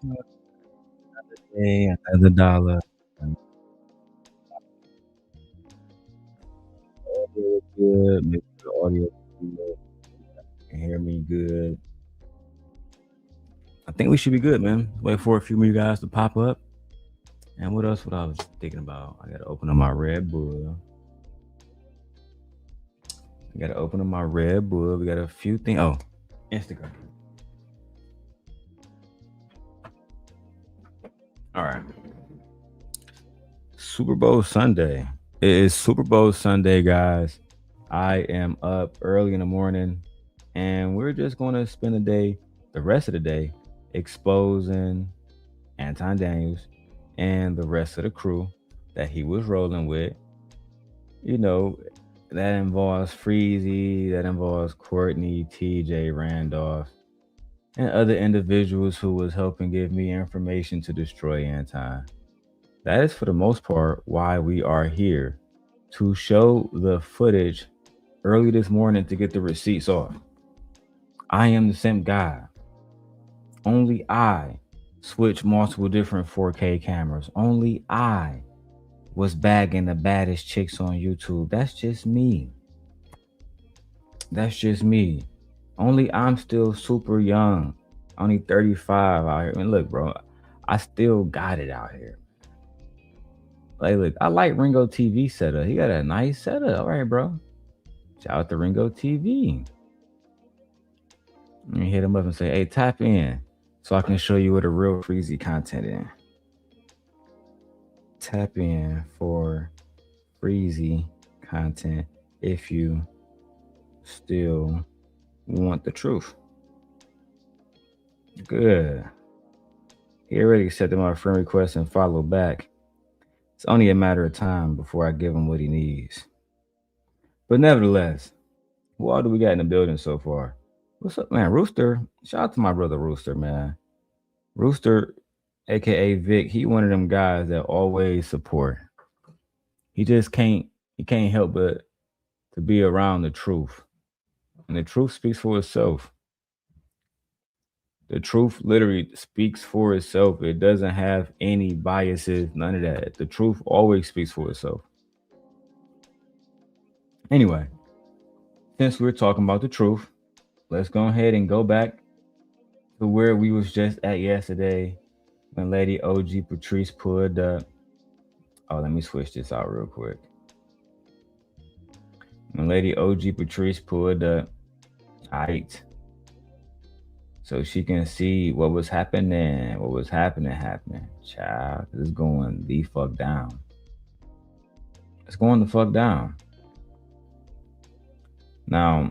Another day, another dollar. And the audio is good. Make sure the audio is good. You can hear me good. I think we should be good, man. Wait for a few more you guys to pop up. And what else? What I was thinking about? I gotta open up my Red Bull. I gotta open up my Red Bull. We got a few things. Oh, Instagram. All right. Super Bowl Sunday. It is Super Bowl Sunday, guys. I am up early in the morning, and we're just going to spend the day, the rest of the day, exposing Anton Daniels and the rest of the crew that he was rolling with. You know, that involves Freezy, that involves Courtney, TJ, Randolph, and other individuals who was helping give me information to destroy Anton. That is for the most part why we are here, to show the footage early this morning to get the receipts off. I am the same guy. Only I switch multiple different 4K cameras. Only I was bagging the baddest chicks on YouTube. That's just me. That's just me. Only I'm still super young. Only 35 out here. I mean, look, bro, I still got it out here. Like, look, I like Ringo TV setup. He got a nice setup. All right, bro. Shout out to Ringo TV. Let me hit him up and say, hey, tap in so I can show you what the real Freezy content is. Tap in for Freezy content if you still want the truth. Good. He already accepted my friend request and followed back. It's only a matter of time before I give him what he needs. But nevertheless, who all do we got in the building so far? What's up, man? Rooster. Shout out to my brother Rooster, man. Rooster, aka Vic, he one of them guys that always support. He just can't help but to be around the truth. And the truth speaks for itself. The truth literally speaks for itself. It doesn't have any biases, none of that. The truth always speaks for itself. Anyway, since we're talking about the truth, let's go ahead and go back to where we was just at yesterday when Lady OG Patrice pulled up. Oh, let me switch this out real quick. When Lady OG Patrice pulled up, height, so she can see what was happening, happening. Child, it's going the fuck down. It's going the fuck down. Now,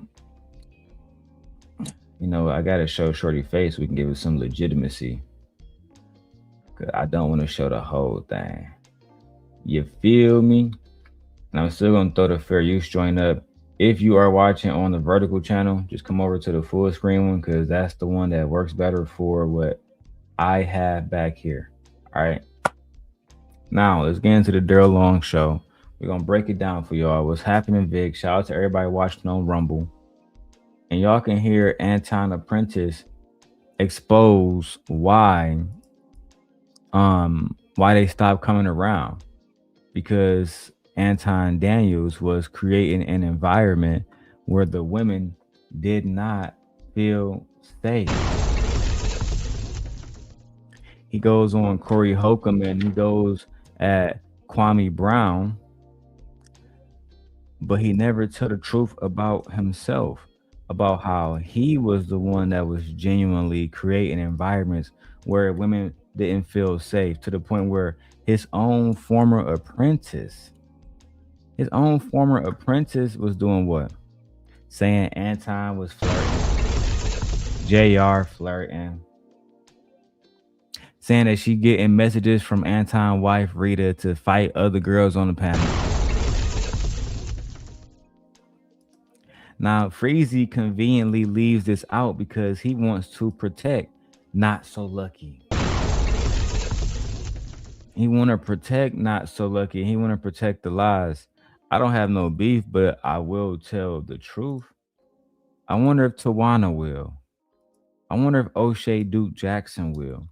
I gotta show Shorty face. So we can give it some legitimacy. Cause I don't want to show the whole thing. You feel me? And I'm still gonna throw the fair use joint up. If you are watching on the vertical channel, just come over to the full screen one because that's the one that works better for what I have back here. All right. Now let's get into the Darrel Long Show. We're gonna break it down for y'all. What's happening, Vic? Shout out to everybody watching on Rumble. And y'all can hear Anton Apprentice expose why they stopped coming around. Because Anton Daniels was creating an environment where the women did not feel safe. He goes on Corey Holcomb and he goes at Kwame Brown, but he never told the truth about himself, about how he was the one that was genuinely creating environments where women didn't feel safe, to the point where his own former apprentice was doing what? Saying Anton was flirting, JR flirting, saying that she getting messages from Anton's wife Rita to fight other girls on the panel. Now, Freezy conveniently leaves this out because he wants to protect Not So Lucky. He want to protect Not So Lucky. He want to protect the lies. I don't have no beef, but I will tell the truth. I wonder if Tawana will. I wonder if O'Shea Duke Jackson will.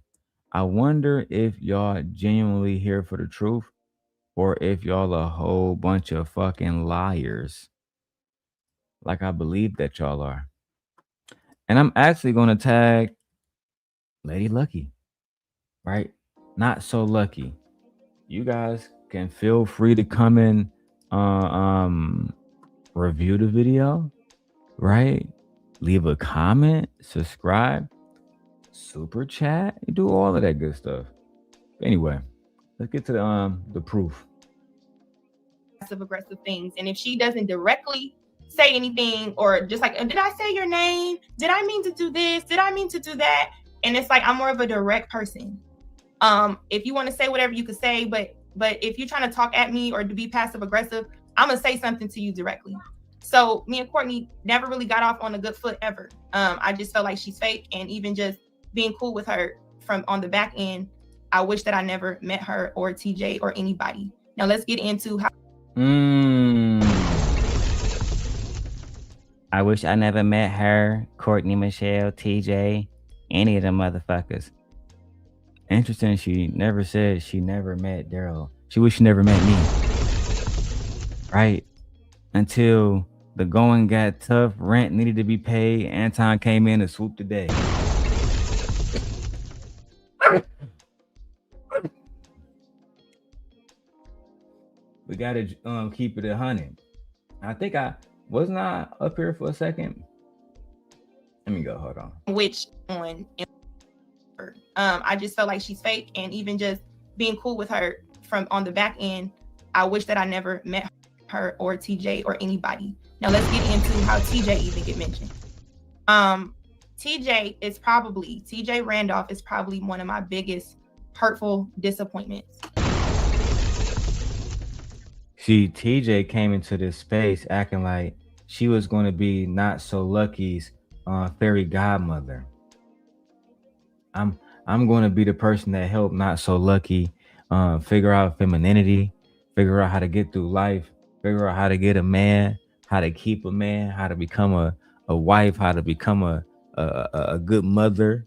I wonder if y'all genuinely here for the truth or if y'all a whole bunch of fucking liars. Like I believe that y'all are. And I'm actually gonna tag Lady Lucky, right? Not so lucky. You guys can feel free to come in review the video, right? Leave a comment, subscribe, super chat, do all of that good stuff. Anyway, let's get to the proof. Passive aggressive things. And if she doesn't directly say anything or just like, did I say your name? Did I mean to do this? Did I mean to do that? And it's like, I'm more of a direct person. If you want to say whatever you could say, but if you're trying to talk at me or to be passive aggressive, I'm gonna say something to you directly. So me and Courtney never really got off on a good foot ever. I just felt like she's fake, and even just being cool with her from on the back end, I wish that I never met her or TJ or anybody. Now let's get into how. I wish I never met her, Courtney, Michelle, TJ, any of them motherfuckers. Interesting, she never said she never met Darrel. She wished she never met me. Right? Until the going got tough, rent needed to be paid, Anton came in and swooped the day. We gotta keep it 100. I think I wasn't I up here for a second. Let me go. Hold on. Which on, I just felt like she's fake, and even just being cool with her from on the back end, I wish that I never met her or TJ or anybody. Now let's get into how TJ even get mentioned. TJ Randolph is probably one of my biggest hurtful disappointments. See, TJ came into this space acting like she was going to be Not So Lucky's fairy godmother. I'm going to be the person that helped Not So Lucky figure out femininity, figure out how to get through life, figure out how to get a man, how to keep a man, how to become a wife, how to become a good mother.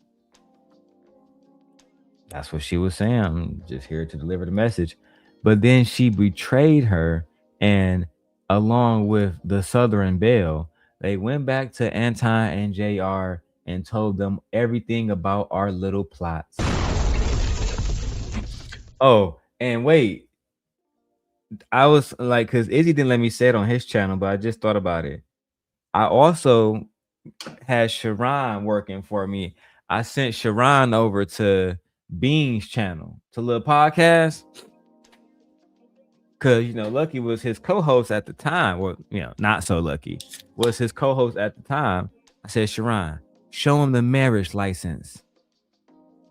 That's what she was saying. I'm just here to deliver the message. But then she betrayed her, and along with the Southern Belle, they went back to Anton and JR and told them everything about our little plots. Oh, and wait, I was like, because Izzy didn't let me say it on his channel, but I just thought about it. I also had Sharon working for me. I sent Sharon over to Bean's channel, to little podcast. Cause Lucky was his co-host at the time. Well, not so Lucky was his co-host at the time. I said, Sharon, show him the marriage license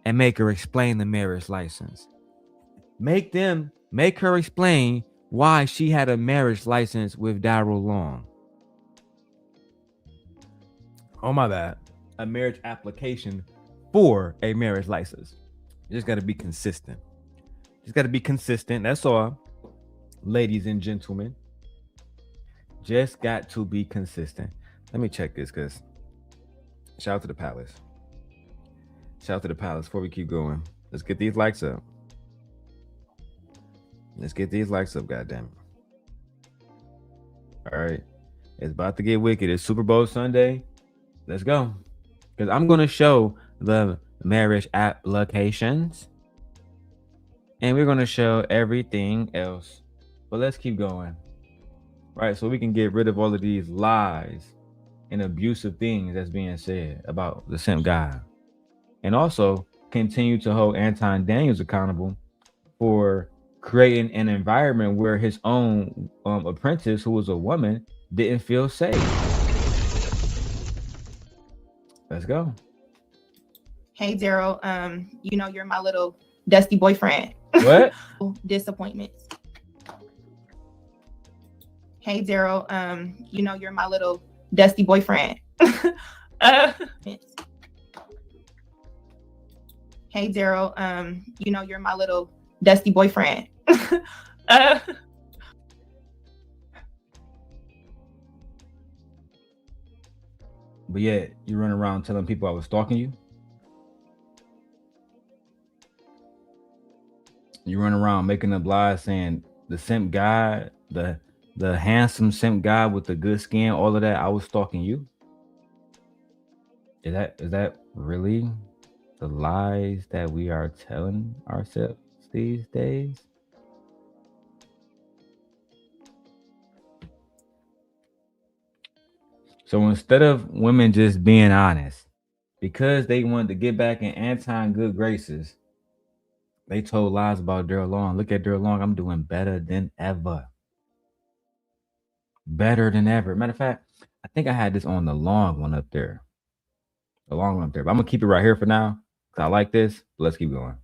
and make her explain the marriage license. Make her explain why she had a marriage license with Darrel Long. Oh my bad. A marriage application for a marriage license. You just got to be consistent. That's all. Ladies and gentlemen, just got to be consistent. Let me check this, because shout out to the palace. Before we keep going, let's get these likes up. Goddamn it. All right, it's about to get wicked. It's Super Bowl Sunday. Let's go, because I'm going to show the marriage applications and we're going to show everything else. But let's keep going. Right, so we can get rid of all of these lies and abusive things that's being said about the simp guy. And also continue to hold Anton Daniels accountable for creating an environment where his own apprentice, who was a woman, didn't feel safe. Let's go. Hey, Darrel, you're my little dusty boyfriend. What? Disappointments. Hey, Darrel, you're my little dusty boyfriend. Hey, Darrel, you're my little dusty boyfriend. But yeah, you run around telling people I was stalking you? You run around making up lies saying the simp guy, the handsome simp guy with the good skin, all of that. I was stalking you. Is that really the lies that we are telling ourselves these days? So instead of women just being honest, because they wanted to get back in Anton good graces, they told lies about Darrel Long. Look at Darrel Long. I'm doing better than ever. Better than ever. Matter of fact, I think I had this on the long one up there. The long one up there. But I'm gonna keep it right here for now. Cause I like this. But let's keep going.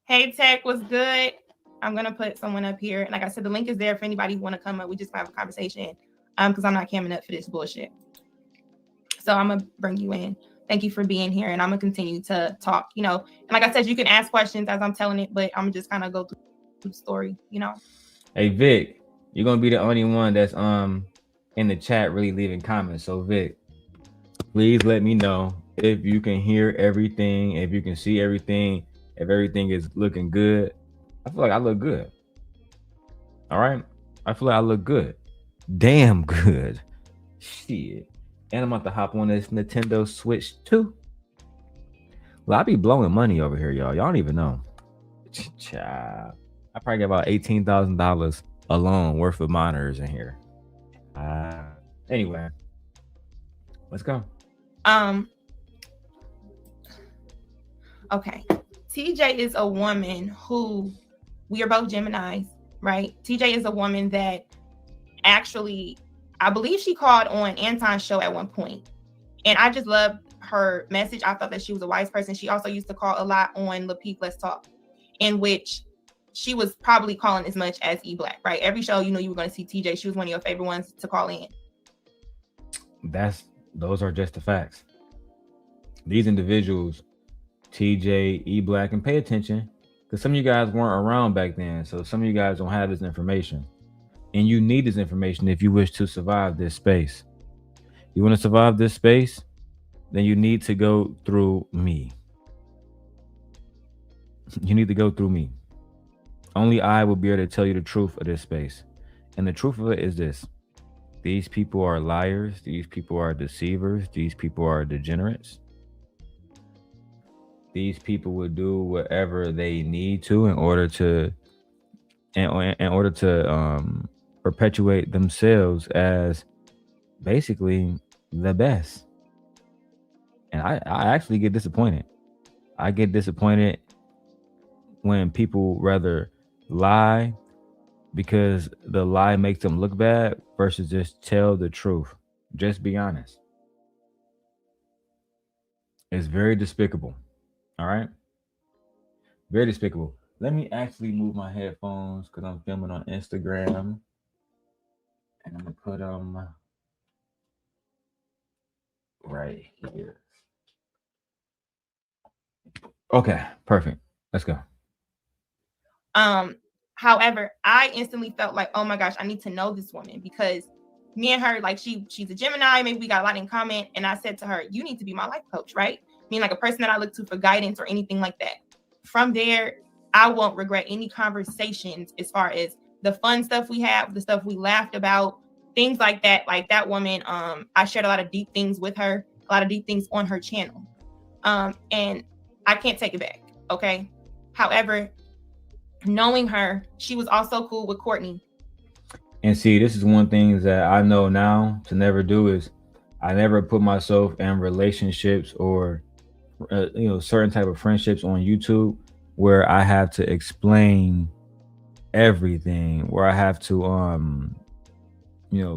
Hey Tech, was good. I'm gonna put someone up here. Like I said, the link is there for anybody who want to come up. We just have a conversation. Because I'm not camming up for this bullshit. So I'm gonna bring you in. Thank you for being here, and I'm gonna continue to talk. And like I said, you can ask questions as I'm telling it, but I'm just kind of go through the story. Hey Vic, you're gonna be the only one that's in the chat really leaving comments. So Vic, please let me know if you can hear everything, if you can see everything, if everything is looking good. I feel like I look good. All right, I feel like I look good. Damn good. Shit. And I'm about to hop on this Nintendo Switch too. Well, I be blowing money over here, y'all. Y'all don't even know. Child. I probably got about $18,000 alone worth of monitors in here. Anyway, let's go. Okay. TJ is a woman who, we are both Geminis, right? TJ is a woman that actually, I believe she called on Anton's show at one point. And I just loved her message. I thought that she was a wise person. She also used to call a lot on Lucki Let's Talk, in which she was probably calling as much as E Black, right? Every show, you were going to see TJ. She was one of your favorite ones to call in. Those are just the facts. These individuals, TJ, E Black, and pay attention, because some of you guys weren't around back then. So some of you guys don't have this information. And you need this information if you wish to survive this space. You want to survive this space? Then you need to go through me. You need to go through me. Only I will be able to tell you the truth of this space. And the truth of it is this. These people are liars. These people are deceivers. These people are degenerates. These people will do whatever they need to in order to perpetuate themselves as basically the best. And I actually get disappointed. I get disappointed when people rather lie because the lie makes them look bad versus just tell the truth. Just be honest. It's very despicable. All right? Very despicable. Let me actually move my headphones because I'm filming on Instagram. And I'm going to put them right here. Okay, perfect. Let's go. However, I instantly felt like, oh my gosh, I need to know this woman, because me and her, like she's a Gemini, maybe we got a lot in common. And I said to her, you need to be my life coach, right? I mean, like a person that I look to for guidance or anything like that. From there, I won't regret any conversations as far as the fun stuff we have, the stuff we laughed about, things like that. Like that woman, I shared a lot of deep things with her, a lot of deep things on her channel. And I can't take it back. Okay. However, knowing her, she was also cool with Courtney. And see, this is one thing that I know now to never do is I never put myself in relationships or certain type of friendships on YouTube where I have to explain everything, where I have to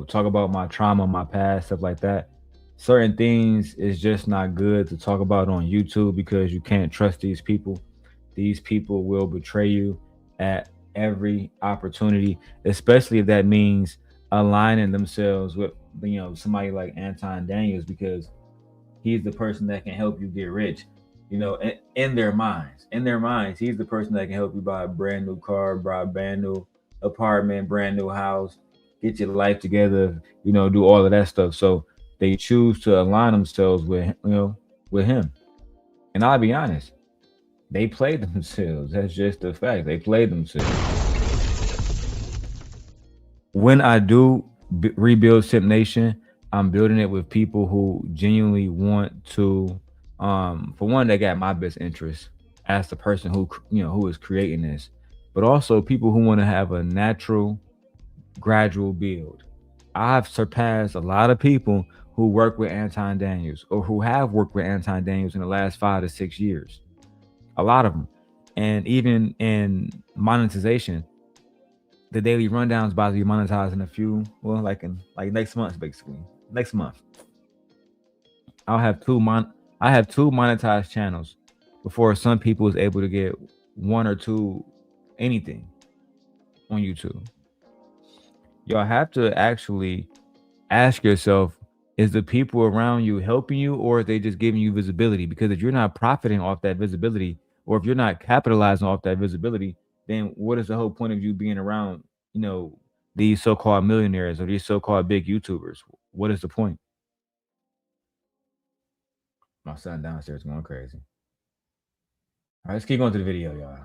talk about my trauma, my past, stuff like that. Certain things is just not good to talk about on YouTube because you can't trust these people. These people will betray you at every opportunity, especially if that means aligning themselves with somebody like Anton Daniels, because he's the person that can help you get rich. In their minds, he's the person that can help you buy a brand new car, buy a brand new apartment, brand new house, get your life together, do all of that stuff. So they choose to align themselves with him. And I'll be honest, They play themselves. That's just the fact. They play themselves. When I do rebuild Simp Nation, I'm building it with people who genuinely want to, for one, they got my best interest as the person who who is creating this, but also people who want to have a natural, gradual build. I've surpassed a lot of people who work with Anton Daniels or who have worked with Anton Daniels in the last 5 to 6 years. A lot of them, and even in monetization, the daily rundown's about to be monetized in a few, well, like next month, basically. Next month. I'll have I have two monetized channels before some people is able to get one or two anything on YouTube. Y'all have to actually ask yourself, is the people around you helping you, or are they just giving you visibility? Because if you're not profiting off that visibility, or if you're not capitalizing off that visibility, then what is the whole point of you being around, you know, these so-called millionaires or these so-called big YouTubers? What is the point? My son downstairs going crazy. All right, let's keep going to the video, y'all.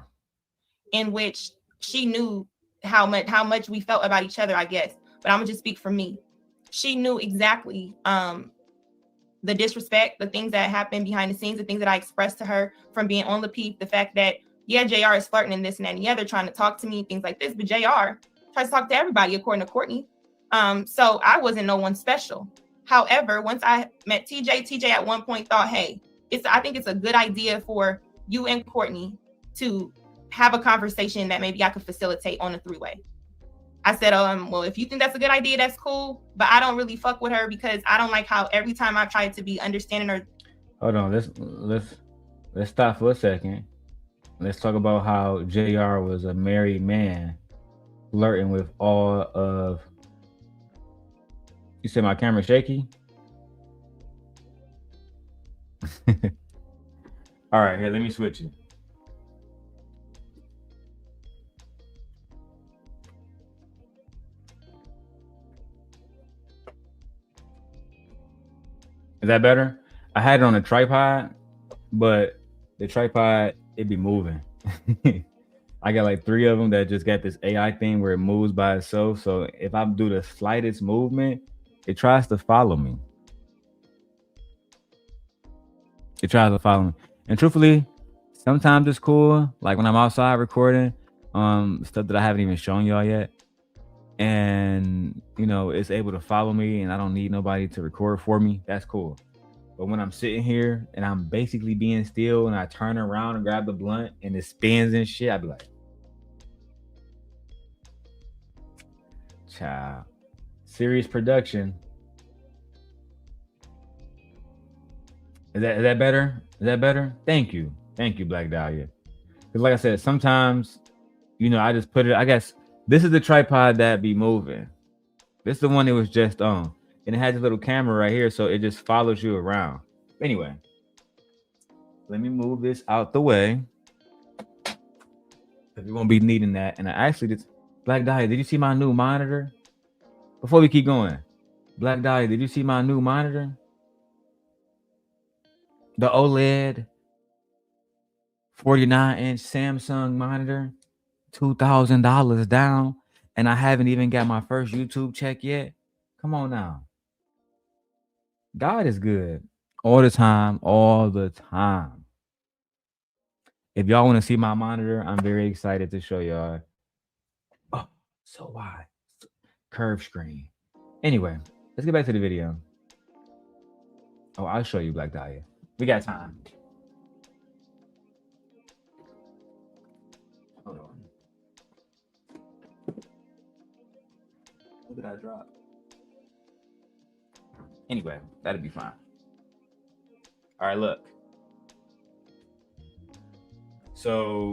In which she knew how much we felt about each other, I guess. But I'm gonna just speak for me. She knew exactly the disrespect, the things that happened behind the scenes, the things that I expressed to her from being on the peep, the fact that, yeah, JR is flirting and this and that and the other, trying to talk to me, things like this. But JR tries to talk to everybody, according to Courtney. So I wasn't no one special. However, once I met TJ at one point thought, hey, I think it's a good idea for you and Courtney to have a conversation that maybe I could facilitate on a three-way. I said, well, if you think that's a good idea, that's cool. But I don't really fuck with her because I don't like how every time I try to be understanding or. Hold on, let's stop for a second. Let's talk about how JR was a married man flirting with all of. You said my camera shaky? All right, here, let me switch it. Is that better? I had it on a tripod, but the tripod, it be moving. I got like 3 of them that just got this AI thing where it moves by itself. So if I do the slightest movement, it tries to follow me. It tries to follow me. And truthfully, sometimes it's cool. Like when I'm outside recording, stuff that I haven't even shown y'all yet. And it's able to follow me and I don't need nobody to record for me. That's cool. But when I'm sitting here and I'm basically being still and I turn around and grab the blunt and it spins and shit, I'd be like, child, serious production. Is that better? Is that better? Thank you, Black Dahlia. Because like I said, sometimes, I just put it. I guess this is the tripod that be moving. This is the one that was just on, and it has a little camera right here, so it just follows you around. Anyway, let me move this out the way because we won't be needing that. And I actually just, Black Dahlia, did you see my new monitor? Before we keep going, Black Dahlia, did you see my new monitor? The OLED 49-inch Samsung monitor, $2,000 down, and I haven't even got my first YouTube check yet. Come on now. God is good all the time, all the time. If y'all want to see my monitor, I'm very excited to show y'all. Oh, so wide. Curved screen. Anyway, let's get back to the video. Oh, I'll show you, Black Dahlia. We got time. Hold on. What did I drop? Anyway, that'll be fine. All right, look. So,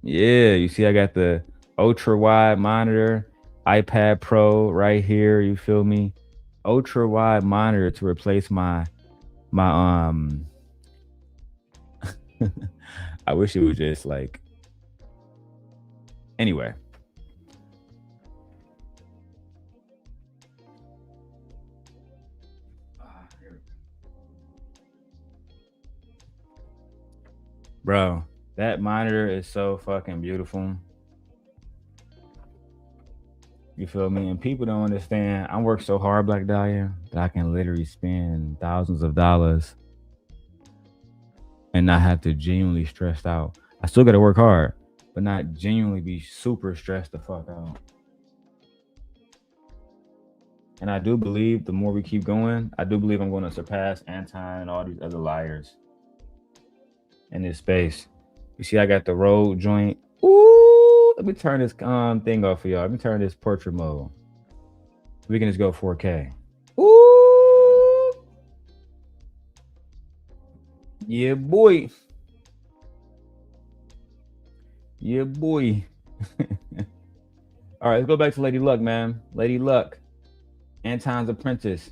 yeah, you see I got the ultra wide monitor, iPad Pro right here, you feel me? Ultra wide monitor to replace my I wish it was just like, anyway. Bro, that monitor is so fucking beautiful. You feel me? And people don't understand. I work so hard, Black Dahlia, that I can literally spend thousands of dollars and not have to genuinely stressed out. I still gotta work hard, but not genuinely be super stressed the fuck out. And I do believe the more we keep going, I do believe I'm going to surpass Anton and all these other liars in this space. You see, I got the road joint. Ooh, let me turn this thing off for y'all. Let me turn this portrait mode. We can just go 4K. Ooh, yeah, boy. Yeah, boy. All right, let's go back to Lady Luck, man. Lady Luck, Anton's Apprentice,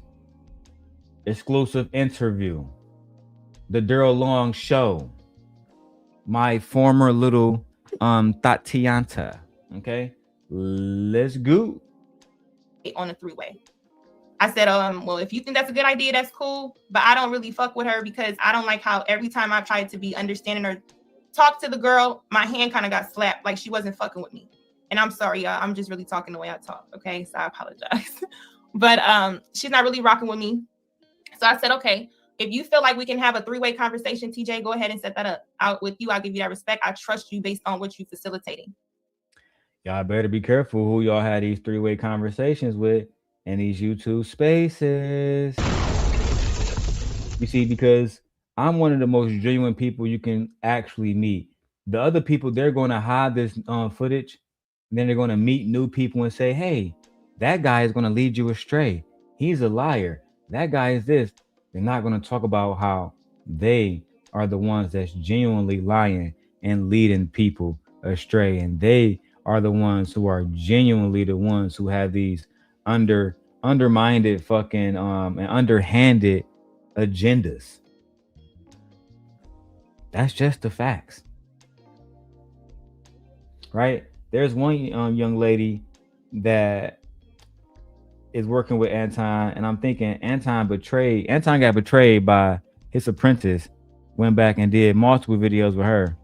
exclusive interview, the Darrel Long Show, my former little Tatianta. Okay, let's go. On a three-way. I said, well, if you think that's a good idea, that's cool. But I don't really fuck with her because I don't like how every time I tried to be understanding or talk to the girl, my hand kind of got slapped like she wasn't fucking with me. And I'm sorry, y'all. I'm just really talking the way I talk. Okay, so I apologize. But she's not really rocking with me. So I said, okay, if you feel like we can have a three-way conversation, TJ, go ahead and set that up. Out with you. I'll give you that respect. I trust you based on what you're facilitating. Y'all better be careful who y'all had these three-way conversations with in these YouTube spaces. You see, because I'm one of the most genuine people you can actually meet. The other people, they're going to hide this footage. And then they're going to meet new people and say, hey, that guy is going to lead you astray. He's a liar. That guy is this. They're not going to talk about how they are the ones that's genuinely lying and leading people astray. And they are the ones who are genuinely the ones who have these undermined fucking and underhanded agendas. That's just the facts, right? There's one young lady that is working with Anton, and I'm thinking Anton got betrayed by his apprentice, went back and did multiple videos with her,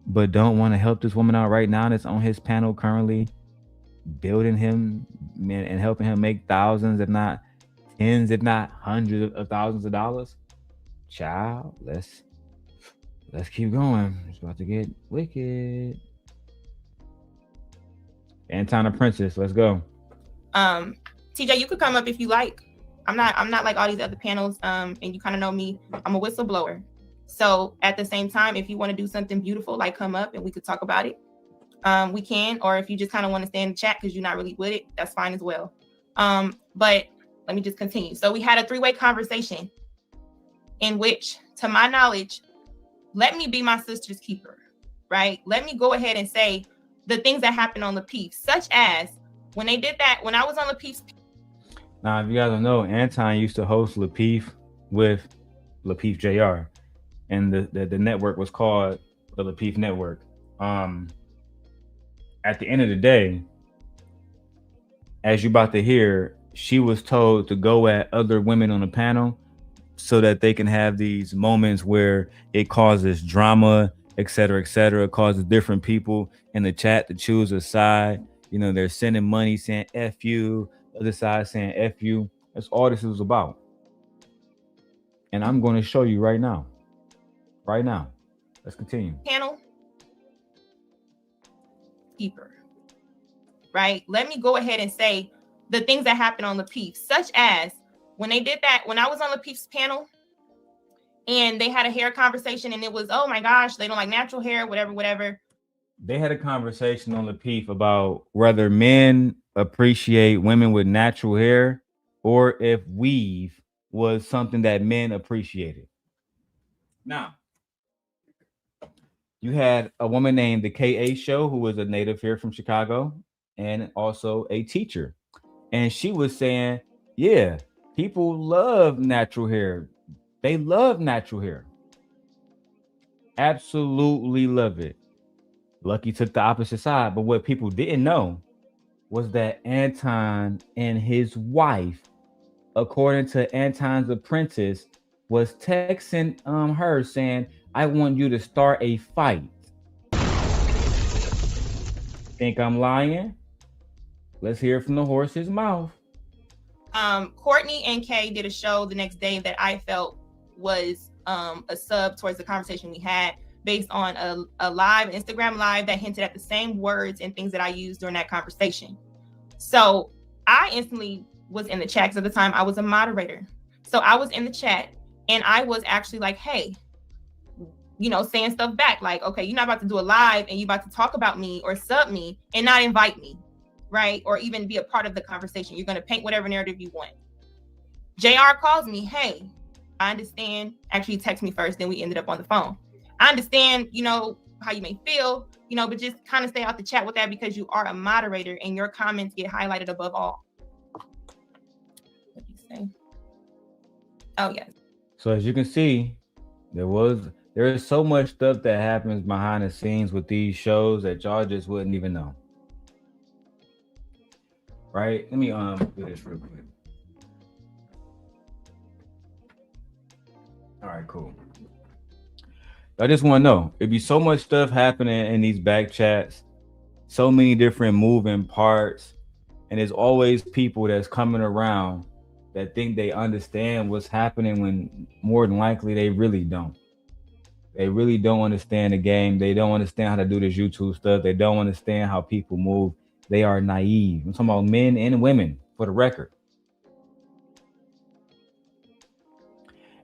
but don't want to help this woman out right now that's on his panel currently, building him and helping him make thousands, if not tens, if not hundreds of thousands of dollars. Child, let's keep going. It's about to get wicked. Anton Apprentice, let's go. TJ, you could come up if you like. I'm not like all these other panels. And you kind of know me. I'm a whistleblower. So at the same time, if you want to do something beautiful, like come up and we could talk about it. We can, or if you just kind of want to stay in the chat because you're not really with it, that's fine as well. But let me just continue. So we had a three-way conversation in which, to my knowledge, let me be my sister's keeper, right? Let me go ahead and say the things that happened on the Peeps, such as when they did that, when I was on the Peeps. Now, if you guys don't know, Anton used to host Lapeef with Lapeef JR, and the network was called the Lapeef Network. At the end of the day, as you're about to hear, she was told to go at other women on the panel so that they can have these moments where it causes drama, et cetera, causes different people in the chat to choose a side. You know, they're sending money saying F you, the other side saying F you. That's all this was about. And I'm going to show you right now. Right now. Let's continue. Panel keeper, right? Let me go ahead and say the things that happened on the Peeps, such as when they did that, when I was on the Peeps panel and they had a hair conversation and it was, oh my gosh, they don't like natural hair, whatever. They had a conversation on the Peep about whether men appreciate women with natural hair or if weave was something that men appreciated. Now, you had a woman named the KA Show who was a native here from Chicago and also a teacher. And she was saying, yeah, people love natural hair. They love natural hair. Absolutely love it. Lucki took the opposite side. But what people didn't know was that Anton and his wife, according to Anton's apprentice, was texting her saying, I want you to start a fight. Think I'm lying? Let's hear it from the horse's mouth. Courtney and Kay did a show the next day that I felt was a sub towards the conversation we had, based on a live Instagram live that hinted at the same words and things that I used during that conversation. So I instantly was in the chat, because at the time I was a moderator. So I was in the chat and I was actually like, hey, saying stuff back like, okay, you're not about to do a live and you're about to talk about me or sub me and not invite me, right? Or even be a part of the conversation. You're going to paint whatever narrative you want. JR calls me, hey, I understand. Actually, he texted me first, then we ended up on the phone. I understand, how you may feel, but just kind of stay out the chat with that, because you are a moderator and your comments get highlighted above all. What did you say? Oh, yes. So as you can see, there is so much stuff that happens behind the scenes with these shows that y'all just wouldn't even know. Right? Let me do this real quick. All right, cool. I just want to know, it'd be so much stuff happening in these back chats, so many different moving parts, and there's always people that's coming around that think they understand what's happening when more than likely they really don't. They really don't understand the game. They don't understand how to do this YouTube stuff. They don't understand how people move. They are naive. I'm talking about men and women, for the record.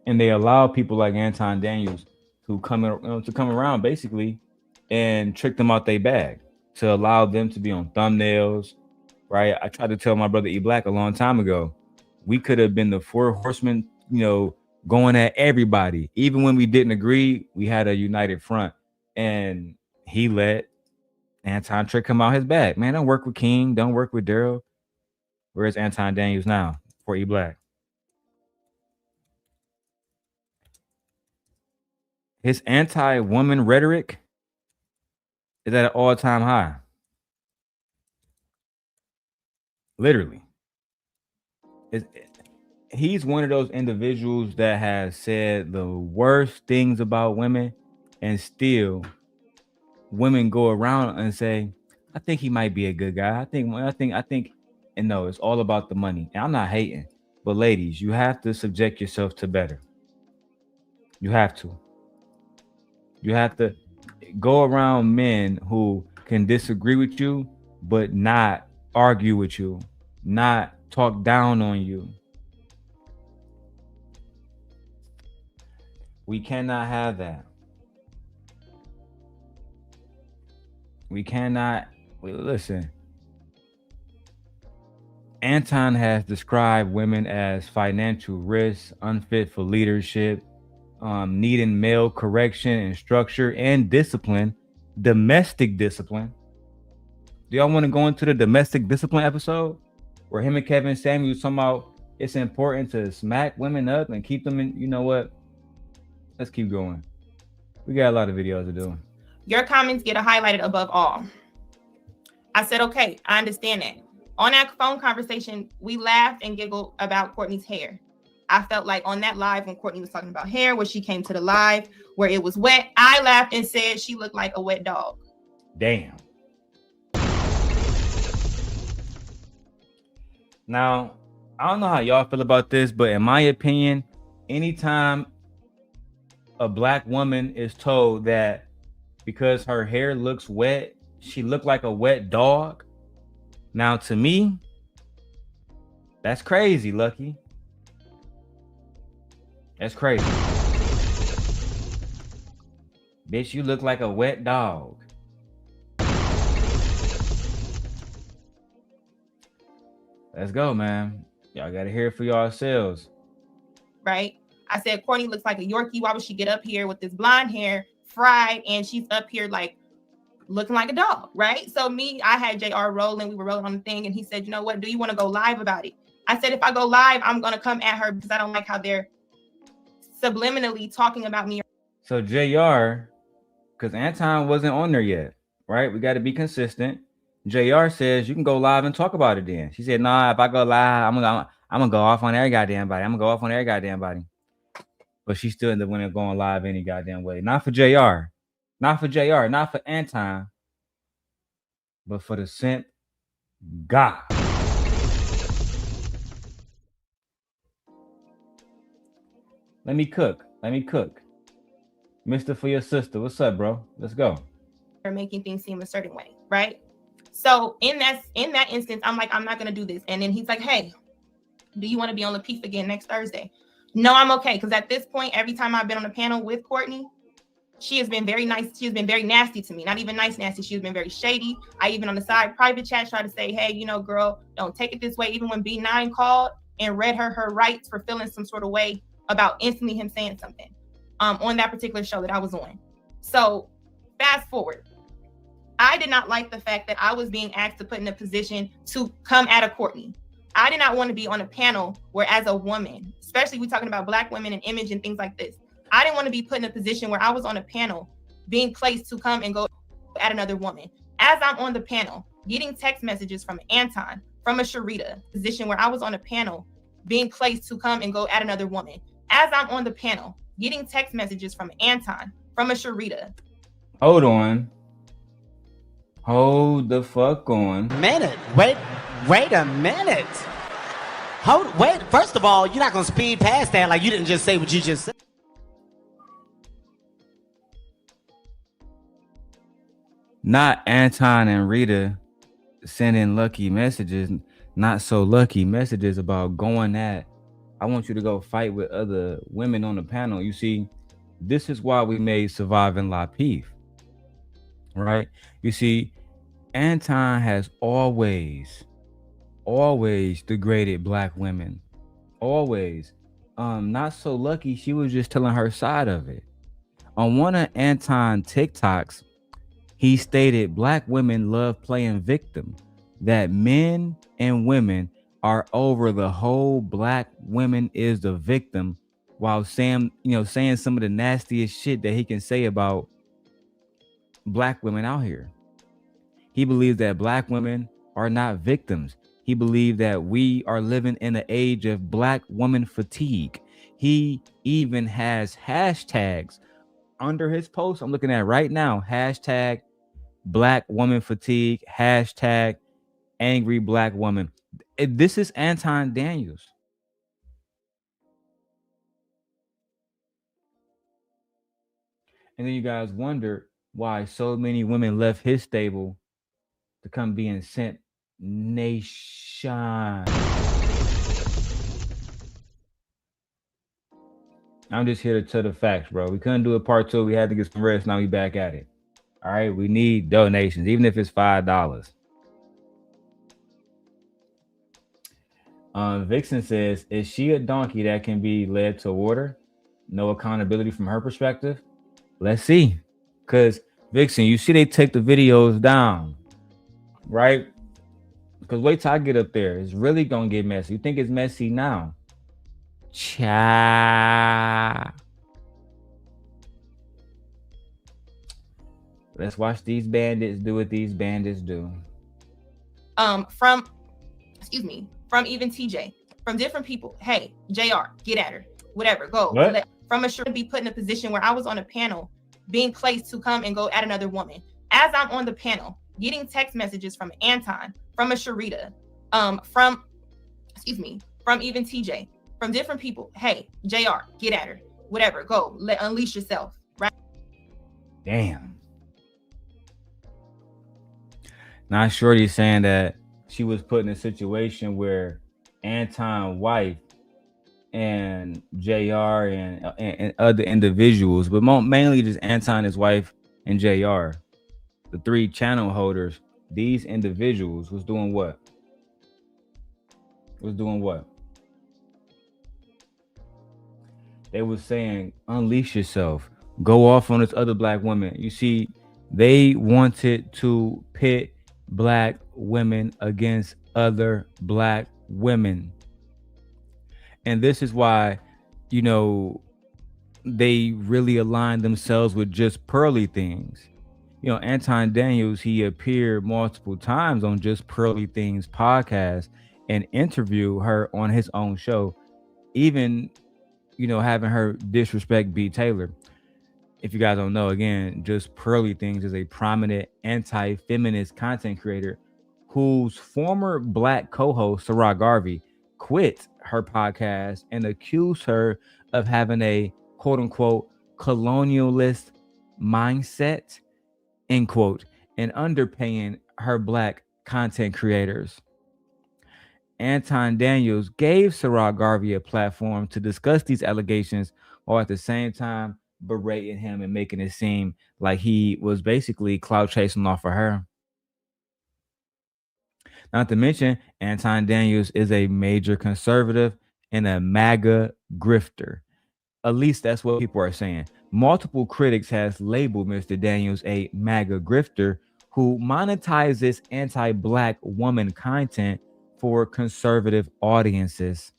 And they allow people like Anton Daniels to come around basically and trick them out their bag, to allow them to be on thumbnails, right? I tried to tell my brother E Black a long time ago, we could have been the four horsemen, going at everybody. Even when we didn't agree, we had a united front. And he let Anton trick him out his bag. Man, don't work with King. Don't work with Darrel. Where's Anton Daniels now for E Black? His anti-woman rhetoric is at an all-time high. Literally. He's one of those individuals that has said the worst things about women, and still women go around and say, I think he might be a good guy. I think, and no, it's all about the money. And I'm not hating, but ladies, you have to subject yourself to better. You have to go around men who can disagree with you, but not argue with you, not talk down on you. We cannot have that. We cannot. Listen, Anton has described women as financial risks, unfit for leadership, needing male correction and structure and discipline, domestic discipline. Do y'all want to go into the domestic discipline episode where him and Kevin Samuels talking about it's important to smack women up and keep them in? You know what? Let's keep going. We got a lot of videos to do. Your comments get highlighted above all. I said, okay, I understand that. On that phone conversation, we laughed and giggled about Courtney's hair. I felt like on that live when Courtney was talking about hair, where she came to the live where it was wet, I laughed and said she looked like a wet dog. Damn. Now, I don't know how y'all feel about this, but in my opinion, anytime a black woman is told that because her hair looks wet, she looked like a wet dog. Now, to me, that's crazy, Lucki. That's crazy. Bitch, you look like a wet dog. Let's go, man. Y'all got to hear it for yourselves. Right? I said, Courtney looks like a Yorkie. Why would she get up here with this blonde hair, fried, and she's up here like looking like a dog, right? So I had JR rolling. We were rolling on the thing, and he said, you know what? Do you want to go live about it? I said, if I go live, I'm going to come at her because I don't like how they're subliminally talking about me. So JR, because Anton wasn't on there yet, right? We got to be consistent. JR says you can go live and talk about it then. She said, nah, if I go live, I'm gonna go off on every goddamn body. I'm gonna go off on every goddamn body. but she still ended up going live any goddamn way. Not for JR. Not for JR. Not for Anton. But for the simp God. Let me cook. Mister for your sister. What's up, bro? Let's go. Or making things seem a certain way, right? So in that instance, I'm like, I'm not gonna do this. And then he's like, hey, do you want to be on the Peace again next Thursday? No, I'm okay. Because at this point, every time I've been on a panel with Courtney, she has been very nice. She has been very nasty to me. Not even nasty. She has been very shady. I even on the side private chat try to say, hey, girl, don't take it this way. Even when B9 called and read her rights for feeling some sort of way about instantly him saying something on that particular show that I was on. So fast forward. I did not like the fact that I was being asked to put in a position to come at a Courtney. I did not want to be on a panel where, as a woman, especially we're talking about Black women and image and things like this, I didn't want to be put in a position where I was on a panel being placed to come and go at another woman. As I'm on the panel, getting text messages from Anton, from a Sharita, position where I was on a panel being placed to come and go at another woman. As I'm on the panel, getting text messages from Anton, from a Sharita. Hold on. Hold the fuck on. Wait a minute. Wait. First of all, you're not gonna speed past that like you didn't just say what you just said. Not Anton and Rita sending lucky messages, not so lucky messages about going at, I want you to go fight with other women on the panel. You see, this is why we made Surviving La Peef, right? You see, Anton has always degraded Black women. Always. Not so lucky, she was just telling her side of it. On one of Anton TikToks, he stated Black women love playing victim, that men and women are over the whole Black women is the victim, while saying some of the nastiest shit that he can say about Black women out here. He believes that Black women are not victims. He believes that we are living in an age of Black woman fatigue. He even has hashtags under his post I'm looking at right now. Hashtag Black woman fatigue. Hashtag angry Black woman. This is Anton Daniels. And then you guys wonder why so many women left his stable to come being sent nation. I'm just here to tell the facts, bro. We couldn't do a part 2. We had to get some rest. Now we back at it. All right. We need donations, even if it's $5. Vixen says, is she a donkey that can be led to water? No accountability from her perspective? Let's see. Because Vixen, you see they take the videos down, right? Because wait till I get up there. It's really going to get messy. You think it's messy now? Cha. Let's watch these bandits do what these bandits do. From even TJ, from different people. Hey, JR, get at her. Whatever, go. From a sure be put in a position where I was on a panel being placed to come and go at another woman. As I'm on the panel, getting text messages from Anton, from a Sharita, from even TJ, from different people. Hey, JR, get at her. Whatever, go. Unleash yourself. Right? Damn. Now Shorty's saying that she was put in a situation where Anton's wife and JR and other individuals, but mainly just Anton, his wife, and JR, the 3 channel holders, these individuals was doing what? They was saying, unleash yourself. Go off on this other Black woman. You see, they wanted to pit Black women against other Black women. And this is why, they really aligned themselves with just Pearly Things. Anton Daniels, he appeared multiple times on Just Pearly Things podcast and interviewed her on his own show. Even having her disrespect B. Taylor. If you guys don't know, again, Just Pearly Things is a prominent anti-feminist content creator whose former black co-host, Sarah Garvey, quit her podcast and accused her of having a quote-unquote colonialist mindset, end quote, and underpaying her black content creators. Anton Daniels gave Sarah Garvey a platform to discuss these allegations while at the same time berating him and making it seem like he was basically clout chasing off of her. Not to mention, Anton Daniels is a major conservative and a MAGA grifter. At least that's what people are saying. Multiple critics has labeled Mr. Daniels a MAGA grifter who monetizes anti-black woman content for conservative audiences.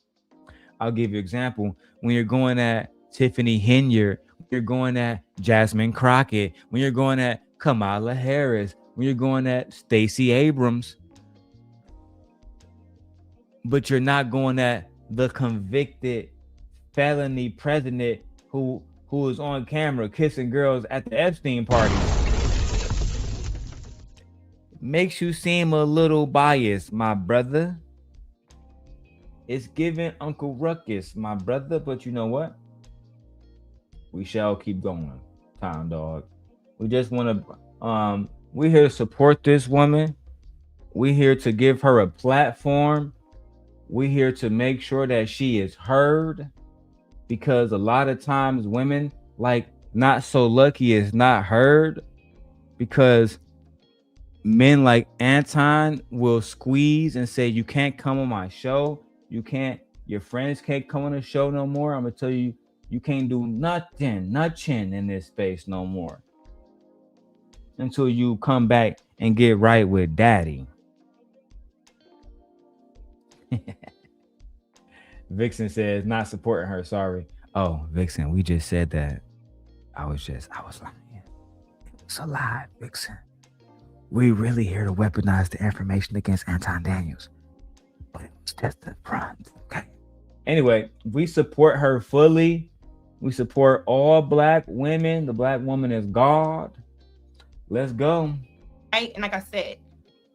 I'll give you an example. When you're going at Tiffany Henyard, when you're going at Jasmine Crockett, when you're going at Kamala Harris, when you're going at Stacey Abrams, but you're not going at the convicted felony president who is on camera kissing girls at the Epstein party. Makes you seem a little biased, my brother. It's giving Uncle Ruckus, my brother, but you know what? We shall keep going, Time Dog. We just want to, we're here to support this woman. We're here to give her a platform. We're here to make sure that she is heard, because a lot of times women like Not So Lucky is not heard because men like Anton will squeeze and say, you can't come on my show. Your friends can't come on the show no more. I'm going to tell you, you can't do nothing in this space no more until you come back and get right with daddy. Vixen says, not supporting her, sorry. Oh, Vixen, we just said that. I was lying. It's a lie, Vixen. We really here to weaponize the information against Anton Daniels. But it was just a front, okay? Anyway, we support her fully. We support all black women. The black woman is God. Let's go. Right, and like I said,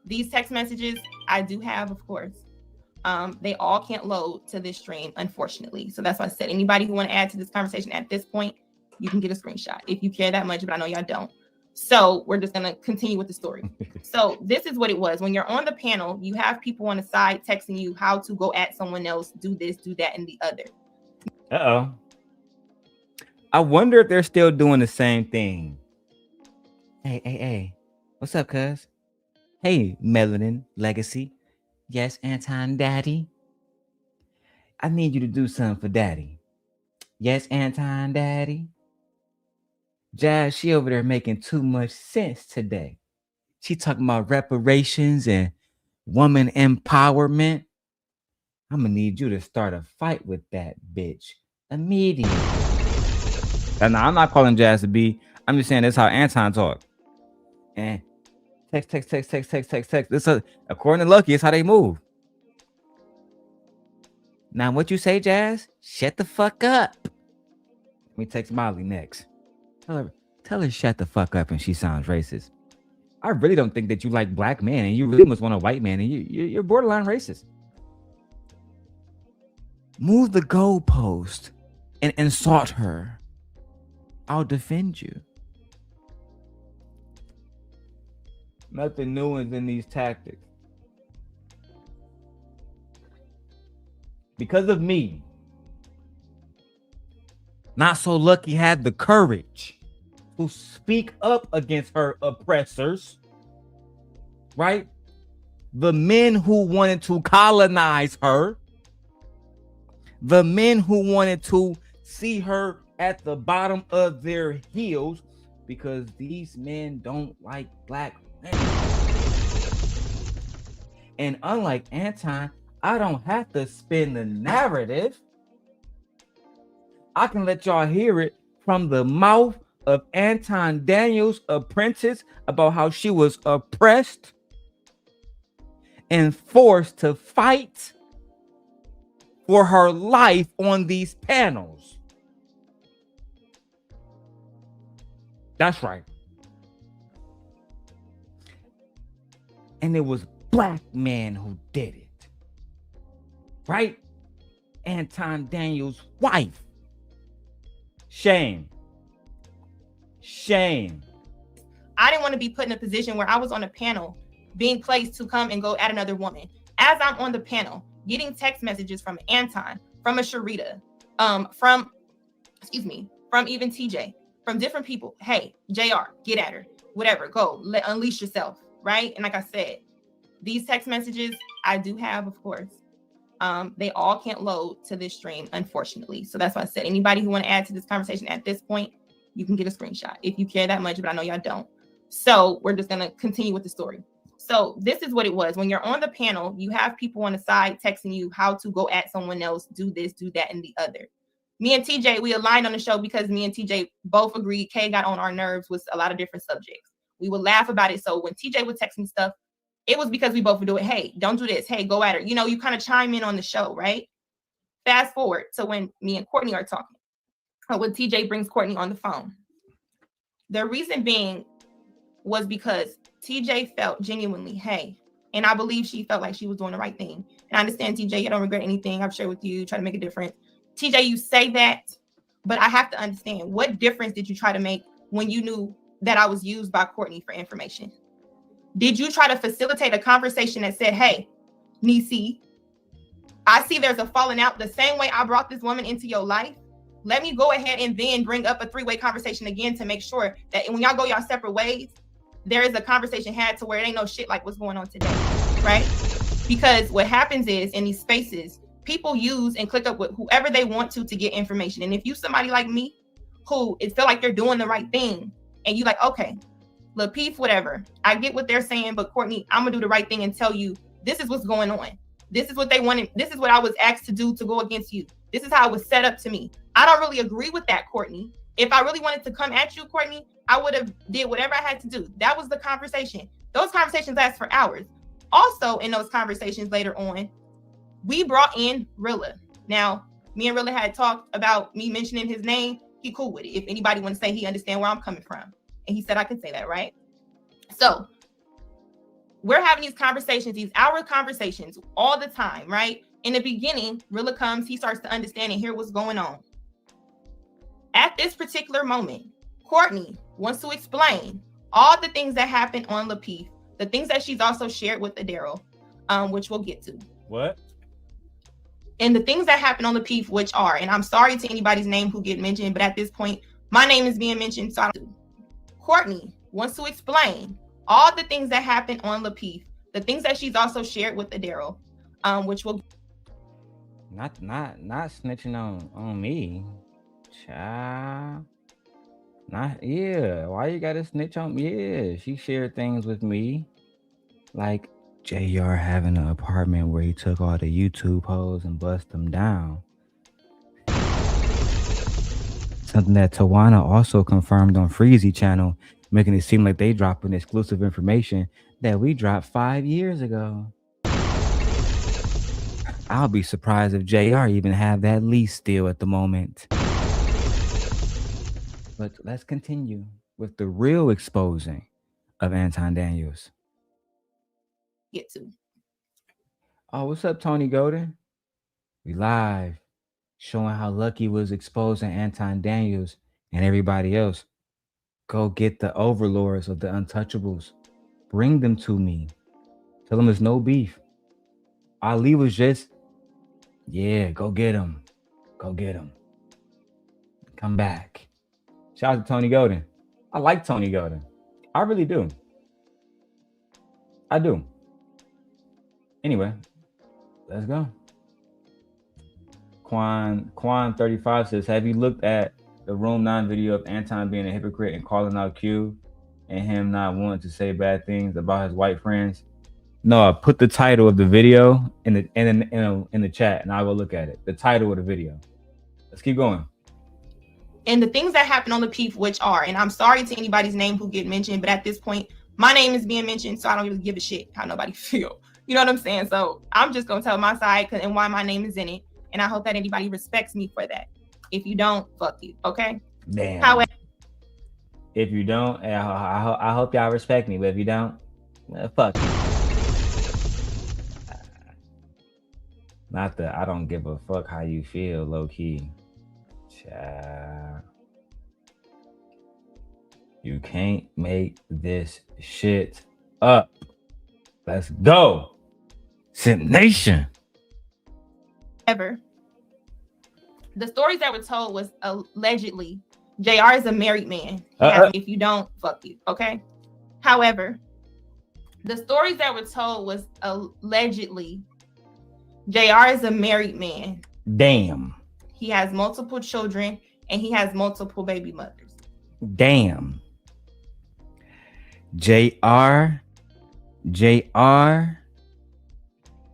these text messages I do have, of course. They all can't load to this stream, unfortunately. So that's why I said, anybody who want to add to this conversation at this point, you can get a screenshot if you care that much, but I know y'all don't. So we're just going to continue with the story. So this is what it was. When you're on the panel, you have people on the side texting you how to go at someone else, do this, do that, and the other. Uh-oh. I wonder if they're still doing the same thing. Hey. What's up, cuz? Hey, Melanin Legacy. Yes, Anton Daddy. I need you to do something for Daddy. Yes, Anton Daddy. Jazz, she over there making too much sense today. She talking about reparations and woman empowerment. I'm gonna need you to start a fight with that bitch immediately. Now, I'm not calling Jazz a B. I'm just saying that's how Anton talk. And text. This according to Lucki, it's how they move. Now, what you say, Jazz? Shut the fuck up. Let me text Molly next. Tell her shut the fuck up and she sounds racist. I really don't think that you like black men and you really must want a white man and you're borderline racist. Move the goalpost and insult her. I'll defend you. Nothing new is in these tactics. Because of me, Not So Lucky had the courage to speak up against her oppressors, right? The men who wanted to colonize her, the men who wanted to see her at the bottom of their heels, because these men don't like black men. And unlike Anton, I don't have to spin the narrative. I can let y'all hear it from the mouth of Anton Daniels' Apprentice about how she was oppressed and forced to fight for her life on these panels. That's right. And it was black men who did it. Right? Anton Daniels' wife. Shame. Shame. I didn't want to be put in a position where I was on a panel being placed to come and go at another woman. As I'm on the panel, getting text messages from Anton, from a Sharita, from even TJ, from different people. Hey, JR, get at her. Whatever, go, unleash yourself, right? And like I said, these text messages I do have, of course. They all can't load to this stream, unfortunately. So that's why I said, anybody who want to add to this conversation at this point, you can get a screenshot if you care that much, but I know y'all don't. So we're just going to continue with the story. So this is what it was. When you're on the panel, you have people on the side texting you how to go at someone else, do this, do that, and the other. Me and TJ, we aligned on the show because me and TJ both agreed Kay got on our nerves with a lot of different subjects. We would laugh about it. So when TJ would text me stuff, it was because we both would do it. Hey, don't do this. Hey, go at her. You know, you kind of chime in on the show, right? Fast forward to when me and Courtney are talking. When TJ brings Courtney on the phone. The reason being was because TJ felt genuinely, hey, and I believe she felt like she was doing the right thing. And I understand, TJ, you don't regret anything I've shared with you, try to make a difference. TJ, you say that, but I have to understand, what difference did you try to make when you knew that I was used by Courtney for information? Did you try to facilitate a conversation that said, hey, Nisi, I see there's a falling out the same way I brought this woman into your life. Let me go ahead and then bring up a three-way conversation again to make sure that when y'all go y'all separate ways, there is a conversation had to where it ain't no shit like what's going on today, right? Because what happens is in these spaces, people use and click up with whoever they want to get information. And if you somebody like me who it feel like they're doing the right thing and you like, okay, Lapeef, whatever, I get what they're saying, but Courtney, I'm gonna do the right thing and tell you this is what's going on. This is what they wanted. This is what I was asked to do to go against you. This is how it was set up to me. I don't really agree with that, Courtney. If I really wanted to come at you, Courtney, I would have did whatever I had to do. That was the conversation. Those conversations last for hours. Also, in those conversations later on, we brought in Rilla. Now, me and Rilla had talked about me mentioning his name. He cool with it. If anybody want to say he understand where I'm coming from. And he said I could say that, right? So we're having these conversations, these hour conversations all the time, right? In the beginning, Rilla comes, he starts to understand and hear what's going on. At this particular moment, Courtney wants to explain all the things that happened on Lapeef, the things that she's also shared with the Darrel, which we'll get to. What? And the things that happen on Lapeef, which are, and I'm sorry to anybody's name who get mentioned, but at this point, my name is being mentioned, so I don't. Courtney wants to explain all the things that happened on Lapeef, the things that she's also shared with the Darrel, which will not snitching on me, child. Not yeah. Why you gotta snitch on me? Yeah, she shared things with me, like JR having an apartment where he took all the YouTube hoes and bust them down. Something that Tawana also confirmed on Freezy channel, making it seem like they dropping exclusive information that we dropped 5 years ago. I'll be surprised if JR even have that lease still at the moment. But let's continue with the real exposing of Anton Daniels. get to. Oh, what's up, Tony Golden? We live, showing how Lucki was exposing Anton Daniels and everybody else. Go get the overlords of the untouchables. Bring them to me. Tell them there's no beef. Ali was just, yeah, go get him. Go get him. Come back. Shout out to Tony Golden. I like Tony Golden. I really do. I do. Anyway, let's go. Quan35 says, have you looked at the Room 9 video of Anton being a hypocrite and calling out Q and him not wanting to say bad things about his white friends? No, I put the title of the video in the chat and I will look at it. The title of the video. Let's keep going. And the things that happen on Lapeef, which are, and I'm sorry to anybody's name who get mentioned, but at this point, my name is being mentioned, so I don't really give a shit how nobody feel. You know what I'm saying? So I'm just gonna tell my side and why my name is in it. and I hope that anybody respects me for that. If you don't, fuck you, okay? Damn. However, if you don't, I hope y'all respect me, but if you don't, fuck you. Not that I don't give a fuck how you feel, low key. Child. You can't make this shit up. Let's go. Simp Nation. the stories that were told was allegedly JR is a married man. If you don't, fuck you, okay? However, the stories that were told was allegedly JR is a married man. Damn. He has multiple children and he has multiple baby mothers. Damn. JR.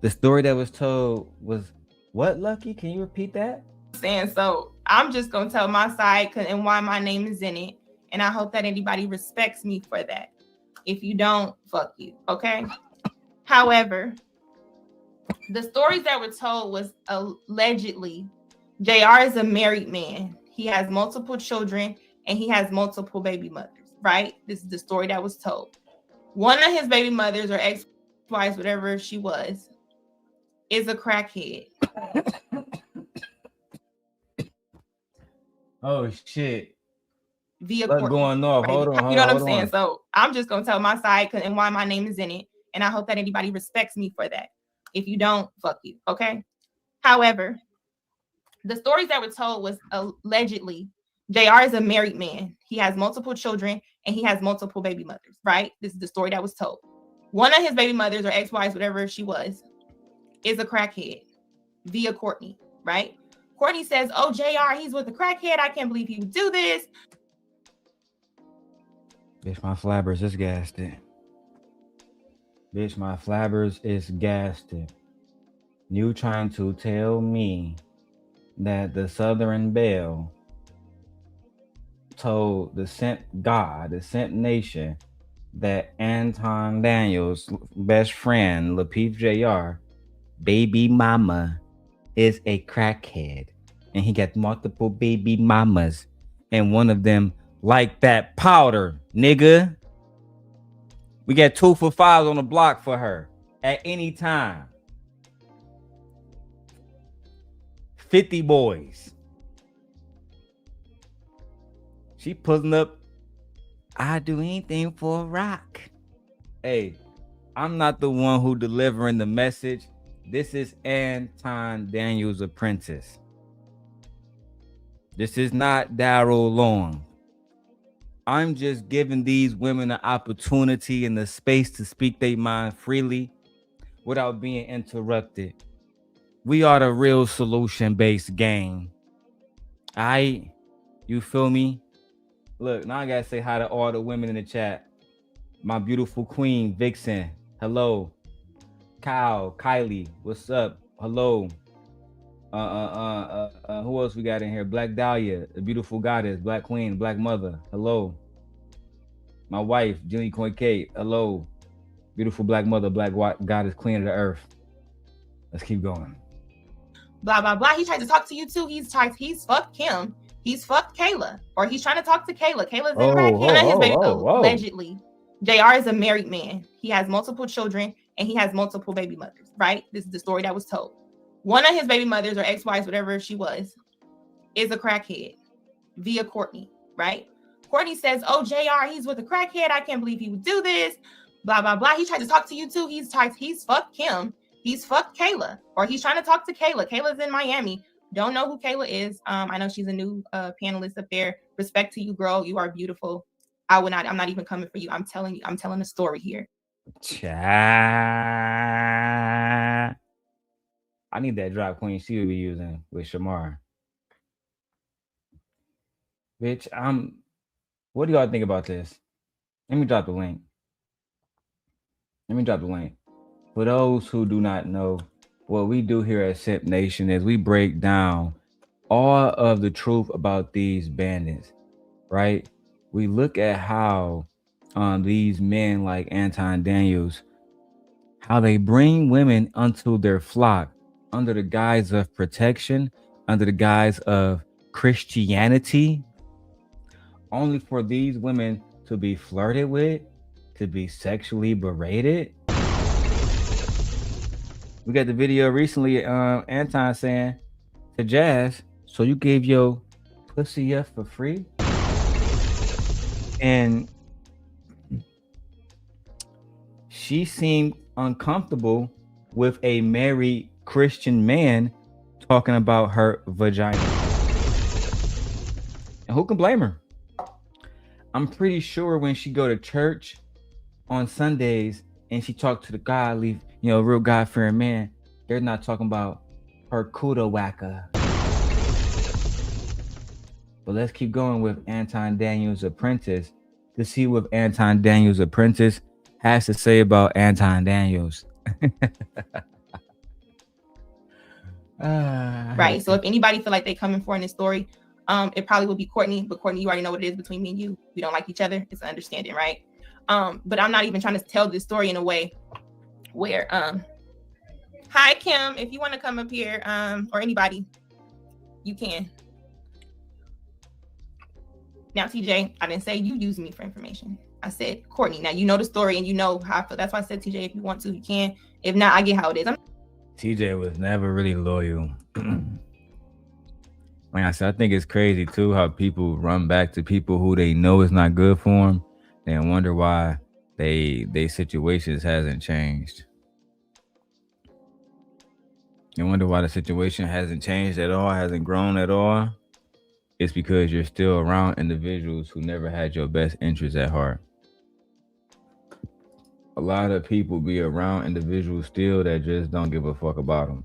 The story that was told was what, Lucki? Can you repeat that? So I'm just gonna tell my side and why my name is in it, and I hope that anybody respects me for that. If you don't, fuck you, okay? However, the stories that were told was allegedly JR is a married man. He has multiple children and he has multiple baby mothers, right? This is the story that was told. One of his baby mothers or ex-wives, whatever she was, is a crackhead. Oh shit. Via What's court, going on? right? Hold on. You know what I'm saying? So I'm just gonna tell my side and why my name is in it, and I hope that anybody respects me for that. If you don't, fuck you, okay? However, the stories that were told was allegedly JR is a married man. He has multiple children and he has multiple baby mothers, right? This is the story that was told. One of his baby mothers or ex-wives, whatever she was, is a crackhead via Courtney, right? Courtney says, oh, JR, he's with a crackhead. I can't believe he would do this. Bitch, my flabbers is gassed it. Bitch, my flabbers is gassed it. You trying to tell me that the Southern Belle told the Simp God, the Simp Nation, that Anton Daniels' best friend, Lapeef JR, baby mama, is a crackhead. And he got multiple baby mamas. And one of them like that powder, nigga. We got 2 for 5 on the block for her at any time. 50 boys. She pulling up. I do anything for a rock. Hey, I'm not the one who delivering the message. This is Anton Daniels' Apprentice. This is not Darrel Long. I'm just giving these women the opportunity and the space to speak their mind freely without being interrupted. We are the real solution-based gang. You feel me? Look, now I gotta say hi to all the women in the chat. My beautiful queen, Vixen. Hello. Kyle, Kylie, what's up? Hello. Who else we got in here? Black Dahlia, the beautiful goddess, Black Queen, Black Mother. Hello. My wife, Jenny Coy Kate. Hello. Beautiful Black Mother, Black Goddess, Queen of the Earth. Let's keep going. Blah, blah, blah. He tried to talk to you too. He's fucked Kim. He's fucked Kayla. Or he's trying to talk to Kayla. Kayla's in crack. Allegedly. JR is a married man. He has multiple children and he has multiple baby mothers, right? This is the story that was told. One of his baby mothers or ex-wives, whatever she was, is a crackhead via Courtney, right? Courtney says, oh, JR, he's with a crackhead. I can't believe he would do this. Blah, blah, blah. He tried to talk to you too. He's fucked Kim. He's fucked Kayla. Or he's trying to talk to Kayla. Kayla's in Miami. Don't know who Kayla is. I know she's a new panelist up there. Respect to you, girl. You are beautiful. I'm not even coming for you. I'm telling a story here. I need that drop queen she will be using with Shamar. Bitch, what do y'all think about this? Let me drop the link. For those who do not know, what we do here at Simp Nation is we break down all of the truth about these bandits, right? We look at how these men like Anton Daniels, how they bring women unto their flock under the guise of protection, under the guise of Christianity, only for these women to be flirted with, to be sexually berated. We got the video recently, Anton saying to Jazz, so you gave your pussy up for free? And she seemed uncomfortable with a married Christian man talking about her vagina. And who can blame her? I'm pretty sure when she go to church on Sundays and she talk to the godly, real God-fearing man, they're not talking about her kuda whacker. But let's keep going with Anton Daniels' Apprentice to see what Anton Daniels' Apprentice has to say about Anton Daniels. Right. So if anybody feel like they coming for in this story, it probably would be Courtney. But Courtney, you already know what it is between me and you. We don't like each other. It's an understanding, right? But I'm not even trying to tell this story in a way where hi Kim, if you want to come up here, or anybody, you can. Now, TJ, I didn't say you use me for information. I said Courtney. Now you know the story and you know how I feel. That's why I said TJ, if you want to, you can. If not, I get how it is. TJ was never really loyal. Like I said, I think it's crazy too how people run back to people who they know is not good for them and wonder why they situations hasn't changed. You wonder why the situation hasn't changed at all, hasn't grown at all. It's because you're still around individuals who never had your best interests at heart. A lot of people be around individuals still that just don't give a fuck about them.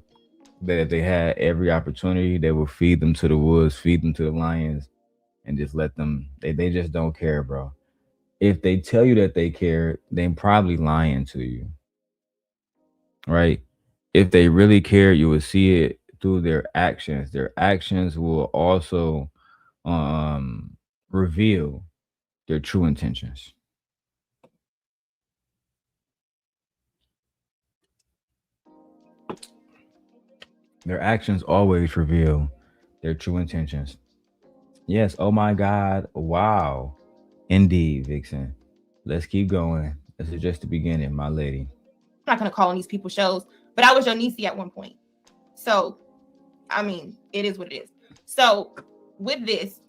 That if they had every opportunity, they will feed them to the wolves, feed them to the lions, and just let them, they just don't care, bro. If they tell you that they care, they're probably lying to you. Right? If they really care, you will see it through their actions. Their actions will also reveal their true intentions. Their actions always reveal their true intentions. Yes, oh my God, wow. Indeed, Vixen. Let's keep going. This is just the beginning, my lady. I'm not going to call on these people's shows, but I was your niece at one point. So, I mean, it is what it is. So, with this,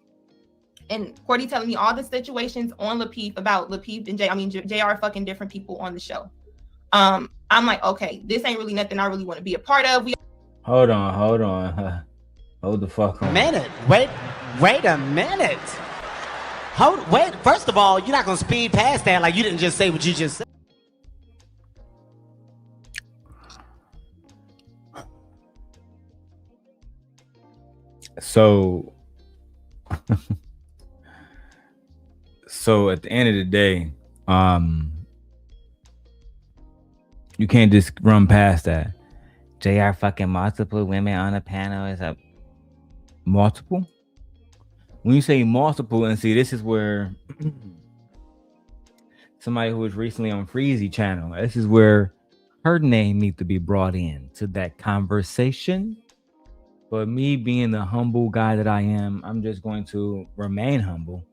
and Courtney telling me all the situations on Lapeef about Lapeef and JR are fucking different people on the show. I'm like, okay, this ain't really nothing I really want to be a part of. Hold on. Hold the fuck on. Wait a minute. Wait, first of all, you're not gonna speed past that like you didn't just say what you just said. So at the end of the day, you can't just run past that. JR fucking multiple women on a panel is a multiple. When you say multiple, and see, this is where somebody who was recently on Freezy channel, this is where her name needs to be brought in to that conversation. But me being the humble guy that I am, I'm just going to remain humble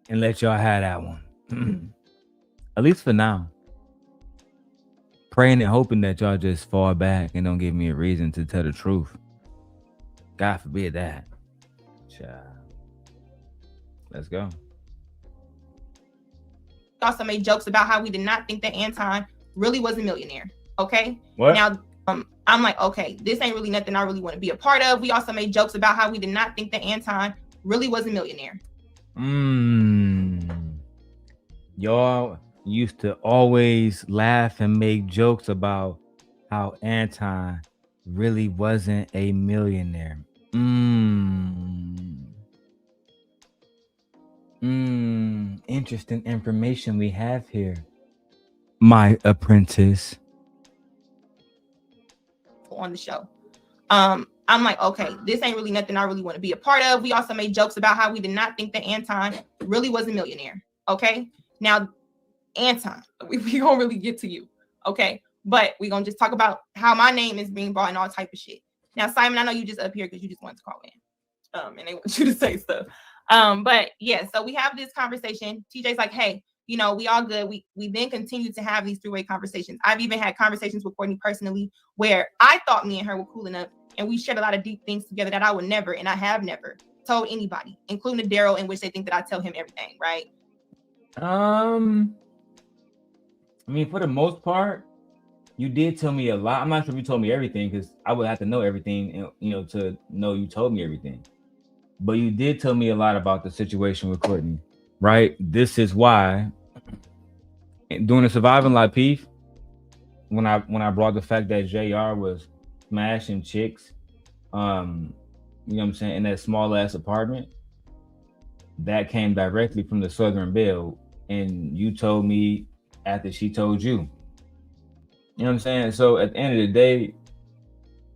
and let y'all have that one. At least for now. Praying and hoping that y'all just fall back and don't give me a reason to tell the truth. God forbid that. Child. Let's go. Also made jokes about how we did not think that Anton really was a millionaire. Okay? What? Now, I'm like, okay, this ain't really nothing I really want to be a part of. We also made jokes about how we did not think that Anton really was a millionaire. Y'all used to always laugh and make jokes about how Anton really wasn't a millionaire. Interesting information we have here, my apprentice. On the show. I'm like, okay, this ain't really nothing I really want to be a part of. We also made jokes about how we did not think that Anton really was a millionaire. Okay? Now, Anton, we don't really get to you. Okay? But we're gonna just talk about how my name is being brought and all type of shit. Now, Simon, I know you just up here because you just wanted to call in. And they want you to say stuff. But yeah, so we have this conversation. TJ's like, hey, you know, we all good. We then continue to have these three-way conversations. I've even had conversations with Courtney personally where I thought me and her were cool enough and we shared a lot of deep things together that I would never, and I have never told anybody, including Darrel, in which they think that I tell him everything, right? I mean, for the most part, you did tell me a lot. I'm not sure if you told me everything because I would have to know everything, and to know you told me everything. But you did tell me a lot about the situation with Courtney, right? This is why during the Surviving Life piece, when I brought the fact that JR was smashing chicks, you know what I'm saying, in that small ass apartment, that came directly from the Southern Belle, and you told me after she told you. You know what I'm saying? So at the end of the day,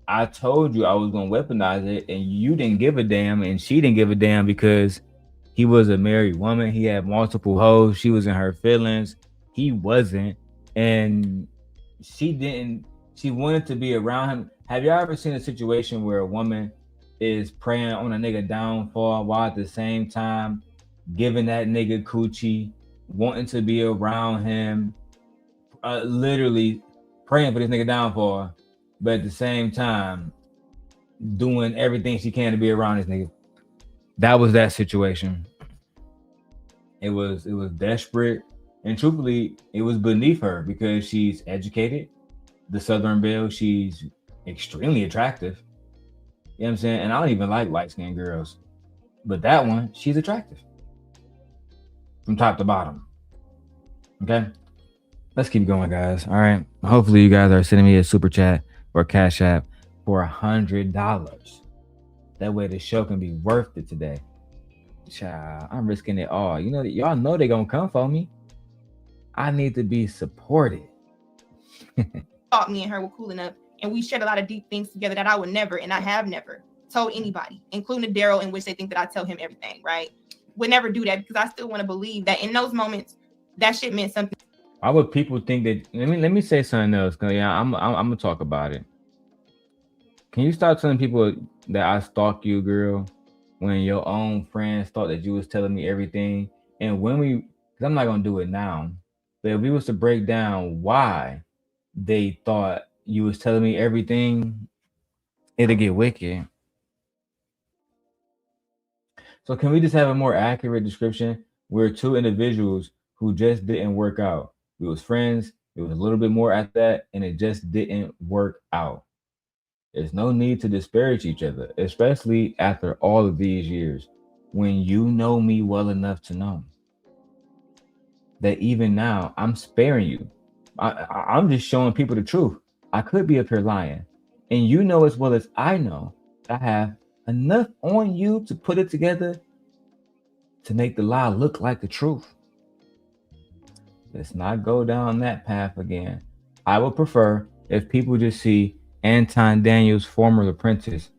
I told you I was gonna weaponize it, and you didn't give a damn, and she didn't give a damn because he was a married woman. He had multiple hoes. She was in her feelings. He wasn't, and she didn't. She wanted to be around him. Have y'all ever seen a situation where a woman is praying on a nigga downfall while at the same time giving that nigga coochie, wanting to be around him, literally praying for this nigga downfall, but at the same time doing everything she can to be around this nigga? That was that situation. It was desperate, and truthfully, it was beneath her because she's educated. The Southern Belle, she's extremely attractive. You know what I'm saying? And I don't even like light-skinned girls, but that one, she's attractive from top to bottom. Okay, let's keep going, guys. All right. Hopefully, you guys are sending me a super chat or Cash App for $100. That way, the show can be worth it today. Child, I'm risking it all. You know that y'all know they're gonna come for me. I need to be supported. Thought me and her were cool enough, and we shared a lot of deep things together that I would never, and I have never told anybody, including Darrel, in which they think that I tell him everything, right? Would never do that because I still want to believe that in those moments, that shit meant something. Why would people think that? Let me say something else. Cause yeah, I'm gonna talk about it. Can you stop telling people that I stalk you, girl, when your own friends thought that you was telling me everything? And when because I'm not gonna do it now, but if we was to break down why they thought you was telling me everything, it'll get wicked. So can we just have a more accurate description? We're two individuals who just didn't work out. We was friends. It was a little bit more at that, and it just didn't work out. There's no need to disparage each other, especially after all of these years, when you know me well enough to know that even now I'm sparing you. I'm just showing people the truth. I could be up here lying, and you know as well as I know I have enough on you to put it together to make the lie look like the truth. Let's not go down that path again. I would prefer if people just see Anton Daniels, former Apprentice,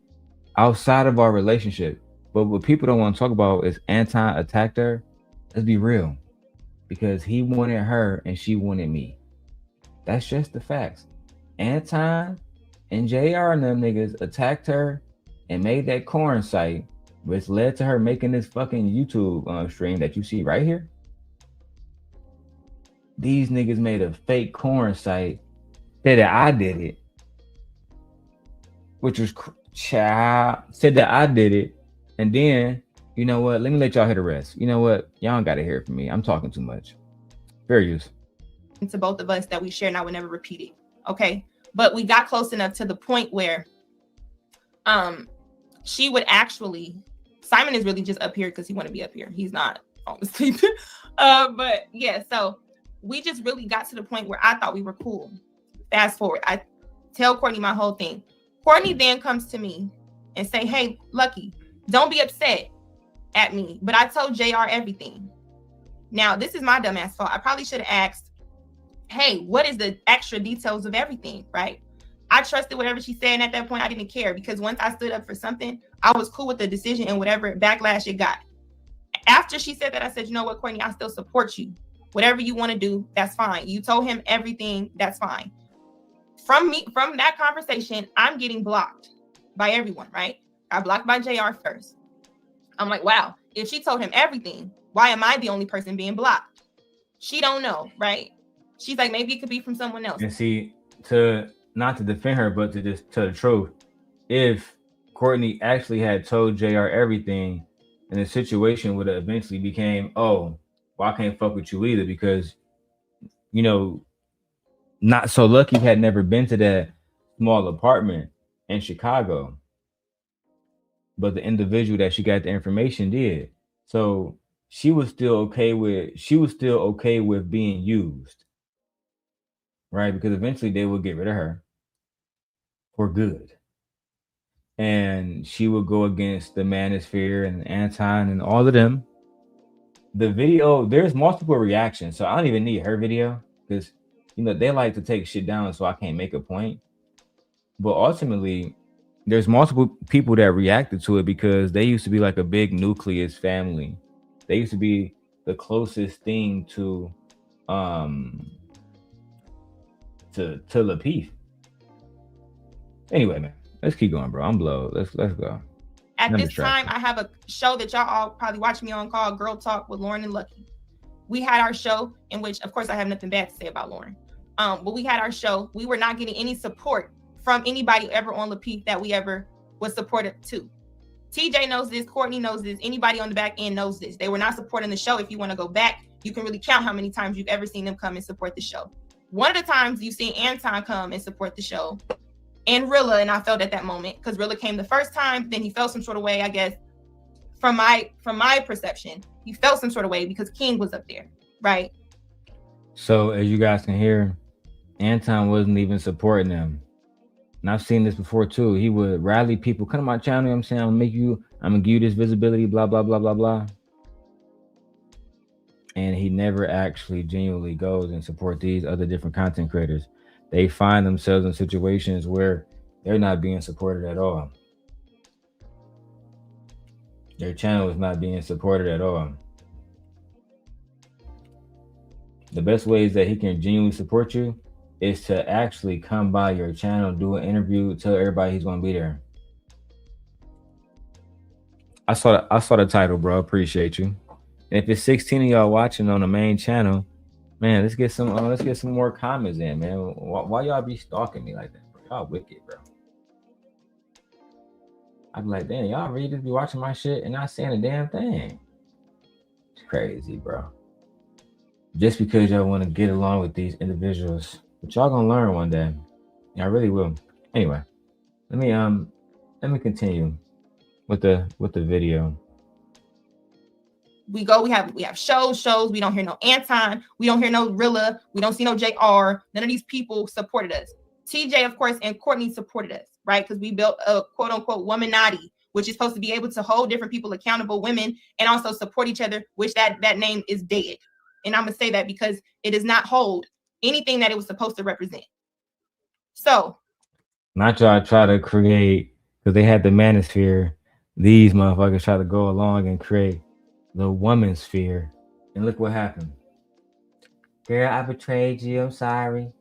outside of our relationship. But what people don't want to talk about is Anton attacked her. Let's be real. Because he wanted her and she wanted me. That's just the facts. Anton and JR and them niggas attacked her and made that corn site, which led to her making this fucking YouTube stream that you see right here. These niggas made a fake corn site, said that I did it, which was said that I did it, and then, you know what, let me let y'all hear the rest. You know what, y'all don't gotta hear it from me. I'm talking too much. Fair use. To both of us that we share, and I would never repeat it. Okay, but we got close enough to the point where she would actually, Simon is really just up here because he want to be up here. He's not falling asleep. But yeah, so we just really got to the point where I thought we were cool. Fast forward, I tell Courtney my whole thing. Courtney then comes to me and say, hey, Lucki, don't be upset at me, but I told JR everything. Now, this is my dumbass fault. I probably should have asked, hey, what is the extra details of everything, right? I trusted whatever she said, and at that point, I didn't care because once I stood up for something, I was cool with the decision and whatever backlash it got. After she said that, I said, you know what, Courtney, I still support you. Whatever you want to do, that's fine. You told him everything, that's fine. from that conversation, I'm getting blocked by everyone, right? I blocked by JR first. I'm like, wow, if she told him everything, why am I the only person being blocked? She don't know, right? She's like, maybe it could be from someone else. And see, to not to defend her, but to just tell the truth, if Courtney actually had told JR everything, and the situation would have eventually became, oh, well, I can't fuck with you either because, you know, Not So Lucky had never been to that small apartment in Chicago, but the individual that she got the information did. So she was still okay with being used, right? Because eventually they would get rid of her for good. And she would go against the Manosphere and Anton and all of them. The video, there's multiple reactions, so I don't even need her video because they like to take shit down, so I can't make a point. But ultimately, there's multiple people that reacted to it because they used to be like a big nucleus family. They used to be the closest thing to Lapeef. Anyway, man, let's keep going, bro. I'm blowed. Let's go. At this time, I have a show that y'all all probably watch me on called Girl Talk with Lauren and Lucki. We had our show in which, of course, I have nothing bad to say about Lauren. But we had our show. We were not getting any support from anybody ever on Lapeef that we ever was supported to. TJ knows this. Courtney knows this. Anybody on the back end knows this. They were not supporting the show. If you want to go back, you can really count how many times you've ever seen them come and support the show. One of the times you've seen Anton come and support the show, and Rilla, and I felt at that moment because Rilla came the first time, then he felt some sort of way, I guess, from my perception. He felt some sort of way because King was up there, right? So as you guys can hear, Anton wasn't even supporting them. And I've seen this before too. He would rally people, come to my channel, you know what I'm saying? I'm gonna give you this visibility, blah, blah, blah, blah, blah. And he never actually genuinely goes and support these other different content creators. They find themselves in situations where they're not being supported at all. Their channel is not being supported at all. The best ways that he can genuinely support you is to actually come by your channel, do an interview, tell everybody he's going to be there. I saw the title, bro. Appreciate you. And if it's 16 of y'all watching on the main channel, man, let's get some more comments in, man. Why y'all be stalking me like that, bro? Y'all wicked, bro. I'd be like, damn, y'all really just be watching my shit and not saying a damn thing. It's crazy, bro. Just because y'all want to get along with these individuals, but y'all gonna learn one day. Y'all really will. Anyway, let me continue with the video. We have shows. We don't hear no Anton. We don't hear no Rilla. We don't see no JR. None of these people supported us. TJ, of course, and Courtney supported us, right? Because we built a quote unquote womanati, which is supposed to be able to hold different people accountable, women, and also support each other, which that name is dead. And I'm gonna say that because it does not hold anything that it was supposed to represent. So not y'all try to create, because they had the manosphere, these motherfuckers try to go along and create the woman's sphere, and look what happened. Girl, I betrayed you. I'm sorry.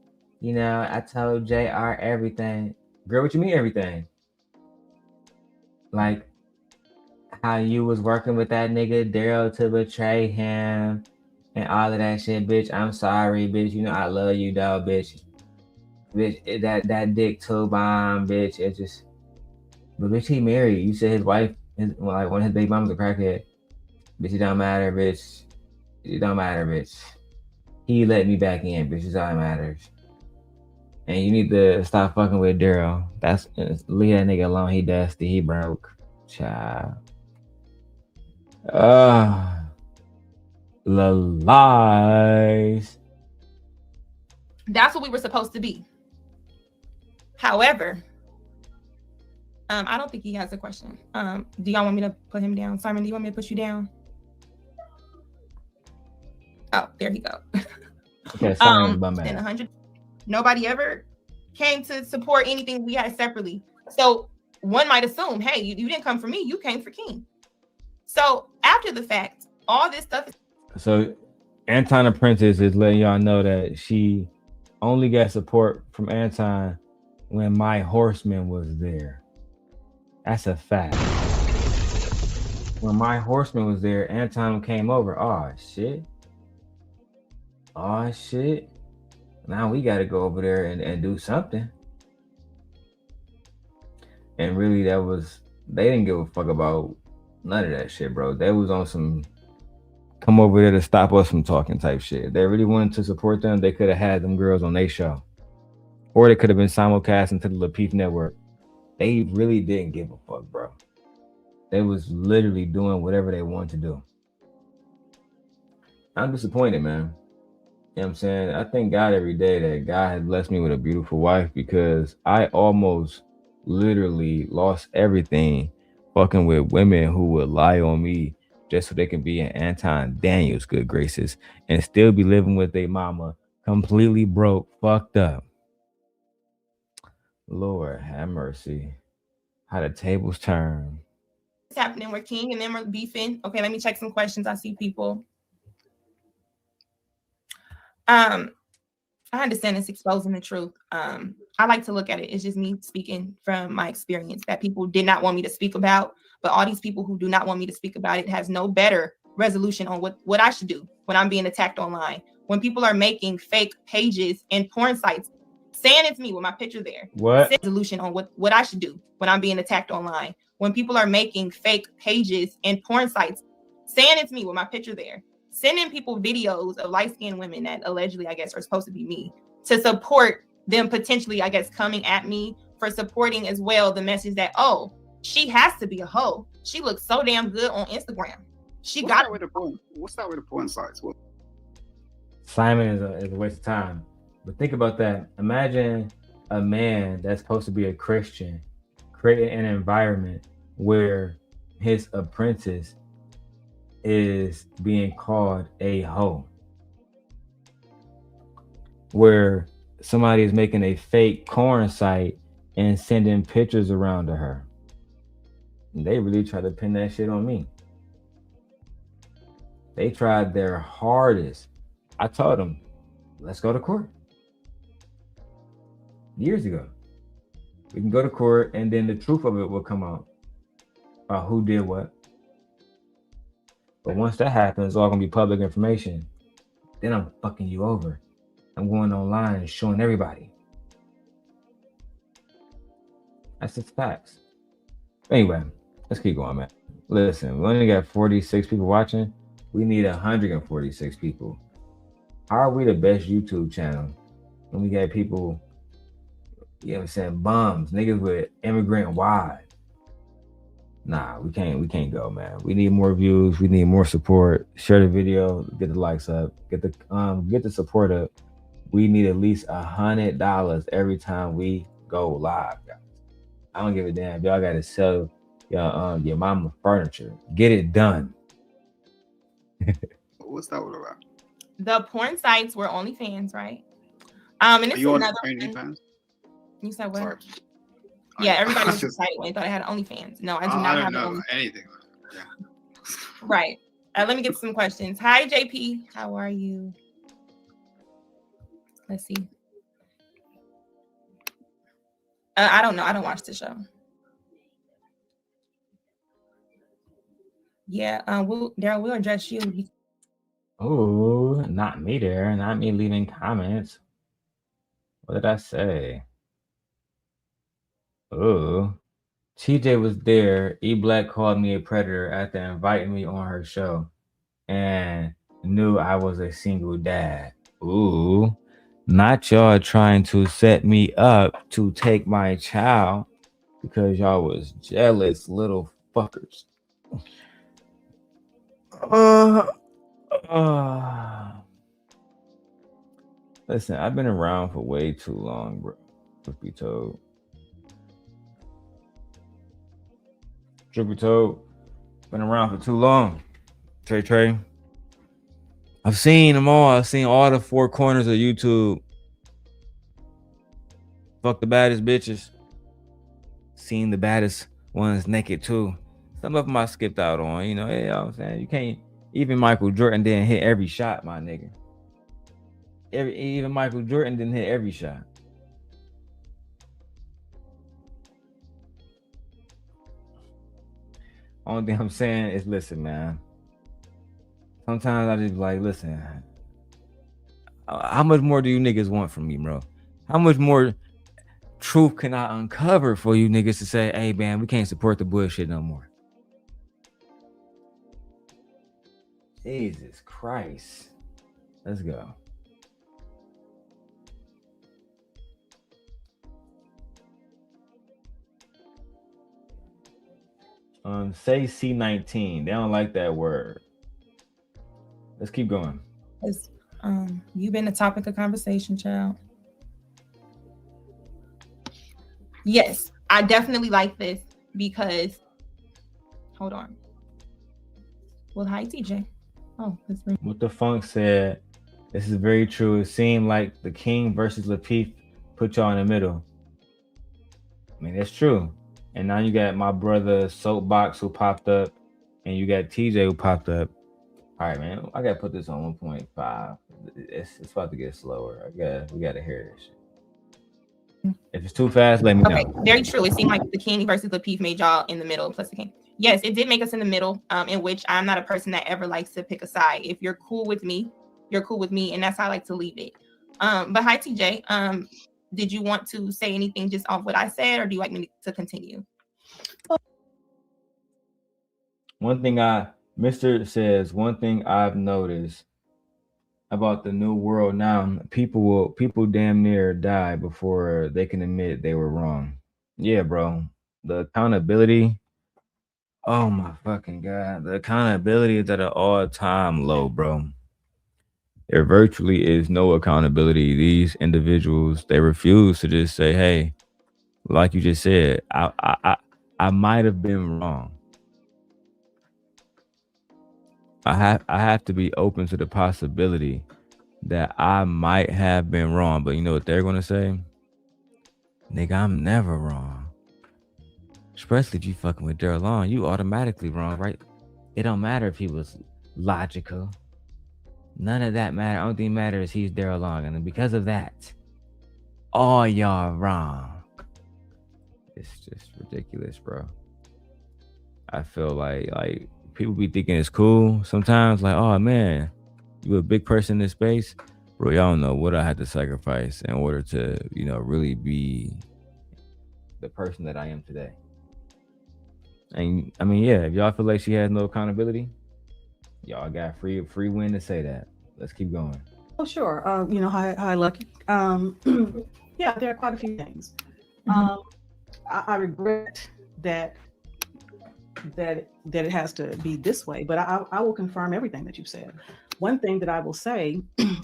I told JR everything. Girl, what you mean everything? Like how you was working with that nigga Darrel to betray him and all of that shit, bitch. I'm sorry, bitch. I love you, dog, bitch. Bitch, that dick toe bomb, bitch. It just, but bitch, he married. You said his wife, one of his baby mama's a crackhead. Bitch, it don't matter, bitch. It don't matter, bitch. He let me back in, bitch. It's all that matters. And you need to stop fucking with Darrel. Leave that nigga alone. He dusty. He broke. Child. The lies. That's what we were supposed to be. However, I don't think he has a question. Do y'all want me to put him down? Simon, do you want me to put you down? Oh, there he go. Okay, Simon, bum and 100. Nobody ever came to support anything we had separately. So one might assume, hey, you didn't come for me, you came for King. So after the fact, all this stuff. So Anton Apprentice is letting y'all know that she only got support from Anton when my horseman was there. That's a fact. When my horseman was there, Anton came over. Oh shit. Oh shit. Now we gotta go over there and do something. And really they didn't give a fuck about none of that shit, bro. They was on some come over there to stop us from talking type shit. If they really wanted to support them, they could have had them girls on their show. Or they could have been simulcasting to the Lapeef Network. They really didn't give a fuck, bro. They was literally doing whatever they wanted to do. I'm disappointed, man. You know what I'm saying? I thank God every day that God has blessed me with a beautiful wife, because I almost literally lost everything fucking with women who would lie on me just so they can be in Anton Daniels' good graces and still be living with their mama completely broke, fucked up. Lord have mercy. How the tables turn. What's happening? We're King and then we're beefing. Okay, let me check some questions. I see people. I understand it's exposing the truth. I like to look at it. It's just me speaking from my experience that people did not want me to speak about. But all these people who do not want me to speak about it has no better resolution on what I should do when I'm being attacked online. When people are making fake pages and porn sites, saying it's me with my picture there. What? Resolution on what I should do when I'm being attacked online. When people are making fake pages and porn sites, saying it's me with my picture there. Sending people videos of light-skinned women that allegedly, I guess, are supposed to be me to support them potentially, I guess, coming at me for supporting as well the message that, oh, she has to be a hoe. She looks so damn good on Instagram. What's that with the porn sites? What? Simon is a waste of time. But think about that. Imagine a man that's supposed to be a Christian creating an environment where his apprentice is being called a hoe, where somebody is making a fake corn site and sending pictures around to her. And they really try to pin that shit on me. They tried their hardest. I told them, let's go to court. Years ago. We can go to court and then the truth of it will come out about who did what. But once that happens, it's all gonna be public information. Then I'm fucking you over. I'm going online and showing everybody. That's just facts. Anyway, let's keep going, man. Listen, we only got 46 people watching. We need 146 people. How are we the best YouTube channel when we got people, you know what I'm saying, bums, niggas with immigrant wives? Nah, we can't go, man. We need more views. We need more support. Share the video. Get the likes up. Get the support up. We need at least $100 every time we go live, guys. I don't give a damn. Y'all gotta sell your mama furniture. Get it done. What's that all about? The porn sites were OnlyFans, right? And it's another OnlyFans? You said what? Sorry. Yeah, everybody was excited when they thought I had OnlyFans. No, I do not have know anything. Yeah. Right. Let me get some questions. Hi, JP. How are you? Let's see. I don't know. I don't watch the show. Yeah. Darrel, we'll address you. Oh, not me there. Not me leaving comments. What did I say? Oh, TJ was there. E Black called me a predator after inviting me on her show and knew I was a single dad. Ooh, not y'all trying to set me up to take my child because y'all was jealous little fuckers. Listen, I've been around for way too long, bro. Truth be told. Been around for too long. Trey. I've seen them all. I've seen all the four corners of YouTube. Fuck the baddest bitches. Seen the baddest ones naked too. Some of them I skipped out on, you know what I'm saying? You can't, even Michael Jordan didn't hit every shot, my nigga. even Michael Jordan didn't hit every shot. Only thing I'm saying is, listen, man. Sometimes I just be like, listen, how much more do you niggas want from me, bro? How much more truth can I uncover for you niggas to say, hey, man, we can't support the bullshit no more? Jesus Christ. Let's go. Say C19. They don't like that word. Let's keep going. You've been the topic of conversation, child. Yes, I definitely like this because, hold on. Well, hi, TJ. Oh, that's right. What the Funk said, this is very true. It seemed like the King versus Lapeef put y'all in the middle. I mean, that's true. And now you got my brother Soapbox who popped up, and you got TJ who popped up. All right, man. I gotta put this on 1.5. It's about to get slower. We gotta hear this shit. If it's too fast, let me know. Okay, very true. It seemed like the King versus Lapeef made y'all in the middle, plus the King. Yes, it did make us in the middle, in which I'm not a person that ever likes to pick a side. If you're cool with me, you're cool with me, and that's how I like to leave it. But hi, TJ. Did you want to say anything just off what I said, or do you like me to continue? One thing Mr. says, one thing I've noticed about the new world now, people damn near die before they can admit they were wrong. Yeah, bro. The accountability. Oh my fucking God. The accountability is at an all-time low, bro. There virtually is no accountability. These individuals, they refuse to just say, hey, like you just said, I might have been wrong. I have to be open to the possibility that I might have been wrong. But you know what they're gonna say? Nigga, I'm never wrong. Especially if you fucking with Darrel Long, you automatically wrong, right? It don't matter if he was logical. None of that matter. Only thing matters is he's Darrel Long. And because of that, all y'all wrong. It's just ridiculous, bro. I feel like people be thinking it's cool sometimes, like, oh man, you a big person in this space, bro. Y'all don't know what I had to sacrifice in order to, really be the person that I am today. And I mean, yeah, if y'all feel like she has no accountability, y'all got free win to say that. Let's keep going. Oh, sure. Hi, Lucki. Yeah, there are quite a few things. I regret that it has to be this way, but I will confirm everything that you said. One thing that I will say,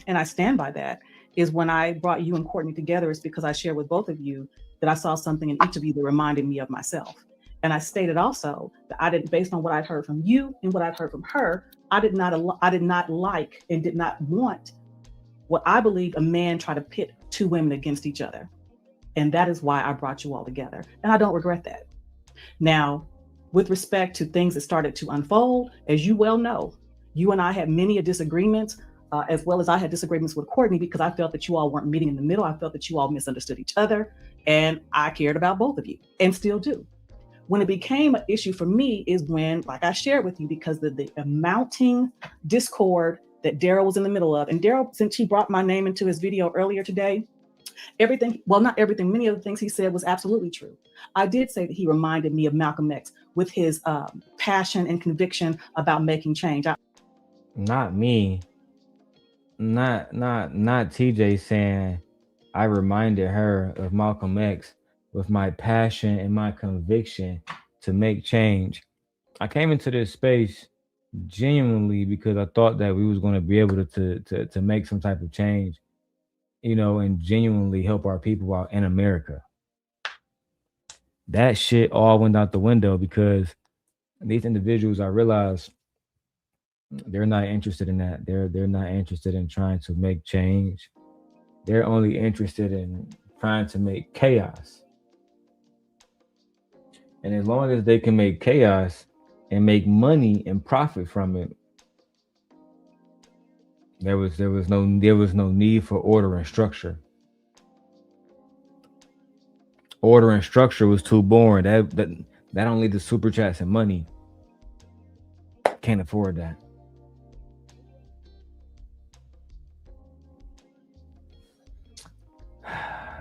and I stand by that, is when I brought you and Courtney together, is because I shared with both of you that I saw something in each of you that reminded me of myself. And I stated also that I didn't, based on what I'd heard from you and what I'd heard from her, I did not like and did not want what I believe a man try to pit two women against each other. And that is why I brought you all together. And I don't regret that. Now, with respect to things that started to unfold, as you well know, you and I had many disagreements, as well as I had disagreements with Courtney, because I felt that you all weren't meeting in the middle. I felt that you all misunderstood each other, and I cared about both of you and still do. When it became an issue for me is when, like I shared with you, because of the mounting discord that Darrel was in the middle of. And Darrel, since he brought my name into his video earlier today, not everything, many of the things he said was absolutely true. I did say that he reminded me of Malcolm X with his passion and conviction about making change. Not me. Not TJ saying I reminded her of Malcolm X with my passion and my conviction to make change. I came into this space genuinely because I thought that we was going to be able to make some type of change, and genuinely help our people out in America. That shit all went out the window because these individuals, I realized, they're not interested in that. They're not interested in trying to make change. They're only interested in trying to make chaos. And as long as they can make chaos and make money and profit from it, There was no need for order and structure. Order and structure was too boring. That don't lead to super chats and money. Can't afford that.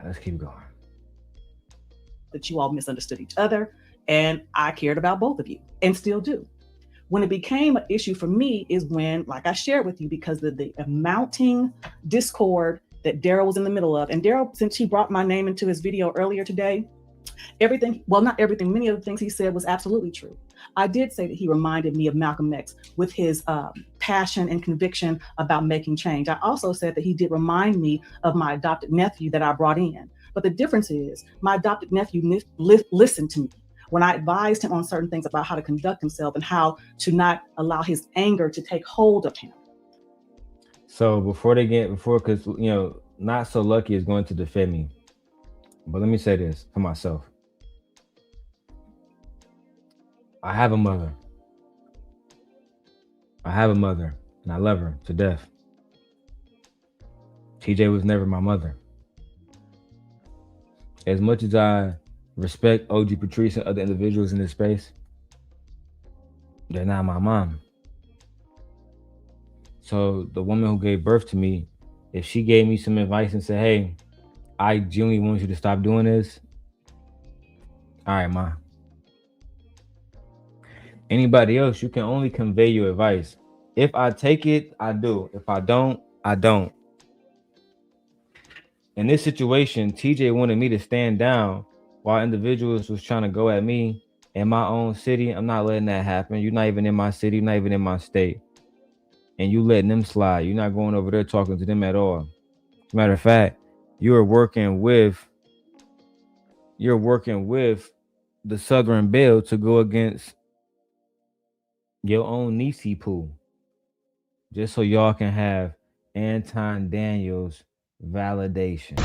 Let's keep going. That you all misunderstood each other, and I cared about both of you and still do. When it became an issue for me is when, like I shared with you, because of the mounting discord that Darrel was in the middle of. And Darrel, since he brought my name into his video earlier today, everything, well, not everything, many of the things he said was absolutely true. I did say that he reminded me of Malcolm X with his passion and conviction about making change. I also said that he did remind me of my adopted nephew that I brought in. But the difference is my adopted nephew listened to me when I advised him on certain things about how to conduct himself and how to not allow his anger to take hold of him. So because Not So Lucky is going to defend me. But let me say this for myself. I have a mother. And I love her to death. TJ was never my mother. As much as I respect OG Patrice and other individuals in this space, they're not my mom. So the woman who gave birth to me, if she gave me some advice and said, hey, I genuinely want you to stop doing this, all right, ma. Anybody else, you can only convey your advice. If I take it, I do. If I don't, I don't. In this situation, TJ wanted me to stand down while individuals was trying to go at me in my own city. I'm not letting that happen. You're not even in my city, you're not even in my state. And you letting them slide. You're not going over there talking to them at all. As a matter of fact, you're working with the Southern Belle to go against your own Nisi pool. Just so y'all can have Anton Daniels validation.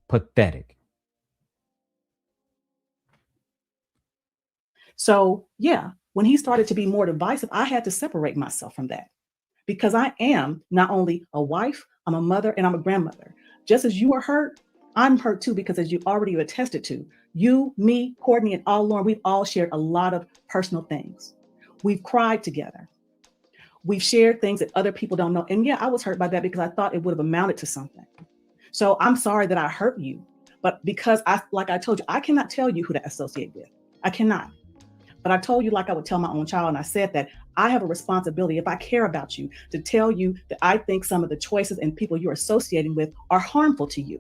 Pathetic. So yeah, when he started to be more divisive, I had to separate myself from that because I am not only a wife, I'm a mother, and I'm a grandmother. Just as you are hurt, I'm hurt too, because as you already attested to, you, me, Courtney, and all Lauren, we've all shared a lot of personal things. We've cried together. We've shared things that other people don't know. And yeah, I was hurt by that because I thought it would have amounted to something. So I'm sorry that I hurt you. But because like I told you, I cannot tell you who to associate with. I cannot. But I told you, like I would tell my own child, and I said that I have a responsibility, if I care about you, to tell you that I think some of the choices and people you're associating with are harmful to you.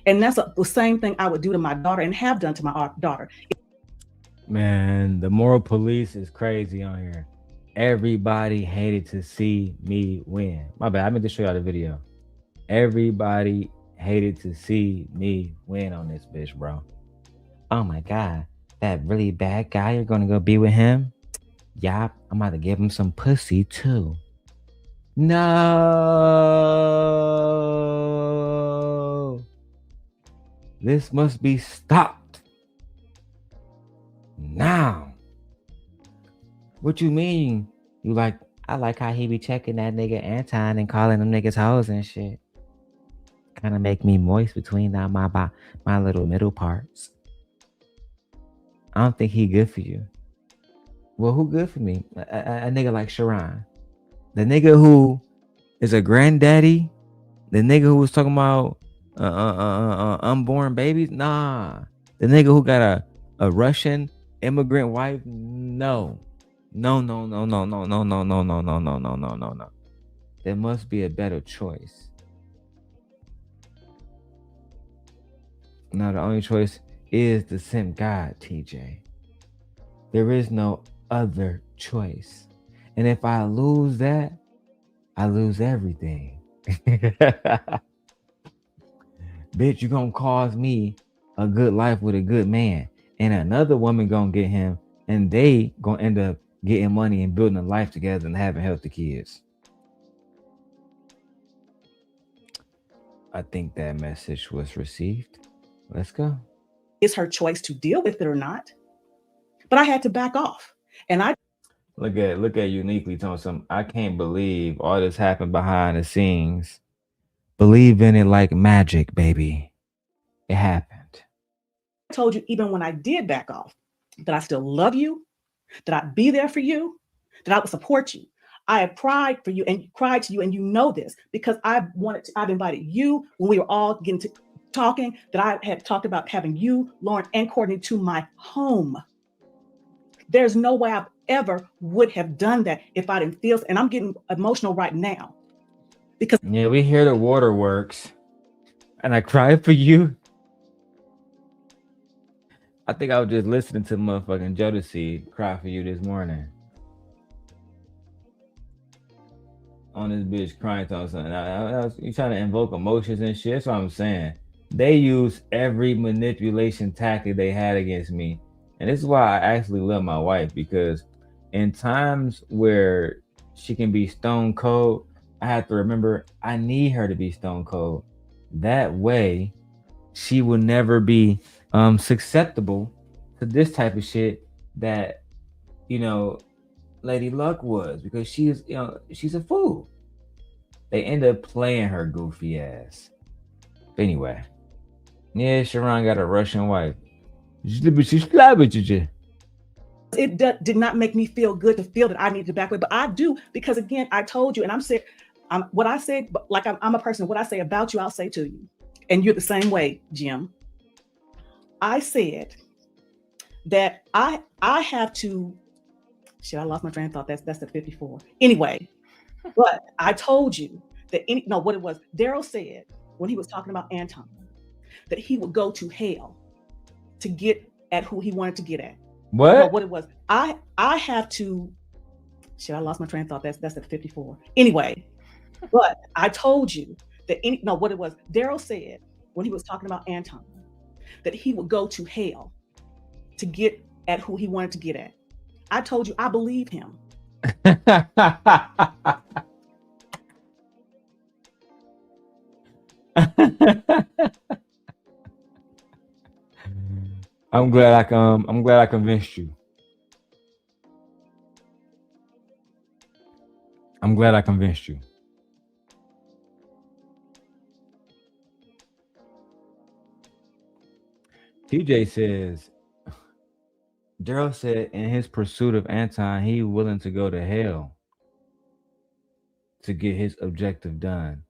And that's the same thing I would do to my daughter and have done to my daughter. Man, the moral police is crazy on here. Everybody hated to see me win. My bad, I meant to show y'all the video. Everybody hated to see me win on this bitch, bro. Oh my God. That really bad guy, you're gonna go be with him? Yup, I'm about to give him some pussy too. No. This must be stopped. Now. What you mean? I like how he be checking that nigga Anton and calling them niggas hoes and shit. Kind of make me moist between my little middle parts. I don't think he good for you. Well, who good for me? A nigga like Sharon. The nigga who is a granddaddy. The nigga who was talking about unborn babies. Nah. The nigga who got a Russian immigrant wife. No. No. There must be a better choice. Now the only choice is the simp God, TJ. There is no other choice. And if I lose that, I lose everything. Bitch, you gonna cause me a good life with a good man. And another woman gonna get him. And they gonna end up getting money and building a life together and having healthy kids. I think that message was received. Let's go. It's her choice to deal with it or not. But I had to back off. And Look at uniquely telling some. I can't believe all this happened behind the scenes. Believe in it like magic, baby. It happened. I told you even when I did back off that I still love you, that I'd be there for you, that I would support you. I have cried for you and cried to you, and you know this because I've invited you when we were all getting to talking, that I had talked about having you, Lauren, and Courtney to my home. There's no way I ever would have done that if I didn't feel, and I'm getting emotional right now. Because yeah, we hear the waterworks. And I cried for you. I think I was just listening to motherfucking Jodeci cry for you this morning. On this bitch crying to something. You trying to invoke emotions and shit. That's what I'm saying. They use every manipulation tactic they had against me. And this is why I actually love my wife, because in times where she can be stone cold, I have to remember I need her to be stone cold. That way, she will never be susceptible to this type of shit that, you know, Lady Luck was, because she's a fool. They end up playing her goofy ass. But anyway, yeah, Sharon got a Russian wife. it did not make me feel good to feel that I needed to back away, but I do, because again, I told you, and I'm saying, what I said, like I'm a person, what I say about you, I'll say to you, and you're the same way, Jim. I said that I have to. Shit, I lost my train of thought. That's the 54. Anyway, but I told you that what it was. Darrel said when he was talking about Anton that he would go to hell to get at who he wanted to get at. What? No, what it was. I have to. Shit, I lost my train of thought. That's the 54. Anyway, but I told you that what it was. Darrel said when he was talking about Anton that he would go to hell to get at who he wanted to get at. I told you I believe him. I'm glad I convinced you. I'm glad I convinced you. TJ says, Darrel said in his pursuit of Anton, he willing to go to hell to get his objective done.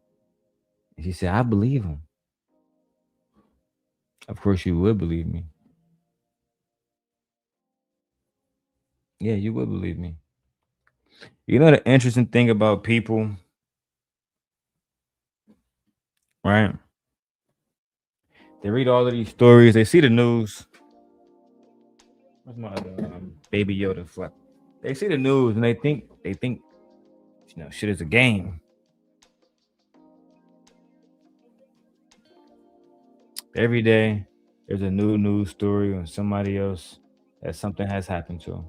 And she said, I believe him. Of course you would believe me. Yeah, you would believe me. You know the interesting thing about people, right? They read all of these stories, they see the news. Where's my baby Yoda flap? They see the news and they think, shit is a game. Every day, there's a new news story on somebody else that something has happened to them.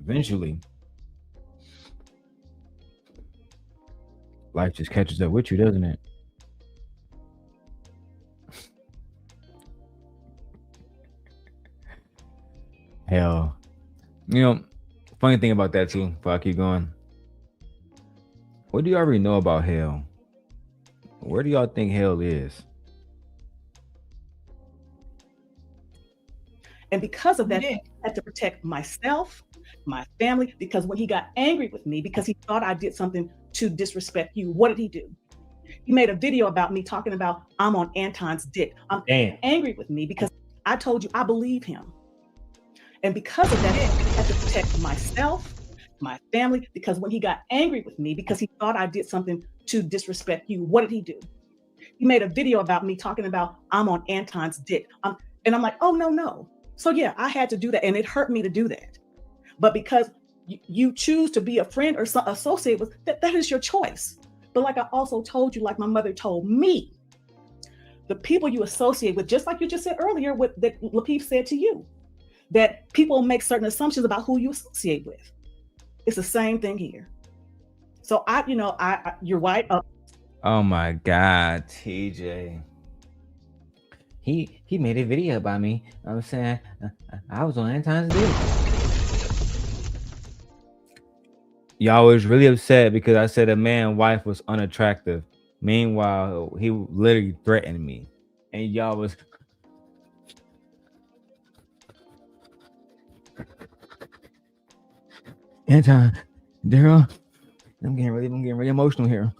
Eventually, life just catches up with you, doesn't it? Hell. Funny thing about that too, before I keep going. What do you already know about hell? Where do y'all think hell is? And because of that, I had to protect myself, my family, because when he got angry with me, because he thought I did something to disrespect you, what did he do? He made a video about me talking about I'm on Anton's dick. I'm angry with me because I told you I believe him. And because of that, I had to protect myself, my family, because when he got angry with me, because he thought I did something to disrespect you, what did he do? He made a video about me talking about I'm on Anton's dick. And I'm like, oh, no. So yeah, I had to do that. And it hurt me to do that. But because you choose to be a friend or associate with, that is your choice. But like I also told you, like my mother told me, the people you associate with, just like you just said earlier, what that Lapeef said to you, that people make certain assumptions about who you associate with. It's the same thing here. So you're right. Oh my God, TJ. he made a video about me. I'm saying I was on Anton's dick. Y'all was really upset because I said a man's wife was unattractive. Meanwhile, he literally threatened me, and y'all was. Anton, Darrel, I'm getting really emotional here.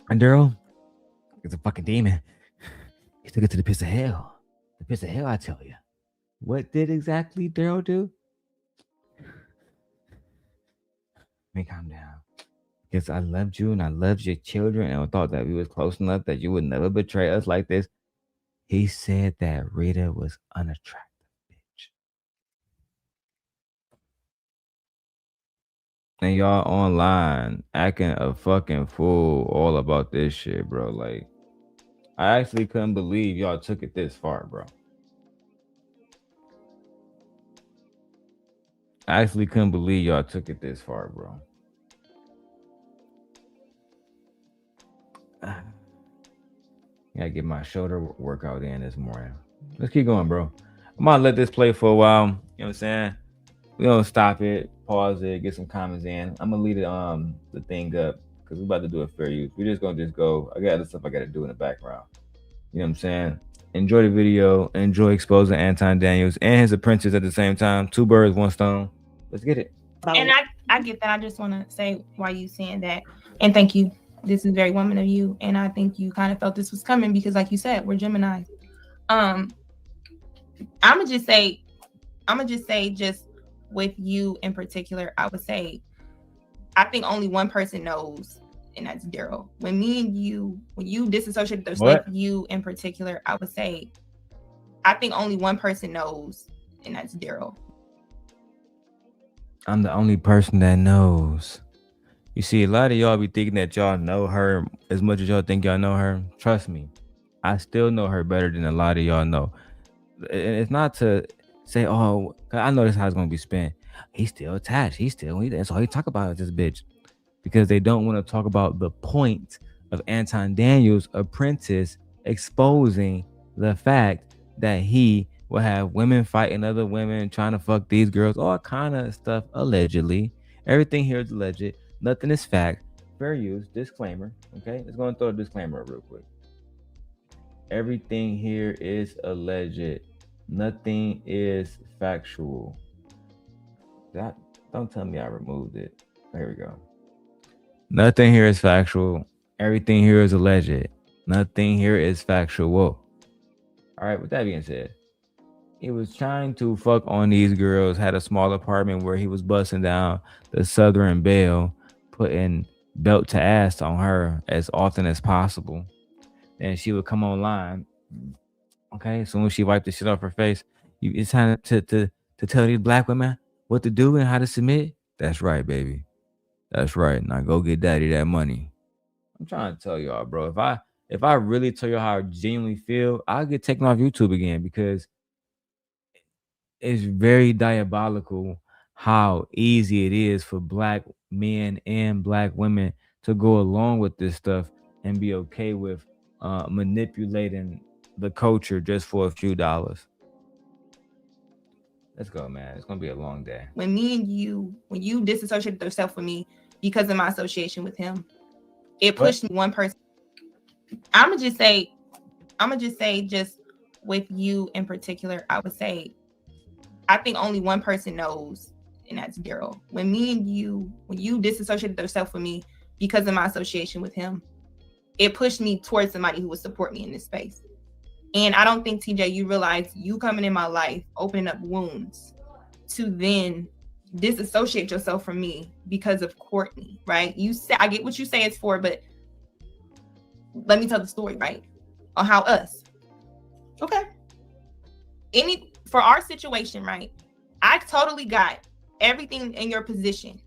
And Darrel is a fucking demon. He took it to the pits of hell. The pits of hell, I tell you. What did exactly Darrel do? Let me calm down. Because I loved you and I loved your children and I thought that we was close enough that you would never betray us like this. He said that Rita was unattractive, bitch. And y'all online acting a fucking fool all about this shit, bro. Like, I actually couldn't believe y'all took it this far, bro. I actually couldn't believe y'all took it this far, bro. Gotta get my shoulder workout in this morning. Let's keep going, bro. I'm gonna let this play for a while. You know what I'm saying? We don't stop it, pause it, get some comments in. I'm gonna leave it the thing up because we're about to do a fair use. We're just gonna go. I got other stuff I gotta do in the background. You know what I'm saying? Enjoy the video. Enjoy exposing Anton Daniels and his apprentice at the same time. 2 birds, 1 stone. Let's get it. And I get that. I just want to say why you saying that. And thank you. This is very woman of you. And I think you kind of felt this was coming because like you said, we're Gemini. I'm gonna just say just with you in particular, I would say I think only one person knows, and that's Darrel. When you disassociate yourself, you in particular, I would say I think only one person knows, and that's Darrel. I'm the only person that knows. You see, a lot of y'all be thinking that y'all know her as much as y'all think y'all know her. Trust me, I still know her better than a lot of y'all know. And it's not to say, oh, I know this how it's gonna be spent. He's still attached. That's all he talk about is this bitch. Because they don't want to talk about the point of Anton Daniels' apprentice exposing the fact that he will have women fighting other women, trying to fuck these girls, all kind of stuff, allegedly. Everything here is alleged. Nothing is fact. Fair use. Disclaimer. Okay? Let's go and throw a disclaimer up real quick. Everything here is alleged. Nothing is factual. Don't tell me I removed it. There we go. Nothing here is factual. Everything here is alleged. Nothing here is factual. All right, with that being said, he was trying to fuck on these girls, had a small apartment where he was busting down the Southern Belle, putting belt to ass on her as often as possible. And she would come online. Okay, as soon as she wiped the shit off her face, it's time to tell these black women what to do and how to submit. That's right, baby. That's right. Now go get daddy that money. I'm trying to tell y'all, bro. If I really tell you how I genuinely feel, I'll get taken off YouTube again because it's very diabolical how easy it is for black men and black women to go along with this stuff and be okay with manipulating the culture just for a few dollars. Let's go, man. It's gonna be a long day. When you disassociated yourself from me because of my association with him, it pushed me one person. I'm gonna just say just with you in particular, I would say I think only one person knows, and that's Darrel. When you disassociated yourself from me because of my association with him, it pushed me towards somebody who would support me in this space. And I don't think, TJ, you realize you coming in my life, opening up wounds to then disassociate yourself from me because of Courtney, right? You say, I get what you say it's for, but let me tell the story, right? On how us. Okay. For our situation, right? I totally got everything in your position.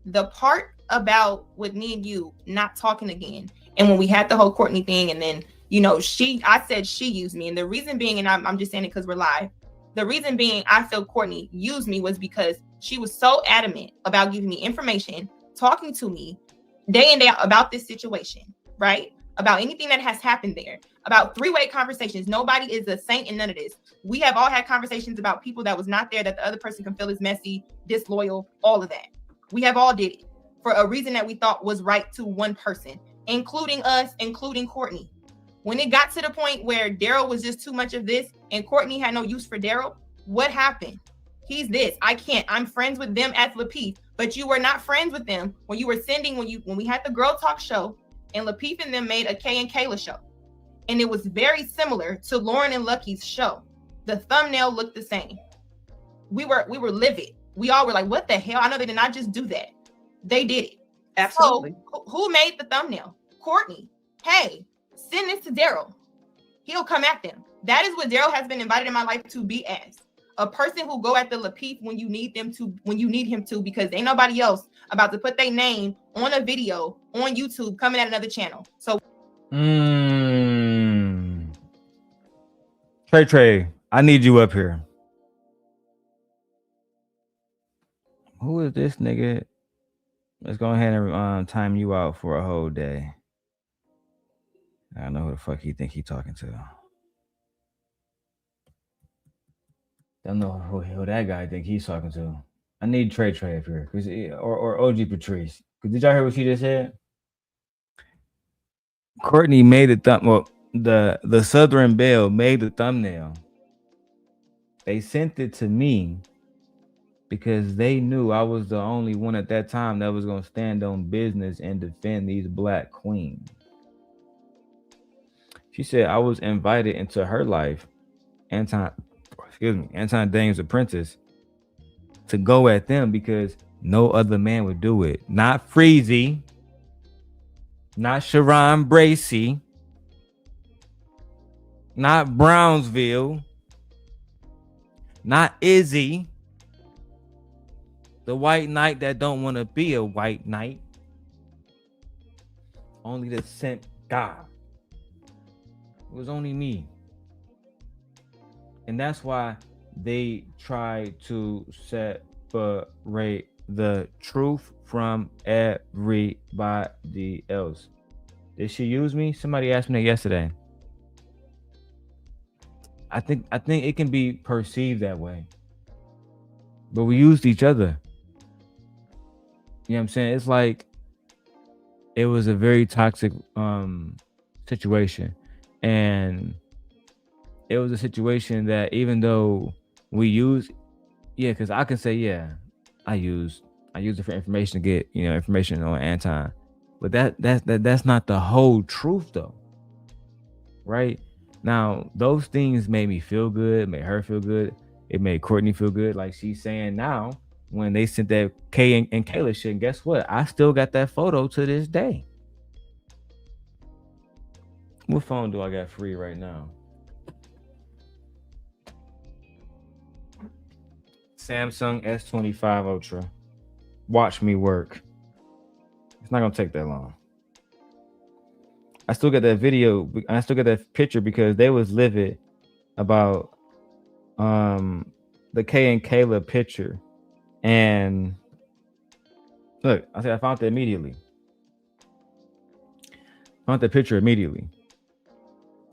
The part about with me and you not talking again, and when we had the whole Courtney thing, and then I said she used me, and the reason being, and I'm just saying it because we're live. The reason being, I feel Courtney used me was because she was so adamant about giving me information, talking to me day in day out about this situation, right? about anything that has happened there, about three-way conversations. Nobody is a saint in none of this. We have all had conversations about people that was not there, that the other person can feel is messy, disloyal, all of that. We have all did it for a reason that we thought was right to one person, including us, including Courtney. When it got to the point where Darrel was just too much of this and Courtney had no use for Darrel, what happened? He's this. I can't. I'm friends with them at Lapeef, but you were not friends with them when you were sending, when we had the Girl Talk show and Lapeef and them made a Kay and Kayla show. And it was very similar to Lauren and Lucki's show. The thumbnail looked the same. We were livid. We all were like, what the hell? I know they did not just do that. They did it. Absolutely. So, who made the thumbnail? Courtney. Hey, send this to Darrel. He'll come at them. That is what Darrel has been invited in my life to be as. A person who go at the Lapeef when you need him to, because ain't nobody else about to put their name on a video on YouTube coming at another channel. So Trey, I need you up here. Who is this nigga? Let's go ahead and time you out for a whole day. I don't know who the fuck he think he talking to. Don't know who that guy think he's talking to. I need Trey up here, or OG Patrice. Did y'all hear what she just said? Courtney made the Southern Belle made the thumbnail. They sent it to me because they knew I was the only one at that time that was gonna stand on business and defend these black queens. She said I was invited into her life, Anton Daniels' Apprentice, to go at them because no other man would do it. Not Freezy, not Sharon Bracey, not Brownsville, not Izzy, the white knight that don't want to be a white knight. Only the sent God. It was only me. And that's why they try to separate the truth from everybody else. Did she use me? Somebody asked me that yesterday. I think it can be perceived that way. But we used each other. You know what I'm saying? It's like it was a very toxic situation. And it was a situation that even though we used, because I can say, I used it for information to get, information on Anton. But that's not the whole truth though. Right? Now, those things made me feel good, made her feel good. It made Courtney feel good. Like she's saying now, when they sent that Kay and Kayla shit, and guess what? I still got that photo to this day. What phone do I got free right now? Samsung S25 Ultra. Watch me work. It's not gonna take that long. I still got that video. I still got that picture because they was livid about the Kay and Kayla picture. And look, I found that immediately. Found that picture immediately.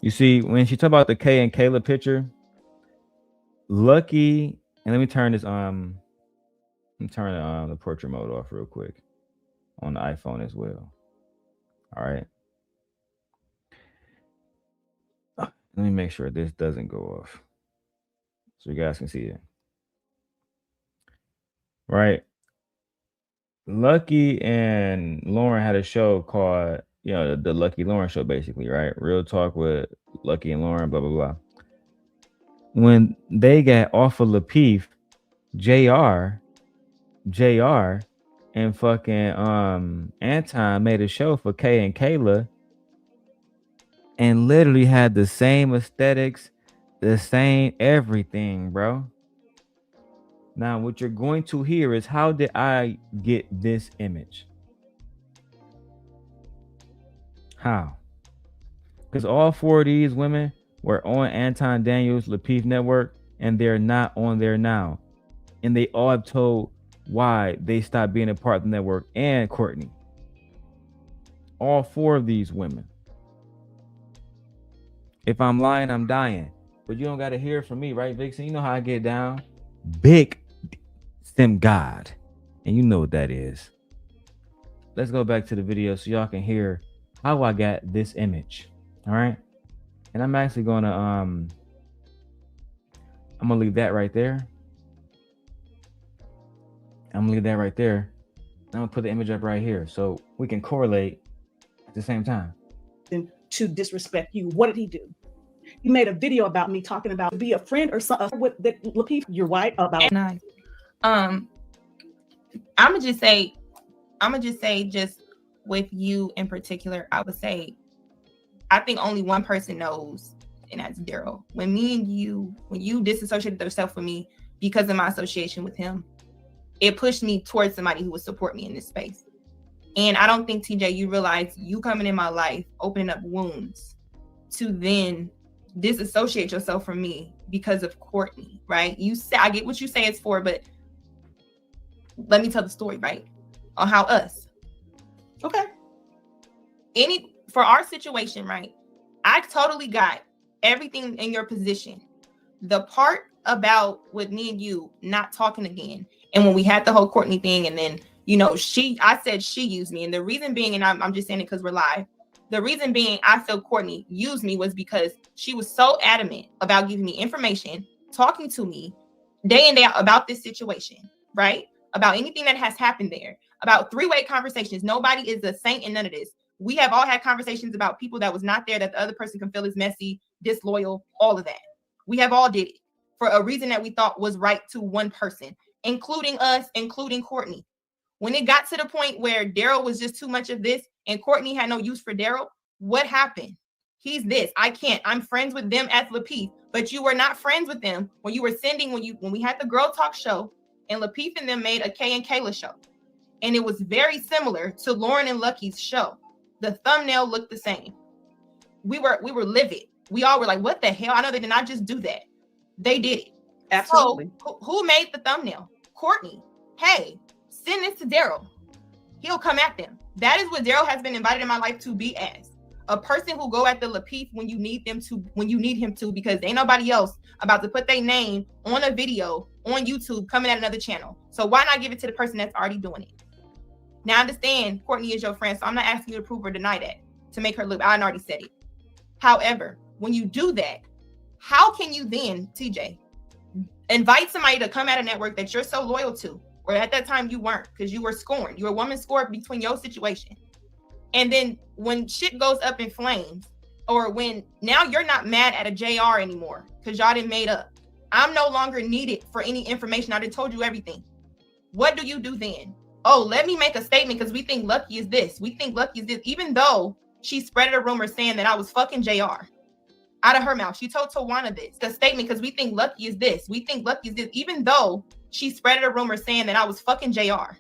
You see, when she talked about the Kay and Kayla picture, Lucki, and let me turn this let me turn the portrait mode off real quick on the iPhone as well. All right. Let me make sure this doesn't go off so you guys can see it. Right. Lucki and Lauren had a show called, the Lucki Lauren Show, basically, right? Real talk with Lucki and Lauren, blah, blah, blah. When they got off of Lapeef, JR and fucking Anton made a show for Kay and Kayla and literally had the same aesthetics, the same everything, bro. Now, what you're going to hear is, how did I get this image? How? Because all four of these women were on Anton Daniels' Lapeef network, and they're not on there now. And they all have told why they stopped being a part of the network, and Courtney. All four of these women. If I'm lying, I'm dying. But you don't got to hear from me, right, Vixen? You know how I get down. Big Sim God. And you know what that is. Let's go back to the video so y'all can hear how I got this image. All right. And I'm actually gonna I'm gonna leave that right there. I'm gonna leave that right there. I'm gonna put the image up right here so we can correlate at the same time. To disrespect you. What did he do? He made a video about me talking about be a friend or something with the Lucki, you're white about. Nice. I'ma just say just with you in particular, I would say I think only one person knows, and that's Darrel. When you disassociated yourself from me because of my association with him, it pushed me towards somebody who would support me in this space. And I don't think, TJ, you realize you coming in my life, opening up wounds to then disassociate yourself from me because of Courtney, right? You say, I get what you say it's for, but let me tell the story, right? On how us. Okay. For our situation, right? I totally got everything in your position. The part about with me and you not talking again, and when we had the whole Courtney thing, and then I said she used me, and the reason being, and I'm just saying it because we're live. The reason being, I feel Courtney used me was because she was so adamant about giving me information, talking to me day in day out about this situation, right? About anything that has happened there, about three-way conversations. Nobody is a saint in none of this. We have all had conversations about people that was not there, that the other person can feel is messy, disloyal, all of that. We have all did it for a reason that we thought was right to one person, including us, including Courtney. When it got to the point where Darrel was just too much of this and Courtney had no use for Darrel, what happened? He's this. I can't. I'm friends with them at Lapeef, but you were not friends with them when you were sending, when we had the Girl Talk show and Lapeef and them made a Kay and Kayla show. And it was very similar to Lauren and Lucki's show. The thumbnail looked the same. We were livid. We all were like, what the hell? I know they did not just do that. They did it. Absolutely. So, who made the thumbnail? Courtney. Hey, send this to Darrel. He'll come at them. That is what Darrel has been invited in my life to be as. A person who go at the Lapeef when you need him to, because ain't nobody else about to put their name on a video on YouTube coming at another channel. So why not give it to the person that's already doing it? Now I understand Courtney is your friend, so I'm not asking you to prove or deny that to make her look. I already said it. However, when you do that, how can you then, TJ, invite somebody to come at a network that you're so loyal to, or at that time you weren't, because you were scorned. You were a woman scorned between your situation. And then when shit goes up in flames, or when now you're not mad at a JR anymore because y'all didn't made up. I'm no longer needed for any information. I done told you everything. What do you do then? Oh, let me make a statement because we think Lucki is this. We think Lucki is this. Even though she spread a rumor saying that I was fucking JR. Out of her mouth. She told Tawana this. The statement because we think Lucki is this. We think Lucki is this. Even though she spread a rumor saying that I was fucking JR.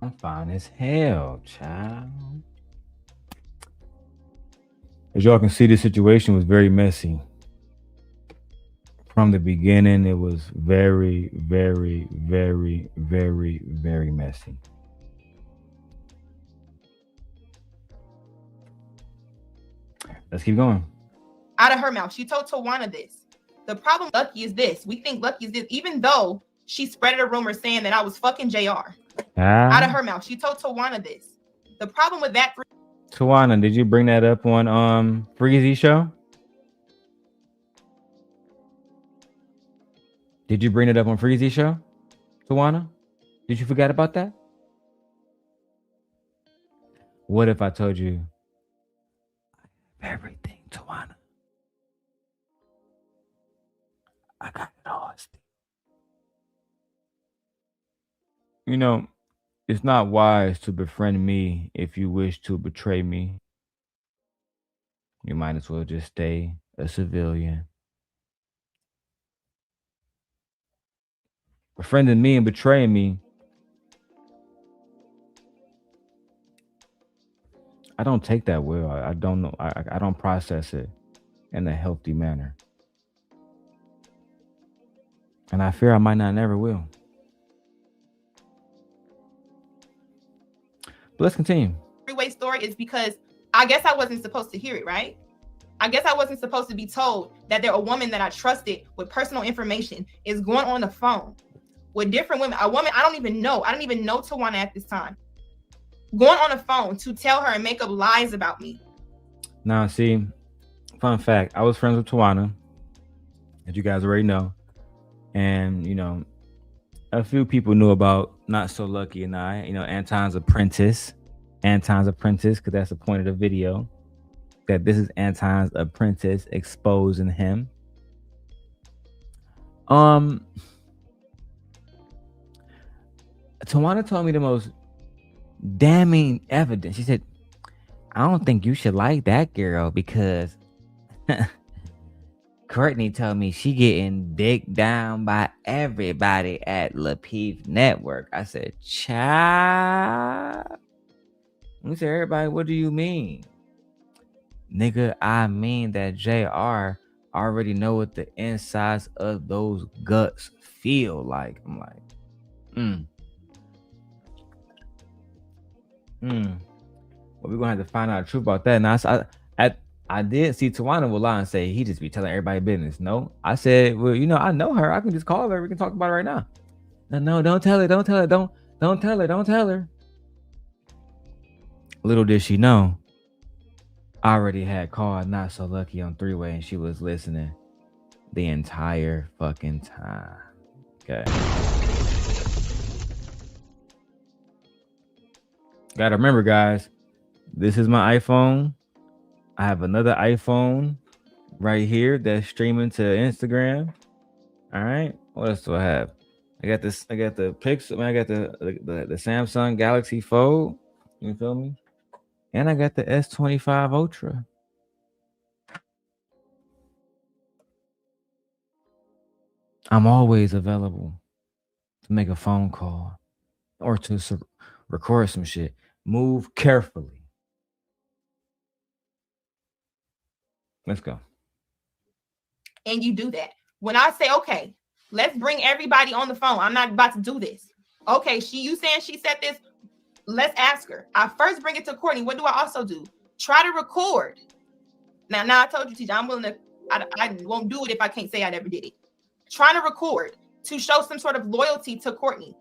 I'm fine as hell, child. As y'all can see, the situation was very messy. From the beginning, it was very, very, very, very, very messy. Let's keep going. Out of her mouth. She told Tawana this. The problem with Lucki is this. We think Lucki is this. Even though she spread a rumor saying that I was fucking JR. Out of her mouth. She told Tawana this. The problem with that. Tawana, did you bring that up on Freezy show? Did you bring it up on Freezy show, Tawana? Did you forget about that? What if I told you everything, Tawana? I got it all. You know, it's not wise to befriend me if you wish to betray me. You might as well just stay a civilian. Befriending me and betraying me, I don't take that well. I don't know. I don't process it in a healthy manner. And I fear I might not never will. But let's continue. Three-way story is because I guess I wasn't supposed to hear it, right? I guess I wasn't supposed to be told that a woman that I trusted with personal information is going on the phone with different women. A woman I don't even know. I don't even know Tawana at this time. Going on the phone to tell her and make up lies about me. Now, see, fun fact, I was friends with Tawana, as you guys already know. And, you know, a few people knew about Not So Lucky and I, you know, Anton's Apprentice, because that's the point of the video, that this is Anton's apprentice exposing him. Tawana told me the most damning evidence. She said, I don't think you should like that girl because Courtney told me she getting dicked down by everybody at Lapeef Network. I said, child. We said, everybody, what do you mean? Nigga, I mean that JR already know what the insides of those guts feel like. I'm like, Well, we're gonna have to find out the truth about that. Now, I did see Tawana will lie and say he just be telling everybody business. No, I said, well, you know, I know her. I can just call her. We can talk about it right now. No, don't tell her. Don't tell her. Don't tell her. Don't tell her. Little did she know, I already had called Not So Lucky on three-way and she was listening the entire fucking time. Okay. Gotta remember, guys, this is my iPhone. I have another iPhone right here that's streaming to Instagram. All right. What else do I have? I got this. I got the Pixel. I got the Samsung Galaxy Fold. You feel me? And I got the S25 Ultra. I'm always available to make a phone call or to record some shit. Move carefully. Let's go. And you do that. When I say, okay, let's bring everybody on the phone. I'm not about to do this. Okay, you saying she said this? Let's ask her. I first bring it to Courtney. What do I also do? Try to record. Now I told you, TJ, I'm willing to, I won't do it if I can't say I never did it. Trying to record to show some sort of loyalty to Courtney.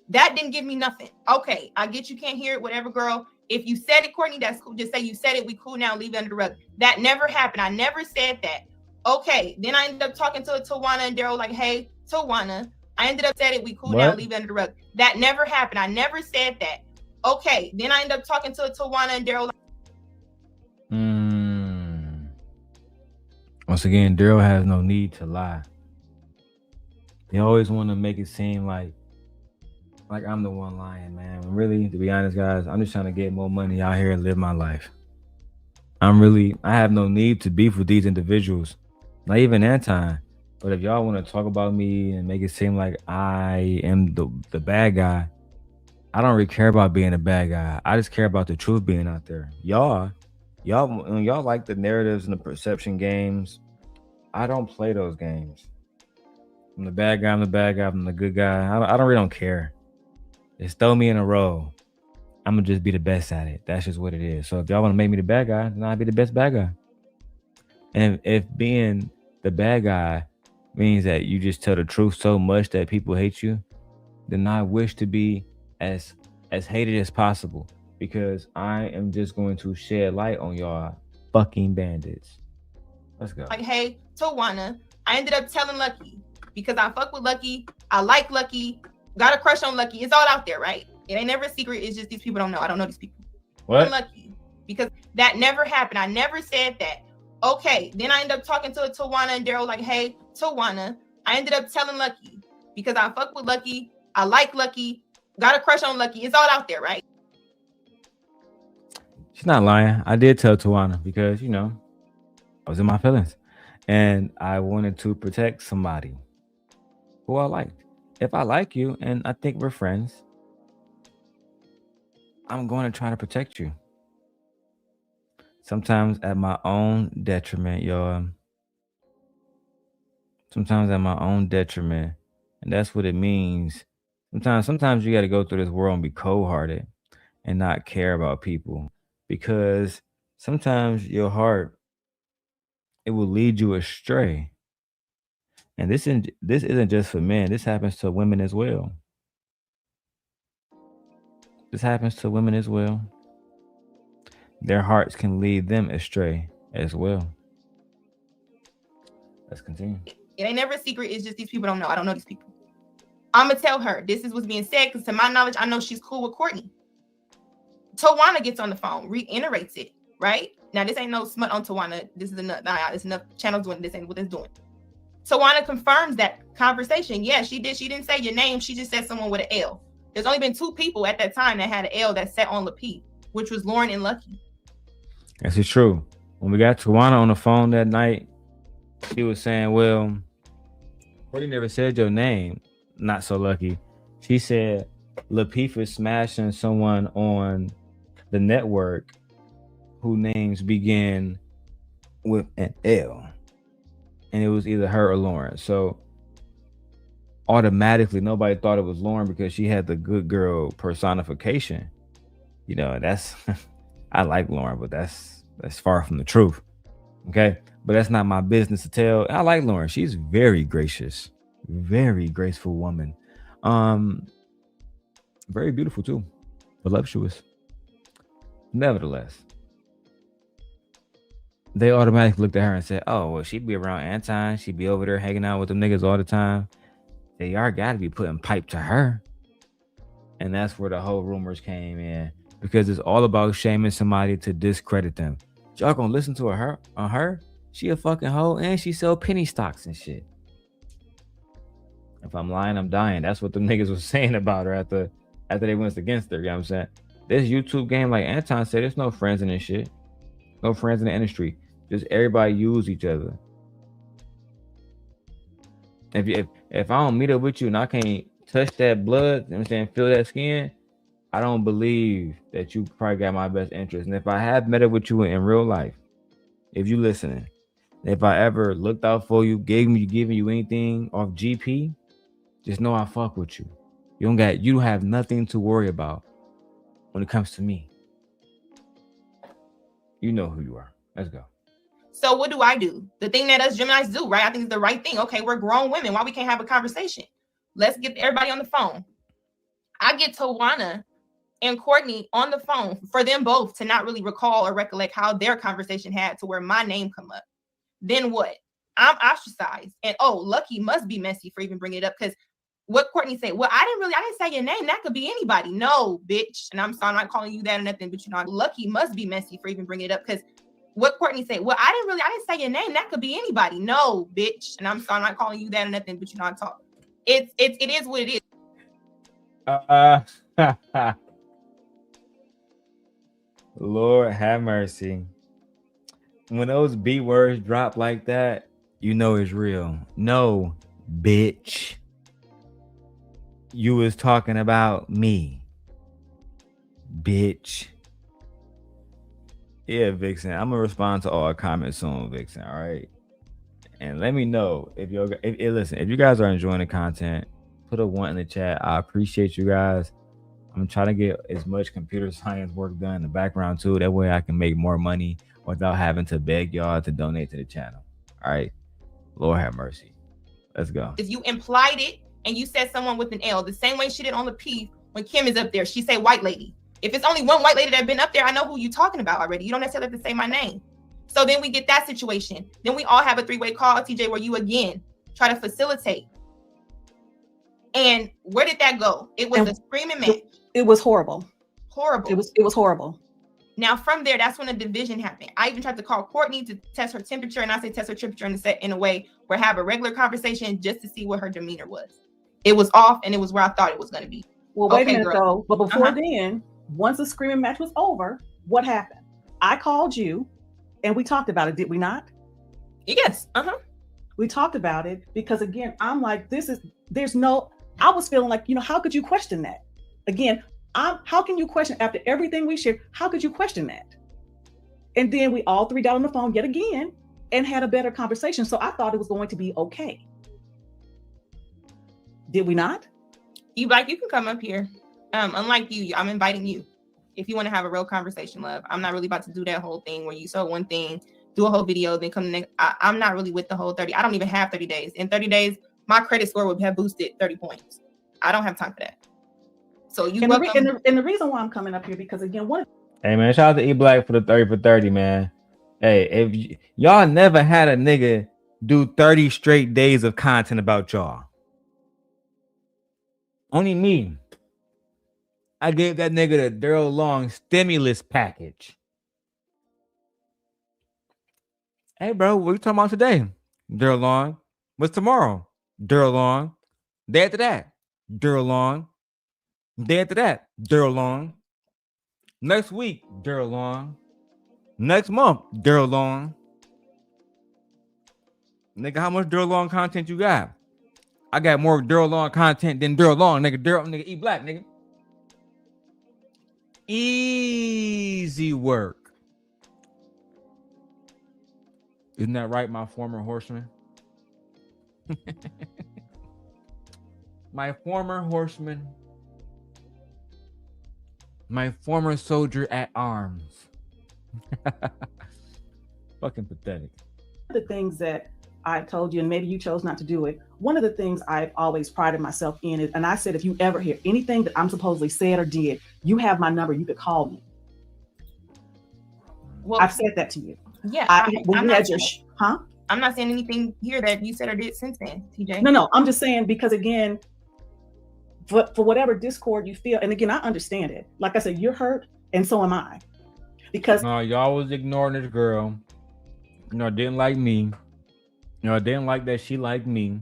That didn't give me nothing. Okay, I get you can't hear it, whatever, girl. If you said it, Courtney, that's cool. Just say you said it. We cool now. Leave it under the rug. That never happened. I never said that. Okay, then I ended up talking to Tawana and Darrel like, hey, Tawana, I ended up said it. We cool now. Leave it under the rug. That never happened. I never said that. Okay, then I ended up talking to Tawana and Darrel. Once again, Darrel has no need to lie. They always want to make it seem like I'm the one lying, man. Really, to be honest, guys, I'm just trying to get more money out here and live my life. I have no need to beef with these individuals, not even Anton. But if y'all want to talk about me and make it seem like I am the bad guy, I don't really care about being a bad guy. I just care about the truth being out there. Y'all like the narratives and the perception games. I don't play those games. I'm the bad guy. I'm the bad guy. I'm the good guy. I don't care. Just throw me in a role. I'm gonna just be the best at it. That's just what it is. So if y'all want to make me the bad guy, then I'll be the best bad guy. And if being the bad guy means that you just tell the truth so much that people hate you, then I wish to be as hated as possible, because I am just going to shed light on y'all fucking bandits. Let's go. Like, hey, Tawana, I ended up telling Lucki because I fuck with Lucki. I like Lucki. Got a crush on Lucki. It's all out there, right? It ain't never a secret. It's just these people don't know. I don't know these people. What? I'm Lucki because that never happened. I never said that. Okay, then I ended up talking to Tawana and Darrel like, hey, Tawana, I ended up telling Lucki because I fuck with Lucki. I like Lucki. Got a crush on Lucki. It's all out there, right? She's not lying. I did tell Tawana because, I was in my feelings and I wanted to protect somebody who I liked. If I like you and I think we're friends, I'm going to try to protect you. Sometimes at my own detriment, y'all. sometimes at my own detriment. And that's what it means. Sometimes you got to go through this world and be cold-hearted and not care about people, because sometimes your heart, it will lead you astray. And this isn't just for men. This happens to women as well. This happens to women as well. Their hearts can lead them astray as well. Let's continue. It ain't never a secret. It's just these people don't know. I don't know these people. I'm going to tell her this is what's being said, because to my knowledge, I know she's cool with Courtney. Tawana gets on the phone, reiterates it, right? Now, this ain't no smut on Tawana. This is enough. There's enough channels doing this. Ain't what it's doing. Tawana confirms that conversation. Yeah, she did. She didn't say your name. She just said someone with an L. There's only been 2 people at that time that had an L that sat on Lucki, which was Lauren and Lucki. This is true. When we got Tawana on the phone that night, she was saying, well, Courtney never said your name. Not so lucky. She said Lapeef is smashing someone on the network whose names begin with an L. And it was either her or Lauren. So automatically nobody thought it was Lauren because she had the good girl personification. You know, that's I like Lauren, but that's far from the truth. Okay. But that's not my business to tell. I like Lauren. She's very gracious, very graceful woman. Very beautiful too. Voluptuous. Nevertheless, they automatically looked at her and said, oh, well, she'd be around Anton. She'd be over there hanging out with them niggas all the time. They are got to be putting pipe to her. And that's where the whole rumors came in, because it's all about shaming somebody to discredit them. Y'all gonna listen to her on her? She a fucking hoe and she sell penny stocks and shit. If I'm lying, I'm dying. That's what the niggas was saying about her after they went against her. You know what I'm saying? This YouTube game, like Anton said, there's no friends in this shit. No friends in the industry. Just everybody use each other. If I don't meet up with you and I can't touch that blood, you know what I'm saying, feel that skin, I don't believe that you probably got my best interest. And if I have met up with you in real life, if you listening, if I ever looked out for you, giving you anything off GP, just know I fuck with you. You have nothing to worry about when it comes to me. You know who you are. Let's go. So what do? The thing that us Geminis do, right? I think it's the right thing. Okay, we're grown women. Why we can't have a conversation? Let's get everybody on the phone. I get Tawana and Courtney on the phone for them both to not really recall or recollect how their conversation had to where my name come up. Then what? I'm ostracized. And Lucki must be messy for even bringing it up, because what Courtney said, well, I didn't say your name. That could be anybody. No, bitch. And I'm sorry, I'm not calling you that or nothing, but you know, Lucki must be messy for even bringing it up, because what Courtney said, well, I didn't say your name. That could be anybody. No, bitch. And I'm sorry, I'm not calling you that or nothing, but you know, it is what it is. Lord have mercy. When those B words drop like that, you know it's real. No, bitch. You was talking about me, bitch. Yeah, Vixen. I'm gonna respond to all comments soon, Vixen. All right, and let me know if you guys are enjoying the content. Put a 1 in the chat. I appreciate you guys. I'm trying to get as much computer science work done in the background too. That way I can make more money without having to beg y'all to donate to the channel. All right, Lord have mercy. Let's go. If you implied it and you said someone with an L, the same way she did on the P when Kim is up there, she say white lady. If it's only one white lady that's been up there, I know who you're talking about already. You don't necessarily have to say my name. So then we get that situation. Then we all have a 3-way call, TJ, where you again try to facilitate. And where did that go? It was a screaming match. It was horrible. Horrible. It was horrible. Now from there, that's when a division happened. I even tried to call Courtney to test her temperature, and I say test her temperature in a way where have a regular conversation just to see what her demeanor was. It was off, and it was where I thought it was going to be. Well, wait a minute though. But before then, once the screaming match was over, what happened? I called you, and we talked about it. Did we not? Yes. We talked about it because again, I'm like, I was feeling like, how could you question that? Again, how can you question after everything we shared? How could you question that? And then we all 3 got on the phone yet again and had a better conversation. So I thought it was going to be okay. Did we not? You can come up here. Unlike you, I'm inviting you. If you want to have a real conversation, love. I'm not really about to do that whole thing where you saw one thing, do a whole video, then come next. I'm not really with the whole 30. I don't even have 30 days. In 30 days, my credit score would have boosted 30 points. I don't have time for that. So you welcome. And the reason why I'm coming up here, because again, Hey man, shout out to E Black for the 30 for 30, man. Hey, if y'all never had a nigga do 30 straight days of content about y'all. Only me. I gave that nigga the Darrel Long stimulus package. Hey, bro, what you talking about today? Darrel Long. What's tomorrow? Darrel Long. Day after that, Darrel Long. Day after that, Darrel Long. Next week, Darrel Long. Next month, Darrel Long. Nigga, how much Darrel Long content you got? I got more Darrel Long content than Darrel Long, nigga. Nigga, E Black, nigga. Easy work. Isn't that right, my former horseman? My former horseman. My former soldier at arms. Fucking pathetic. the things that I told you, and maybe you chose not to do it, one of the things I've always prided myself in is, and I said, if you ever hear anything that I'm supposedly said or did, you have my number, you could call me. Well, I've said that to you. Yeah. I'm not saying anything here that you said or did since then, TJ. No, I'm just saying, because again, for whatever discord you feel, and again, I understand it. Like I said, you're hurt, and so am I. Because no, y'all was ignoring this girl. You know, didn't like me. You know, I didn't like that she liked me,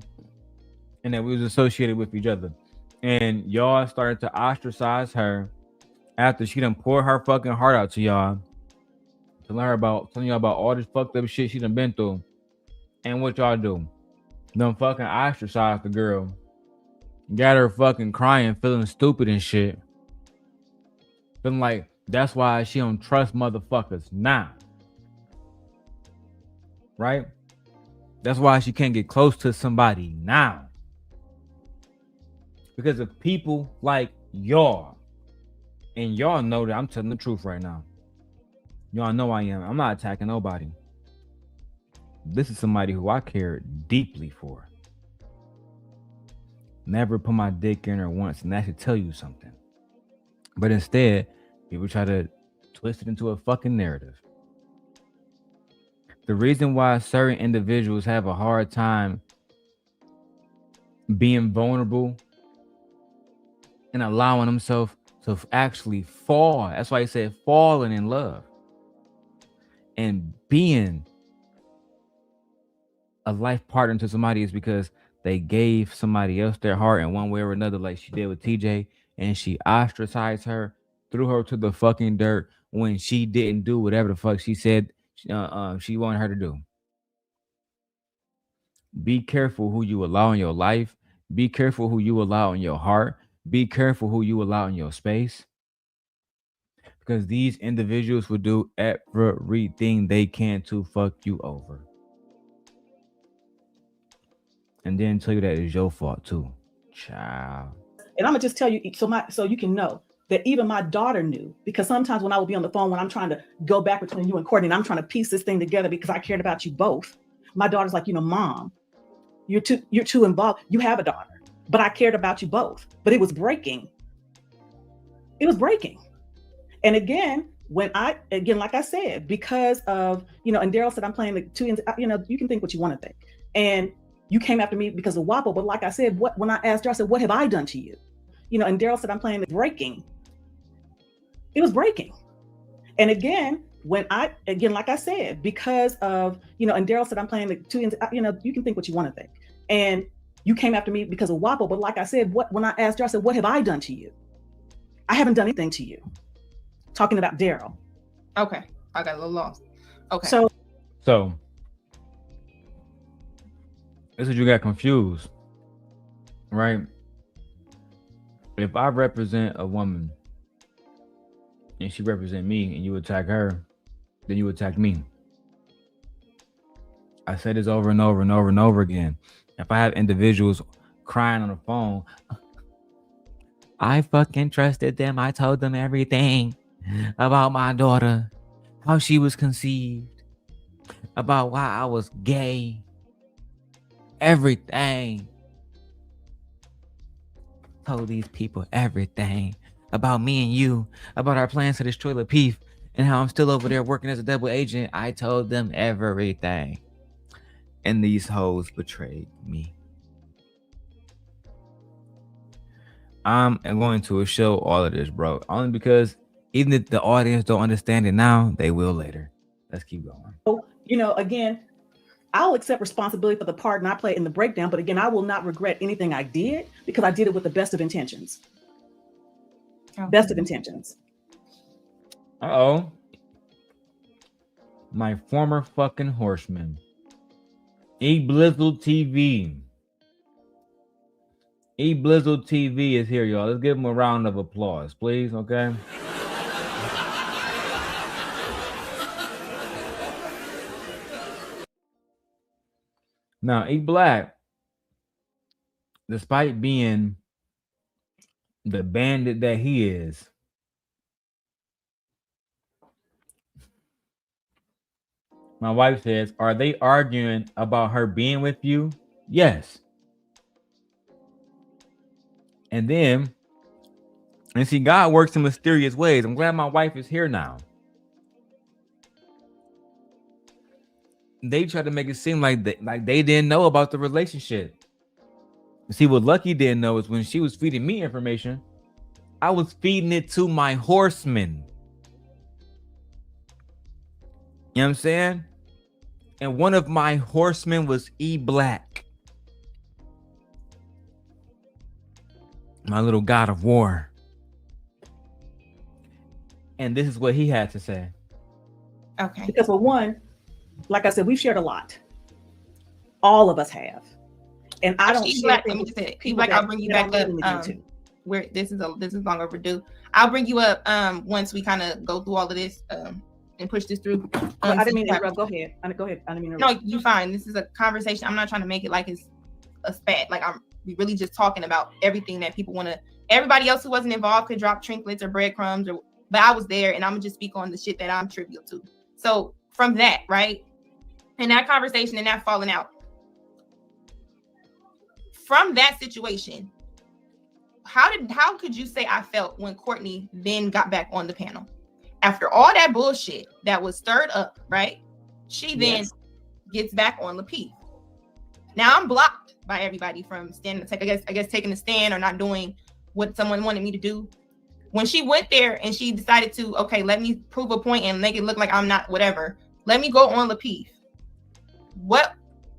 and that we was associated with each other. And y'all started to ostracize her after she done poured her fucking heart out to y'all, telling y'all about all this fucked up shit she done been through. And what y'all do? Done fucking ostracize the girl. Got her fucking crying, feeling stupid and shit. Feeling like that's why she don't trust motherfuckers now. Right? That's why she can't get close to somebody now. Because of people like y'all. And y'all know that I'm telling the truth right now. Y'all know I am. I'm not attacking nobody. This is somebody who I care deeply for. Never put my dick in her once, and that should tell you something. But instead, people try to twist it into a fucking narrative. The reason why certain individuals have a hard time being vulnerable and allowing themselves to actually fall. That's why he said falling in love. And being a life partner to somebody is because they gave somebody else their heart in one way or another, like she did with TJ, and she ostracized her, threw her to the fucking dirt when she didn't do whatever the fuck she said she wanted her to do. Be careful who you allow in your life. Be careful who you allow in your heart. Be careful who you allow in your space. Because these individuals will do everything they can to fuck you over. And then tell you that it's your fault too. Child. And I'm gonna just tell you, so you can know that even my daughter knew, because sometimes when I would be on the phone, when I'm trying to go back between you and Courtney, and I'm trying to piece this thing together because I cared about you both. My daughter's like, Mom, you're too involved. You have a daughter, but I cared about you both. But it was breaking. It was breaking. And again, like I said, because of, and Darrel said, I'm playing the two ends, you can think what you want to think. And you came after me because of WAPO, but like I said, when I asked her, I said, what have I done to you? And Darrel said, I'm playing the breaking. It was breaking. And again, like I said, because of, and Darrel said, I'm playing the two ends, you can think what you want to think. And you came after me because of WAPO, but like I said, when I asked her, I said, what have I done to you? I haven't done anything to you. Talking about Darrel. Okay. I got a little lost. Okay. So this is what you got confused, right? If I represent a woman and she represent me and you attack her, then you attack me. I say this over and over and over and over again. If I have individuals crying on the phone. I fucking trusted them. I told them everything about my daughter, how she was conceived, about why I was gay, everything. Told these people everything about me and you, about our plans to destroy Lapeef, and how I'm still over there working as a double agent. I told them everything. And these hoes betrayed me. I'm going to show all of this, bro. Only because even if the audience don't understand it now, they will later. Let's keep going. So, you know, again, I'll accept responsibility for the part and I play in the breakdown. But again, I will not regret anything I did because I did it with the best of intentions. Okay. Best of intentions. Uh-oh. My former fucking horseman. E-Blizzle TV. E-Blizzle TV is here, y'all. Let's give him a round of applause, please, okay? Now, E-Black, despite being the bandit that he is, my wife says, are they arguing about her being with you? Yes. And then, and see, God works in mysterious ways. I'm glad my wife is here now. They try to make it seem like they didn't know about the relationship. See, what Lucki didn't know is when she was feeding me information, I was feeding it to my horsemen. You know what I'm saying? And one of my horsemen was E-Black. My little god of war. And this is what he had to say. Okay. Because for one, like I said, we've shared a lot. All of us have. And I don't share let me just say, E-Black, I'll bring you back up. Where this is long overdue. I'll bring you up once we kind of go through all of this and push this through. I didn't mean to interrupt. Go ahead. I didn't mean to interrupt. No, you're fine. This is a conversation. I'm not trying to make it like it's a spat. Like we really just talking about everything that people want to. Everybody else who wasn't involved could drop trinkets or breadcrumbs, but I was there, and I'm gonna just speak on the shit that I'm trivial to. So from that, right, and that conversation and that falling out, from that situation, how could you say I felt when Courtney then got back on the panel? After all that bullshit that was stirred up, right? She then gets back on Lapeef. Now I'm blocked by everybody from standing. I guess taking a stand or not doing what someone wanted me to do. When she went there and she decided to, okay, let me prove a point and make it look like I'm not whatever. Let me go on Lapeef. What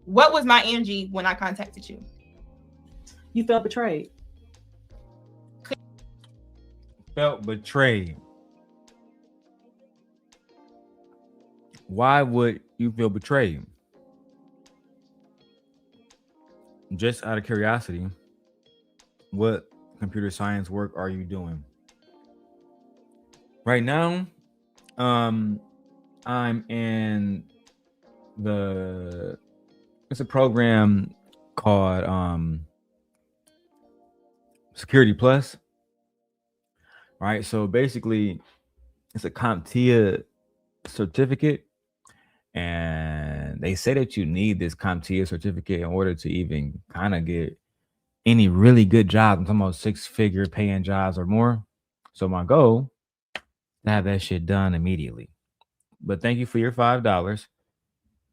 was my energy when I contacted you? You felt betrayed. Felt betrayed. Why would you feel betrayed? Just out of curiosity, what computer science work are you doing? Right now, I'm in it's a program called Security Plus. Right. So basically it's a CompTIA certificate. And they say that you need this CompTIA certificate in order to even kind of get any really good job. I'm talking about 6-figure paying jobs or more. So my goal is to have that shit done immediately. But thank you for your $5,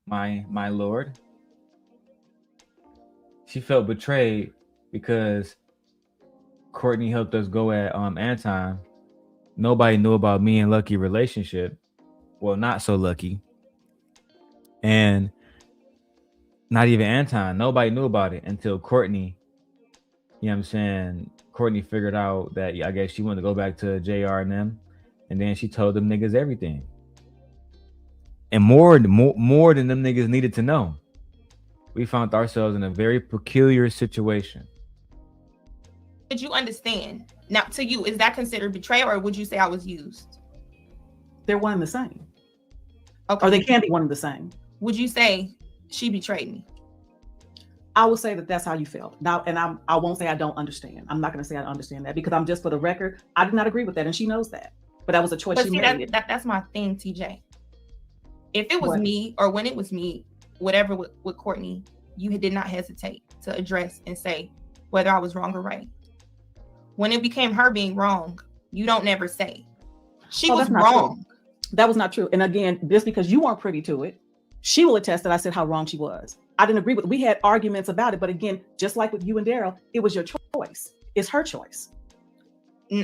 my lord. She felt betrayed because Courtney helped us go at Anton. Nobody knew about me and Lucki relationship. Well, not so lucky. And not even Anton. Nobody knew about it until Courtney. You know what I'm saying? Courtney figured out that I guess she wanted to go back to JR and them. And then she told them niggas everything. And more than them niggas needed to know. We found ourselves in a very peculiar situation. Did you understand? Now, to you, is that considered betrayal, or would you say I was used? They're one and the same. Okay. Or they can be one and the same. Would you say she betrayed me? I will say that that's how you felt. Now, and I won't say I don't understand. I'm not going to say I understand that because I'm just, for the record, I did not agree with that, and she knows that. But that was a choice But she see, made. that's my thing, TJ. If it was What? me, or when it was me, whatever with Courtney, you did not hesitate to address and say whether I was wrong or right. When it became her being wrong, you don't never say. She was wrong. That was not true. And again, just because you weren't privy to it, she will attest that I said how wrong she was. I didn't agree with it. We had arguments about it. But again, just like with you and Darrel, it was your choice. It's her choice.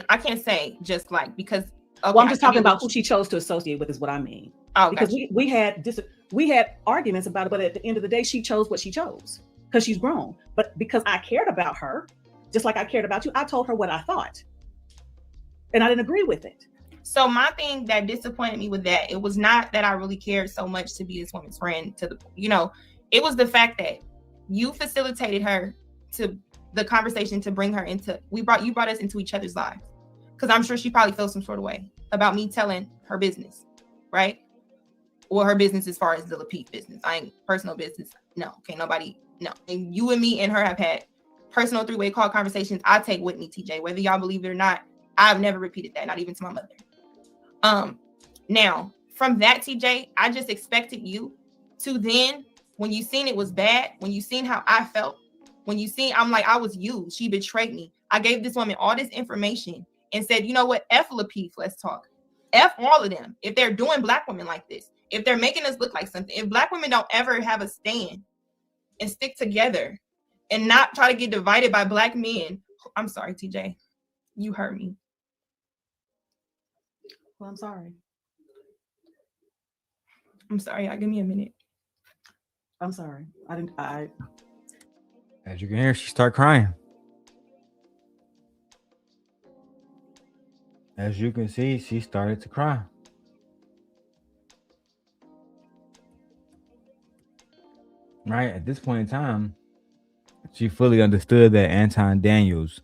I can't say just like, because well, I'm just talking about who she chose to associate with is what I mean. Oh, because gotcha. we had arguments about it, but at the end of the day, she chose what she chose because she's grown. But because I cared about her, just like I cared about you, I told her what I thought. And I didn't agree with it. So my thing that disappointed me with that, it was not that I really cared so much to be this woman's friend, it was the fact that you facilitated her to the conversation to bring her into, you brought us into each other's lives. Because I'm sure she probably feels some sort of way about me telling her business, right? Or her business as far as the Lucki business. I ain't personal business. No, okay, nobody, no. And you and me and her have had personal three-way call conversations. I take with me, TJ, whether y'all believe it or not. I've never repeated that, not even to my mother. Now, from that, TJ, I just expected you to then, when you seen it was bad, when you seen how I felt, when you seen, I'm like, I was used. She betrayed me. I gave this woman all this information and said, you know what? F Lucki, let's talk. F all of them. If they're doing Black women like this, if they're making us look like something, if Black women don't ever have a stand and stick together and not try to get divided by Black men. I'm sorry, TJ. You hurt me. Well, I'm sorry. I'm sorry. Give me a minute. I'm sorry. As you can hear, she start crying. As you can see, she started to cry. Right at this point in time, she fully understood that Anton Daniels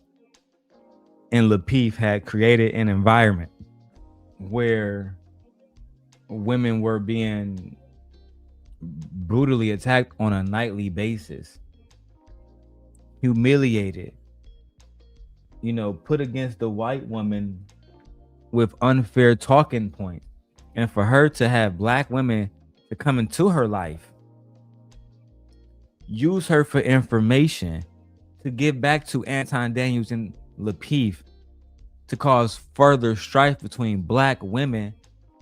and Lucki had created an environment where women were being brutally attacked on a nightly basis, humiliated, put against the white woman with unfair talking points. And for her to have Black women to come into her life, use her for information, to give back to Anton Daniels and Lucki, to cause further strife between Black women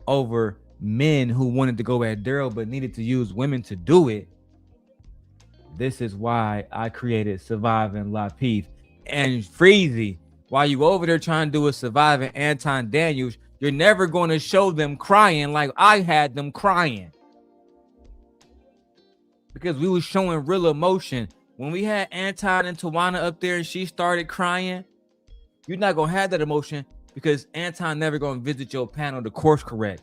over men who wanted to go at Darrel but needed to use women to do it. This is why I created Surviving Lucki. And Freezy, while you over there trying to do a Surviving Anton Daniels, you're never going to show them crying like I had them crying. Because we was showing real emotion. When we had Anton and Tawana up there and she started crying, you're not going to have that emotion because Anton never going to visit your panel to course correct.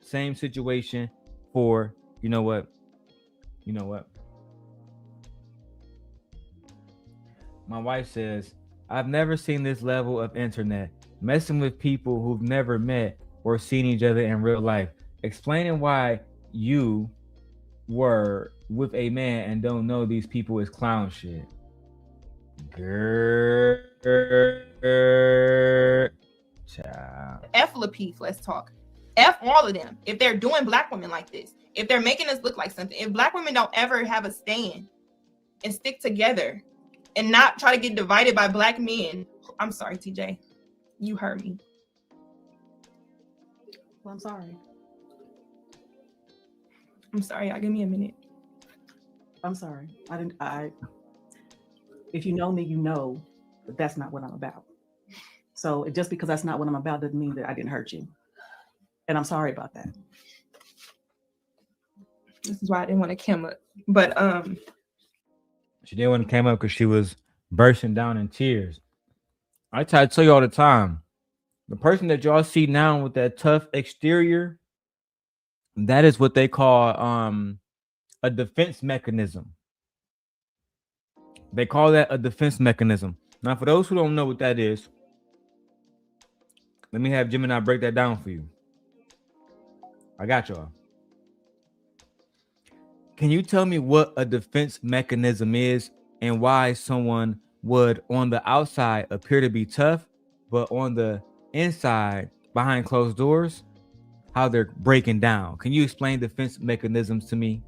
Same situation for, you know what? My wife says, I've never seen this level of internet, messing with people who've never met or seen each other in real life, explaining why you were with a man and don't know these people is clown shit. Girl. Child. F Lucki, let's talk. F all of them. If they're doing Black women like this, if they're making us look like something, if Black women don't ever have a stand and stick together and not try to get divided by Black men. I'm sorry, TJ. You hurt me. Well, I'm sorry. I'm sorry. Give me a minute. I'm sorry. If you know me, you know that that's not what I'm about. So just because that's not what I'm about doesn't mean that I didn't hurt you. And I'm sorry about that. This is why I didn't want to come up. But she didn't want to come up because she was bursting down in tears. I try to tell you all the time, the person that y'all see now with that tough exterior, that is what they call a defense mechanism. They call that a defense mechanism. Now, for those who don't know what that is, let me have Gemini break that down for you. I got y'all. Can you tell me what a defense mechanism is and why someone would on the outside appear to be tough, but on the inside, behind closed doors, how they're breaking down. Can you explain defense mechanisms to me?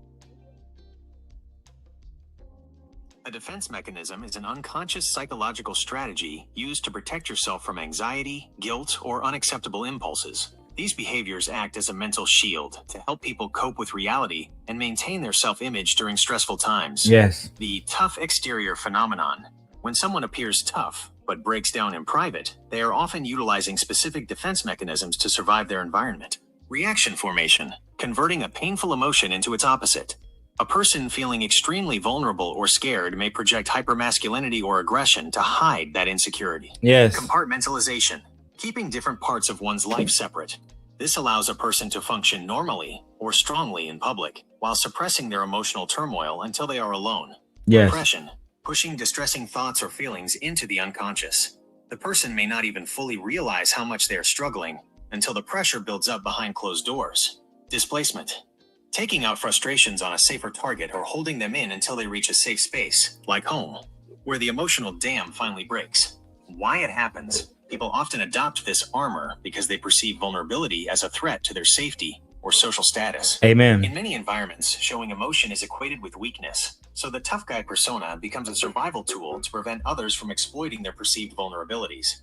A defense mechanism is an unconscious psychological strategy used to protect yourself from anxiety, guilt, or unacceptable impulses. These behaviors act as a mental shield to help people cope with reality and maintain their self-image during stressful times. Yes. The tough exterior phenomenon. When someone appears tough but breaks down in private, they are often utilizing specific defense mechanisms to survive their environment. Reaction formation. Converting a painful emotion into its opposite. A person feeling extremely vulnerable or scared may project hypermasculinity or aggression to hide that insecurity. Yes. Compartmentalization. Keeping different parts of one's life separate. This allows a person to function normally or strongly in public, while suppressing their emotional turmoil until they are alone. Yes. Repression. Pushing distressing thoughts or feelings into the unconscious. The person may not even fully realize how much they are struggling until the pressure builds up behind closed doors. Displacement. Taking out frustrations on a safer target or holding them in until they reach a safe space, like home, where the emotional dam finally breaks. Why it happens. People often adopt this armor because they perceive vulnerability as a threat to their safety or social status. Amen. In many environments, showing emotion is equated with weakness, so the tough guy persona becomes a survival tool to prevent others from exploiting their perceived vulnerabilities.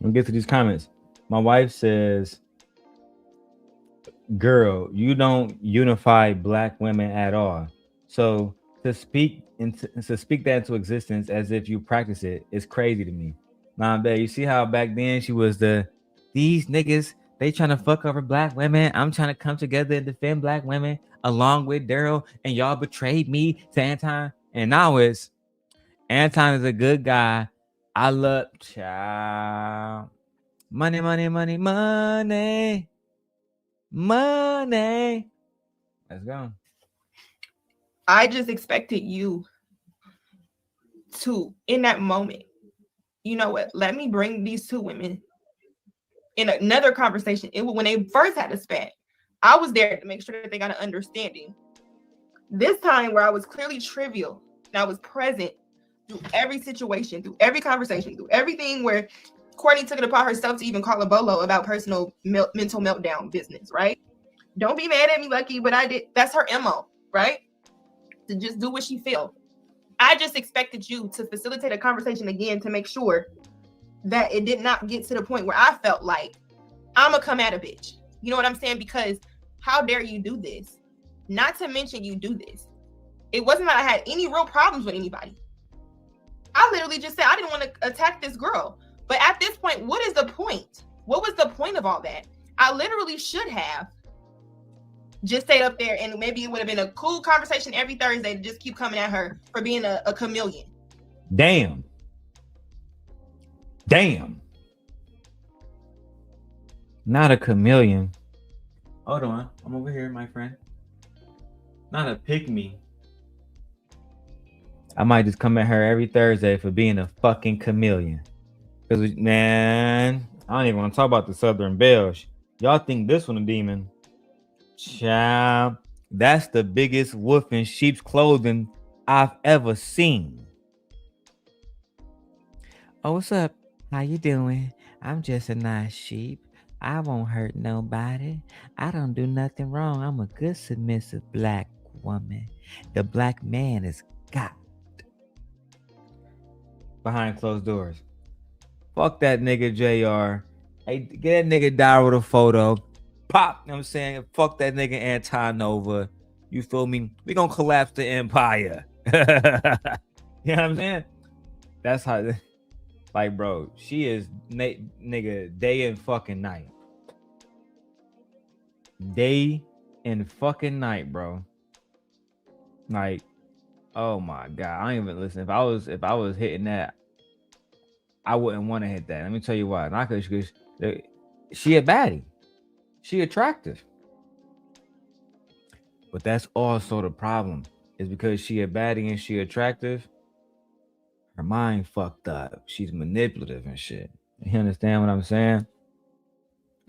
We'll get to these comments. My wife says, girl, you don't unify Black women at all. So to speak that into existence as if you practice it is crazy to me. Nah, babe, you see how back then she was these niggas, they trying to fuck over Black women. I'm trying to come together and defend Black women along with Darrel, and y'all betrayed me to Anton. And now it's Anton is a good guy. I love child. Money, money, money, money. Money. Let's go. I just expected you to, in that moment, you know what? Let me bring these two women in another conversation. When they first had a spat, I was there to make sure that they got an understanding. This time where I was clearly trivial and I was present through every situation, through every conversation, through everything where Courtney took it upon herself to even call a bolo about personal mental meltdown business, right? Don't be mad at me, Lucki, but I did. That's her MO, right? To just do what she feel. I just expected you to facilitate a conversation again to make sure that it did not get to the point where I felt like I'm gonna come at a bitch. You know what I'm saying? Because how dare you do this? Not to mention you do this. It wasn't that I had any real problems with anybody. I literally just said I didn't want to attack this girl. But at this point, what is the point? What was the point of all that? I literally should have just stayed up there, and maybe it would have been a cool conversation every Thursday to just keep coming at her for being a chameleon. Damn. Not a chameleon. Hold on. I'm over here, my friend. Not a pick-me. I might just come at her every Thursday for being a fucking chameleon. Because, man, I don't even want to talk about the Southern Belge. Y'all think this one a demon. Child, that's the biggest wolf in sheep's clothing I've ever seen. Oh, what's up? How you doing? I'm just a nice sheep. I won't hurt nobody. I don't do nothing wrong. I'm a good submissive Black woman. The Black man is God. Behind closed doors. Fuck that nigga JR. Hey, get that nigga Darrel a photo. Pop, you know what I'm saying? Fuck that nigga Anton Nova. You feel me? We gonna collapse the empire. You know what I'm saying? That's how, like, bro, she is nigga day and fucking night. Day and fucking night, bro. Like, oh my God. I don't even listen. If I was hitting that, I wouldn't want to hit that. Let me tell you why. Not because she a baddie. She attractive. But that's also the problem. Is because she a baddie and she attractive, her mind fucked up. She's manipulative and shit. You understand what I'm saying?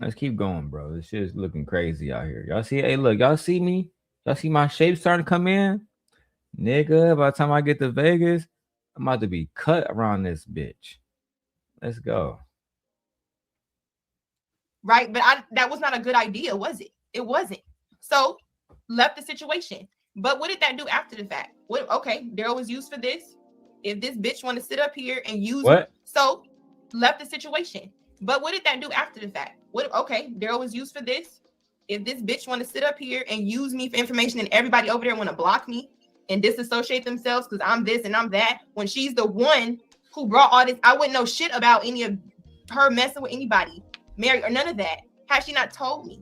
Let's keep going, bro. This shit's looking crazy out here. Y'all see? Hey, look, y'all see me? Y'all see my shape starting to come in? Nigga, by the time I get to Vegas, I'm about to be cut around this bitch. Let's go. Right? But that was not a good idea, was it? It wasn't. So left the situation. But what did that do after the fact? Okay, Darrel was used for this. If this bitch want to sit up here and use what? So left the situation. But what did that do after the fact? Okay, Darrel was used for this. If this bitch want to sit up here and use me for information and everybody over there want to block me and disassociate themselves because I'm this and I'm that, when she's the one who brought all this, I wouldn't know shit about any of her messing with anybody, Mary, or none of that, had she not told me.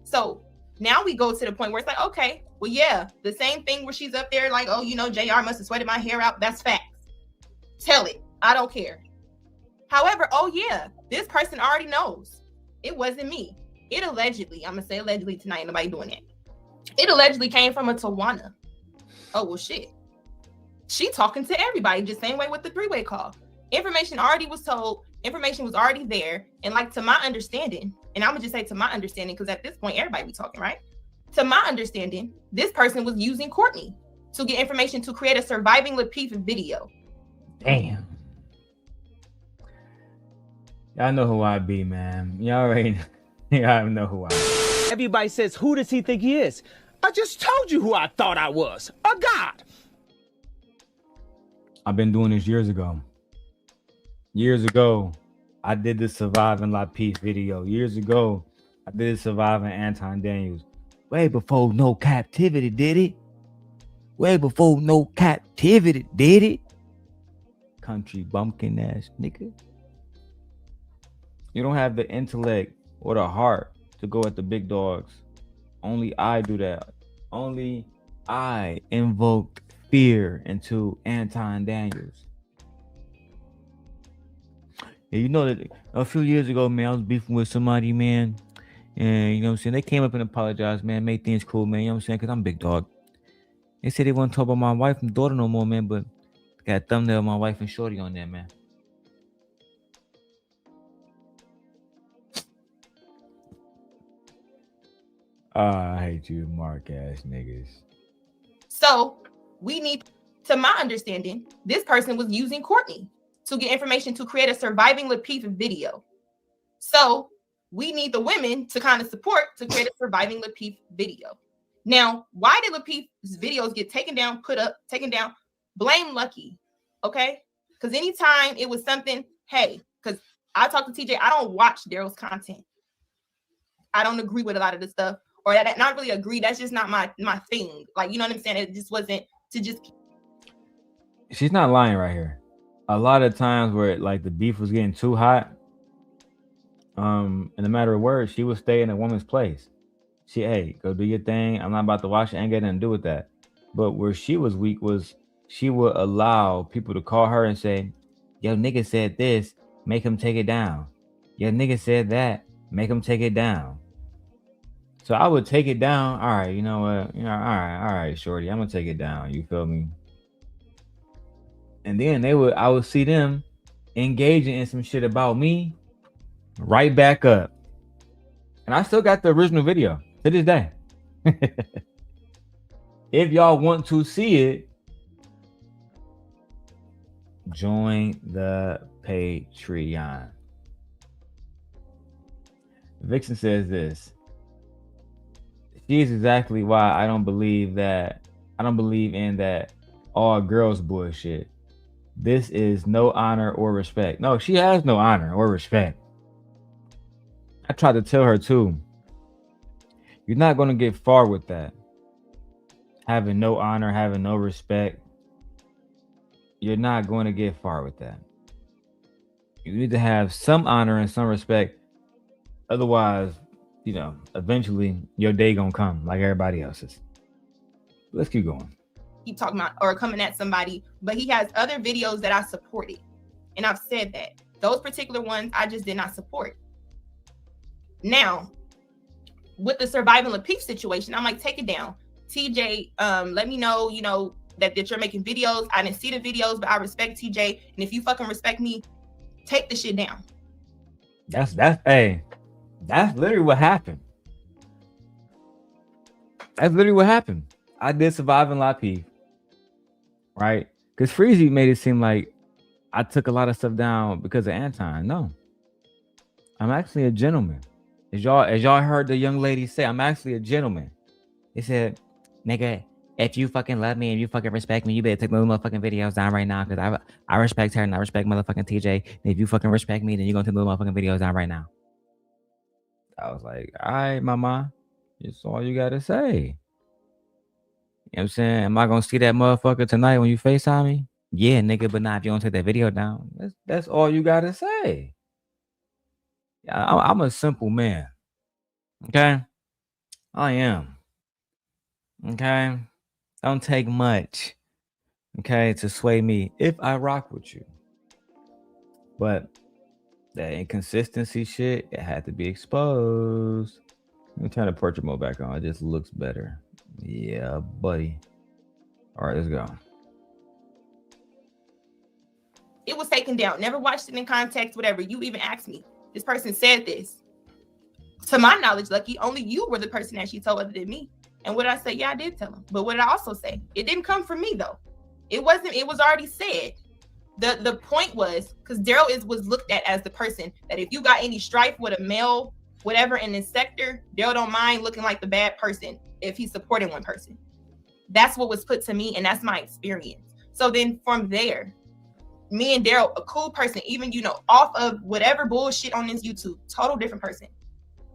So now we go to the point where it's like, okay, well, yeah, the same thing where she's up there like, oh, you know, JR must have sweated my hair out. That's facts. Tell it. I don't care. However, oh, yeah, this person already knows. It wasn't me. It allegedly, I'm going to say allegedly tonight, ain't nobody doing it. It allegedly came from a Tawana. Oh, well, shit. She talking to everybody, just same way with the three-way call. Information already was told. Information was already there. And like, to my understanding, and I'm going to just say to my understanding, because at this point, everybody be talking, right? To my understanding, this person was using Courtney to get information to create a surviving Lapeef video. Damn. Y'all know who I be, man. Y'all already know who I be. Everybody says, who does he think he is? I just told you who I thought I was. A god. I've been doing this years ago. Years ago, I did the Surviving Lapeef video. Years ago, I did the Surviving Anton Daniels. Way before No Captivity did it. Way before No Captivity did it. Country bumpkin ass nigga. You don't have the intellect or the heart to go at the big dogs. Only I do that. Only I invoked fear into Anton Daniels. Yeah, you know that a few years ago, man, I was beefing with somebody, man. And you know what I'm saying? They came up and apologized, man, made things cool, man. You know what I'm saying? Because I'm big dog. They said they wouldn't talk about my wife and daughter no more, man, but got a thumbnail of my wife and shorty on there, man. I hate you, mark ass niggas. So we need, to my understanding, this person was using Courtney to get information to create a surviving Lapeef video. So we need the women to kind of support to create a surviving Lapeef video. Now, why did Lapeef's videos get taken down, put up, taken down? Blame Lucki, okay? Because anytime it was something, hey, because I talk to TJ, I don't watch Darrel's content. I don't agree with a lot of the stuff, or that not really agree. That's just not my thing. Like, you know what I'm saying? It just wasn't to just. She's not lying right here. A lot of times where like the beef was getting too hot, in a matter of words, she would stay in a woman's place. Hey, go do your thing. I'm not about to watch it. I ain't got nothing to do with that. But where she was weak was she would allow people to call her and say, yo, nigga said this, make him take it down. Yo, nigga said that, make him take it down. So I would take it down. All right, you know what? You know, all right, shorty, I'm gonna take it down. You feel me? And then I would see them engaging in some shit about me, right back up. And I still got the original video to this day. If y'all want to see it, join the Patreon. Vixen says this. She is exactly why I don't believe in that all girls bullshit. This is no honor or respect. No, she has no honor or respect. I tried to tell her too. You're not going to get far with that. Having no honor, having no respect. You're not going to get far with that. You need to have some honor and some respect. Otherwise, you know, eventually your day gonna come like everybody else's. Let's keep going. Keep talking about or coming at somebody, but he has other videos that I supported. And I've said that. Those particular ones I just did not support. Now, with the surviving Lapeef situation, I'm like, take it down. TJ, let me know, you know, that you're making videos. I didn't see the videos, but I respect TJ. And if you fucking respect me, take the shit down. That's hey, That's literally what happened. That's literally what happened. I did survive in La Peep, right? Because Freezy made it seem like I took a lot of stuff down because of Anton. No, I'm actually a gentleman. As y'all heard the young lady say, I'm actually a gentleman. They said, nigga, if you fucking love me and you fucking respect me, you better take those motherfucking videos down right now. Because I respect her and I respect motherfucking TJ. And if you fucking respect me, then you're going to take those motherfucking videos down right now. I was like, all right, mama, it's all you got to say. You know what I'm saying? Am I going to see that motherfucker tonight when you FaceTime me? Yeah, nigga, but not if you don't take that video down. That's all you got to say. I'm a simple man. Okay? I am. Okay? Don't take much. Okay? To sway me if I rock with you. But that inconsistency shit, it had to be exposed. Let me turn the portrait mode back on. It just looks better. Yeah, buddy. All right, let's go. It was taken down. Never watched it in context, whatever. You even asked me. This person said this. To my knowledge, Lucki, only you were the person that she told other than me. And what did I say? Yeah, I did tell him. But what did I also say? It didn't come from me, though. It was already said. The point was, because Darrel was looked at as the person that if you got any strife with a male, whatever in this sector, Darrel don't mind looking like the bad person if he's supporting one person. That's what was put to me, and that's my experience. So then from there, me and Darrel, a cool person, even, off of whatever bullshit on this YouTube, total different person.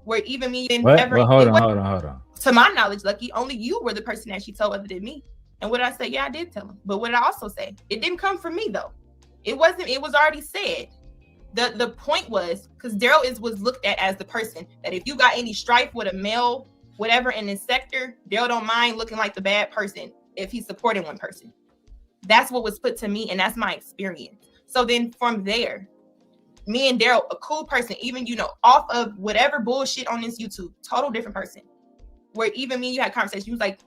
Where even me and hold on. To my knowledge, Lucki, only you were the person that she told other than me. And what did I say? Yeah, I did tell him. But what did I also say? It didn't come from me, though. It was already said. The point was, because Darrel was looked at as the person that if you got any strife with a male, whatever in this sector, Darrel don't mind looking like the bad person if he's supporting one person. That's what was put to me, and that's my experience. So then from there, me and Darrel, a cool person, even, off of whatever bullshit on this YouTube, total different person. Where even me and you had conversation, you was like,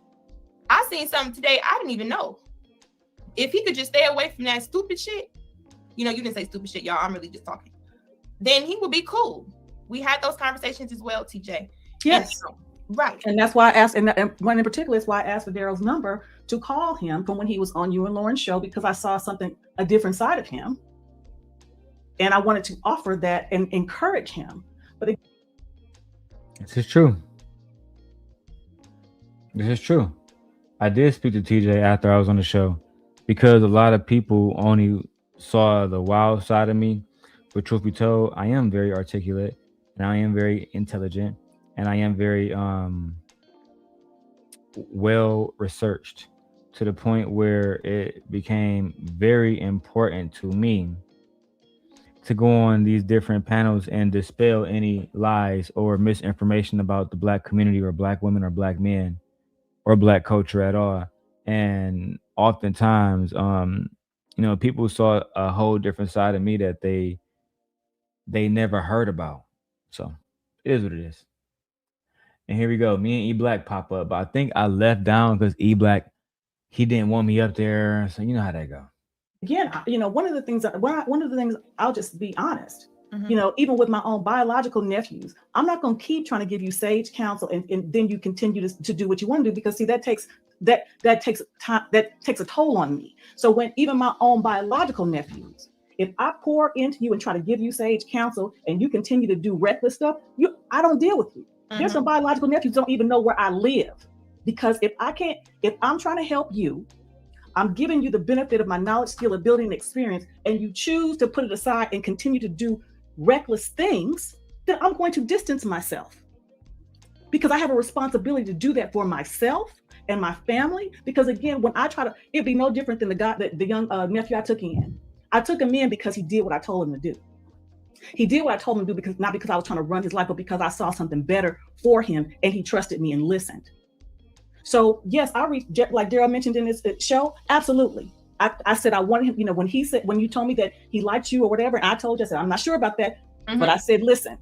I seen something today I didn't even know. If he could just stay away from that stupid shit, you didn't say stupid shit, y'all, I'm really just talking. Then he would be cool. We had those conversations as well, TJ. Yes. Right. And that's why I asked, and one in particular is why I asked for Darrel's number to call him from when he was on you and Lauren's show, because I saw a different side of him. And I wanted to offer that and encourage him. But this is true. This is true. I did speak to TJ after I was on the show because a lot of people only saw the wild side of me. But truth be told, I am very articulate and I am very intelligent and I am very well researched to the point where it became very important to me to go on these different panels and dispel any lies or misinformation about the Black community or Black women or Black men or Black culture at all. And oftentimes, people saw a whole different side of me that they never heard about. So it is what it is. And here we go. Me and E Black pop up, but I think I left down because E Black, he didn't want me up there. So you know how that go. Again, one of the things I'll just be honest, even with my own biological nephews, I'm not going to keep trying to give you sage counsel and then you continue to do what you want to do, because see, that takes time, that takes a toll on me. So when even my own biological nephews, if I pour into you and try to give you sage counsel and you continue to do reckless stuff, I don't deal with you. There's some biological nephews don't even know where I live, because if I'm trying to help you, I'm giving you the benefit of my knowledge, skill, ability, and experience, and you choose to put it aside and continue to do reckless things, then I'm going to distance myself, because I have a responsibility to do that for myself and my family. Because again, when I try to, it'd be no different than the young nephew I took in. I took him in because he did what I told him to do. He did what I told him to do, because not because I was trying to run his life, but because I saw something better for him and he trusted me and listened. So yes, I reached, like Darrel mentioned in this show, absolutely. I said I wanted him, when you told me that he liked you or whatever, and I told you, I said, I'm not sure about that. But I said, listen,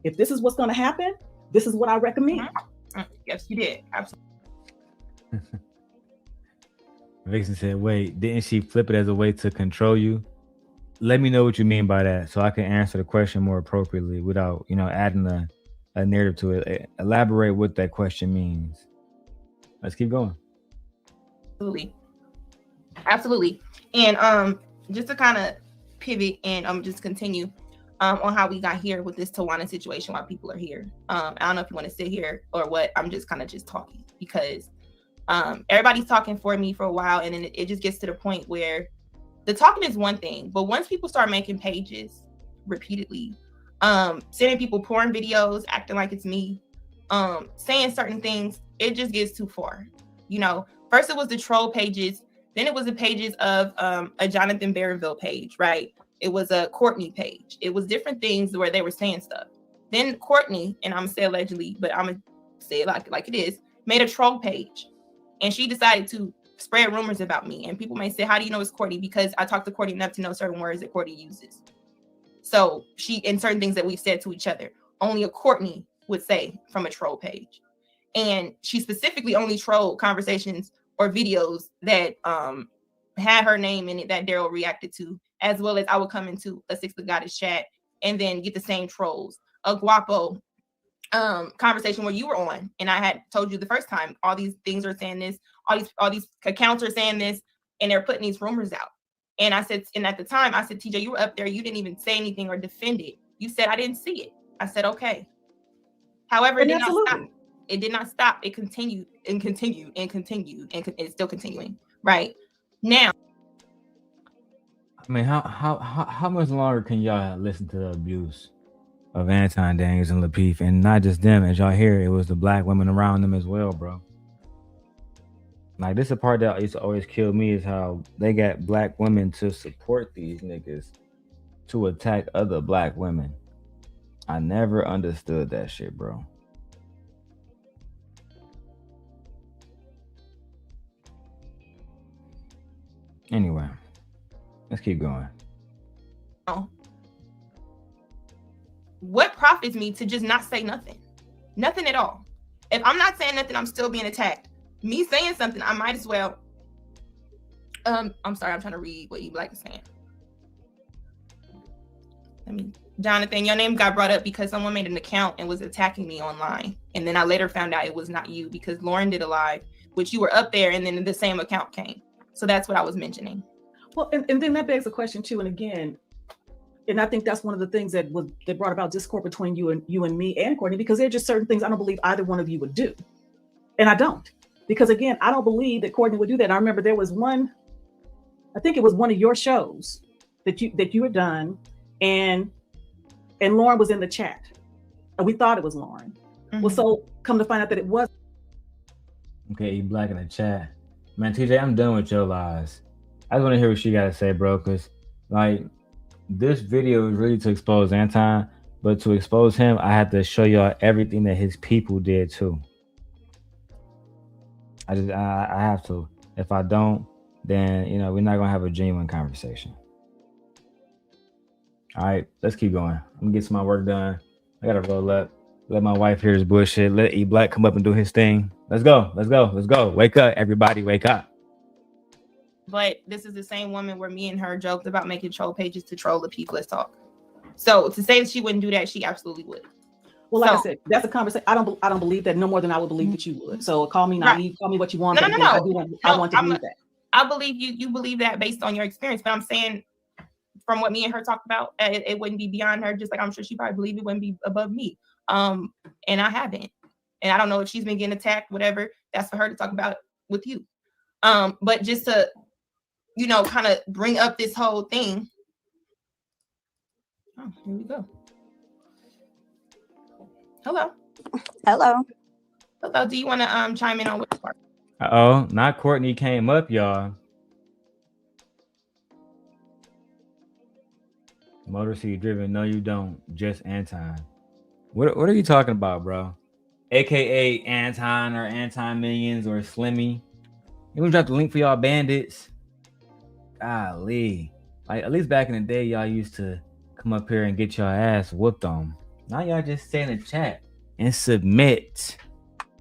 if this is what's going to happen, this is what I recommend. Yes, you did. Absolutely. Vixen said, wait, didn't she flip it as a way to control you? Let me know what you mean by that so I can answer the question more appropriately without, adding the a narrative to it. Elaborate what that question means. Let's keep going. Absolutely. And just to kind of pivot and just continue on how we got here with this Tawana situation while people are here. I don't know if you want to sit here or what. I'm just kind of just talking because everybody's talking for me for a while, and then it just gets to the point where the talking is one thing, but once people start making pages repeatedly, sending people porn videos, acting like it's me, saying certain things, it just gets too far. You know, first it was the troll pages, then it was the pages of a Jonathan Barronville page, right? It was a Courtney page. It was different things where they were saying stuff. Then Courtney, and I'm gonna say allegedly, but I'm gonna say it like it is, made a troll page, and she decided to spread rumors about me. And people may say, how do you know it's Courtney? Because I talked to Courtney enough to know certain words that Courtney uses. So and certain things that we've said to each other, only a Courtney would say from a troll page. And she specifically only trolled conversations or videos that had her name in it that Darrel reacted to, as well as I would come into a Six the Goddess chat and then get the same trolls. A Guapo conversation where you were on, and I had told you the first time, all these things are saying this, all these accounts are saying this, and they're putting these rumors out. And I said, and at the time I said, TJ, you were up there, you didn't even say anything or defend it. You said, I didn't see it. I said, okay. However, it did not stop. It did not stop. It continued and continued and continued, and it's still continuing right now. I mean, how much longer can y'all listen to the abuse of Anton Daniels and Lapeef, and not just them? As y'all hear, it was the black women around them as well, bro. Like, this is a part that used to always kill me, is how they got black women to support these niggas to attack other black women. I never understood that shit, bro. Anyway, let's keep going. What profits me to just not say nothing? Nothing at all. If I'm not saying nothing, I'm still being attacked. Me saying something, I might as well. I'm sorry, I'm trying to read what you like is saying. Jonathan, your name got brought up because someone made an account and was attacking me online. And then I later found out it was not you, because Lauren did a live, which you were up there, and then the same account came. So that's what I was mentioning. Well, and then that begs the question too. And again, and I think that's one of the things that brought about discord between you and me and Courtney, because there are just certain things I don't believe either one of you would do. And I don't. Because again, I don't believe that Courtney would do that. I remember there was one, I think it was one of your shows that you had done, and Lauren was in the chat. And we thought it was Lauren. Mm-hmm. Well, so come to find out that it was. Okay, you black in the chat. Man, TJ, I'm done with your lies. I just want to hear what she got to say, bro, because, like, this video is really to expose Anton, but to expose him, I have to show y'all everything that his people did, too. I have to. If I don't, then, you know, we're not going to have a genuine conversation. All right, let's keep going. I'm going to get some of my work done. I got to roll up. Let my wife hear his bullshit. Let E Black come up and do his thing. Let's go. Let's go. Let's go. Wake up, everybody. Wake up. But this is the same woman where me and her joked about making troll pages to troll the people. Let's talk. So to say that she wouldn't do that, she absolutely would. Well, like I said, that's a conversation. I don't believe that no more than I would believe that you would. So call me naive, right. Call me what you want. No. I want to believe that. I believe you. You believe that based on your experience. But I'm saying, from what me and her talked about, it wouldn't be beyond her. Just like I'm sure she probably believed it wouldn't be above me. And I haven't. And I don't know if she's been getting attacked, whatever. That's for her to talk about with you. But just to, you know, kind of bring up this whole thing. Oh, here we go. Hello. Do you want to chime in on which part? Uh-oh, not Courtney came up, y'all. Motor City Driven, no you don't, just Anton. What are you talking about, bro? AKA Anton or Anton Millions or Slimmy. You gonna drop the link for y'all bandits? Golly. Like, at least back in the day, y'all used to come up here and get your ass whooped on. Now y'all just stay in the chat and submit.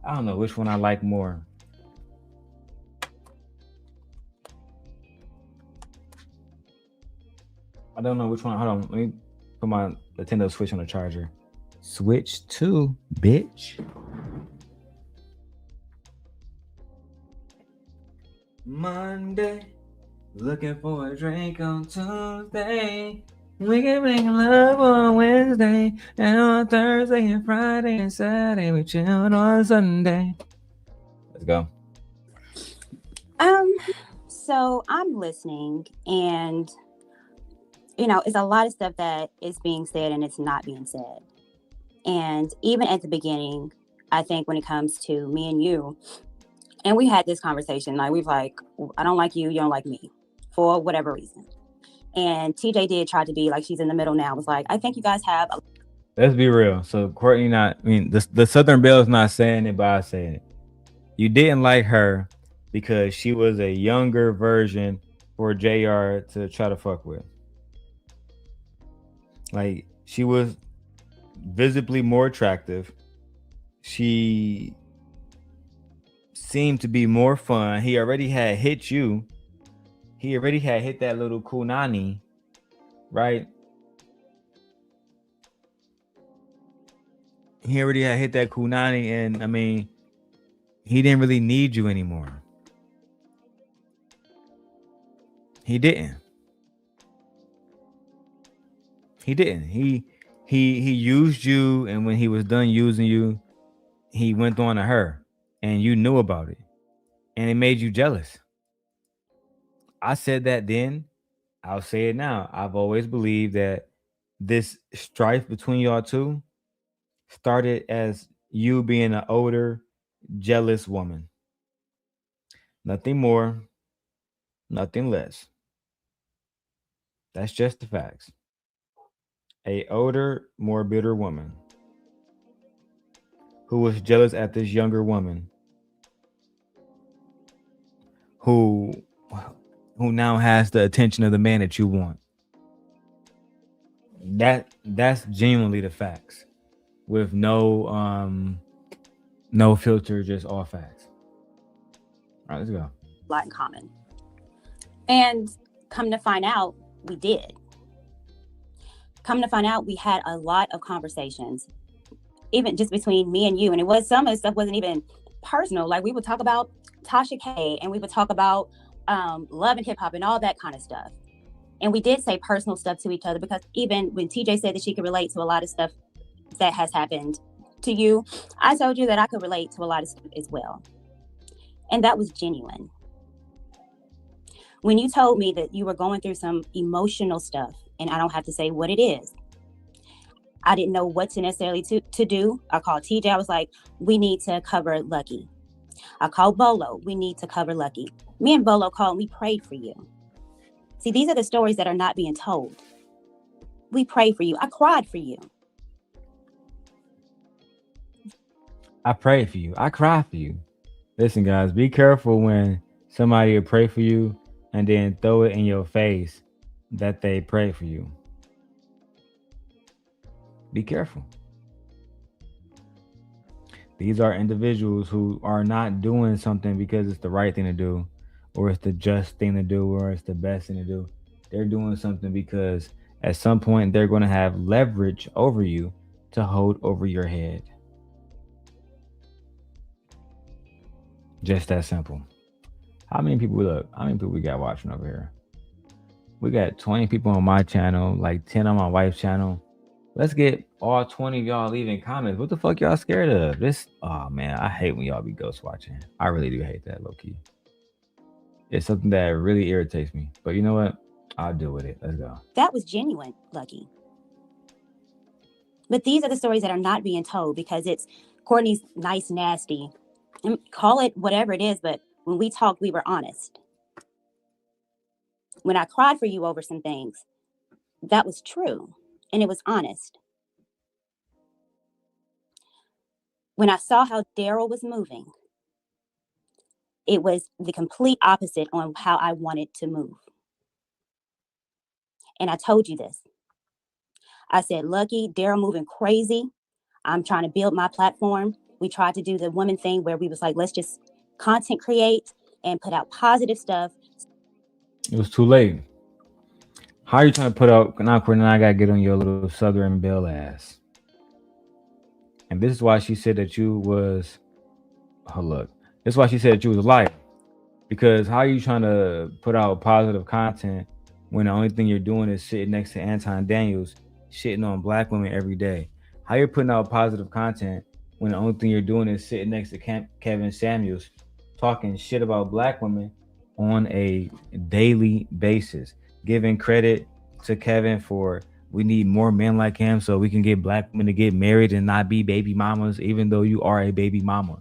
I don't know which one I like more. I don't know which one. Hold on. Let me put my Nintendo Switch on the charger switch to, bitch. Monday, looking for a drink on Tuesday. We can make love on Wednesday, and on Thursday and Friday and Saturday we chill on Sunday. Let's go. So I'm listening, and it's a lot of stuff that is being said and it's not being said. And even at the beginning, I think when it comes to me and you, and we had this conversation, like we've like, I don't like you, you don't like me, for whatever reason. And TJ did try to be like she's in the middle now. Was like, I think you guys have. Let's be real. So Courtney, the Southern Belle is not saying it, but I saying it. You didn't like her because she was a younger version for JR to try to fuck with. Like, she was visibly more attractive. She seemed to be more fun. He already had hit you. He already had hit that little kunani, right? He already had hit that kunani, and I mean, he didn't really need you anymore. He didn't. He used you, and when he was done using you, he went on to her, and you knew about it, and it made you jealous. I said that then. I'll say it now. I've always believed that this strife between y'all two started as you being an older, jealous woman. Nothing more, nothing less. That's just the facts. A older, more bitter woman who was jealous at this younger woman who now has the attention of the man that you want. That's genuinely the facts, with no filter, just all facts. All right, let's go. A lot in common. And come to find out, we did. Come to find out, we had a lot of conversations, even just between me and you. And it was, some of the stuff wasn't even personal. Like, we would talk about Tasha K, and we would talk about love and hip hop and all that kind of stuff. And we did say personal stuff to each other, because even when TJ said that she could relate to a lot of stuff that has happened to you, I told you that I could relate to a lot of stuff as well. And that was genuine. When you told me that you were going through some emotional stuff, and I don't have to say what it is, I didn't know what to necessarily to do. I called TJ. I was like, we need to cover Lucki. I called Bolo. We need to cover Lucki. Me and Bolo called. We prayed for you. See, these are the stories that are not being told. We prayed for you. I cried for you. I pray for you. I cry for you. Listen, guys, be careful when somebody will pray for you and then throw it in your face that they pray for you. Be careful. These are individuals who are not doing something because it's the right thing to do, or it's the just thing to do, or it's the best thing to do. They're doing something because at some point they're going to have leverage over you to hold over your head. Just that simple. How many people we got watching over here? We got 20 people on my channel, like 10 on my wife's channel. Let's get all 20 of y'all leaving comments. What the fuck y'all scared of? Oh man, I hate when y'all be ghost watching. I really do hate that, low-key. It's something that really irritates me. But you know what? I'll deal with it. Let's go. That was genuine, Lucki. But these are the stories that are not being told, because it's Courtney's nice, nasty. And call it whatever it is, but when we talked, we were honest. When I cried for you over some things, that was true, and it was honest. When I saw how Darrel was moving, it was the complete opposite on how I wanted to move. And I told you this. I said, Lucki, Darrel moving crazy. I'm trying to build my platform. We tried to do the woman thing where we was like, let's just content create and put out positive stuff. It was too late. How are you trying to put out, now I gotta get on your little Southern Belle ass? And this is why she said that you was, oh look, this is why she said that you was a liar. Because how are you trying to put out positive content when the only thing you're doing is sitting next to Anton Daniels shitting on black women every day? How you're putting out positive content when the only thing you're doing is sitting next to Kevin Samuels talking shit about black women on a daily basis, giving credit to Kevin for we need more men like him so we can get black women to get married and not be baby mamas, even though you are a baby mama.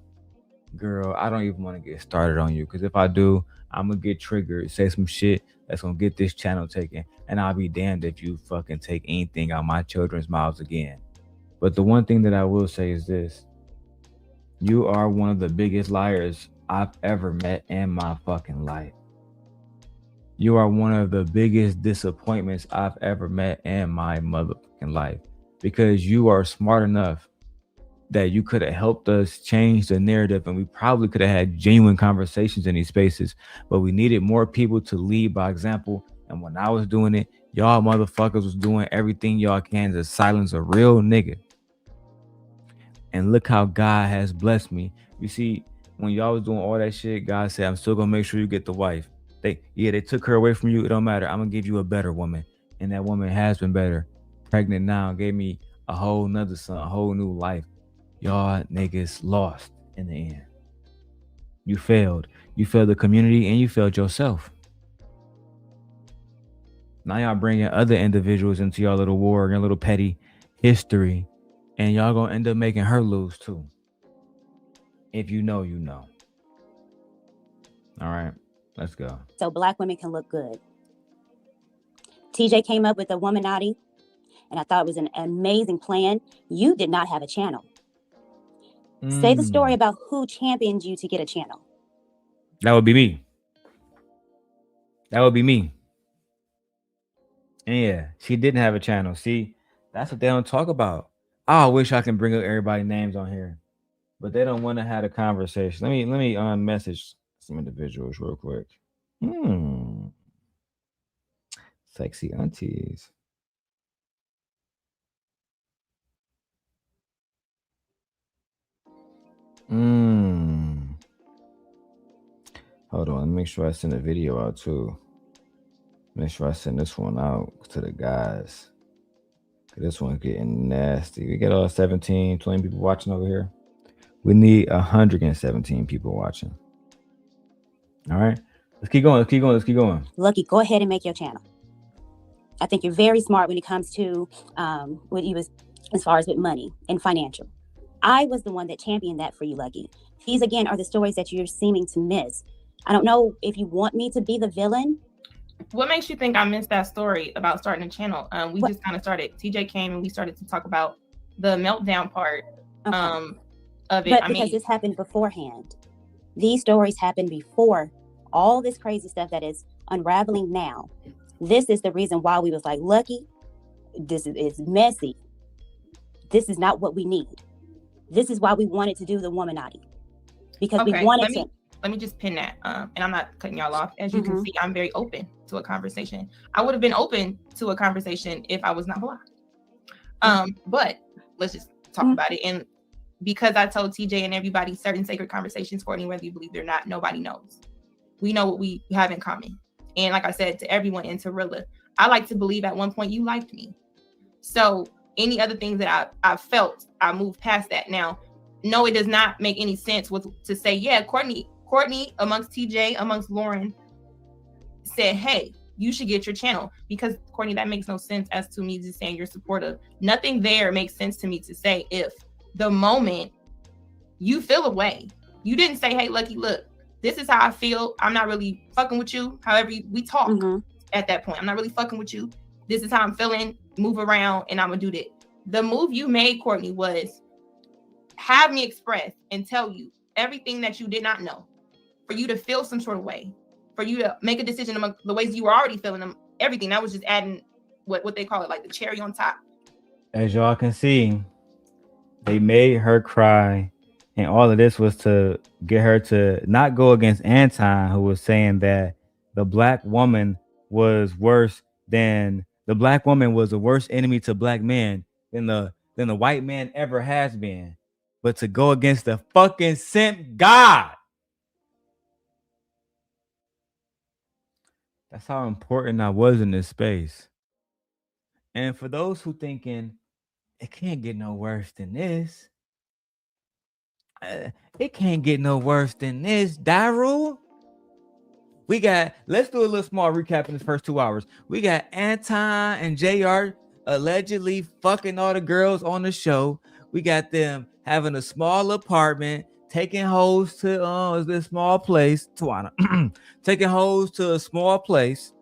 Girl, I don't even want to get started on you, because if I do, I'm gonna get triggered, say some shit that's gonna get this channel taken, and I'll be damned if you fucking take anything out my children's mouths again. But the one thing that I will say is this: you are one of the biggest liars I've ever met in my fucking life. You are one of the biggest disappointments I've ever met in my motherfucking life, because you are smart enough that you could have helped us change the narrative, and we probably could have had genuine conversations in these spaces, but we needed more people to lead by example. And when I was doing it, y'all motherfuckers was doing everything y'all can to silence a real nigga. And look how God has blessed me. You see, when y'all was doing all that shit, God said, I'm still gonna make sure you get the wife. They took her away from you. It don't matter. I'm gonna give you a better woman. And that woman has been better. Pregnant now, gave me a whole nother son, a whole new life. Y'all niggas lost in the end. You failed. You failed the community and you failed yourself. Now y'all bringing other individuals into y'all little war, your little petty history, and y'all gonna end up making her lose too. If you know, you know. All right, let's go. So black women can look good. TJ came up with the Womanati, and I thought it was an amazing plan. You did not have a channel. Say the story about who championed you to get a channel. That would be me. That would be me. And yeah, she didn't have a channel. See, that's what they don't talk about. I wish I can bring up everybody's names on here, but they don't want to have a conversation. Let me message some individuals real quick. Sexy aunties. Hold on, let me make sure I send a video out too. Make sure I send this one out to the guys. This one's getting nasty. We get all 17, 20 people watching over here. We need 117 people watching. All right, let's keep going. Lucki, go ahead and make your channel. I think you're very smart when it comes to what you was as far as with money and financial. I was the one that championed that for you, Lucki. These again are the stories that you're seeming to miss. I don't know if you want me to be the villain. What makes you think I missed that story about starting a channel? We just kind of started. TJ came and we started to talk about the meltdown part of it. But because this happened beforehand. These stories happened before all this crazy stuff that is unraveling now. This is the reason why we was like, Lucki, this is messy. This is not what we need. This is why we wanted to do the Womanati. Because we wanted to. Let me just pin that. And I'm not cutting y'all off. As you can see, I'm very open to a conversation. I would have been open to a conversation if I was not blocked. But let's just talk about it. And because I told TJ and everybody certain sacred conversations, Courtney, whether you believe it or not, nobody knows. We know what we have in common. And like I said to everyone in Tarilla, I like to believe at one point you liked me. So any other things that I felt, I moved past that. Now, no, it does not make any sense to say, yeah, Courtney amongst TJ, amongst Lauren said, hey, you should get your channel. Because Courtney, that makes no sense as to me just saying you're supportive. Nothing there makes sense to me to say if the moment you feel away, you didn't say, hey, Lucki, look, this is how I feel. I'm not really fucking with you. However, we talk at that point. I'm not really fucking with you. This is how I'm feeling. Move around and I'm gonna do that. The move you made, Courtney, was have me express and tell you everything that you did not know, for you to feel some sort of way, for you to make a decision among the ways you were already feeling them. Everything that was just adding what they call it, like the cherry on top. As y'all can see, they made her cry, and all of this was to get her to not go against Anton, who was saying that the black woman was worse than the black woman was the worst enemy to black men than the than the white man ever has been, but to go against the fucking sent God. That's how important I was in this space. And for those who thinking it can't get no worse than this, it can't get no worse than this, Darrel. Let's do a little small recap in the first 2 hours. We got Anton and JR allegedly fucking all the girls on the show. We got them having a small apartment, taking hoes to this small place, Tawana. Taking hoes to a small place.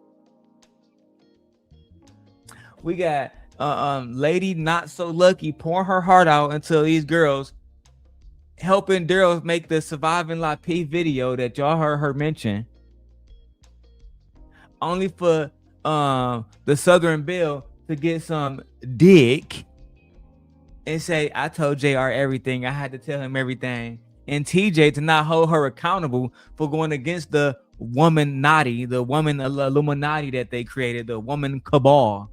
We got lady not so lucky pouring her heart out until these girls helping Darrel make the surviving Lucki video that y'all heard her mention. Only for the Southern Belle to get some dick and say, I told JR everything. I had to tell him everything. And TJ to not hold her accountable for going against the woman naughty, the woman Illuminati that they created, the woman cabal.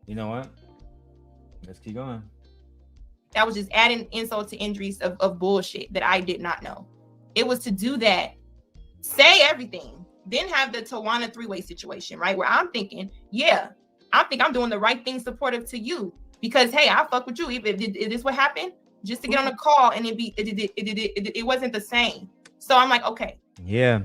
You know what? Let's keep going. That was just adding insult to injuries of bullshit that I did not know. It was to do that, say everything, then have the Tawana three-way situation, right? Where I'm thinking, yeah, I think I'm doing the right thing supportive to you because, hey, I fuck with you. If this what happened, just to get on a call and it wasn't the same. So I'm like, okay. Yeah.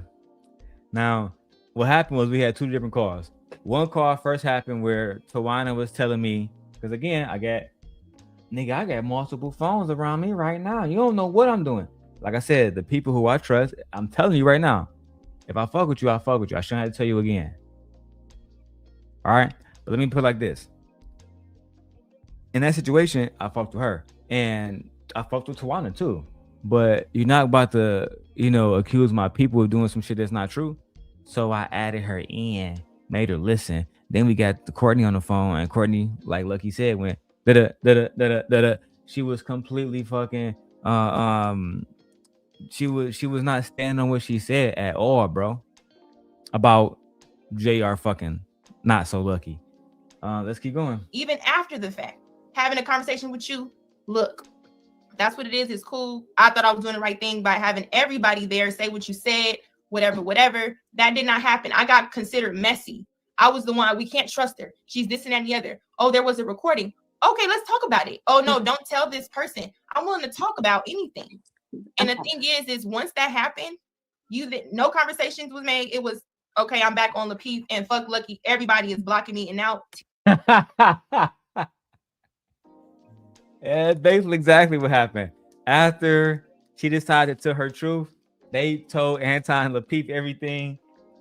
Now, what happened was we had two different calls. One call first happened where Tawana was telling me, because again, I got multiple phones around me right now. You don't know what I'm doing. Like I said, the people who I trust, I'm telling you right now, if I fuck with you, I fuck with you. I shouldn't have to tell you again. All right? But let me put it like this. In that situation, I fucked with her. And I fucked with Tawana too. But you're not about to, accuse my people of doing some shit that's not true. So I added her in, made her listen. Then we got Courtney on the phone. And Courtney, like Lucki said, went da-da. She was completely fucking she was not standing on what she said at all, bro. About JR fucking not so lucky. Let's keep going. Even after the fact, having a conversation with you, look, that's what it is. It's cool. I thought I was doing the right thing by having everybody there say what you said, whatever. That did not happen. I got considered messy. I was the one, we can't trust her. She's this and that and the other. Oh, there was a recording. Okay, let's talk about it. Oh, no, don't tell this person. I'm willing to talk about anything. And the thing is once that happened, no conversations was made. It was, okay, I'm back on Lucki and fuck Lucki. Everybody is blocking me. And now. Yeah, basically exactly what happened. After she decided to her truth, they told Anton and Lucki everything.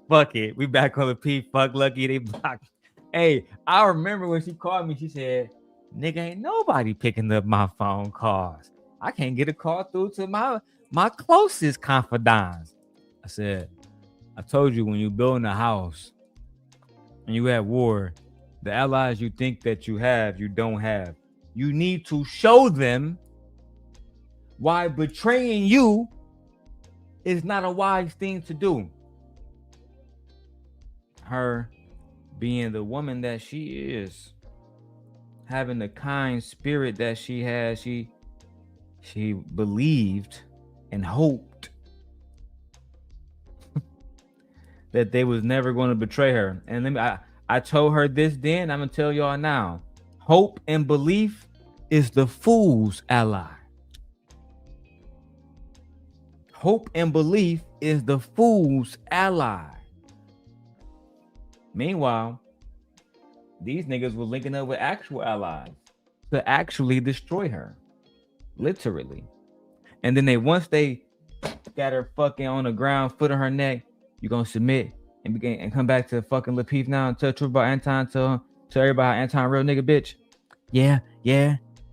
Fuck it. We back on Lucki. Fuck Lucki. They blocked. Hey, I remember when she called me, she said, nigga, ain't nobody picking up my phone calls. I can't get a call through to my closest confidants. I said, I told you when you building a house and you at war, the allies you think that you have, you don't have. You need to show them why betraying you is not a wise thing to do. Her being the woman that she is, having the kind spirit that she has, she believed and hoped that they was never going to betray her. And I told her this then, I'm gonna tell y'all now. Hope and belief is the fool's ally. Hope and belief is the fool's ally. Meanwhile, these niggas were linking up with actual allies to actually destroy her. Literally. And then once they got her fucking on the ground, foot on her neck, you gonna submit and come back to fucking Lucki now and tell the truth about Anton, tell everybody how Anton real nigga, bitch. Yeah.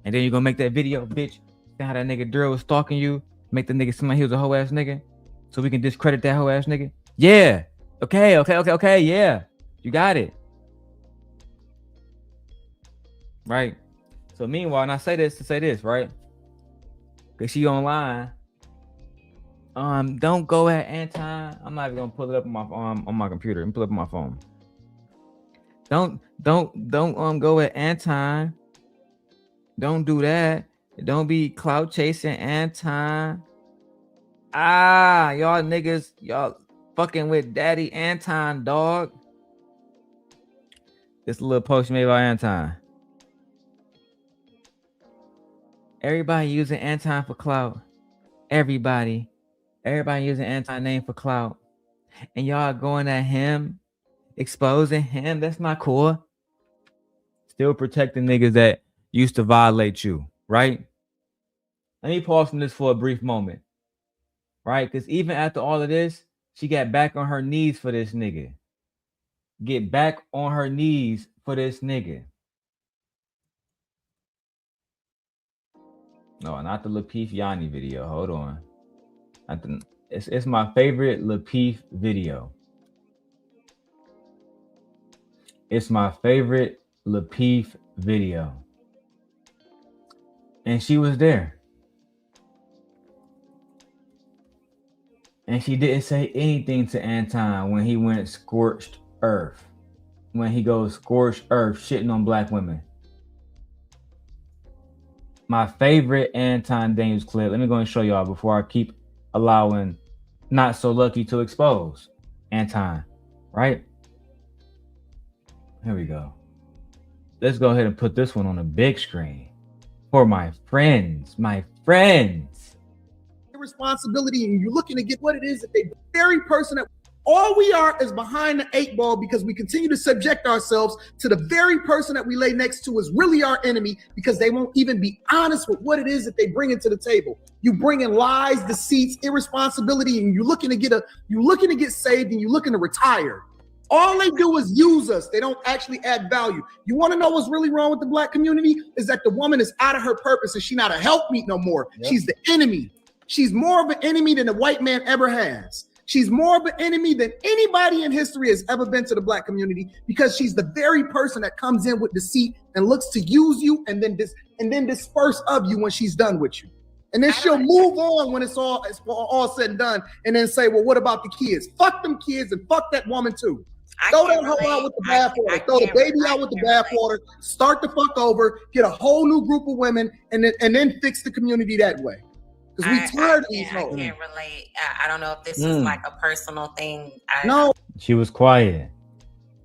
And then you gonna make that video, bitch. See how that nigga Darrel was stalking you, make the nigga seem like he was a hoe ass nigga, so we can discredit that hoe ass nigga. Yeah. Okay. Yeah. You got it. Right. So meanwhile, and I say this to say this, right? Because she online Don't go at Anton. I'm not even gonna pull it up on my computer. I'm gonna pull it up on my phone. Don't go at Anton. Don't do that. Don't be clout chasing Anton. Y'all niggas, y'all fucking with Daddy Anton, dog. This a little post made by Anton. Everybody using Anton for clout. Everybody using Anton name for clout. And y'all going at him, exposing him. That's not cool. Still protecting niggas that used to violate you, right? Let me pause from this for a brief moment. Right? Because even after all of this, she got back on her knees for this nigga. Get back on her knees for this nigga. No, not the Lapeef Yanni video. Hold on. It's my favorite Lapeef video. It's my favorite Lapeef video. And she was there. And she didn't say anything to Anton when he went scorched earth. When he goes scorched earth, shitting on black women. My favorite Anton Daniels clip. Let me go and show y'all before I keep allowing Not So Lucky to expose Anton. Right? Here we go. Let's go ahead and put this one on a big screen for my friends. My friends. Responsibility, and you're looking to get what it is that they very person that all we are is behind the 8 ball because we continue to subject ourselves to the very person that we lay next to is really our enemy because they won't even be honest with what it is that they bring into the table. You bring in lies, deceits, irresponsibility, and you're looking to get saved and you're looking to retire. All they do is use us. They don't actually add value. You want to know what's really wrong with the black community? Is that the woman is out of her purpose and she's not a helpmeet no more. Yep. She's the enemy. She's more of an enemy than the white man ever has. She's more of an enemy than anybody in history has ever been to the black community because she's the very person that comes in with deceit and looks to use you and then disperse of you when she's done with you. And then she'll move on when it's all said and done and then say, well, what about the kids? Fuck them kids and fuck that woman too. Throw that hoe out with the bathwater. Throw the baby out with the bathwater. Start the fuck over. Get a whole new group of women and then fix the community that way. Because we tired of these hoes. I can't relate. I don't know if this is like a personal thing. No. She was quiet.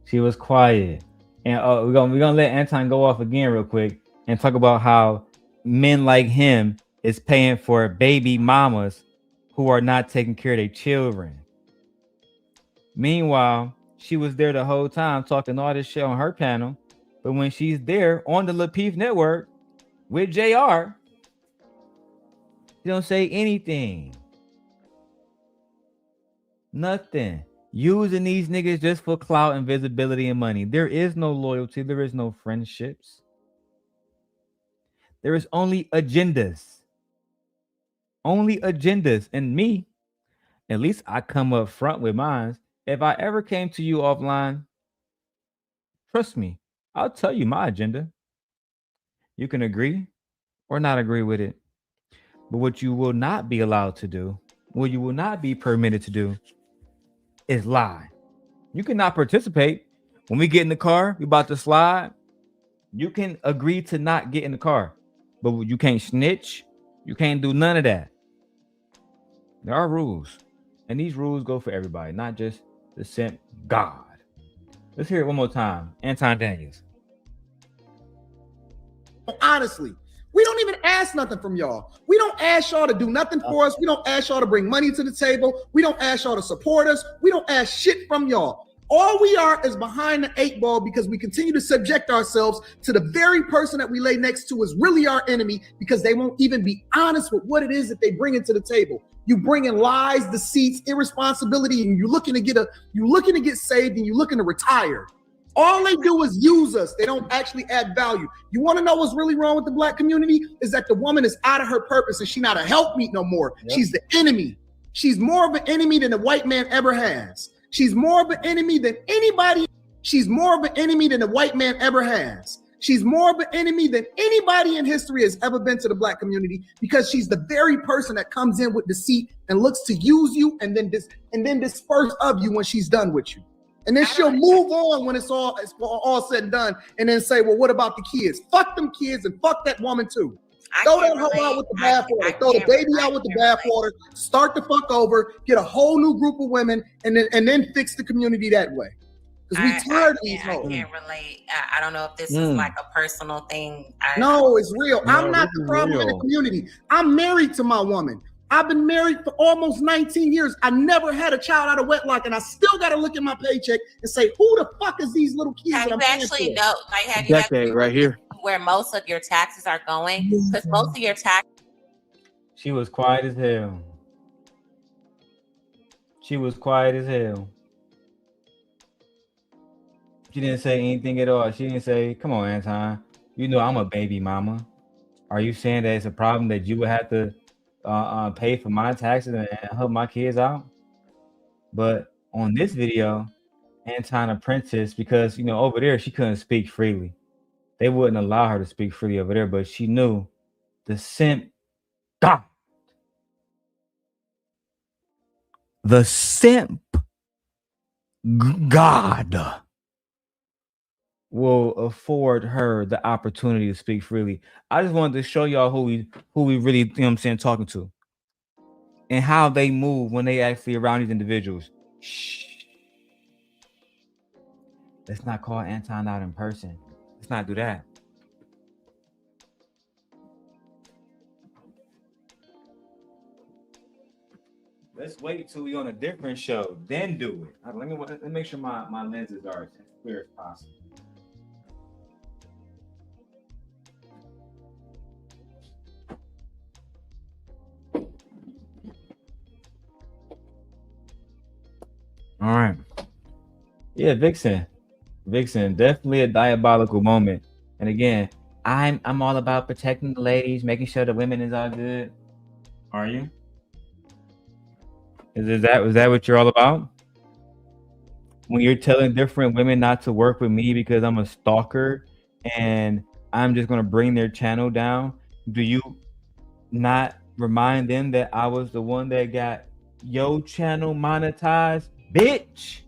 She was quiet. And we're gonna let Anton go off again real quick and talk about how men like him is paying for baby mamas who are not taking care of their children. Meanwhile, she was there the whole time talking all this shit on her panel. But when she's there on the Lapeef network with JR, she don't say anything. Nothing. Using these niggas just for clout and visibility and money. There is no loyalty. There is no friendships. There is only agendas. Only agendas. And me, at least I come up front with mine. If I ever came to you offline, trust me, I'll tell you my agenda. You can agree or not agree with it. But what you will not be allowed to do, what you will not be permitted to do, is lie. You cannot participate. When we get in the car, we about to slide. You can agree to not get in the car, but you can't snitch. You can't do none of that. There are rules, and these rules go for everybody, not just the simp God. Let's hear it one more time. Anton Daniels. Honestly, we don't even ask nothing from y'all. We don't ask y'all to do nothing for us. We don't ask y'all to bring money to the table. We don't ask y'all to support us. We don't ask shit from y'all. All we are is behind the 8 ball because we continue to subject ourselves to the very person that we lay next to is really our enemy because they won't even be honest with what it is that they bring into the table. You bring in lies, deceits, irresponsibility, and you're looking to get saved and you're looking to retire. All they do is use us. They don't actually add value. You want to know what's really wrong with the black community? Is that the woman is out of her purpose and she's not a helpmeet no more. Yep. She's the enemy. She's more of an enemy than the white man ever has. She's more of an enemy than anybody. She's more of an enemy than the white man ever has. She's more of an enemy than anybody in history has ever been to the Black community, because she's the very person that comes in with deceit and looks to use you and then disperse of you when she's done with you. And then she'll move on when it's all said and done, and then say, well, what about the kids? Fuck them kids and fuck that woman too. Throw that hoe out with the bathwater. Throw the baby out with the bathwater. Start the fuck over. Get a whole new group of women, and then fix the community that way. Because we tired of these hoes. I can't relate. I don't know if this is like a personal thing. No, it's real. I'm not the problem in the community. I'm married to my woman. I've been married for almost 19 years. I never had a child out of wedlock, and I still got to look at my paycheck and say, who the fuck is these little kids? Have you actually know? Like, have you actually right here where most of your taxes are going? Because most of your tax. She was quiet as hell. She was quiet as hell. She didn't say anything at all. She didn't say, "Come on, Anton. You know I'm a baby mama. Are you saying that it's a problem that you would have to pay for my taxes and help my kids out?" But on this video, Anton Apprentice, because over there she couldn't speak freely. They wouldn't allow her to speak freely over there, but she knew the simp God. The simp God will afford her the opportunity to speak freely. I just wanted to show y'all who we really, talking to, and how they move when they actually around these individuals. Shh. Let's not call Anton out in person. Let's not do that. Let's wait till we on a different show, then do it. Let me make sure my lenses are as clear as possible. All right. Yeah, Vixen, definitely a diabolical moment. And again, I'm all about protecting the ladies, making sure the women is all good. Are you? Is that what you're all about? When you're telling different women not to work with me because I'm a stalker and I'm just gonna bring their channel down, do you not remind them that I was the one that got your channel monetized, bitch?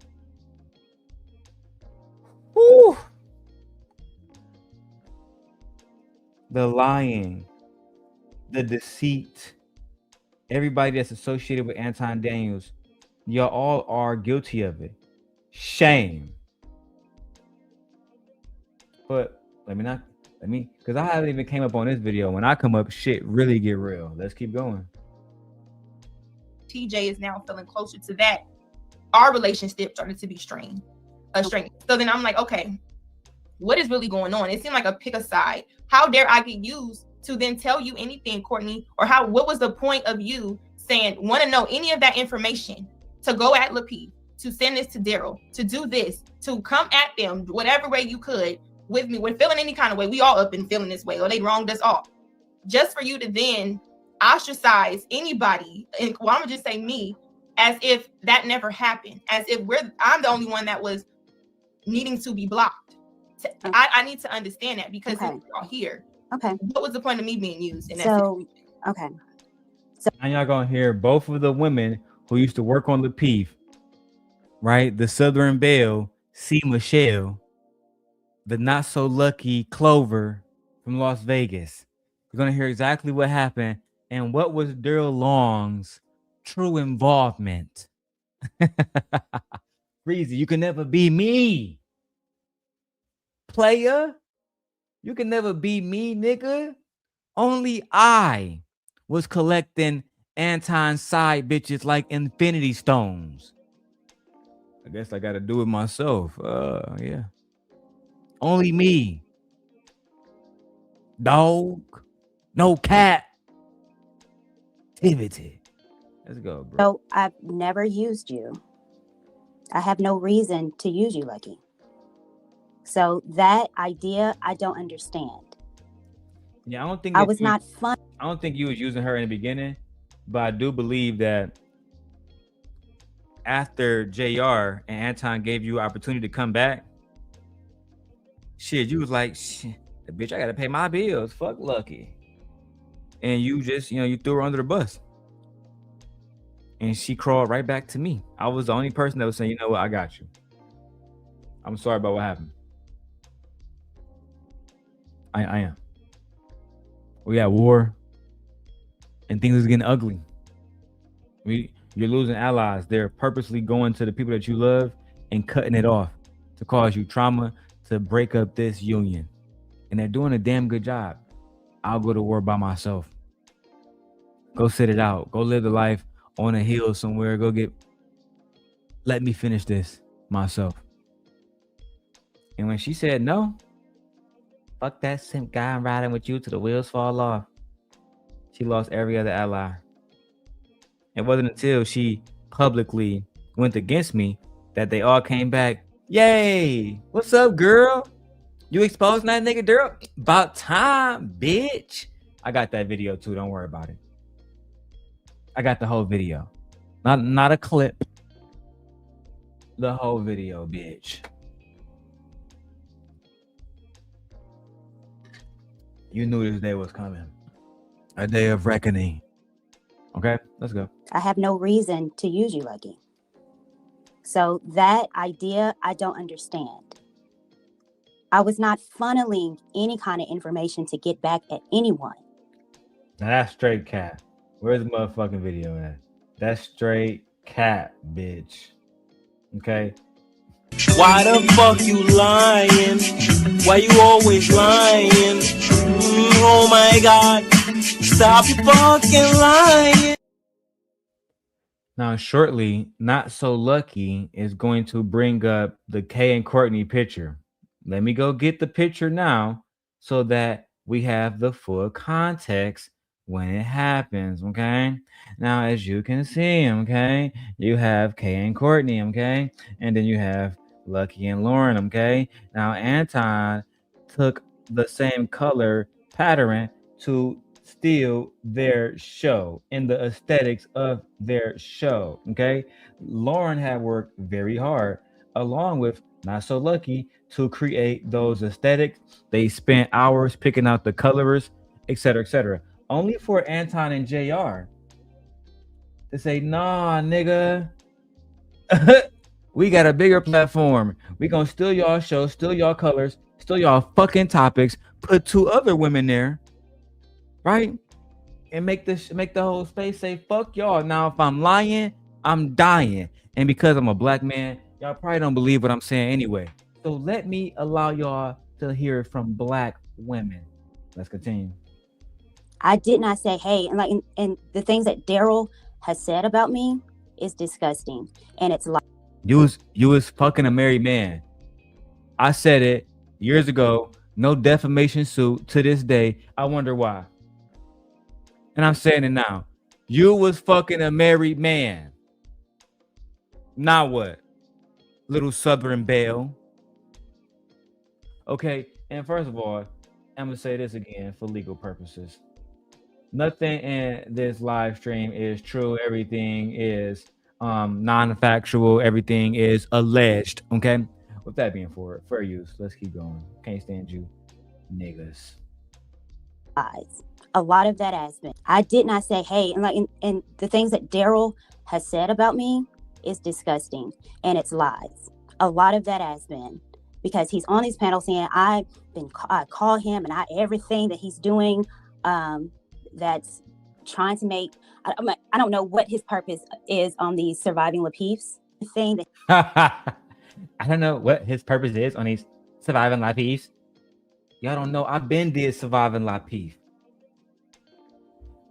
Woo. The lying, the deceit, everybody that's associated with Anton Daniels, y'all all are guilty of it. Shame. But because I haven't even came up on this video. When I come up, shit really get real. Let's keep going. TJ is now feeling closer to that. Our relationship started to be strained. So then I'm like, okay, what is really going on? It seemed like a pick a side. How dare I get used to then tell you anything, Courtney? Or what was the point of you saying, want to know any of that information, to go at Lucki, to send this to Darrel, to do this, to come at them whatever way you could with me? We're feeling any kind of way. We all up and feeling this way, or they wronged us all. Just for you to then ostracize anybody, and I'm gonna just say me, as if that never happened, as if I'm the only one that was needing to be blocked. I need to understand that, because we're all here. Okay. What was the point of me being used in that situation? Okay. So now y'all gonna hear both of the women who used to work on the Peef, right? The Southern Belle, C. Michelle, the not so lucky Clover from Las Vegas. You're gonna hear exactly what happened and what was Darrel Long's true involvement. Breezy, you can never be me. Player, you can never be me, nigga. Only I was collecting Anton's side bitches like infinity stones. I guess I gotta do it myself. Yeah. Only me. Dog. No cat. Activity. Let's go, bro. So I've never used you. I have no reason to use you, Lucki. So that idea, I don't understand. Yeah, I don't think I was not fun. I don't think you was using her in the beginning, but I do believe that after JR and Anton gave you opportunity to come back, shit, you was like, shit, The bitch, I gotta pay my bills. Fuck Lucki. And you just, you threw her under the bus. And she crawled right back to me. I was the only person that was saying, you know what, I got you. I'm sorry about what happened. I am. We had war. And things is getting ugly. You're losing allies. They're purposely going to the people that you love and cutting it off to cause you trauma, to break up this union. And they're doing a damn good job. I'll go to war by myself. Go sit it out. Go live the life on a hill somewhere. Let me finish this myself. And when she said no, fuck that simp guy, I'm riding with you till the wheels fall off. She lost every other ally. It wasn't until she publicly went against me that they all came back. Yay! What's up, girl? You exposing that nigga, Darrel? About time, bitch. I got that video too. Don't worry about it. I got the whole video. Not a clip. The whole video, bitch. You knew this day was coming. A day of reckoning. Okay, let's go. I have no reason to use you, Lucki. So that idea, I don't understand. I was not funneling any kind of information to get back at anyone. Now that's straight cap. Where's the motherfucking video at? That's straight cap, bitch. Okay? Why the fuck you lying? Why you always lying? Oh my God. Stop fucking lying. Now, shortly, Not So Lucky is going to bring up the Kay and Courtney picture. Let me go get the picture now so that we have the full context when it happens, okay? Now, as you can see, okay, you have Kay and Courtney, okay? And then you have Lucki and Lauren, okay? Now, Anton took the same color pattern to steal their show in the aesthetics of their show, okay? Lauren had worked very hard along with Not So Lucky to create those aesthetics. They spent hours picking out the colors, etc., only for Anton and JR to say, nah, nigga, we got a bigger platform. We gonna steal y'all show, steal y'all colors, steal y'all fucking topics, put two other women there, right? And make the whole space say, fuck y'all. Now, if I'm lying, I'm dying. And because I'm a black man, y'all probably don't believe what I'm saying anyway. So let me allow y'all to hear it from black women. Let's continue. I did not say, hey, and the things that Darrel has said about me is disgusting. And it's like You was fucking a married man. I said it years ago. No defamation suit to this day. I wonder why. And I'm saying it now. You was fucking a married man. Now what? Little Southern Belle. Okay, and first of all, I'm gonna say this again for legal purposes. Nothing in this live stream is true. Everything is non-factual. Everything is alleged. Okay. With that being fair use, let's keep going. Can't stand you, niggas. a lot of that has been. I did not say, hey, and the things that Darrel has said about me is disgusting, and it's lies. A lot of that has been because he's on these panels saying I call him and everything that he's doing. That's trying to make, I don't know what his purpose is on these surviving Lapifs thing. I don't know what his purpose is on these surviving Lapifs. Y'all don't know. I've been did surviving Lapif.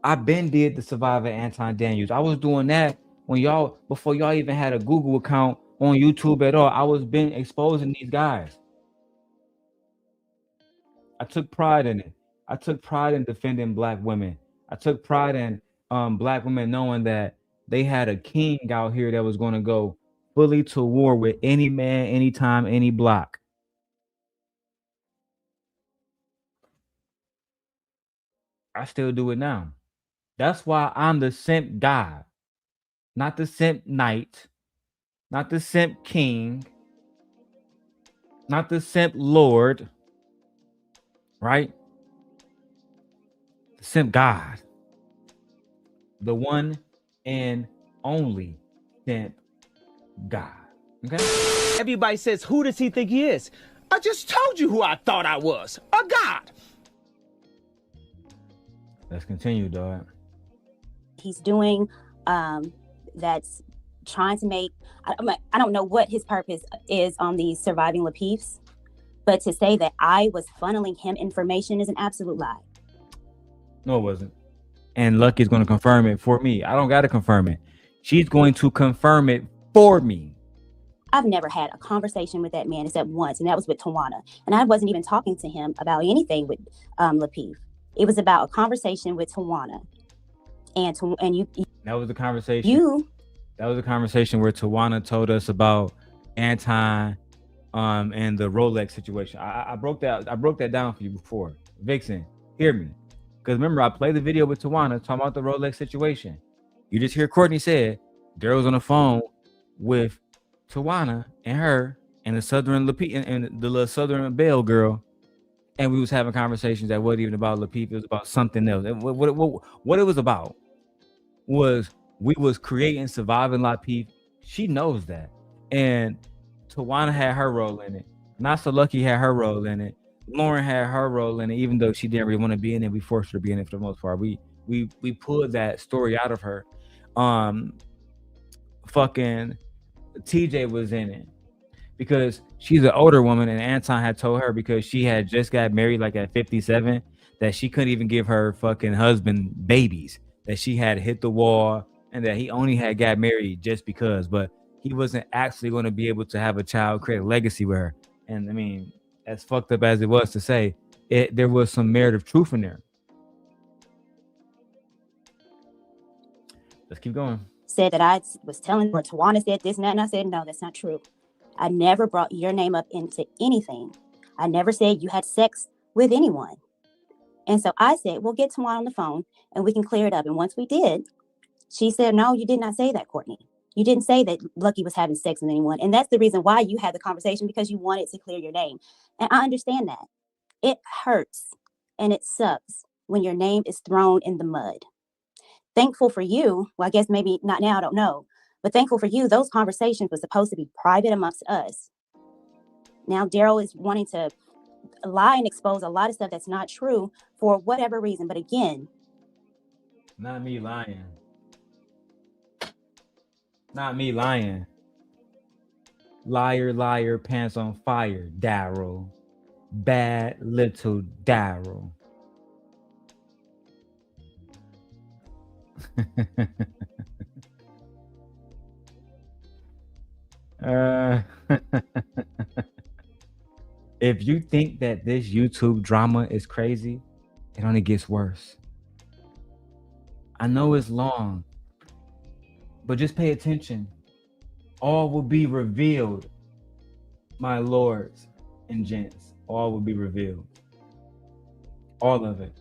I've been did the survivor Anton Daniels. I was doing that before y'all even had a Google account on YouTube at all. I was been exposing these guys. I took pride in it. I took pride in defending black women. I took pride in black women knowing that they had a king out here that was going to go fully to war with any man, anytime, any block. I still do it now. That's why I'm the simp god, not the simp knight, not the simp king, not the simp lord, right? The simp God, the one and only simp God. Okay. Everybody says, who does he think he is? I just told you who I thought I was. A god. Let's continue, dog. He's doing that's trying to make, I don't know what his purpose is on these surviving Lapeefs, but to say that I was funneling him information is an absolute lie. No, it wasn't. And Lucki's going to confirm it for me. I don't got to confirm it. She's going to confirm it for me. I've never had a conversation with that man except once, and that was with Tawana. And I wasn't even talking to him about anything with Lapeef. It was about a conversation with Tawana. And you. That was the conversation. That was a conversation where Tawana told us about Anton and the Rolex situation. I broke that down for you before. Vixen, hear me. Because remember, I played the video with Tawana talking about the Rolex situation. You just hear Courtney said Darrel was on the phone with Tawana and her and the Southern Lapeef and the little Southern Belle girl, and we was having conversations that wasn't even about Lapeef. It was about something else. And what it was about was we was creating surviving Lapeef. She knows that, and Tawana had her role in it. Not So Lucky had her role in it. Lauren had her role in it, even though she didn't really want to be in it. We forced her to be in it for the most part. We pulled that story out of her. Fucking TJ was in it because she's an older woman, and Anton had told her because she had just got married like at 57 that she couldn't even give her fucking husband babies, that she had hit the wall, and that he only had got married just because, but he wasn't actually going to be able to have a child, create a legacy with her. And I mean, as fucked up as it was to say, there was some merit of truth in there. Let's keep going. Said that I was telling her Tawana said this and that, and I said, no, that's not true. I never brought your name up into anything. I never said you had sex with anyone. And so I said, well, get Tawana on the phone and we can clear it up. And once we did, she said, no, you did not say that, Courtney. You didn't say that Lucki was having sex with anyone. And that's the reason why you had the conversation, because you wanted to clear your name. And I understand that. It hurts and it sucks when your name is thrown in the mud. Thankful for you, well, I guess maybe not now, I don't know, but thankful for you, those conversations were supposed to be private amongst us. Now Darrel is wanting to lie and expose a lot of stuff that's not true for whatever reason. But again, not me lying. Not me lying. Liar, liar, pants on fire, Darrel. Bad little Darrel. If you think that this YouTube drama is crazy, it only gets worse. I know it's long, but just pay attention. All will be revealed, my lords and gents. All will be revealed. All of it.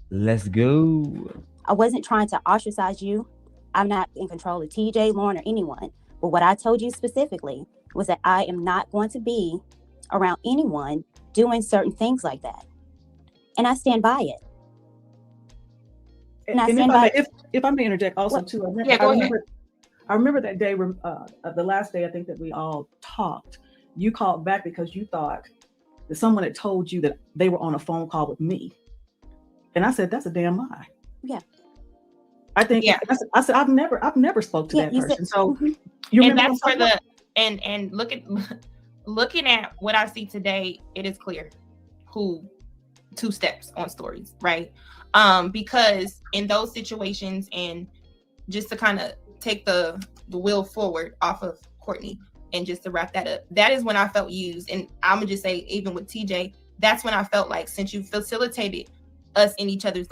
Let's go. I wasn't trying to ostracize you. I'm not in control of TJ, Lauren, or anyone. But what I told you specifically was that I am not going to be around anyone doing certain things like that. And I stand by it. And if I may interject also too, I remember that day, the last day I think that we all talked, you called back because you thought that someone had told you that they were on a phone call with me. And I said, that's a damn lie. Yeah. I think, I said, I've never spoke to that person. So you and that's for the, and looking at what I see today, it is clear who two steps on stories, right? Because in those situations, and just to kind of take the wheel forward off of Courtney and just to wrap that up, that is when I felt used. And I'm gonna just say, even with TJ, that's when I felt like, since you facilitated us in each other's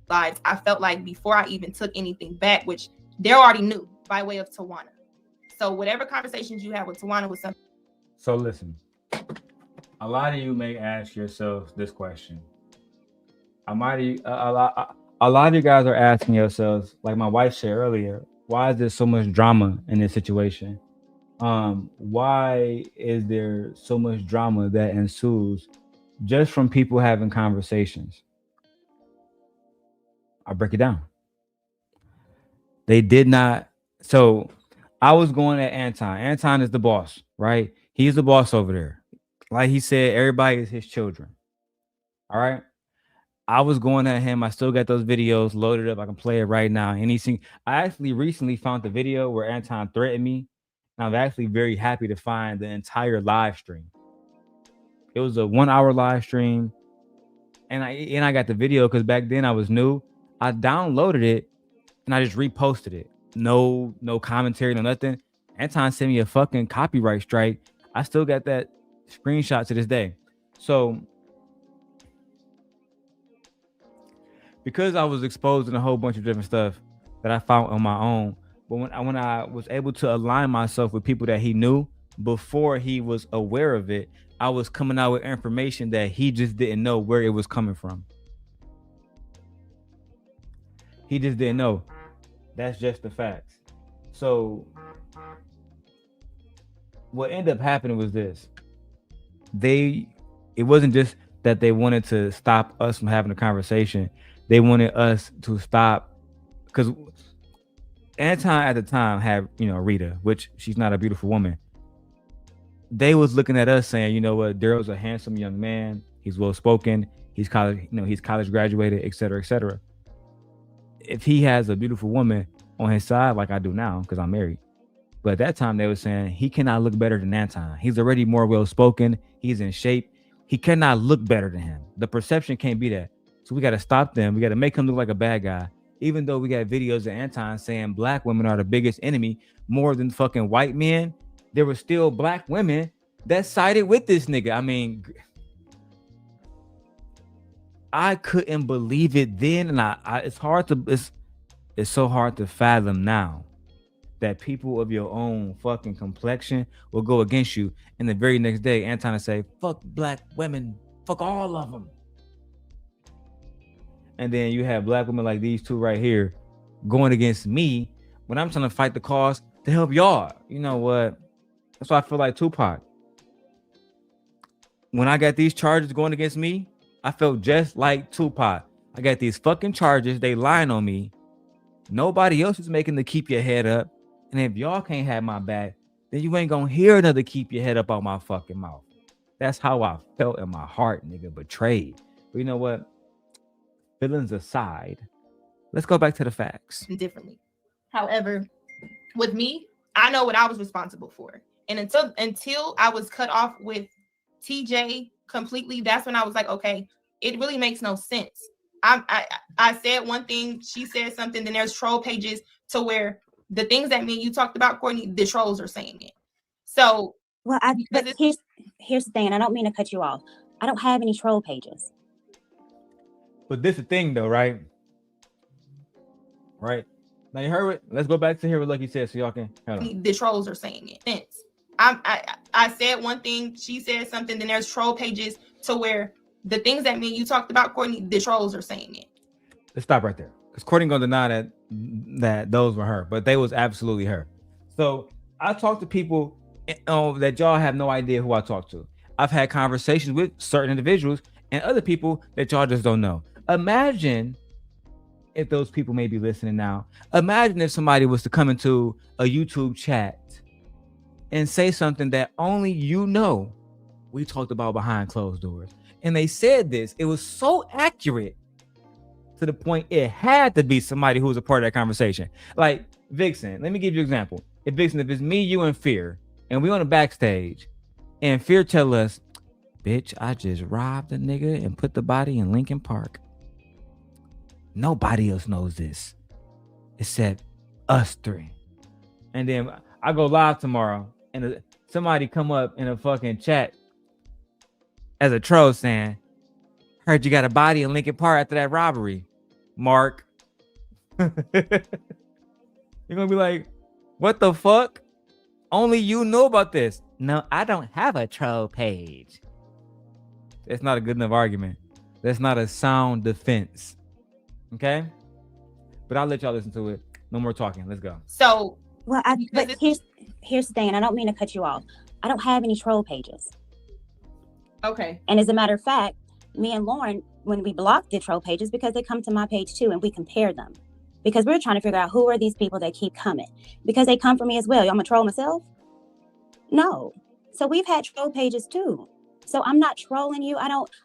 lives, I felt like before I even took anything back, which they already knew by way of Tawana. So whatever conversations you have with Tawana was something. So listen, a lot of you may ask yourselves this question. A lot of you guys are asking yourselves, like my wife said earlier, why is there so much drama in this situation? Why is there so much drama that ensues just from people having conversations. I'll break it down. They did not. So I was going at Anton. Anton is the boss, right? He's the boss over there. Like he said, everybody is his children. All right. I was going at him. I still got those videos loaded up. I can play it right now. Anything. I actually recently found the video where Anton threatened me. And I'm actually very happy to find the entire live stream. It was a 1 hour live stream. And I got the video because back then I was new. I downloaded it and I just reposted it. No commentary, no nothing. Anton sent me a fucking copyright strike. I still got that screenshot to this day. So because I was exposed in a whole bunch of different stuff that I found on my own, but when I was able to align myself with people that he knew before he was aware of it, I was coming out with information that he just didn't know where it was coming from. He just didn't know. That's just the facts. So what ended up happening was this. It wasn't just that they wanted to stop us from having a conversation. They wanted us to stop, because Anton at the time had, Rita, which she's not a beautiful woman. They was looking at us saying, you know what, Darrel's a handsome young man. He's well spoken. He's college graduated, et cetera, et cetera. If he has a beautiful woman on his side, like I do now, because I'm married. But at that time they were saying he cannot look better than Anton. He's already more well spoken. He's in shape. He cannot look better than him. The perception can't be that. So we got to stop them. We got to make him look like a bad guy. Even though we got videos of Anton saying black women are the biggest enemy more than fucking white men, there were still black women that sided with this nigga. I mean, I couldn't believe it then, and it's so hard to fathom now that people of your own fucking complexion will go against you, and the very next day Anton will say, fuck black women, fuck all of them. And then you have black women like these two right here going against me when I'm trying to fight the cause to help y'all. You know what? That's why I feel like Tupac. When I got these charges going against me, I felt just like Tupac. I got these fucking charges. They lying on me. Nobody else is making to keep your head up. And if y'all can't have my back, then you ain't gonna hear another keep your head up out my fucking mouth. That's how I felt in my heart, nigga. Betrayed. But you know what? Feelings aside, let's go back to the facts. Differently. However, with me, I know what I was responsible for. And until I was cut off with TJ completely, that's when I was like, okay, it really makes no sense. I said one thing, she said something, then there's troll pages to where the things that me and you talked about, Courtney, the trolls are saying it. So but here's the thing, and I don't mean to cut you off. I don't have any troll pages. But this is the thing though, right? Right. Now you heard it. Let's go back to hear what Lucki said so y'all can. The trolls are saying it. Since I said one thing, she said something, then there's troll pages to where the things that me and you talked about, Courtney, the trolls are saying it. Let's stop right there. Because Courtney gonna deny that those were her, but they was absolutely her. So I talked to people that y'all have no idea who I talked to. I've had conversations with certain individuals and other people that y'all just don't know. Imagine if those people may be listening now. Imagine if somebody was to come into a YouTube chat and say something that only you know we talked about behind closed doors. And they said this. It was so accurate to the point it had to be somebody who was a part of that conversation. Like Vixen, let me give you an example. If it's me, you, and Fear, and we on the backstage, and Fear tell us, bitch, I just robbed a nigga and put the body in Lincoln Park. Nobody else knows this except us three. And then I go live tomorrow and somebody come up in a fucking chat as a troll saying, heard you got a body in Lincoln Park after that robbery, Mark. You're gonna be like, what the fuck? Only you know about this. No, I don't have a troll page. That's not a good enough argument. That's not a sound defense. Okay? But I'll let y'all listen to it. No more talking. Let's go. So, but here's the thing, and I don't mean to cut you off. I don't have any troll pages. Okay. And as a matter of fact, me and Lauren, when we blocked the troll pages, because they come to my page too, and we compare them. Because we're trying to figure out who are these people that keep coming. Because they come for me as well. I'm a troll myself? No. So we've had troll pages too. So I'm not trolling you.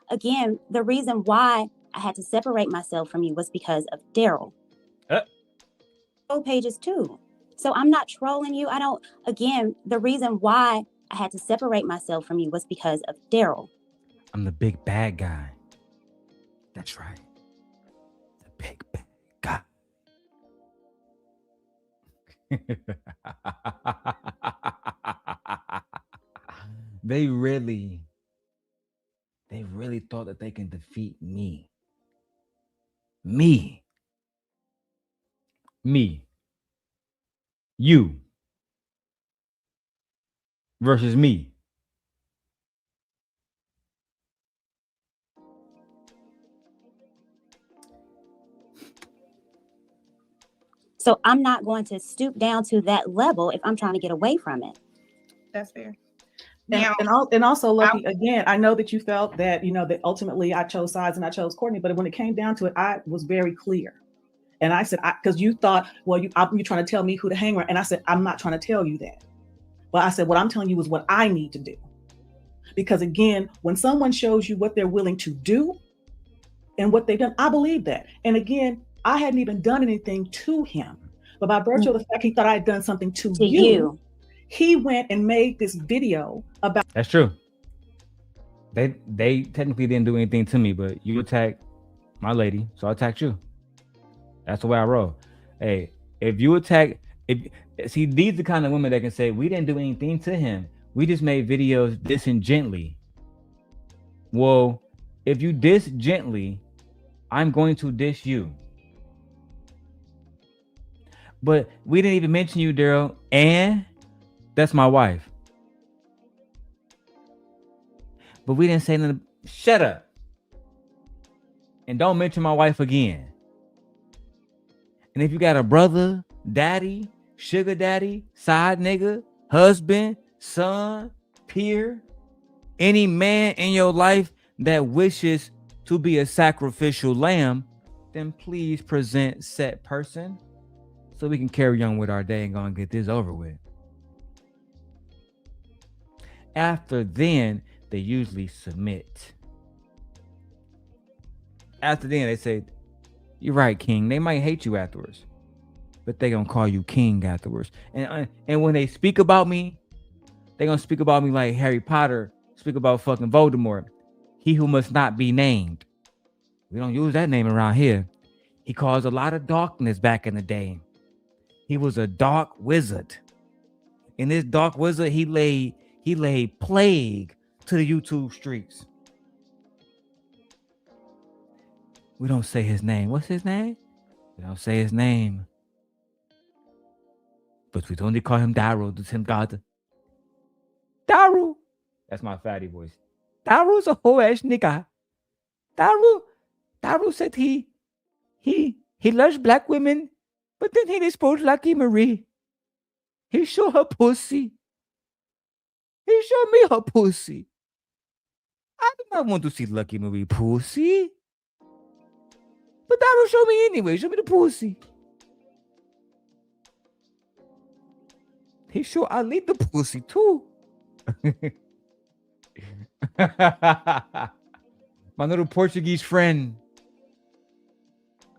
Again, the reason why I had to separate myself from you was because of Darrel. Troll pages too. So I'm not trolling you. Again, the reason why I had to separate myself from you was because of Darrel. I'm the big bad guy. That's right. The big bad guy. They really thought that they can defeat me. Me. You. Versus me. So I'm not going to stoop down to that level if I'm trying to get away from it. That's fair. And also, Lucki, again, I know that you felt that, that ultimately I chose sides and I chose Courtney, but when it came down to it, I was very clear. And I said, because you thought, well, you're trying to tell me who to hang around. And I said, I'm not trying to tell you that. But I said, what I'm telling you is what I need to do. Because again, when someone shows you what they're willing to do and what they've done, I believe that. And again, I hadn't even done anything to him. But by virtue of the fact he thought I had done something to you, he went and made this video about. That's true. They technically didn't do anything to me, but you attacked my lady, so I attacked you. That's the way I roll. Hey, if you attack, see, these are the kind of women that can say, we didn't do anything to him. We just made videos dissing gently. Well, if you diss gently, I'm going to diss you. But we didn't even mention you, Darrel, and that's my wife. But we didn't say nothing. Shut up. And don't mention my wife again. And if you got a brother, daddy, sugar daddy, side nigga, husband, son, peer, any man in your life that wishes to be a sacrificial lamb, then please present said person so we can carry on with our day and go and get this over with. After then, they usually submit. After then, they say, you're right, King. They might hate you afterwards, but they gonna call you King afterwards. And when they speak about me, they gonna speak about me like Harry Potter speak about fucking Voldemort. He who must not be named. We don't use that name around here. He caused a lot of darkness back in the day. He was a dark wizard. In this dark wizard, he laid plague to the YouTube streets. We don't say his name. What's his name? We don't say his name. But we only call him Darrel, the Tim God. Darrel. That's my fatty voice. Darrel's a whole ass nigga. Darrel said he loves black women, but then he exposed NotLucki Maree. He showed her pussy. He showed me her pussy. I do not want to see NotLucki Maree pussy. But Darrel show me anyway. Show me the pussy. He sure I leave the pussy too. My little Portuguese friend.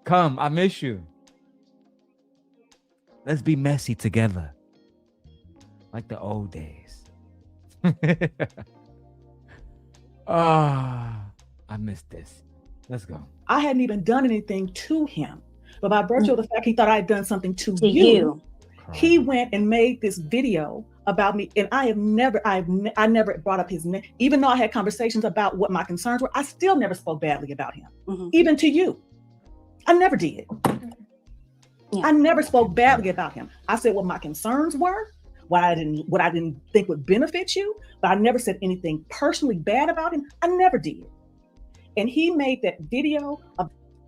Come, I miss you. Let's be messy together. Like the old days. I miss this. Let's go. I hadn't even done anything to him. But by virtue of the fact he thought I had done something to you, he went and made this video about me. And I never brought up his name. Even though I had conversations about what my concerns were, I still never spoke badly about him. Even to you. I never did. Yeah. I never spoke badly about him. I said what my concerns were, what I didn't think would benefit you, but I never said anything personally bad about him. I never did. And he made that video.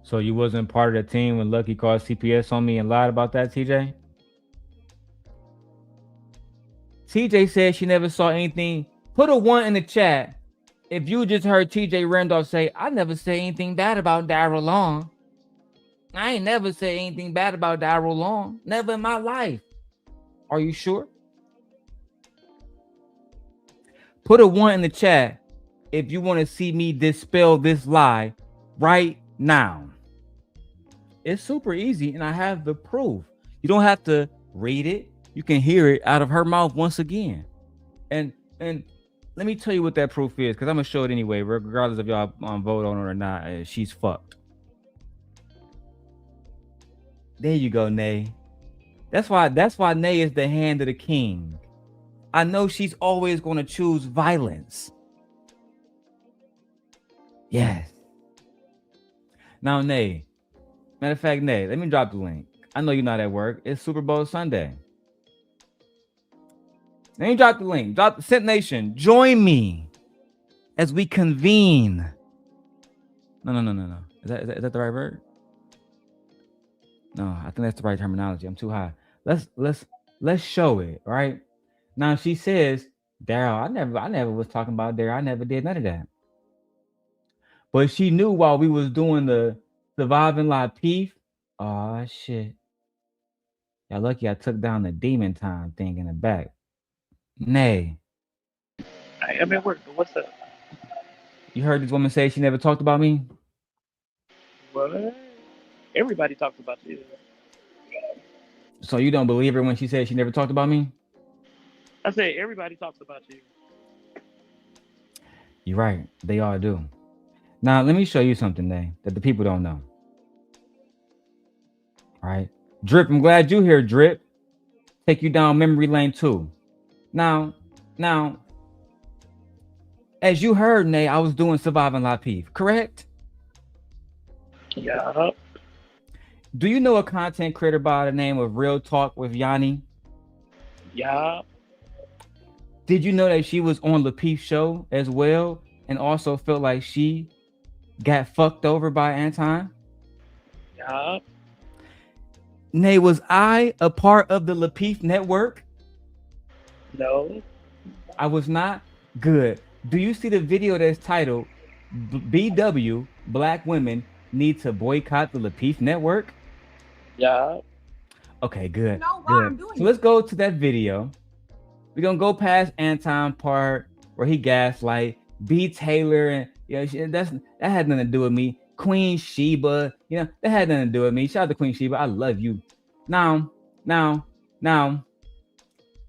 So you wasn't part of the team when Lucki called CPS on me and lied about that, TJ? TJ said she never saw anything. Put a 1 in the chat if you just heard TJ Randolph say, I never say anything bad about Darrel Long. I ain't never said anything bad about Darrel Long. Never in my life. Are you sure? Put a 1 in the chat if you want to see me dispel this lie right now. It's super easy, and I have the proof. You don't have to read it. You can hear it out of her mouth once again. And let me tell you what that proof is, because I'm going to show it anyway, regardless of y'all vote on it or not. She's fucked. There you go, Nay. That's why Nay is the hand of the king. I know she's always going to choose violence. Yes. Now, Nay. Matter of fact, Nay, let me drop the link. I know you're not at work. It's Super Bowl Sunday. Let me drop the link. Drop the Scent Nation. Join me as we convene. No. Is that the right word? No, I think that's the right terminology. I'm too high. Let's show it, right? Now she says, Darrel, I never was talking about Darrel. I never did none of that. But she knew while we was doing the Surviving Live Peef. Oh shit. Y'all lucky I took down the demon time thing in the back. Nay. I'm at work, but what's up? You heard this woman say she never talked about me? What? Everybody talks about you. So you don't believe her when she said she never talked about me? I say everybody talks about you. You're right. They all do. Now, let me show you something, Nay, that the people don't know. All right. Drip, I'm glad you're here, Drip. Take you down memory lane too. Now, as you heard, Nay, I was doing Surviving Live Peef, correct? Yeah. Do you know a content creator by the name of Real Talk with Yanni? Yeah. Did you know that she was on the Peef show as well and also felt like she got fucked over by Anton? Yeah. Nay, was I a part of the Peef network? No. I was not? Good. Do you see the video that's titled BW Black Women Need to Boycott the Peef network? Yeah. Okay, good. You know why good. I'm doing So let's go to that video. We're gonna go past Anton part where he gaslight B Taylor, and that had nothing to do with me. Queen Sheba, that had nothing to do with me. Shout out to Queen Sheba, I love you. Now,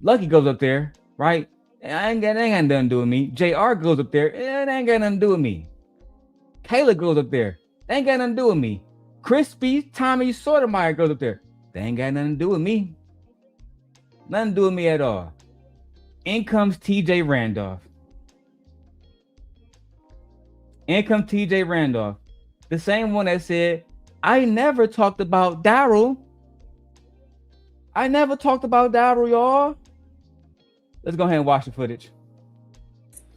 Lucki goes up there, right? That ain't got nothing to do with me. JR goes up there, it ain't got nothing to do with me. Kayla goes up there, that ain't got nothing to do with me. Crispy Tommy Sotomayor goes up there, that ain't got nothing to do with me. Nothing to do with me at all. In comes TJ Randolph. The same one that said, I never talked about Darrel. Y'all. Let's go ahead and watch the footage.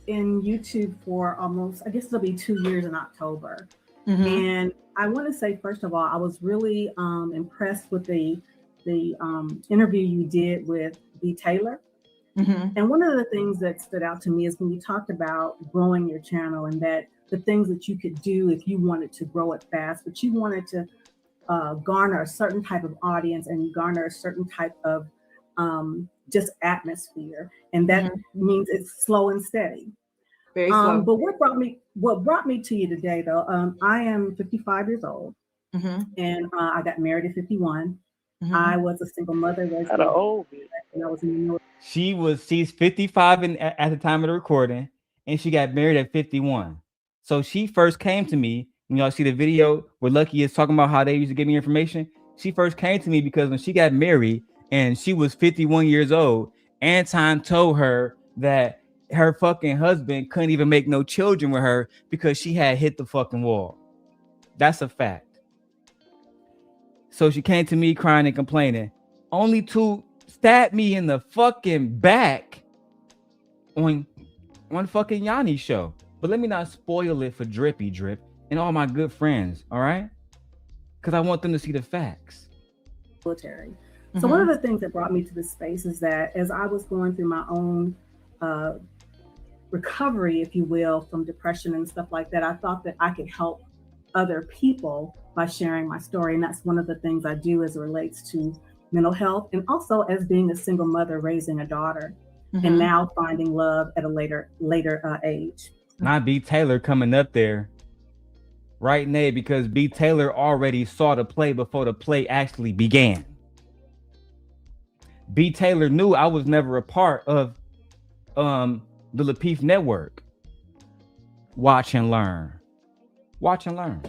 In YouTube for almost, I guess it'll be 2 years in October. Mm-hmm. And I want to say, first of all, I was really impressed with the interview you did with B Taylor. Mm-hmm. And one of the things that stood out to me is when you talked about growing your channel and that the things that you could do if you wanted to grow it fast, but you wanted to garner a certain type of audience and garner a certain type of just atmosphere. And that means it's slow and steady. Very slow. But what brought me to you today, though, I am 55 years old, and I got married at 51. I was a single mother. And I was in New York. She's 55 at the time of the recording, and she got married at 51. So she first came to me, when y'all see the video where Lucki is talking about how they used to give me information. She first came to me because when she got married and she was 51 years old, Anton told her that her fucking husband couldn't even make no children with her because she had hit the fucking wall. That's a fact. So she came to me crying and complaining, only to stab me in the fucking back on fucking Yanni's show. But let me not spoil it for Drippy Drip and all my good friends, all right? Because I want them to see the facts. Military. So one of the things that brought me to this space is that as I was going through my own recovery, if you will, from depression and stuff like that, I thought that I could help other people by sharing my story. And that's one of the things I do as it relates to mental health, and also as being a single mother raising a daughter, and now finding love at a later age. Not B. Taylor coming up there, right, Nate? Because B. Taylor already saw the play before the play actually began. B. Taylor knew I was never a part of the Lapeef Network. Watch and learn. Watch and learn.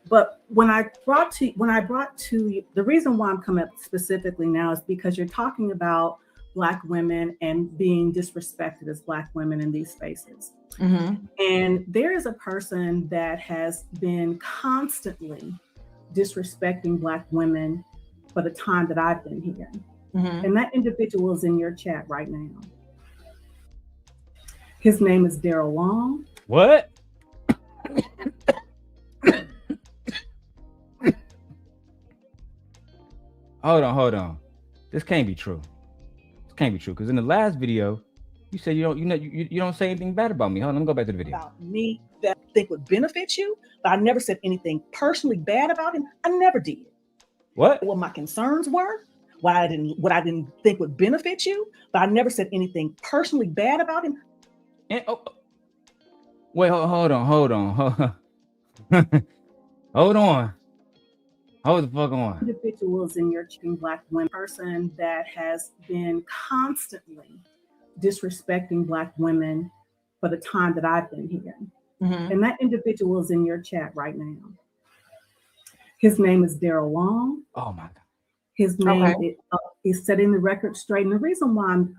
But when I brought to you, the reason why I'm coming up specifically now is because you're talking about Black women and being disrespected as Black women in these spaces. And there is a person that has been constantly disrespecting Black women for the time that I've been here. And that individual is in your chat right now. His name is Darrel Long. What? Hold on. This can't be true. This can't be true, because in the last video, you said you don't say anything bad about me. Hold on, let me go back to the video. About me that I think would benefit you, but I never said anything personally bad about him. I never did. What my concerns were, what I didn't think would benefit you, but I never said anything personally bad about him. And, wait, hold on. Hold on. Hold the fuck on. Individuals in your Black women person that has been constantly disrespecting Black women for the time that I've been here. And that individual is in your chat right now. His name is Darrel Long. Oh my God. His name is setting the record straight. And the reason why I'm,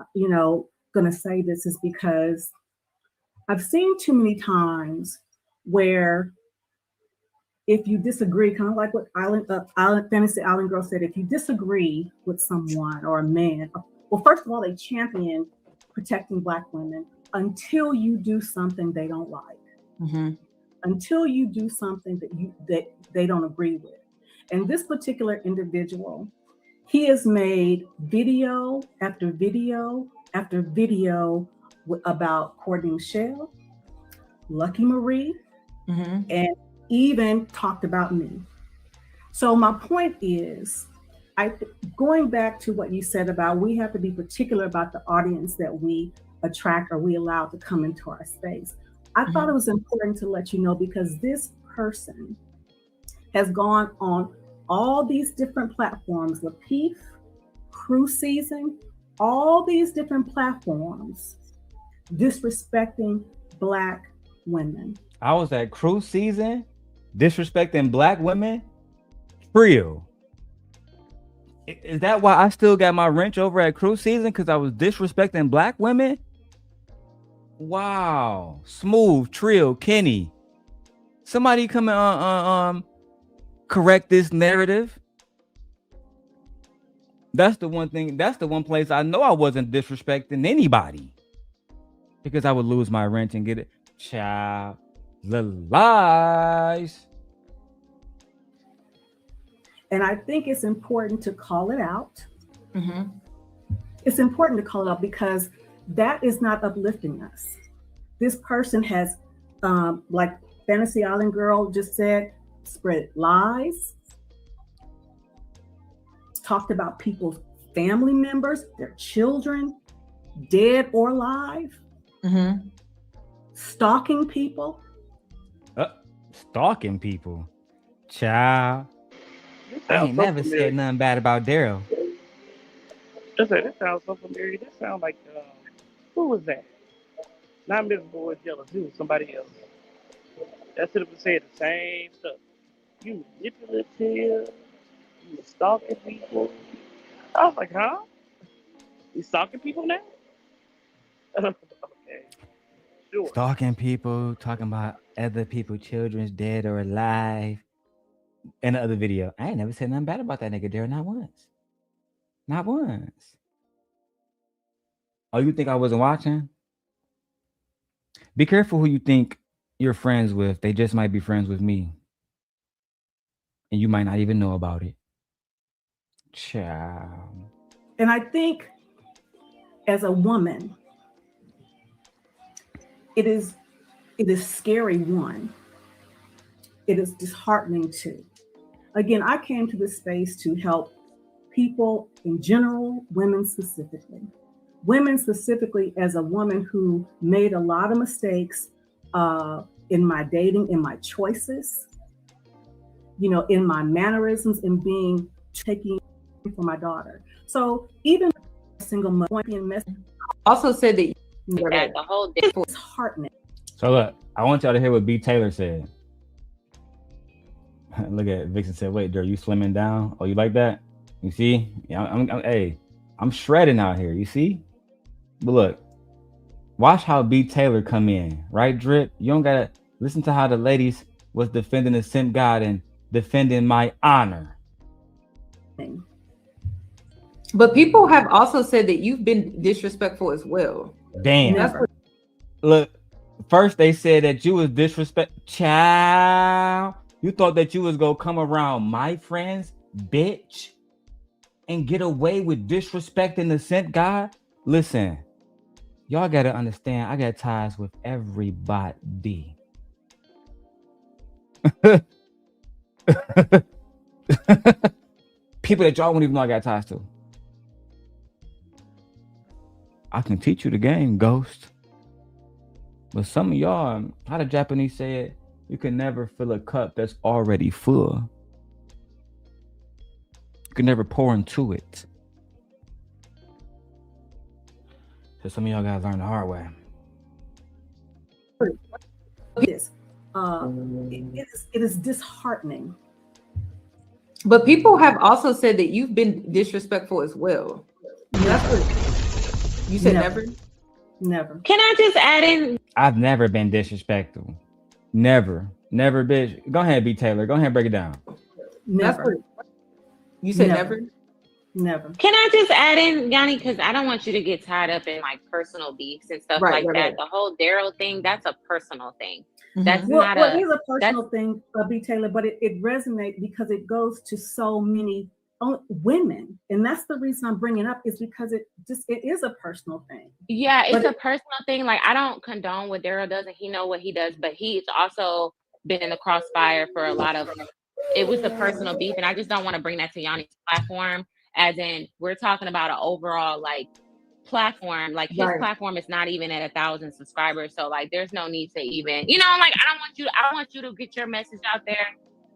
going to say this is because I've seen too many times where if you disagree, kind of like what Fantasy Island Girl said, if you disagree with someone or a man, well, first of all, they champion protecting Black women until you do something they don't like, until you do something that they don't agree with. And this particular individual, he has made video after video after video about Courtney Michelle, NotLucki Maree, and even talked about me. So my point is, going back to what you said about we have to be particular about the audience that we attract or we allow to come into our space. I thought it was important to let you know, because this person has gone on all these different platforms, Lapeef, Crew Season, all these different platforms, disrespecting Black women. I was at Crew Season, disrespecting Black women. Real. Is that why I still got my wrench over at Crew Season? Because I was disrespecting Black women? Wow. Smooth, Trill, Kenny. Somebody come and correct this narrative. That's the one thing. That's the one place I know I wasn't disrespecting anybody, because I would lose my wrench and get it. Child, the lies. And I think it's important to call it out. It's important to call it out because that is not uplifting us. This person has, like Fantasy Island Girl just said, spread lies, talked about people's family members, their children, dead or alive, stalking people. Stalking people? Child. I ain't never said nothing bad about Darrel. That sounds so familiar. That sounds like, who was that? Not Miss Boy Jealous, it was somebody else. That should have said the same stuff. You manipulative, you stalking people. I was like, huh? You stalking people now? Okay, sure. Stalking people, talking about other people's children's dead or alive. In the other video, I ain't never said nothing bad about that nigga Darrel, not once. Not once. Oh, you think I wasn't watching? Be careful who you think you're friends with. They just might be friends with me. And you might not even know about it. Ciao. And I think as a woman, it is scary, one. It is disheartening, two. Again, I came to this space to help people in general, women specifically. Women specifically, as a woman who made a lot of mistakes in my dating, in my choices, in my mannerisms, in taking for my daughter. So even a single mother being messy Also said that the whole day. It's heartening. So look, I want y'all to hear what B. Taylor said. Look at Vixen said, "Wait, Darrel, you slimming down? Oh, you like that? You see? Yeah, I'm shredding out here. You see? But look, watch how B. Taylor come in, right? Drip. You don't gotta listen to how the ladies was defending the simp God and defending my honor. But people have also said that you've been disrespectful as well. Damn. Never. Look, first they said that you was child. You thought that you was gonna come around my friends, bitch, and get away with disrespecting the sent God? Listen, y'all gotta understand, I got ties with everybody. People that y'all won't even know I got ties to. I can teach you the game, Ghost. But some of y'all, how the Japanese say it, you can never fill a cup that's already full. You can never pour into it. So some of y'all gotta learn the hard way. It is disheartening. But people have also said that you've been disrespectful as well. Never. You said never? Never. Can I just add in? I've never been disrespectful. Never, bitch. Go ahead, B. Taylor. Go ahead and break it down. Never. You said never? Never. Can I just add in, Yanni? Because I don't want you to get tied up in like personal beefs and stuff like that. Right. The whole Darrel thing, that's a personal thing. Mm-hmm. That's not it is a personal thing, B. Taylor, but it resonates because it goes to so many women, and that's the reason I'm bringing it up, is because it is a personal thing. Yeah, it's a personal thing. Like, I don't condone what Darrel does, and he know what he does, but he's also been in the crossfire for a lot of. It was a personal beef, and I just don't want to bring that to Yanni's platform. As in, we're talking about an overall like platform. Like his platform is not even at 1,000 subscribers, so like there's no need to even, like I want you to get your message out there.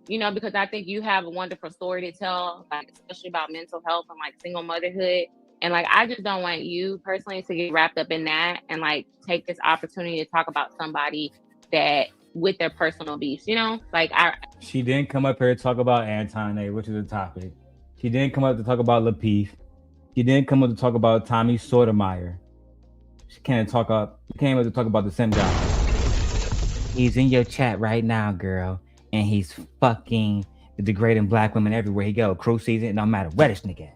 Because I think you have a wonderful story to tell, like especially about mental health and like single motherhood. And like, I just don't want you personally to get wrapped up in that and like take this opportunity to talk about somebody that with their personal beefs, She didn't come up here to talk about Anton, which is a topic. She didn't come up to talk about Lapeef. She didn't come up to talk about Tommy Sotomayor. She came up to talk about the same guy. He's in your chat right now, girl. And he's fucking degrading black women everywhere he go. Crew season, no matter where this nigga at.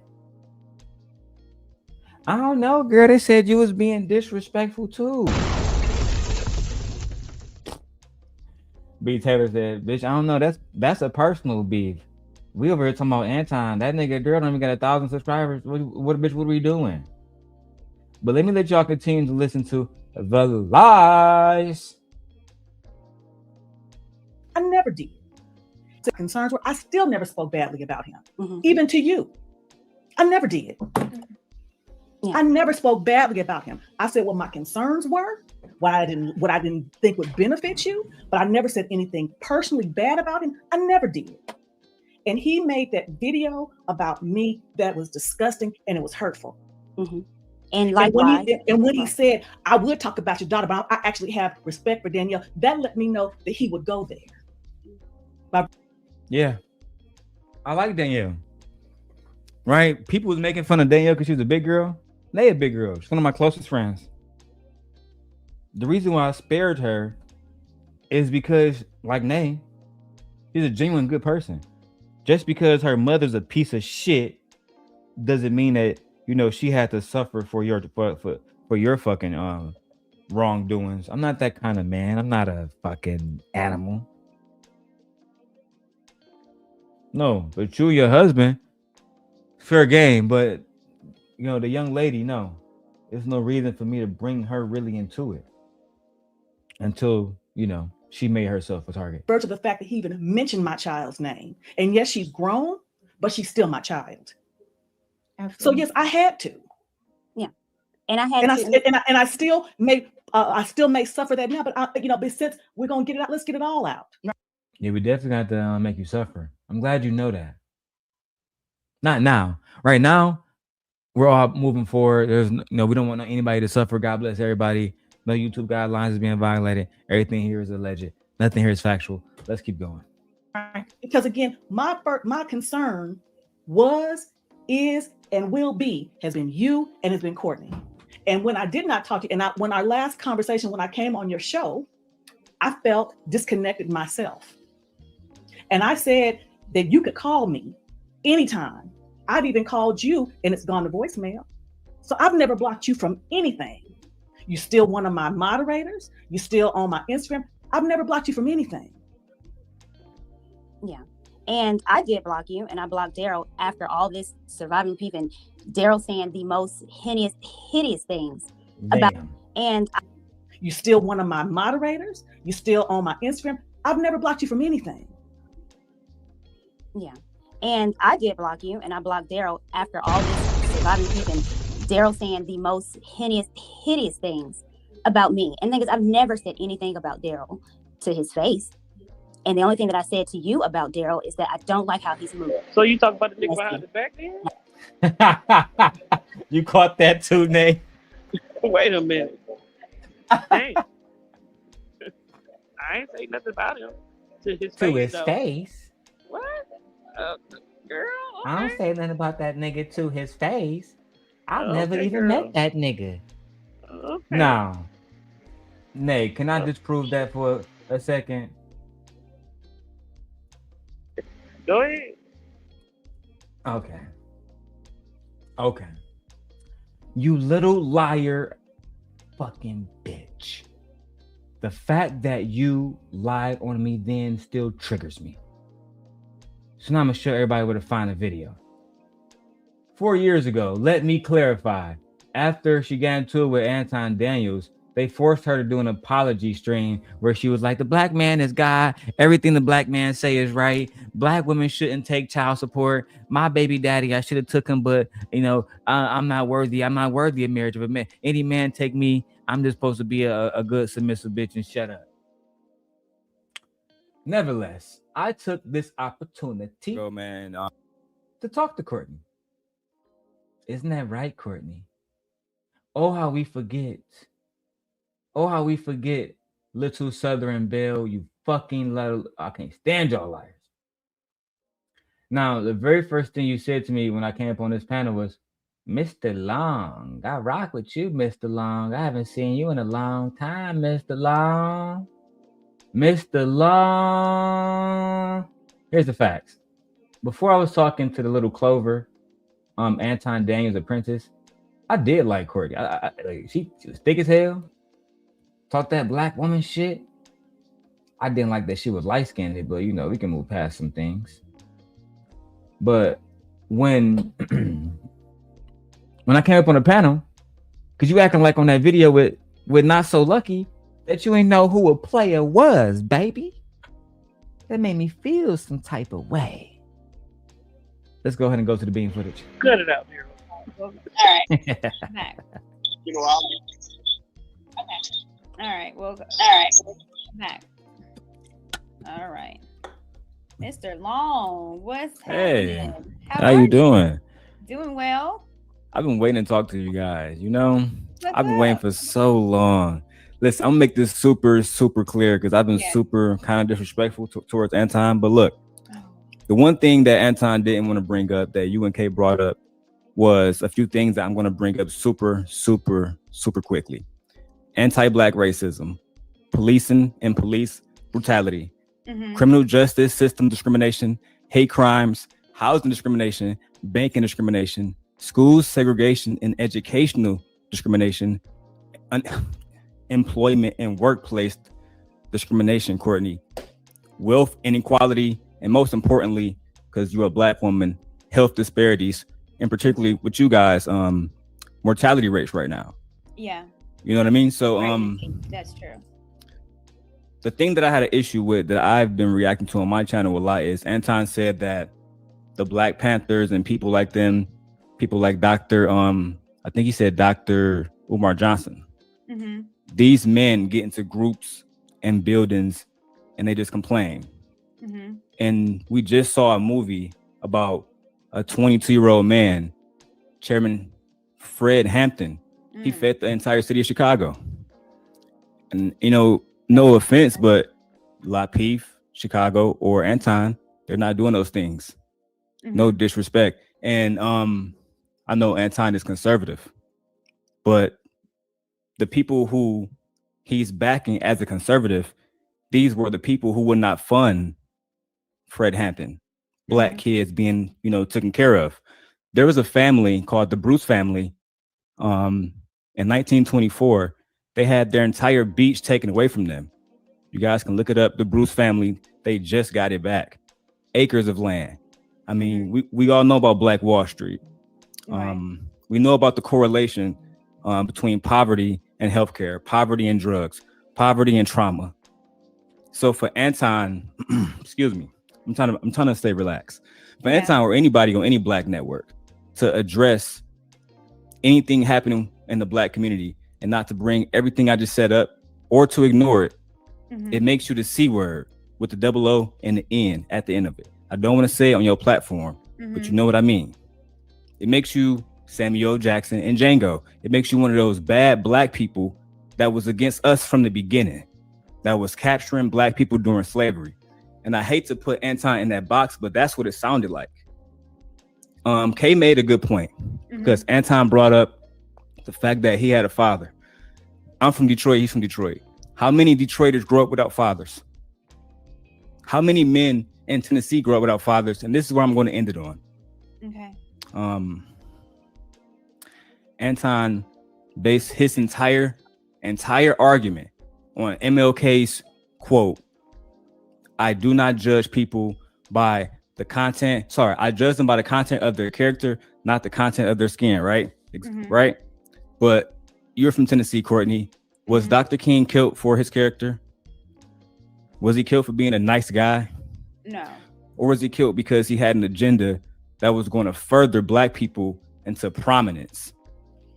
I don't know, girl. They said you was being disrespectful too. B. Taylor said, bitch, I don't know. That's a personal beef. We over here talking about Anton. That nigga Darrel don't even got 1,000 subscribers. What are we doing? But let me let y'all continue to listen to the lies. I never did. The concerns were, I still never spoke badly about him, even to you. I never did. Yeah. I never spoke badly about him. I said what my concerns were, what I didn't think would benefit you, but I never said anything personally bad about him. I never did. And he made that video about me that was disgusting and it was hurtful. Mm-hmm. And when he said, I would talk about your daughter, but I actually have respect for Danielle, that let me know that he would go there. Yeah, I like Danielle. Right? People was making fun of Danielle because she was a big girl. They a big girl. She's one of my closest friends. The reason why I spared her is because, like Nay, she's a genuine good person. Just because her mother's a piece of shit doesn't mean that she had to suffer for your fucking wrongdoings. I'm not that kind of man. I'm not a fucking animal. No, but you, your husband, fair game. But the young lady, no, there's no reason for me to bring her really into it. until, you know, she made herself a target. To the fact that he even mentioned my child's name. And yes, she's grown, but she's still my child. Absolutely. So yes, I had to. Yeah. And I had and I still may suffer that now, but since we're gonna get it out, let's get it all out. Yeah, we definitely got to make you suffer. I'm glad you know that. Not now. Right now, we're all moving forward. There's we don't want anybody to suffer. God bless everybody. No YouTube guidelines is being violated. Everything here is alleged. Nothing here is factual. Let's keep going. Because again, my concern was, is, and will be has been you and has been Courtney. And when I did not talk to you, and when our last conversation, when I came on your show, I felt disconnected myself. And I said that you could call me anytime. I've even called you and it's gone to voicemail. So I've never blocked you from anything. You're still one of my moderators. You're still on my Instagram. I've never blocked you from anything. Yeah. And I did block you, and I blocked Darrel after all this surviving beef and Darrel saying the most hideous things about. And you're still one of my moderators. You're still on my Instagram. I've never blocked you from anything. Yeah. And I did block you, and I blocked Darrel after all this surviving beef and Darrel saying the most hideous things about me. And the thing is, I've never said anything about Darrel to his face. And the only thing that I said to you about Darrel is that I don't like how he's moving. So you talk about the nigga behind the back then? You caught that too, Nate? Wait a minute. Hey. I ain't say nothing about him to his face. To his though. face? What? Girl, okay. I don't say nothing about that nigga to his face. I've Okay, never even girl. met that nigga. Okay. No. Nate, can I just prove that for a second? Go ahead. Okay. You little liar fucking bitch. The fact that you lied on me then still triggers me. So now I'm gonna show everybody where to find the video. 4 years ago, let me clarify. After she got into it with Anton Daniels, they forced her to do an apology stream where she was like, the black man is God. Everything the black man say is right. Black women shouldn't take child support. My baby daddy, I should have took him, but I'm not worthy. I'm not worthy of marriage. If any man take me, I'm just supposed to be a good submissive bitch and shut up. Nevertheless, I took this opportunity to talk to Courtney. Isn't that right, Courtney? Oh, how we forget. Oh, how we forget little Southern Belle, you fucking little, I can't stand y'all liars. Now, the very first thing you said to me when I came up on this panel was, Mr. Long, I rock with you, Mr. Long. I haven't seen you in a long time, Mr. Long. Mr. Long. Here's the facts. Before I was talking to the little Clover, Anton Daniels Apprentice, I did like Courtney. She was thick as hell. Talk that black woman shit. I didn't like that she was light-skinned, but we can move past some things. But when I came up on the panel, because you acting like on that video with Not So Lucky that you ain't know who a player was, baby. That made me feel some type of way. Let's go ahead and go to the beam footage. Cut it out, here. All right. Back. You know, I'll All right. We'll go. Back. All right. Mr. Long, what's Hey, happening? how you doing? Doing well. I've been waiting to talk to you guys. I've been up? waiting for so long. Listen, I'm gonna make this super, super clear because I've been super kind of disrespectful towards Anton. But look, the one thing that Anton didn't want to bring up that you and Kay brought up was a few things that I'm going to bring up super, super, super quickly. Anti-Black racism, policing and police brutality, criminal justice system discrimination, hate crimes, housing discrimination, banking discrimination, school segregation and educational discrimination, employment and workplace discrimination, Courtney, wealth inequality, and most importantly, because you're a Black woman, health disparities, and particularly with you guys, mortality rates right now. Yeah. You know what I mean? So that's true. the thing that I had an issue with that I've been reacting to on my channel a lot is Anton said that the Black Panthers and people like them, people like Dr. I think he said Dr. Umar Johnson. Mm-hmm. These men get into groups and buildings and they just complain. Mm-hmm. And we just saw a movie about a 22-year-old man, Chairman Fred Hampton. He fed the entire city of Chicago. And, you know, no offense, but Lapeef, Chicago, or Anton, they're not doing those things. Mm-hmm. No disrespect. And I know Anton is conservative, but the people who he's backing as a conservative, these were the people who would not fund Fred Hampton, Black kids being, you know, taken care of. There was a family called the Bruce family. In 1924, they had their entire beach taken away from them. You guys can look it up. The Bruce family, they just got it back. Acres of land. I mean, we all know about Black Wall Street. We know about the correlation between poverty and healthcare, poverty and drugs, poverty and trauma. So for Anton, excuse me, I'm trying to stay relaxed. For Anton or anybody on any Black network to address anything happening in the Black community and not to bring everything I just set up or to ignore it, it makes you the C word with the double O and the N at the end of it. I don't want to say it on your platform, but you know what I mean. It makes you Samuel Jackson and Django. It makes you one of those bad Black people that was against us from the beginning, that was capturing Black people during slavery. And I hate to put Anton in that box, but that's what it sounded like. Kay made a good point because Anton brought up the fact that he had a father. I'm from Detroit. He's from Detroit. How many Detroiters grow up without fathers? How many men in Tennessee grow up without fathers? And this is where I'm going to end it on. Okay. Anton based his entire argument on MLK's quote, "I do not judge people by the content. Sorry, I judge them by the content of their character, not the content of their skin," right? Right? But you're from Tennessee, Courtney. Was Dr. King killed for his character? Was he killed for being a nice guy? No. Or was he killed because he had an agenda that was going to further Black people into prominence,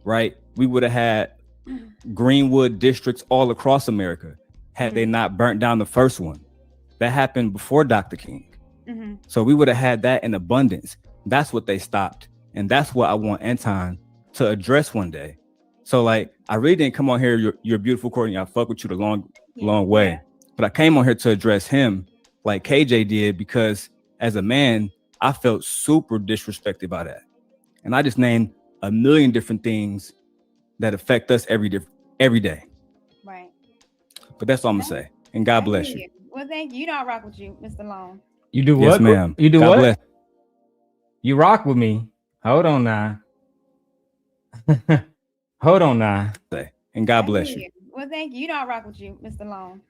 right? We would have had Greenwood districts all across America had they not burnt down the first one. That happened before Dr. King. So we would have had that in abundance. That's what they stopped. And that's what I want Anton to address one day. So like, I really didn't come on here. You're beautiful, Courtney. I fuck with you the long way. But I came on here to address him like KJ did, because as a man, I felt super disrespected by that. And I just named a million different things that affect us every day. Right. But that's all I'm gonna say. And God bless you. Well, thank you. You know I rock with you, Mr. Long. You do what? Yes, ma'am. You do God what? Bless. You rock with me. Hold on now. Hold on now. And God bless you. Well, thank you. You know I rock with you, Mr. Long.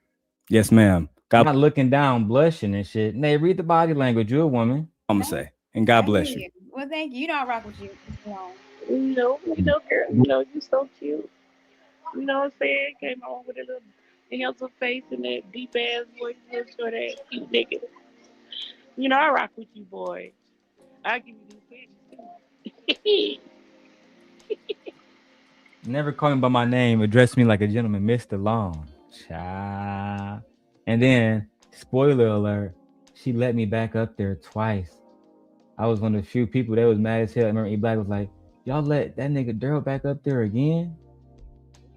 Yes, ma'am. I'm not looking down, blushing and shit. Nay, read the body language. You're a woman. I'm gonna say. And God bless you. Well, thank you. You know I rock with you, Mr. Long. No, girl, you're so cute. You know what I'm saying? Came on with a little handsome face and that deep ass voice, for that cute nigga. You know I rock with you, boy. I'll give you these panties too. Never call me by my name. Address me like a gentleman, Mr. Long. Child. And then, spoiler alert, she let me back up there twice. I was one of the few people that was mad as hell. I remember E Black was like, "Y'all let that nigga Darrel back up there again?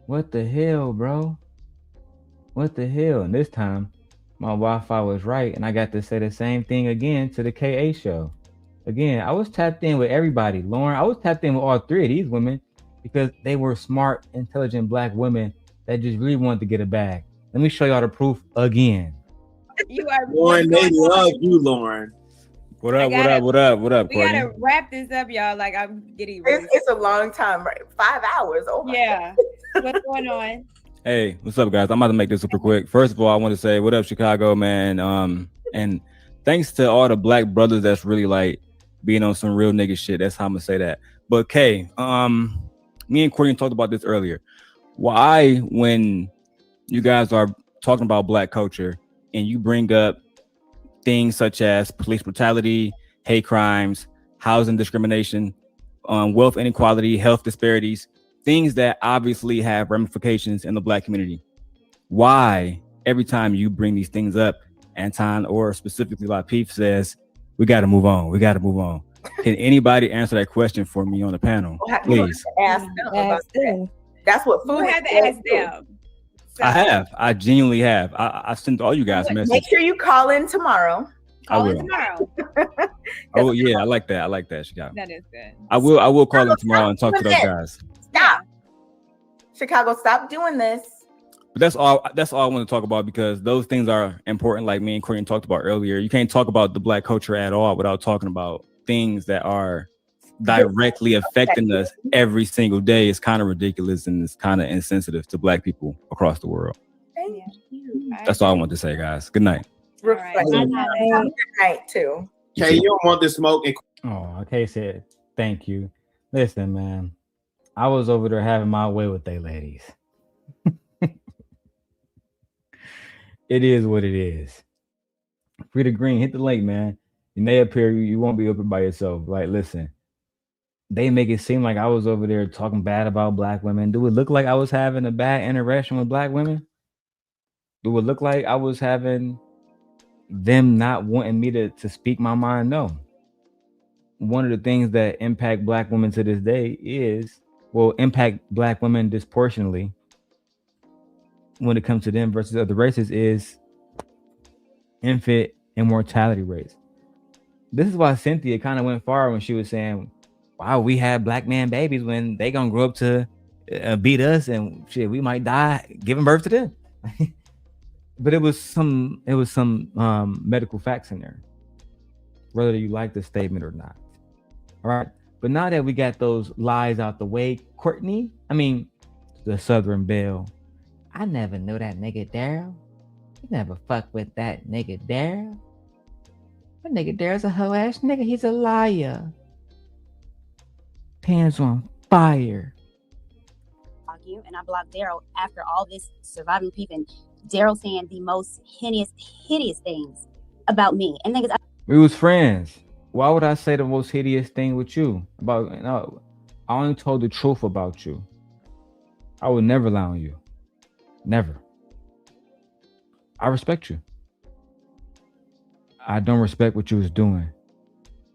What the hell, bro? What the hell?" And this time, my Wi-Fi was right, and I got to say the same thing again to the KA show. Again, I was tapped in with everybody. Lauren, I was tapped in with all three of these women because they were smart, intelligent Black women that just really wanted to get a bag. Let me show y'all the proof again. You are Lauren, they love you, Lauren. What up, Courtney? We gotta wrap this up, y'all. Like, I'm getting it's a long time, right? 5 hours. Oh my God. What's going on? Hey, what's up, guys? I'm about to make this super quick. First of all, I want to say, what up, Chicago, man? And thanks to all the Black brothers that's really like being on some real nigga shit. That's how I'm gonna say that. But Kay, me and Courtney talked about this earlier. Why, when you guys are talking about Black culture and you bring up things such as police brutality, hate crimes, housing discrimination, wealth inequality, health disparities, things that obviously have ramifications in the Black community. Why every time you bring these things up, Anton, or specifically Lapeef says, we got to move on. We got to move on. Can anybody answer that question for me on the panel, please? Ask them about that. That's what food. You have to ask them. So, I have. I genuinely have. I sent all you guys messages. Make sure you call in tomorrow. Call in tomorrow. Oh yeah, I like that. I like that, Chicago. That is good. I will call in tomorrow and talk to those guys. Stop. Chicago, stop doing this. But that's all I want to talk about, because those things are important, like me and Courtney talked about earlier. You can't talk about the Black culture at all without talking about things that are directly affecting us every single day. It's kind of ridiculous and it's kind of insensitive to Black people across the world. Thank you. That's all I want to say, guys. Good night. Right. Good night too. Okay, you don't want the smoke. Oh, okay, said thank you. Listen, man, I was over there having my way with they ladies. It is what it is. Frida Green, hit the link, man. You may appear, you won't be open by yourself. Like, listen, they make it seem like I was over there talking bad about Black women. Do it look like I was having a bad interaction with Black women? Do it look like I was having them not wanting me to speak my mind? No. One of the things that impact Black women to this day impact Black women disproportionately when it comes to them versus other races is infant immortality rates. This is why Cynthia kind of went far when she was saying, wow, we had Black man babies when they gonna grow up to beat us and shit, we might die giving birth to them. But it was some medical facts in there, whether you like the statement or not. All right. But now that we got those lies out the way, Courtney, the Southern Belle, I never knew that nigga Darrel. You never fuck with that nigga Darrel. That nigga Darrel's a hoe ass nigga. He's a liar. Pants on fire. You and I blocked Darrel after all this surviving people and Darrel saying the most hideous things about me. And niggas, we was friends. Why would I say the most hideous thing with you? I only told the truth about you. I would never lie on you. Never. I respect you. I don't respect what you was doing.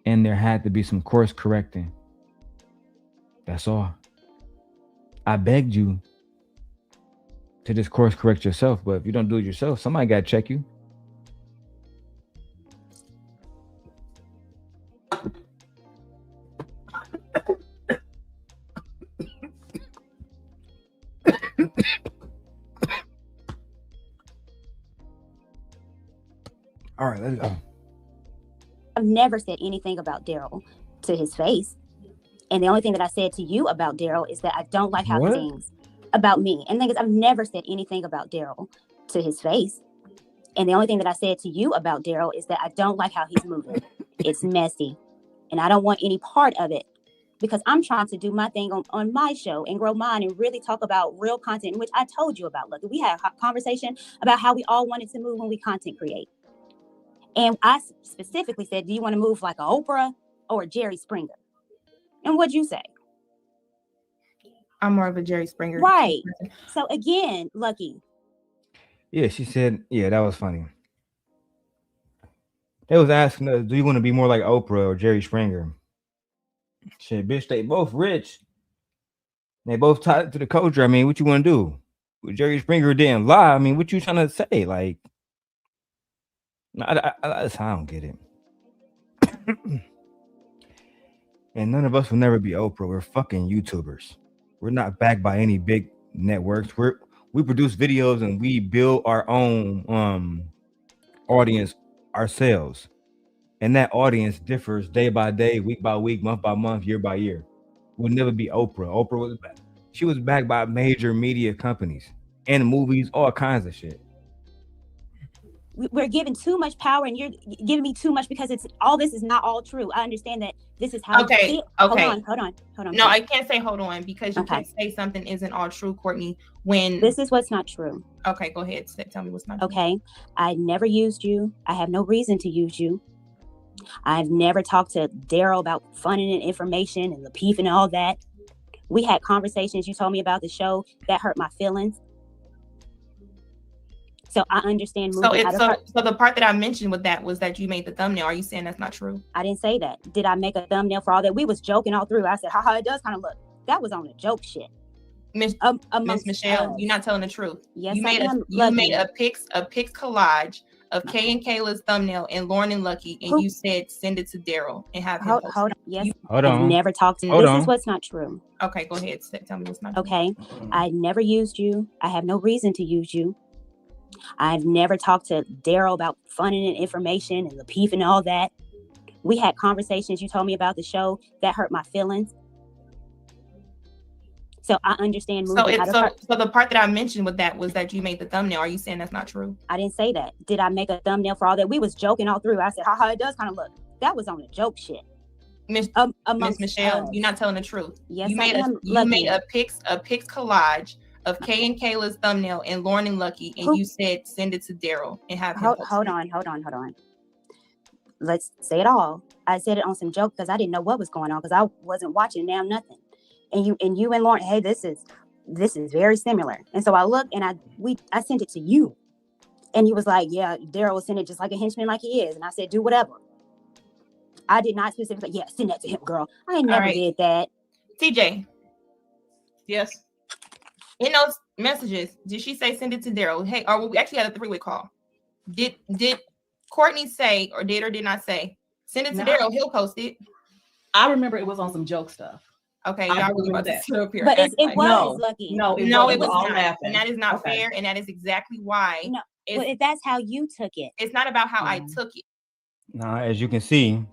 And there had to be some course correcting. That's all. I begged you to just course correct yourself, but if you don't do it yourself, somebody got to check you. All right, let's go. I've never said anything about Darrel to his face. And the only thing that I said to you about Darrel is that I don't like how he sings about me. And niggas, I've never said anything about Darrel to his face. And the only thing that I said to you about Darrel is that I don't like how he's moving. It's messy. And I don't want any part of it because I'm trying to do my thing on my show and grow mine and really talk about real content, which I told you about. Look, we had a conversation about how we all wanted to move when we content create. And I specifically said, do you want to move like a Oprah or a Jerry Springer? And what'd you say? I'm more of a Jerry Springer. Right. So again, Lucki. Yeah, she said, yeah, that was funny. They was asking us, do you want to be more like Oprah or Jerry Springer? Shit, bitch, they both rich. They both tied to the culture. What you want to do? Well, Jerry Springer didn't lie. What you trying to say? Like, I don't get it. And none of us will never be Oprah. We're fucking YouTubers. We're not backed by any big networks. We produce videos and we build our own audience ourselves. And that audience differs day by day, week by week, month by month, year by year. We'll never be Oprah. Oprah was backed by major media companies and movies, all kinds of shit. we're giving too much power, and you're giving me too much because it's all. This is not all true. I understand that this is how. Okay. You Okay. Hold on. No, I can't say hold on because you can't say something isn't all true, Courtney. When this is what's not true. Okay, go ahead. Tell me what's not true. Okay, I never used you. I have no reason to use you. I've never talked to Darrel about funding and information and Lapeef and all that. We had conversations. You told me about the show that hurt my feelings. So I understand. So the part that I mentioned with that was that you made the thumbnail. Are you saying that's not true? I didn't say that. Did I make a thumbnail for all that? We was joking all through. I said, haha, it does kind of look. That was on a joke shit. Miss Michelle, you're not telling the truth. Yes, you made a pics collage of Kay and Kayla's thumbnail and Lauren and Lucki, and you said send it to Darrel and have him hold on. Yes, hold on. I've never talked to him. This is what's not true. Okay, go ahead. Tell me what's not true. Okay, I never used you. I have no reason to use you. I've never talked to Darrel about funding and information and Lapeef and all that. We had conversations. You told me about the show that hurt my feelings. So I understand. So the part that I mentioned with that was that you made the thumbnail. Are you saying that's not true? I didn't say that. Did I make a thumbnail for all that? We was joking all through. I said, haha, it does kind of look. That was on a joke shit. Miss Michelle, you're not telling the truth. Yes, you made a pics collage of Kay and Kayla's thumbnail and Lauren and Lucki, and you said send it to Darrel and have him hold on. Let's say it all. I said it on some joke because I didn't know what was going on because I wasn't watching damn nothing. And you and Lauren, hey, this is very similar. And so I looked and I sent it to you. And he was like, yeah, Darrel will send it just like a henchman like he is. And I said, do whatever. I did not specifically, yeah, send that to him, girl. I ain't never did that. TJ. Yes. In those messages, did she say send it to Darrel? Hey, or we actually had a 3-way call. Did Courtney say or did not say send it to Darrel? He'll post it. I remember it was on some joke stuff. Okay, y'all really about to sit up here. But it was Lucki. No, it was all laughing. And that is not fair. And that is exactly why. No, but if that's how you took it. It's not about how I took it. Now, as you can see,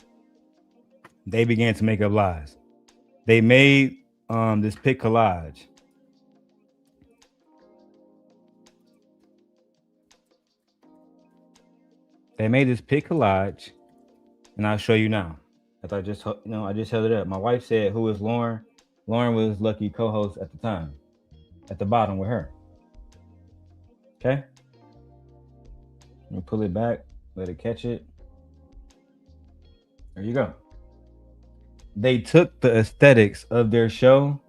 they began to make up lies. They made this pic collage. They made this pic collage, and I'll show you now. I just held it up. My wife said, "Who is Lauren?" Lauren was Lucki co-host at the time. At the bottom with her. Okay. Let me pull it back. Let it catch it. There you go. They took the aesthetics of their show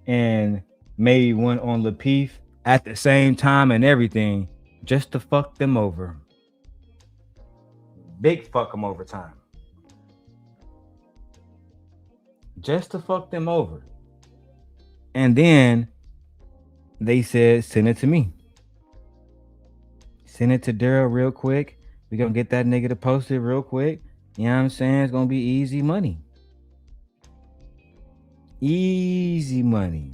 and made one on Lapeef at the same time and everything just to fuck them over. Big fuck them over time. Just to fuck them over. And then they said, send it to me. Send it to Darrel real quick. We're going to get that nigga to post it real quick. You know what I'm saying? It's going to be easy money. Easy money.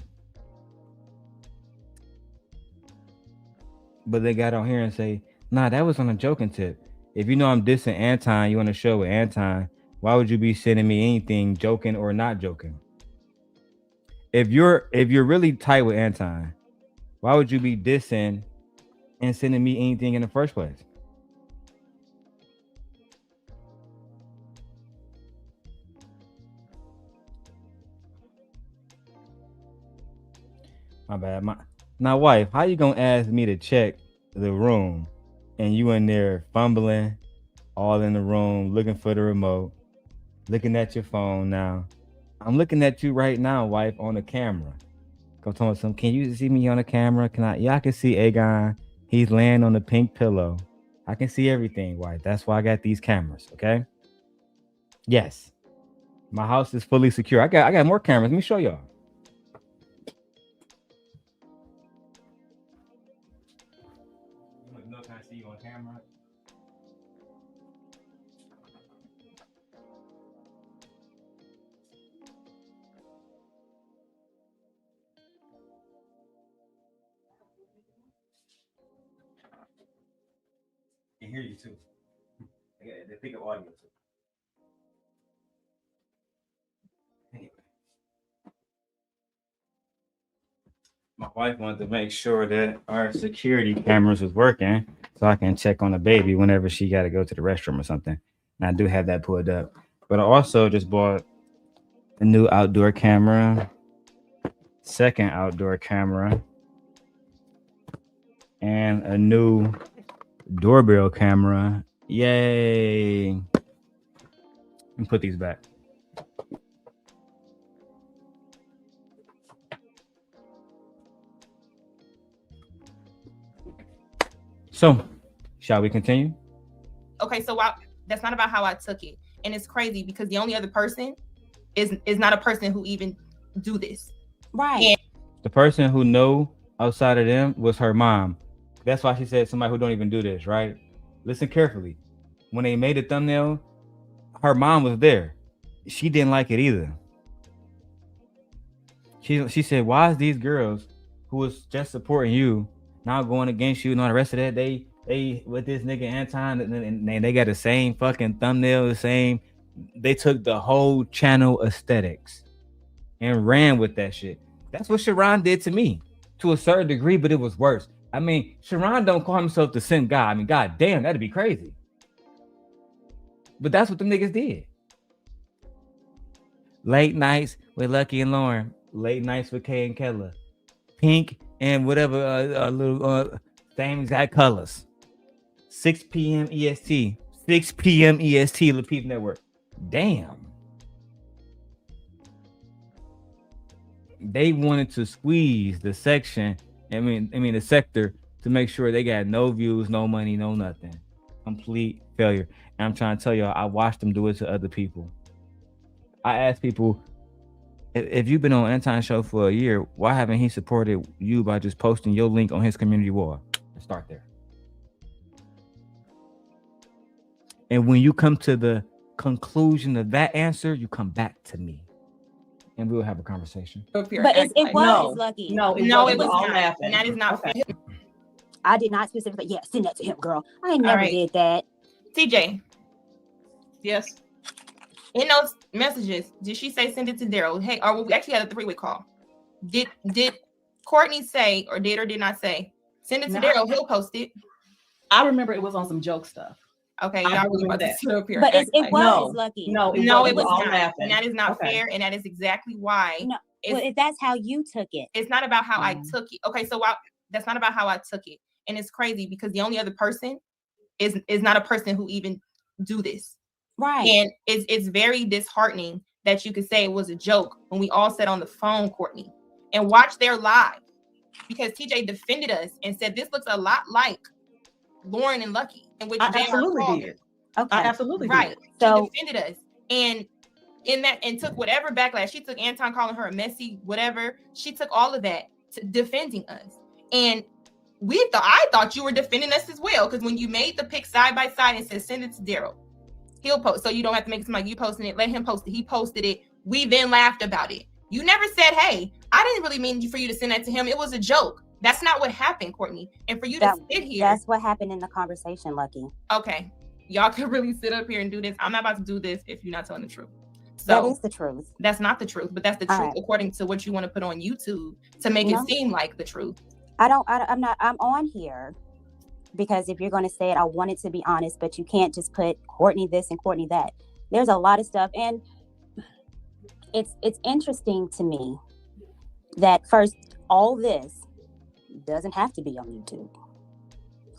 But they got on here and say, nah, that was on a joking tip. If you know I'm dissing Anton, you want to show with Anton, why would you be sending me anything joking or not joking? If you're really tight with Anton, why would you be dissing and sending me anything in the first place? My bad. Now, wife, how you gonna ask me to check the room and you in there fumbling all in the room, looking for the remote, looking at your phone now? I'm looking at you right now, wife, on the camera. Go tell me something. Can you see me on the camera? I can see Aegon. He's laying on the pink pillow. I can see everything, wife. That's why I got these cameras, okay? Yes. My house is fully secure. I got more cameras. Let me show y'all. Can I see you on camera? I can hear you too. They pick up audio too. Anyway. My wife wanted to make sure that our security cameras was working. So so I can check on the baby whenever she got to go to the restroom or something. And I do have that pulled up. But I also just bought a new outdoor camera, second outdoor camera, and a new doorbell camera. Yay! Let me put these back. So, shall we continue? Okay, so that's not about how I took it, and it's crazy because the only other person is not a person who even do this. Right. And The person who knew outside of them was her mom. That's why she said somebody who don't even do this, right? Listen carefully. When they made the thumbnail, her mom was there. She didn't like it either. She said, why is these girls who was just supporting you now going against you and all the rest of that? They with this nigga Anton and they got the same fucking thumbnail, the same. They took the whole channel aesthetics and ran with that shit. That's what Sharon did to me to a certain degree, but it was worse. I mean, Sharon don't call himself the sin guy. I mean, god damn, that'd be crazy. But that's what them niggas did. Late nights with Lucki and Lauren. Late nights with Kay and Kella. Pink and whatever little same exact colors. 6 p.m. EST. 6 p.m. EST, Lapeep Network. Damn. They wanted to squeeze the section, the sector, to make sure they got no views, no money, no nothing. Complete failure. And I'm trying to tell y'all, I watched them do it to other people. I asked people, if you've been on Anton's show for a year, why haven't he supported you by just posting your link on his community wall? Let's start there. And when you come to the conclusion of that answer, you come back to me. And we'll have a conversation. But it was Lucki. No, it was all not. laughing. And that is not fair. I did not specifically. Yeah, send that to him, girl. I never right. did that. TJ, Yes. in those messages, did she say send it to Darrel? Hey, or we actually had a three-way call. Did Courtney say or did not say send it to No. Darrel? He'll post it. I remember it was on some joke stuff. Okay, I y'all really remember about to that. sit up here. But and it act was like- Lucki. No, it was all not. laughing. And that is not Okay. fair, and that is exactly why. No, it's, well, if that's how you took it. it's not about how I took it. Okay, so that's not about how I took it, and it's crazy because the only other person is not a person who even do this. Right. And it's very disheartening that you could say it was a joke when we all sat on the phone, Courtney, and watched their live, because TJ defended us and said this looks a lot like Lauren and Lucki, in which I JR absolutely called did. her. Okay. I absolutely Right. did. So- She defended us. And in that, and took whatever backlash. She took Anton calling her a messy, whatever. She took all of that to defending us. And I thought you were defending us as well. Because when you made the pic side by side and said send it to Darrel, he'll post. So you don't have to make it seem like you posting it. Let him post it. He posted it. We then laughed about it. You never said, hey, I didn't really mean for you to send that to him. It was a joke. That's not what happened, Courtney. And for you to sit here. That's what happened in the conversation, Lucki. Okay. Y'all can really sit up here and do this. I'm not about to do this if you're not telling the truth. So That is the truth. That's not the truth, but that's the All truth right. according to what you want to put on YouTube to make No. it seem like the truth. I'm on here because if you're going to say it, I want it to be honest, but you can't just put Courtney this and Courtney that. There's a lot of stuff. And it's interesting to me that first, all this doesn't have to be on YouTube.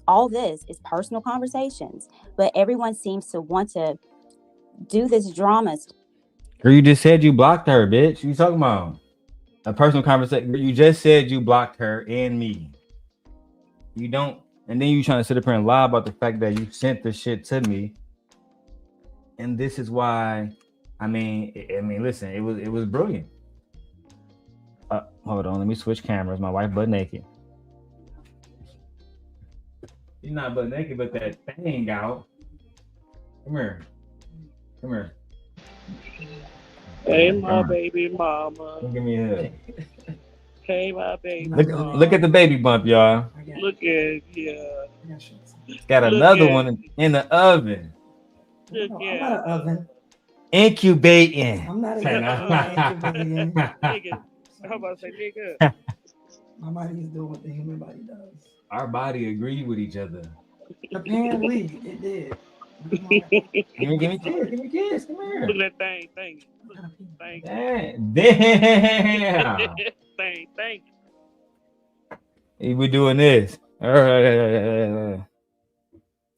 All this is personal conversations, but everyone seems to want to do this drama. Girl, you just said you blocked her, bitch. You talking about a personal conversation? You just said you blocked her and me. You don't, and then you trying to sit up here and lie about the fact that you sent the shit to me. And this is why, listen, it was brilliant. Hold on, let me switch cameras. My wife butt naked. She's not butt naked, but that thing out. Come here. Hey, my baby mama. Give me a hug. Hey, my baby. Look at the baby bump, y'all. Look at Got another one in the oven. Look I'm not an oven. Incubating. I'm not incubating. Nigga. I'm about to say nigga. My body is doing what the human body does. Our body agree with each other. Apparently, it did. Give me kiss. Give me kiss. Come here. Look at that thing. Look at that thing. Damn. Thing. We doing this.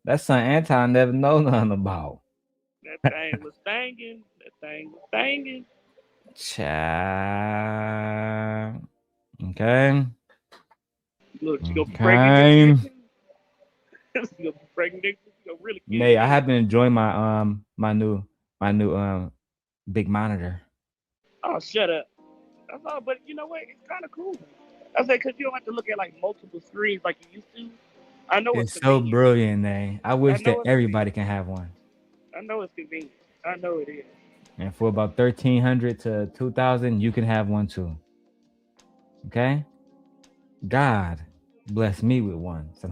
That's something Anton never know nothing about. That thing was thangin'. Child. Okay. Look, she gonna be Okay. pregnant. She gonna be pregnant. She gonna really get Nay, I have been enjoying my my new big monitor. Oh, shut up. That's all. But you know what? It's kind of cool. I say because you don't have to look at like multiple screens like you used to. I know It's so brilliant, Nay. I wish that everybody can have one. I know it's convenient. I know it is. And for about 1,300 to 2,000, you can have one too. Okay? God bless me with one. So,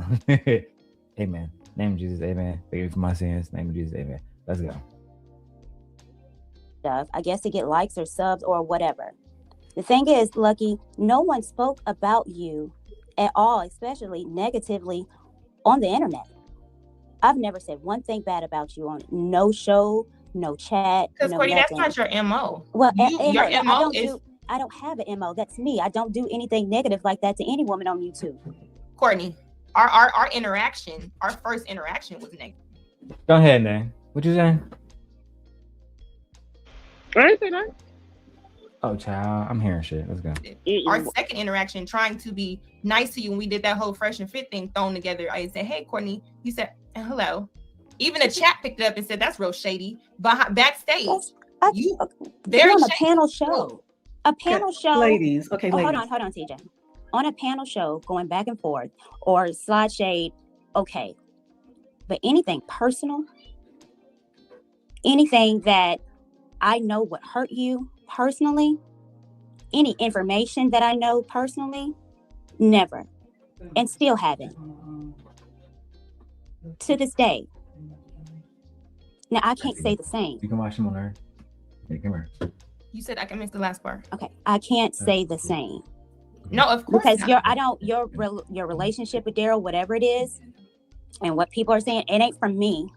amen. Name of Jesus, amen. Forgive me for my sins. Name of Jesus, amen. Let's go. I guess to get likes or subs or whatever. The thing is, Lucki, no one spoke about you at all, especially negatively on the internet. I've never said one thing bad about you on no show, no chat. Because no Courtney, that's nothing. not your MO. Well, Your MO is I don't have an MO. That's me. I don't do anything negative like that to any woman on YouTube. Courtney. Our interaction, our first interaction was negative. Go ahead, Nay. What you saying? I ain't say that. Oh, child, I'm hearing shit. Let's go. Our second interaction, trying to be nice to you when we did that whole fresh and fit thing thrown together. I said, "Hey, Courtney," you said, "Hello." Even the chat picked it up and said, "That's real shady." But backstage, you very on a shady. panel show. A panel show. Ladies, okay, Oh, ladies. hold on, TJ. On a panel show, going back and forth, or slide shade, okay. But anything personal, anything that I know would hurt you personally, any information that I know personally, never. And still haven't. To this day. Now, I can't say the same. You can watch him on her. Hey, come here. You said I can miss the last part. Okay, I can't say the same. No, of course because not. your relationship with Darrel, whatever it is, and what people are saying, it ain't from me.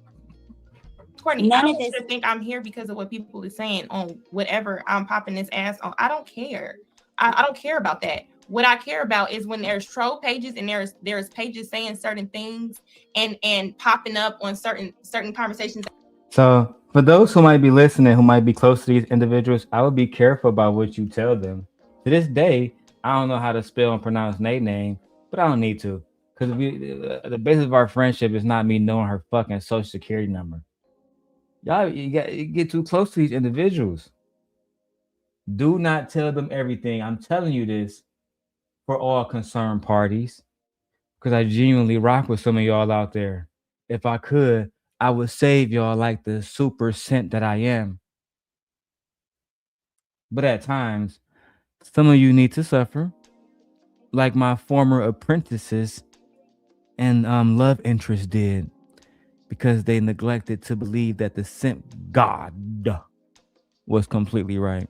Courtney, None I of don't this. think I'm here because of what people are saying on whatever I'm popping this ass on. I don't care. I don't care about that. What I care about is when there's troll pages and there's pages saying certain things and popping up on certain conversations. So for those who might be listening, who might be close to these individuals, I would be careful about what you tell them. To this day, I don't know how to spell and pronounce Nate's name, but I don't need to. Because the basis of our friendship is not me knowing her fucking social security number. Y'all, you get too close to these individuals. Do not tell them everything. I'm telling you this for all concerned parties, because I genuinely rock with some of y'all out there. If I could, I would save y'all like the super scent that I am. But at times, some of you need to suffer, like my former apprentices and love interest did, because they neglected to believe that the scent God was completely right.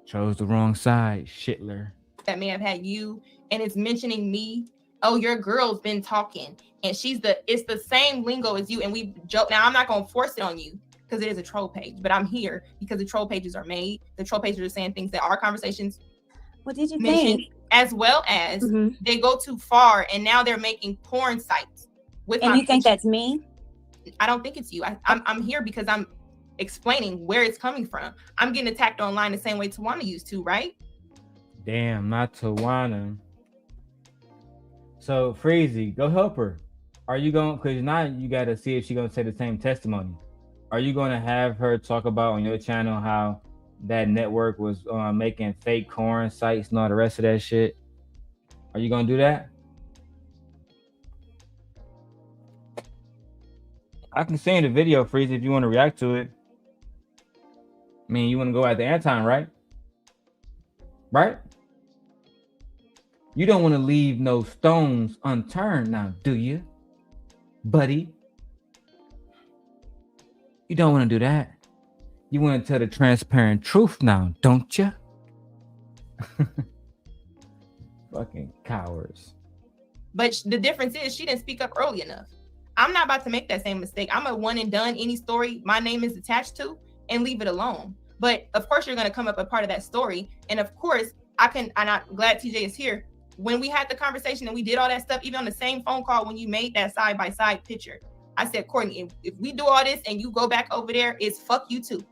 Chose the wrong side, shitler. That may have had you, and it's mentioning me. Oh, your girl's been talking, and it's the same lingo as you, and we joke. Now I'm not gonna force it on you because it is a troll page, but I'm here because the troll pages are made. The troll pages are saying things that our conversations. What did you mention, think? as well as they go too far, and now they're making porn sites with. And you think that's me? I don't think it's you. I'm here because I'm explaining where it's coming from. I'm getting attacked online the same way Tawana used to, right? Damn, not Tawana. So Freezy, go help her. Are you going? Because now you got to see if she's gonna say the same testimony. Are you going to have her talk about on your channel how that network was making fake corn sites and all the rest of that shit? Are you gonna do that? I can see in the video, Freezy, if you want to react to it. I mean, you want to go at the Anton, right? Right? You don't want to leave no stones unturned now, do you, buddy? You don't want to do that. You want to tell the transparent truth now, don't you? Fucking cowards. But the difference is she didn't speak up early enough. I'm not about to make that same mistake. I'm a one and done. Any story my name is attached to, and leave it alone. But of course, you're going to come up a part of that story. And of course, and I'm glad TJ is here. When we had the conversation and we did all that stuff, even on the same phone call, when you made that side-by-side picture, I said, Courtney, if we do all this and you go back over there, it's fuck you too.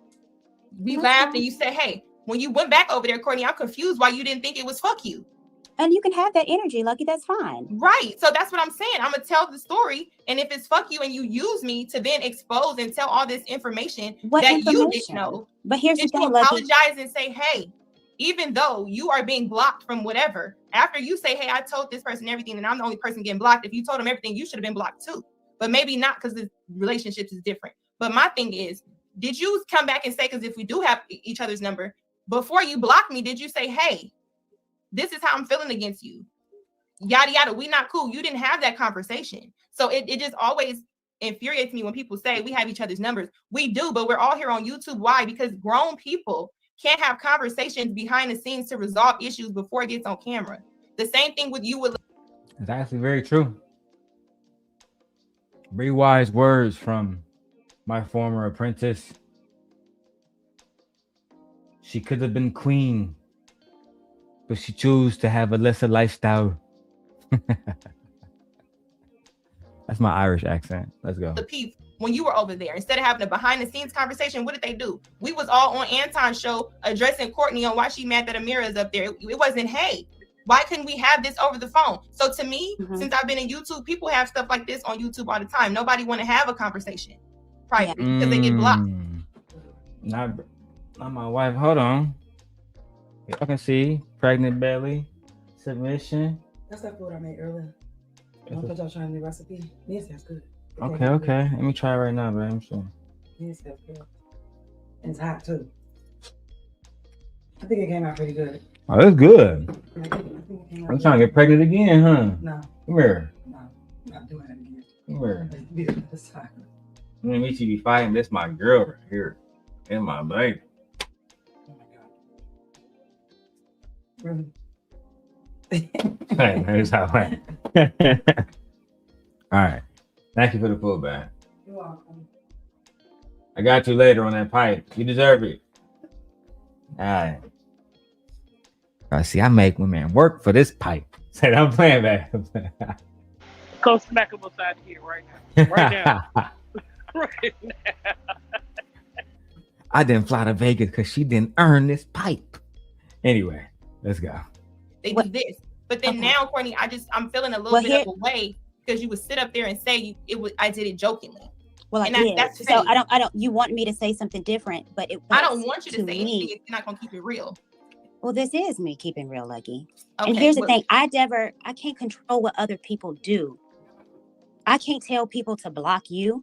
We laughed and you said, hey, when you went back over there, Courtney, I'm confused why you didn't think it was fuck you. And you can have that energy, Lucki. That's fine. Right. So that's what I'm saying. I'm going to tell the story. And if it's fuck you and you use me to then expose and tell all this information you didn't know. But here's the thing, you Lucki. apologize and say, hey, even though you are being blocked from whatever, after you say, hey, I told this person everything and I'm the only person getting blocked. If you told them everything, you should have been blocked too. But maybe not because the relationships is different. But my thing is, did you come back and say, because if we do have each other's number, before you blocked me, did you say, hey, this is how I'm feeling against you? Yada, yada. We not cool. You didn't have that conversation. So it just always infuriates me when people say we have each other's numbers. We do, but we're all here on YouTube. Why? Because grown people can't have conversations behind the scenes to resolve issues before it gets on camera. The same thing with you. It's actually very true. Very wise words from my former apprentice. She could have been queen, but she chose to have a lesser lifestyle. That's my Irish accent. Let's go. The people, when you were over there, instead of having a behind the scenes conversation, what did they do? We was all on Anton's show addressing Courtney on why she mad that Amira is up there. It wasn't, hey, why couldn't we have this over the phone? So to me, since I've been in YouTube, people have stuff like this on YouTube all the time. Nobody want to have a conversation privately because they get blocked. Not my wife. Hold on. I can see pregnant belly, submission. That's that food I made earlier. Don't put y'all trying the recipe. Yes, that's good. Okay. Let me try it right now, babe. I'm sure. Yes, that's good. And it's hot too. I think it came out pretty good. Oh, that's good. I think it came out I'm trying to get pregnant again, huh? No. Come here. No, I'm not doing it again. Come here. This time. Me and she be fighting. This my girl right here. And my baby. Really? Hey, here's how I All right. Thank you for the food, man. You're welcome. I got you later on that pipe. You deserve it. All right. I see. I make women work for this pipe. Say, I'm playing back. Go smack him upside the head right now. Right now. Right now. I didn't fly to Vegas because she didn't earn this pipe. Anyway, let's go. They do this, but then now, Courtney, I'm feeling a little bit of a way because you would sit up there and say I did it jokingly. Well, and I did. that's So I don't. You want me to say something different, but I don't want you to say anything if you're not gonna keep it real. Well, this is me keeping real, Lucki. Okay, and here's the thing: I can't control what other people do. I can't tell people to block you,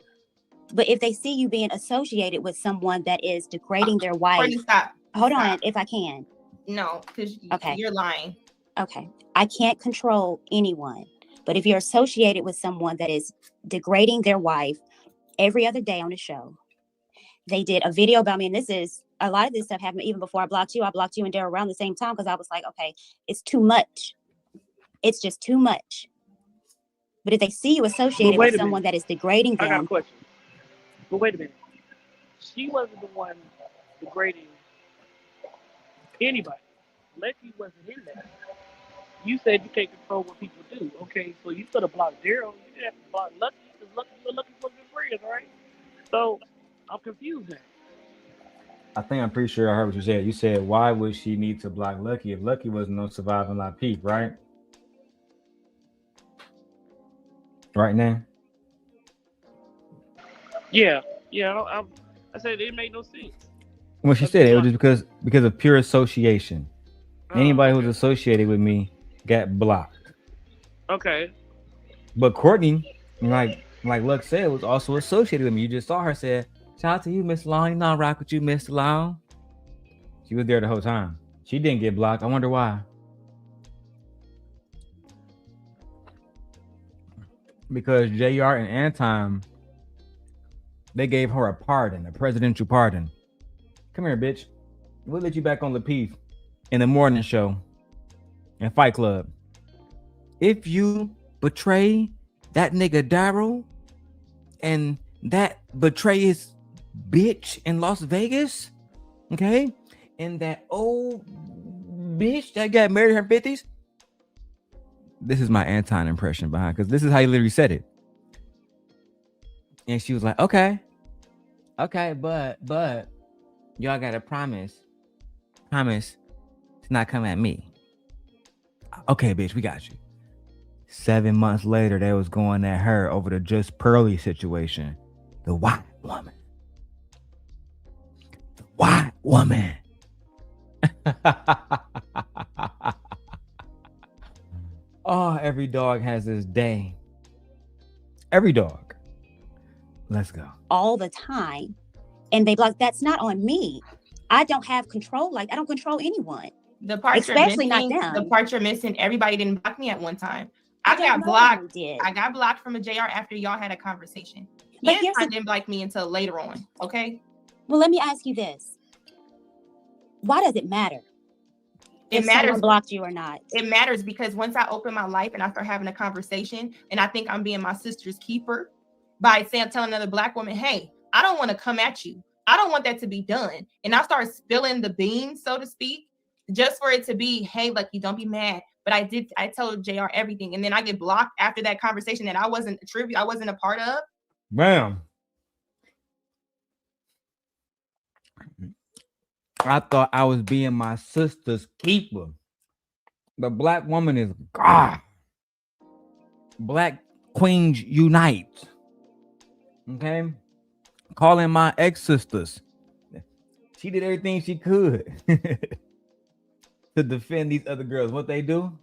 but if they see you being associated with someone that is degrading their wife, Courtney, stop. Hold on, if I can. No, because you're lying. Okay, I can't control anyone, but if you're associated with someone that is degrading their wife every other day on the show, they did a video about me, and a lot of this stuff happened even before I blocked you. I blocked you and Darrel around the same time because I was like, okay, it's too much. It's just too much. But if they see you associated with someone that is degrading them, I got a question. But wait a minute. She wasn't the one degrading anybody. Lucki wasn't in that. You said you can't control what people do. Okay, so you could have blocked Darrel. You didn't have to block Lucki because you and Lucki was good friends, right? So I'm confused now. I'm pretty sure I heard what you said. You said, why would she need to block Lucki if Lucki wasn't no surviving like Pete, right? Right now? Yeah. I said it made no sense. Well, she said it was just because of pure association. Anybody who's associated with me got blocked. Okay. But Courtney, like Luck said, was also associated with me. You just saw her said, shout out to you, Miss Long. You know I rock with you, Mr. Long. She was there the whole time. She didn't get blocked. I wonder why. Because JR and Anton, they gave her a pardon, a presidential pardon. Come here, bitch. We'll let you back on Lapeef in the morning show and Fight Club. If you betray that nigga Darrel and that betray his bitch in Las Vegas, okay? And that old bitch that got married in her 50s. This is my Anton impression behind, because this is how he literally said it. And she was like, okay, but y'all gotta promise to not come at me. Okay, bitch, we got you. 7 months later, they was going at her over the Just Pearly situation. The white woman. The white woman. Oh, every dog has this day. Every dog. Let's go. All the time. And they be like, that's not on me. I don't have control. Like, I don't control anyone. The part especially you're missing, not them. the part you're missing, everybody didn't block me at one time. I don't got know blocked. who did. I got blocked from a JR after y'all had a conversation. But Yes, here's I the- didn't block me until later on. Okay. Well, let me ask you this. Why does it matter? It if matters someone blocked you or not? It matters because once I open my life and I start having a conversation, and I think I'm being my sister's keeper by saying, telling another Black woman, hey, I don't want to come at you. I don't want that to be done. And I start spilling the beans, so to speak, just for it to be, hey, Lucki, don't be mad. But I told JR everything. And then I get blocked after that conversation that I wasn't a part of. Bam. I thought I was being my sister's keeper. The Black woman is God. Black queens unite. Okay? Calling my ex-sisters. She did everything she could to defend these other girls. What they do?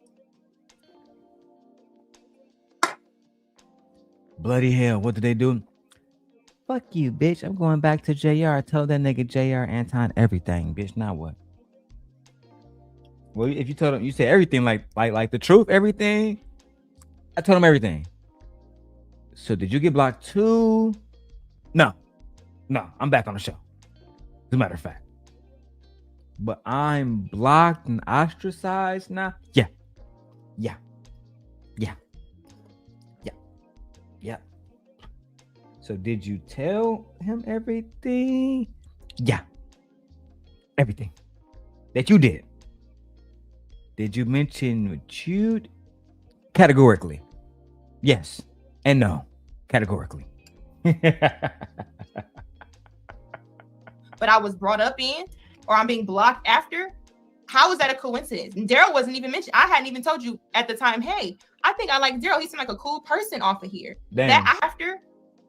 Bloody hell. What did they do? Fuck you, bitch. I'm going back to JR. I told that nigga JR Anton everything, bitch. Now what? Well, if you told him, you said everything, like the truth, everything. I told him everything. So did you get blocked too? No, I'm back on the show. As a matter of fact. But I'm blocked and ostracized now. Yeah. So did you tell him everything? Yeah. Everything that you did. Did you mention what you categorically? Yes and no. Categorically. But I was brought up in, or I'm being blocked after. How is that a coincidence? And Darrel wasn't even mentioned. I hadn't even told you at the time, hey, I think I like Darrel. He seemed like a cool person off of here. Damn. That after,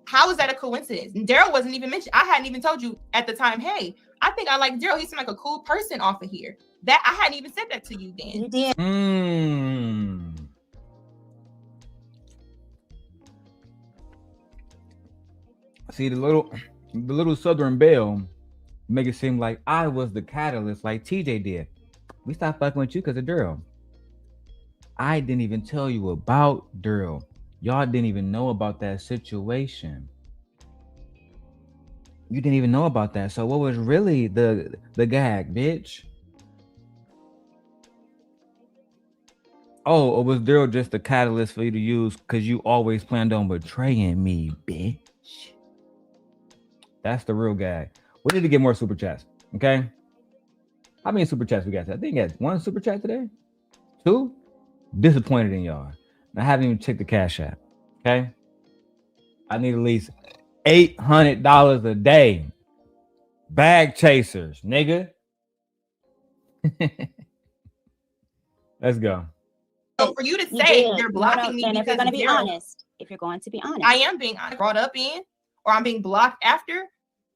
how is that a coincidence? And Darrel wasn't even mentioned. I hadn't even told you at the time, hey, I think I like Darrel. He seemed like a cool person off of here. That I hadn't even said that to you then. You did. See, the little Southern Belle make it seem like I was the catalyst, like TJ did. We stopped fucking with you because of Darrel. I didn't even tell you about Darrel. Y'all didn't even know about that situation. You didn't even know about that. So what was really the gag, bitch? Oh, or was Darrel just a catalyst for you to use because you always planned on betraying me, bitch? That's the real gag. We need to get more super chats, okay? How many super chats we got? I think we got 1 super chat today. 2? Disappointed in y'all. I haven't even checked the Cash App, okay? I need at least $800 a day. Bag chasers, nigga. Let's go. So for you to say did. you're blocking me and if because you're going to be Darrel, honest, if you're going to be honest, I am being brought up in, or I'm being blocked after.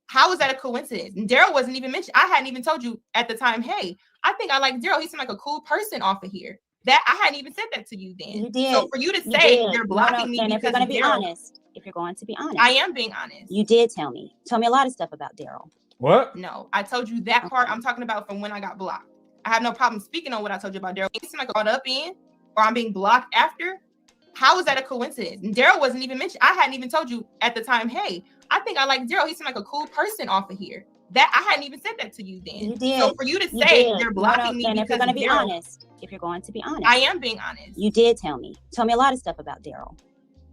How is that a coincidence? And Darrel wasn't even mentioned. I hadn't even told you at the time, hey, I think I like Darrel. He seemed like a cool person off of here. That I hadn't even said that to you then. You did. So for you to say did. you're blocking me and if you're because going to be Darrel, honest, if you're going to be honest, I am being honest. You did tell me a lot of stuff about Darrel. What? No, I told you that part. I'm talking about from when I got blocked. I have no problem speaking on what I told you about Darrel. He seemed like brought up in, or I'm being blocked after. How is that a coincidence? And Darrel wasn't even mentioned. I hadn't even told you at the time, hey, I think I like Darrel. He seemed like a cool person off of here. That I hadn't even said that to you then. You did. So for you to say you're blocking me and if you're because going to be Darrel, honest, If you're going to be honest. I am being honest. You did tell me. Tell me a lot of stuff about Darrel.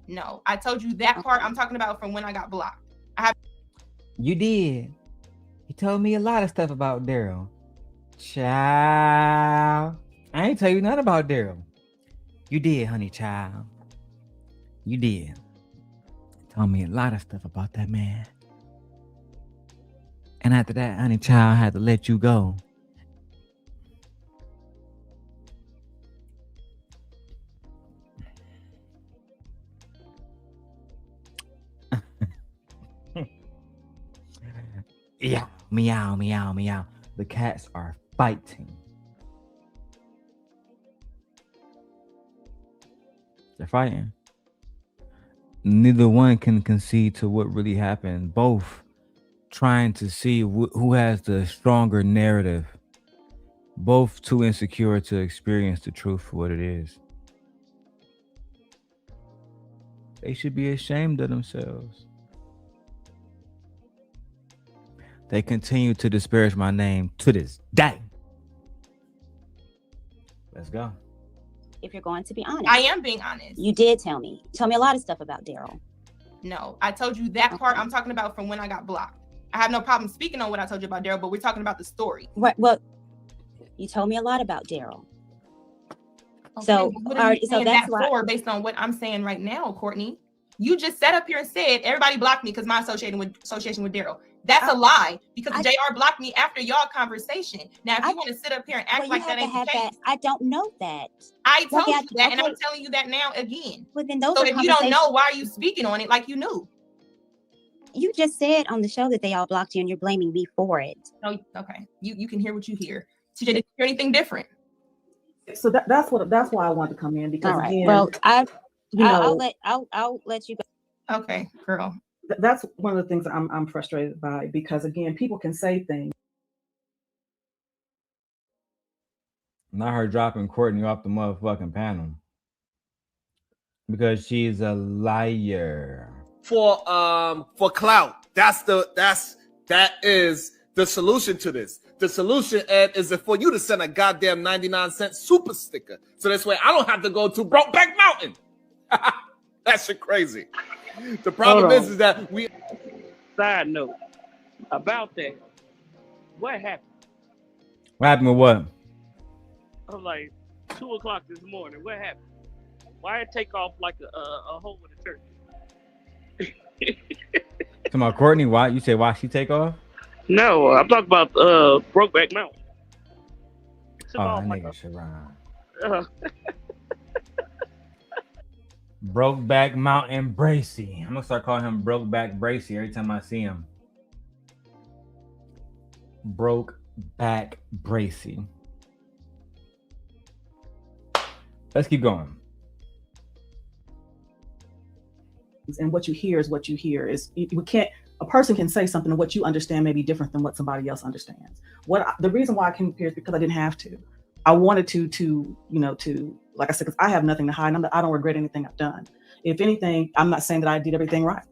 No, I told you that part I'm talking about from when I got blocked. You did. He told me a lot of stuff about Darrel. Child. I ain't tell you nothing about Darrel. You did, honey child. You did. Told me a lot of stuff about that man. And after that, honey child, I had to let you go. Yeah, meow, meow, meow. The cats are fighting. They're fighting. Neither one can concede to what really happened. Both trying to see who has the stronger narrative. Both too insecure to experience the truth for what it is. They should be ashamed of themselves. They continue to disparage my name to this day. Let's go. If you're going to be honest. I am being honest. You did tell me. Tell me a lot of stuff about Darrel. No, I told you that part I'm talking about from when I got blocked. I have no problem speaking on what I told you about Darrel, but we're talking about the story. Right. Well, you told me a lot about Darrel. Okay, So, what are you saying that's that why. for based on what I'm saying right now, Courtney? You just sat up here and said everybody blocked me because my association with Darrel. That's a lie because JR blocked me after y'all conversation. Now, if you want to sit up here and act like that ain't the case, I don't know that. I told you that, and I'm telling you that now again. Well, then those so are if you don't know, why are you speaking on it like you knew? You just said on the show that they all blocked you, and you're blaming me for it. Oh, okay. You can hear what you hear. TJ, did you hear anything different? So that's why I wanted to come in because all right. Again, well, I'll let you go. Okay, girl. That's one of the things I'm frustrated by because again, people can say things. Not her dropping Courtney off the motherfucking panel because she's a liar. For clout. That is the solution to this. The solution, Ed, is for you to send a goddamn 99-cent super sticker. So this way I don't have to go to Brokeback Mountain. That shit crazy. The problem is that we... Side note about that. What happened? What happened with what? I'm like 2 o'clock this morning. What happened? Why it take off like a hole in the turkey? Talking about Courtney, why you say why she take off? No, I'm talking about Brokeback Mountain. That nigga should rhyme. Brokeback Mountain Bracy. I'm gonna start calling him Brokeback Bracy every time I see him. Brokeback Bracy. Let's keep going. And what you hear is what you hear. A person can say something and what you understand may be different than what somebody else understands. The reason why I came here is because I didn't have to. I wanted to like I said, because I have nothing to hide. I don't regret anything I've done. If anything, I'm not saying that I did everything right,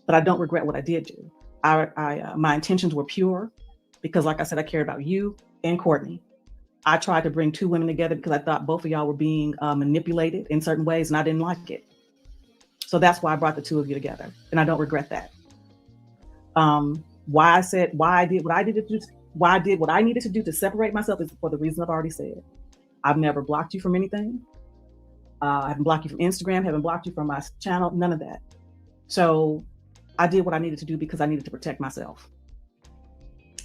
but I don't regret what I did do. My intentions were pure because, like I said, I cared about you and Courtney. I tried to bring two women together because I thought both of y'all were being manipulated in certain ways, and I didn't like it. So that's why I brought the two of you together, and I don't regret that. Why I did what I needed to do to separate myself is for the reason I've already said. I've never blocked you from anything. I haven't blocked you from Instagram, haven't blocked you from my channel, none of that. So I did what I needed to do because I needed to protect myself.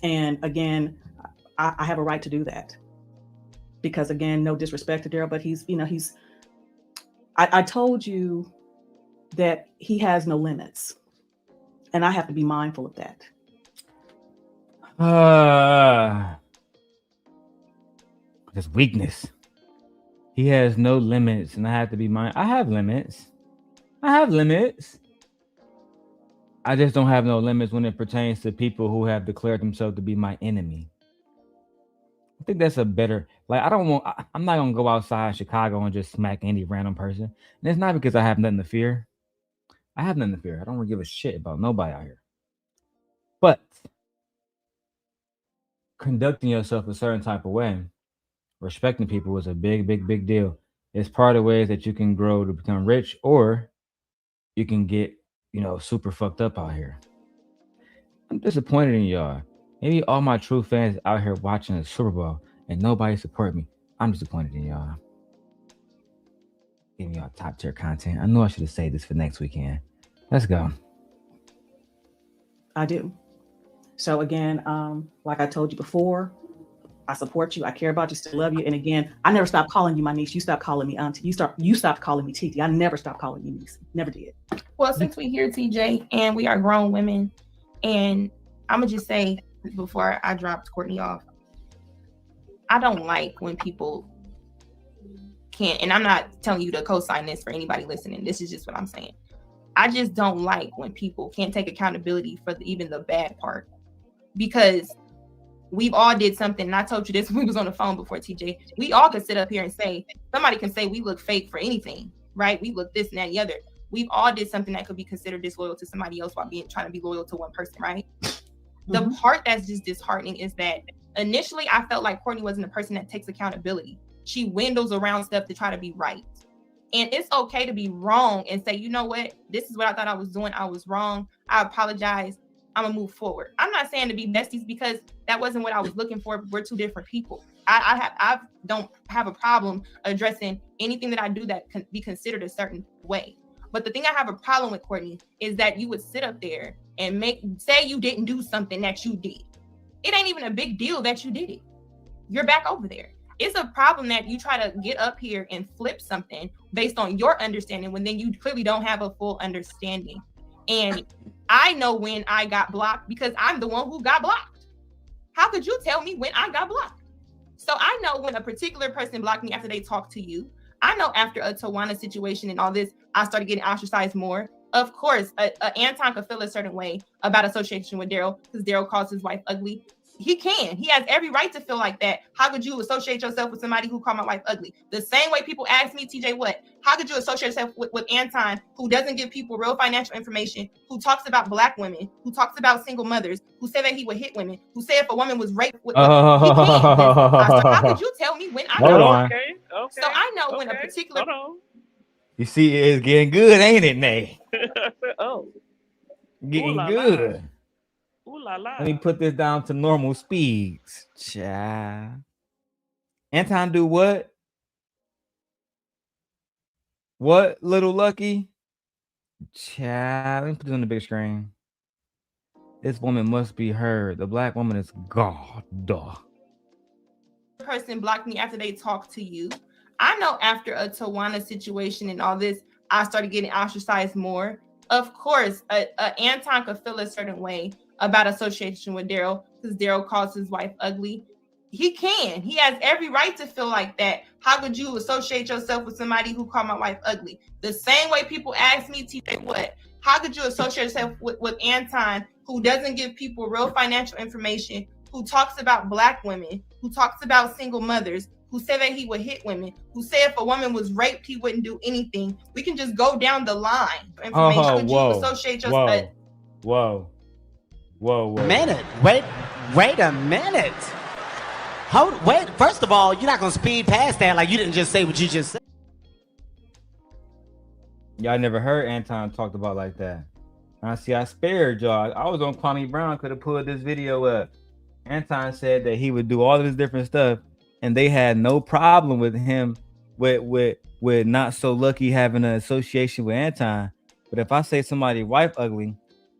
And again, I have a right to do that. Because again, no disrespect to Darrel, but I told you that he has no limits. And I have to be mindful of that. That's weakness. He has no limits, and I have to be mindful. I have limits. I just don't have no limits when it pertains to people who have declared themselves to be my enemy. I think that's a better, I'm not gonna go outside Chicago and just smack any random person. And it's not because I have nothing to fear. I have nothing to fear. I don't really give a shit about nobody out here. But conducting yourself a certain type of way respecting people is a big deal. It's part of ways that you can grow to become rich, or you can get, super fucked up out here. I'm disappointed in y'all. Maybe all my true fans out here watching the Super Bowl and nobody support me. I'm disappointed in y'all. Giving y'all top tier content. I know I should have saved this for next weekend. Let's go. I do. So again, like I told you before, I support you. I care about you. Still love you. And again, I never stopped calling you my niece. You stopped calling me auntie. You stopped calling me Titi. I never stopped calling you niece. Never did. Well, since we're here, TJ, and we are grown women, and I'm gonna just say before I dropped Courtney off, I don't like when people can't, and I'm not telling you to co-sign this for anybody listening. This is just what I'm saying. I just don't like when people can't take accountability for even the bad part, because we've all did something. And I told you this when we was on the phone before, TJ. We all could sit up here and say, somebody can say we look fake for anything, right? We look this and that and the other. We've all did something that could be considered disloyal to somebody else while trying to be loyal to one person, right? Mm-hmm. The part that's just disheartening is that initially I felt like Courtney wasn't a person that takes accountability. She windows around stuff to try to be right. And it's okay to be wrong and say, you know what? This is what I thought I was doing. I was wrong. I apologize. I'm gonna move forward. I'm not saying to be besties because that wasn't what I was looking for. We're two different people. I don't have a problem addressing anything that I do that can be considered a certain way. But the thing I have a problem with, Courtney, is that you would sit up there and say you didn't do something that you did. It ain't even a big deal that you did it. You're back over there. It's a problem that you try to get up here and flip something based on your understanding when then you clearly don't have a full understanding. And I know when I got blocked because I'm the one who got blocked. How could you tell me when I got blocked? So I know when a particular person blocked me after they talked to you. I know after a Tawana situation and all this, I started getting ostracized more. Of course, Anton could feel a certain way about association with Darrel because Darrel calls his wife ugly. He can. He has every right to feel like that. How could you associate yourself with somebody who called my wife ugly? The same way people ask me, TJ, how could you associate yourself with Anton, who doesn't give people real financial information, who talks about Black women, who talks about single mothers, who said that he would hit women, who said if a woman was raped, he can. So how could you tell me when I Hold on. Okay. So I know when a particular. You see, it's getting good, ain't it, Nay? Oh. Getting Ooh, good. Ooh la la. Let me put this down to normal speeds. Child. Anton do what? What, little Lucki? Child, let me put this on the big screen. This woman must be heard. The Black woman is God. Duh. Person blocked me after they talked to you. I know after a Tawana situation and all this, I started getting ostracized more. Of course, Anton could feel a certain way about association with Darrel because Darrel calls his wife ugly. He can. He has every right to feel like that. How could you associate yourself with somebody who called my wife ugly? The same way people ask me, TJ, how could you associate yourself with Anton, who doesn't give people real financial information, who talks about Black women, who talks about single mothers, who said that he would hit women, who said if a woman was raped, he wouldn't do anything. We can just go down the line. Information. You associate yourself. Whoa. Wait a minute. Wait. First of all, you're not gonna speed past that like you didn't just say what you just said. Y'all never heard Anton talked about like that. I spared y'all. I was on Kwame Brown, could have pulled this video up. Anton said that he would do all of this different stuff, and they had no problem with him with Not So Lucky having an association with Anton. But if I say somebody's wife ugly,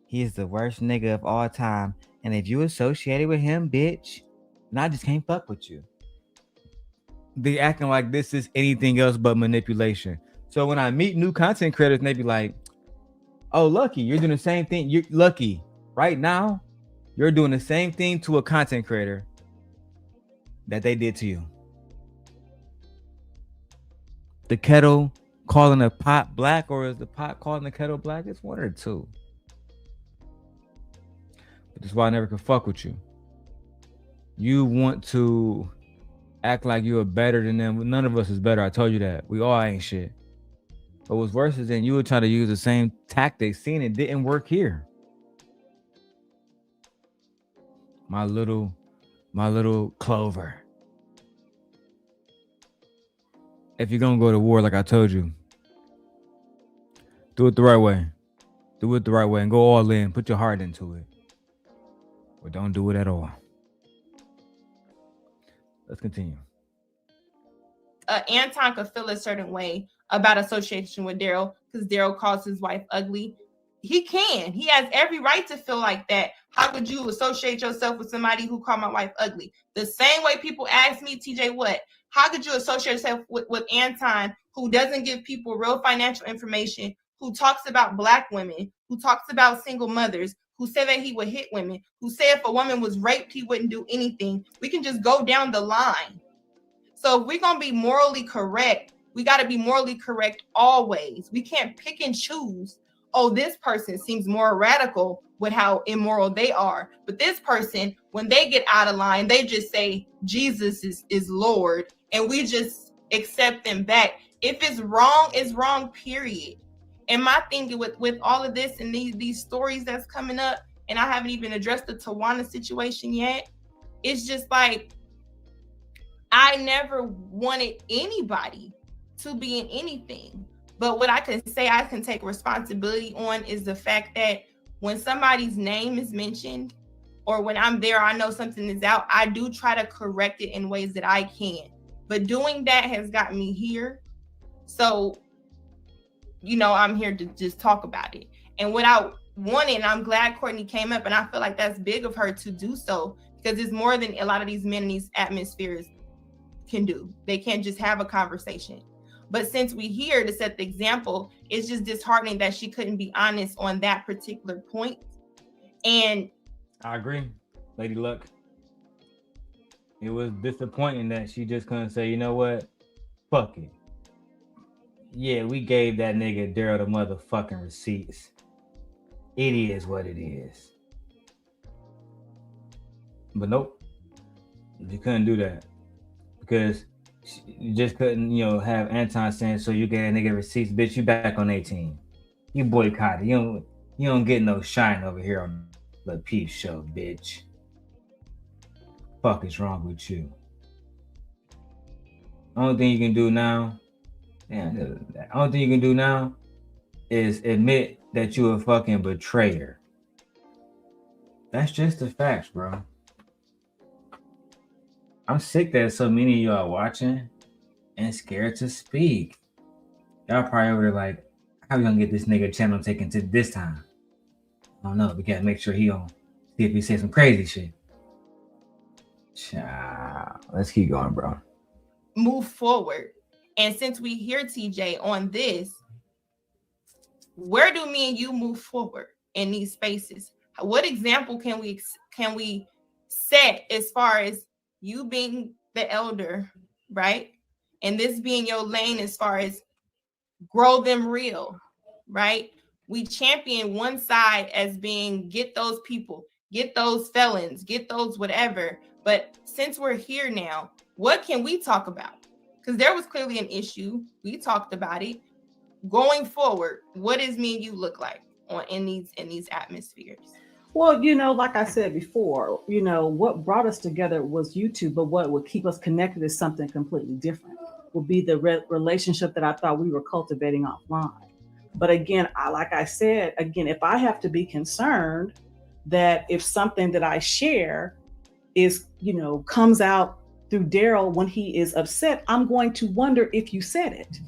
he's the worst nigga of all time. And if you associated with him, bitch, and I just can't fuck with you. They acting like this is anything else but manipulation. So when I meet new content creators and they be like, oh, Lucki, you're doing the same thing. You're Lucki right now. You're doing the same thing to a content creator that they did to you. The kettle calling a pot black, or is the pot calling the kettle black? It's one or two. But that's why I never can fuck with you. You want to act like you are better than them. None of us is better. I told you that. We all ain't shit. But what's worse is then you would try to use the same tactics, seeing it didn't work here. My little Clover. if you're gonna go to war, like I told you, do it the right way. Do it the right way and go all in. Put your heart into it. Or don't do it at all. Let's continue. Anton could feel a certain way about association with Darrel because Darrel calls his wife ugly. He can. He has every right to feel like that. How could you associate yourself with somebody who called my wife ugly? The same way people ask me, TJ, what? How could you associate yourself with Anton, who doesn't give people real financial information, who talks about Black women, who talks about single mothers, who said that he would hit women, who said if a woman was raped, he wouldn't do anything? We can just go down the line. So if we're going to be morally correct, we got to be morally correct always. We can't pick and choose. Oh, this person seems more radical with how immoral they are. But this person, when they get out of line, they just say Jesus is Lord. And we just accept them back. If it's wrong, period. And my thing with all of this and these stories that's coming up, and I haven't even addressed the Tawana situation yet, it's just like, I never wanted anybody to be in anything. But what I can say I can take responsibility on is the fact that when somebody's name is mentioned or when I'm there, I know something is out, I do try to correct it in ways that I can. But doing that has got me here. So, I'm here to just talk about it. And without wanting, I'm glad Courtney came up, and I feel like that's big of her to do so because it's more than a lot of these men in these atmospheres can do. They can't just have a conversation. But since we're here to set the example, it's just disheartening that she couldn't be honest on that particular point. And I agree, Lady Luck. It was disappointing that she just couldn't say, you know what? Fuck it. Yeah, we gave that nigga Darrel the motherfucking receipts. It is what it is. But nope. You couldn't do that. Because you just couldn't, have Anton saying, so you gave that nigga receipts, bitch, you back on 18. You boycotted. You don't get no shine over here on the Peep Show, bitch. Fuck is wrong with you? Only thing you can do now, is admit that you a fucking betrayer. That's just the facts, bro. I'm sick that so many of y'all watching and scared to speak. Y'all probably over there like, how we gonna get this nigga channel taken to this time? I don't know. We gotta make sure he don't see if he say some crazy shit. Child, let's keep going, bro. Move forward. And since we hear TJ on this, where do me and you move forward in these spaces? What example can we set as far as you being the elder, right? And this being your lane as far as grow them real, right? We champion one side as being get those people, get those felons, get those whatever. But since we're here now, what can we talk about? Because there was clearly an issue. We talked about it. Going forward, what does me and you look like in these atmospheres? Well, like I said before, what brought us together was YouTube, but what would keep us connected is something completely different. Will be the relationship that I thought we were cultivating offline. But again, like I said, if I have to be concerned that if something that I share is, comes out through Darrel when he is upset, I'm going to wonder if you said it.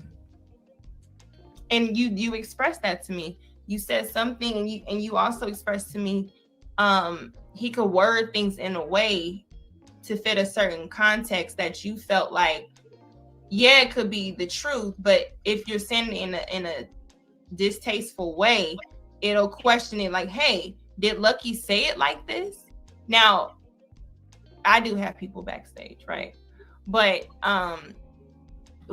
And you expressed that to me. You said something, and you also expressed to me he could word things in a way to fit a certain context that you felt like, yeah, it could be the truth, but if you're saying it in a distasteful way, it'll question it like, hey, did Lucki say it like this? Now, I do have people backstage, right? But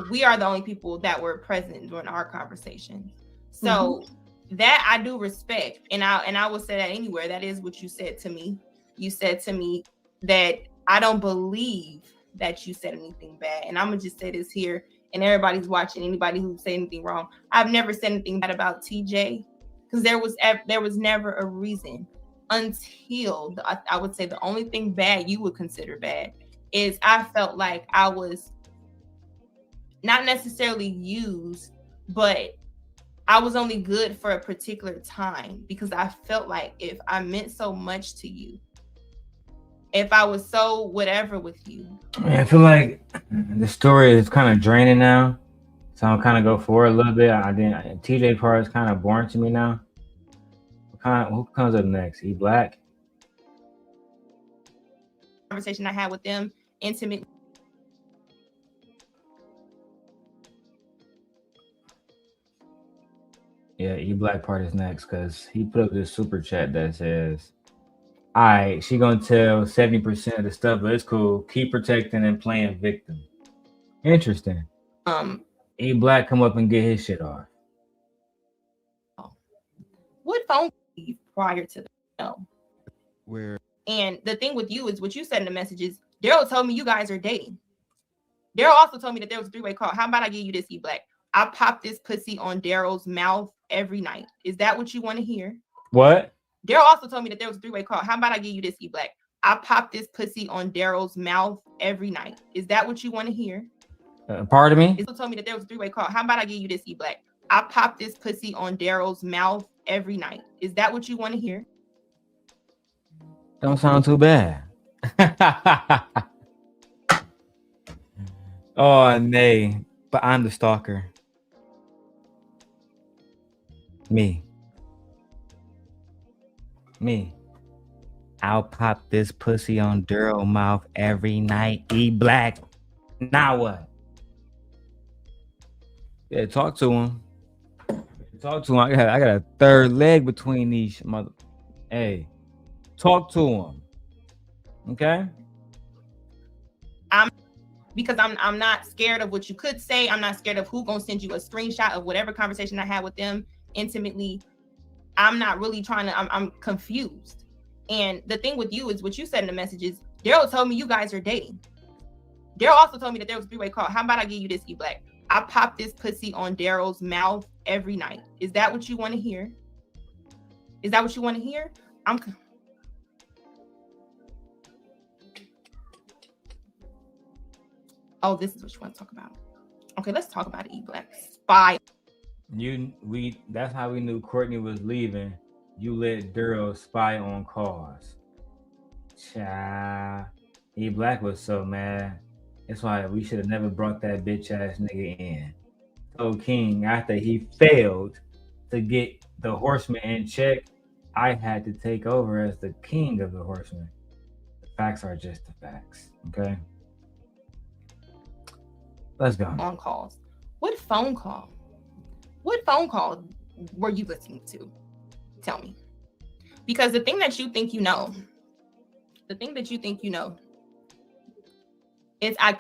we are the only people that were present during our conversations. So that I do respect. And I will say that anywhere. That is what you said to me. You said to me that I don't believe that you said anything bad. And I'm going to just say this here, and everybody's watching, anybody who said anything wrong. I've never said anything bad about TJ because there was never a reason until I would say the only thing bad you would consider bad is I felt like I was not necessarily used, but I was only good for a particular time because I felt like if I meant so much to you, if I was so whatever with you. I feel like the story is kind of draining now, so I'll kind of go forward a little bit. TJ part is kind of boring to me now. Who comes up next? E Black. Conversation I had with them intimately. Yeah, E Black part is next because he put up this super chat that says, "All right, she gonna tell 70% of the stuff, but it's cool. Keep protecting and playing victim." Interesting. E Black come up and get his shit off. What phone prior to the show? Where? And the thing with you is what you said in the messages. Darrel told me you guys are dating. Darrel also told me that there was a 3-way call. How about I give you this, E Black? I pop this pussy on Darrel's mouth every night. Is that what you want to hear? What? Darrel also told me that there was a 3-way call. How about I give you this, E Black? I pop this pussy on Darrel's mouth every night. Is that what you want to hear? Pardon me? He also told me that there was a 3-way call. How about I give you this, E Black? I pop this pussy on Darrel's mouth every night. Is that what you want to hear? Don't sound too bad. Oh, nay. But I'm the stalker. Me. I'll pop this pussy on Darrel mouth every night. E Black. Now what? Yeah, talk to him. Talk to him. I got a third leg between these mother. Hey, talk to him. Okay. Because I'm not scared of what you could say. I'm not scared of who gonna send you a screenshot of whatever conversation I had with them intimately. I'm not really trying to. I'm confused. And the thing with you is what you said in the messages. Darrel told me you guys are dating. Darrel also told me that there was a 3-way call. How about I give you this, E Black? I pop this pussy on Darrel's mouth every night. Is that what you want to hear? Is that what you want to hear? Oh, this is what you want to talk about. Okay, let's talk about it, E Black. Spy. That's how we knew Courtney was leaving. You let Darrel spy on calls. Child. E Black was so mad. That's why we should have never brought that bitch ass nigga in. So King, after he failed to get the horseman in check, I had to take over as the king of the horsemen. The facts are just the facts. Okay. Let's go. On calls. What phone call? What phone call were you listening to? Tell me. Because the thing that you think you know, is I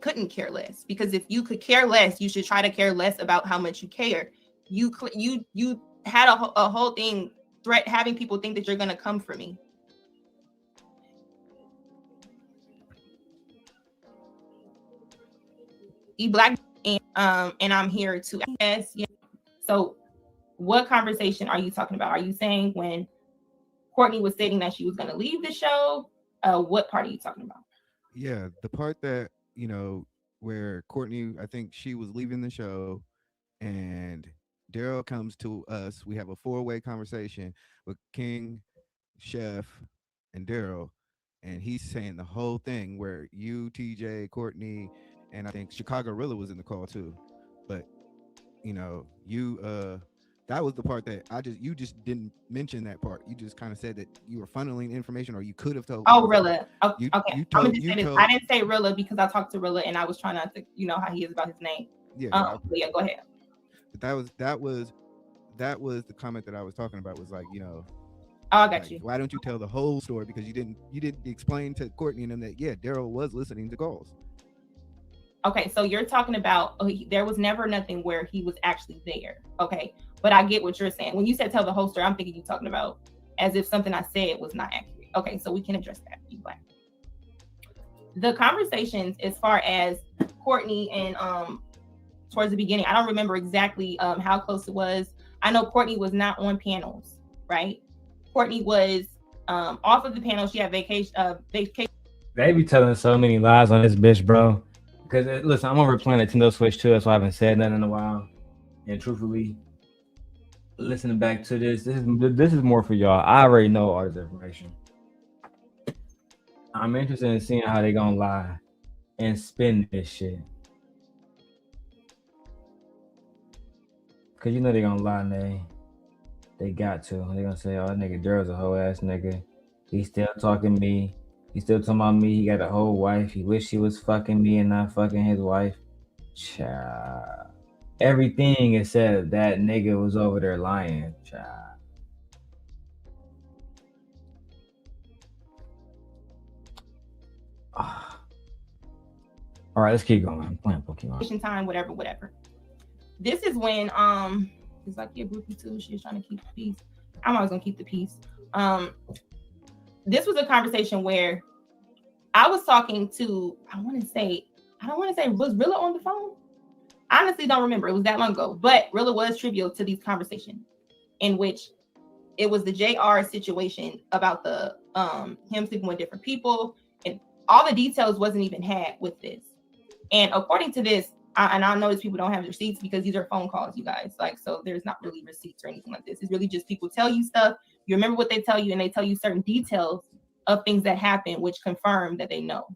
couldn't care less. Because if you could care less, you should try to care less about how much you care. You had a whole thing having people think that you're gonna come for me. E Black, and I'm here to ask. Yeah. So, what conversation are you talking about? Are you saying when Courtney was stating that she was going to leave the show? What part are you talking about? Yeah, the part that where Courtney, I think she was leaving the show, and Darrel comes to us. We have a 4-way conversation with King, Chef, and Darrel, and he's saying the whole thing where you, TJ, Courtney, and I think Chicago Rilla was in the call too. But that was the part that you just didn't mention that part. You just kind of said that you were funneling information, or you could have told. Oh, Rilla. Okay. I'm gonna just say this. I didn't say Rilla because I talked to Rilla and I was trying not to, how he is about his name. Yeah. Yeah, go ahead. But that was the comment that I was talking about, was like, Oh, I got you. Why don't you tell the whole story? Because you didn't explain to Courtney and them that Darrel was listening to calls. Okay, so you're talking about there was never nothing where he was actually there. Okay, but I get what you're saying. When you said tell the whole story, I'm thinking you're talking about as if something I said was not accurate. Okay, so we can address that. The conversations as far as Courtney and towards the beginning, I don't remember exactly how close it was. I know Courtney was not on panels, right? Courtney was off of the panel. She had vacation. They be telling so many lies on this bitch, bro. Because listen, I'm over playing Nintendo Switch too, so I haven't said nothing in a while. And truthfully, listening back to this is more for y'all. I already know all this information. I'm interested in seeing how they gonna lie and spin this shit. Cause you know they gonna lie, and they got to. They gonna say, "Oh, that nigga Darrel's a whole ass nigga. He's still talking to me. He's still talking about me. He got a whole wife. He wish he was fucking me and not fucking his wife." Child. Everything is said that nigga was over there lying. Child. All right, let's keep going. I'm playing Pokemon. Time, whatever. This is when it's like your groupie too. She's trying to keep the peace. I'm always gonna keep the peace. This was a conversation where I was talking to, I don't want to say, was Rilla on the phone? I honestly don't remember. It was that long ago, but Rilla was trivial to these conversations in which it was the JR situation about the him sleeping with different people, and all the details wasn't even had with this. And according to this, and I know these people don't have receipts because these are phone calls, you guys. Like, so there's not really receipts or anything like this. It's really just people tell you stuff. You remember what they tell you, and they tell you certain details of things that happen, which confirm that they know.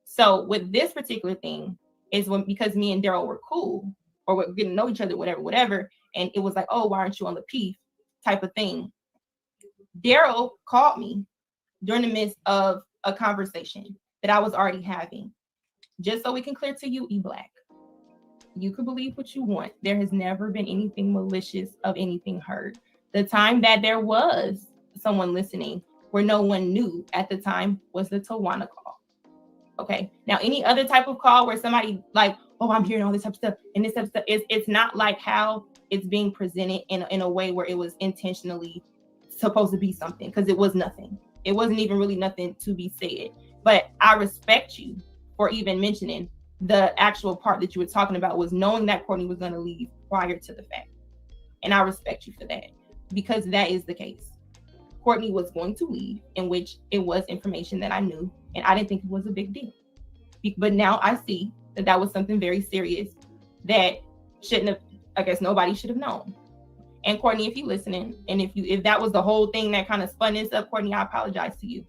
So with this particular thing is because me and Darrel were cool, or we're getting to know each other, whatever. And it was like, oh, why aren't you on the PEEF type of thing? Darrel called me during the midst of a conversation that I was already having. Just so we can clear to you, E-Black. You could believe what you want. There has never been anything malicious of anything heard. The time that there was someone listening where no one knew at the time was the Tawana call. Okay. Now, any other type of call where somebody like, oh, I'm hearing all this type of stuff and this type of stuff, it's not like how it's being presented in a way where it was intentionally supposed to be something, because it was nothing. It wasn't even really nothing to be said. But I respect you for even mentioning the actual part that you were talking about was knowing that Courtney was going to leave prior to the fact. And I respect you for that, because that is the case. Courtney was going to leave, in which it was information that I knew, and I didn't think it was a big deal. But now I see that that was something very serious that shouldn't have, I guess nobody should have known. And Courtney, if you're listening, and if that was the whole thing that kind of spun this up, Courtney, I apologize to you.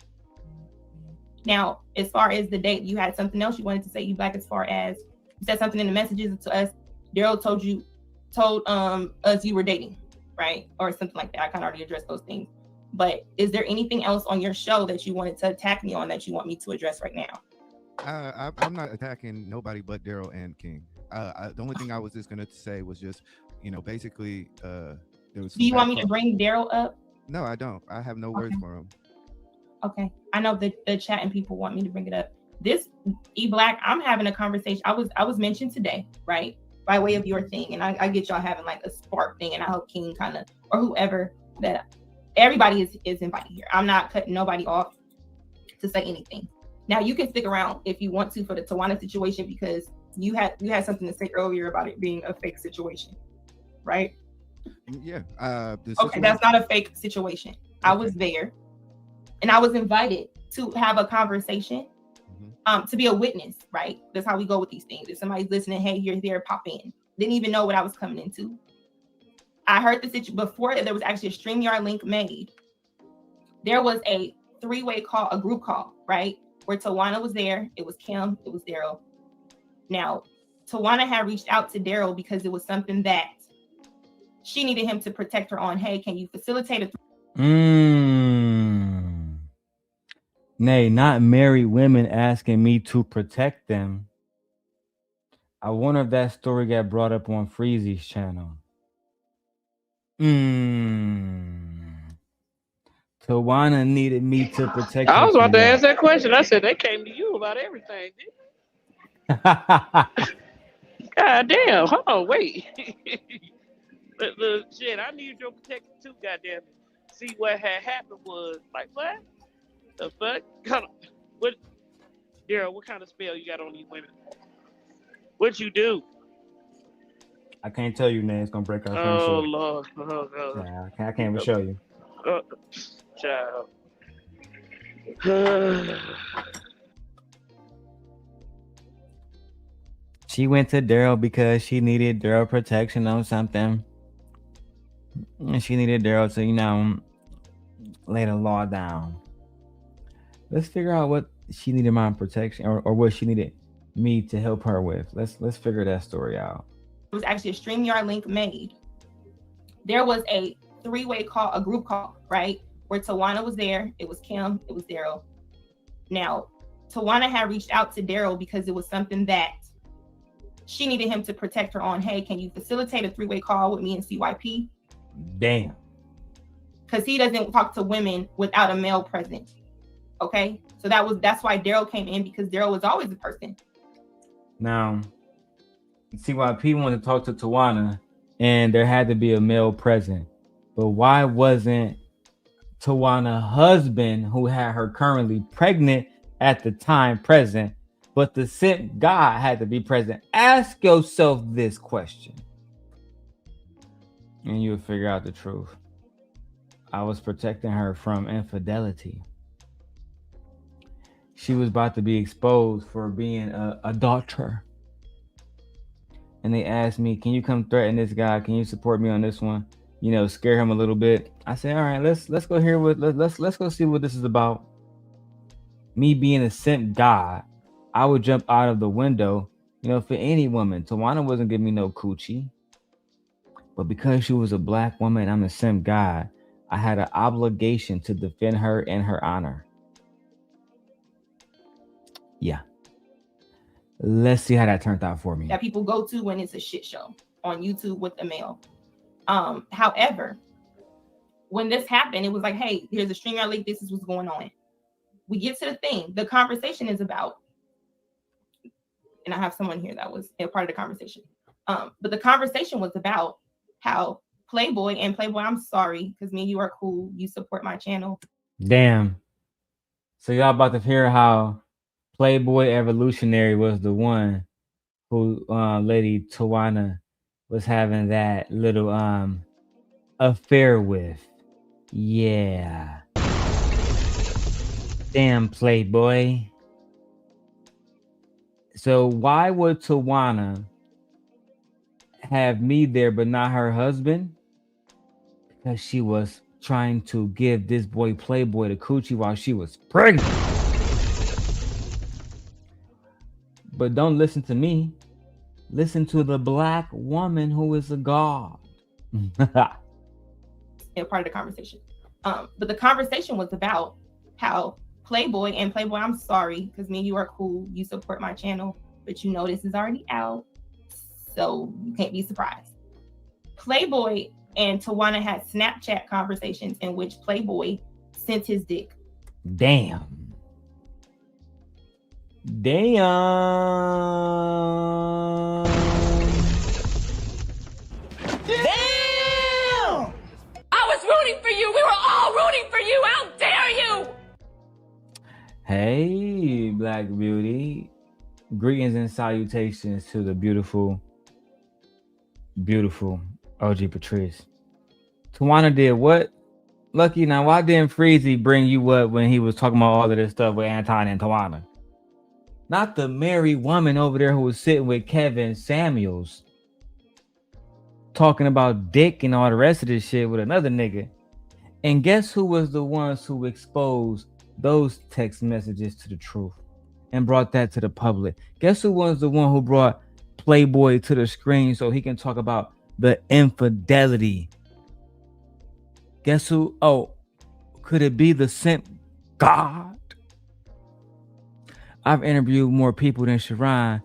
Now, as far as the date, you had something else you wanted to say, E-Black, as far as you said something in the messages to us. Darrel told us you were dating, right? Or something like that. I kind of already addressed those things. But is there anything else on your show that you wanted to attack me on that you want me to address right now? I'm not attacking nobody but Darrel and King. The only thing I was just going to say was just, basically, there was. Do you want me to bring Darrel up? No, I don't. I have no words for him. Okay. I know that the chat and people want me to bring it up. This E-Black, I'm having a conversation. I was mentioned today, right? By way of your thing. And I get y'all having like a spark thing, and I hope King kind of, or whoever, that everybody is invited here. I'm not cutting nobody off to say anything. Now you can stick around if you want to for the Tawana situation, because you had something to say earlier about it being a fake situation, right? Yeah. Okay, that's not a fake situation. Okay. I was there, and I was invited to have a conversation, to be a witness, right? That's how we go with these things. If somebody's listening, hey, you're there, pop in. Didn't even know what I was coming into. I heard the situation before there was actually a StreamYard link made. There was a three-way call, a group call, right? Where Tawana was there, it was Kim, it was Darrel. Now, Tawana had reached out to Darrel because it was something that she needed him to protect her on. Hey, can you facilitate a Nay, not married women asking me to protect them. I wonder if that story got brought up on Freezy's channel. Tawana needed me to protect her. I was about to ask that question. I said they came to you about everything, didn't they? God damn. Hold on, wait. Look, shit, I need your protection too, goddamn it. See what had happened was like, what? The fuck? Hold on. What, Darrel, what kind of spell you got on these women? What you do? I can't tell you, man. It's gonna break our friendship. Oh Lord. Oh God. Yeah, I can't even show you. Child. She went to Darrel because she needed Darrel protection on something. And she needed Darrel to, lay the law down. Let's figure out what she needed my protection or what she needed me to help her with. Let's figure that story out. It was actually a StreamYard link made. There was a three-way call, a group call, right? Where Tawana was there, it was Kim, it was Darrel. Now, Tawana had reached out to Darrel because it was something that she needed him to protect her on. Hey, can you facilitate a three-way call with me and CYP? Damn. Because he doesn't talk to women without a male present. Okay? So that's why Darrel came in, because Darrel was always a person. Now, CYP wanted to talk to Tawana, and there had to be a male present. But why wasn't Tawana's husband, who had her currently pregnant at the time, present, but the sent God had to be present? Ask yourself this question, and you'll figure out the truth. I was protecting her from infidelity. She was about to be exposed for being a adulterer. And they asked me, can you come threaten this guy? Can you support me on this one? Scare him a little bit. I said, all right, let's go here let's go see what this is about. Me being a sent God, I would jump out of the window, for any woman. Tawana wasn't giving me no coochie. But because she was a black woman and I'm a sent God, I had an obligation to defend her and her honor. Yeah. Let's see how that turned out for me. That people go to when it's a shit show on YouTube with the male. However, when this happened, it was like, hey, here's a StreamYard link. This is what's going on. We get to the thing. The conversation is about, and I have someone here that was a part of the conversation. But the conversation was about how Playboy, I'm sorry, because me and you are cool. You support my channel. Damn. So y'all about to hear how Playboy Evolutionary was the one who Lady Tawana was having that little affair with. Yeah. Damn, Playboy. So why would Tawana have me there but not her husband? Because she was trying to give this boy Playboy the coochie while she was pregnant. But don't listen to me. Listen to the black woman who is a god. A part of the conversation. But the conversation was about how Playboy, I'm sorry, because me and you are cool. You support my channel, but this is already out. So you can't be surprised. Playboy and Tawana had Snapchat conversations in which Playboy sent his dick. Damn. Damn. I was rooting for you. We were all rooting for you. How dare you? Hey, Black Beauty. Greetings and salutations to the beautiful OG Patrice. Tawana did what? Lucki, now why didn't Freezy bring you up when he was talking about all of this stuff with Anton and Tawana? Not the married woman over there who was sitting with Kevin Samuels talking about dick and all the rest of this shit with another nigga. And guess who was the ones who exposed those text messages to the truth and brought that to the public? Guess who was the one who brought Playboy to the screen so he can talk about the infidelity? Guess who? Oh, could it be the sent God? I've interviewed more people than Sharon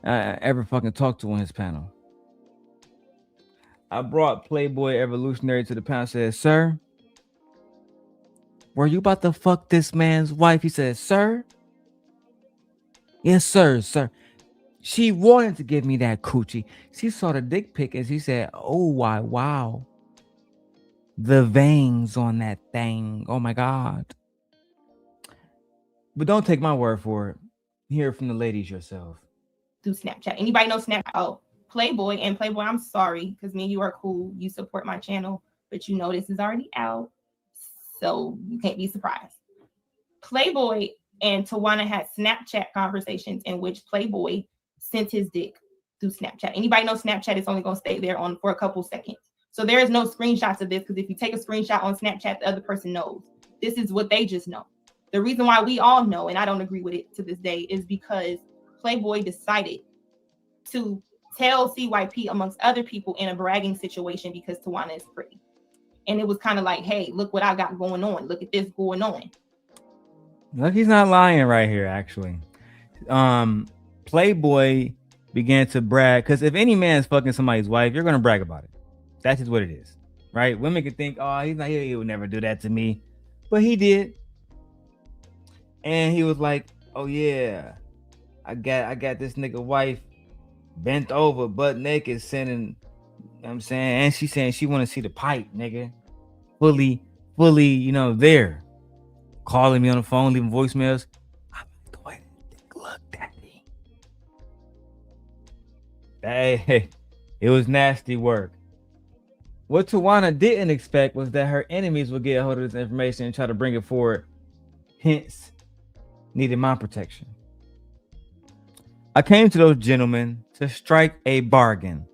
ever fucking talked to on his panel. I brought Playboy Evolutionary to the panel and said, sir, were you about to fuck this man's wife? He said, sir? Yes, sir. She wanted to give me that coochie. She saw the dick pic and she said, oh, wow. The veins on that thing. Oh my God. But don't take my word for it. Hear from the ladies yourself. Through Snapchat. Anybody know Snapchat? Oh, Playboy, I'm sorry, because me and you are cool. You support my channel, but this is already out. So you can't be surprised. Playboy and Tawana had Snapchat conversations in which Playboy sent his dick through Snapchat. Anybody know Snapchat is only going to stay there for a couple seconds. So there is no screenshots of this, because if you take a screenshot on Snapchat, the other person knows. This is what they just know. The reason why we all know, and I don't agree with it to this day, is because Playboy decided to tell CYP amongst other people in a bragging situation because Tawana is pretty. And it was kind of like, hey, look what I got going on. Look at this going on. Look, he's not lying right here, actually. Playboy began to brag, because if any man's fucking somebody's wife, you're gonna brag about it. That's just what it is, right? Women can think, oh, he would never do that to me, but he did. And he was like, oh yeah, I got this nigga wife bent over, butt naked, sending, you know what I'm saying, and she's saying she want to see the pipe, nigga, fully, you know, there, calling me on the phone, leaving voicemails. I'm like, go ahead and look, daddy. Hey, it was nasty work. What Tawana didn't expect was that her enemies would get a hold of this information and try to bring it forward, hence needed my protection. I came to those gentlemen to strike a bargain.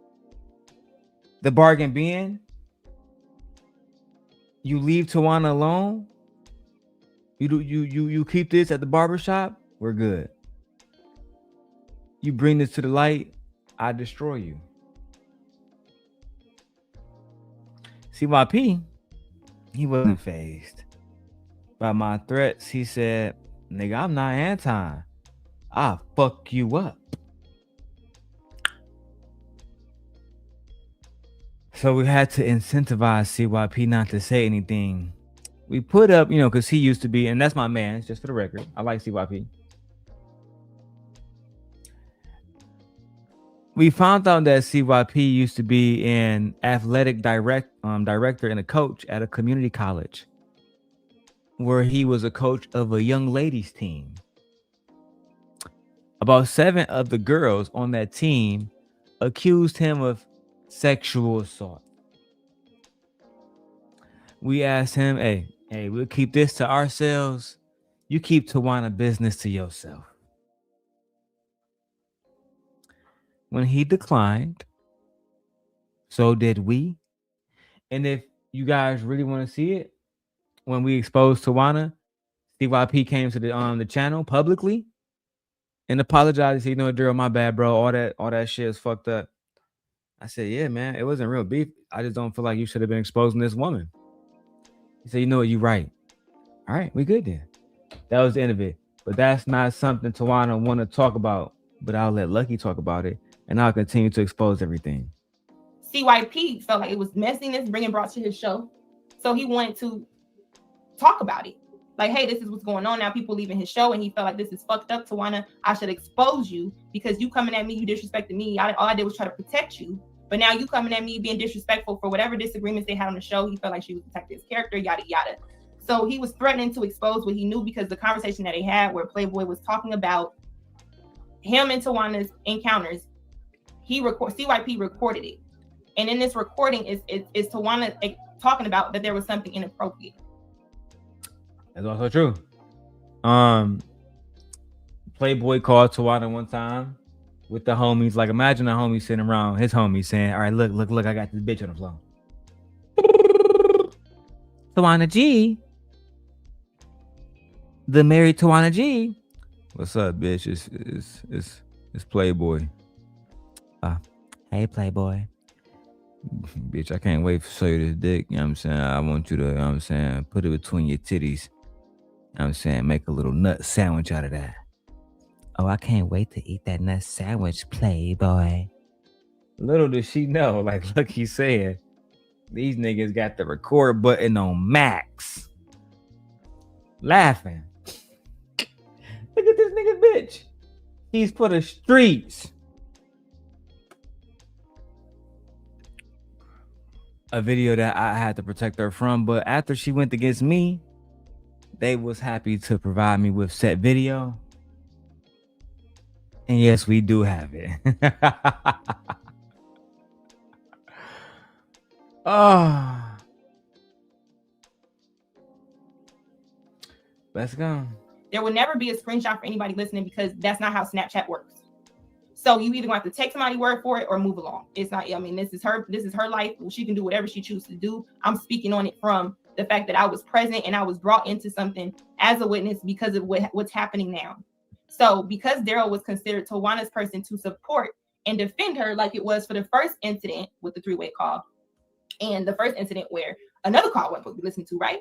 The bargain being, you leave Tawana alone. You keep this at the barbershop, we're good. You bring this to the light, I destroy you. CYP, he wasn't fazed by my threats. He said, nigga, I'm not Anton. I'll fuck you up. So we had to incentivize CYP not to say anything. We put up, you know, because he used to be, and that's my man, just for the record. I like CYP. We found out that CYP used to be an athletic director and a coach at a community college, where he was a coach of a young ladies team. About 7 of the girls on that team accused him of sexual assault. We asked him, hey, we'll keep this to ourselves. You keep Tawana business to yourself. When he declined, so did we. And if you guys really want to see it, when we exposed Tawana, CYP came to the channel publicly and apologized. He said, you know, Darrel, my bad, bro. All that shit is fucked up. I said, yeah, man, it wasn't real beef. I just don't feel like you should have been exposing this woman. He said, you know what, you right. All right, we good then. That was the end of it. But that's not something Tawana want to talk about. But I'll let Lucki talk about it, and I'll continue to expose everything. CYP felt like it was messiness being brought to his show, so he wanted to talk about it. Like, hey, this is what's going on now. People leaving his show, and he felt like this is fucked up. Tawana, I should expose you because you coming at me, you disrespected me. All I did was try to protect you, but now you coming at me being disrespectful for whatever disagreements they had on the show. He felt like she was protecting his character, yada yada. So he was threatening to expose what he knew because the conversation that they had, where Playboy was talking about him and Tawana's encounters, CYP recorded it, and in this recording is Tawana talking about that there was something inappropriate. That's also true. Playboy called Tawana one time with the homies. Like, imagine a homie sitting around his homies saying, all right, look, I got this bitch on the floor. Tawana G, the married Tawana G. What's up, bitch? It's Playboy. Hey, Playboy. Bitch, I can't wait to show you this dick. You know what I'm saying? I want you to, you know what I'm saying, put it between your titties. You know what I'm saying? Make a little nut sandwich out of that. Oh, I can't wait to eat that nut sandwich, Playboy. Little does she know, like Lucki said, these niggas got the record button on max. Laughing. Look at this nigga, bitch. He's for the streets. A video that I had to protect her from, but after she went against me, they was happy to provide me with set video. And yes, we do have it. Oh. Let's go. There will never be a screenshot for anybody listening because that's not how Snapchat works. So you either going to have to take somebody's word for it or move along. It's not, I mean, this is her life. She can do whatever she chooses to do. I'm speaking on it from the fact that I was present and I was brought into something as a witness because of what's happening now. So because Darrel was considered Tawana's person to support and defend her, like it was for the first incident with the three-way call and the first incident where another call wasn't supposed to be listened to, right?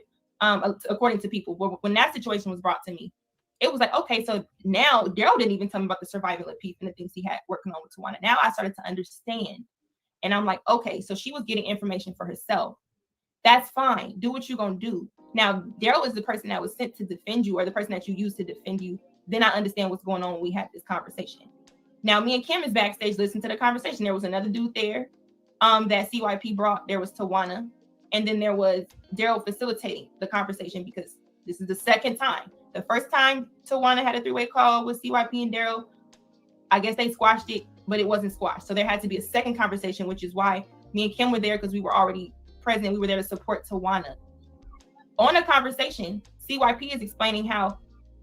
According to people, when that situation was brought to me, it was like, okay, so now Darrel didn't even tell me about the survival of Peace and the things he had working on with Tawana. Now I started to understand. And I'm like, okay, so she was getting information for herself. That's fine. Do what you're going to do. Now, Darrel is the person that was sent to defend you or the person that you used to defend you. Then I understand what's going on when we had this conversation. Now, me and Kim is backstage listening to the conversation. There was another dude there that CYP brought. There was Tawana. And then there was Darrel facilitating the conversation because this is the second time. The first time Tawana had a three-way call with CYP and Darrel, I guess they squashed it, but it wasn't squashed. So there had to be a second conversation, which is why me and Kim were there because we were already present. We were there to support Tawana. On a conversation, CYP is explaining how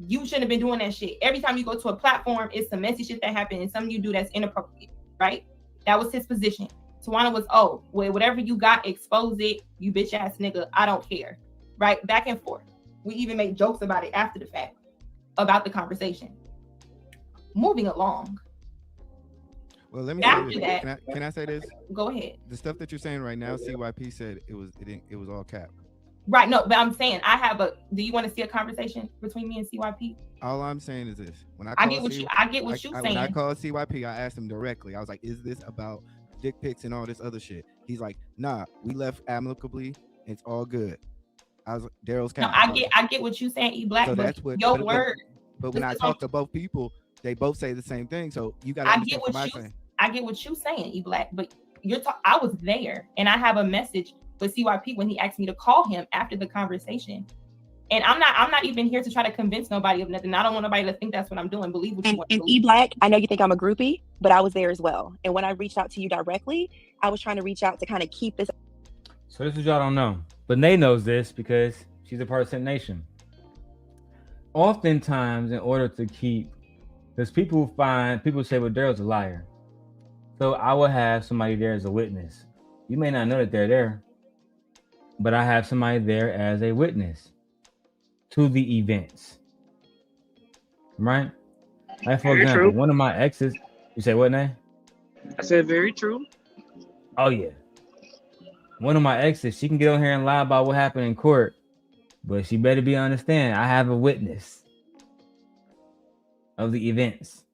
you shouldn't have been doing that shit. Every time you go to a platform, it's some messy shit that happened and something you do that's inappropriate, right? That was his position. Tawana was, oh, well, whatever you got, expose it, you bitch ass nigga. I don't care, right? Back and forth. We even made jokes about it after the fact, about the conversation. Moving along. Well, let me after say that. this. Can I say this? Go ahead. The stuff that you're saying right now, CYP said it was all cap. Right. No, but I'm saying do you want to see a conversation between me and CYP? All I'm saying is this: I get what you're saying. When I called CYP, I asked him directly. I was like, "Is this about dick pics and all this other shit?" He's like, "Nah, we left amicably. It's all good." I was Darrel's cap. No, I get what you're saying, E Black. So that's what your word. But when I talk to both people, they both say the same thing. So you got to understand what I'm saying. I get what you're saying, E Black. But I was there, and I have a message for CYP when he asked me to call him after the conversation. And I'm not even here to try to convince nobody of nothing. I don't want nobody to think that's what I'm doing. Believe what you want. And E Black, I know you think I'm a groupie, but I was there as well. And when I reached out to you directly, I was trying to reach out to kind of keep this. So this is y'all don't know, but Nay knows this because she's a part of Scent Nation. Oftentimes, in order to keep, because people say, well, Darrel's a liar. So I will have somebody there as a witness. You may not know that they're there, but I have somebody there as a witness to the events. Right? Like, for example, one of my exes, you say what, Nay? I said very true. Oh, yeah. One of my exes, she can get on here and lie about what happened in court, but she better be understand. I have a witness of the events.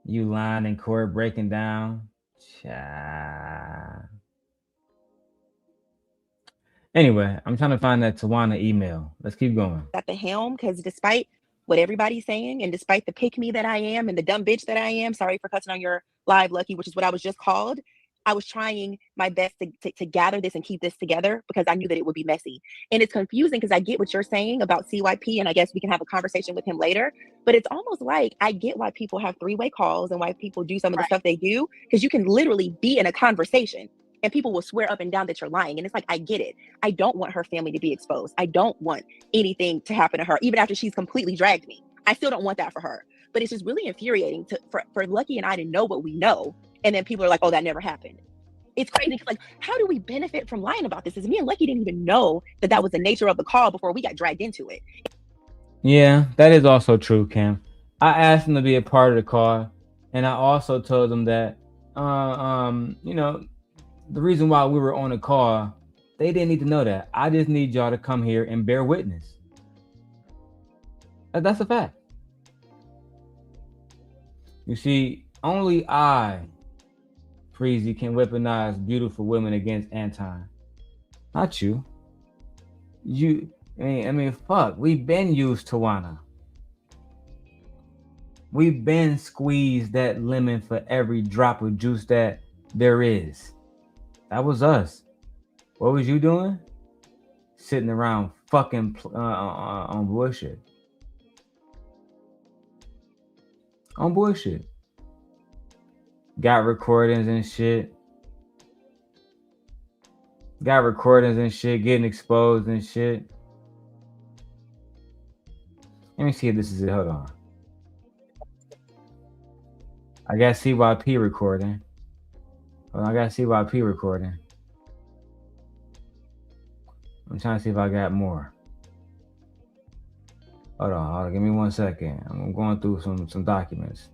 You lying in court, breaking down. Child. Anyway, I'm trying to find that Tawana email. Let's keep going. At the helm, because despite what everybody's saying, and despite the pick me that I am and the dumb bitch that I am, sorry for cussing on your live, Lucki, which is what I was just called. I was trying my best to gather this and keep this together because I knew that it would be messy. And it's confusing because I get what you're saying about CYP, and I guess we can have a conversation with him later. But it's almost like I get why people have three-way calls and why people do some of the stuff they do, because you can literally be in a conversation and people will swear up and down that you're lying. And it's like, I get it. I don't want her family to be exposed. I don't want anything to happen to her, even after she's completely dragged me. I still don't want that for her. But it's just really infuriating for Lucki and I to know what we know. And then people are like, oh, that never happened. It's crazy. Like, how do we benefit from lying about this? Because me and Lucki didn't even know that was the nature of the call before we got dragged into it. Yeah, that is also true, Cam. I asked them to be a part of the call. And I also told them that, the reason why we were on the call, they didn't need to know that. I just need y'all to come here and bear witness. That's a fact. You see, only I, Freezy, can weaponize beautiful women against Anton. Not you. Fuck. We've been used Tawana. We've been squeezed that lemon for every drop of juice that there is. That was us. What was you doing? Sitting around fucking on bullshit. On bullshit. Got recordings and shit. Getting exposed and shit. Let me see if this is it. Hold on. I got CYP recording. Well, I got CYP recording. I'm trying to see if I got more. Hold on, give me 1 second. I'm going through some documents.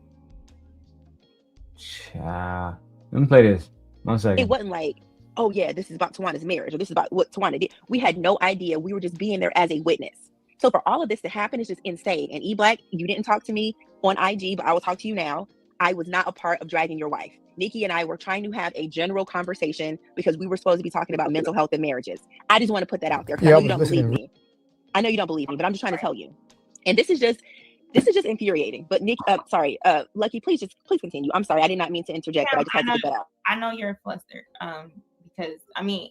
Child. Let me play this. 1 second. It wasn't like, oh yeah, this is about Tawana's marriage, or this is about what Tawana did. We had no idea. We were just being there as a witness. So for all of this to happen is just insane. And E-Black, you didn't talk to me on IG, but I will talk to you now. I was not a part of dragging your wife. Nikki and I were trying to have a general conversation because we were supposed to be talking about mental health and marriages. I just want to put that out there because I know you don't believe me. I know you don't believe me, but I'm just trying to tell you. And this is just infuriating. But Lucki, please continue. I'm sorry, I did not mean to interject, but I just had to get that out. I know you're flustered, because I mean,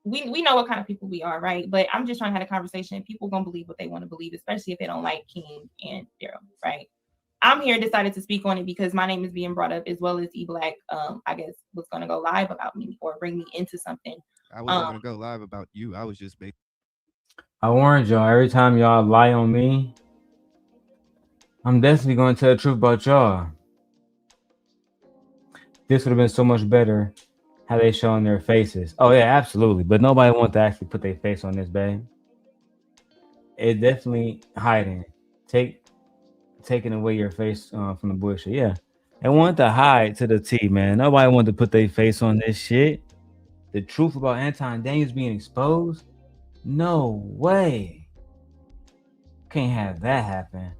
we know what kind of people we are, right? But I'm just trying to have a conversation. People gonna believe what they want to believe, especially if they don't like King and Darrel, right? I'm here decided to speak on it because my name is being brought up, as well as E-Black, I guess, was gonna go live about me or bring me into something. I wasn't gonna go live about you. I was just I warned y'all, every time y'all lie on me, I'm definitely going to tell the truth about y'all. This would have been so much better had they shown their faces. Oh yeah, absolutely. But nobody wants to actually put their face on this, babe. It definitely hiding. Taking away your face from the bullshit. Yeah. They want to hide to the T, man. Nobody wanted to put their face on this shit. The truth about Anton Daniels being exposed? No way. Can't have that happen.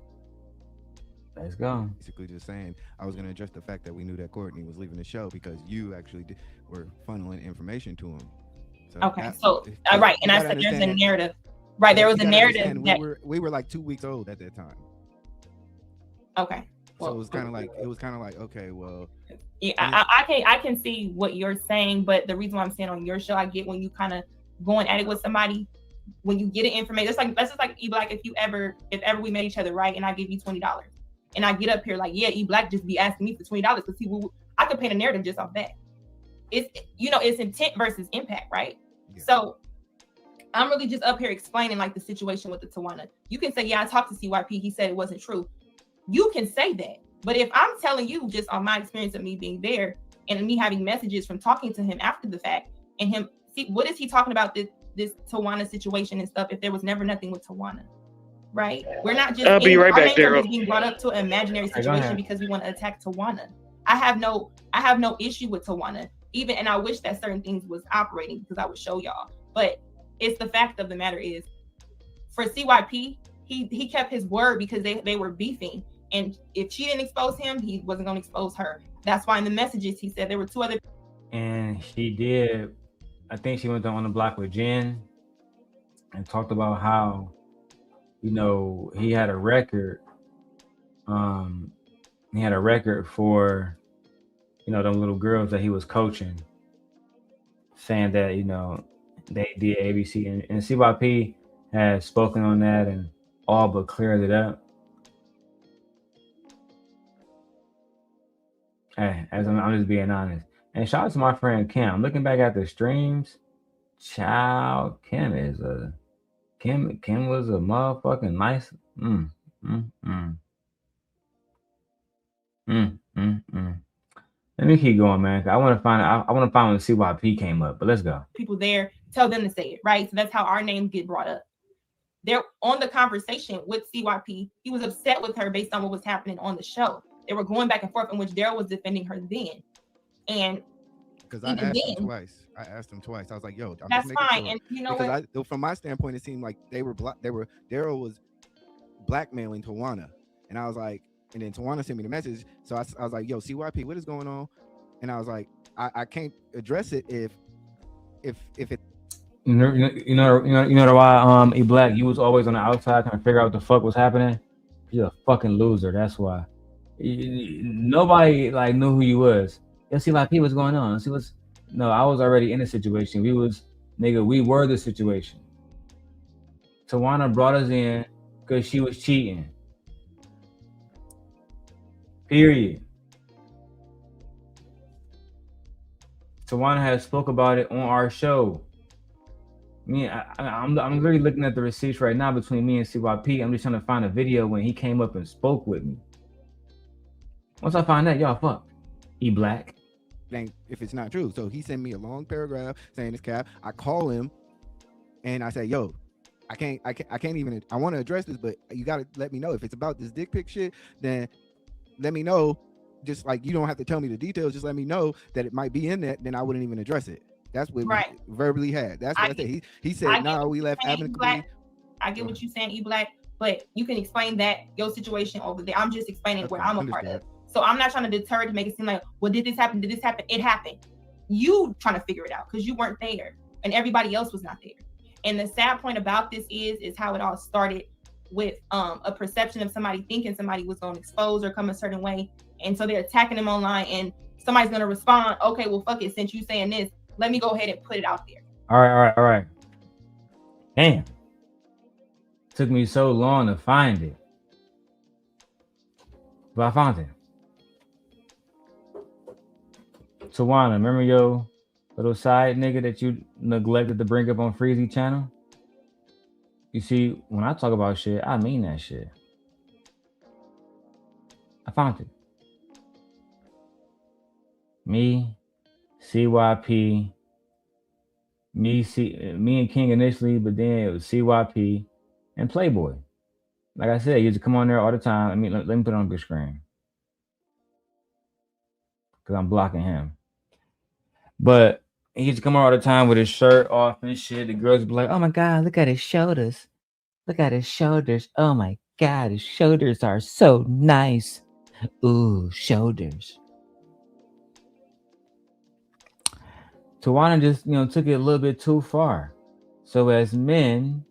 Let's go. Basically just saying I was going to address the fact that we knew that Courtney was leaving the show because you actually were funneling information to him. So okay, right, and I said there's a narrative. Right, there was a narrative that we were like 2 weeks old at that time. Okay. Well, so it was kind of like okay, well. Yeah, I can see what you're saying, but the reason why I'm saying on your show, I get when you kind of going at it with somebody, when you get an information, that's just like E-Black. If ever we met each other, right, and I give you $20. And I get up here like, yeah, E-Black just be asking me for $20 because I could paint a narrative just off that. It's intent versus impact, right? Yeah. So I'm really just up here explaining like the situation with the Tawana. You can say, yeah, I talked to CYP. He said it wasn't true. You can say that. But if I'm telling you just on my experience of me being there and me having messages from talking to him after the fact and him, see, what is he talking about this Tawana situation and stuff if there was never nothing with Tawana? Right? We're not just I'll be right back, Darrel. Being brought up to an imaginary situation because we want to attack Tawana. I have no issue with Tawana, even, and I wish that certain things was operating because I would show y'all. But it's the fact of the matter is, for CYP, he kept his word because they were beefing, and if she didn't expose him, he wasn't going to expose her. That's why in the messages he said there were two other. And she did. I think she went on the block with Jen and talked about how, he had a record. He had a record for, them little girls that he was coaching, saying that, they did ABC. And CYP has spoken on that and all but cleared it up. Hey, I'm just being honest. And shout out to my friend Kim. Looking back at the streams, child, Kim was a motherfucking nice. Let me keep going, man. I want to find when CYP came up, but let's go. People there, tell them to say it, right? So that's how our names get brought up. They're on the conversation with CYP. He was upset with her based on what was happening on the show. They were going back and forth in which Darrel was defending her then. And because I asked him twice. I was like, yo, that's fine. Sure. And you know because what? From my standpoint, it seemed like Darrel was blackmailing Tawana. And I was like, and then Tawana sent me the message. So I was like, yo, CYP, what is going on? And I was like, I can't address it if it. You know why E-Black, you was always on the outside trying to figure out what the fuck was happening. You're a fucking loser. That's why. Nobody knew who you was. Let's see what's going on. No, I was already in the situation. We were the situation. Tawana brought us in because she was cheating. Period. Tawana has spoke about it on our show. I'm literally looking at the receipts right now between me and CYP. I'm just trying to find a video when he came up and spoke with me. Once I find that, y'all fuck. E Black. Then if it's not true. So he sent me a long paragraph saying it's cap. I call him and I say, yo, I can't even, I want to address this, but you got to let me know. If it's about this dick pic shit, then let me know. Just like, you don't have to tell me the details. Just let me know that it might be in that. Then I wouldn't even address it. That's what we verbally had. That's what I said. He said, no, we left amicably. I get what you're saying, E Black, but you can explain that, your situation over there. I'm just explaining what I'm a part of. So I'm not trying to deter to make it seem like, well, did this happen? Did this happen? It happened. You trying to figure it out because you weren't there and everybody else was not there. And the sad point about this is how it all started with a perception of somebody thinking somebody was going to expose or come a certain way. And so they're attacking them online and somebody's going to respond, okay, well, fuck it. Since you saying this, let me go ahead and put it out there. All right. Damn. Took me so long to find it. But I found it. Tawana, remember your little side nigga that you neglected to bring up on Freezy channel? You see, when I talk about shit, I mean that shit. I found it. Me, CYP, me and King initially, but then it was CYP and Playboy. Like I said, he used to come on there all the time. I mean, let me put it on big screen. Because I'm blocking him. But he used to come on all the time with his shirt off and shit. The girls would be like, oh my God, look at his shoulders. Look at his shoulders. Oh my God, his shoulders are so nice. Ooh, shoulders. Tawana just, took it a little bit too far. So as men,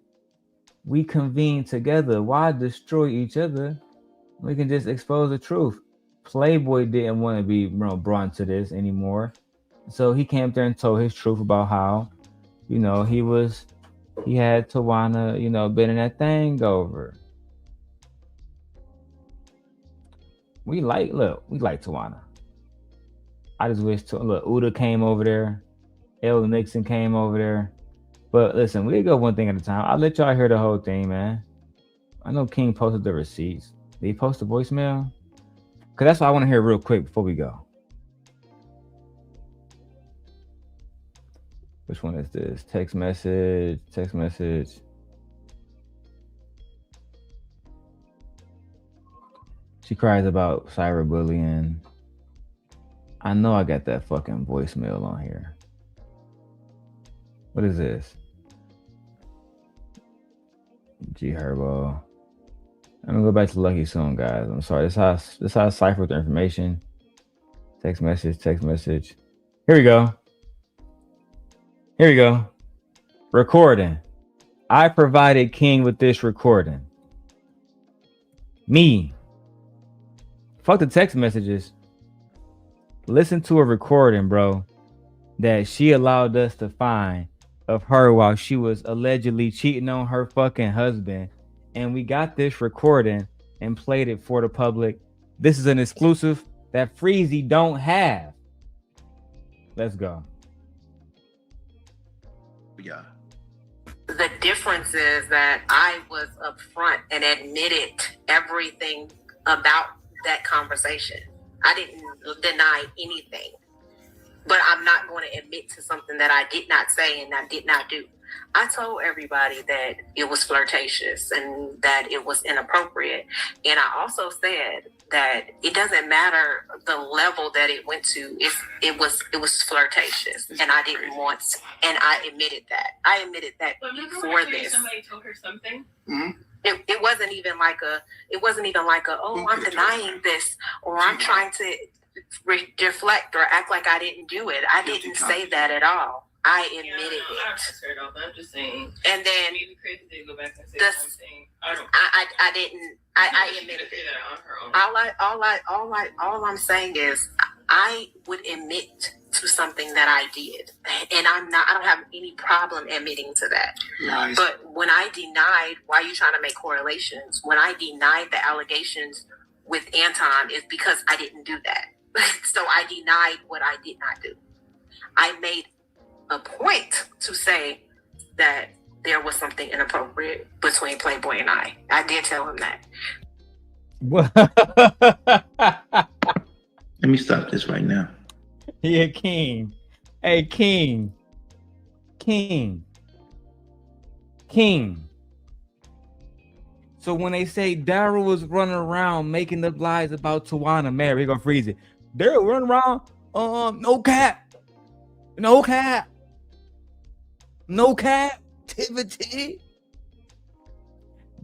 we convene together. Why destroy each other? We can just expose the truth. Playboy didn't want to be brought into this anymore. So he came there and told his truth about how, he had Tawana, been in that thing over. We like Tawana. I just wish Uda came over there. L. Nixon came over there. But listen, we go one thing at a time. I'll let y'all hear the whole thing, man. I know King posted the receipts. Did he post the voicemail? Because that's what I want to hear real quick before we go. Which one is this? Text message. She cries about cyberbullying. I know I got that fucking voicemail on here. What is this? G Herbo. I'm gonna go back to Lucki soon, guys. I'm sorry. This is how I cipher the information. Text message. Here we go. Recording. I provided King with this recording. Me. Fuck the text messages. Listen to a recording, bro, that she allowed us to find of her while she was allegedly cheating on her fucking husband. And we got this recording and played it for the public. This is an exclusive that Freezy don't have. Let's go. Yeah. The difference is that I was upfront and admitted everything about that conversation. I didn't deny anything. But I'm not going to admit to something that I did not say and I did not do. I told everybody that it was flirtatious and that it was inappropriate. And I also said that it doesn't matter the level that it went to. It was flirtatious, and I didn't want to, and I admitted that. I admitted that before this. Somebody told her something. Mm-hmm. It wasn't even like a oh, I'm denying this, or I'm trying to deflect or act like I didn't do it. I didn't say that at all. I admitted it. I'm just saying. And then maybe crazy to go back and say something. I didn't. I admitted it. All I'm saying is I would admit to something that I did, and I don't have any problem admitting to that. Nice. But when I denied, why are you trying to make correlations? When I denied the allegations with Anton, is because I didn't do that. So I denied what I did not do. I made a point to say that there was something inappropriate between Playboy and I. I did tell him that. Let me stop this right now. Yeah, King. Hey, King. So when they say Darrel was running around making up lies about Tawana Maree, gonna freeze it. Darrel running around, no captivity.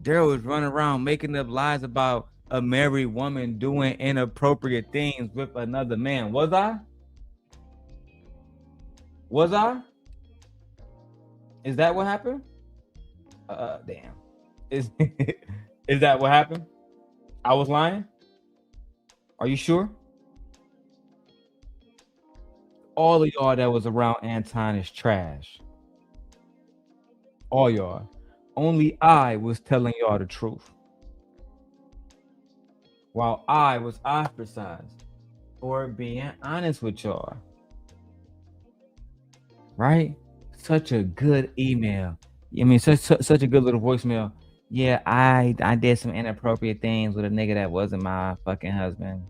Darrel was running around making up lies about a married woman doing inappropriate things with another man. Was I? Is that what happened? Damn. Is that what happened? I was lying? Are you sure? All of y'all that was around Anton is trash. All y'all. Only I was telling y'all the truth. While I was ostracized for being honest with y'all. Right? Such a good email. I mean, such a good little voicemail. Yeah, I did some inappropriate things with a nigga that wasn't my fucking husband.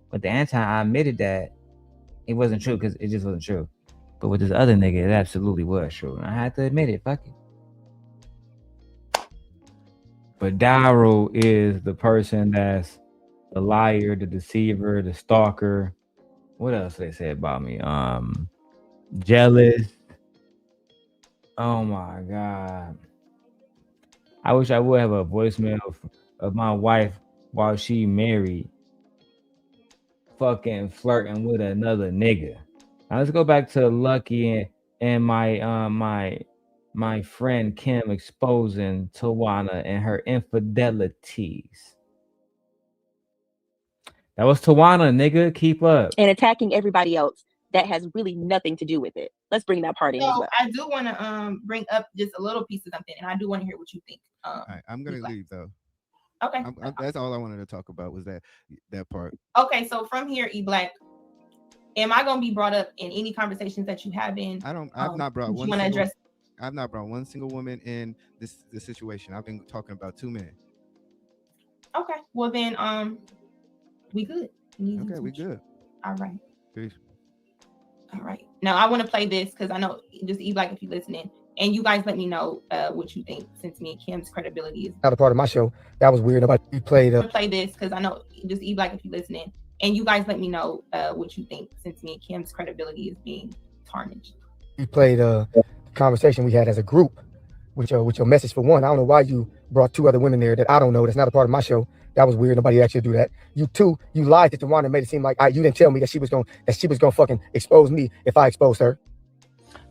But the Anton, I admitted that it wasn't true because it just wasn't true. But with this other nigga, it absolutely was true. And I had to admit it. Fuck it. But Darrel is the person that's the liar, the deceiver, the stalker. What else they say about me? Jealous. Oh my God. I wish I would have a voicemail of my wife while she married, fucking flirting with another nigga. Now let's go back to Lucki and my friend Kim exposing Tawana and her infidelities. That was Tawana, nigga. Keep up. And attacking everybody else that has really nothing to do with it. Let's bring that part in as So well. I do want to bring up just a little piece of something, and I do want to hear what you think. All right, I'm gonna leave though. Okay. That's all I wanted to talk about was that part. Okay, so from here, E Black, am I gonna be brought up in any conversations that you have in? I've not brought one. I've not brought one single woman in this situation. I've been talking about 2 men. Okay, well then, we good. Okay, we good. All right. Peace. All right. Now I want to play this because I know just E Black if you're listening, and you guys let me know what you think since me and Kim's credibility is not a part of my show. That was weird. Nobody played. I'm gonna play this because I know just E Black if you're listening, and you guys let me know what you think since me and Kim's credibility is being tarnished. We played a conversation we had as a group with your message for one. I don't know why you brought 2 other women there that I don't know. That's not a part of my show. That was weird. Nobody asked you to do that. You 2, you lied to Tawana and made it seem like you didn't tell me that she was gonna fucking expose me if I exposed her.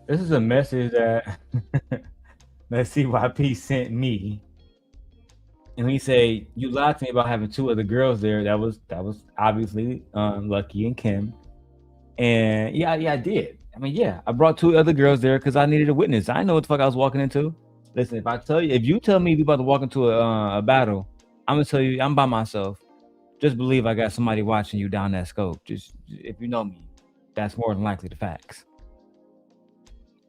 This is a message that that CYP sent me, and he say you lied to me about having 2 other girls there. That was obviously Lucki and Kim, and yeah, I did. I mean, yeah, I brought 2 other girls there because I needed a witness. I know what the fuck I was walking into. Listen, if you tell me we about to walk into a battle, I'm gonna tell you I'm by myself. Just believe I got somebody watching you down that scope. Just if you know me, that's more than likely the facts.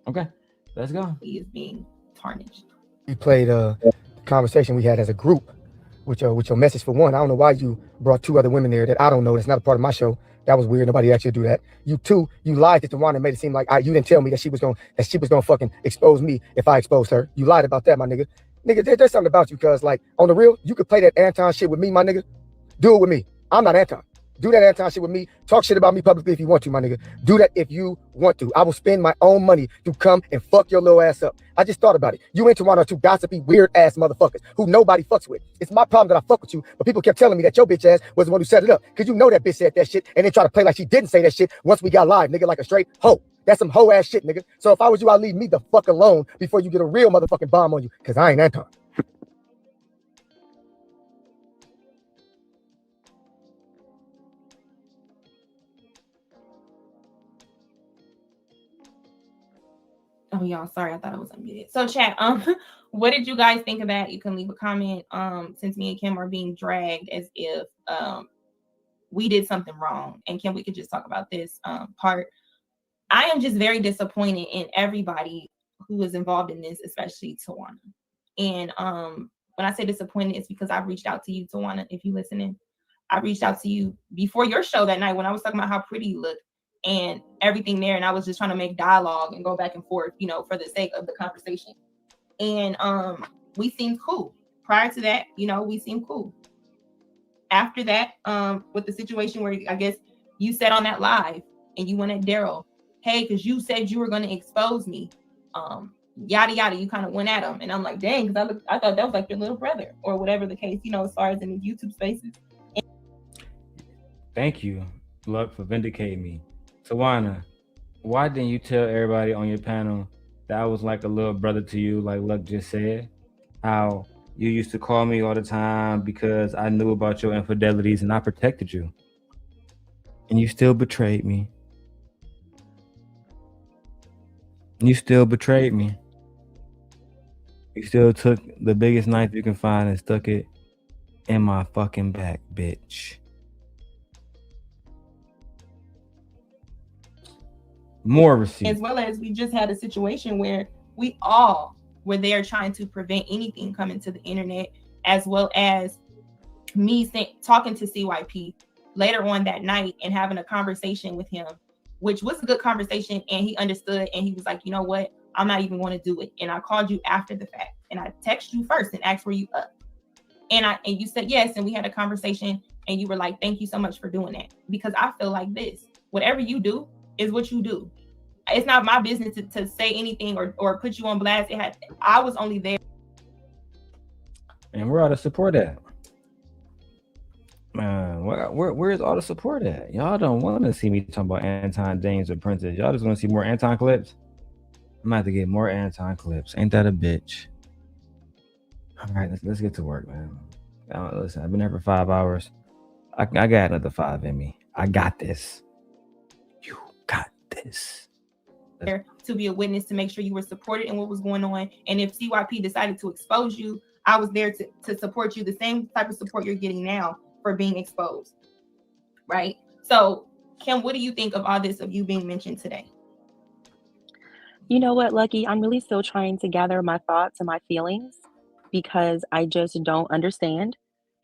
Okay, let's go. He is being tarnished. We played a conversation we had as a group with your message for one. I don't know why you brought 2 other women there that I don't know. That's not a part of my show. That was weird. Nobody asked you to do that. You 2, you lied to Tawana and made it seem like you didn't tell me that she was gonna fucking expose me if I exposed her. You lied about that, my nigga. Nigga, there's something about you, cuz like on the real, you could play that Anton shit with me, my nigga. Do it with me. I'm not Anton. Do that Anton shit with me. Talk shit about me publicly if you want to, my nigga. Do that if you want to. I will spend my own money to come and fuck your little ass up. I just thought about it. You and Tawana are 2 gossipy, weird ass motherfuckers who nobody fucks with. It's my problem that I fuck with you, but people kept telling me that your bitch ass was the one who set it up. Cause you know that bitch said that shit and then try to play like she didn't say that shit once we got live, nigga, like a straight hoe. That's some hoe ass shit, nigga. So if I was you, I'd leave me the fuck alone before you get a real motherfucking bomb on you. Cause I ain't Anton. Oh, y'all, sorry, I thought I was unmuted. So, chat, what did you guys think of that? You can leave a comment. Since me and Kim are being dragged as if we did something wrong, and Kim, we could just talk about this part. I am just very disappointed in everybody who is involved in this, especially Tawana. And when I say disappointed, it's because I've reached out to you, Tawana, if you're listening. I reached out to you before your show that night when I was talking about how pretty you looked and everything there. And I was just trying to make dialogue and go back and forth, you know, for the sake of the conversation. And we seemed cool. Prior to that, you know, we seemed cool. After that, with the situation where I guess you said on that live and you went at Darrel, hey, because you said you were going to expose me. Yada yada, you kind of went at him, and I'm like, dang, because I thought that was like your little brother or whatever the case, you know, as far as in the YouTube spaces. Thank you, Luck, for vindicating me. Tawana, why didn't you tell everybody on your panel that I was like a little brother to you, like Luck just said? How you used to call me all the time because I knew about your infidelities and I protected you, and you still betrayed me. You still betrayed me. You still took the biggest knife you can find and stuck it in my fucking back, bitch. More receipts. As well as we just had a situation where we all were there trying to prevent anything coming to the internet, as well as me talking to CYP later on that night and having a conversation with him, which was a good conversation, and he understood, and he was like, you know what, I'm not even going to do it. And I called you after the fact, and I texted you first and asked, were you up? And you said yes, and we had a conversation, and you were like, thank you so much for doing that, because I feel like this, whatever you do is what you do. It's not my business to say anything or put you on blast. I was only there. And where all the support at? Man, where's all the support at? Y'all don't want to see me talking about Anton Daniels or Apprentice. Y'all just want to see more Anton clips? I'm about to get more Anton clips. Ain't that a bitch? All right, let's get to work, man. Listen, I've been here for 5 hours. I got another 5 in me. I got this. You got this. There to be a witness to make sure you were supported in what was going on. And if CYP decided to expose you, I was there to support you, the same type of support you're getting now for being exposed. Right? So, Kim, what do you think of all this, of you being mentioned today? You know what, Lucki? I'm really still trying to gather my thoughts and my feelings because I just don't understand.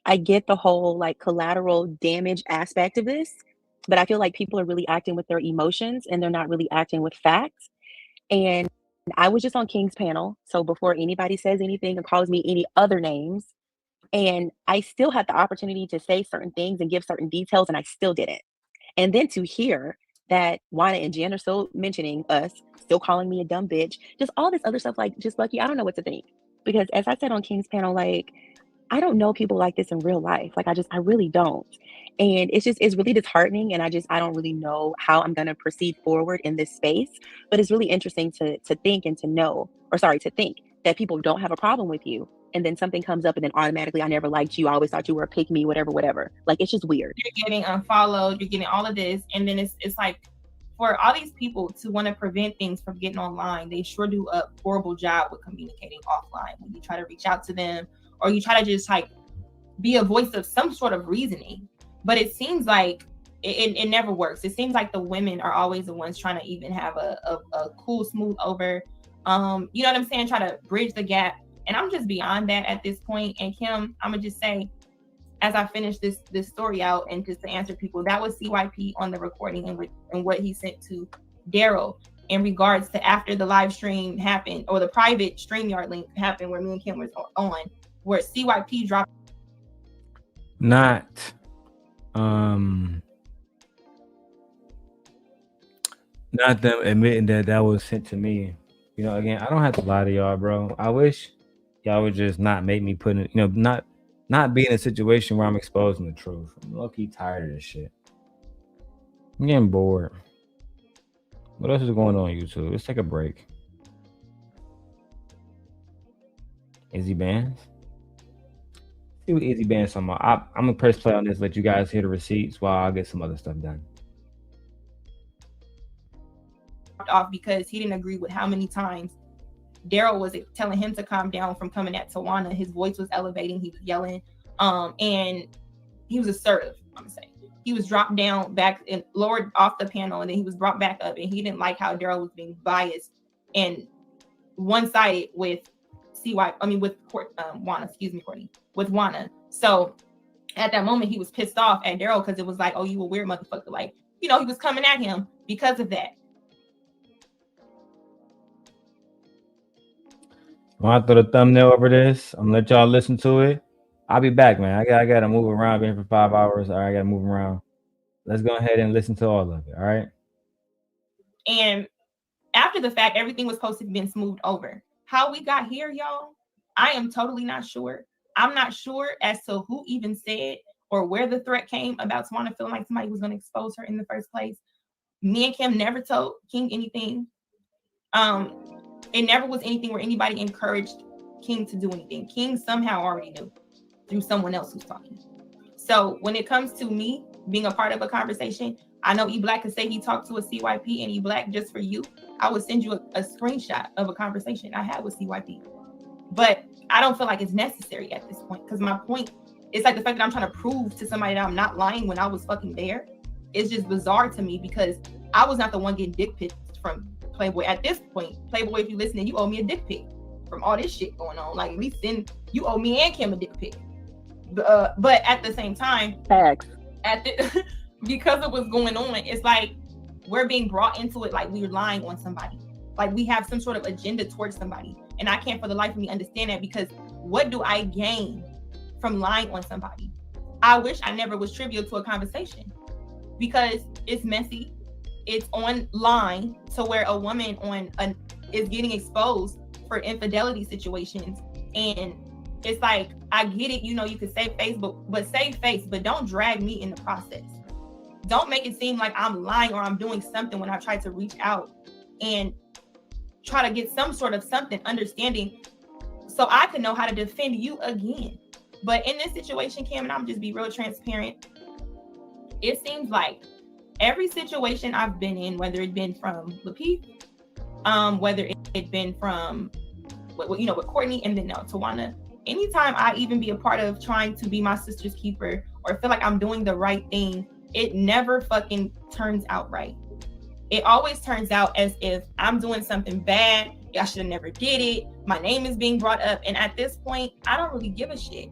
I get the whole like collateral damage aspect of this, but I feel like people are really acting with their emotions and they're not really acting with facts. And I was just on King's panel, so before anybody says anything or calls me any other names, and I still had the opportunity to say certain things and give certain details, and I still didn't. And then to hear that Juana and Jen are still mentioning us, still calling me a dumb bitch, just all this other stuff, like, just Lucki, I don't know what to think. Because as I said on King's panel, like, I don't know people like this in real life. Like, I really don't. And it's really disheartening. And I don't really know how I'm going to proceed forward in this space. But it's really interesting to think and to think that people don't have a problem with you. And then something comes up and then automatically, I never liked you. I always thought you were a pick me, whatever. Like, it's just weird. You're getting unfollowed. You're getting all of this. And then it's like, for all these people to want to prevent things from getting online, they sure do a horrible job with communicating offline. When you try to reach out to them, or you try to just like be a voice of some sort of reasoning. But it seems like it never works. It seems like the women are always the ones trying to even have a cool, smooth over, you know what I'm saying? Try to bridge the gap. And I'm just beyond that at this point. And Kim, I'm gonna just say, as I finish this story out and just to answer people, that was CYP on the recording and what he sent to Darrel in regards to after the live stream happened, or the private StreamYard link happened where me and Kim was on, where CYP dropped. Not them admitting that was sent to me. You know, again, I don't have to lie to y'all, bro. I wish y'all would just not make me put in, you know, not be in a situation where I'm exposing the truth. I'm low-key tired of this shit. I'm getting bored. What else is going on YouTube? Let's take a break. Izzy Bands? See what Izzy Bands talking about. I'm gonna press play on this, let you guys hear the receipts while I get some other stuff done. Off because he didn't agree with how many times Darrel was telling him to calm down from coming at Tawana. His voice was elevating, he was yelling, and he was assertive. I'm saying he was dropped down back and lowered off the panel, and then he was brought back up, and he didn't like how Darrel was being biased and one-sided with Juana, with Juana. So at that moment he was pissed off at Darrel because it was like, oh, you a weird motherfucker. Like, you know, he was coming at him because of that. When I throw the thumbnail over this, I'm gonna let y'all listen to it. I'll be back, man. I gotta move around. Been for 5 hours. All right, I gotta move around. Let's go ahead and listen to all of it. All right. And after the fact, everything was supposed to have been smoothed over. How we got here, y'all, I am totally not sure. I'm not sure as to who even said or where the threat came about Tawana feeling like somebody was going to expose her in the first place. Me and Kim never told King anything. It never was anything where anybody encouraged King to do anything. King somehow already knew through someone else who's talking. So when it comes to me being a part of a conversation, I know E Black could say he talked to a CYP, and E Black, just for you, I would send you a screenshot of a conversation I had with CYP. But I don't feel like it's necessary at this point, because my point is like the fact that I'm trying to prove to somebody that I'm not lying when I was fucking there. It's just bizarre to me because I was not the one getting dick pics from Playboy. At this point, Playboy, if you listening, you owe me a dick pic from all this shit going on. Like, at least then you owe me and Kim a dick pic. But at the same time, because of what's going on, it's like we're being brought into it like we're lying on somebody. Like we have some sort of agenda towards somebody. And I can't for the life of me understand that, because what do I gain from lying on somebody? I wish I never was trivial to a conversation, because it's messy. It's online to where a woman is getting exposed for infidelity situations. And it's like, I get it, you know, you could save Facebook, but save face, but don't drag me in the process. Don't make it seem like I'm lying or I'm doing something when I try to reach out and try to get some sort of something understanding so I can know how to defend you again. But in this situation, Kim, and I'm just be real transparent, it seems like every situation I've been in, whether it's been from Lucki, whether it's been from, you know, with Courtney, and then Tawana, anytime I even be a part of trying to be my sister's keeper or feel like I'm doing the right thing, it never fucking turns out right. It always turns out as if I'm doing something bad. I should have never did it. My name is being brought up. And at this point, I don't really give a shit.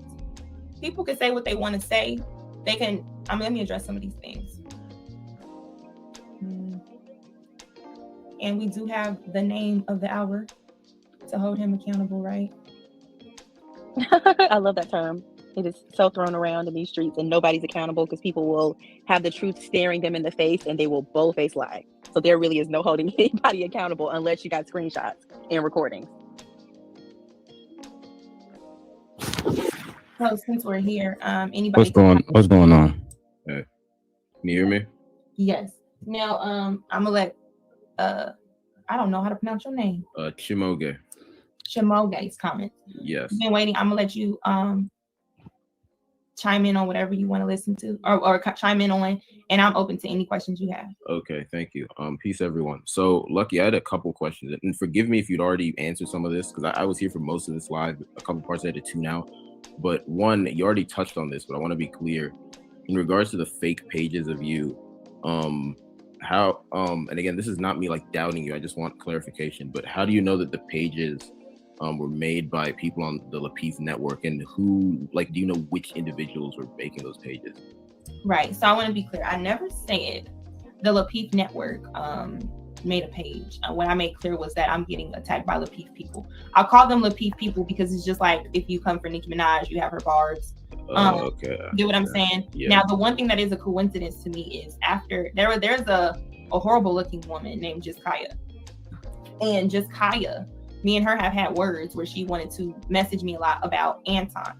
People can say what they want to say. They can, let me address some of these things. And we do have the name of the hour to hold him accountable, right? I love that term. It is so thrown around in these streets, and nobody's accountable because people will have the truth staring them in the face and they will bold-face lie. So there really is no holding anybody accountable unless you got screenshots and recordings. So since we're here, anybody? What's going on? Hey, can you hear me? Yes. Now, I'm gonna let I don't know how to pronounce your name. Chimoge's comment. Yes. I've been waiting. I'm gonna let you chime in on whatever you want to listen to or chime in on, and I'm open to any questions you have. Okay, thank you. Peace, everyone. So, Lucki, I had a couple questions, and forgive me if you'd already answered some of this, because I was here for most of this live. A couple parts I had to tune out, but one, you already touched on this, but I want to be clear in regards to the fake pages of you. How and again, this is not me like doubting you. I just want clarification. But how do you know that the pages were made by people on the Lapeef network, and who, like, do you know which individuals were making those pages? Right. So I want to be clear. I never said the Lapeef network made a page. What I made clear was that I'm getting attacked by Lapeef people. I call them Lapeef people because it's just like if you come for Nicki Minaj, you have her barbs. Okay. Get what I'm saying? Yeah. Now, the one thing that is a coincidence to me is after there's a horrible looking woman named Kaya. And Kaya, me and her have had words where she wanted to message me a lot about Anton.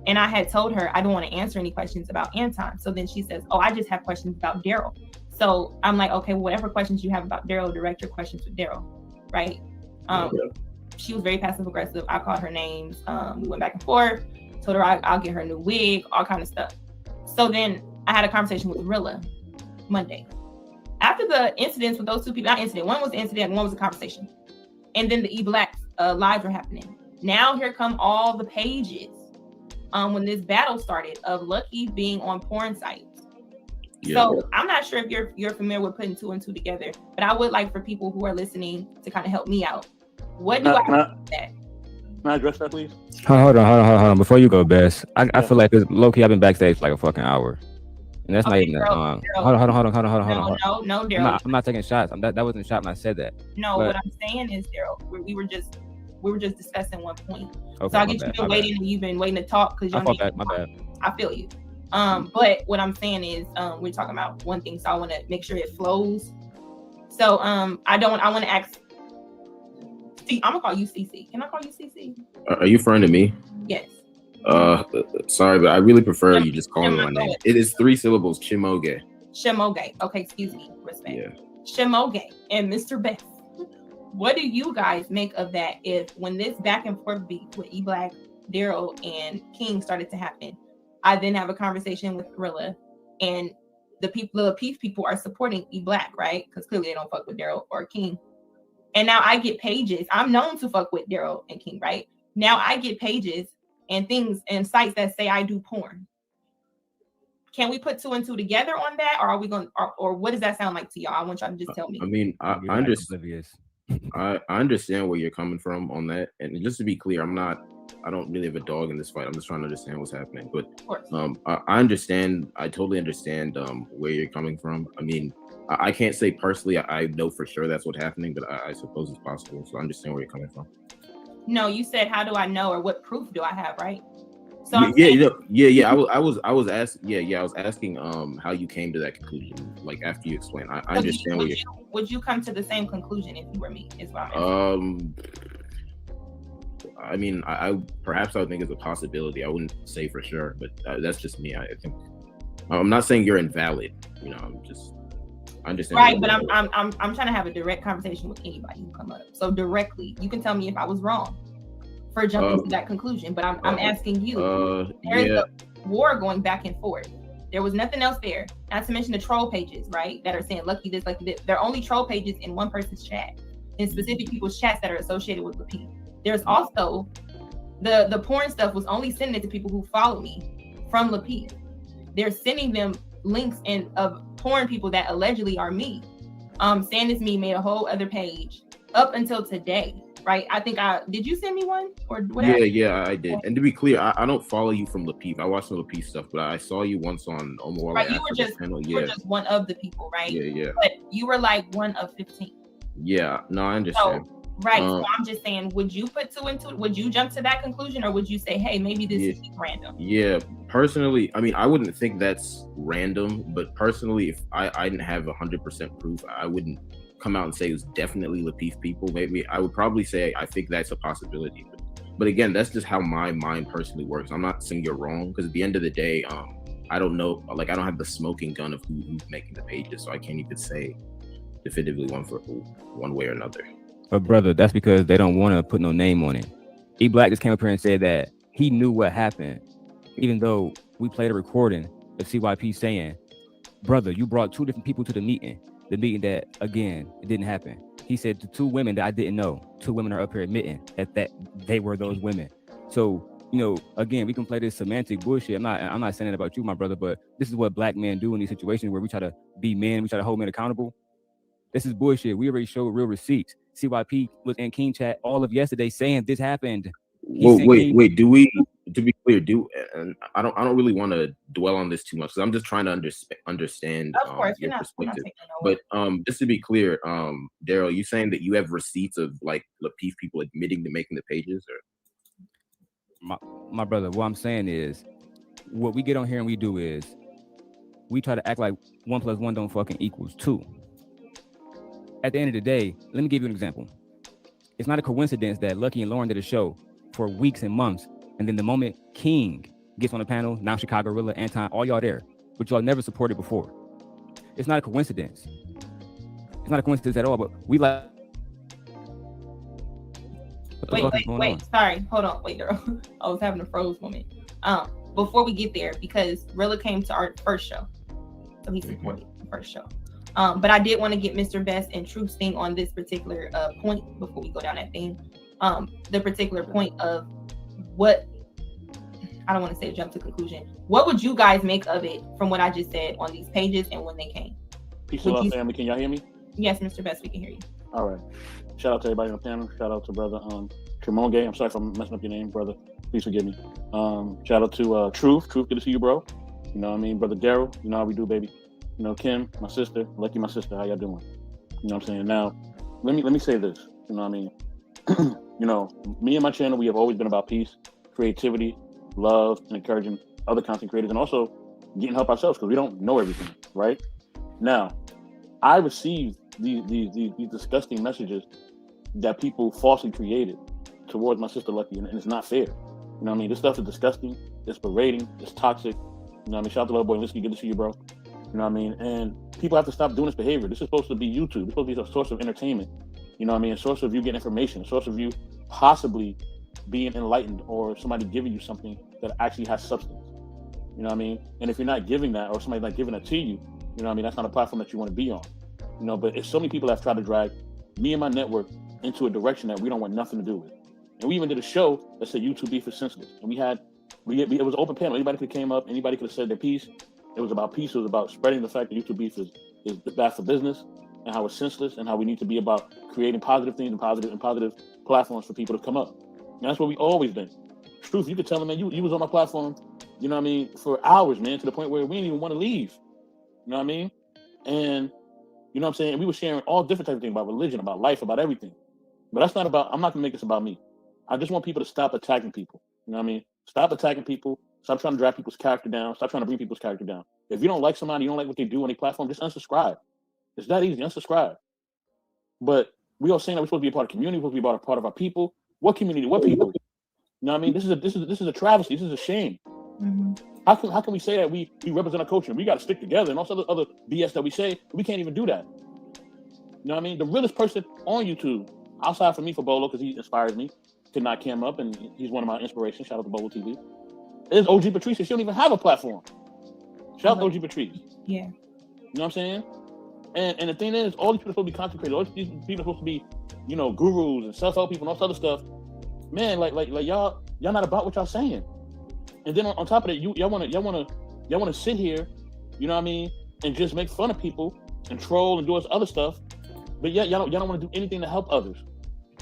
And I had told her I don't want to answer any questions about Anton. So then she says, oh, I just have questions about Darrel. So I'm like, okay, well, whatever questions you have about Darrel, direct your questions with Darrel, right? She was very passive aggressive. I called her names. We went back and forth. Told her I'll get her a new wig, all kind of stuff. So then I had a conversation with Rilla Monday. After the incidents with those two people, not incident, one was the incident and one was a conversation. And then the E Black lives were happening. Now here come all the pages when this battle started of Lucki being on porn sites. Yeah. So I'm not sure if you're familiar with putting two and two together, but I would like for people who are listening to kind of help me out. What do I do with that? Can I address that, please? Hold on. Before you go, Bess, I feel like it's low key. I've been backstage for like a fucking hour, and that's not even. Daryl, Hold on. No, Daryl. I'm not taking shots. That wasn't a shot when I said that. No, but, what I'm saying is, Daryl, we were just discussing one point. Okay, so I guess you've been waiting and you've been waiting to talk because you're my bad. I feel you. But what I'm saying is, we're talking about one thing, so I want to make sure it flows. So I want to ask. See, I'm gonna call you CC. Can I call you CC? Are you referring to me? Yes. Sorry, but I really prefer you just calling me my name. It is 3 syllables. Chimoge. Shimoge. Okay, excuse me. Respect. Yeah. Shimoge and Mr. Beth. What do you guys make of that? If when this back and forth beat with E-Black, Darrel, and King started to happen, I then have a conversation with Rilla, and the people are supporting E-Black, right? Because clearly they don't fuck with Darrel or King. And now I get pages. I'm known to fuck with Darrel and King, right? Now I get pages and things and sites that say I do porn. Can we put 2 and 2 together on that, or are we going, or what does that sound like to y'all? I want y'all to just tell me. I mean, I understand where you're coming from on that, and just to be clear, I don't really have a dog in this fight. I'm just trying to understand what's happening. But I understand. I totally understand where you're coming from. I mean, I can't say personally I know for sure that's what's happening, but I suppose it's possible. So I understand where you're coming from. No, you said, how do I know, or what proof do I have, right? So I was asking how you came to that conclusion, like after you explained. I understand would you come to the same conclusion if you were me? Is what I'm asking. I mean, I perhaps I would think it's a possibility. I wouldn't say for sure, but that's just me. I think I'm not saying you're invalid. You know, I understand. Right, but I'm trying to have a direct conversation with anybody who come up. So directly, you can tell me if I was wrong for jumping to that conclusion. But I'm asking you. There's a war going back and forth. There was nothing else there. Not to mention the troll pages, right? That are saying Lucki this, Lucki this. They're only troll pages in one person's chat, in specific people's chats that are associated with Lucki. There's also the porn stuff was only sending it to people who follow me from Lucki. They're sending them links of porn people that allegedly are me. Saying it's me, made a whole other page up until today, right? I think did you send me one or whatever? Yeah, I did. And to be clear, I don't follow you from Lapif. I watch some Lapif stuff, but I saw you once on Omar. Right, you were just one of the people, right? Yeah. But you were like one of 15. Yeah, no, I understand. Right, so I'm just saying, would you put 2 and 2? Would you jump to that conclusion, or would you say, hey, maybe this is random? Yeah, personally, I mean, I wouldn't think that's random, but personally, if I didn't have 100% proof, I wouldn't come out and say it was definitely Lapif people. Maybe I would probably say I think that's a possibility. But again, that's just how my mind personally works. I'm not saying you're wrong, because at the end of the day, I don't know, like I don't have the smoking gun of who's making the pages, so I can't even say definitively one way or another. But brother, that's because they don't want to put no name on it. E-Black just came up here and said that he knew what happened, even though we played a recording of CYP saying, brother, you brought 2 different people to the meeting that, again, it didn't happen. He said the 2 women that I didn't know, 2 women are up here admitting that they were those women. So, you know, again, we can play this semantic bullshit. I'm not saying it about you, my brother, but this is what black men do in these situations where we try to be men, we try to hold men accountable. This is bullshit. We already showed real receipts. CYP was in King chat all of yesterday saying this happened. Wait. Do we? To be clear, and I don't really want to dwell on this too much because I'm just trying to understand of course, your perspective. But just to be clear, Darrel, you saying that you have receipts of like Lapif people admitting to making the pages, or? My brother, what I'm saying is, what we get on here and we do is, we try to act like 1 + 1 don't fucking equals 2. At the end of the day, let me give you an example. It's not a coincidence that Lucki and Lauren did a show for weeks and months, and then the moment King gets on the panel, now Chicago, Rilla, Anton, all y'all there, but y'all never supported before. It's not a coincidence. It's not a coincidence at all, but we like... Wait, sorry, hold on, wait, girl. I was having a froze moment. Before we get there, because Rilla came to our first show, so he supported the first show. But I did want to get Mr. Best and Truth's thing on this particular point before we go down that thing. The particular point of what, I don't want to say jump to conclusion. What would you guys make of it from what I just said on these pages and when they came? Peace and love, family. Can y'all hear me? Yes, Mr. Best, we can hear you. All right. Shout out to everybody on the panel. Shout out to brother Tremont Gay. I'm sorry if I'm messing up your name, brother. Please forgive me. Shout out to Truth. Truth, good to see you, bro. You know what I mean? Brother Darrel, you know how we do, baby. You know, Kim, my sister, Lucki, my sister, how y'all doing? You know what I'm saying? Now, let me say this. You know what I mean? You know, me and my channel, we have always been about peace, creativity, love, and encouraging other content creators, and also getting help ourselves because we don't know everything, right? Now, I received these disgusting messages that people falsely created towards my sister Lucki, and it's not fair. You know what I mean? This stuff is disgusting, it's berating, it's toxic. You know what I mean? Shout out to Love Boy Lucki, good to see you, bro. You know what I mean? And people have to stop doing this behavior. This is supposed to be YouTube. It's supposed to be a source of entertainment. You know what I mean? A source of you getting information, a source of you possibly being enlightened or somebody giving you something that actually has substance. You know what I mean? And if you're not giving that or somebody's not giving it to you, you know what I mean? That's not a platform that you want to be on. You know, but if so many people have tried to drag me and my network into a direction that we don't want nothing to do with. And we even did a show that said YouTube beef is senseless. And it was an open panel. Anybody could have came up, anybody could have said their piece. It was about peace. It was about spreading the fact that YouTube beef is bad for business and how it's senseless and how we need to be about creating positive things and positive platforms for people to come up. And that's what we always been. Truth, you could tell them, man, you was on my platform, you know what I mean, for hours, man, to the point where we didn't even want to leave. You know what I mean? And you know what I'm saying? We were sharing all different types of things about religion, about life, about everything. But that's not about, I'm not gonna make this about me. I just want people to stop attacking people. You know what I mean? Stop attacking people. Stop trying to drag people's character down. Stop trying to bring people's character down. If you don't like somebody, you don't like what they do on their platform, just unsubscribe. It's that easy, unsubscribe. But we all saying that we're supposed to be a part of the community, we're supposed to be a part of our people. What community? What people? You know what I mean? This is a travesty. This is a shame. Mm-hmm. How can we say that we represent our culture and we got to stick together and all this other BS that we say? We can't even do that. You know what I mean? The realest person on YouTube, outside from me for Bolo, because he inspires me to not cam up, and he's one of my inspirations. Shout out to Bolo TV. Is OG Patrice. She don't even have a platform. Shout out to OG Patrice. Yeah. You know what I'm saying? And the thing is, all these people are supposed to be content creators. All these people are supposed to be, you know, gurus and self-help people and all this other stuff. Man, like y'all not about what y'all saying. And then on top of that, y'all wanna sit here, you know what I mean, and just make fun of people and troll and do all this other stuff. But y'all don't want to do anything to help others.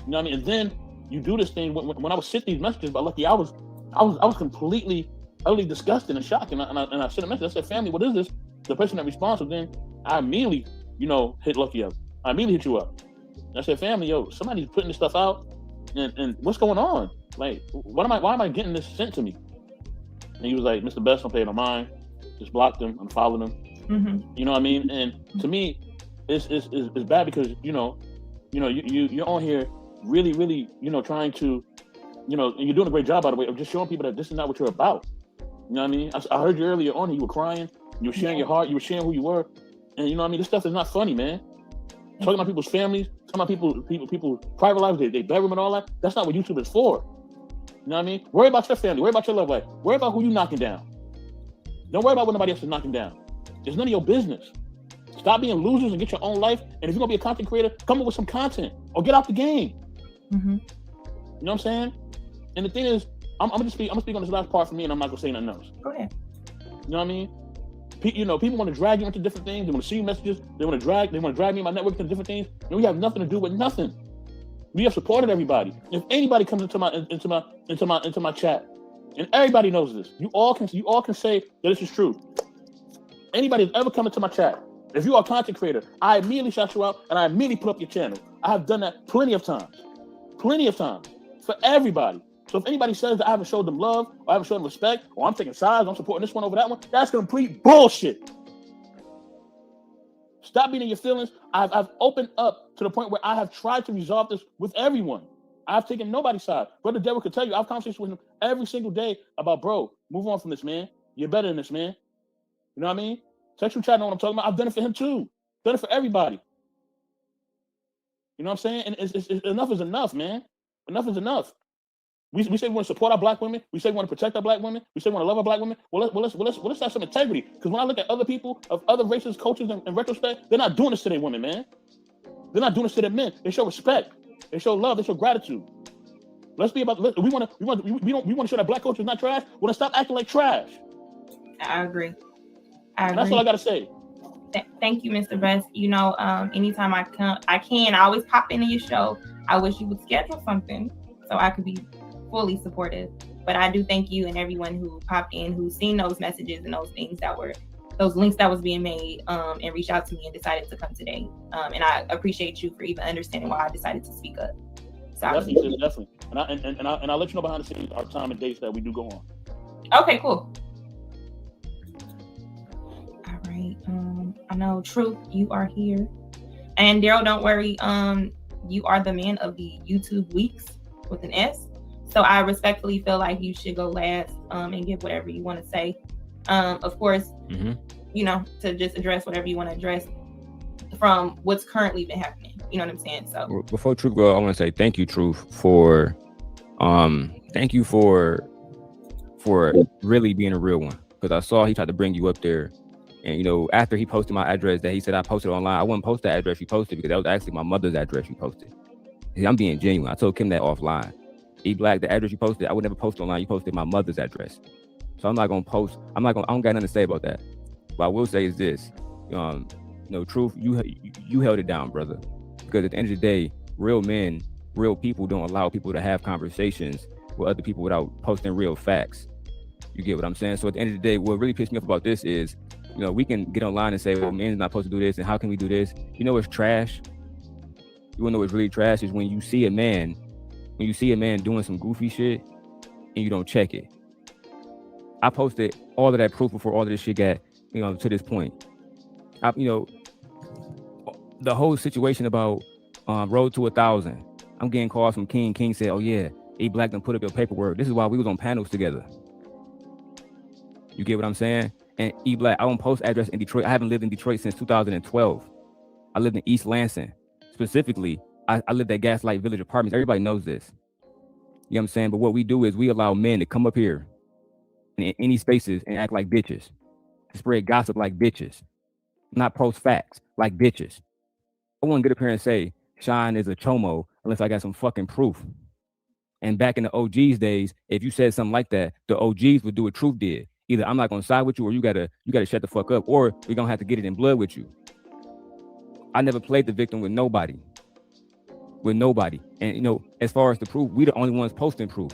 You know what I mean? And then you do this thing when I was sent these messages by Lucki, I was completely, utterly disgusted and shocked. And I sent a message. I said, family, what is this? The person that responds, so then I immediately, you know, hit Lucki up. I immediately hit you up. And I said, family, yo, somebody's putting this stuff out, and what's going on? Like, why am I getting this sent to me? And he was like, Mr. Best, don't pay no mind. Just block them, unfollow them. Mm-hmm. You know what I mean? And to me, it's bad because you're on here really, you know, trying to, you know, and you're doing a great job, by the way, of just showing people that this is not what you're about. You know what I mean? I heard you earlier on, you were crying, you were sharing your heart, you were sharing who you were. And you know what I mean? This stuff is not funny, man. Talking about people's families, talking about people's private lives, they bedroom and all that. That's not what YouTube is for. You know what I mean? Worry about your family. Worry about your love life. Worry about who you knocking down. Don't worry about what nobody else is knocking down. It's none of your business. Stop being losers and get your own life. And if you're gonna be a content creator, come up with some content or get out the game. Mm-hmm. You know what I'm saying? And the thing is, I'm gonna speak on this last part for me, and I'm not gonna say nothing else. Go ahead. You know what I mean? You know, people want to drag you into different things. They want to see messages. They want to drag me and my network into different things. And we have nothing to do with nothing. We have supported everybody. If anybody comes into my chat, and everybody knows this, you all can say that this is true. Anybody that's ever come into my chat, if you are a content creator, I immediately shout you out and I immediately put up your channel. I have done that plenty of times for everybody. So if anybody says that I haven't showed them love, or I haven't shown them respect, or I'm taking sides, I'm supporting this one over that one, that's complete bullshit. Stop being in your feelings. I've opened up to the point where I have tried to resolve this with everyone. I've taken nobody's side. Brother Darrel could tell you, I have conversations with him every single day about, bro, move on from this, man. You're better than this, man. You know what I mean? Sexual chat, know what I'm talking about. I've done it for him too. Done it for everybody. You know what I'm saying? And it's enough is enough, man. Enough is enough. We say we want to support our black women. We say we want to protect our black women. We say we want to love our black women. Well, let's have some integrity. Because when I look at other people of other races, cultures, in retrospect, they're not doing this to their women, man. They're not doing this to their men. They show respect. They show love. They show gratitude. Let's be about. We want to show that black culture is not trash. We want to stop acting like trash. I agree. And that's all I gotta say. Thank you, Mr. Best. You know, anytime I always pop into your show. I wish you would schedule something so I could be fully supportive. But I do thank you and everyone who popped in, who's seen those messages and those things those links that was being made, and reached out to me and decided to come today. And I appreciate you for even understanding why I decided to speak up. So Definitely. And I'll let you know behind the scenes our time and dates that we do go on. Okay, cool. All right. I know Truth, you are here. And Darrel, don't worry. You are the man of the YouTube weeks with an S. So I respectfully feel like you should go last and give whatever you want to say. Of course, you know, to just address whatever you want to address from what's currently been happening. You know what I'm saying? So before Truth go, I want to say thank you, Truth, for really being a real one. Because I saw he tried to bring you up there. And, you know, after he posted my address that he said I posted online, I wouldn't post the address you posted because that was actually my mother's address you posted. I'm being genuine. I told Kim that offline. E-Black, the address you posted, I would never post online. You posted my mother's address. So I'm not going to post. I don't got nothing to say about that. What I will say is this. You know, Truth, you held it down, brother. Because at the end of the day, real men, real people don't allow people to have conversations with other people without posting real facts. You get what I'm saying? So at the end of the day, what really pissed me off about this is, you know, we can get online and say, well, men's not supposed to do this, and how can we do this? You know what's trash? You wanna know what's really trash is when you see a man doing some goofy shit and you don't check it. I posted all of that proof before all of this shit got, you know, to this point. You know, the whole situation about Road to 1,000. I'm getting calls from King. King said, oh yeah, E-Black done put up your paperwork. This is why we was on panels together. You get what I'm saying? And E-Black, I don't post address in Detroit. I haven't lived in Detroit since 2012. I lived in East Lansing. Specifically, I lived at Gaslight Village Apartments. Everybody knows this. You know what I'm saying? But what we do is we allow men to come up here in any spaces and act like bitches. To spread gossip like bitches. Not post facts like bitches. I wouldn't get up here and say Shine is a chomo unless I got some fucking proof. And back in the OG's days, if you said something like that, the OGs would do what Truth did. Either I'm not gonna side with you, or you gotta shut the fuck up, or we're gonna have to get it in blood with you. I never played the victim with nobody. And you know, as far as the proof, we the only ones posting proof.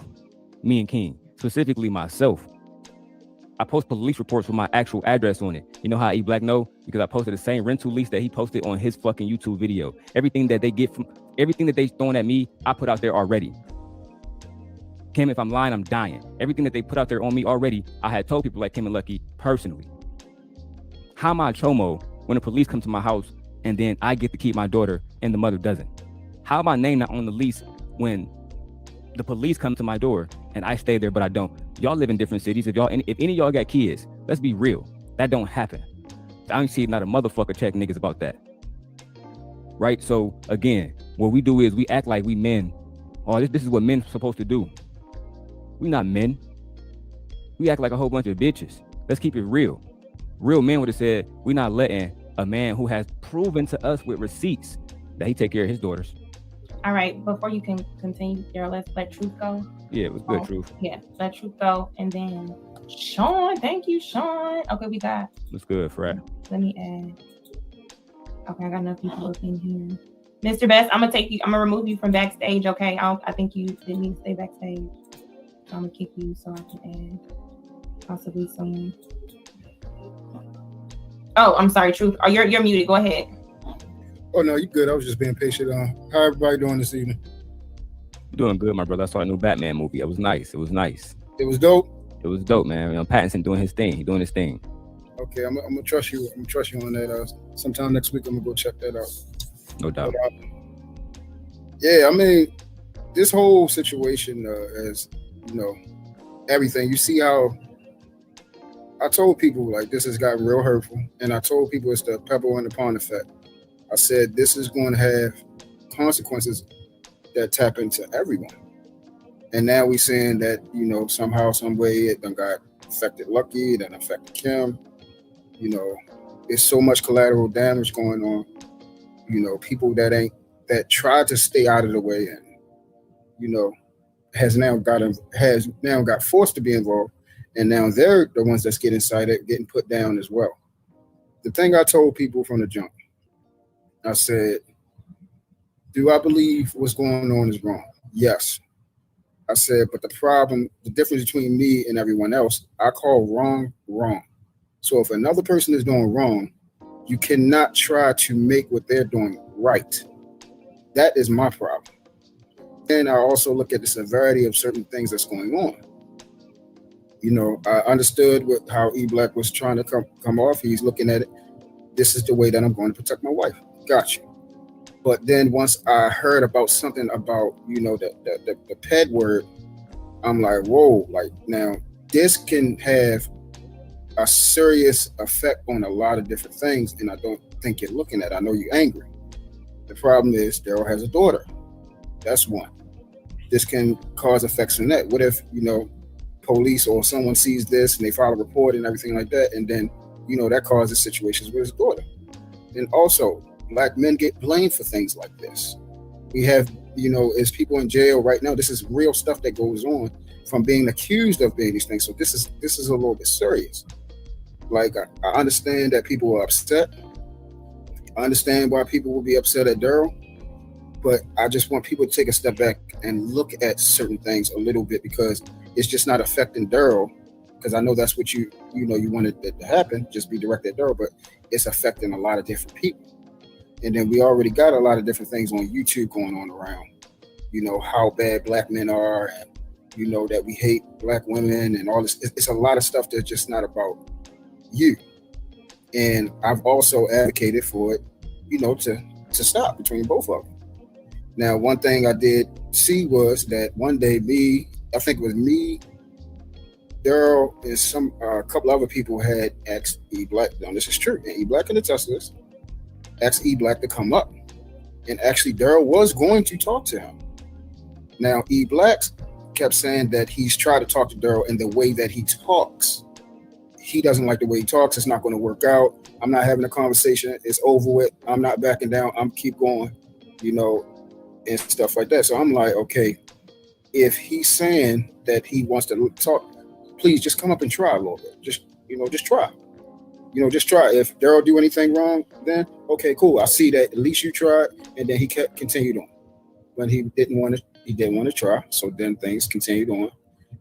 Me and King, specifically myself. I post police reports with my actual address on it. You know how E-Black know? Because I posted the same rental lease that he posted on his fucking YouTube video. Everything that they throwing at me, I put out there already. Kim, if I'm lying, I'm dying. Everything that they put out there on me already, I had told people like Kim and Lucki personally. How am I a chomo when the police come to my house and then I get to keep my daughter and the mother doesn't? How am I name not on the lease when the police come to my door and I stay there but I don't? Y'all live in different cities. If any of y'all got kids, let's be real. That don't happen. I don't see not a motherfucker check niggas about that. Right? So again, what we do is we act like we men. Oh, this is what men supposed to do. We not men. We act like a whole bunch of bitches. Let's keep it real. Real men would have said, we're not letting a man who has proven to us with receipts that he take care of his daughters. All right, before you can continue, Darrel, let's let Truth go. Yeah, it was good, Truth. Yeah, let Truth go. And then Sean, thank you, Sean. Okay, we got. What's good, Fred? Let me add. Okay, I got enough people up in here. Mr. Best, I'm gonna remove you from backstage, okay? I think you didn't need to stay backstage. So I'm gonna kick you so I can add possibly someone. Oh, I'm sorry, Truth. Oh, you're muted. Go ahead. Oh no, you good. I was just being patient. How everybody doing this evening? Doing good, my brother. I saw a new Batman movie. It was nice. It was dope. It was dope, man. You know, Pattinson doing his thing. He's doing his thing. Okay, I'm gonna trust you. I'm gonna trust you on that. Sometime next week, I'm gonna go check that out. No doubt. Yeah, I mean, this whole situation, as you know, everything. You see how I told people like this has gotten real hurtful, and I told people it's the pebble in the pond effect. I said this is going to have consequences that tap into everyone. And now we're saying that, you know, somehow, some way it done got affected Lucki, it done affected Kim. You know, there's so much collateral damage going on. You know, people that tried to stay out of the way and, you know, has now got forced to be involved. And now they're the ones that's getting cited, getting put down as well. the thing I told people from the jump, I said, do I believe what's going on is wrong? Yes. I said, but the difference between me and everyone else, I call wrong, wrong. So if another person is doing wrong, you cannot try to make what they're doing right. That is my problem. And I also look at the severity of certain things that's going on. You know, I understood how E-Black was trying to come off. He's looking at it. This is the way that I'm going to protect my wife. Gotcha. But then once I heard about something about, you know, the ped word, I'm like, whoa, like now this can have a serious effect on a lot of different things. And I don't think you're looking at it. I know you're angry. The problem is Darrel has a daughter. That's one. This can cause effects from that. What if, you know, police or someone sees this and they file a report and everything like that, and then, you know, that causes situations with his daughter. And also, Black men get blamed for things like this. We have, you know, as people in jail right now, this is real stuff that goes on from being accused of being these things. So this is a little bit serious. Like, I understand that people are upset. I understand why people will be upset at Darrel, but I just want people to take a step back and look at certain things a little bit, because it's just not affecting Darrel, because I know that's what you wanted that to happen, just be directed at Darrel, but it's affecting a lot of different people. And then we already got a lot of different things on YouTube going on around, you know, how bad Black men are, and, you know, that we hate Black women and all this. It's a lot of stuff that's just not about you. And I've also advocated for it, you know, to stop between both of them. Now, one thing I did see was that one day I think it was me, Darrel, and a couple other people had asked E-Black, now this is true, and E-Black can attest to this, asked E-Black to come up. And actually Darrel was going to talk to him. Now, E-Black kept saying that he's tried to talk to Darrel in the way that he talks. He doesn't like the way he talks. It's not going to work out. I'm not having a conversation. It's over with. I'm not backing down. I'm keep going, you know, and stuff like that. So I'm like, okay, if he's saying that he wants to talk, please just come up and try a little bit. Just try. Just try. If Darrel do anything wrong, then okay, cool. I see that at least you tried, and then he continued on. When he didn't want to try, so then things continued on,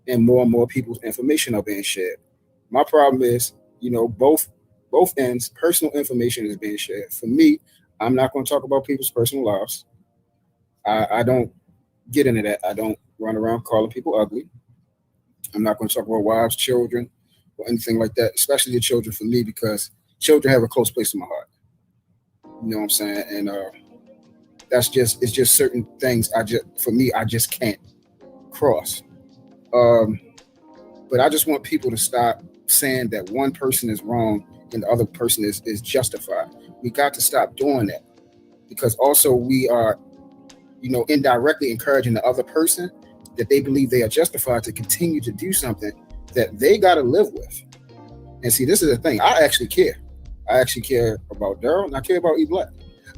and more people's information are being shared. My problem is, you know, both ends, personal information is being shared. For me, I'm not going to talk about people's personal lives. I don't get into that. I don't run around calling people ugly. I'm not going to talk about wives, children, or anything like that, especially the children for me, because children have a close place in my heart. You know what I'm saying? And it's just certain things I just can't cross. But I just want people to stop saying that one person is wrong and the other person is justified. We got to stop doing that, because also we are, you know, indirectly encouraging the other person that they believe they are justified to continue to do something that they got to live with. And see, this is the thing. I actually care. I actually care about Darrel, and I care about E-Black.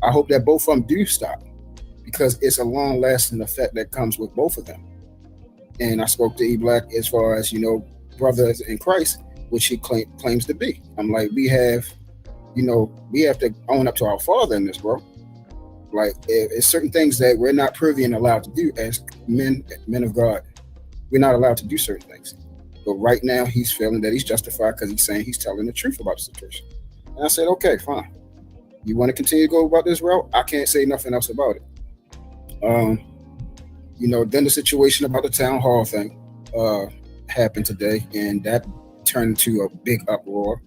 I hope that both of them do stop, because it's a long-lasting effect that comes with both of them. And I spoke to E-Black as far as, you know, brothers in Christ, which he claims to be. I'm like, we have to own up to our Father in this, bro. Like, it's certain things that we're not privy and allowed to do as men of God. We're not allowed to do certain things. But right now, he's feeling that he's justified because he's saying he's telling the truth about the situation. And I said, okay, fine. You want to continue to go about this route? I can't say nothing else about it. You know, then the situation about the town hall thing happened today, and that turned into a big uproar.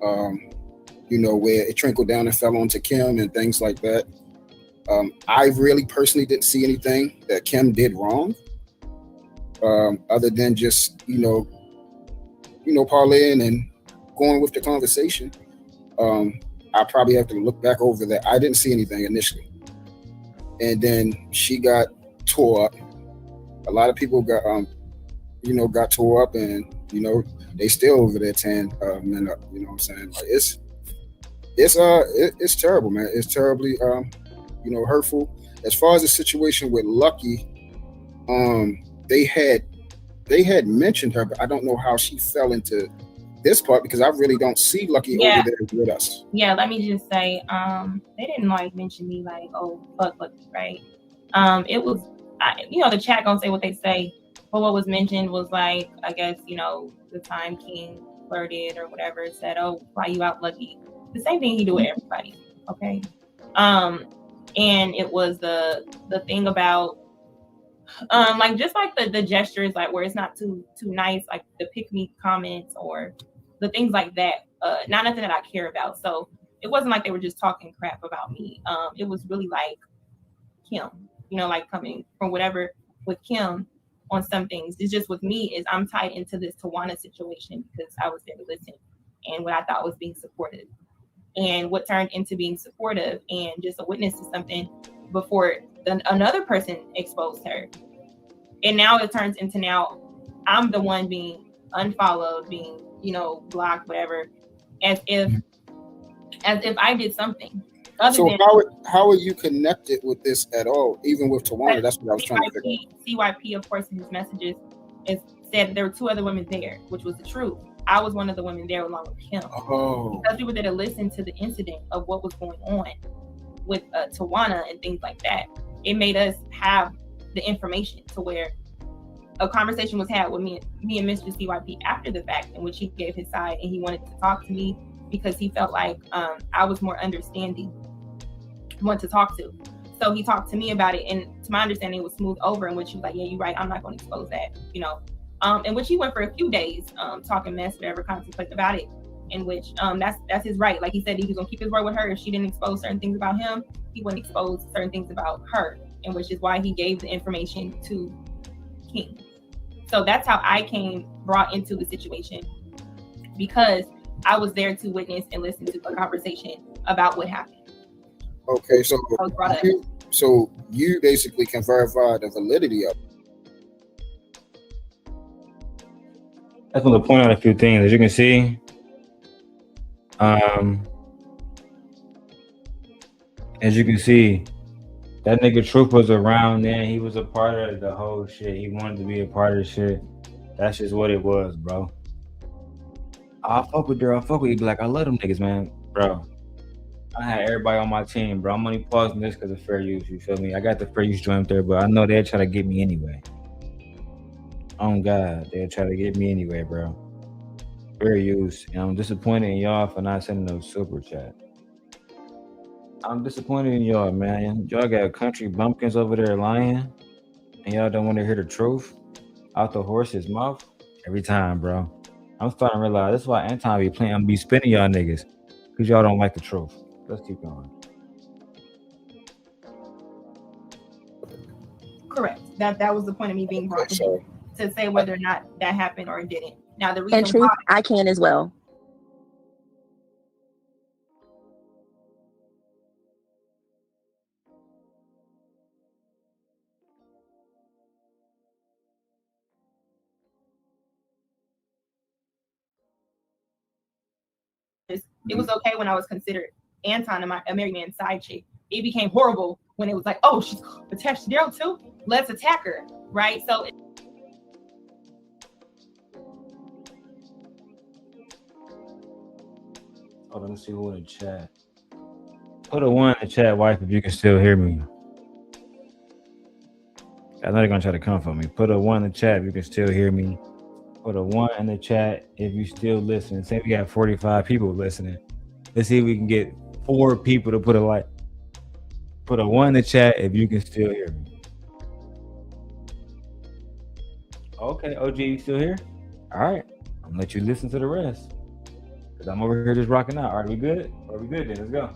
You know, where it trickled down and fell onto Kim and things like that. I really personally didn't see anything that Kim did wrong, other than just, you know, parlaying and going with the conversation. I probably have to look back over that. I didn't see anything initially. And then she got tore up. A lot of people got tore up, and, you know, they still over there tearing men up. You know what I'm saying? Like, it's terrible, man. It's terribly, you know, hurtful. As far as the situation with Lucki, they had mentioned her, but I don't know how she fell into this part because I really don't see Lucki over there with us. Yeah, let me just say, they didn't like mention me like, oh, fuck Lucki, right? It was, the chat gonna say what they say, but what was mentioned was like, I guess, the time King flirted or whatever, said, oh, why you out Lucki? The same thing he do with everybody, okay? And it was the thing about, like just like the gestures, like where it's not too nice, like the pick me comments or the things like that. Not nothing that I care about. So it wasn't like they were just talking crap about me. It was really like Kim, like coming from whatever with Kim on some things. It's just with me is I'm tied into this Tawana situation because I was there to listen and what I thought was being supportive. And what turned into being supportive and just a witness to something before another person exposed her. And now it turns into now I'm the one being unfollowed, being, blocked, whatever, as if I did something. So how are you connected with this at all, even with Tawana? That's what I was trying to figure out. CYP, of course, in his messages, said there were 2 other women there, which was the truth. I was one of the women there along with him. Oh. Because we were there to listen to the incident of what was going on with Tawana and things like that. It made us have the information to where a conversation was had with me and Mr. CYP after the fact, in which he gave his side and he wanted to talk to me because he felt like I was more understanding, one to talk to. So he talked to me about it, and to my understanding, it was smooth over, in which he was like, yeah, you're right, I'm not going to expose that, in which he went for a few days talking mess, whatever, contemplate about it, in which that's his right. Like he said, he was gonna keep his word with her. If she didn't expose certain things about him, he wouldn't expose certain things about her, and which is why he gave the information to King. So that's how I came brought into the situation, because I was there to witness and listen to the conversation about what happened. Okay, so you basically can verify the validity of it. I just want to point out a few things. As you can see, that nigga Truth was around then. He was a part of the whole shit. He wanted to be a part of the shit. That's just what it was, bro. I fuck with Darrel. I fuck with you. Like, I love them niggas, man. Bro, I had everybody on my team, bro. I'm only pausing this because of fair use. You feel me? I got the fair use joint there, but I know they'll try to get me anyway. Oh God, they'll try to get me anyway, bro. Fair use. And I'm disappointed in y'all for not sending no super chat. I'm disappointed in y'all, man. Y'all got country bumpkins over there lying, and y'all don't want to hear the truth out the horse's mouth every time, bro. I'm starting to realize that's why Anton be spinning y'all niggas, because y'all don't like the truth. Let's keep going. Correct. That was the point of me being brought to say whether or not that happened or it didn't. Now the reason And Truth, I can as well. It was okay when I was considered Anton and a married man's side chick. It became horrible when it was like, oh, she's attached to Darrel too. Let's attack her, right? So. Oh, let me see who in the chat. Put a 1 in the chat, wife, if you can still hear me. I know they're gonna try to come for me. Put a 1 in the chat if you can still hear me. Put a 1 in the chat if you still listening. Say we got 45 people listening. Let's see if we can get 4 people to put a like. Put a 1 in the chat if you can still hear me. Okay, OG, you still here? All right, I'm gonna let you listen to the rest, because I'm over here just rocking out. Are we good? Are we good then? Let's go.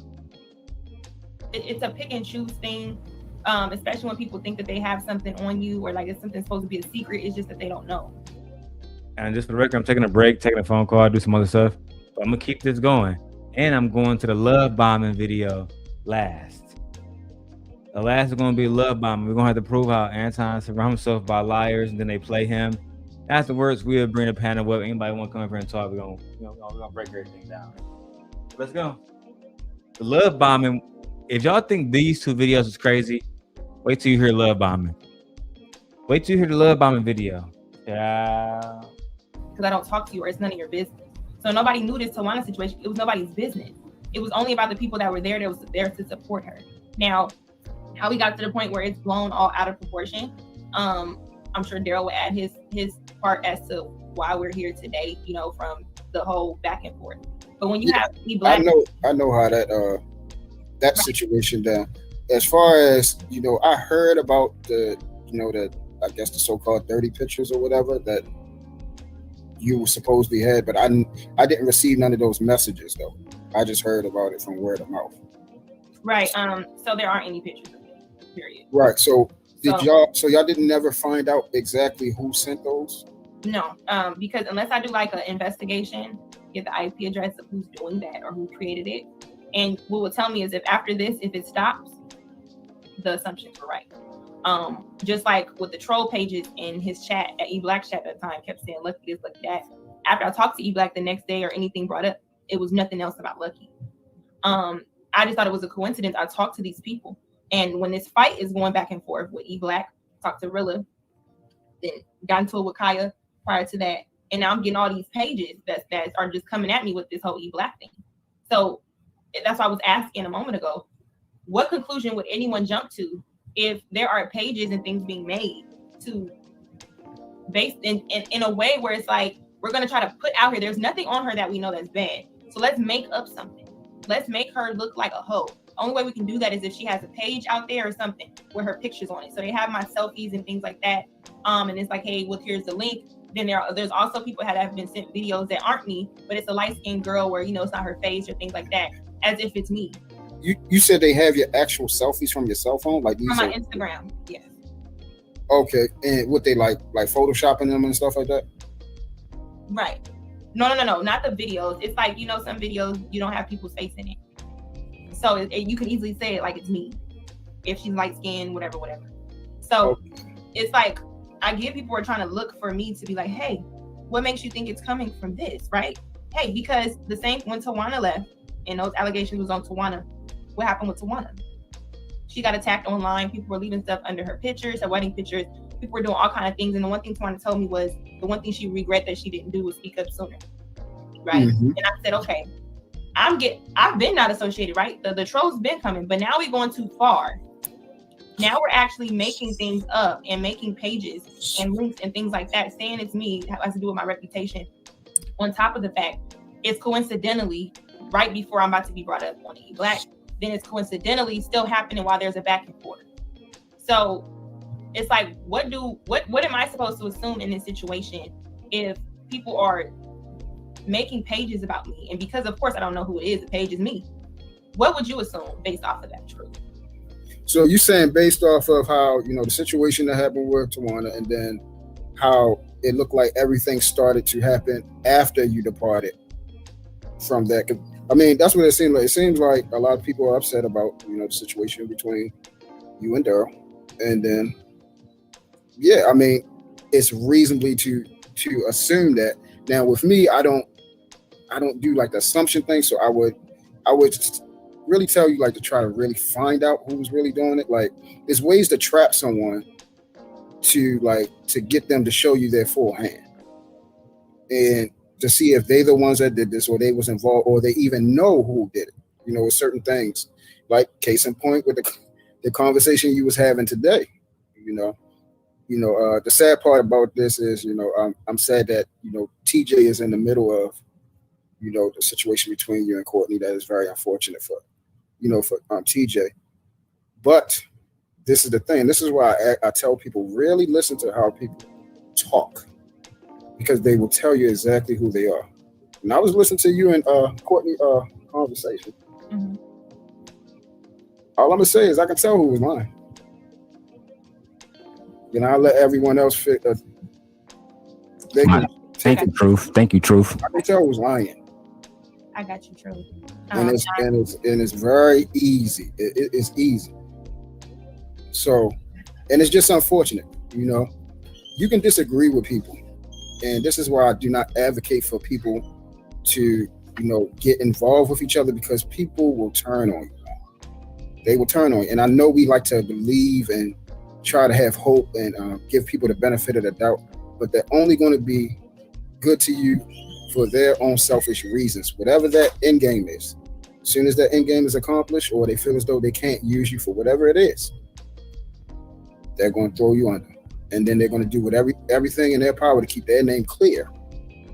It's a pick and choose thing, especially when people think that they have something on you, or like it's something supposed to be a secret. It's just that they don't know. And just for the record, I'm taking a break, taking a phone call, do some other stuff. But I'm gonna keep this going. And I'm going to the love bombing video last. The last is gonna be love bombing. We're gonna have to prove how Anton surrounds himself by liars, and then they play him. Afterwards, we'll bring a panel up. Anybody want to come over and talk? We're gonna break everything down. Let's go. The love bombing. If y'all think these 2 videos is crazy, wait till you hear love bombing. Wait till you hear the love bombing video. Yeah. Because I don't talk to you, or it's none of your business. So nobody knew this Tawana situation. It was nobody's business. It was only about the people that were there that was there to support her. Now, how we got to the point where it's blown all out of proportion, I'm sure Darrel would add his part as to why we're here today, you know, from the whole back and forth. But when you have the black, I know how that situation down. As far as, you know, I heard about the, you know, I guess the so-called dirty pictures or whatever that you supposedly had, but I didn't receive none of those messages though. I just heard about it from word of mouth. Right. So there aren't any pictures of it, period. Right. So y'all didn't never find out exactly who sent those? No, because unless I do like an investigation, get the IP address of who's doing that or who created it. And what will tell me is if after this, if it stops, the assumptions were right. Just like with the troll pages in his chat at E-Black chat at the time kept saying Lucki this, Lucki that. After I talked to E-Black the next day or anything brought up, it was nothing else about Lucki. I just thought it was a coincidence. I talked to these people. And when this fight is going back and forth with E-Black, talked to Rilla, then got into it with Kaya prior to that. And now I'm getting all these pages that are just coming at me with this whole E-Black thing. So that's why I was asking a moment ago, what conclusion would anyone jump to if there are pages and things being made to based in a way where it's like, we're going to try to put out here, there's nothing on her that we know that's bad. So let's make up something. Let's make her look like a hoe. The only way we can do that is if she has a page out there or something with her pictures on it. So they have my selfies and things like that. And it's like, hey, well, here's the link. Then there's also people that have been sent videos that aren't me, but it's a light-skinned girl where, you know, it's not her face or things like that, as if it's me. You said they have your actual selfies from your cell phone? Like these On my Instagram, yes. Okay. And what they like photoshopping them and stuff like that? Right. No, not the videos. It's like, you know, some videos, you don't have people's face in it. So you can easily say it like it's me. If she's light-skinned, whatever. So it's like, I get people are trying to look for me to be like, hey, what makes you think it's coming from this, right? Hey, because the same when Tawana left and those allegations was on Tawana, what happened with Tawana? She got attacked online. People were leaving stuff under her pictures, her wedding pictures. People were doing all kinds of things. And the one thing Tawana told me was the one thing she regret that she didn't do was speak up sooner, right? Mm-hmm. And I said, okay, I've been not associated, right? The trolls been coming, but now we're going too far. Now we're actually making things up and making pages and links and things like that, saying it's me, it has to do with my reputation. On top of the fact, it's coincidentally right before I'm about to be brought up on E-Black, then it's coincidentally still happening while there's a back and forth. So it's like, what am I supposed to assume in this situation if people are making pages about me? And because of course I don't know who it is, the page is me. What would you assume based off of that truth? So you're saying based off of how, you know, the situation that happened with Tawana and then how it looked like everything started to happen after you departed from that. I mean, that's what it seemed like. It seems like a lot of people are upset about, you know, the situation between you and Darrel. And then, yeah, I mean, it's reasonably to assume that. Now with me, I don't do like the assumption thing. So I would really tell you like to try to really find out who's really doing it. Like there's ways to trap someone to get them to show you their full hand and to see if they the ones that did this or they was involved or they even know who did it. You know, with certain things, like case in point with the conversation you was having today. The sad part about this is, you know, I'm sad that, you know, TJ is in the middle of, you know, the situation between you and Courtney. That is very unfortunate for TJ. But this is the thing. This is why I tell people really listen to how people talk, because they will tell you exactly who they are. And I was listening to you and Courtney conversation. Mm-hmm. All I'm gonna say is I can tell who was lying. You know, I let everyone else fit. Thank you, Truth. I can tell who was lying. I got you, Truth. And it's very easy. It's easy. So, and it's just unfortunate. You know, you can disagree with people, and this is why I do not advocate for people to, you know, get involved with each other, because people will turn on you. They will turn on you, and I know we like to believe and try to have hope and give people the benefit of the doubt, but they're only going to be good to you for their own selfish reasons, whatever that end game is. As soon as that end game is accomplished, or they feel as though they can't use you for whatever it is, they're going to throw you under. And then they're going to do everything in their power to keep their name clear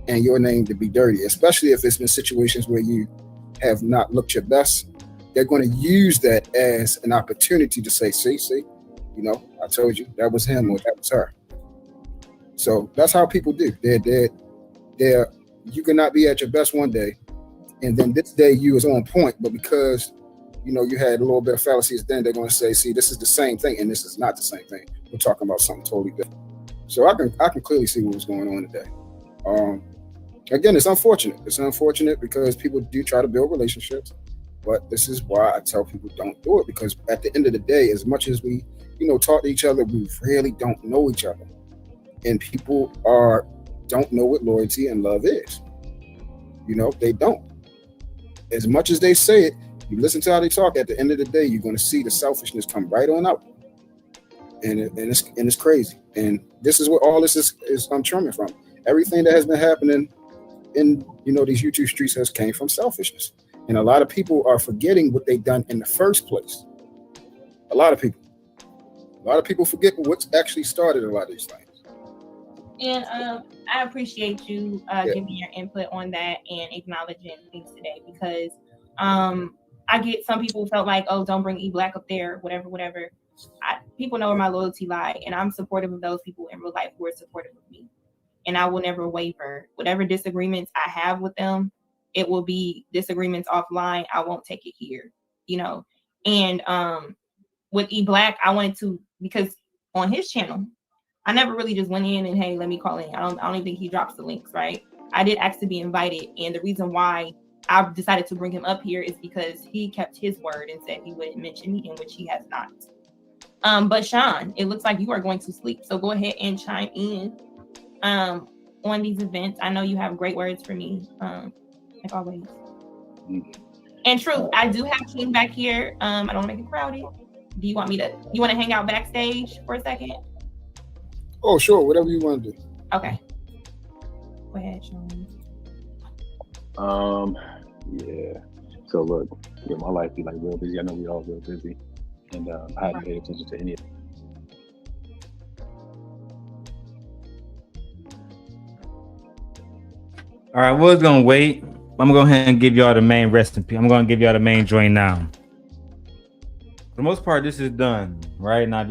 and your name to be dirty, especially if it's been situations where you have not looked your best. They're going to use that as an opportunity to say, see, you know, I told you that was him or that was her. So that's how people do. They're you cannot be at your best one day, and then this day you is on point, but because you know you had a little bit of fallacies, then they're going to say, see, this is the same thing, and this is not the same thing. We're talking about something totally different. So I can clearly see what was going on today. Again, it's unfortunate. It's unfortunate because people do try to build relationships, but this is why I tell people don't do it, because at the end of the day, as much as we, you know, talk to each other, we really don't know each other, and people don't know what loyalty and love is. You know, they don't. As much as they say it, you listen to how they talk, at the end of the day, you're going to see the selfishness come right on out. And it's crazy. And this is what all this is I'm trimming from. Everything that has been happening in, you know, these YouTube streets has came from selfishness. And a lot of people are forgetting what they've done in the first place. A lot of people forget what's actually started a lot of these things. And I appreciate you giving me your input on that and acknowledging things today, because I get some people felt like, oh, don't bring E-Black up there, whatever. People know where my loyalty lie, and I'm supportive of those people in real life who are supportive of me. And I will never waver. Whatever disagreements I have with them, it will be disagreements offline. I won't take it here, you know. And with E-Black, I wanted to, because on his channel, I never really just went in and, hey, let me call in. I don't even think he drops the links, right? I did ask to be invited. And the reason why I've decided to bring him up here is because he kept his word and said he wouldn't mention me, in which he has not. But Sean, it looks like you are going to sleep. So go ahead and chime in on these events. I know you have great words for me, like always. And Truth, I do have King back here. I don't want to make it crowded. Do you want to hang out backstage for a second? Oh, sure. Whatever you want to do. Okay. Go ahead, Sean. Yeah. So look, my life be like real busy. I know we all real busy, and I hadn't paid attention to any of it. All right, we're gonna wait. I'm gonna go ahead and give y'all the main recipe. I'm gonna give y'all the main joint now. For the most part, this is done right now.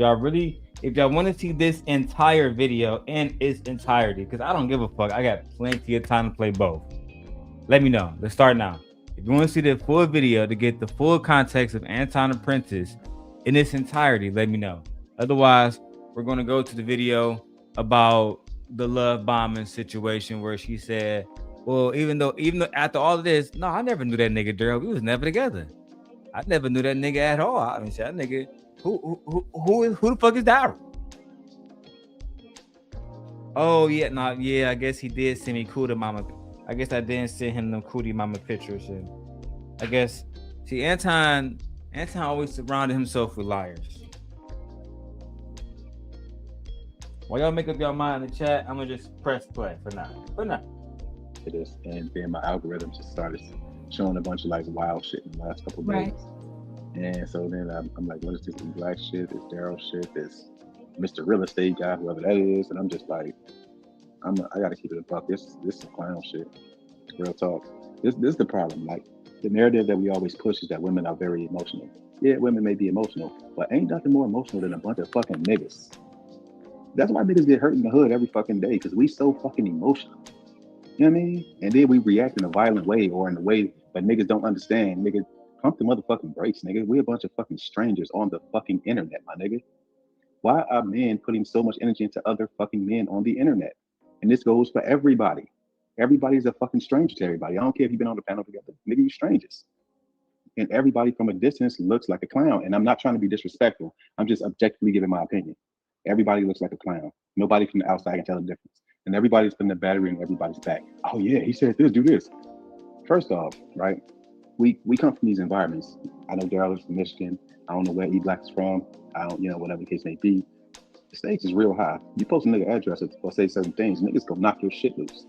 If y'all want to see this entire video in its entirety, because I don't give a fuck, I got plenty of time to play both. Let me know. Let's start now. If you want to see the full video to get the full context of Anton Apprentice in its entirety, let me know. Otherwise, we're going to go to the video about the love bombing situation where she said, well, even though after all of this, no, I never knew that nigga Darrel. We was never together. I never knew that nigga at all. I mean, that nigga, who the fuck is Darrel? Oh yeah, I guess he did send me cootie mama. I guess I didn't send him them cootie mama pictures, and I guess Anton always surrounded himself with liars. While y'all make up your mind in the chat, I'm gonna just press play for now. It is, and then my algorithm just started showing a bunch of like wild shit in the last couple of days. And so then I'm like, what is this E-Black shit, this Darrel shit, this Mr. Real Estate guy, whoever that is, and I'm just like, I gotta keep it a buck. This is some clown shit. Real talk. This is the problem. Like, the narrative that we always push is that women are very emotional. Yeah, women may be emotional, but ain't nothing more emotional than a bunch of fucking niggas. That's why niggas get hurt in the hood every fucking day, because we so fucking emotional. You know what I mean? And then we react in a violent way, or in a way that niggas don't understand. Nigga, pump the motherfucking brakes, nigga. We a bunch of fucking strangers on the fucking internet, my nigga. Why are men putting so much energy into other fucking men on the internet? And this goes for everybody. Everybody's a fucking stranger to everybody. I don't care if you've been on the panel together. Nigga, you strangers. And everybody from a distance looks like a clown. And I'm not trying to be disrespectful. I'm just objectively giving my opinion. Everybody looks like a clown. Nobody from the outside can tell the difference. And everybody's putting the battery in everybody's back. Oh yeah, he said this, do this. First off, right? We come from these environments. I know Darrel is from Michigan. I don't know where E-Black is from. I don't, whatever the case may be. The stakes is real high. You post a nigga address or say certain things, niggas go knock your shit loose.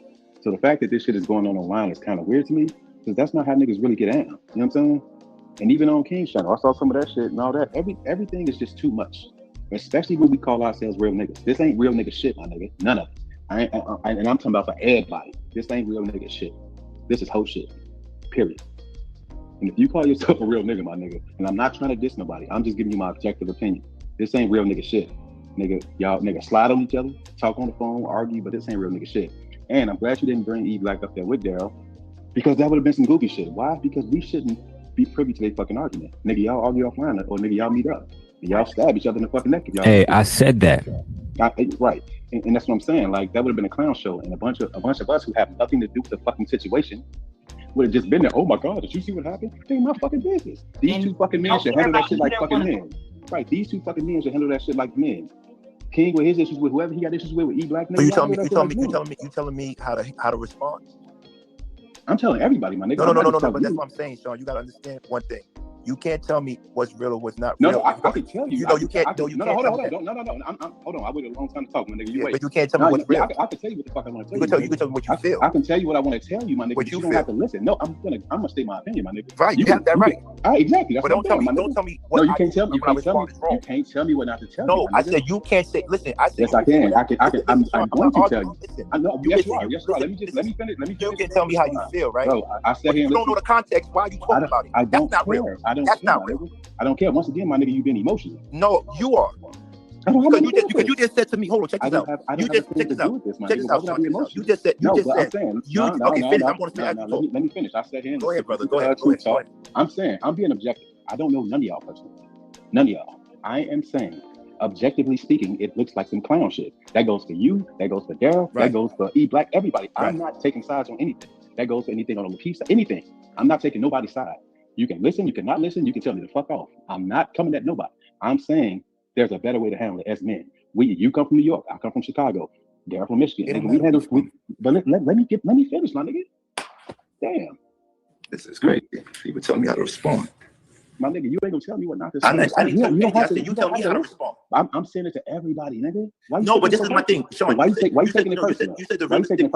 So the fact that this shit is going on online is kind of weird to me, because that's not how niggas really get down. You know what I'm saying? And even on King's channel, I saw some of that shit and all that. Everything is just too much, especially when we call ourselves real niggas. This ain't real nigga shit, my nigga. None of it. And I'm talking about for everybody. This ain't real nigga shit. This is whole shit. Period. And if you call yourself a real nigga, my nigga, and I'm not trying to diss nobody, I'm just giving you my objective opinion. This ain't real nigga shit. Nigga, y'all nigga slide on each other, talk on the phone, argue, but this ain't real nigga shit. And I'm glad you didn't bring E Black up there with Darrel, because that would have been some goofy shit. Why? Because we shouldn't be privy to their fucking argument. Nigga, y'all argue offline, or nigga, y'all meet up. And y'all stab each other in the fucking neck if y'all. Hey, I said that. Right. And that's what I'm saying. Like, that would have been a clown show, and a bunch of us who have nothing to do with the fucking situation would have just been there. Oh my God, did you see what happened? It ain't my fucking business. These two fucking men should handle that shit like fucking men. Right, these two fucking men should handle that shit like men. King with his issues with whoever he got issues with E Black. So you telling me how to respond? I'm telling everybody, my nigga. No, but that's what I'm saying, Sean. You gotta understand one thing. You can't tell me what's real or what's not real. No, I can tell you. You can't. Hold on. Hold on. I waited a long time to talk, my nigga. You wait. But you can't tell me what's real. I can tell you what the fuck I want to tell you. You can tell me what you feel. I can tell you what I want to tell you, my nigga. But you don't have to listen. No, I'm gonna state my opinion, my nigga. Right. You have that right. Exactly. That's but don't tell me. No, you can't tell me. You can't tell me what not to tell you. No, I said you can't say. Listen, I said yes, I can. I'm going to tell you. I know. Yes, you are. Let me finish. You can tell me how you feel, right? Bro, I said here. You don't know the context. Why are you talking about it? That's not real. That's not real. I don't care. Once again, my nigga, you've been emotional. No, you are. Because you just said to me, hold on, check this out. You just check this out. Check this out. You just said. Okay, finish. I'm going to say. Let me finish. I said here. Go ahead, brother. Go ahead. I'm saying I'm being objective. I don't know none of y'all personally. None of y'all. I am saying, objectively speaking, it looks like some clown shit. That goes for you. That goes for Darrel. That goes for E Black. Everybody. I'm not taking sides on anything. That goes for anything on the Lucki side. Anything. I'm not taking nobody's side. You can listen, you cannot listen, you can tell me to fuck off. I'm not coming at nobody. I'm saying there's a better way to handle it as men. You come from New York, I come from Chicago, Darrel from Michigan. But let me finish, my nigga. Damn. This is crazy. People tell me how to respond. My nigga, you ain't gonna tell me what not to say. You tell me how to respond. I'm saying it to everybody, nigga. No, but this is my thing, Sean. Why you taking it personal? You said the realest thing.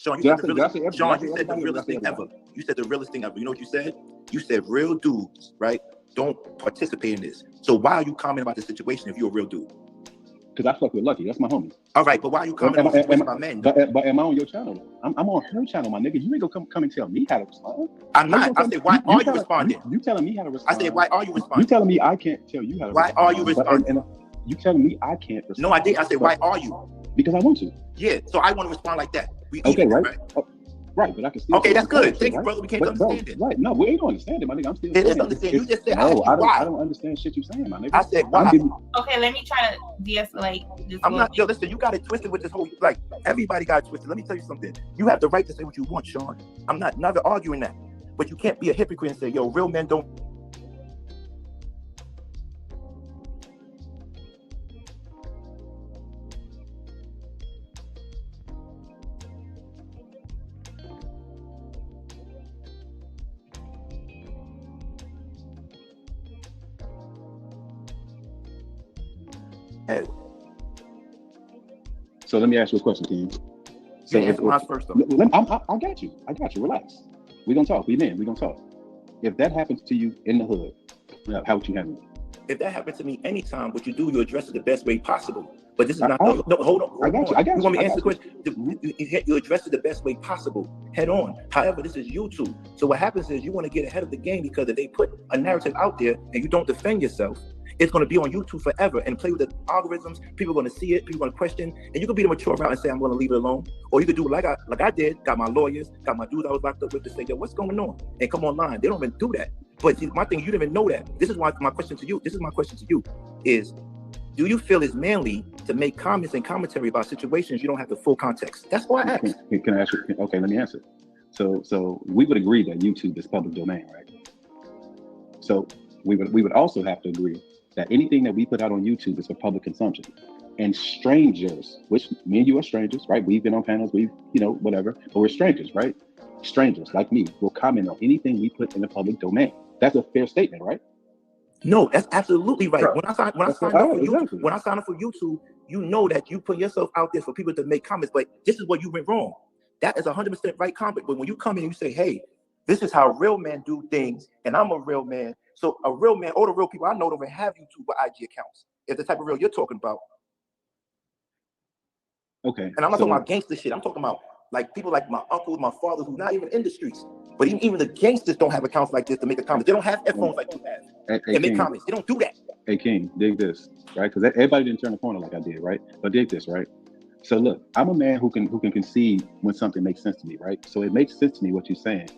Sean, you said the realest thing ever. You said the realest thing ever. You know what you said? You said real dudes, right, don't participate in this. So why are you commenting about the situation if you're a real dude? Because I fuck with Lucki. That's my homie. All right, but why are you commenting on the situation about men? But am I on your channel? I'm on her channel, my nigga. You ain't gonna come and tell me how to respond. I'm not. I said, why are you responding? You telling me how to respond. I said, why are you responding? You telling me I can't tell you how to respond. Why are you responding? You telling me I can't respond. No, I did. I said, why are you? Because I want to. Yeah, so I want to respond like that. Okay, right? Right, but I can still. Okay, that's good. Thank you, brother. We can't understand it. Right, no, we ain't gonna understand it, my nigga. I'm still. It is understand. You just said, no, I don't understand shit you saying, my nigga. I said, why? Okay, let me try to de-escalate this. I'm not. Yo, listen, you got it twisted with this whole. Like, everybody got it twisted. Let me tell you something. You have the right to say what you want, Sean. I'm not never arguing that, but you can't be a hypocrite and say, yo, real men don't. So let me ask you a question, King. So my first though. I got you. Relax. We're gonna talk. We gonna talk. If that happens to you in the hood, how would you handle it? If that happens to me anytime, what you do, you address it the best way possible. But this is not. No, hold on. I got you. You want me to answer the question? You address it the best way possible, head on. However, this is YouTube. So what happens is you want to get ahead of the game, because if they put a narrative out there and you don't defend yourself, it's going to be on YouTube forever and play with the algorithms. People are going to see it. People are going to question. And you can be the mature route and say, I'm going to leave it alone. Or you could do like I did, got my lawyers, got my dudes I was locked up with to say, yo, what's going on? And come online. They don't even do that. But my thing, you didn't even know that. This is why my question to you is, do you feel it's manly to make comments and commentary about situations you don't have the full context? That's why I asked. Can I ask you? Okay, let me answer. So we would agree that YouTube is public domain, right? So we would also have to agree that anything that we put out on YouTube is for public consumption. And strangers, which me and you are strangers, right? We've been on panels, whatever, but we're strangers, right? Strangers like me will comment on anything we put in the public domain. That's a fair statement, right? No, that's absolutely right. Right. When I sign up for YouTube, you know that you put yourself out there for people to make comments, but this is where you went wrong. That is 100% right comment. But when you come in and you say, hey, this is how real men do things, and I'm a real man. So a real man, all the real people I know don't even have YouTube or IG accounts. If the type of real you're talking about. Okay. And I'm not talking about gangster shit. I'm talking about like people like my uncles, my fathers, who's not even in the streets. But even the gangsters don't have accounts like this to make a comment. They don't have headphones like you have and make comments. They don't do that. Hey, King, dig this, right? Because everybody didn't turn the corner like I did, right? But dig this, right? So look, I'm a man who can concede when something makes sense to me, right? So it makes sense to me what you're saying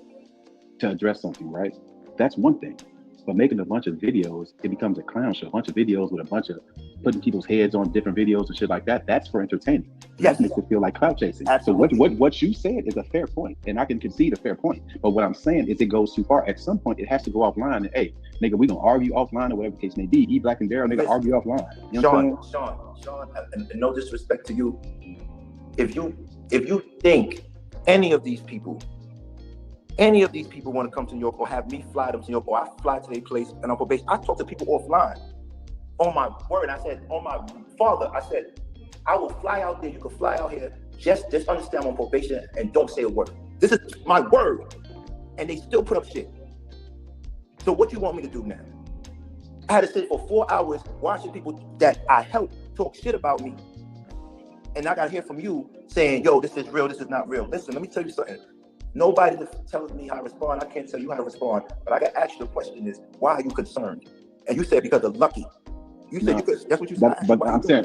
to address something, right? That's one thing. But making a bunch of videos, it becomes a clown show. A bunch of videos with a bunch of putting people's heads on different videos and shit like that. That's for entertaining. Yes. That makes it feel like clout chasing. Absolutely. So what you said is a fair point, and I can concede a fair point. But what I'm saying is it goes too far. At some point, it has to go offline. And hey, nigga, we gonna argue offline or whatever the case may be. E-Black and Darrel, nigga, argue offline. You know Sean, and no disrespect to you. If you think any of these people want to come to New York or have me fly them to New York, or I fly to their place and on probation, I talk to people offline. On my word, I said, on my father, I said, I will fly out there. You can fly out here. Just understand I'm on probation and don't say a word. This is my word. And they still put up shit. So what you want me to do now? I had to sit for 4 hours watching people that I helped talk shit about me. And I got to hear from you saying, yo, this is real, this is not real. Listen, let me tell you something. Nobody tells me how to respond. I can't tell you how to respond. But I got to ask you the question is, why are you concerned? And you said because of Lucki. You said you could. That's what you said. But I'm saying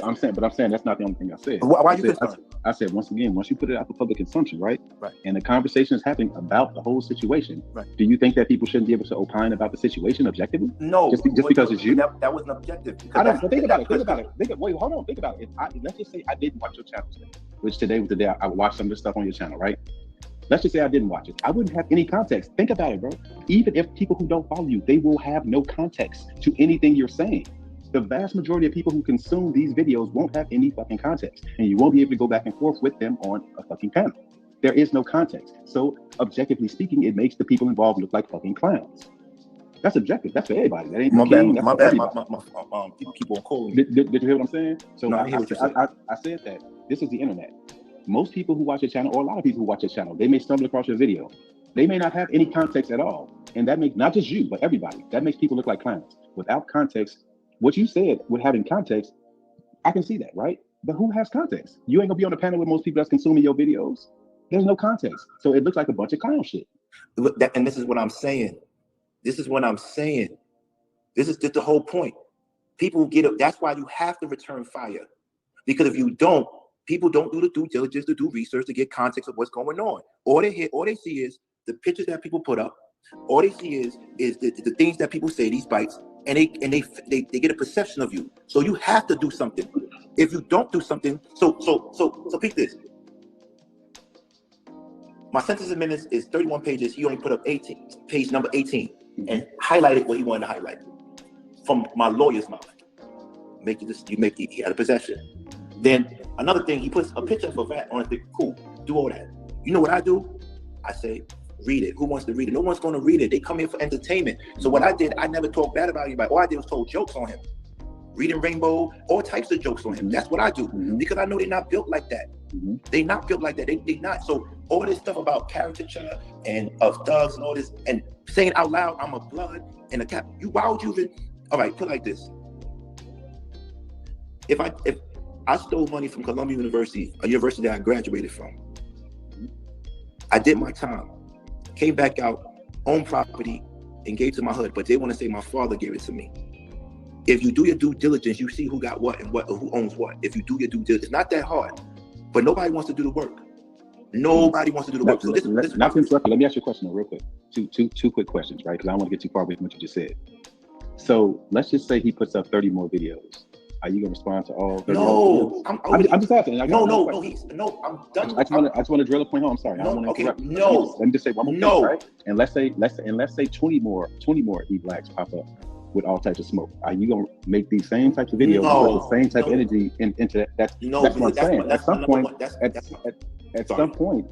that's not the only thing I said. Why are you concerned? I said once again, once you put it out for public consumption, right? Right. And the conversation is happening about the whole situation. Right. Do you think that people shouldn't be able to opine about the situation objectively? No. Just because it's you. That wasn't objective. I don't. But think about it. Wait, hold on. Think about it. Let's just say I didn't watch your channel today, which today was the day I watched some of the stuff on your channel, right? Let's just say I didn't watch it. I wouldn't have any context. Think about it, bro. Even if people who don't follow you, they will have no context to anything you're saying. The vast majority of people who consume these videos won't have any fucking context, and you won't be able to go back and forth with them on a fucking panel. There is no context. So objectively speaking, it makes the people involved look like fucking clowns. That's objective. That's for everybody. That ain't my bad. My bad. People keep on calling me. Did you hear what I'm saying? So no, I said that this is the internet. Most people who watch your channel, or a lot of people who watch your channel, they may stumble across your video. They may not have any context at all. And that makes not just you, but everybody. That makes people look like clowns. Without context, what you said with having context, I can see that, right? But who has context? You ain't gonna be on the panel with most people that's consuming your videos. There's no context. So it looks like a bunch of clown shit. And this is what I'm saying. This is just the whole point. People get up. That's why you have to return fire. Because if you don't, people don't do the due diligence to do research to get context of what's going on. All they see is the pictures that people put up. All they see is the things that people say, these bites, and they get a perception of you. So you have to do something. If you don't do something, so pick this. My sentence in minutes is 31 pages. He only put up 18, page number 18, and highlighted what he wanted to highlight from my lawyer's mouth. He had a possession. Then another thing, he puts a picture of a rat on it. Cool, do all that. You know what I do? I say, read it. Who wants to read it? No one's going to read it. They come here for entertainment. So what I did, I never talked bad about anybody. All I did was told jokes on him. Reading Rainbow, all types of jokes on him. That's what I do. Because I know they're not built like that. They're not built like that. They not. So all this stuff about caricature and of thugs and all this, and saying out loud, I'm a blood and a cap. Why would you even? All right, put it like this. If I stole money from Columbia University, a university that I graduated from, I did my time, came back out, owned property, and gave to my hood. But they want to say my father gave it to me. If you do your due diligence, you see who got what and who owns what. If you do your due diligence, it's not that hard. But nobody wants to do the work. Nobody wants to do the work. So let me ask you a question real quick. Two quick questions, right? Because I don't want to get too far away from what you just said. So let's just say he puts up 30 more videos. Are you gonna respond to all 30 No, I'm just asking. I'm done. I just want to drill a point home. I'm sorry. I don't want to interrupt. No. Let me just say one more thing, right? And let's say 20 more E-Blacks pop up with all types of smoke. Are you gonna make these same types of videos with the same type of energy into that? That's what I'm saying. At some point,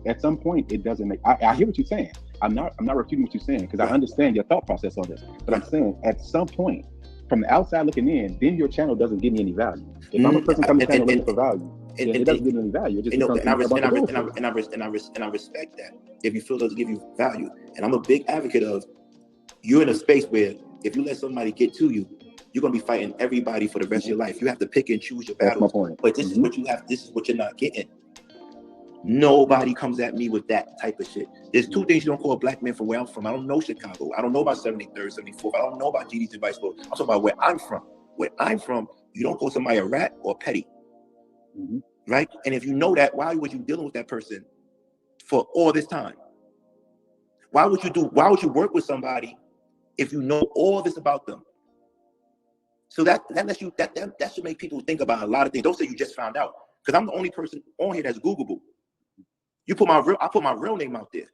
it doesn't make. I hear what you're saying. I'm not refuting what you're saying because I understand your thought process on this. But I'm saying at some point, from the outside looking in, then your channel doesn't give me any value. If I'm a person coming to channel looking for value, it doesn't give any value. It just becomes and I about the bullshit. respect that. If you feel it doesn't give you value, and I'm a big advocate of, you're in a space where if you let somebody get to you, you're gonna be fighting everybody for the rest of your life. You have to pick and choose your battles. That's my point. But this is what you have. This is what you're not getting. Nobody comes at me with that type of shit. There's two things you don't call a black man from where I'm from. I don't know Chicago. I don't know about 73rd, 74th. I don't know about GD's and vice versa. I'm talking about where I'm from. Where I'm from, you don't call somebody a rat or petty. Right? And if you know that, why was you dealing with that person for all this time? Why would you work with somebody if you know all this about them? So that should make people think about a lot of things. Don't say you just found out. Because I'm the only person on here that's Googleable. I put my real name out there.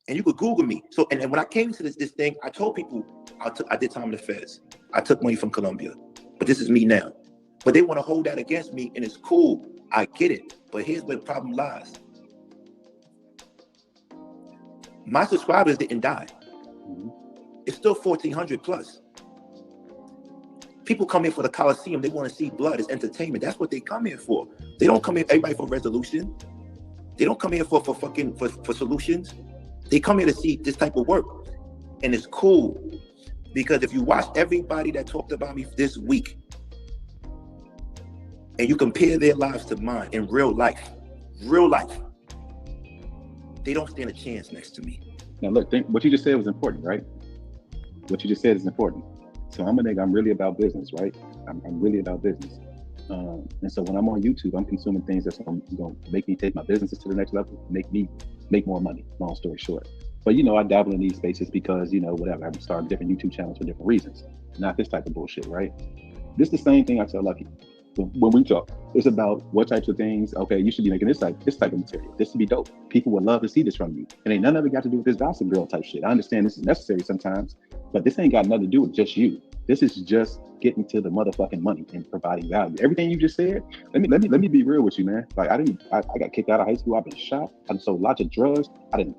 And you could Google me. So and when I came to this thing, I told people I did time in the feds. I took money from Colombia. But this is me now. But they want to hold that against me, and it's cool. I get it. But here's where the problem lies. My subscribers didn't die. It's still 1,400 plus. People come here for the Coliseum. They want to see blood. It's entertainment. That's what they come here for. They don't come here everybody for resolution. They don't come here for solutions. They come here to see this type of work. And it's cool. Because if you watch everybody that talked about me this week, and you compare their lives to mine in real life, they don't stand a chance next to me. Now look, what you just said was important, right? What you just said is important. So I'm a nigga, I'm really about business, right? I'm really about business. And so when I'm on YouTube, I'm consuming things that's going to make me take my businesses to the next level, make me make more money, long story short. But, I dabble in these spaces because, whatever, I'm starting different YouTube channels for different reasons. Not this type of bullshit, right? This is the same thing I tell Lucki. When we talk, it's about what types of things, okay, you should be making this type of material. This would be dope. People would love to see this from you. And ain't none of it got to do with this gossip girl type shit. I understand this is necessary sometimes, but this ain't got nothing to do with just you. This is just getting to the motherfucking money and providing value. Everything you just said, let me be real with you, man. Like I got kicked out of high school. I've been shot. I sold lots of drugs.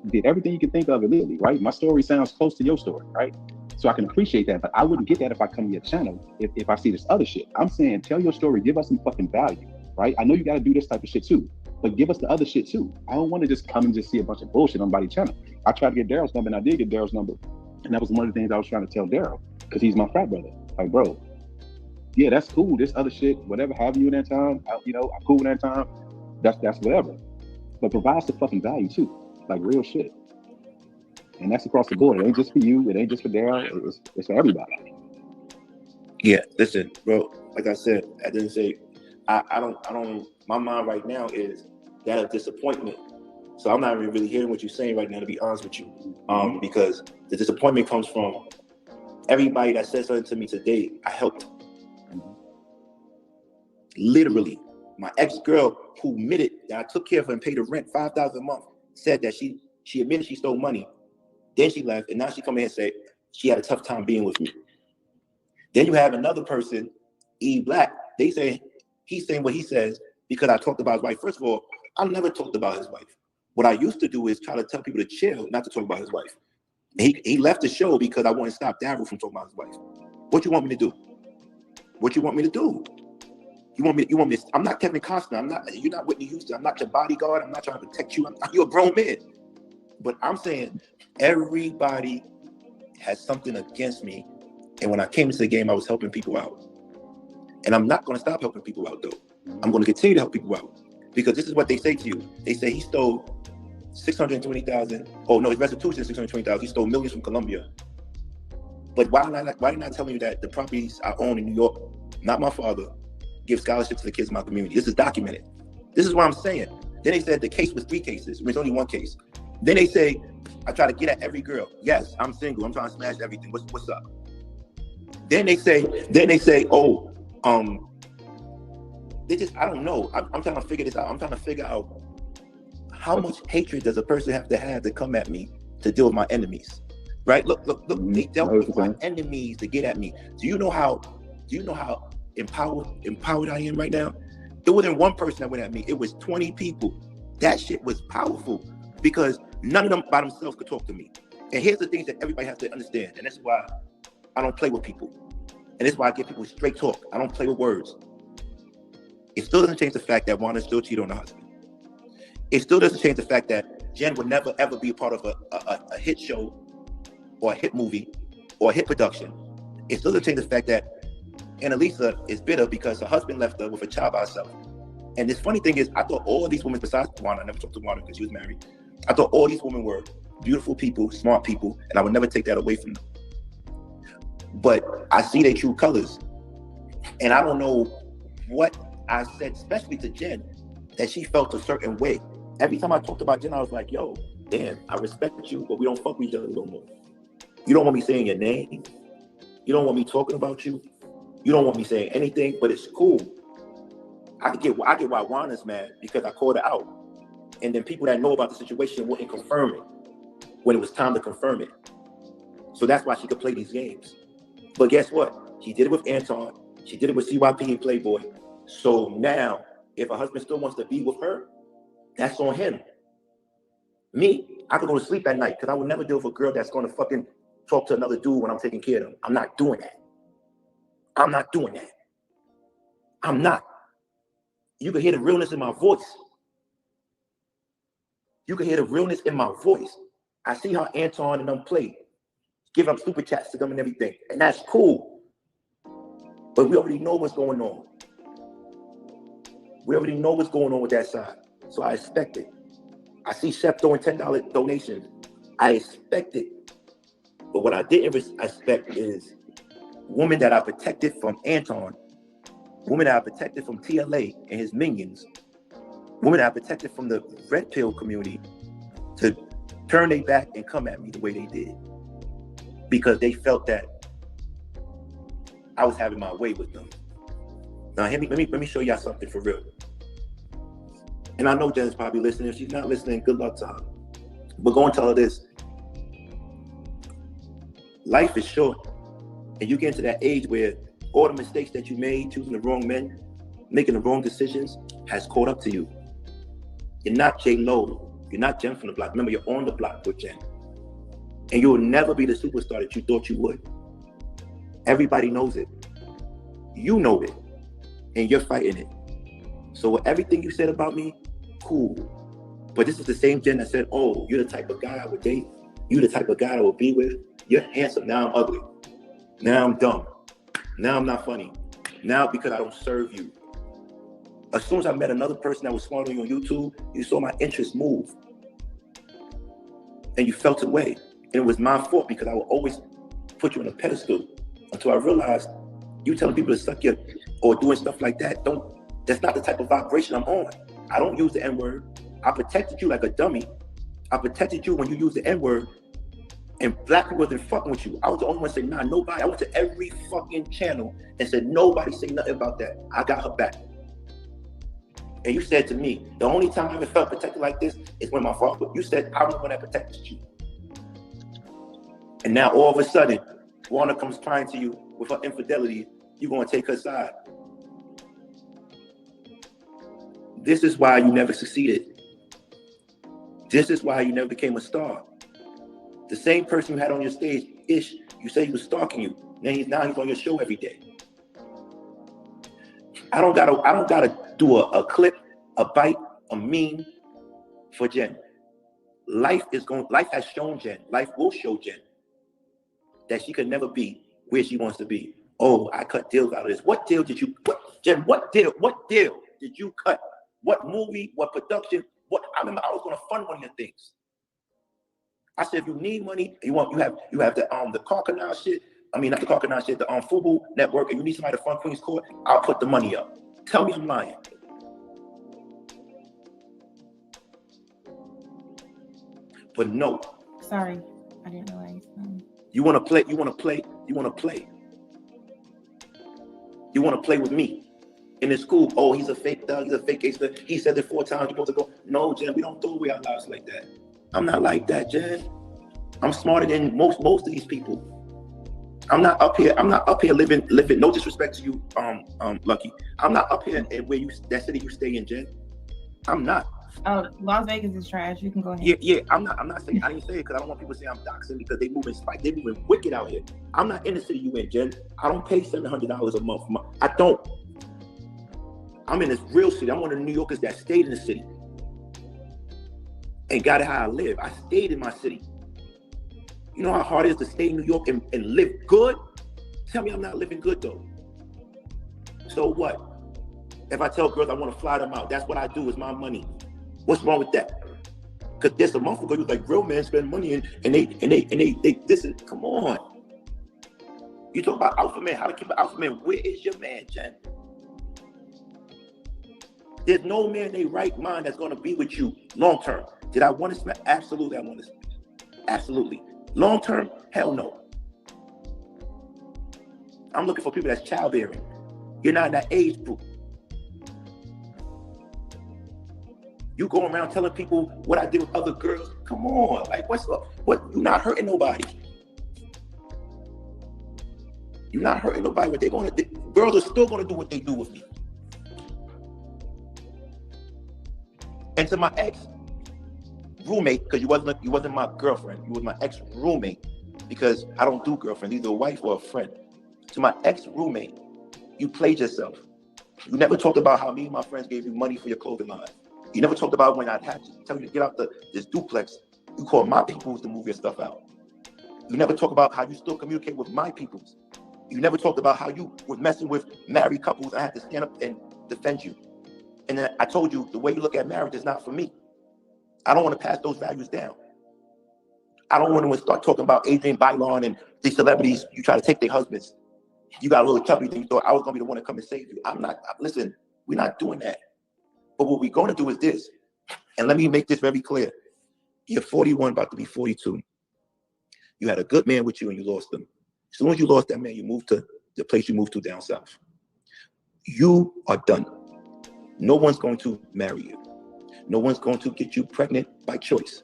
Did everything you can think of illegally, right? My story sounds close to your story, right? So I can appreciate that, but I wouldn't get that if I come to your channel, if I see this other shit. I'm saying, tell your story, give us some fucking value, right? I know you gotta do this type of shit too, but give us the other shit too. I don't wanna just come and just see a bunch of bullshit on somebody's channel. I tried to get Darrel's number and I did get Darrel's number. And that was one of the things I was trying to tell Darrel, because he's my frat brother. Like, bro, yeah, that's cool. This other shit, whatever have you in that time, I'm cool in that time. That's whatever. But provide some fucking value too, like real shit. And that's across the board. It ain't just for you. It ain't just for Darrel. It's for everybody. Yeah, listen, bro. Like I said, I didn't say. I don't. My mind right now is that of disappointment. So I'm not even really hearing what you're saying right now, to be honest with you. Because the disappointment comes from everybody that said something to me today. I helped. Literally, my ex-girl who admitted that I took care of her and paid her rent $5,000 a month said that she admitted she stole money. Then she left, and now she come in and say she had a tough time being with me. Then you have another person, E Black. They say he's saying what he says because I talked about his wife. First of all, I never talked about his wife. What I used to do is try to tell people to chill, not to talk about his wife. He left the show because I want to stop Darrel from talking about his wife. What you want me to do? What you want me to do? You want me? I'm not Kevin Costner. You're not Whitney Houston. I'm not your bodyguard. I'm not trying to protect you. You're a grown man. But I'm saying everybody has something against me. And when I came into the game, I was helping people out. And I'm not going to stop helping people out, though. I'm going to continue to help people out. Because this is what they say to you. They say he stole $620,000. Oh, no, his restitution is $620,000. He stole millions from Colombia. But why are they not telling you that the properties I own in New York, not my father, give scholarships to the kids in my community? This is documented. This is what I'm saying. Then they said the case was 3 cases. It's only 1 case. Then they say, I try to get at every girl. Yes, I'm single. I'm trying to smash everything. What's up? Then they say, oh, I don't know. I'm trying to figure this out. I'm trying to figure out how much hatred does a person have to come at me to deal with my enemies, right? Look. They dealt with my enemies to get at me. Do you know how empowered I am right now? It wasn't 1 person that went at me. It was 20 people. That shit was powerful because none of them by themselves could talk to me. And here's the things that everybody has to understand. And that's why I don't play with people. And that's why I give people straight talk. I don't play with words. It still doesn't change the fact that Wanda still cheated on her husband. It still doesn't change the fact that Jen would never ever be a part of a hit show or a hit movie or a hit production. It still doesn't change the fact that Annalisa is bitter because her husband left her with a child by herself. And this funny thing is, I thought all of these women, besides Wanda, I never talked to Wanda because she was married. I thought all these women were beautiful people, smart people, and I would never take that away from them. But I see their true colors. And I don't know what I said, especially to Jen, that she felt a certain way. Every time I talked about Jen, I was like, yo, damn, I respect you, but we don't fuck with each other no more. You don't want me saying your name. You don't want me talking about you. You don't want me saying anything, but it's cool. I get why Wanda's mad because I called her out. And then people that know about the situation wouldn't confirm it when it was time to confirm it. So that's why she could play these games. But guess what? She did it with Anton. She did it with CYP and Playboy. So now, if her husband still wants to be with her, that's on him. Me, I could go to sleep at night because I would never deal with a girl that's going to fucking talk to another dude when I'm taking care of them. I'm not doing that. I'm not doing that. I'm not. You can hear the realness in my voice. You can hear the realness in my voice. I see how Anton and them play, giving up stupid chats to them and everything, and that's cool. But we already know what's going on. We already know what's going on with that side, so I expect it. I see Chef throwing $10 donations. I expect it. But what I didn't expect is women that are protected from Anton, women that are protected from TLA and his minions, women that are protected from the red pill community to turn their back and come at me the way they did because they felt that I was having my way with them. Now, let me show y'all something for real. And I know Jen's probably listening. If she's not listening, good luck to her. But go and tell her this. Life is short. And you get into that age where all the mistakes that you made, choosing the wrong men, making the wrong decisions, has caught up to you. You're not J-Lo. You're not Jen from the block. Remember, you're on the block with Jen. And you will never be the superstar that you thought you would. Everybody knows it. You know it. And you're fighting it. So everything you said about me, cool. But this is the same Jen that said, oh, you're the type of guy I would date. You're the type of guy I would be with. You're handsome. Now I'm ugly. Now I'm dumb. Now I'm not funny. Now because I don't serve you. As soon as I met another person that was smarter than you on YouTube, you saw my interest move. And you felt away. And it was my fault because I would always put you on a pedestal until I realized you telling people to suck your, or doing stuff like that, that's not the type of vibration I'm on. I don't use the N-word. I protected you like a dummy. I protected you when you used the N-word and black people wasn't fucking with you. I was the only one saying, nah, nobody. I went to every fucking channel and said, nobody say nothing about that. I got her back. And you said to me, the only time I ever felt protected like this is when my father, you said, I'm the one that protected you. And now all of a sudden, Wanda comes crying to you with her infidelity, you're gonna take her side. This is why you never succeeded. This is why you never became a star. The same person you had on your stage, Ish, you say he was stalking you. Now he's on your show every day. I don't gotta do a clip, a bite, a meme for Jen. Life has shown Jen, life will show Jen that she could never be where she wants to be. Oh, I cut deals out of this. What deal did you Jen, what deal did you cut? What movie, what production, I remember I was gonna fund one of your things. I said, if you need money, you have the car canal shit. I mean, not the car canal shit, the Fubu network, and you need somebody to fund Queen's Court, I'll put the money up. Tell me I'm lying. But no. Sorry, I didn't realize. You wanna play with me. In the school, oh, he's a fake thug, he's a fake gangster. He said it 4 times, you're supposed to go. No, Jen, we don't throw away our lives like that. I'm not like that, Jen. I'm smarter than most of these people. I'm not up here living, no disrespect to you, Lucki. I'm not up here that city you stay in, Jen. I'm not. Oh, Las Vegas is trash. You can go ahead. Yeah, I'm not saying, I didn't say it because I don't want people to say I'm doxing because they moving wicked out here. I'm not in the city you in, Jen. I don't pay $700 a month. I don't. I'm in this real city. I'm one of the New Yorkers that stayed in the city and got it how I live. I stayed in my city. You know how hard it is to stay in New York and live good? Tell me I'm not living good though. So what? If I tell girls I want to fly them out, that's what I do. It's my money. What's wrong with that? Because there's a month ago, you was like, real men spend money and they this is, come on. You talk about alpha man, how to keep an alpha man. Where is your man, Jen? There's no man in their right mind that's going to be with you long term. Did I want to smash? Absolutely, I want to smash. Absolutely. Long term? Hell no. I'm looking for people that's childbearing. You're not in that age group. You go around telling people what I did with other girls. Come on, like what's up? What? You're not hurting nobody. You're not hurting nobody. What they're gonna do? Girls are still gonna do what they do with me. And to my ex roommate, because you wasn't my girlfriend, you was my ex roommate, because I don't do girlfriends, either a wife or a friend. To my ex roommate, you played yourself. You never talked about how me and my friends gave you money for your clothing line. You never talked about when I'd have to tell you to get out this duplex. You called my peoples to move your stuff out. You never talk about how you still communicate with my peoples. You never talked about how you were messing with married couples. I had to stand up and defend you. And then I told you the way you look at marriage is not for me. I don't want to pass those values down. I don't want to start talking about Adrian Bailon and these celebrities. You try to take their husbands. You got a little chubby, then you thought I was going to be the one to come and save you. I'm not. Listen, we're not doing that. But what we're going to do is this. And let me make this very clear. You're 41, about to be 42. You had a good man with you and you lost him. As soon as you lost that man, you moved to the place you moved to down south. You are done. No one's going to marry you. No one's going to get you pregnant by choice.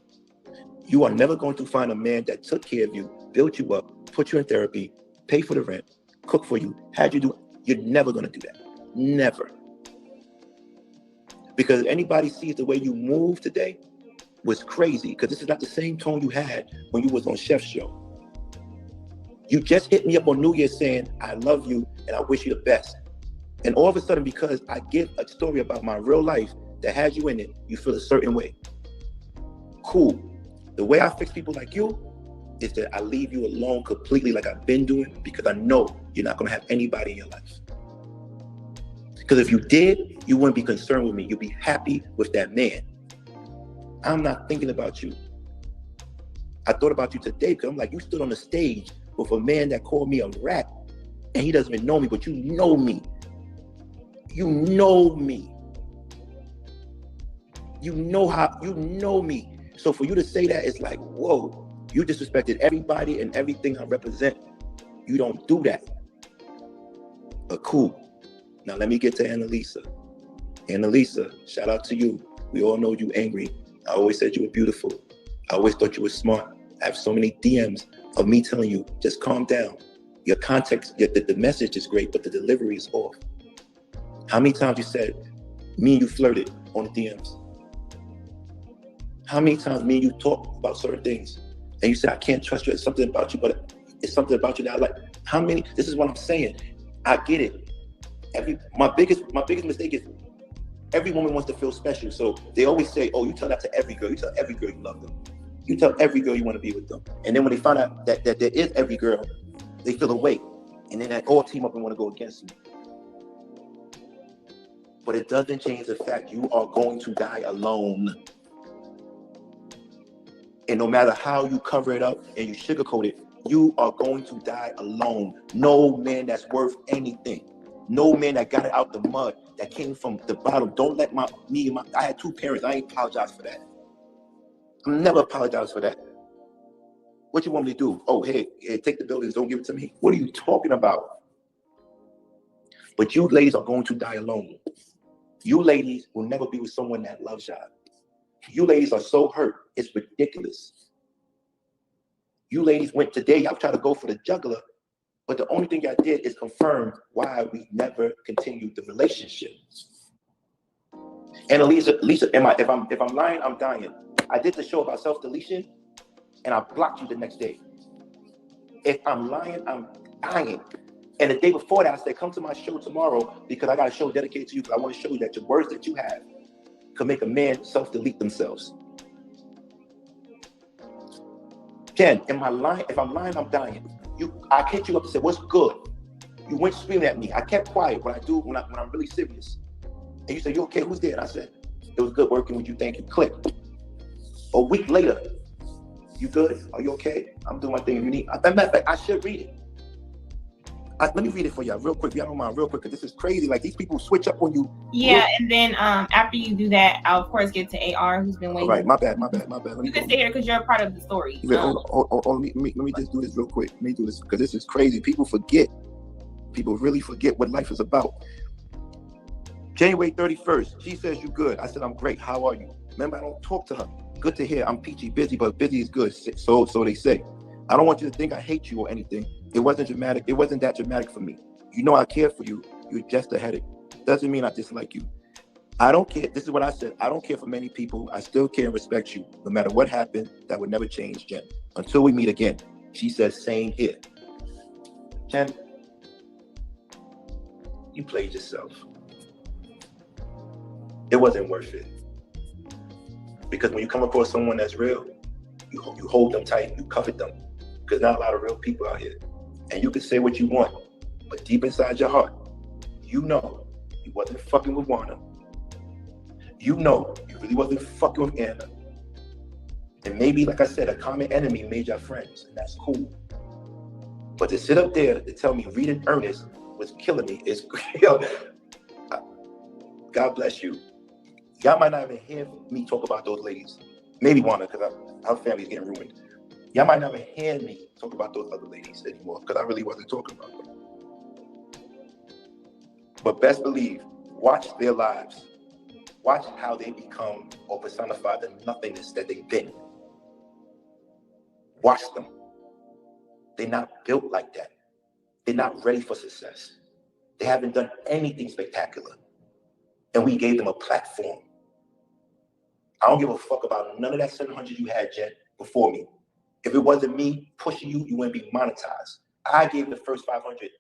You are never going to find a man that took care of you, built you up, put you in therapy, pay for the rent, cook for you, had you do. You're never going to do that. Never. Because anybody sees the way you move today was crazy, because this is not the same tone you had when you was on Chef's show. You just hit me up on New Year's saying, I love you and I wish you the best. And all of a sudden, because I give a story about my real life that has you in it, you feel a certain way. Cool. The way I fix people like you is that I leave you alone completely like I've been doing, because I know you're not going to have anybody in your life. Because if you did, you wouldn't be concerned with me. You'd be happy with that man. I'm not thinking about you. I thought about you today because I'm like, you stood on the stage with a man that called me a rat, and he doesn't even know me, but you know me. You know me. You know me. So for you to say that, it's like, whoa, you disrespected everybody and everything I represent. You don't do that. But cool. Now let me get to Annalisa. Annalisa, shout out to you. We all know you angry. I always said you were beautiful. I always thought you were smart. I have so many DMs of me telling you, just calm down. Your context, the message is great, but the delivery is off. How many times you said, me and you flirted on the DMs? How many times me and you talked about certain things and you said, I can't trust you, it's something about you, but it's something about you that I like. How many, this is what I'm saying. I get it. My biggest mistake is every woman wants to feel special. So they always say, oh, you tell that to every girl. You tell every girl you love them. You tell every girl you want to be with them. And then when they find out that there is every girl, they feel away. And then they all team up and want to go against you. But it doesn't change the fact you are going to die alone. And no matter how you cover it up and you sugarcoat it, you are going to die alone. No man that's worth anything. No man that got it out the mud, that came from the bottom. Don't let I had 2 parents. I ain't apologize for that. I'm never apologize for that. What you want me to do? Oh, hey, take the buildings, don't give it to me. What are you talking about? But you ladies are going to die alone. You ladies will never be with someone that loves y'all. You ladies are so hurt, it's ridiculous. You ladies went today, y'all tried to go for the juggler, but the only thing y'all did is confirm why we never continued the relationship. And Lisa, if I'm lying, I'm dying. I did the show about self-deletion, and I blocked you the next day. If I'm lying, I'm dying. And the day before that, I said, come to my show tomorrow because I got a show dedicated to you because I want to show you that the words that you have could make a man self-delete themselves. Jen, am I lying? If I'm lying, I'm dying. I hit you up and said, what's good? You went screaming at me. I kept quiet when I'm really serious. And you said, you okay? Who's there? And I said, it was good working with you. Thank you. Click. A week later, you good? Are you okay? I'm doing my thing. If you need, as a matter of fact, I should read it. Let me read it for y'all real quick. Y'all don't mind real quick because this is crazy. Like these people switch up on you. Yeah, and then after you do that, I'll of course get to AR, who's been waiting. All right, my bad. You can stay here because you're a part of the story. Let me just do this real quick. Let me do this because this is crazy. People forget. People really forget what life is about. January 31st, she says you good. I said I'm great. How are you? Remember, I don't talk to her. Good to hear. I'm peachy busy, but busy is good. So they say. I don't want you to think I hate you or anything. It wasn't dramatic. It wasn't that dramatic for me. You know I care for you. You're just a headache. Doesn't mean I dislike you. I don't care. This is what I said. I don't care for many people. I still care and respect you. No matter what happened, that would never change, Jen. Until we meet again. She says, same here. Jen, you played yourself. It wasn't worth it. Because when you come across someone that's real, you hold them tight, you covet them. Because not a lot of real people out here. And you can say what you want, but deep inside your heart, you know you wasn't fucking with Warner. You know you really wasn't fucking with Anna. And maybe, like I said, a common enemy made y'all friends, and that's cool. But to sit up there to tell me reading Ernest was killing me is, God bless you. Y'all might not even hear me talk about those ladies. Maybe Warner, because our family's getting ruined. Y'all might never hear me talk about those other ladies anymore because I really wasn't talking about them. But best believe, watch their lives. Watch how they become or personify the nothingness that they've been. Watch them. They're not built like that. They're not ready for success. They haven't done anything spectacular. And we gave them a platform. I don't give a fuck about none of that 700 you had, Jen, before me. If it wasn't me pushing you, you wouldn't be monetized. I gave the first 500.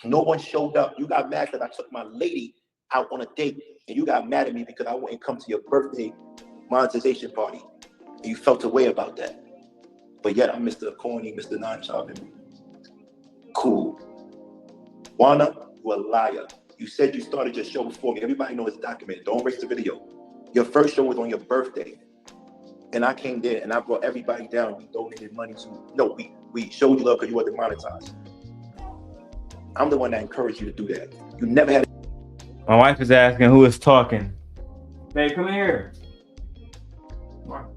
No one showed up. You got mad because I took my lady out on a date, and you got mad at me because I wouldn't come to your birthday monetization party. And you felt a way about that. But yet I'm Mr. Corny, Mr. Non-Charming. Cool. Juana, you a liar. You said you started your show before me. Everybody knows it's documented. Don't erase the video. Your first show was on your birthday. And I came there and I brought everybody down. We donated money to, no, we showed you love because you wasn't monetized. I'm the one that encouraged you to do that. You never had. My wife is asking who is talking. Babe, come here. Come on.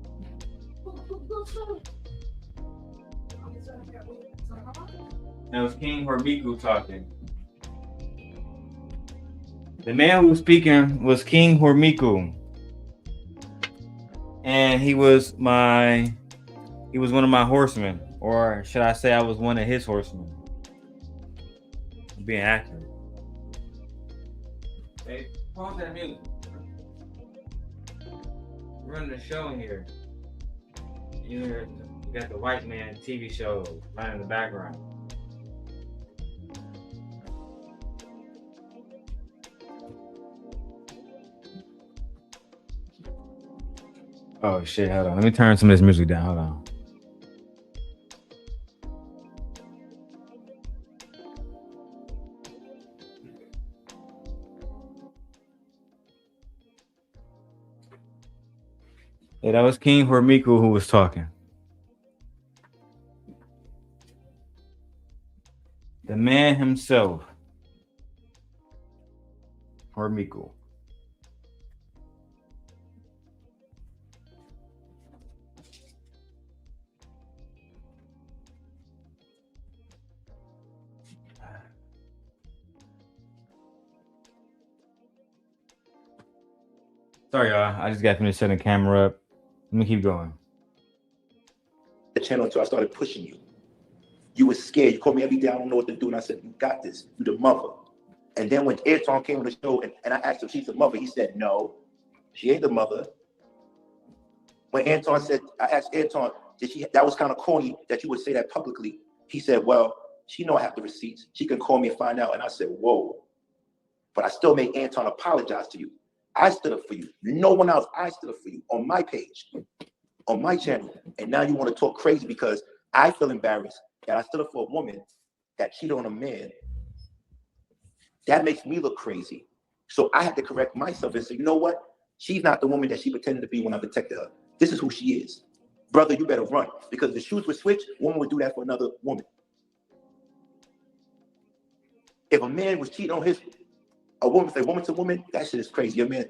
That was King Hormiku talking. The man who was speaking was King Hormiku. And he was one of my horsemen. Or should I say I was one of his horsemen? I'm being accurate. Hey, pause that music. We're running a show in here. You got the white man TV show right in the background. Oh shit, hold on. Let me turn some of this music down. Hold on. Yeah, that was King Hormiku who was talking. The man himself, Hormiku. Sorry, y'all. I just got finished setting the camera up. Let me keep going. The channel until I started pushing you. You were scared. You called me every day. I don't know what to do. And I said, you got this. You're the mother. And then when Anton came on the show and I asked him if she's the mother, he said, no, she ain't the mother. When Anton said, I asked Anton, that was kind of corny that you would say that publicly. He said, well, She know I have the receipts. She can call me and find out. And I said, whoa. But I still made Anton apologize to you. I stood up for you. No one else. I stood up for you on my page, on my channel. And now you want to talk crazy because I feel embarrassed that I stood up for a woman that cheated on a man. That makes me look crazy. So I had to correct myself and say, you know what? She's not the woman that she pretended to be when I protected her. This is who she is. Brother, you better run. Because if the shoes would switch, a woman would do that for another woman. If a man was cheating on a woman, say woman to woman, that shit is crazy. A man.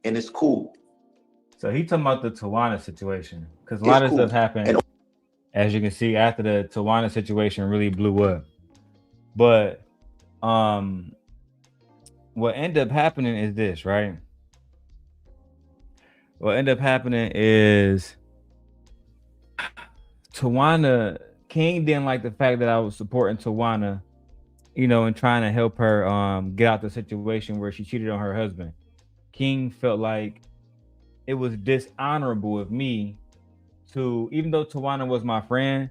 And it's cool. So he talking about the Tawana situation. Because a lot of stuff happened, as you can see, after the Tawana situation really blew up. But what ended up happening is this, right? What ended up happening is Tawana, King didn't like the fact that I was supporting Tawana, you know, and trying to help her get out the situation where she cheated on her husband. King felt like it was dishonorable of me to, even though Tawana was my friend,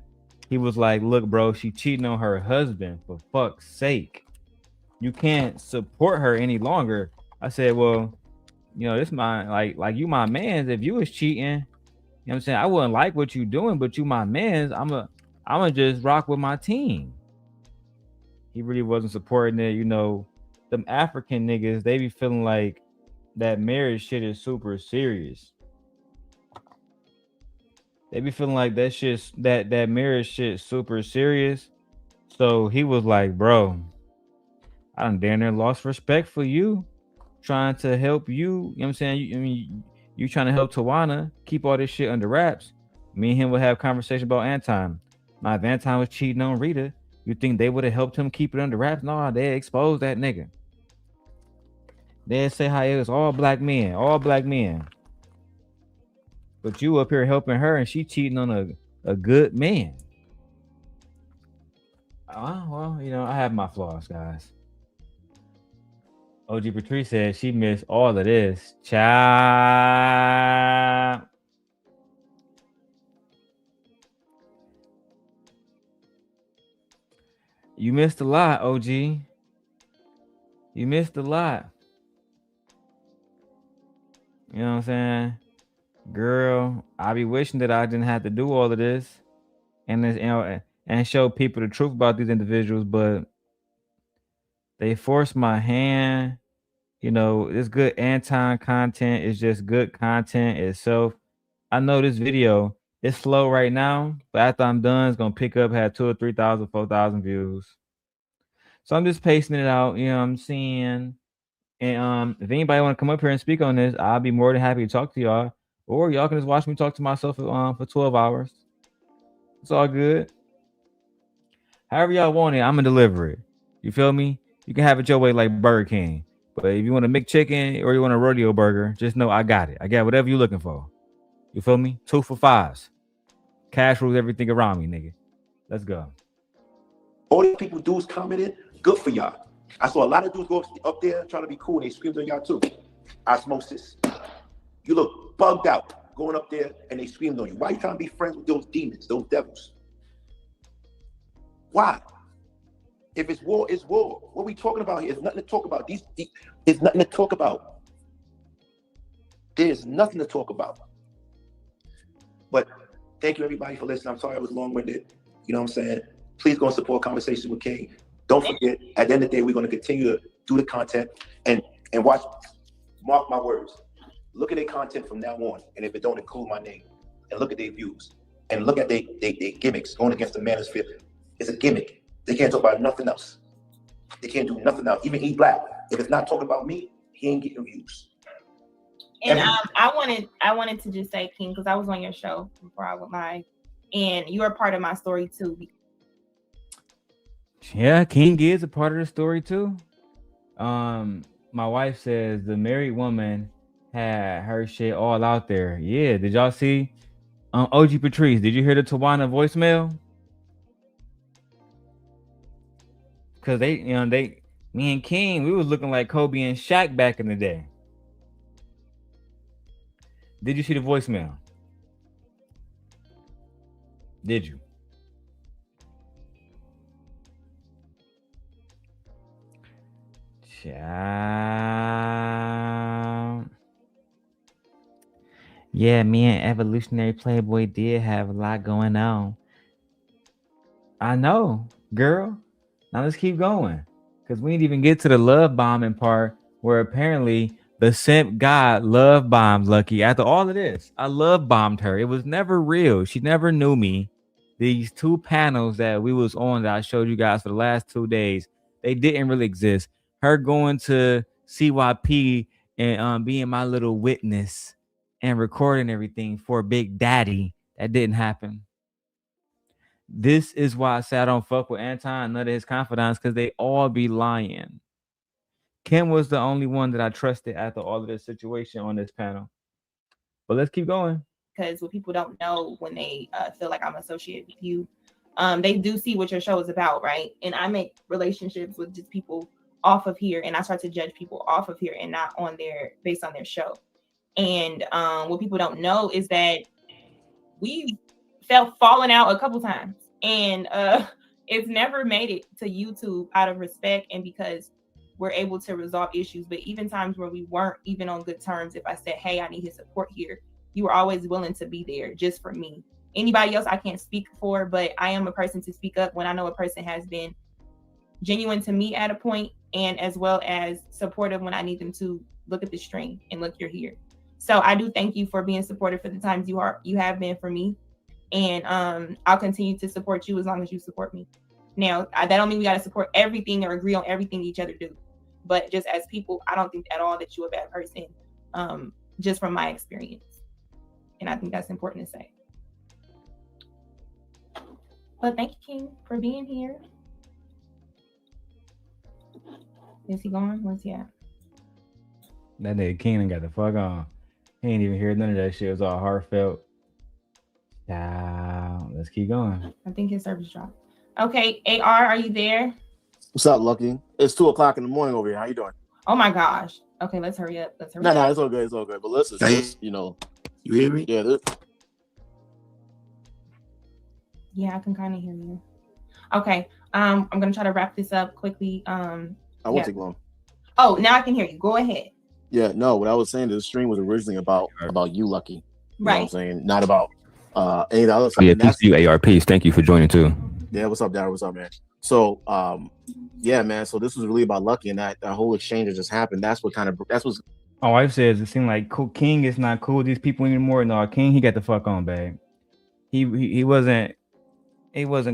he was like, look, bro, she cheating on her husband, for fuck's sake. You can't support her any longer. I said, well, you know, this my like you my mans. If you was cheating, you know what I'm saying, I wouldn't like what you doing, but you my mans, I'ma just rock with my team. He really wasn't supporting it. You know, them African niggas, they be feeling like that marriage shit is super serious. They be feeling like that shit, that marriage shit super serious. So he was like, bro, I done damn near lost respect for you, trying to help you. You know what I'm saying? You trying to help Tawana keep all this shit under wraps. Me and him would have conversation about Anton. Now, if Anton was cheating on Rita, you think they would have helped him keep it under wraps? No, they exposed that nigga. They'd say how it was all black men. But you up here helping her and she cheating on a good man. Well, you know, I have my flaws, guys. OG Patrice said she missed all of this. Child. You missed a lot, OG. You missed a lot. You know what I'm saying? Girl, I be wishing that I didn't have to do all of this and this, you know, and show people the truth about these individuals, but they forced my hand. You know, this good Anton content is just good content itself. I know this video is slow right now, but after I'm done, it's gonna pick up, have 2,000 or 3,000, 4,000 views. So I'm just pacing it out, you know what I'm saying? And if anybody want to come up here and speak on this, I'll be more than happy to talk to y'all. Or y'all can just watch me talk to myself for 12 hours. It's all good. However y'all want it, I'm gonna deliver it. You feel me? You can have it your way like Burger King. But if you want a McChicken or you want a rodeo burger, just know I got it. I got whatever you're looking for. You feel me? 2 for $5. Cash rules everything around me, nigga. Let's go. All these people dudes commented, good for y'all. I saw a lot of dudes go up there trying to be cool. And they screamed on y'all too. Osmosis. You look bugged out going up there and they screamed on you. Why are you trying to be friends with those demons, those devils? Why? If it's war, it's war. What are we talking about here? There's nothing to talk about. There's nothing to talk about. There's nothing to talk about. But thank you everybody for listening. I'm sorry I was long-winded. You know what I'm saying? Please go and support Conversations with King. Don't forget, at the end of the day, we're going to continue to do the content and watch, mark my words. Look at their content from now on. And if it don't include my name, and look at their views, and look at their gimmicks going against the manosphere. It's a gimmick. They can't talk about nothing else. They can't do nothing else. Even E Black. If it's not talking about me, he ain't getting views. And I wanted to just say, King, because I was on your show before I went live, and you are part of my story too. Yeah, King is a part of the story too. My wife says the married woman had her shit all out there. Yeah, did y'all see? OG Patrice, did you hear the Tawana voicemail? Cause me and King, we was looking like Kobe and Shaq back in the day. Did you see the voicemail? Did you? Child. Yeah, me and Evolutionary Playboy did have a lot going on. I know, girl. Now let's keep going. Because we didn't even get to the love bombing part where apparently the simp god love bombed Lucki. After all of this, I love bombed her. It was never real. She never knew me. These 2 panels that we was on that I showed you guys for the last 2 days, they didn't really exist. Her going to CYP and being my little witness and recording everything for Big Daddy, that didn't happen. This is why I say I don't fuck with Anton, none of his confidants, because they all be lying. Kim was the only one that I trusted after all of this situation on this panel. But let's keep going. Because what people don't know when they feel like I'm associated with you, they do see what your show is about, right? And I make relationships with just people off of here, and I start to judge people off of here and not on their based on their show. And what people don't know is that we've fallen out a couple times, and it's never made it to YouTube out of respect and because we're able to resolve issues. But even times where we weren't even on good terms, if I said, hey, I need his support here, you were always willing to be there just for me. Anybody else I can't speak for, but I am a person to speak up when I know a person has been genuine to me at a point, and as well as supportive when I need them to look at the stream and look, you're here. So I do thank you for being supportive for the times you have been for me. And I'll continue to support you as long as you support me. Now, that don't mean we got to support everything or agree on everything each other do. But just as people, I don't think at all that you're a bad person, just from my experience. And I think that's important to say. But thank you, King, for being here. Is he gone? Where's he at? That nigga Keenan got the fuck on. He ain't even hear none of that shit. It was all heartfelt. Let's keep going. I think his service dropped. Okay, AR, are you there? What's up, Lucki? It's 2:00 in the morning over here. How you doing? Oh my gosh. Okay, let's hurry up. No, it's all good. It's all good. But listen, you know, you hear me? Yeah. Yeah, I can kind of hear you. Okay, I'm gonna try to wrap this up quickly. I won't take long. Oh, now I can hear you. Go ahead. Yeah, no, what I was saying, the stream was originally about you, Lucki. You know what I'm saying? Not about any of the other stuff. Yeah, peace to you, ARPs. Thank you for joining too. Yeah, what's up, Darrel? What's up, man? So, yeah, man. So this was really about Lucki, and that whole exchange that just happened. That's what's. My wife says it seemed like King is not cool with these people anymore. No, King, he got the fuck on, babe. He wasn't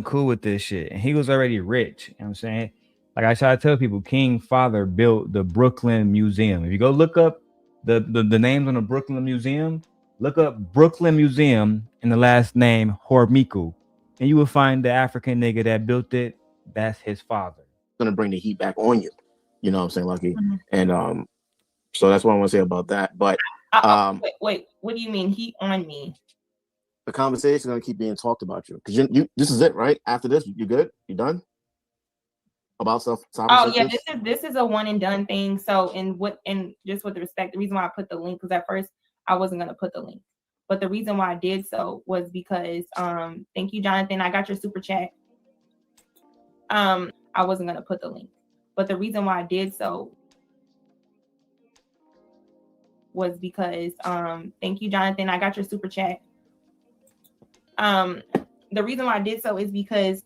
cool with this shit, and he was already rich. You know what I'm saying? Like I try to tell people, King's father built the Brooklyn Museum. If you go look up the names on the Brooklyn Museum, look up Brooklyn Museum and the last name Hormiku, and you will find the African nigga that built it. That's his father. Gonna bring the heat back on you. You know what I'm saying, Lucki? Mm-hmm. And so that's what I want to say about that. But wait, what do you mean heat on me? The conversation is gonna keep being talked about you because you this is it, right? After this, you good? You done? About stuff. Oh yeah, this is a one and done thing. So and just with respect, the reason why I put the link, because at first I wasn't gonna put the link, but the reason why I did so was because thank you, Jonathan. I got your super chat. I wasn't gonna put the link, but the reason why I did so was because thank you, Jonathan. I got your super chat. The reason why I did so is because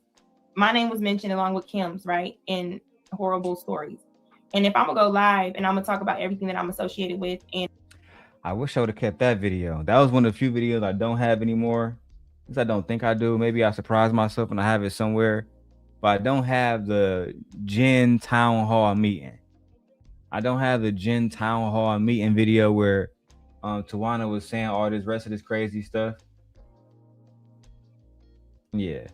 my name was mentioned along with Kim's, right, in horrible stories. And if I'm gonna go live and I'm gonna talk about everything that I'm associated with, and I wish I would have kept that video. That was one of the few videos I don't have anymore. Because I don't think I do. Maybe I surprise myself and I have it somewhere. But I don't have the Gen Town Hall meeting. I don't have the Gen Town Hall meeting video where Tawana was saying all this rest of this crazy stuff. Yeah.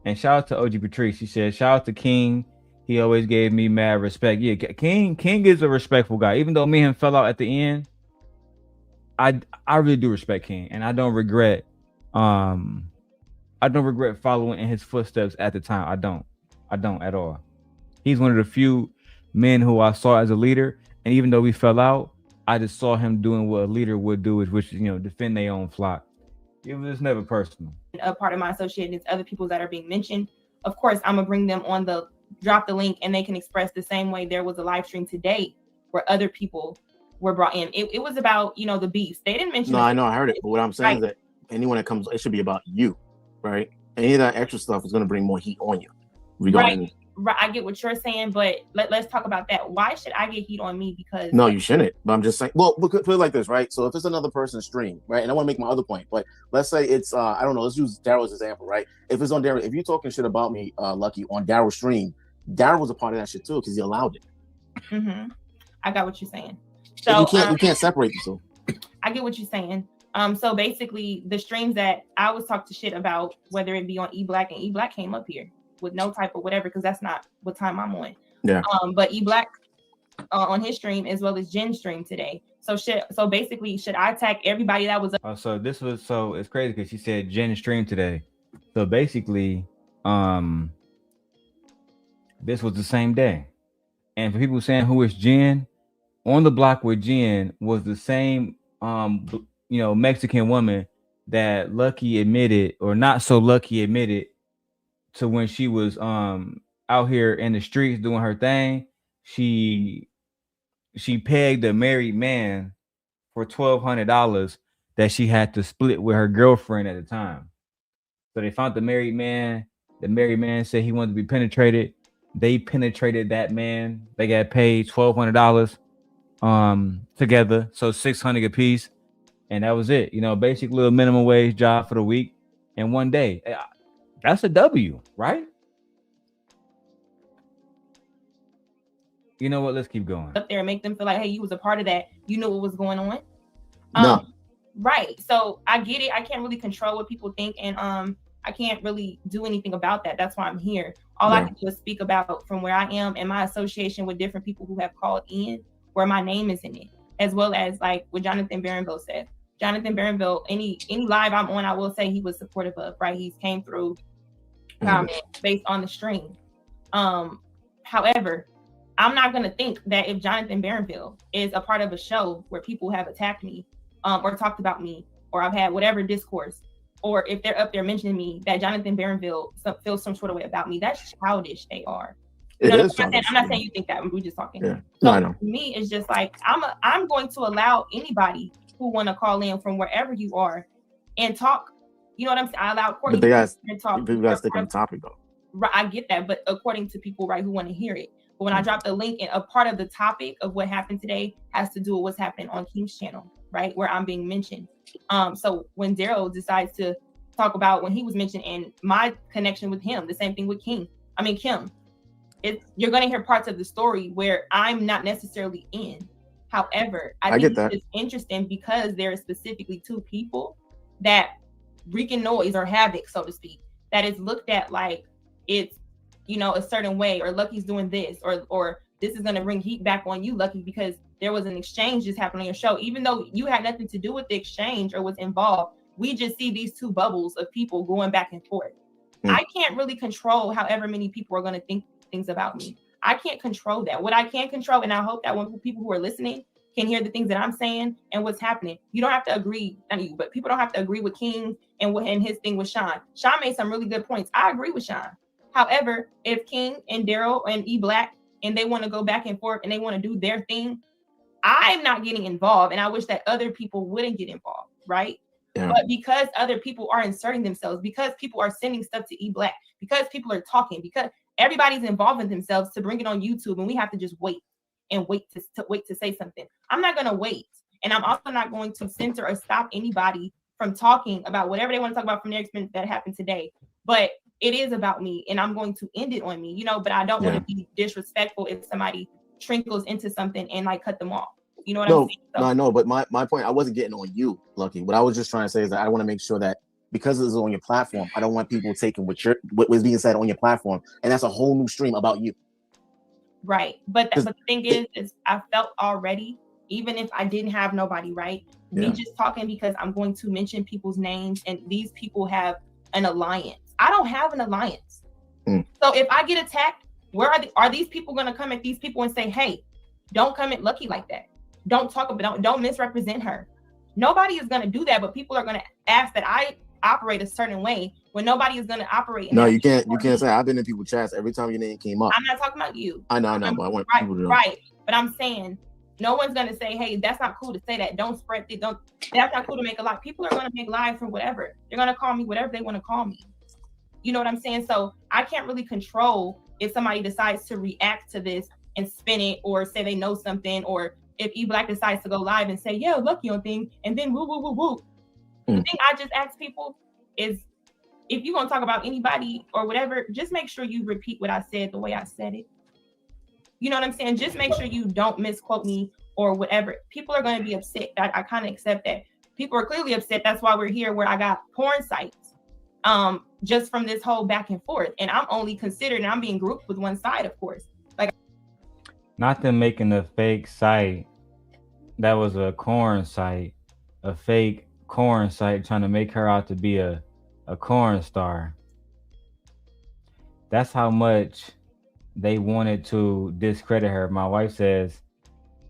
And shout out to OG Patrice. She said, shout out to King. He always gave me mad respect. Yeah, King is a respectful guy. Even though me and him fell out at the end, I really do respect King. And I don't regret following in his footsteps at the time. I don't at all. He's one of the few men who I saw as a leader. And even though we fell out, I just saw him doing what a leader would do, which is, defend their own flock. It was never personal. A part of my association is other people that are being mentioned. Of course, I'm gonna bring them on the drop the link and they can express the same way there was a live stream today where other people were brought in. It was about, you know, the beefs. They didn't mention. No, I know, I heard it. But what I'm saying is that anyone that comes, it should be about you, right? Any of that extra stuff is going to bring more heat on you. Regarding Right, I get what you're saying, but let's talk about that. Why should I get heat on me? Because no, you shouldn't. But I'm just saying. Well, we'll put it like this, right? So if it's another person's stream, right? And I want to make my other point, but let's say it's I don't know. Let's use Darrel's example, right? If it's on Darrel, if you're talking shit about me, Lucki, on Darrel's stream, Darrel was a part of that shit too because he allowed it. Mm-hmm. I got what you're saying. So you can't separate the two. I get what you're saying. So basically, the streams that I was talking shit about, whether it be on E-Black, and E-Black came up here with no type of whatever, because that's not what time I'm on. Yeah. But E-Black on his stream as well as Jen's stream today. So basically, should I attack everybody that was up? So it's crazy because she said Jen streamed today. So basically, this was the same day. And for people saying who is Jen, on the block with Jen was the same Mexican woman that Lucki admitted, or not so Lucki admitted, to when she was out here in the streets doing her thing. She pegged a married man for $1,200 that she had to split with her girlfriend at the time. So they found the married man. The married man said he wanted to be penetrated. They penetrated that man. They got paid $1,200 together, so $600 a piece, and that was it. Basic little minimum wage job for the week and one day. That's a W, right? You know what? Let's keep going. Up there and make them feel like, hey, you was a part of that. You knew what was going on. No. Right. So I get it. I can't really control what people think, and I can't really do anything about that. That's why I'm here. All I can do is speak about from where I am and my association with different people who have called in, where my name is in it, as well as like what Jonathan Barronville said. Jonathan Barronville, any live I'm on, I will say he was supportive of, right? He came through based on the stream. However, I'm not going to think that if Jonathan Barronville is a part of a show where people have attacked me or talked about me, or I've had whatever discourse, or if they're up there mentioning me, that Jonathan Barronville feels some sort of way about me. That's childish. They are. I'm not saying you think that. We're just talking. Yeah. So I know. to me, it's just like I'm going to allow anybody who want to call in from wherever you are and talk. You know what I'm saying? I allow Courtney But to talk. people got to stick on the topic though. Right, I get that, but according to people, right, who want to hear it. But when I drop the link, and a part of the topic of what happened today has to do with what's happening on King's channel, right, where I'm being mentioned. So when Darrel decides to talk about when he was mentioned and my connection with him, the same thing with Kim. You're going to hear parts of the story where I'm not necessarily in. However, I think it's interesting because there are specifically two people that wreaking noise or havoc, so to speak, that is looked at like it's, a certain way, or Lucki's doing this, or this is going to bring heat back on you, Lucki, because there was an exchange just happening on your show. Even though you had nothing to do with the exchange or was involved, we just see these two bubbles of people going back and forth. I can't really control however many people are going to think things about me. I can't control that. What I can control, and I hope that when people who are listening can hear the things that I'm saying and what's happening, you don't have to agree, not you, but people don't have to agree with King and his thing with Sean. Sean made some really good points. I agree with Sean. However, if King and Darrel and E-Black and they want to go back and forth and they want to do their thing, I'm not getting involved, and I wish that other people wouldn't get involved, right? Yeah. But because other people are inserting themselves, because people are sending stuff to E-Black, because people are talking, because everybody's involving themselves to bring it on YouTube, and we have to just wait to say something. I'm not going to wait, and I'm also not going to censor or stop anybody from talking about whatever they want to talk about from their experience that happened today. But it is about me, and I'm going to end it on me, but I don't want to be disrespectful if somebody trickles into something and like cut them off. You know what I'm saying? So, no, I know, but my point, I wasn't getting on you, Lucki. What I was just trying to say is that I want to make sure that because this is on your platform, I don't want people taking what was being said on your platform, and that's a whole new stream about you. Right, but the thing is I felt already, even if I didn't have nobody, right? Me just talking because I'm going to mention people's names, and these people have an alliance. I don't have an alliance. So if I get attacked, where are these people going to come at these people and say, hey, don't come at Lucki like that. Don't talk about, don't misrepresent her. Nobody is going to do that, but people are going to ask that I operate a certain way when nobody is going to operate. In No, that you can't. You way. can't say I've been in people's chats every time your name came up. I'm not talking about you. I know, but I want Right, people to know. right. But I'm saying no one's gonna say, hey, that's not cool to say that. Don't spread it. Don't. That's not cool to make a lie. People are gonna make lies for whatever. They're gonna call me whatever they want to call me. You know what I'm saying? So I can't really control if somebody decides to react to this and spin it or say they know something, or if E Black decides to go live and say, yeah, Lucki on thing, and then woo woo woo woo. The thing I just ask people is, if you're gonna talk about anybody or whatever, just make sure you repeat what I said the way I said it. You know what I'm saying? Just make sure you don't misquote me or whatever. People are going to be upset. I kind of accept that. People are clearly upset. That's why we're here, where I got porn sites just from this whole back and forth. And I'm only considered, and I'm being grouped with one side, of course. Like, Not them making a fake site that was a corn site, a fake corn site trying to make her out to be a corn star. That's how much they wanted to discredit her. My wife says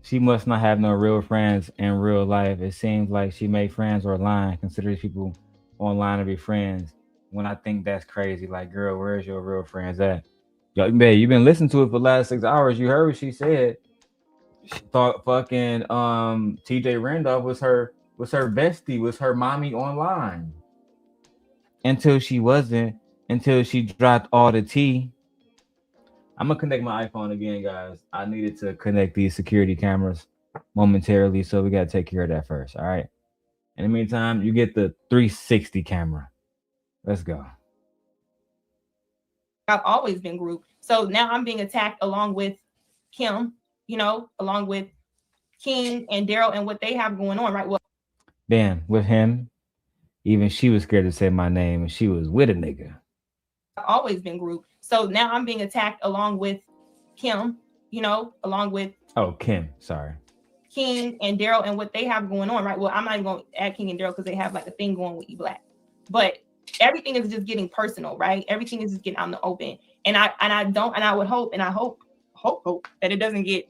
she must not have no real friends in real life. It seems like she made friends online, considers people online to be friends. When I think that's crazy, like, girl, where's your real friends at? Yo, babe, you've been listening to it for the last 6 hours. You heard what she said. She thought fucking TJ Randolph was her bestie, was her mommy online. Until she wasn't, until she dropped all the tea. I'm gonna connect my iPhone again, guys. I needed to connect these security cameras momentarily, so we gotta take care of that first. All right. In the meantime, you get the 360 camera. Let's go. I've always been grouped. So now I'm being attacked along with Kim, you know, along with King and Darrel and what they have going on, right? Well, Then with him, even she was scared to say my name, and she was with a nigga. I've always been grouped. So now I'm being attacked along with Kim, you know, along with Oh, Kim, sorry. King and Darrel and what they have going on, right? Well, I'm not even going to add King and Darrel because they have like a thing going with E Black, but everything is just getting personal, right? Everything is just getting out in the open, and I would hope that it doesn't get,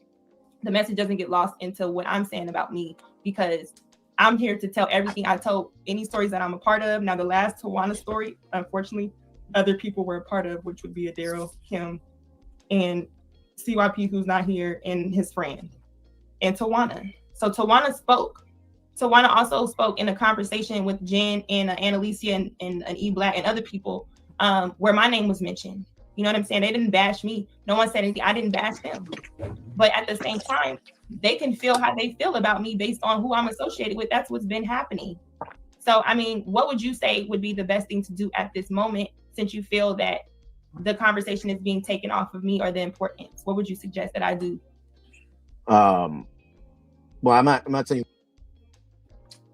the message doesn't get lost into what I'm saying about me, because I'm here to tell everything. I told any stories that I'm a part of. Now, the last Tawana story, unfortunately, other people were a part of, which would be a Darrel, Kim, and CYP, who's not here, and his friend, and Tawana. So Tawana spoke. Tawana also spoke in a conversation with Jen and Annalicia and E Black and other people where my name was mentioned. You know what I'm saying? They didn't bash me. No one said anything. I didn't bash them. But at the same time, they can feel how they feel about me based on who I'm associated with. That's what's been happening. So, I mean, what would you say would be the best thing to do at this moment, since you feel that the conversation is being taken off of me, or the importance? What would you suggest that I do? Well, I'm not telling you.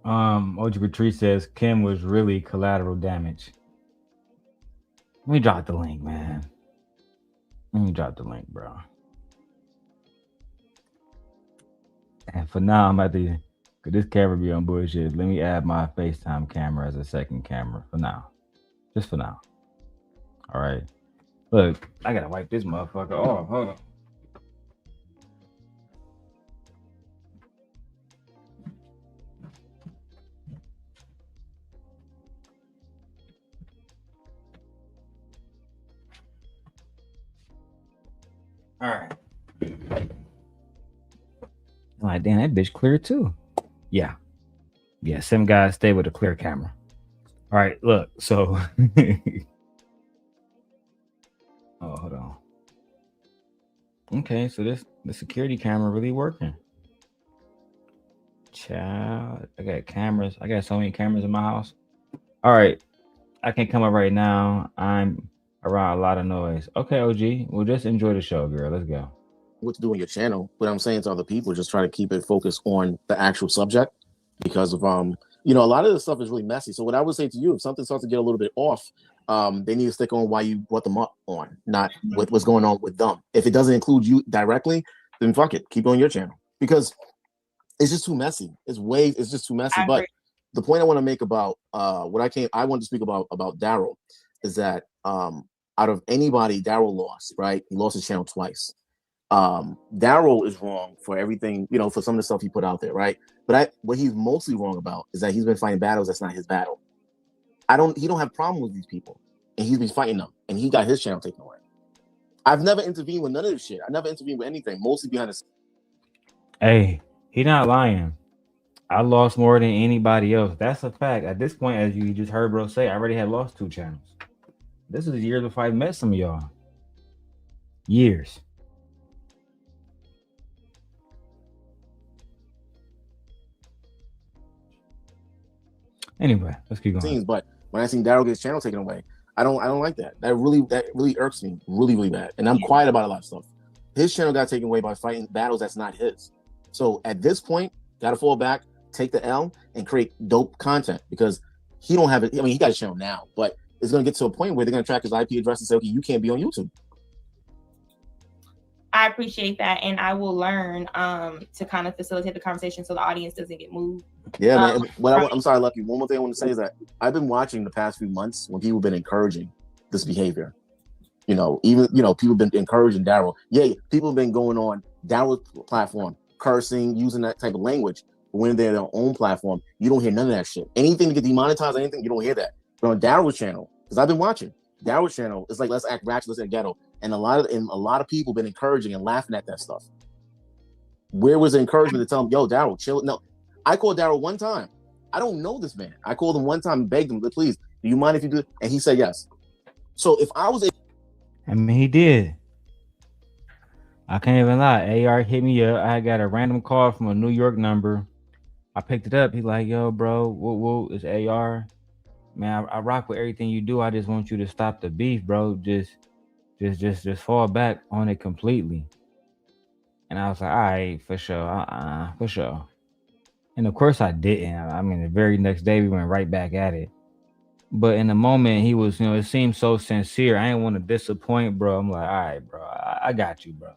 OG Patrice says Kim was really collateral damage. Let me drop the link, man. Let me drop the link, bro. And for now, I'm about to, could this camera be on bullshit? Let me add my FaceTime camera as a second camera for now. Just for now. All right. Look, I gotta wipe this motherfucker off. Hold on. All right. I'm like, damn, that bitch clear too. Yeah. Yeah, some guys stay with a clear camera. All right, look, so oh, hold on. Okay, so the security camera really working. Child, I got cameras. I got so many cameras in my house. All right, I can come up right now. I'm around a lot of noise. Okay, OG, well, just enjoy the show, girl. Let's go. What to do on your channel, but I'm saying to other people, just try to keep it focused on the actual subject, because of you know, a lot of this stuff is really messy. So what I would say to you, if something starts to get a little bit off, they need to stick on why you brought them up on, not what's going on with them. If it doesn't include you directly, then fuck it, keep it on your channel, because it's just too messy. It's just too messy. But the point I want to make about what I want to speak about Darrel is that out of anybody, Darrel lost, right? He lost his channel twice. Darrel is wrong for everything, you know, for some of the stuff he put out there, right? But what he's mostly wrong about is that he's been fighting battles that's not his battle. He don't have problem with these people, and he's been fighting them, and he got his channel taken away. I've never intervened with none of this shit. I never intervened with anything, mostly behind the scenes. Hey, he not lying. I lost more than anybody else. That's a fact. At this point, as you just heard bro say, I already had lost 2 channels. This is years before I met some of y'all. Years. Anyway, let's keep going. But when I seen Darrel get his channel taken away, I don't like that. That really irks me really bad. And I'm quiet about a lot of stuff. His channel got taken away by fighting battles that's not his. So at this point, gotta fall back, take the L, and create dope content, because he don't have it. I mean, he got a channel now, but it's gonna get to a point where they're gonna track his IP address and say, okay, you can't be on YouTube. I appreciate that, and I will learn to kind of facilitate the conversation so the audience doesn't get moved. Yeah, man. I'm sorry, Lucki. One more thing I want to say is that I've been watching the past few months when people have been encouraging this behavior. Even people have been encouraging Darrel. Yeah, people have been going on Darrel's platform, cursing, using that type of language. But when they're their own platform, you don't hear none of that shit. Anything to get demonetized, anything, you don't hear that. But on Darrel's channel, because I've been watching, Darrel's channel, it's like, let's act ratchet, let's act ghetto. And a lot of people been encouraging and laughing at that stuff. Where was the encouragement to tell him, yo, Darrel, chill? No, I called Darrel one time. I don't know this man. I called him one time and begged him, please, do you mind if you do it? And he said yes. So if I was I mean, he did. I can't even lie. AR hit me up. I got a random call from a New York number. I picked it up. He's like, yo, bro, whoa, it's AR. Man, I rock with everything you do. I just want you to stop the beef, bro. Just fall back on it completely. And I was like, all right, for sure. For sure. And of course I didn't. I mean, the very next day we went right back at it. But in the moment he was, it seemed so sincere. I didn't want to disappoint, bro. I'm like, all right, bro, I got you, bro.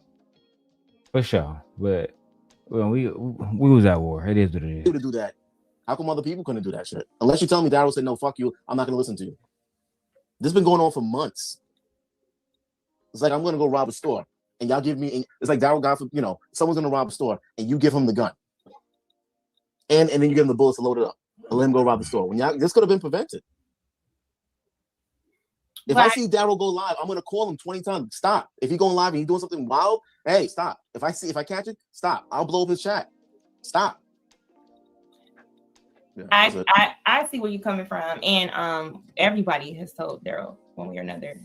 For sure. But when we was at war. It is what it is. To do that, how come other people couldn't do that shit? Unless you tell me Darrel said, no, fuck you, I'm not gonna listen to you. This has been going on for months. It's like I'm gonna go rob a store and y'all give me, it's like Darrel got, someone's gonna rob a store and you give him the gun. And then you give him the bullets to load it up and let him go rob the store. When this could have been prevented. If I see Darrel go live, I'm gonna call him 20 times. Stop. If he's going live and he's doing something wild, hey, stop. If I catch it, stop. I'll blow up his chat. Stop. Yeah, I see where you're coming from, and everybody has told Darrel one way or another,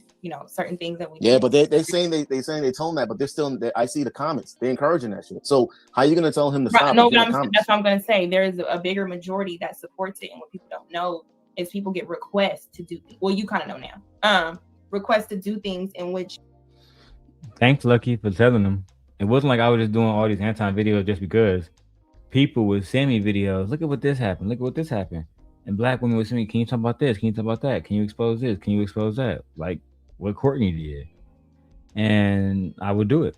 certain things that we. Yeah, but they saying they told him that, but they're still. I see the comments. They're encouraging that shit. So how are you gonna tell him to stop? No, that's what I'm gonna say. There is a bigger majority that supports it, and what people don't know is people get requests to do. Well, you kind of know now. Requests to do things in which. Thanks, Lucki, for telling them. It wasn't like I was just doing all these Anton videos just because. People would send me videos. Look at what this happened. Look at what this happened. And black women would send me, can you talk about this? Can you talk about that? Can you expose this? Can you expose that? Like what Courtney did. And I would do it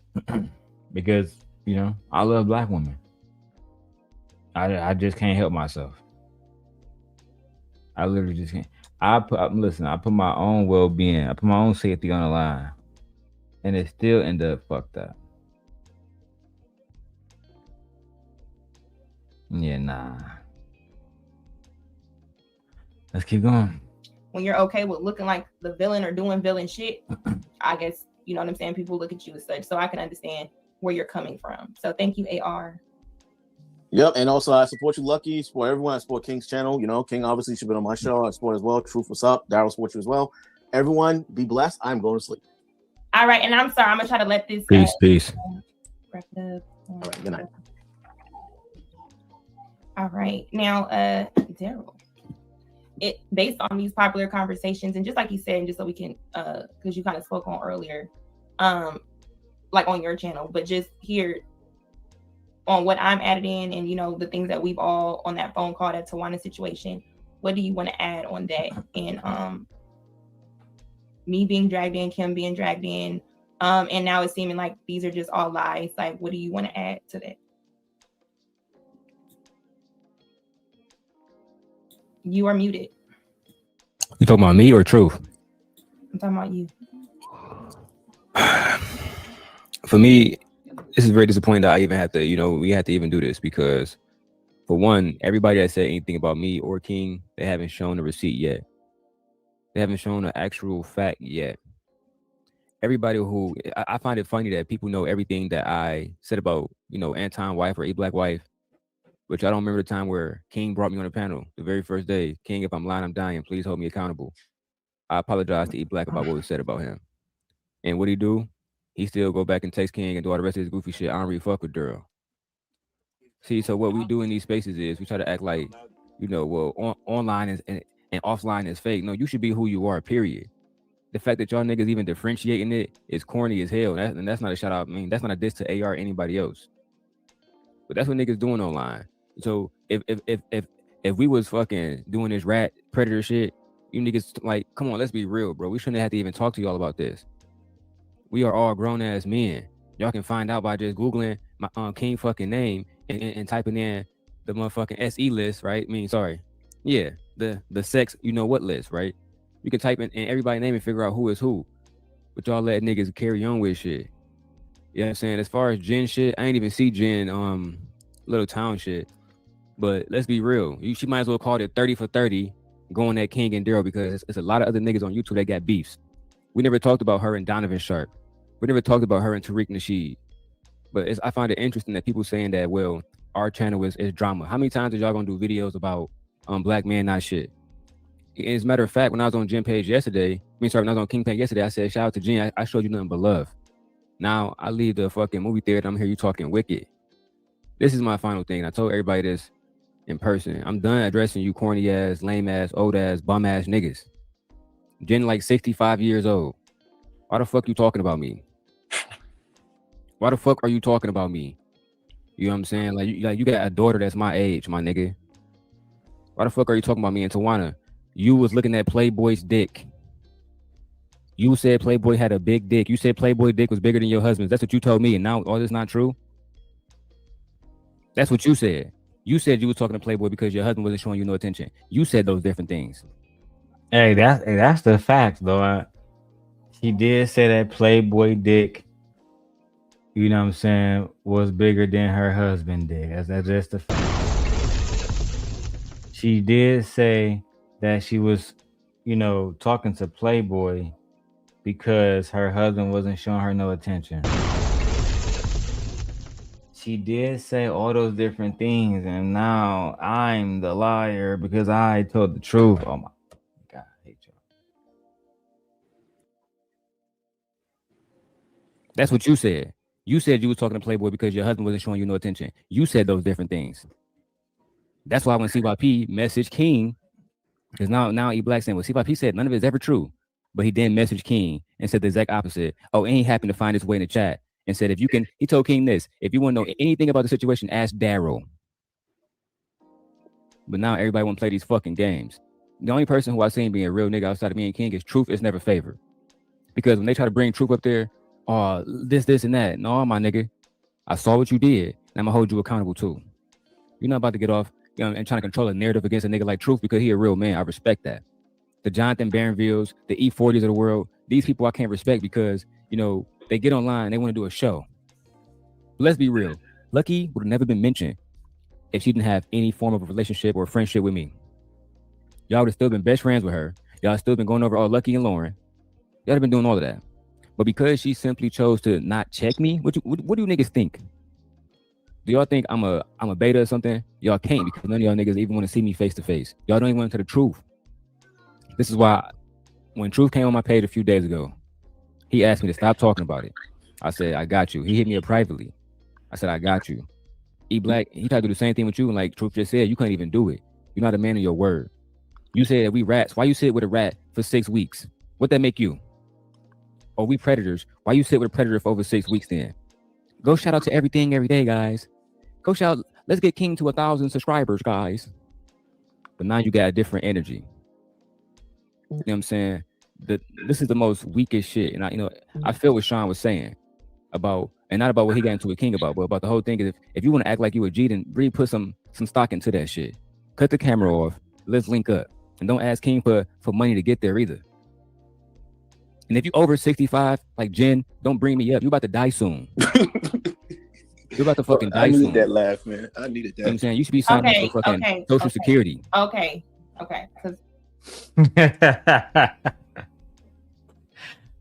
because, I love black women. I just can't help myself. I literally just can't. I put my own well-being, I put my own safety on the line. And it still ended up fucked up. Yeah, nah. Let's keep going. When you're okay with looking like the villain or doing villain shit, I guess, you know what I'm saying? People look at you as such. So I can understand where you're coming from. So thank you, AR. Yep. And also, I support you, Lucki. Support everyone. I support King's channel. King obviously should be on my show. I support as well. Truth, what's up? Darrel support you as well. Everyone, be blessed. I'm going to sleep. All right. And I'm sorry. I'm going to try to let this. Peace. Wrap it up. All right. Good night. All right. Now, Darrel, based on these popular conversations, and just like you said, and just so we can, because you kind of spoke on earlier, like on your channel, but just here on what I'm added in and, the things that we've all on that phone call, that Tawana situation, what do you want to add on that? And me being dragged in, Kim being dragged in, and now it's seeming like these are just all lies. Like, what do you want to add to that? You are muted. You talking about me or Truth? I'm talking about you. For me, this is very disappointing that I even have to, we have to even do this because, for one, everybody that said anything about me or King, they haven't shown the receipt yet. They haven't shown an actual fact yet. Everybody who I find it funny that people know everything that I said about, Anton wife or E-Black wife, which I don't remember the time where King brought me on the panel the very first day. King, if I'm lying, I'm dying. Please hold me accountable. I apologize to E-Black about what was said about him. And what he do? He still go back and text King and do all the rest of his goofy shit. I don't really fuck with Darrel. See, so what we do in these spaces is we try to act like, online is and offline is fake. No, you should be who you are, period. The fact that y'all niggas even differentiating it is corny as hell. And that's not a shout out. I mean, that's not a diss to AR or anybody else. But that's what niggas doing online. So if we was fucking doing this rat predator shit, you niggas like, come on, let's be real, bro. We shouldn't have to even talk to y'all about this. We are all grown ass men. Y'all can find out by just Googling my King fucking name and typing in the motherfucking SE list, right? Yeah, the sex, what list, right? You can type in everybody's name and figure out who is who. But y'all let niggas carry on with shit. You know what I'm saying? As far as Jen shit, I ain't even see Jen little town shit. But let's be real. She might as well call it 30 for 30 going at King and Darrel, because it's a lot of other niggas on YouTube that got beefs. We never talked about her and Donovan Sharp. We never talked about her and Tariq Nasheed. But I find it interesting that people saying that, well, our channel is drama. How many times are y'all gonna do videos about black men not shit? As a matter of fact, when I was on Jen page yesterday, when I was on King page yesterday, I said, shout out to Jen. I showed you nothing but love. Now I leave the fucking movie theater. I'm here, you talking wicked. This is my final thing. I told everybody this in person. I'm done addressing you corny ass, lame ass, old ass, bum ass niggas. Jen like 65 years old. Why the fuck you talking about me? Why the fuck are you talking about me? You know what I'm saying? Like you got a daughter that's my age, my nigga. Why the fuck are you talking about me? And Tawana, you was looking at Playboy's dick. You said Playboy had a big dick. You said Playboy dick was bigger than your husband's. That's what you told me. And now all this not true? That's what you said. You said you was talking to Playboy because your husband wasn't showing you no attention. You said those different things. Hey, that's the fact, though. He did say that Playboy dick, you know what I'm saying, was bigger than her husband dick. That's just the fact. She did say that she was, talking to Playboy because her husband wasn't showing her no attention. She did say all those different things, and now I'm the liar because I told the truth. Oh my God, I hate y'all. That's what you said. You said you was talking to Playboy because your husband wasn't showing you no attention. You said those different things. That's why when CYP messaged King, because now E-Black saying, well, CYP said none of it's ever true. But he then messaged King and said the exact opposite. Oh, and he happened to find his way in the chat and said, he told King this, if you want to know anything about the situation, ask Darrel. But now everybody want to play these fucking games. The only person who I've seen being a real nigga outside of me and King is Truth is never favored. Because when they try to bring Truth up there, oh, this, and that. No, my nigga, I saw what you did, and I'm gonna hold you accountable too. You're not about to get off and trying to control a narrative against a nigga like Truth because he a real man. I respect that. The Jonathan Barronvilles, the E40s of the world, these people I can't respect because, they get online and they want to do a show. But let's be real. Lucki would have never been mentioned if she didn't have any form of a relationship or friendship with me. Y'all would have still been best friends with her. Y'all still been going over all Lucki and Lauren. Y'all have been doing all of that. But because she simply chose to not check me, what do you niggas think? Do y'all think I'm a beta or something? Y'all can't, because none of y'all niggas even want to see me face to face. Y'all don't even want to tell the truth. This is why when Truth came on my page a few days ago, he asked me to stop talking about it. I said, I got you. He hit me up privately. I said, I got you. E-Black, he tried to do the same thing with you, and like Truth just said, you couldn't even do it. You're not a man of your word. You said that we rats. Why you sit with a rat for 6 weeks? What that make you? Or we predators. Why you sit with a predator for over 6 weeks then? Go shout out to everything every day, guys. Go shout. Let's get King to 1,000 subscribers, guys. But now you got a different energy. You know what I'm saying? This is the most weakest shit. And I feel what Sean was saying about, and not about what he got into with King about, but about the whole thing is if you want to act like you a G, then really put some stock into that shit. Cut the camera off. Let's link up. And don't ask King for money to get there either. And if you over 65, like Jen, don't bring me up. You about to die soon. You're about to fucking die soon. I needed that laugh, man. I needed that. You know what I'm saying? You should be signing up for fucking Social Security. Okay. Because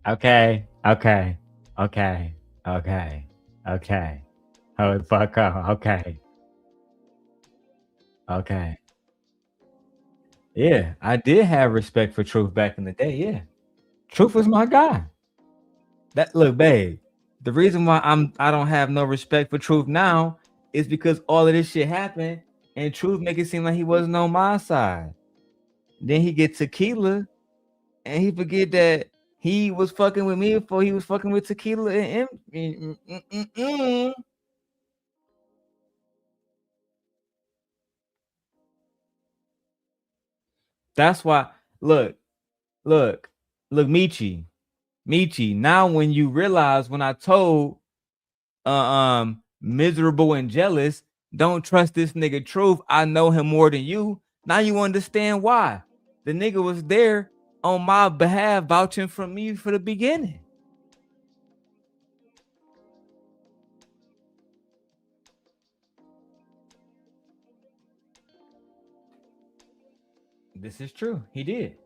Okay. Hold the fuck up. Okay. Yeah, I did have respect for Truth back in the day. Yeah, Truth was my guy. That look, babe. The reason why I don't have no respect for Truth now is because all of this shit happened, and Truth make it seem like he wasn't on my side. Then he get Tequila, and he forget that he was fucking with me before he was fucking with Tequila and. That's why. Look, Michi. Now, when you realize when I told miserable and jealous, don't trust this nigga Truth. I know him more than you. Now you understand why. The nigga was there on my behalf, vouching for me for the beginning. This is true. He did.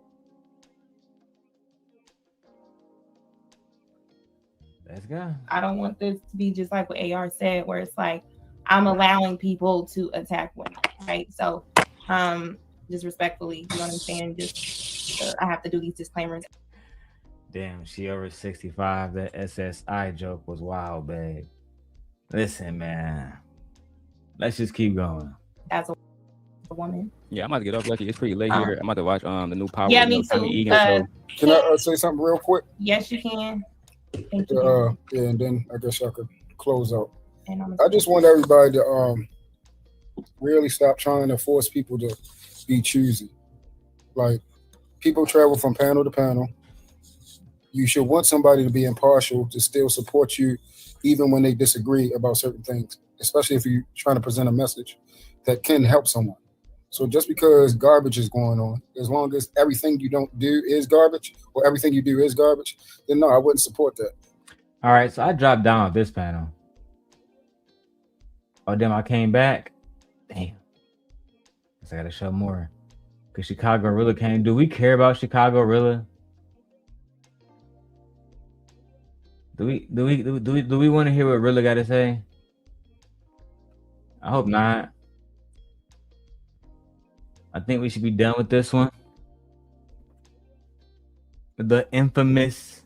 Let's go. I don't want this to be just like what AR said, where it's like I'm allowing people to attack women, right? So, just respectfully, you know what I'm saying? Just I have to do these disclaimers. Damn, she over 65. That SSI joke was wild, babe. Listen, man. Let's just keep going. As a woman. Yeah, I'm about to get off, Lucky. It's pretty late here. I'm about to watch the new Power. Yeah, me too. Show. Can I say something real quick? Yes, you can. Thank you. Yeah, and then I guess I could close out. I just want everybody to really stop trying to force people to be choosy. Like, people travel from panel to panel. You should want somebody to be impartial, to still support you, even when they disagree about certain things, especially if you're trying to present a message that can help someone. So just because garbage is going on, as long as everything you don't do is garbage, or everything you do is garbage, then no, I wouldn't support that. All right, so I dropped down this panel. Oh, damn, I came back. Damn. Guess I gotta show more. Because Chicago Rilla came. Do we care about Chicago Rilla? Do we want to hear what Rilla got to say? I hope not. I think we should be done with this one. The infamous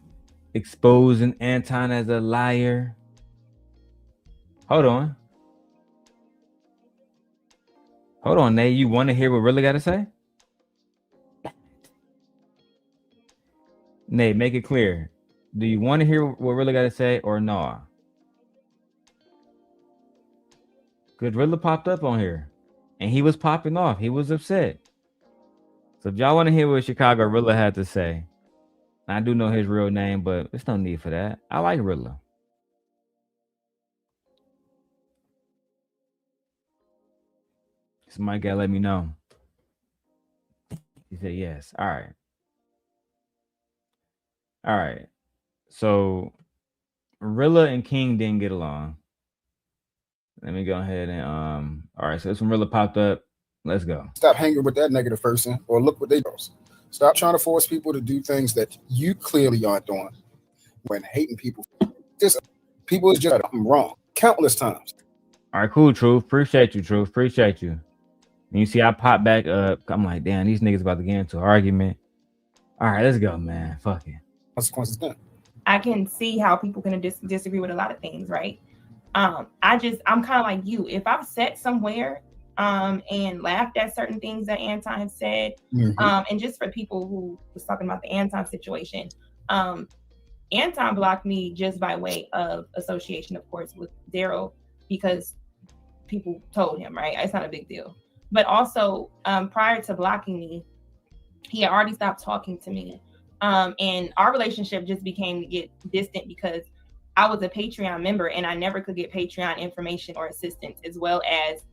exposing Anton as a liar. Hold on, Nate. You want to hear what Rilla got to say? Nate, make it clear. Do you want to hear what Rilla got to say or no? Good, Rilla popped up on here. And he was popping off. He was upset. So if y'all want to hear what Chicago Rilla had to say, I do know his real name, but there's no need for that. I like Rilla. Somebody gotta let me know. He said yes. All right. So Rilla and King didn't get along. Let me go ahead and all right, so this one Rilla popped up. Let's go. Stop hanging with that negative person, or look what they do. Stop trying to force people to do things that you clearly aren't doing. When hating people, people is just wrong countless times. All right, cool, Truth. Appreciate you, Truth. Appreciate you. And you see, I pop back up. I'm like, damn, these niggas about to get into an argument. All right, let's go, man. Fuck it. Consequences done. I can see how people can disagree with a lot of things, right? I'm kind of like you. If I've sat somewhere and laughed at certain things that Anton has said, and just for people who was talking about the Anton situation, Anton blocked me just by way of association, of course, with Darrel, because people told him, right? It's not a big deal. But also, prior to blocking me, he had already stopped talking to me. And our relationship just became to get distant because I was a Patreon member and I never could get Patreon information or assistance, as well as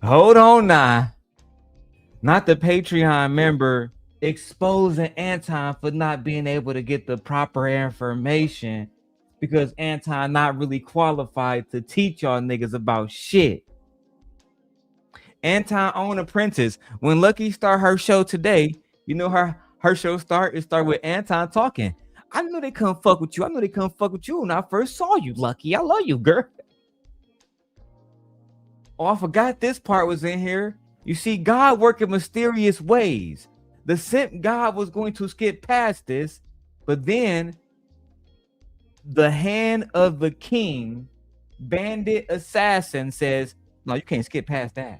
hold on now. Not the Patreon member exposing Anton for not being able to get the proper information because Anton not really qualified to teach y'all niggas about shit. Anton on Apprentice. When Lucki start her show today, you know her show start with Anton talking. I knew they couldn't fuck with you. I knew they couldn't fuck with you when I first saw you, Lucki. I love you, girl. Oh, I forgot this part was in here. You see, God work in mysterious ways. The simp God was going to skip past this, but then the hand of the king, bandit assassin, says, no, you can't skip past that.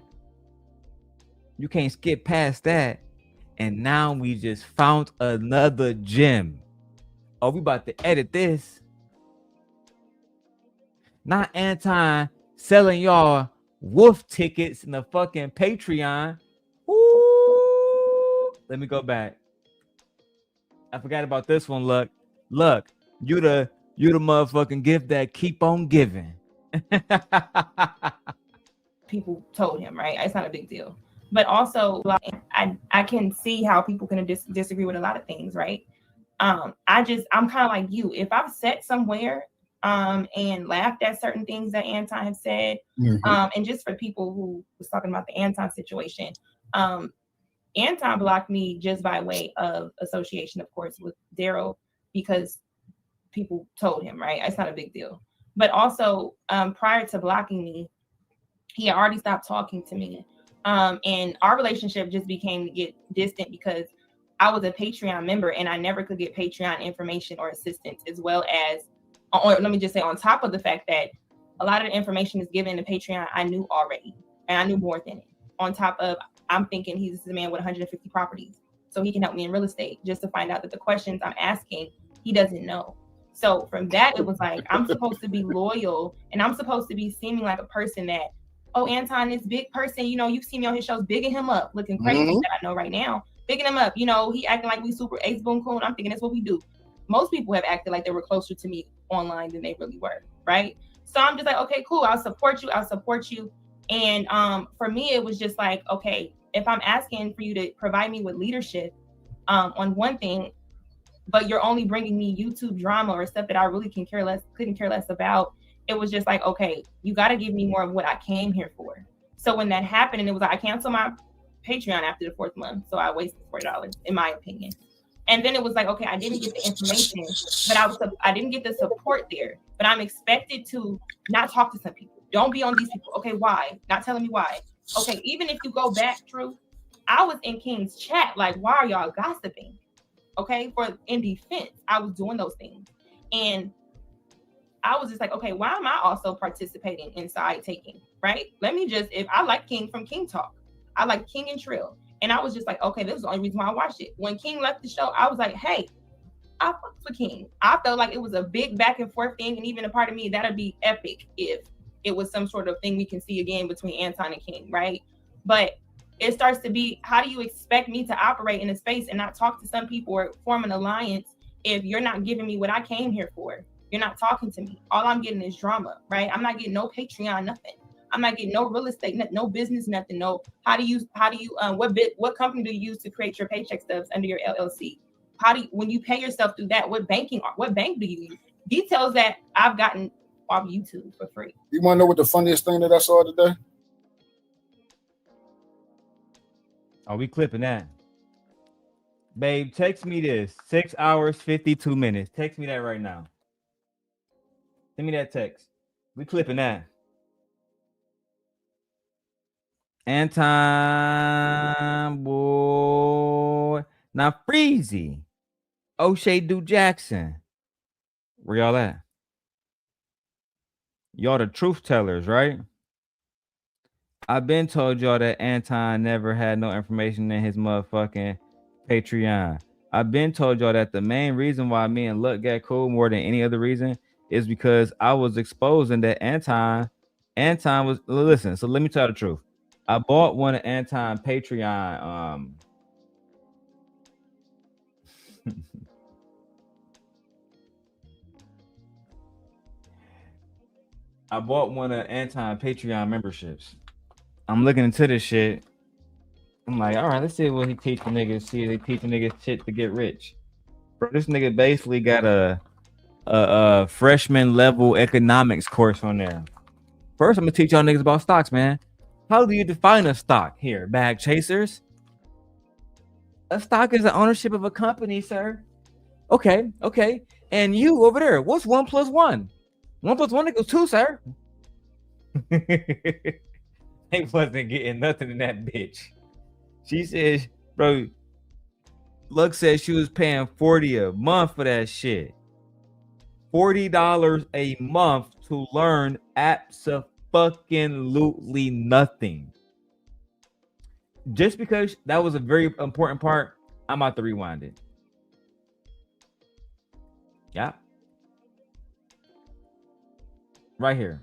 You can't skip past that. And now we just found another gem. Oh, we about to edit this. Not Anton selling y'all wolf tickets in the fucking Patreon. Ooh. Let me go back. I forgot about this one. Look, you the motherfucking gift that keep on giving. People told him, right? It's not a big deal. But also, like, I can see how people can disagree with a lot of things, right? I'm kind of like you. If I've sat somewhere and laughed at certain things that Anton has said, and just for people who was talking about the Anton situation, Anton blocked me just by way of association, of course, with Darrel, because people told him, right? It's not a big deal. But also, prior to blocking me, he had already stopped talking to me. And our relationship just became to get distant because I was a Patreon member and I never could get Patreon information or assistance, as well as, or let me just say, on top of the fact that a lot of the information is given to Patreon, I knew already, and I knew more than it. On top of, I'm thinking he's a man with 150 properties, so he can help me in real estate, just to find out that the questions I'm asking, he doesn't know. So from that, it was like, I'm supposed to be loyal and I'm supposed to be seeming like a person that, oh, Anton, this big person, you know, you see me on his shows, bigging him up, looking crazy that I know right now, bigging him up, you know, he acting like we super ace boom coon. I'm thinking that's what we do. Most people have acted like they were closer to me online than they really were, right? So I'm just like, okay, cool, I'll support you. And for me, it was just like, okay, if I'm asking for you to provide me with leadership on one thing, but you're only bringing me YouTube drama or stuff that I really couldn't care less about, it was just like, okay, you got to give me more of what I came here for. So when that happened, and it was like, I canceled my Patreon after the 4th month, so I wasted $40, in my opinion. And then it was like, okay, I didn't get the information, but I didn't get the support there. But I'm expected to not talk to some people. Don't be on these people. Okay, why? Not telling me why. Okay, even if you go back, True, I was in King's chat. Like, why are y'all gossiping? Okay, in defense, I was doing those things. And I was just like, okay, why am I also participating in side taking, right? If I like King from King Talk, I like King and Trill. And I was just like, okay, this is the only reason why I watched it. When King left the show, I was like, hey, I fucked with King. I felt like it was a big back and forth thing. And even a part of me, that'd be epic if it was some sort of thing we can see again between Anton and King, right? But it starts to be, how do you expect me to operate in a space and not talk to some people or form an alliance if you're not giving me what I came here for? You're not talking to me. All I'm getting is drama, right? I'm not getting no Patreon, nothing. I'm not getting no real estate, no business, nothing. No, what company do you use to create your paycheck stubs under your LLC? When you pay yourself through that, what bank do you use? Details that I've gotten off YouTube for free. You want to know what the funniest thing that I saw today? Are we clipping that? Babe, text me this. 6 hours, 52 minutes. Text me that right now. Send me that text. We clipping that. Anton, boy. Now, Freezy. O'Shea Do Jackson. Where y'all at? Y'all the truth tellers, right? I've been told y'all that Anton never had no information in his motherfucking Patreon. I've been told y'all that the main reason why me and Luck got cool more than any other reason is because I was exposing that Anton was, listen, so let me tell the truth. I bought one of Anton Patreon I bought one of Anton Patreon memberships. I'm looking into this shit. I'm like, all right, let's see what he teach the niggas. See if they teach the niggas shit to get rich. Bro, this nigga basically got a freshman level economics course on there. First, I'm gonna teach y'all niggas about stocks, man. How do you define a stock here, bag chasers? A stock is the ownership of a company, sir. Okay. And you over there, what's 1 + 1? 1 + 1 equals 2, sir. They wasn't getting nothing in that bitch. She says, bro, Luck said she was paying $40 a month for that shit. $40 a month to learn absolutely nothing. Just because that was a very important part, I'm about to rewind it. Yeah. Right here.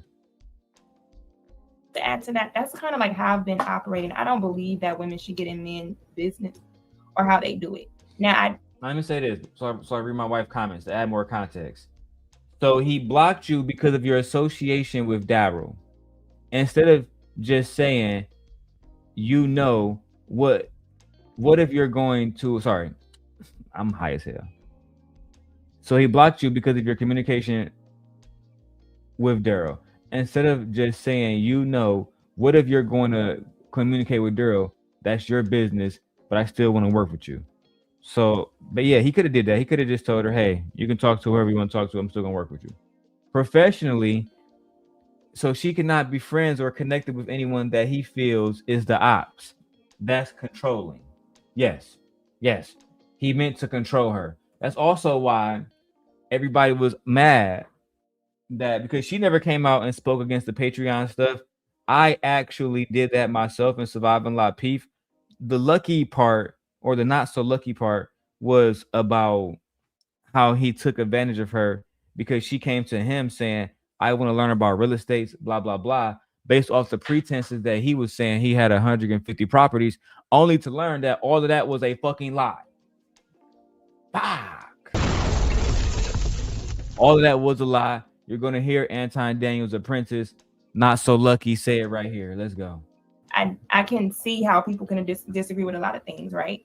To add to that, that's kind of like how I've been operating. I don't believe that women should get in men's business or how they do it. Now, let me say this. So I read my wife's comments to add more context. So he blocked you because of your association with Darrel. Instead of just saying, you know, what if you're going to, sorry, I'm high as hell. So he blocked you because of your communication with Darrel. Instead of just saying, you know, what if you're going to communicate with Darrel? That's your business, but I still want to work with you. So, but yeah, he could have did that. He could have just told her, hey, you can talk to whoever you want to talk to. I'm still going to work with you. Professionally, so she cannot be friends or connected with anyone that he feels is the ops. That's controlling. Yes. He meant to control her. That's also why everybody was mad that because she never came out and spoke against the Patreon stuff. I actually did that myself in Surviving La Peef. The lucky part or the not so lucky part was about how he took advantage of her because she came to him saying, I want to learn about real estate, blah, blah, blah, based off the pretenses that he was saying he had 150 properties, only to learn that all of that was a fucking lie. Fuck. All of that was a lie. You're going to hear Anton Daniels, Apprentice, Not So Lucky, say it right here. Let's go. I can see how people can disagree with a lot of things, right?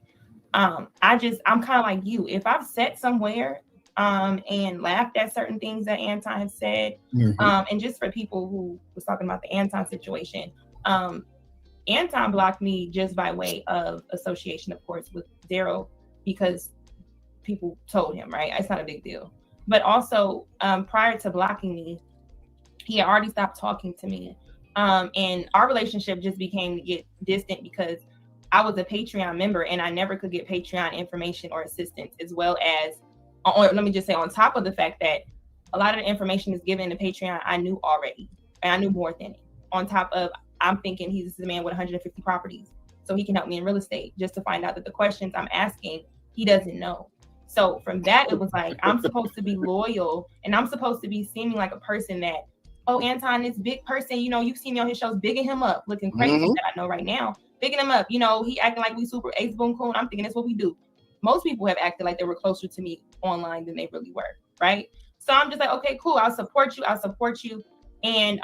I'm kind of like you. If I've sat somewhere and laughed at certain things that Anton has said, and just for people who was talking about the Anton situation, Anton blocked me just by way of association, of course, with Darrel because people told him, right? It's not a big deal. But also, prior to blocking me, he had already stopped talking to me. And our relationship just became to get distant because I was a Patreon member and I never could get Patreon information or assistance, as well as, let me just say, on top of the fact that a lot of the information is given to Patreon, I knew already, and I knew more than it. On top of, I'm thinking he's a man with 150 properties, so he can help me in real estate, just to find out that the questions I'm asking, he doesn't know. So from that, it was like, I'm supposed to be loyal and I'm supposed to be seeming like a person that, oh, Anton, this big person, you know, you've seen me on his shows, bigging him up, looking crazy that I know right now, bigging him up, you know, he acting like we super ace boom cool. I'm thinking that's what we do. Most people have acted like they were closer to me online than they really were, right? So I'm just like, okay, cool, I'll support you. And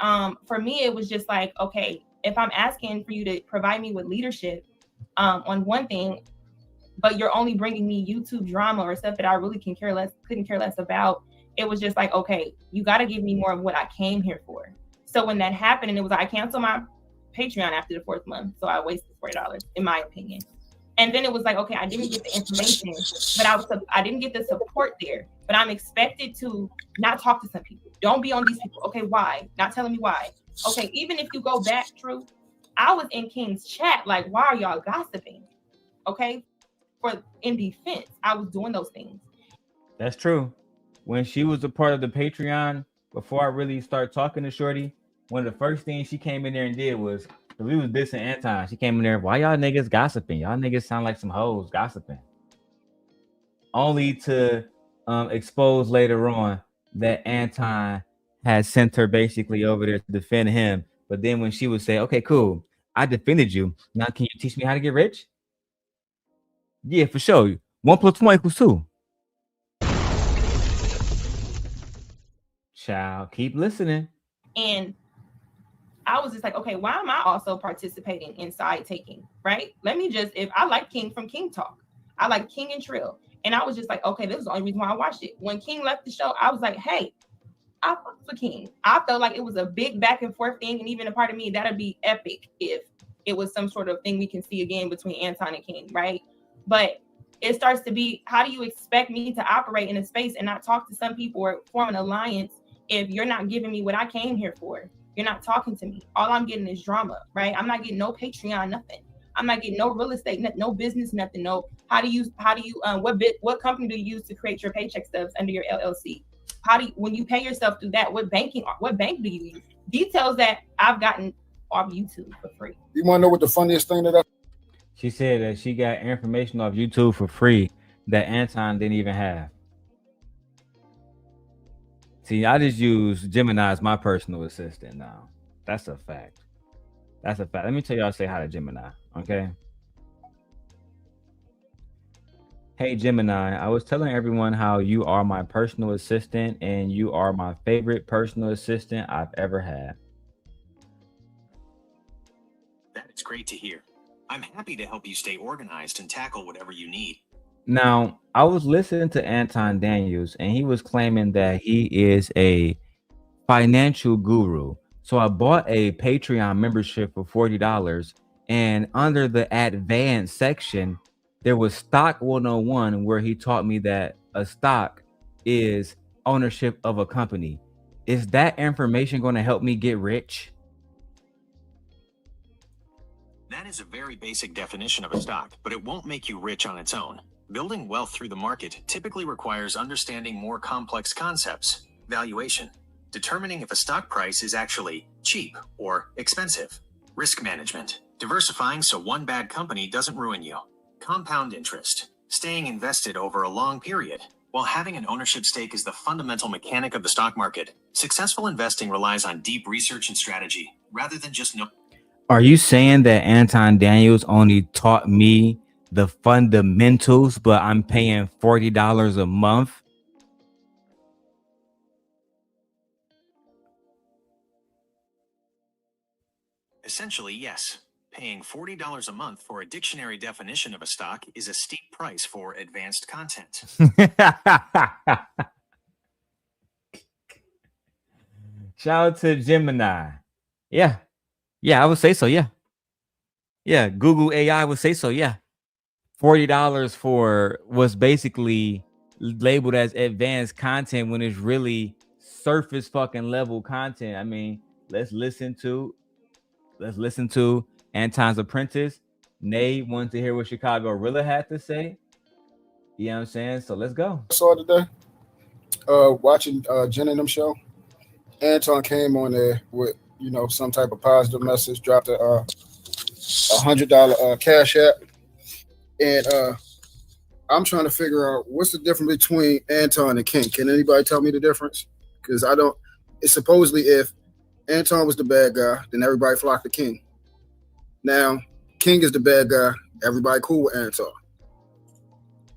for me, it was just like, okay, if I'm asking for you to provide me with leadership on one thing, but you're only bringing me YouTube drama or stuff that I really couldn't care less about, it was just like, okay, you got to give me more of what I came here for. So when that happened, and it was like, I canceled my Patreon after the 4th month, so I wasted $40, in my opinion. And then it was like, okay, I didn't get the information, but I didn't get the support there. But I'm expected to not talk to some people. Don't be on these people. Okay, why? Not telling me why. Okay, even if you go back, True, I was in King's chat, like, why are y'all gossiping? Okay, in defense, I was doing those things. That's true. When she was a part of the Patreon, before I really started talking to Shorty, one of the first things she came in there and did was, we was dissing Anton. She came in there, why y'all niggas gossiping? Y'all niggas sound like some hoes gossiping. Only to expose later on that Anton had sent her basically over there to defend him. But then when she would say, okay, cool, I defended you. Now can you teach me how to get rich? Yeah, for sure. 1 + 1 = 2. Child, keep listening. And I was just like, okay, why am I also participating in side taking, right? If I like King from King Talk, I like King and Trill. And I was just like, okay, this is the only reason why I watched it. When King left the show, I was like, hey, I fucked with King. I felt like it was a big back and forth thing, and even a part of me that'd be epic if it was some sort of thing we can see again between Anton and King, right? But it starts to be, how do you expect me to operate in a space and not talk to some people or form an alliance if you're not giving me what I came here for? You're not talking to me. All I'm getting is drama, right? I'm not getting no Patreon, nothing. I'm not getting no real estate, no business, nothing. No, what company do you use to create your paycheck stubs under your LLC? When you pay yourself through that, what bank do you use? Details that I've gotten off YouTube for free. You want to know what the funniest thing that She said that she got information off YouTube for free that Anton didn't even have. See, I just use Gemini as my personal assistant now. That's a fact. That's a fact. Let me tell y'all, say hi to Gemini, okay? Hey, Gemini, I was telling everyone how you are my personal assistant and you are my favorite personal assistant I've ever had. That's great to hear. I'm happy to help you stay organized and tackle whatever you need. Now, I was listening to Anton Daniels and he was claiming that he is a financial guru. So I bought a Patreon membership for $40, and under the advanced section, there was Stock 101, where he taught me that a stock is ownership of a company. Is that information going to help me get rich? That is a very basic definition of a stock, but it won't make you rich on its own. Building wealth through the market typically requires understanding more complex concepts: valuation, determining if a stock price is actually cheap or expensive, risk management, diversifying so one bad company doesn't ruin you, compound interest, staying invested over a long period. While having an ownership stake is the fundamental mechanic of the stock market, successful investing relies on deep research and strategy rather than just Are you saying that Anton Daniels only taught me the fundamentals, but I'm paying $40 a month? Essentially, yes. Paying $40 a month for a dictionary definition of a stock is a steep price for advanced content. Shout out to Gemini. Yeah. Yeah, I would say so. Yeah. Yeah. Google AI would say so. Yeah. $40 for what's basically labeled as advanced content when it's really surface fucking level content. I mean, let's listen to Anton's Apprentice. Nay wanted to hear what Chicago Rilla had to say. You know what I'm saying? So let's go. I saw today, watching Jen and them show, Anton came on there with, some type of positive message, dropped a $100 cash app. And I'm trying to figure out what's the difference between Anton and King. Can anybody tell me the difference? Because I don't. It's supposedly if Anton was the bad guy, then everybody flocked to King. Now King is the bad guy. Everybody cool with Anton.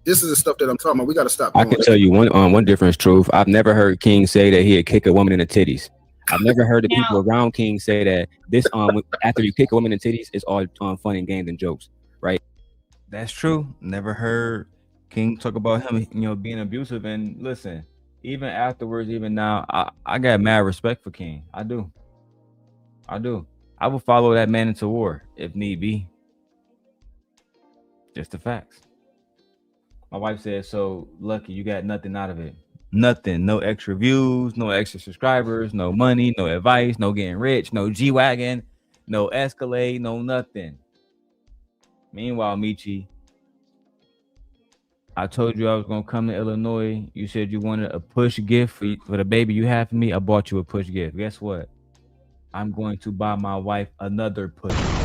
This is the stuff that I'm talking about. We got to stop. I can tell you one difference, Truth. I've never heard King say that he'd kick a woman in the titties. I've never heard the people around King say that this after you kick a woman in the titties, it's all fun and games and jokes, right? That's true. Never heard King talk about him, being abusive. And listen, even afterwards, even now, I got mad respect for King. I do. I will follow that man into war if need be. Just the facts. My wife said, so Lucki, you got nothing out of it. Nothing. No extra views, no extra subscribers, no money, no advice, no getting rich, no G-Wagon, no Escalade, no nothing. Meanwhile, Michi, I told you I was going to come to Illinois. You said you wanted a push gift for the baby you have for me. I bought you a push gift. Guess what? I'm going to buy my wife another push gift.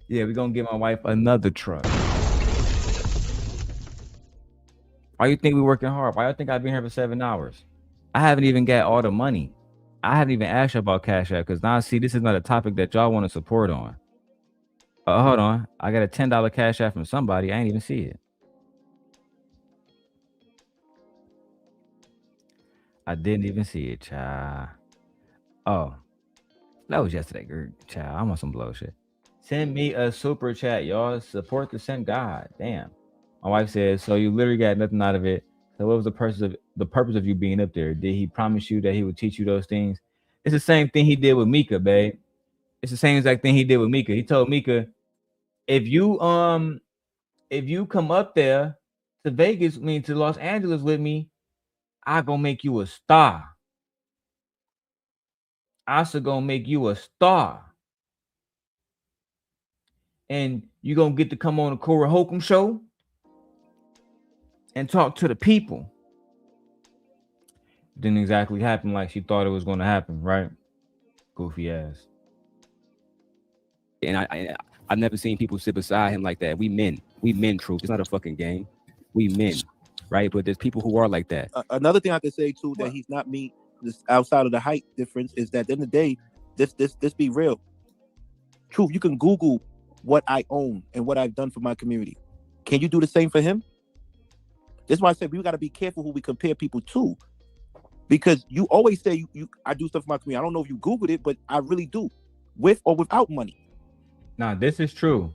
Yeah, we're going to get my wife another truck. Why you think we're working hard? Why you think I've been here for 7 hours? I haven't even got all the money. I haven't even asked you about Cash App because now, see, this is not a topic that y'all want to support on. Hold on. I got a $10 Cash App from somebody. I ain't even see it. I didn't even see it, child. Oh, that was yesterday, girl. Child, I'm on some blow shit. Send me a super chat, y'all. Support the send God. Damn. My wife says, so you literally got nothing out of it. So what was the purpose of you being up there? Did he promise you that he would teach you those things? It's the same thing he did with Mika, babe. It's the same exact thing he did with Mika. He told Mika, if you come up there to Vegas, to Los Angeles with me, I gonna make you a star. I also gonna make you a star. And you gonna get to come on the Cora Holcomb show and talk to the people. Didn't exactly happen like she thought it was gonna happen, right? Goofy ass. And I've never seen people sit beside him like that. We men, truth. It's not a fucking game. We men, right? But there's people who are like that. Another thing I could say too that he's not me, this outside of the height difference, is that at the end of the day, this be real. Truth, you can Google what I own and what I've done for my community. Can you do the same for him? That's why I said we got to be careful who we compare people to, because you always say I do stuff for my community. I don't know if you Googled it, but I really do, with or without money. Now this is true.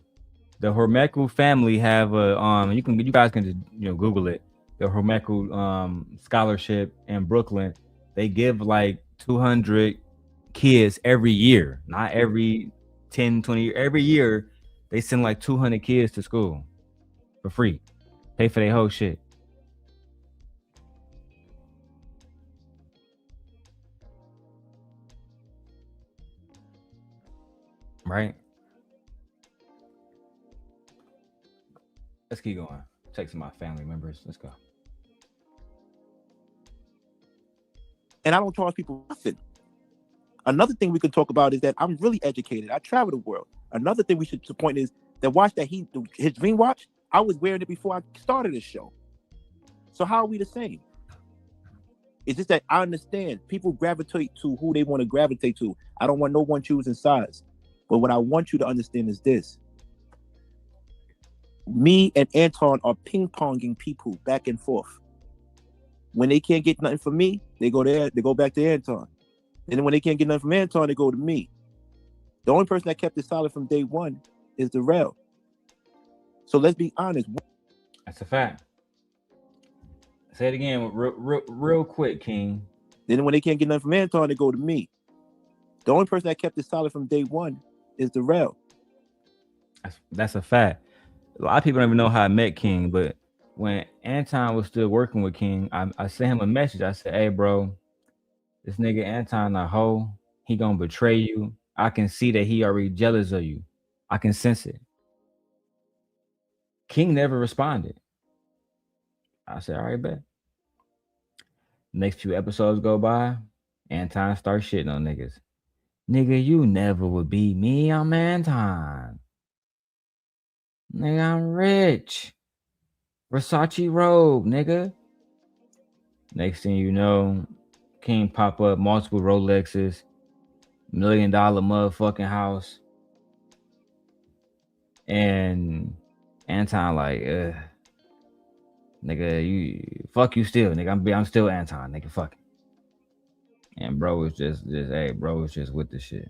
The Hormeku family have a you guys can just Google it. The Hormeku scholarship in Brooklyn. They give like 200 kids every year, not every 10, 20 years. Every year they send like 200 kids to school for free. Pay for their whole shit. Right? Let's keep going. Texting my family members. Let's go. And I don't charge people nothing. Another thing we could talk about is that I'm really educated. I travel the world. Another thing we should point is that watch that his dream watch, I was wearing it before I started this show. So how are we the same? It's just that I understand people gravitate to who they want to gravitate to. I don't want no one choosing sides. But what I want you to understand is this. Me and Anton are ping-ponging people back and forth. When they can't get nothing from me, they go back to Anton. And then when they can't get nothing from Anton, they go to me. The only person that kept it solid from day one is Darrel. So let's be honest. That's a fact. Say it again real quick, King. Then when they can't get nothing from Anton, they go to me. The only person that kept it solid from day one is Darrel. That's a fact. A lot of people don't even know how I met King, but when Anton was still working with King, I sent him a message. I said, hey, bro, this nigga Anton a hoe. He gonna betray you. I can see that he already jealous of you. I can sense it. King never responded. I said, all right, bet. Next few episodes go by, Anton starts shitting on niggas. Nigga, you never would beat me. I'm Anton. Nigga, I'm rich. Versace robe, nigga. Next thing you know, King pop up multiple Rolexes, $1 million motherfucking house. And Anton like, nigga, you fuck you still, nigga. I'm still Anton, nigga. Fuck it. And bro was just hey, bro was just with the shit.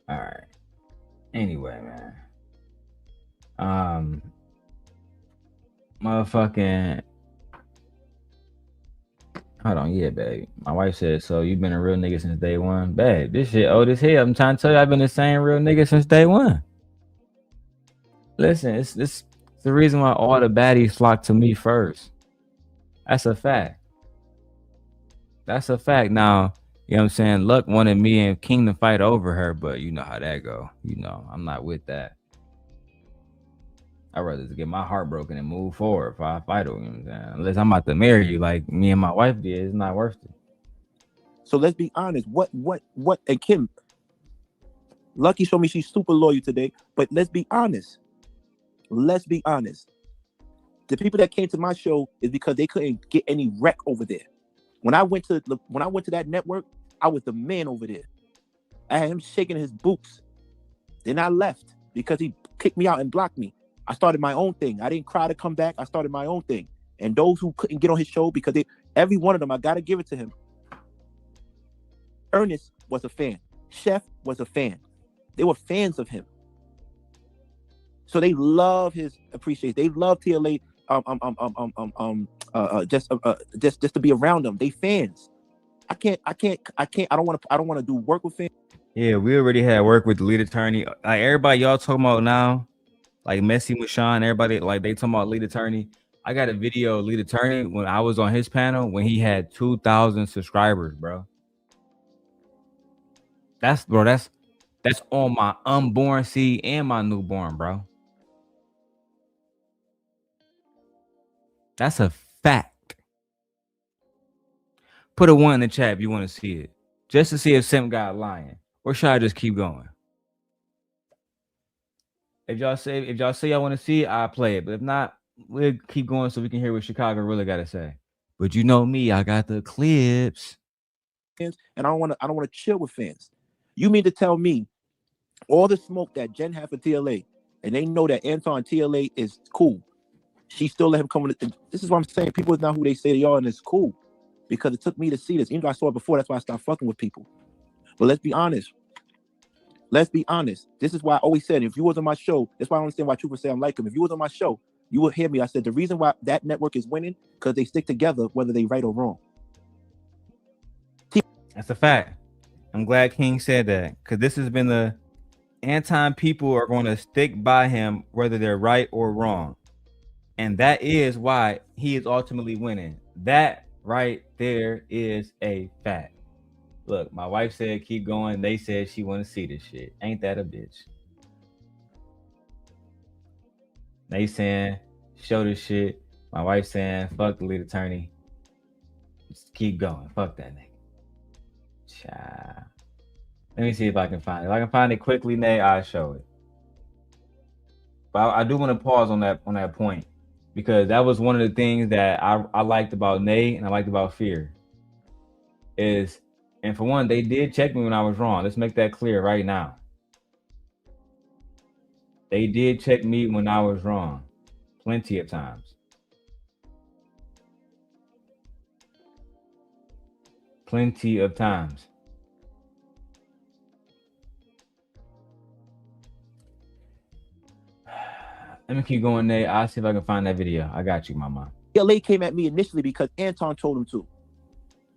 All right. Anyway, man. Motherfucking. Hold on, yeah, babe. My wife said, so you've been a real nigga since day one? Babe, this shit old as hell. I'm trying to tell you, I've been the same real nigga since day one. Listen, it's the reason why all the baddies flock to me first. That's a fact. That's a fact. Now, you know what I'm saying? Luck wanted me and King to fight over her, but you know how that go. You know, I'm not with that. I'd rather just get my heart broken and move forward if I fight over you. Know what I'm saying? Unless I'm about to marry you like me and my wife did, it's not worth it. So let's be honest. What? And Kim, Lucki showed me she's super loyal today, but let's be honest. Let's be honest. The people that came to my show is because they couldn't get any rec over there. When I went to that network, I was the man over there. I had him shaking his boots. Then I left because he kicked me out and blocked me. I started my own thing. I didn't cry to come back. I started my own thing. And those who couldn't get on his show, because every one of them, I got to give it to him. Ernest was a fan. Chef was a fan. They were fans of him. So they love his appreciation. They love TLA just to be around them. They fans. I don't want to do work with fans. Yeah, we already had work with the lead attorney. Like everybody y'all talking about now, like Messi Mushan, everybody like they talking about lead attorney. I got a video of lead attorney when I was on his panel when he had 2,000 subscribers, bro. That's on my unborn seed and my newborn, bro. That's a fact. Put a 1 in the chat if you want to see it, just to see if Sim got lying, or should I just keep going? If y'all say y'all want to see it, I'll play it. But if not, we'll keep going so we can hear what Chicago really got to say. But you know me, I got the clips. And I don't want to chill with fans. You mean to tell me all the smoke that Jen had for TLA, and they know that Anton TLA is cool, she still let him come in? This is what I'm saying. People is not who they say they are, and it's cool. Because it took me to see this. Even though I saw it before, that's why I stopped fucking with people. But let's be honest. This is why I always said, if you was on my show, that's why I don't understand why people say I'm like him. If you was on my show, you would hear me. I said the reason why that network is winning, because they stick together, whether they right or wrong. That's a fact. I'm glad King said that, because this has been the Anton people are going to stick by him whether they're right or wrong. And that is why he is ultimately winning. That right there is a fact. Look, my wife said keep going. They said she want to see this shit. Ain't that a bitch? They saying show this shit. My wife saying fuck the lead attorney. Just keep going. Fuck that nigga. Child. Let me see if I can find it. If I can find it quickly, Nay, I'll show it. But I do want to pause on that point, because that was one of the things that I liked about Nay and I liked about Fear. And for one, they did check me when I was wrong. Let's make that clear right now. They did check me when I was wrong. Plenty of times. Plenty of times. Let me keep going there. I'll see if I can find that video. I got you, mama. TLA came at me initially because Anton told him to.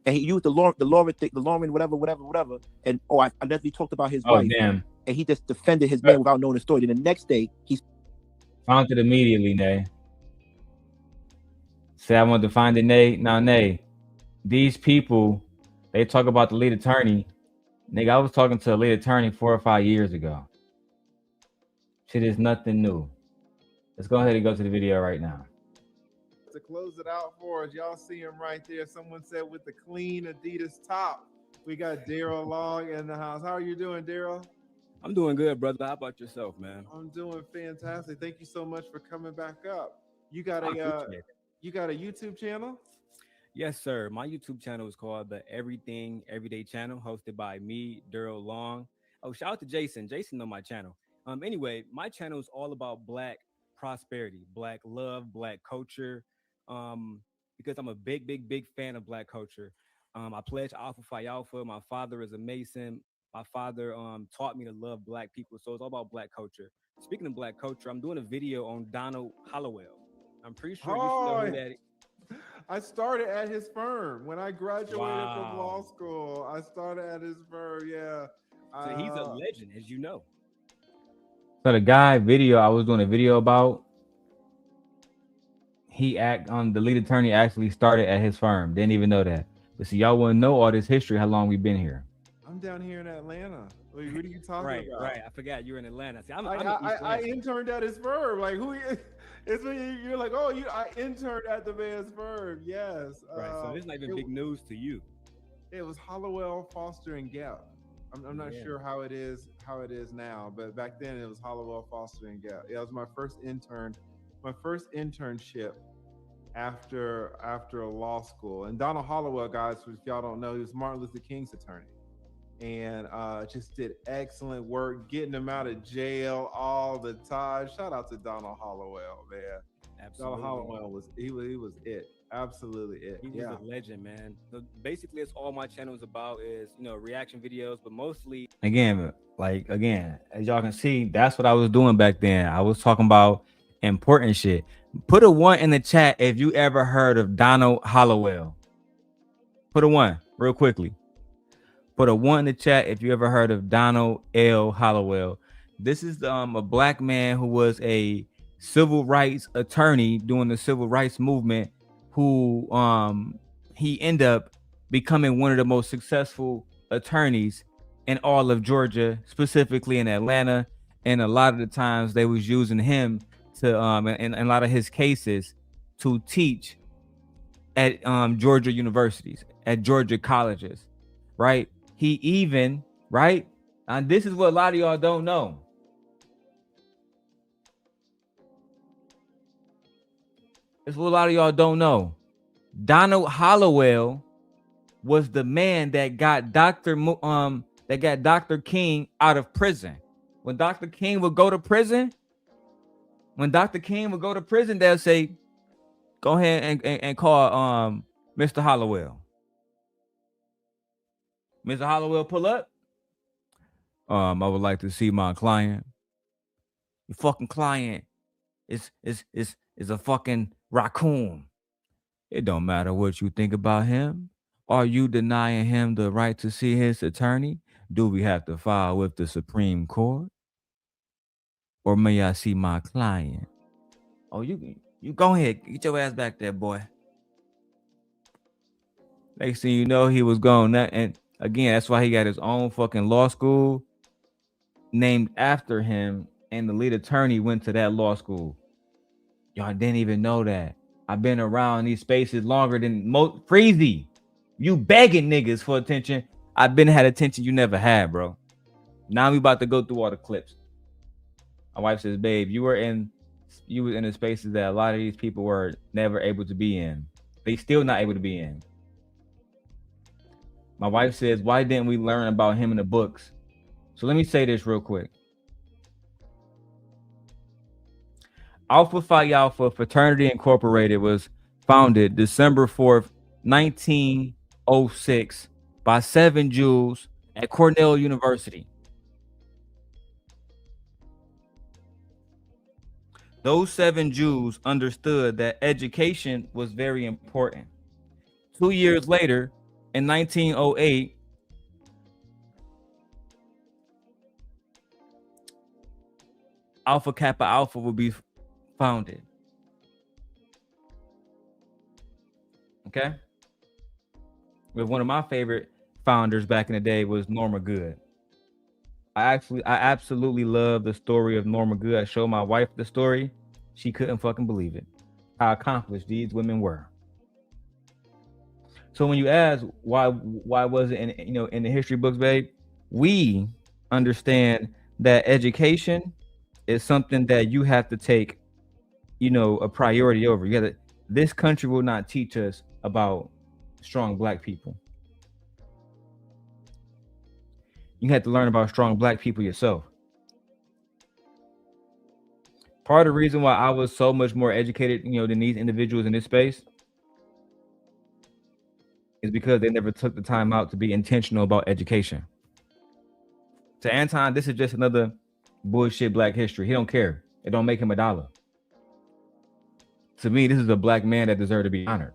And he used the Lauren, whatever. And I definitely talked about his wife. Damn. And he just defended his man without knowing the story. Then the next day, he found it immediately, Nay. Say I want to find it, Nay. Now, Nay, these people, they talk about the lead attorney. Nigga, I was talking to a lead attorney 4 or 5 years ago. Shit is nothing new. Let's go ahead and go to the video right now. To close it out for us, y'all see him right there. Someone said with the clean Adidas top. We got Darrel Long in the house. How are you doing, Darrel? I'm doing good, brother. How about yourself, man? I'm doing fantastic. Thank you so much for coming back up. You got a YouTube channel? Yes, sir. My YouTube channel is called the Everything Everyday Channel, hosted by me, Darrel Long. Oh, shout out to Jason. Jason on my channel. Anyway, my channel is all about Black prosperity, Black love, Black culture. Because I'm a big fan of Black culture. I pledge Alpha Phi Alpha. My father is a Mason. My father taught me to love Black people. So it's all about Black culture. Speaking of Black culture, I'm doing a video on Donald Hollowell. I'm pretty sure you know who that is. I started at his firm when I graduated from law school. I started at his firm. Yeah. So he's a legend, as you know. So the guy video I was doing a video about, the lead attorney actually started at his firm. Didn't even know that. But see, y'all wouldn't know all this history, how long we've been here. I'm down here in Atlanta. Wait, what are you talking about? Right. I forgot you're in Atlanta. See, I interned at his firm. Like it's when you're like, oh, I interned at the man's firm. Yes. Right. So this is not even big news to you. It was Hollowell, Foster, and Gap. I'm not sure how it is now, but back then it was Hollowell, Foster, and Gap. Yeah, it was my first internship after law school. And Donald Hollowell, guys, if y'all don't know, he was Martin Luther King's attorney. and just did excellent work getting him out of jail all the time. Shout out to Donald Hollowell, man. Absolutely. Donald Hollowell was it. Absolutely it. He was Yeah. a legend, man. So basically, it's all my channel is about is reaction videos, but mostly Again, as y'all can see, that's what I was doing back then. I was talking about important shit. Put a 1 in the chat if you ever heard of Donald Hollowell. Put a 1 real quickly. Put a 1 in the chat if you ever heard of Donald L. Hollowell. This is a black man who was a civil rights attorney during the civil rights movement, who he ended up becoming one of the most successful attorneys in all of Georgia, specifically in Atlanta. And a lot of the times they was using him to in a lot of his cases to teach at Georgia universities, at Georgia colleges, right? He even, right? And this is what a lot of y'all don't know. It's what a lot of y'all don't know. Donald Hollowell was the man that got Dr. King out of prison. When Dr. King would go to prison, they'll say, go ahead and call Mr. Hollowell. Mr. Hollowell, pull up. I would like to see my client. Your fucking client is a fucking raccoon. It don't matter what you think about him. Are you denying him the right to see his attorney? Do we have to file with the Supreme Court? Or may I see my client? Oh, you go ahead. Get your ass back there, boy. Next thing you know, he was gone. And again, that's why he got his own fucking law school named after him. And the lead attorney went to that law school. Y'all didn't even know that. I've been around these spaces longer than most. Freezy, you begging niggas for attention. I've been had attention you never had, bro. Now we about to go through all the clips. My wife says, babe, you were in the spaces that a lot of these people were never able to be in. They still not able to be in. My wife says, why didn't we learn about him in the books? So let me say this real quick. Alpha Phi Alpha Fraternity Incorporated was founded December 4th, 1906 by 7 Jews at Cornell University. Those 7 Jews understood that education was very important. 2 years later, in 1908, Alpha Kappa Alpha will be founded. Okay? With one of my favorite founders back in the day was Norma Good. I absolutely love the story of Norma Good. I showed my wife the story. She couldn't fucking believe it. How accomplished these women were. So when you ask why was it in the history books, babe, we understand that education is something that you have to take, a priority over. This country will not teach us about strong Black people. You have to learn about strong Black people yourself. Part of the reason why I was so much more educated, than these individuals in this space is because they never took the time out to be intentional about education. To Anton, this is just another bullshit Black history. He don't care. It don't make him $1. To me, this is a Black man that deserved to be honored.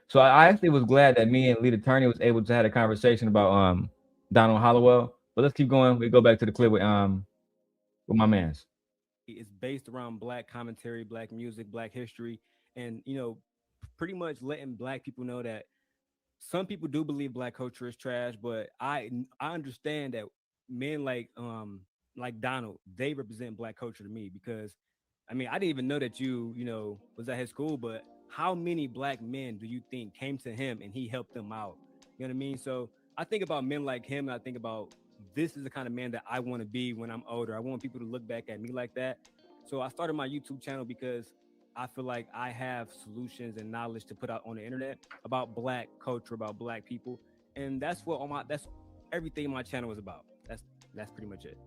So I actually was glad that me and lead attorney was able to have a conversation about Donald Hollowell. But let's keep going. We go back to the clip with my mans. it's based around Black commentary, Black music, Black history, and pretty much letting Black people know that some people do believe Black culture is trash, but I understand that men like Donald, they represent Black culture to me, because I didn't even know that you was at his school, but how many Black men do you think came to him and he helped them out? You know what I mean? So I think about men like him, and I think about this is the kind of man that I want to be when I'm older. I want people to look back at me like that. So I started my YouTube channel because I feel like I have solutions and knowledge to put out on the internet about Black culture, about Black people. and that's that's everything my channel is about. That's pretty much it.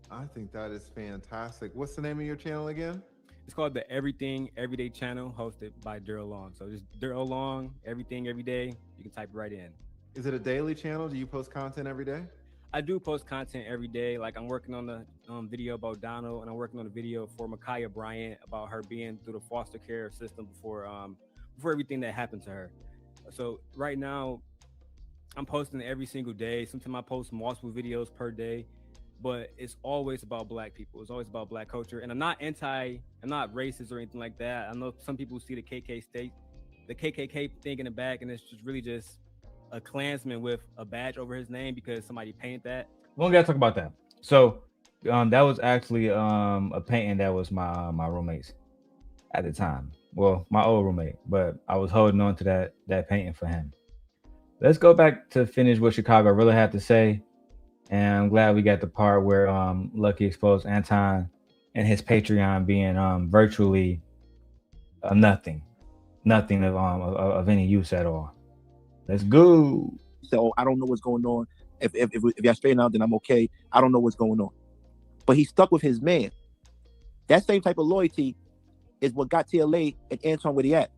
I think that is fantastic. What's the name of your channel again? It's called the Everything Everyday Channel, hosted by Darrel Long. So just Darrel Long, Everything Every Day. You can type it right in. Is it a daily channel? Do you post content every day? I do post content every day. Like I'm working on the video about Donald, and I'm working on a video for Micaiah Bryant about her being through the foster care system before everything that happened to her. So right now, I'm posting every single day. Sometimes I post multiple videos per day, but it's always about Black people. It's always about Black culture. And I'm not racist or anything like that. I know some people see the KKK thing in the back, and it's just really just a Klansman with a badge over his name because somebody painted that. We don't gotta talk about that. So that was actually a painting that was my roommate's at the time. Well, my old roommate, but I was holding on to that painting for him. Let's go back to finish what Chicago really had to say. And I'm glad we got the part where Lucki exposed Anton and his Patreon being virtually nothing of any use at all. Let's go. So I don't know what's going on. If y'all straighten out, then I'm okay. I don't know what's going on. But he's stuck with his man. That same type of loyalty is what got TLA and Anton where he at.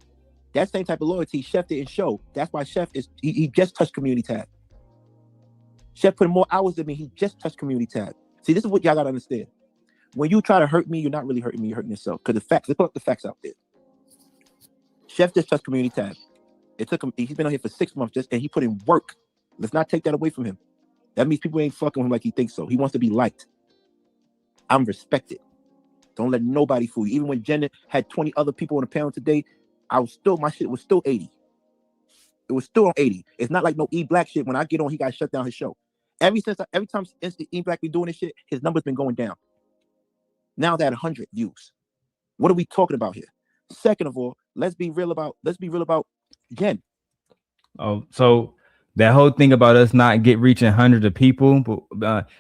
That same type of loyalty Chef didn't show. That's why Chef he just touched community tab. Chef put in more hours than me. He just touched community tab. See, this is what y'all gotta understand. When you try to hurt me, you're not really hurting me. You're hurting yourself. Because the facts, let's put up the facts out there. Chef just touched community tab. It took him. He's been on here for 6 months and he put in work. Let's not take that away from him. That means people ain't fucking with him like he thinks so. He wants to be liked. I'm respected. Don't let nobody fool you. Even when Jenna had 20 other people on the panel today, my shit was still 80. It was still on 80. It's not like no E Black shit. When I get on, he got to shut down his show. Every time E Black be doing this shit, his numbers been going down. Now they're at 100 views. What are we talking about here? Second of all, let's be real about Jen. Oh, so that whole thing about us not reaching hundreds of people,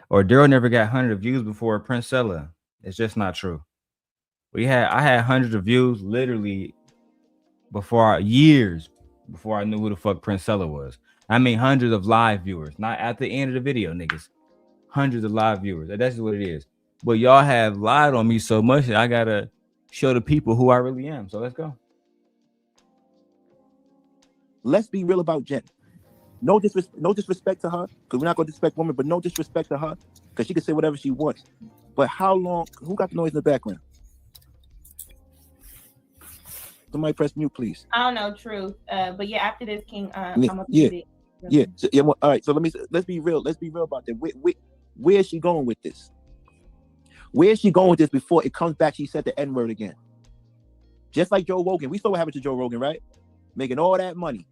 or Darrel never got 100 views before Princella. It's just not true. I had hundreds of views literally years before I knew who the fuck Princella was. I mean, hundreds of live viewers, not at the end of the video, niggas. Hundreds of live viewers. That's what it is. But y'all have lied on me so much that I gotta show the people who I really am. So let's go. Let's be real about Jen. No disrespect to her, because we're not gonna disrespect women, but no disrespect to her, because she can say whatever she wants. But how long? Who got the noise in the background? Somebody press mute, please. I don't know, truth. But yeah, after this, King, I'm gonna it. Yeah. So, well, all right. So let's be real. Let's be real about that. Where is she going with this? Where is she going with this before it comes back? She said the N-word again. Just like Joe Rogan. We saw what happened to Joe Rogan, right? Making all that money.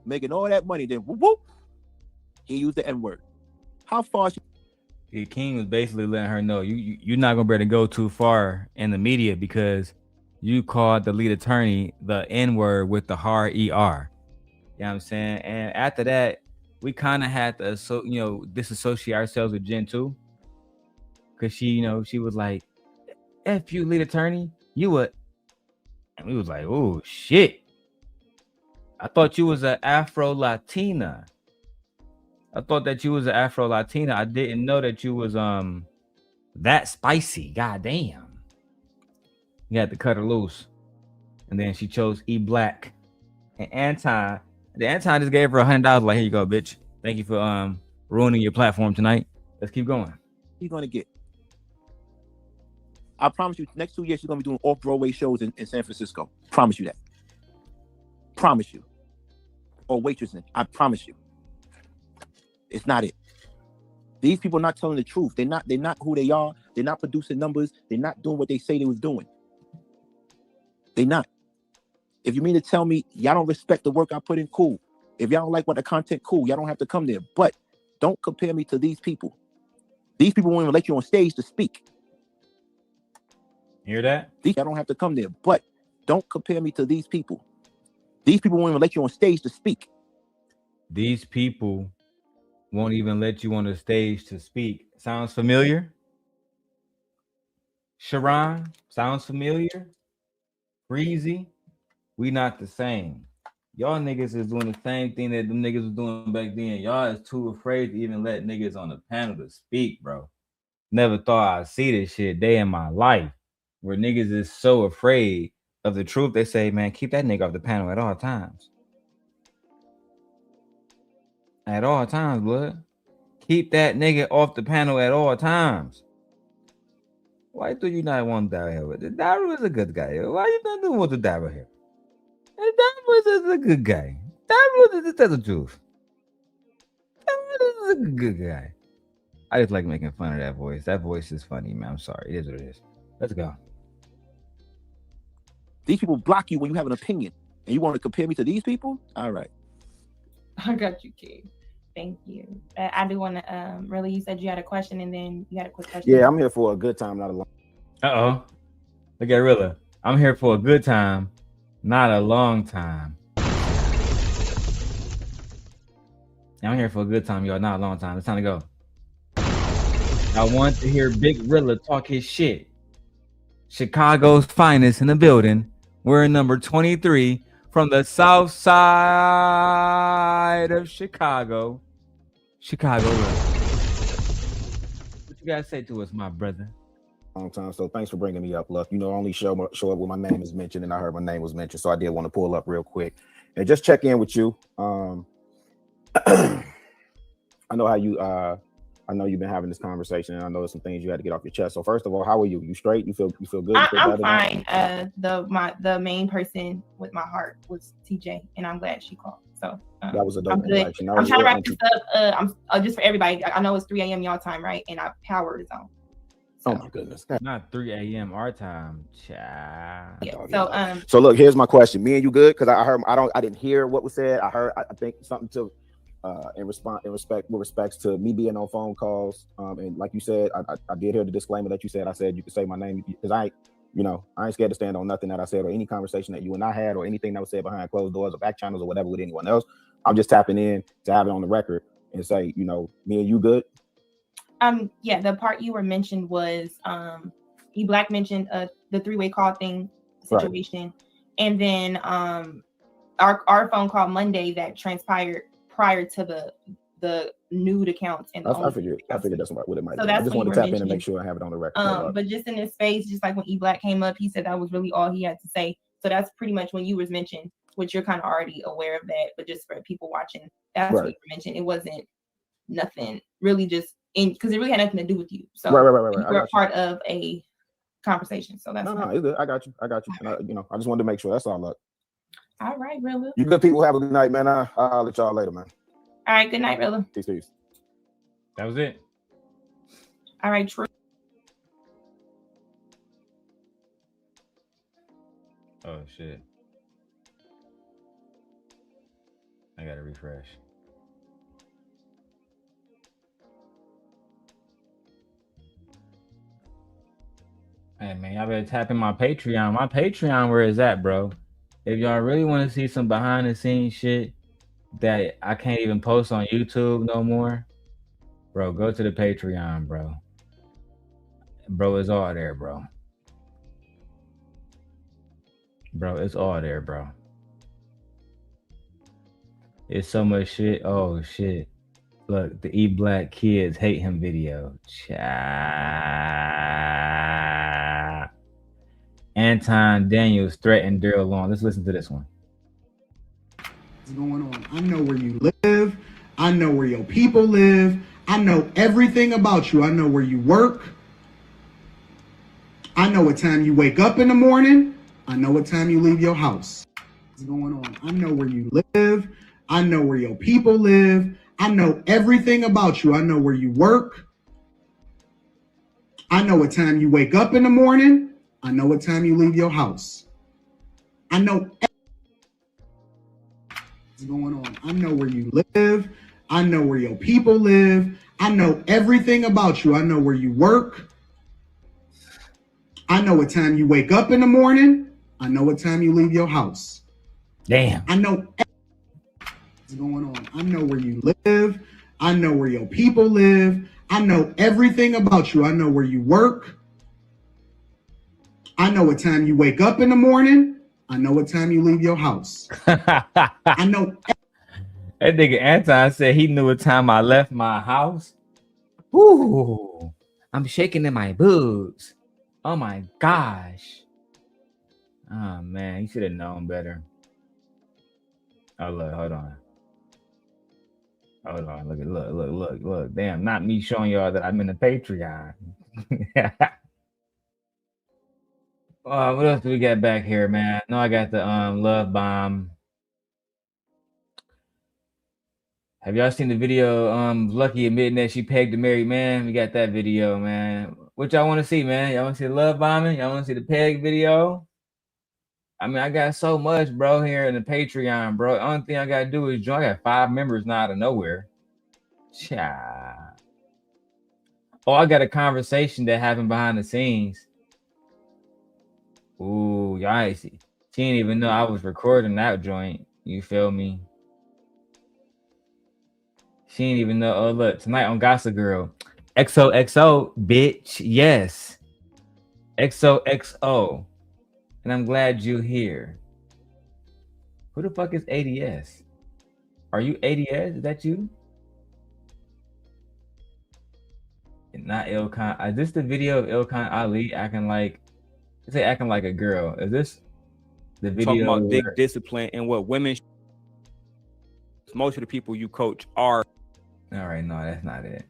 Then whoop, he used the N-word. How far? King was basically letting her know you're not gonna be able to go too far in the media because you called the lead attorney the N-word with the hard ER. You know what I'm saying? And after that, we kind of had to disassociate ourselves with Jen too. Cause she was like, F you, lead attorney, you what? And we was like, oh shit. I thought you was an Afro-Latina. I didn't know that you was that spicy. God damn. You had to cut her loose. And then she chose E Black. And Anton just gave her $100. Like, here you go, bitch. Thank you for ruining your platform tonight. Let's keep going. She's gonna get. I promise you, next 2 years she's gonna be doing off-Broadway shows in San Francisco. Promise you that. Promise you. Or waitressing. I promise you. It's not it. These people are not telling the truth. They're not who they are. They're not producing numbers. They're not doing what they say they was doing. They're not. If you mean to tell me y'all don't respect the work I put in, cool. If y'all don't like what the content, cool. Y'all don't have to come there. But don't compare me to these people. These people won't even let you on stage to speak. Hear that? Y'all don't have to come there. But don't compare me to these people. These people won't even let you on stage to speak. These people won't even let you on the stage to speak. Sounds familiar? Sharon, sounds familiar? Breezy, we not the same. Y'all niggas is doing the same thing that them niggas was doing back then. Y'all is too afraid to even let niggas on the panel to speak, bro. Never thought I'd see this shit day in my life where niggas is so afraid of the truth. They say, man, keep that nigga off the panel at all times. At all times, blood. Keep that nigga off the panel at all times. Why do you not want Darrel here? Darrel is a good guy. Why you not want to Darrel here? Darrel is a good guy. Darrel is the truth. Darrel is a good guy. I just like making fun of that voice. That voice is funny, man. I'm sorry. It is what it is. Let's go. These people block you when you have an opinion, and you want to compare me to these people? All right. I got you, King. Thank you. I do want to, really, you said you had a question and then you had a quick question. Yeah, I'm here for a good time, not a long. Uh-oh. Look at Rilla. I'm here for a good time, not a long time. I'm here for a good time, y'all, not a long time. It's time to go. I want to hear Big Rilla talk his shit. Chicago's finest in the building. We're in number 23 from the south side of Chicago. Chicago. What you guys say to us, my brother? Long time. So thanks for bringing me up. Look, you know, I only show up when my name is mentioned, and I heard my name was mentioned, so I did want to pull up real quick and just check in with you. I know how you. I know you've been having this conversation, and I know there's some things you had to get off your chest. So first of all, how are you? You straight? You feel good? I'm fine. The main person with my heart was TJ, and I'm glad she called. So that was a dope interaction. I'm trying to wrap this up. I'm just for everybody. I know it's 3 a.m. y'all time, right? And our power is on. So. Oh my goodness! Not 3 a.m. our time, child. Yeah. So look, here's my question. Me and you good? Because I didn't hear what was said. I think something to. In respects to me being on phone calls, and like you said, I did hear the disclaimer that you said. I said you could say my name because I ain't scared to stand on nothing that I said or any conversation that you and I had or anything that was said behind closed doors or back channels or whatever with anyone else. I'm just tapping in to have it on the record and say, me and you good. Yeah, the part you were mentioned was E Black mentioned the three-way call thing situation, right. And then our phone call Monday that transpired prior to the nude accounts and I figured that's what it might be. I just wanted to tap in and make sure I have it on the record. But just in this space, just like when E Black came up, he said that was really all he had to say. So that's pretty much when you was mentioned, which you're kind of already aware of that, but just for people watching, that's what you mentioned. It wasn't nothing really just because it really had nothing to do with you. So right. You were a part of a conversation. So that's no, it's good. I got you. And I just wanted to make sure. That's all. Look. All right, Rilla. You good people have a good night, man. I'll let y'all later, man. All right, good night, Rilla. Peace. That was it. All right, true. Oh shit. I gotta refresh. Hey man, y'all better tap in my Patreon. My Patreon, where is that, bro? If y'all really want to see some behind the scenes shit that I can't even post on YouTube no more, bro, go to the Patreon, bro. Bro, it's all there, bro. Bro, it's all there, bro. It's so much shit. Oh shit. Look, the E Black Kids Hate Him video. Anton Daniels threatened Darrel Long. Let's listen to this one. What's going on? I know where you live. I know where your people live. I know everything about you. I know where you work. I know what time you wake up in the morning. I know what time you leave your house. What's going on? I know where you live. I know where your people live. I know everything about you. I know where you work. I know what time you wake up in the morning. I know what time you leave your house. I know what's going on. I know where you live. I know where your people live. I know everything about you. I know where you work. I know what time you wake up in the morning. I know what time you leave your house. Damn. I know what's going on. I know where you live. I know where your people live. I know everything about you. I know where you work. I know what time you wake up in the morning. I know what time you leave your house. I know. That nigga Anton said he knew what time I left my house. Ooh, I'm shaking in my boots. Oh my gosh. Oh man, you should have known better. Oh look, hold on. Hold on, look. Damn, not me showing y'all that I'm in the Patreon. What else do we got back here, man? No, I got the love bomb. Have y'all seen the video? Lucki admitting that she pegged a married man. We got that video, man. What y'all want to see, man? Y'all want to see the love bombing? Y'all want to see the peg video? I mean, I got so much, bro, here in the Patreon, bro. The only thing I gotta do is join. I got 5 members now out of nowhere. Cha. Oh, I got a conversation that happened behind the scenes. Ooh, y'all ain't see. She didn't even know I was recording that joint. You feel me? She didn't even know. Oh, look, tonight on Gossip Girl. XOXO, bitch. Yes. XOXO. And I'm glad you're here. Who the fuck is ADS? Are you ADS? Is that you? Not Ilkan. Is this the video of Ilkan Ali acting like a girl? Is this the video Talking about big where... discipline and what women, most of the people you coach are. All right, no, that's not it.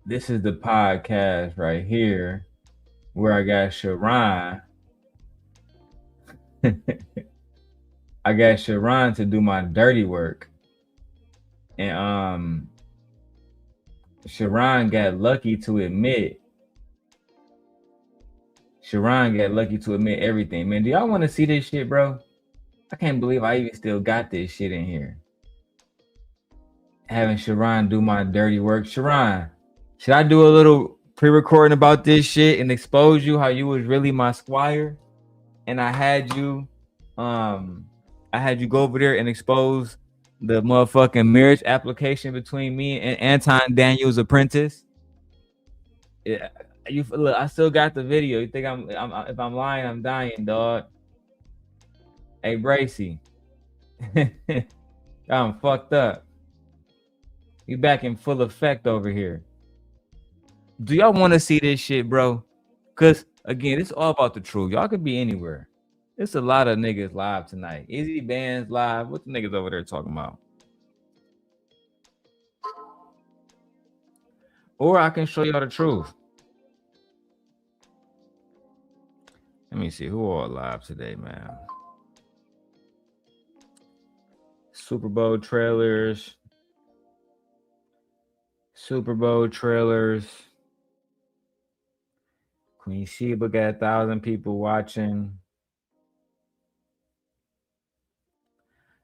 This is the podcast right here where I got Sharon. I got Sharon to do my dirty work. And Sharon got lucky to admit. Everything. Man, do y'all want to see this shit, bro? I can't believe I even still got this shit in here. Having Sharon do my dirty work. Sharon, should I do a little pre-recording about this shit and expose you how you was really my squire? And I had you go over there and expose the motherfucking marriage application between me and Anton Daniels' apprentice. Yeah, look, I still got the video. You think I'm if I'm lying, I'm dying, dog. Hey, Bracy. I'm fucked up. You back in full effect over here. Do y'all want to see this shit, bro? Cause again, it's all about the truth. Y'all could be anywhere. It's a lot of niggas live tonight. Easy Bands live. What the niggas over there talking about? Or I can show y'all the truth. Let me see who all live today, man. Super Bowl trailers. Queen Sheba got 1,000 people watching.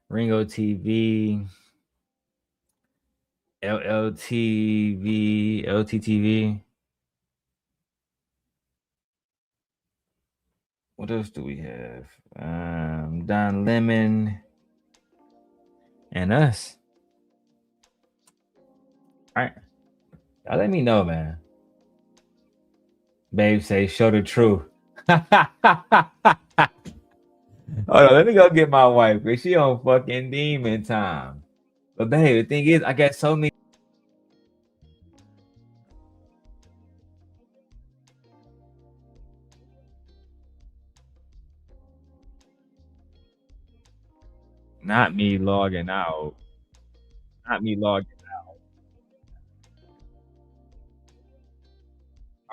Ringo TV. LTTV. What else do we have? Don Lemon and us. All right. Y'all let me know, man. Babe say, show the truth. Hold on, let me go get my wife, because she on fucking demon time. But babe, the thing is, I got so many. Not me logging out.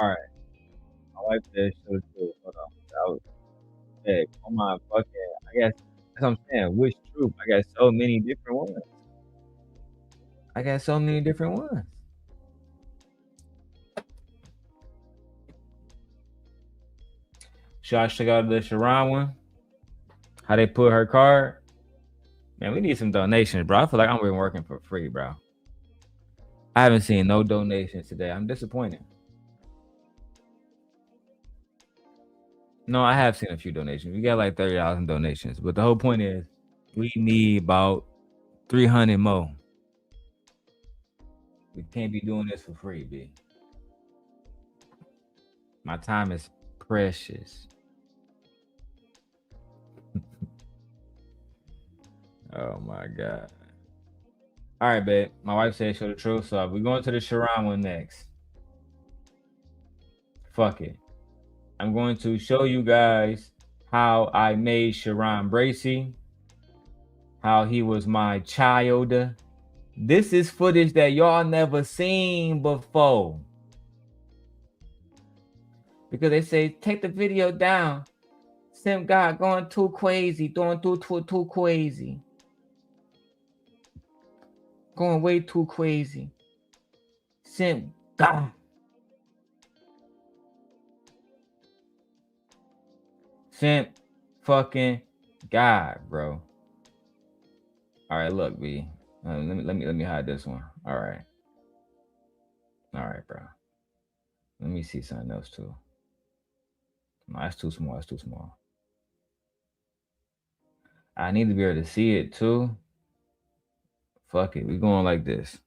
All right. My wife said show the truth. Hold on. That was, hey, come on, fucking. I guess that's what I'm saying. Which truth? I got so many different ones. Should I check out the Sharon one? How they put her card? Man, we need some donations, bro. I feel like I'm really working for free, bro. I haven't seen no donations today. I'm disappointed. No, I have seen a few donations. We got like 30,000 donations. But the whole point is we need about 300 more. We can't be doing this for free, B. My time is precious. Oh my God. All right, babe. My wife said show the truth, so we're going to the Sharon one next. Fuck it. I'm going to show you guys how I made Sharon Bracy, how he was my child. This is footage that y'all never seen before. Because they say, take the video down. Sim God going too crazy, doing too crazy. Going way too crazy. Sim God. Simp fucking God, bro. All right, look, B. Let me hide this one. All right, bro. Let me see something else too. No, that's too small. That's too small. I need to be able to see it too. Fuck it. We going like this.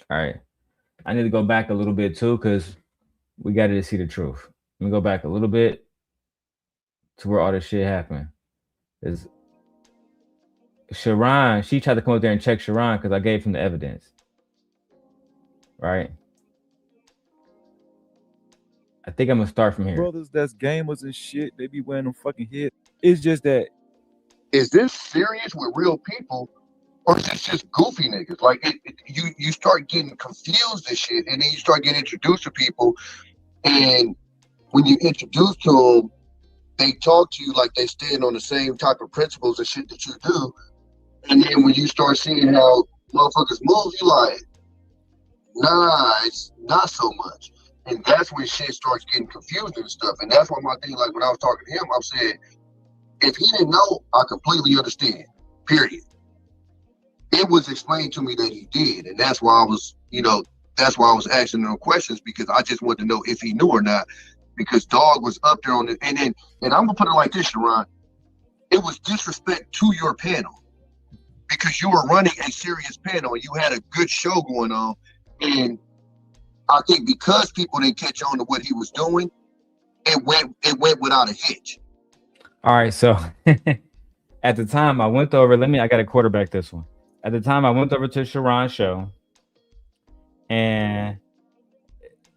All right. I need to go back a little bit too, because we got to see the truth. Let me go back a little bit to where all this shit happened. Is Sharon, she tried to come up there and check Sharon because I gave him the evidence. Right? I think I'm gonna start from here. Brothers that's gamers and shit, they be wearing them fucking head. It's just that. Is this serious with real people, or is this just goofy niggas? Like you start getting confused and shit, and then you start getting introduced to people, and when you introduce to them, they talk to you like they stand on the same type of principles and shit that you do, and then when you start seeing how motherfuckers move, you like, nah, it's not so much. And that's when shit starts getting confused and stuff. And that's why my thing, like when I was talking to him, I said, if he didn't know, I completely understand, period. It was explained to me that he did. And that's why I was, that's why I was asking him questions, because I just wanted to know if he knew or not, because dog was up there on it. And I'm going to put it like this, Sharon. It was disrespect to your panel, because you were running a serious panel and you had a good show going on. And I think because people didn't catch on to what he was doing, it went without a hitch. All right, so at the time I went over, I got to quarterback this one. At the time I went over to Sharon's show, and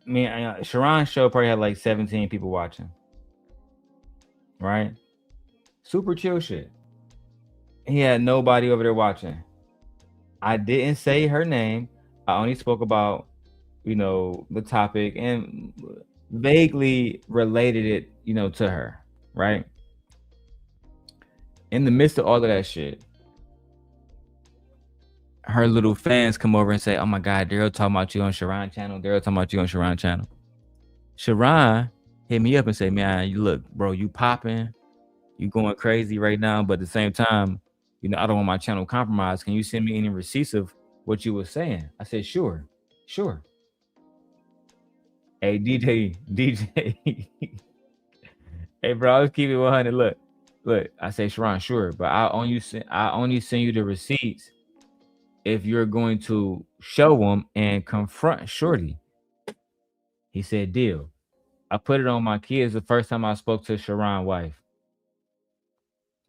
Sharon's show probably had like 17 people watching, right? Super chill shit. He had nobody over there watching. I didn't say her name. I only spoke about, the topic and vaguely related it, to her, right? In the midst of all of that shit, her little fans come over and say, oh my God, Darrel talking about you on Sharon channel. Darrel talking about you on Sharon channel. Sharon hit me up and said, man, you look, bro, you popping, you going crazy right now. But at the same time, I don't want my channel compromised. Can you send me any receipts of what you were saying? I said, sure. Hey, DJ. Hey, bro, let's keep it 100. Look, I say, Sharon, sure, but I only send you the receipts if you're going to show them and confront Shorty. He said, deal. I put it on my kids the first time I spoke to Sharon's wife.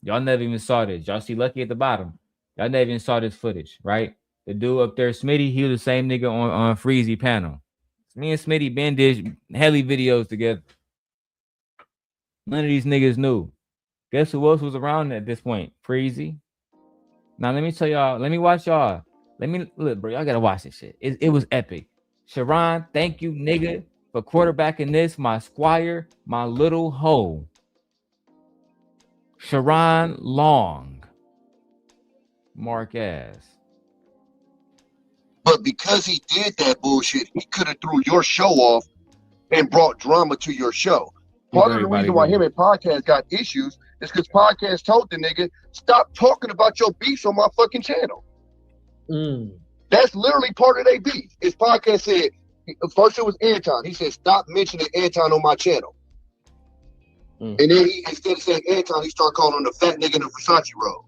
Y'all never even saw this. Y'all see Lucki at the bottom. Y'all never even saw this footage, right? The dude up there, Smitty, he was the same nigga on Freezy panel. Me and Smitty been did heli videos together. None of these niggas knew. Guess who else was around at this point? Freezy. Now let me tell y'all. Let me watch y'all. Look, bro. Y'all gotta watch this shit. It was epic. Sharon, thank you, nigga, for quarterbacking this. My squire, my little hoe. Sharon Long. Mark ass. But because he did that bullshit, he could have threw your show off and brought drama to your show. Part of the reason why him and Podcast got issues is because Podcast told the nigga, stop talking about your beefs on my fucking channel. That's literally part of their beef. His Podcast said, first it was Anton. He said, stop mentioning Anton on my channel. And then he, instead of saying Anton, he started calling him the fat nigga in the Versace robe.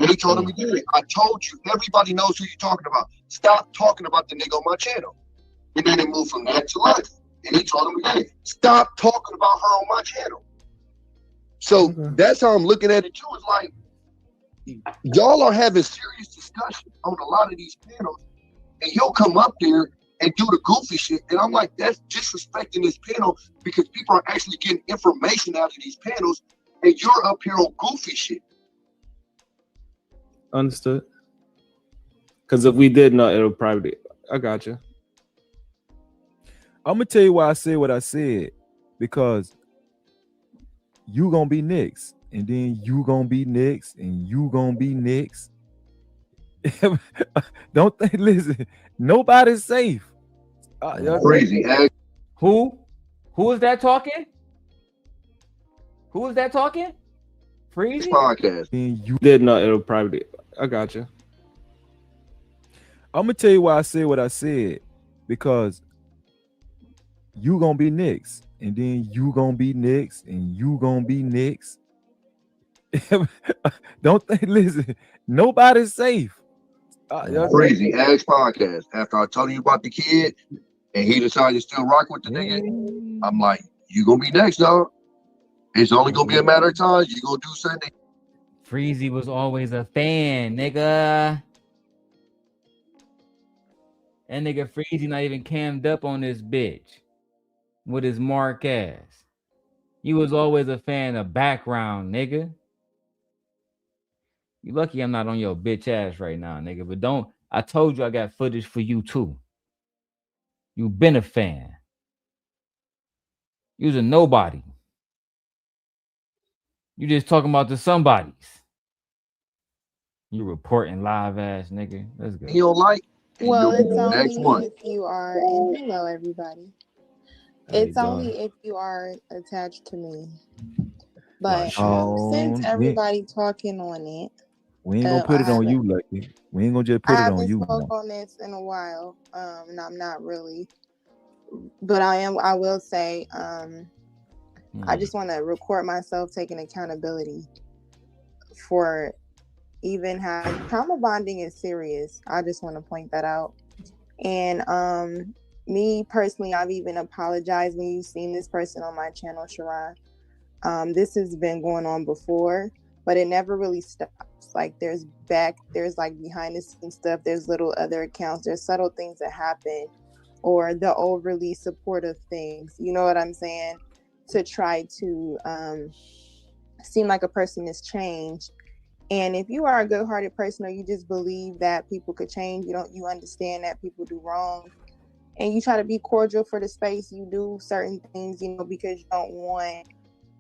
And he told him again, I told you, everybody knows who you're talking about. Stop talking about the nigga on my channel. And then it moved from that to life. And he told him again, stop talking about her on my channel. So that's how I'm looking at it too. It's like, y'all are having serious discussions on a lot of these panels, and he'll come up there and do the goofy shit. And I'm like, that's disrespecting this panel because people are actually getting information out of these panels, and you're up here on goofy shit. Understood. Because if we did not, it'll probably. I got you. I'm gonna tell you why I said what I said, because you gonna be next, and then you gonna be next, and you gonna be next. Don't think. Listen, nobody's safe. Crazy. Who is that talking? Who is that talking? Freezy? Podcast. And you did not, it'll probably. I got you. I'm gonna tell you why I said what I said, because you gonna be next, and then you gonna be next, and you gonna be next. Don't think. Listen, nobody's safe. Crazy ass podcast. After I told you about the kid, and he decided to still rock with the nigga, I'm like, you gonna be next, dog. It's only gonna be a matter of time. You gonna do something. Freezy was always a fan, nigga. That nigga Freezy not even cammed up on this bitch with his mark ass. You was always a fan of background, nigga. You lucky I'm not on your bitch ass right now, nigga. But don't. I told you I got footage for you too. You been a fan. You was a nobody. You just talking about the somebodies. You reporting live ass nigga. Let's go. You don't like? Well, it's Next only one. if you are, and hello everybody. It's only if you are attached to me. But since everybody talking on it, we ain't gonna put it on you, Lucki. We ain't gonna just put I it on haven't you. spoke on this in a while, and I'm not really, but I will say, I just want to record myself taking accountability for even having trauma bonding is serious. I just want to point that out. And me personally, I've even apologized when you've seen this person on my channel, Sharon. This has been going on before, but it never really stops. Like there's like behind the scenes stuff, there's little other accounts, there's subtle things that happen, or the overly supportive things, you know what I'm saying, to try to seem like a person is changed. And if you are a good-hearted person, or you just believe that people could change, you understand that people do wrong, and you try to be cordial for the space, you do certain things, because you don't want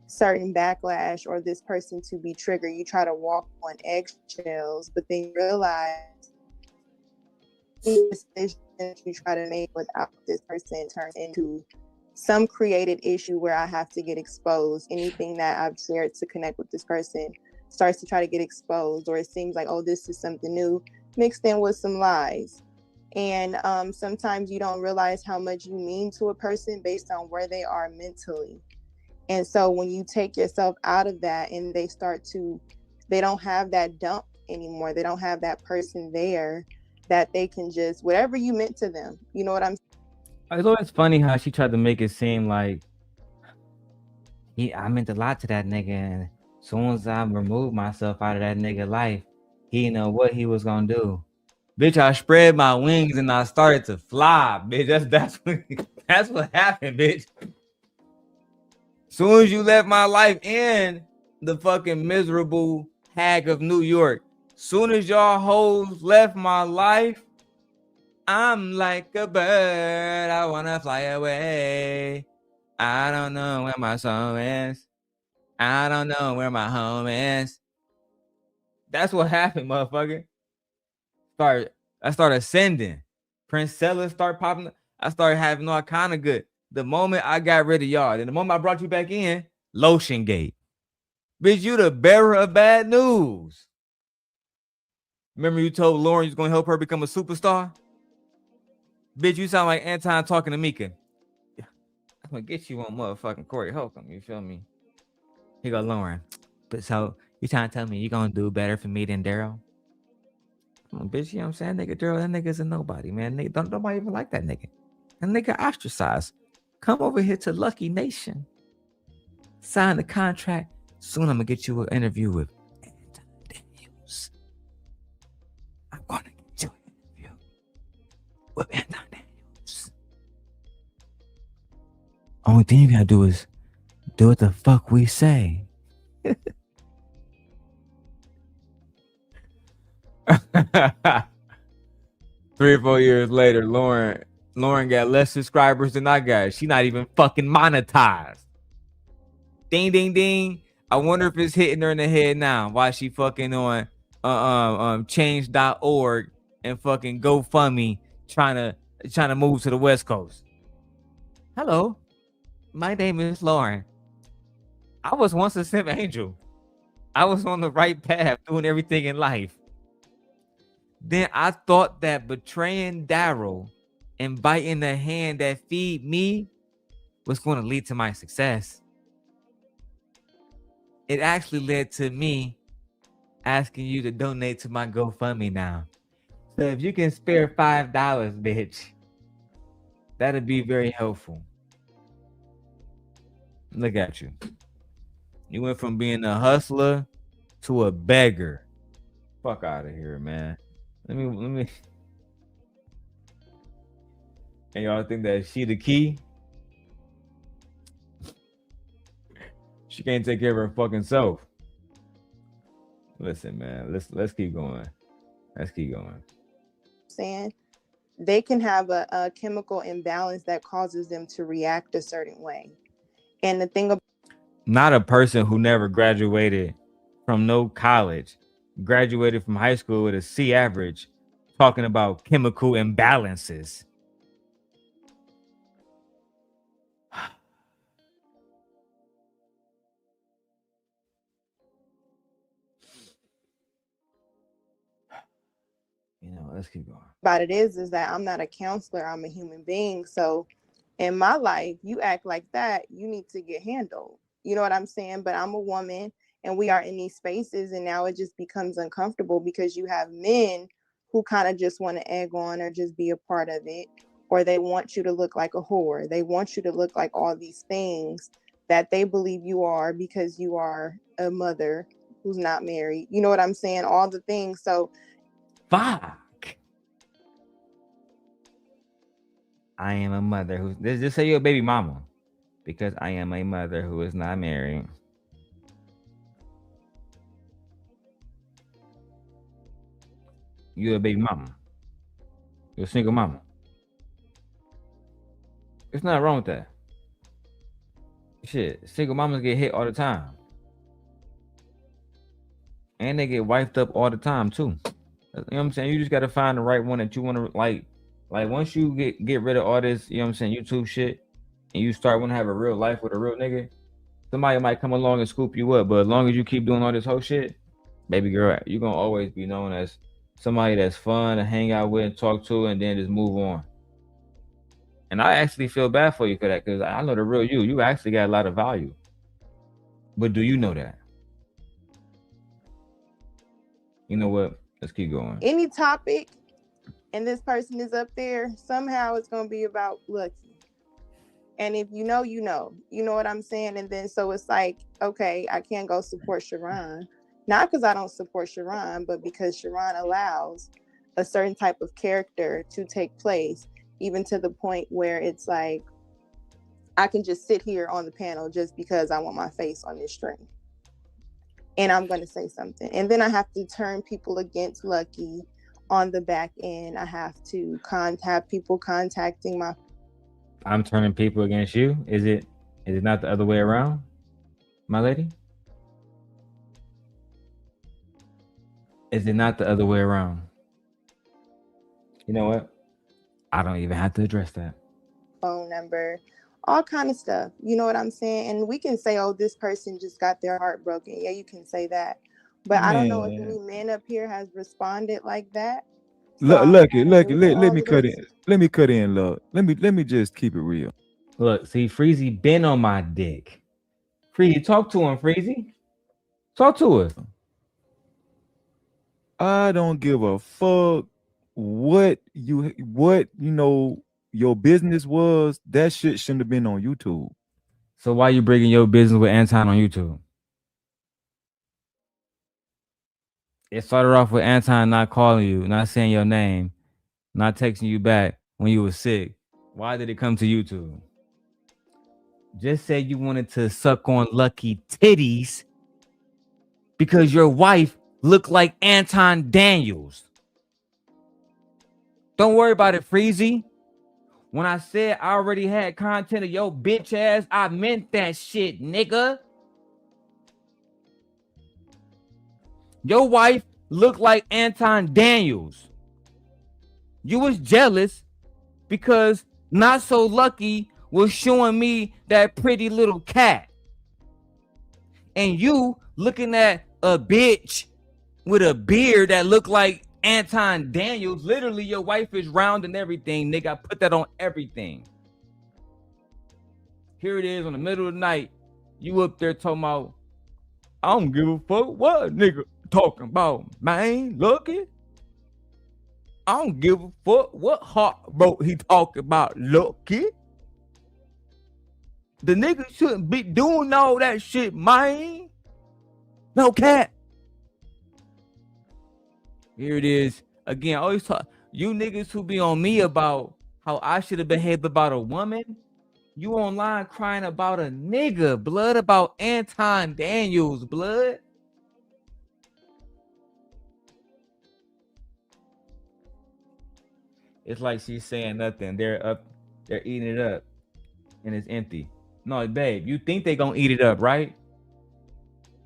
certain backlash or this person to be triggered. You try to walk on eggshells, but then you realize the decisions you try to make without this person turns into some created issue where I have to get exposed. Anything that I've shared to connect with this person starts to try to get exposed, or it seems like, oh, this is something new mixed in with some lies. And sometimes you don't realize how much you mean to a person based on where they are mentally. And so when you take yourself out of that and they don't have that dump anymore, they don't have that person there that they can just, whatever you meant to them, you know what I'm saying? It's always funny how she tried to make it seem like I meant a lot to that nigga, and as soon as I removed myself out of that nigga life, he didn't know what he was gonna do. Bitch, I spread my wings and I started to fly, bitch. That's what happened, bitch. Soon as you left my life in the fucking miserable hag of New York, soon as y'all hoes left my life, I'm like a bird, I wanna fly away. I don't know where my soul is. I don't know where my home is. That's what happened, motherfucker. I started ascending. Prince Sellers start popping. I started having all kind of good. The moment I got rid of y'all, and the moment I brought you back in, Lotion Gate. Bitch, you the bearer of bad news. Remember you told Lauren you was gonna help her become a superstar? Bitch, you sound like Anton talking to Mika. I'm gonna get you on motherfucking Corey Holcomb, you feel me? Here go Lauren. But so you trying to tell me you gonna do better for me than Darrel? Come on, bitch, you know what I'm saying? Nigga, Darrel, that nigga's a nobody, man. Nigga, don't nobody even like that nigga. That nigga ostracized. Come over here to Lucky Nation. Sign the contract. Soon I'm gonna get you an interview with Anton Daniels. I'm gonna get you an interview with Anton Daniels. Only thing you gotta do is do what the fuck we say. 3 or 4 years later, Lauren got less subscribers than I got. She not even fucking monetized. Ding, ding, ding. I wonder if it's hitting her in the head now. Why she fucking on change.org and fucking GoFundMe trying to move to the West Coast. Hello, my name is Lauren. I was once a simp angel. I was on the right path, doing everything in life. Then I thought that betraying Darrel and biting the hand that feed me was going to lead to my success. It actually led to me asking you to donate to my GoFundMe now. So if you can spare $5, bitch, that'd be very helpful. Look at you. You went from being a hustler to a beggar. Fuck out of here, man. Let me. And y'all think that she the key? She can't take care of her fucking self. Listen, man. Let's keep going. Let's keep going. Saying they can have a chemical imbalance that causes them to react a certain way. And the thing about Not a person who never graduated from no college, graduated from high school with a C average, talking about chemical imbalances. Let's keep going. about it is that I'm not a counselor, I'm a human being. So in my life, you act like that, you need to get handled. You know what I'm saying? But I'm a woman and we are in these spaces, and now it just becomes uncomfortable because you have men who kind of just want to egg on or just be a part of it, or they want you to look like a whore. They want you to look like all these things that they believe you are because you are a mother who's not married. You know what I'm saying? All the things. So fuck. I am a mother who just say you're a baby mama, because I am a mother who is not married. You're a baby mama. You're a single mama. There's nothing wrong with that. Shit, single mamas get hit all the time. And they get wiped up all the time too. You know what I'm saying? You just gotta find the right one that you want to like once you get rid of all this, you know what I'm saying, YouTube shit, and you start want to have a real life with a real nigga, somebody might come along and scoop you up. But as long as you keep doing all this whole shit, baby girl, you're gonna always be known as somebody that's fun to hang out with and talk to, and then just move on. And I actually feel bad for you for that, because I know the real you. You actually got a lot of value. But do you know that? You know what? Let's keep going. any topic, and this person is up there, somehow it's going to be about Lucki. And if you know, you know what I'm saying? And then, so it's like, okay, I can't go support Sharon. Not because I don't support Sharon, but because Sharon allows a certain type of character to take place, even to the point where it's like, I can just sit here on the panel just because I want my face on this stream. And I'm going to say something. And then I have to turn people against Lucki on the back end. I have to have people contacting my. I'm turning people against you. Is it not the other way around, my lady? Is it not the other way around? You know what? I don't even have to address that. Phone number, all kind of stuff. You know what I'm saying? And we can say, oh, this person just got their heart broken. Yeah, you can say that. But I don't know if any man up here has responded like that. Lucki, let me cut in. Let me cut in, look. Let me just keep it real. Look, see, Freezy been on my dick. Freezy, talk to him, Freezy. Talk to us. I don't give a fuck what you know your business was, that shit shouldn't have been on YouTube. So why you bringing your business with Anton on YouTube? It started off with Anton not calling you, not saying your name, not texting you back when you were sick. Why did it come to YouTube? Just say you wanted to suck on Lucki titties because your wife looked like Anton Daniels. Don't worry about it, Freezy. When I said I already had content of your bitch ass, I meant that shit, nigga. Your wife looked like Anton Daniels. You was jealous because Not So Lucky was showing me that pretty little cat. And you looking at a bitch with a beard that looked like Anton Daniels. Literally, your wife is round and everything, nigga. I put that on everything. Here it is on the middle of the night. You up there talking about, I don't give a fuck what nigga talking about, man. Lucky. I don't give a fuck what heartbroke he talking about, Lucky. The nigga shouldn't be doing all that shit, man. No cat. Here it is. Again, I always talk. You niggas who be on me about how I should have behaved about a woman, you online crying about a nigga, blood, about Anton Daniels, blood. It's like she's saying nothing. They're eating it up, and it's empty. No, babe, you think they gonna eat it up, right?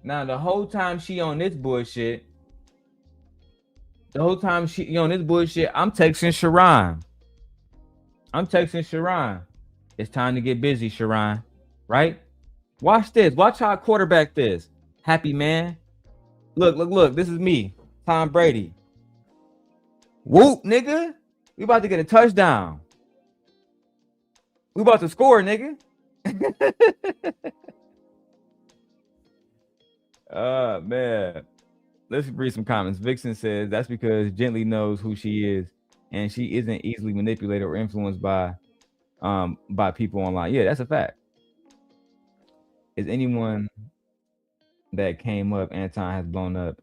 Now, the whole time she on this bullshit, I'm texting Sharon. It's time to get busy, Sharon. Right? Watch this. Watch how I quarterback this. Happy man. Look. This is me, Tom Brady. Whoop, nigga. We about to get a touchdown. We about to score, nigga. Man. Let's read some comments. Vixen says that's because Gently knows who she is, and she isn't easily manipulated or influenced by people online. Yeah, that's a fact. Is anyone that came up, Anton has blown up.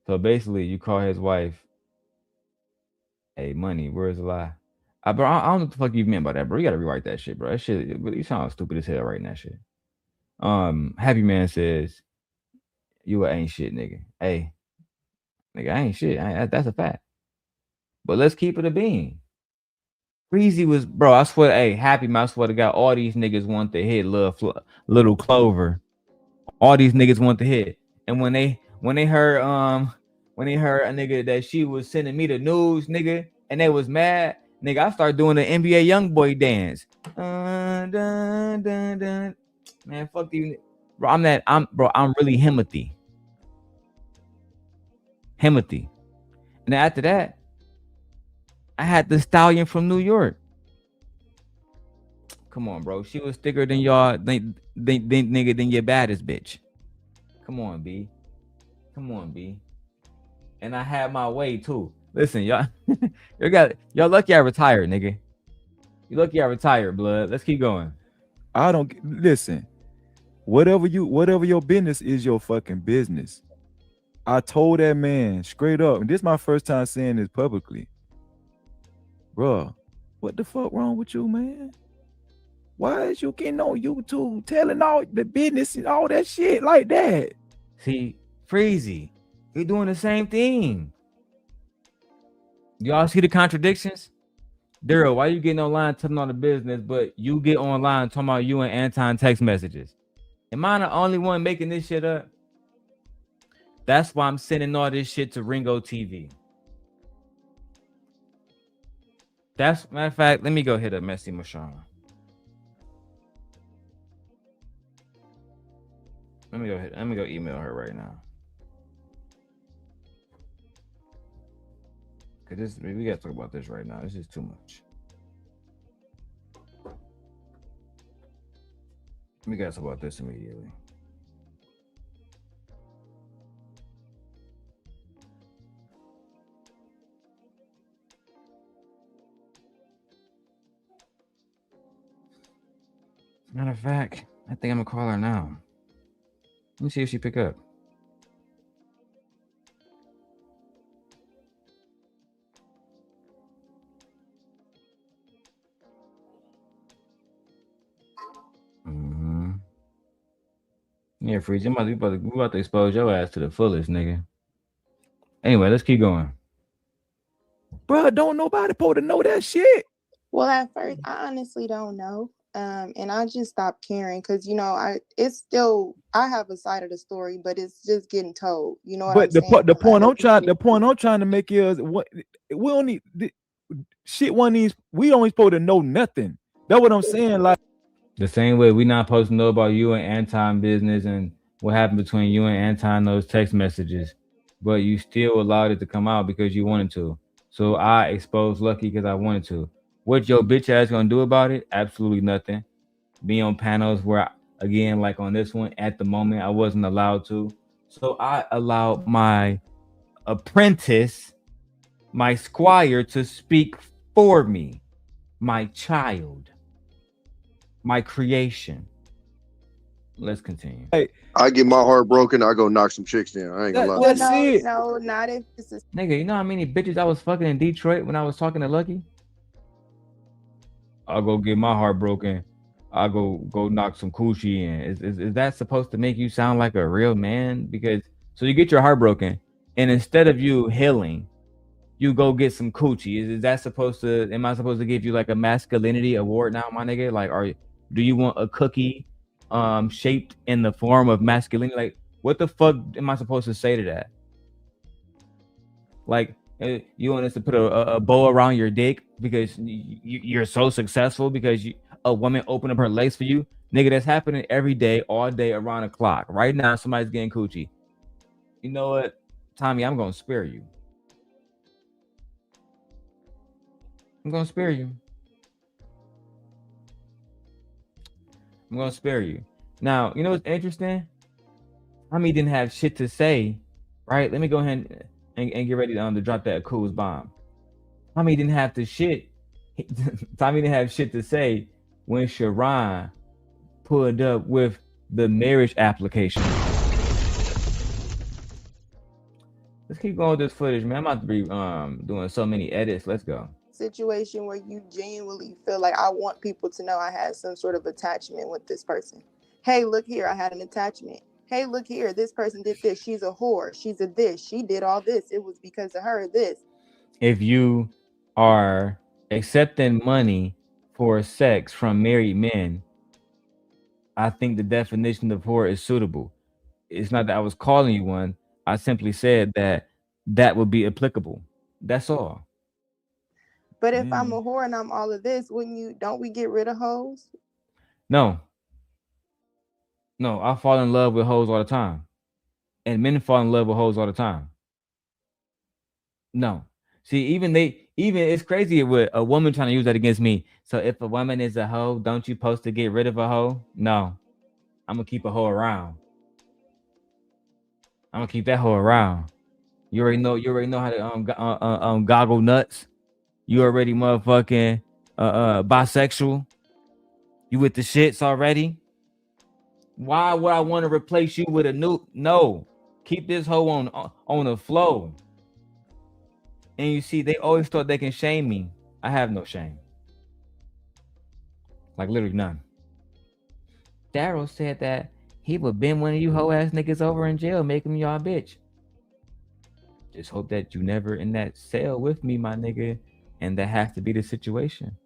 So basically, you call his wife, hey, money, where's the lie? Bro, I don't know what the fuck you meant by that, bro. You gotta rewrite that shit, bro. That shit, you sound stupid as hell writing that shit. Happy Man says, you ain't shit, nigga. Hey, nigga, I ain't shit. That's a fact. But let's keep it a bean. Breezy was, bro, I swear, hey, Happy Man, I swear to God, all these niggas want to hit Little Clover. All these niggas want to hit. And when they heard a nigga that she was sending me the news, nigga, and they was mad, nigga, I started doing the NBA YoungBoy dance. Dun, dun, dun. Man, fuck you. Bro, I'm really Himothy. And then after that, I had the Stallion from New York. Come on, bro. She was thicker than y'all, than your baddest bitch. Come on, B. And I had my way too. Listen, y'all, y'all lucky I retired, nigga. You lucky I retired, blood. Let's keep going. I don't listen. Whatever your business is, your fucking business. I told that man straight up, and this is my first time saying this publicly. Bruh, what the fuck wrong with you, man? Why is you getting on YouTube telling all the business and all that shit like that? See, Freezy, he doing the same thing. Y'all see the contradictions? Darrel, why you getting online telling all the business, but you get online talking about you and Anton text messages? Am I the only one making this shit up? That's why I'm sending all this shit to Ringo TV. That's matter of fact, let me go hit up Messy Mashon. Let me go email her right now. Cause we gotta talk about this right now. This is too much. We gotta talk about this immediately. Matter of fact, I think I'm gonna call her now. Let me see if she pick up. Mm-hmm. Yeah, Freeze, we about to expose your ass to the fullest, nigga. Anyway, let's keep going. Bro, don't nobody supposed to know that shit. Well, at first, I honestly don't know. And I just stopped caring because, you know, I have a side of the story, but it's just getting told. You know what I'm But the saying? point I'm trying to make is what we don't need shit. We only supposed to know nothing. That's what I'm saying. Like the same way we not supposed to know about you and Anton business and what happened between you and Anton, those text messages, but you still allowed it to come out because you wanted to. So I exposed Lucki because I wanted to. What your bitch ass gonna do about it? Absolutely nothing. Be on panels where, again, like on this one, at the moment I wasn't allowed to. So I allowed my apprentice, my squire, to speak for me, my child, my creation. Let's continue. Hey, I get my heart broken, I go knock some chicks down. I ain't gonna lie. No, not if this is Nigga, you know how many bitches I was fucking in Detroit when I was talking to Lucki? I'll go get my heart broken. I'll go knock some coochie in. Is that supposed to make you sound like a real man? Because so you get your heart broken, and instead of you healing, you go get some coochie. Is that supposed to? Am I supposed to give you like a masculinity award now, my nigga? Like, do you want a cookie, shaped in the form of masculinity? Like, what the fuck am I supposed to say to that? Like, you want us to put a bow around your dick because you're so successful because a woman opened up her legs for you? Nigga, that's happening every day, all day, around the clock. Right now, somebody's getting coochie. You know what, Tommy? I'm gonna spare you. I'm gonna spare you. I'm gonna spare you. Now, you know what's interesting? Tommy didn't have shit to say, right? Let me go ahead and get ready to drop that cool's bomb. Tommy didn't have to shit. Tommy didn't have shit to say when Sharon pulled up with the marriage application. Let's keep going with this footage, man. I'm about to be doing so many edits. Let's go. Situation where you genuinely feel like I want people to know I had some sort of attachment with this person. Hey, look here, I had an attachment. Hey, look here, this person did this. She's a whore. She's a this. She did all this. It was because of her, this. If you are accepting money for sex from married men, I think the definition of whore is suitable. It's not that I was calling you one. I simply said that would be applicable. That's all. But if I'm a whore and I'm all of this, don't we get rid of hoes? No, I fall in love with hoes all the time. And men fall in love with hoes all the time. No. See, even it's crazy with a woman trying to use that against me. So if a woman is a hoe, don't you supposed to get rid of a hoe? No. I'm gonna keep a hoe around. I'm gonna keep that hoe around. You already know how to goggle nuts. You already motherfucking bisexual. You with the shits already? Why would I want to replace you with a new? No, keep this hoe on the flow. And you see, they always thought they can shame me. I have no shame. Like literally none. Darrel said that he would bend one of you hoe ass niggas over in jail, make him y'all bitch. Just hope that you never in that cell with me, my nigga. And that has to be the situation.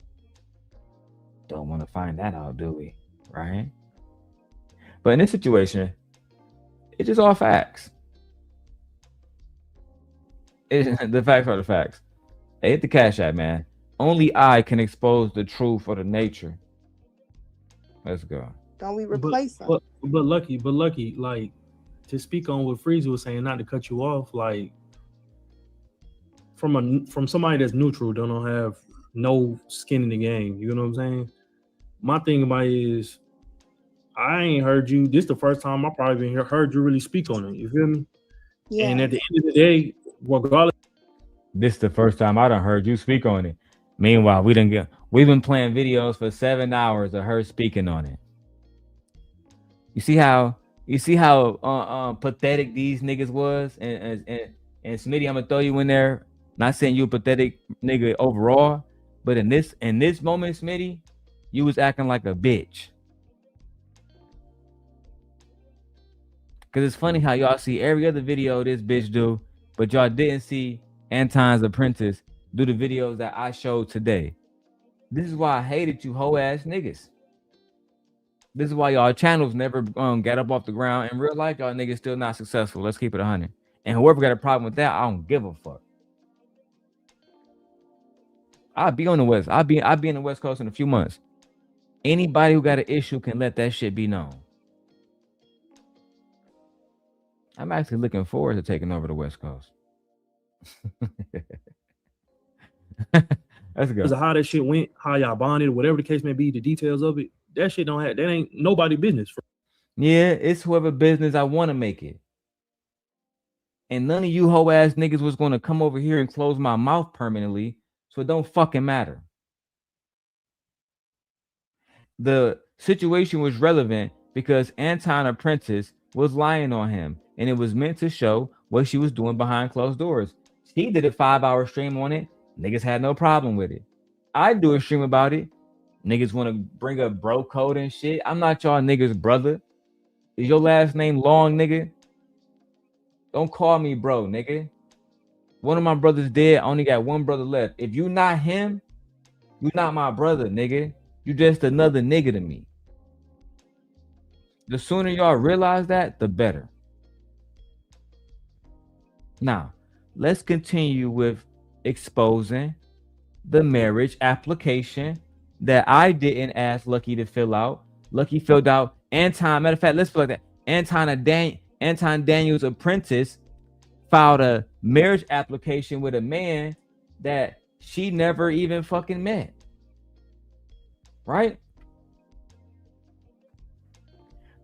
Don't want to find that out, do we? Right? But in this situation, it's just all facts. The facts are the facts. Hey, hit the Cash App, man. Only I can expose the truth or the nature. Let's go. Don't we replace them? But Lucki, like, to speak on what Freeze was saying, not to cut you off, like, from somebody that's neutral, don't have no skin in the game. You know what I'm saying? My thing about it is, I ain't heard you. This is the first time I probably been heard you really speak on it. You feel me? Yeah. And at the end of the day, regardless, this is the first time I done heard you speak on it. Meanwhile, we've been playing videos for 7 hours of her speaking on it. You see how pathetic these niggas was, and Smitty, I'm gonna throw you in there. Not saying you a pathetic nigga overall, but in this moment, Smitty, you was acting like a bitch. Cause it's funny how y'all see every other video this bitch do, but y'all didn't see Anton's Apprentice do the videos that I showed today. This is why I hated you hoe ass niggas. This is why y'all channels never got up off the ground. In real life, y'all niggas still not successful. Let's keep it 100. And whoever got a problem with that, I don't give a fuck. I'll be on the West. I'll be in the West Coast in a few months. Anybody who got an issue can let that shit be known. I'm actually looking forward to taking over the West Coast. Let's go. Because of how that shit went, how y'all bonded, whatever the case may be, the details of it, that shit don't have, that ain't nobody business. Yeah, it's whoever business I want to make it. And none of you hoe ass niggas was going to come over here and close my mouth permanently, so it don't fucking matter. The situation was relevant because Anton Apprentice was lying on him, and it was meant to show what she was doing behind closed doors. She did a 5-hour stream on it. Niggas had no problem with it. I do a stream about it. Niggas want to bring up bro code and shit. I'm not y'all niggas brother. Is your last name Long, nigga? Don't call me bro, nigga. One of my brothers dead. I only got one brother left. If you not him, you not my brother, nigga. You just another nigga to me. The sooner y'all realize that, the better. Now, let's continue with exposing the marriage application that I didn't ask Lucki to fill out. Lucki filled out Anton. Matter of fact, let's feel like that. Anton Daniels' Apprentice filed a marriage application with a man that she never even fucking met. Right?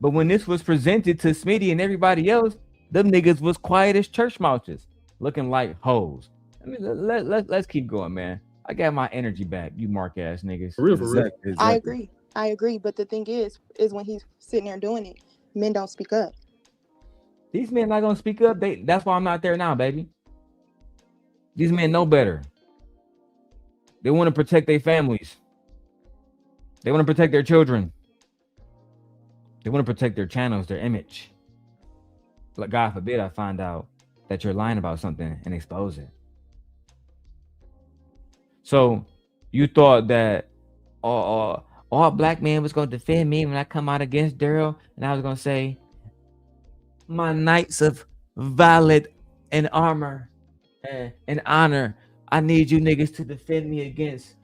But when this was presented to Smitty and everybody else, them niggas was quiet as church mouses, looking like hoes. I mean, let's keep going, man. I got my energy back, you mark ass niggas. For real, for real. Exactly. I agree. But the thing is when he's sitting there doing it, men don't speak up. These men not gonna speak up. That's why I'm not there now, baby. These men know better. They want to protect their families. They want to protect their children. They want to protect their channels, their image. Like, God forbid I find out that you're lying about something and expose it. So you thought that all black men was going to defend me when I come out against Darrel, and I was going to say, my knights of violet and armor and honor, I need you niggas to defend me against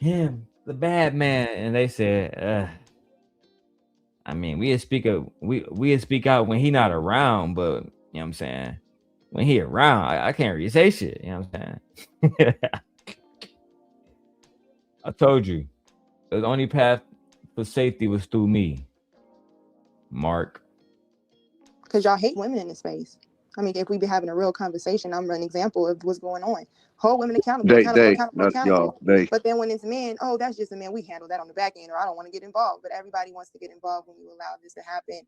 him, the bad man. And they said, I mean, we speak out when he not around, but you know what I'm saying? When he around, I can't really say shit. You know what I'm saying? I told you, the only path for safety was through me, Mark. Because y'all hate women in this space. I mean, if we be having a real conversation, I'm an example of what's going on. Hold women accountable, accountable. But then when it's men, oh, that's just a man. We handle that on the back end, or I don't want to get involved. But everybody wants to get involved when you allow this to happen,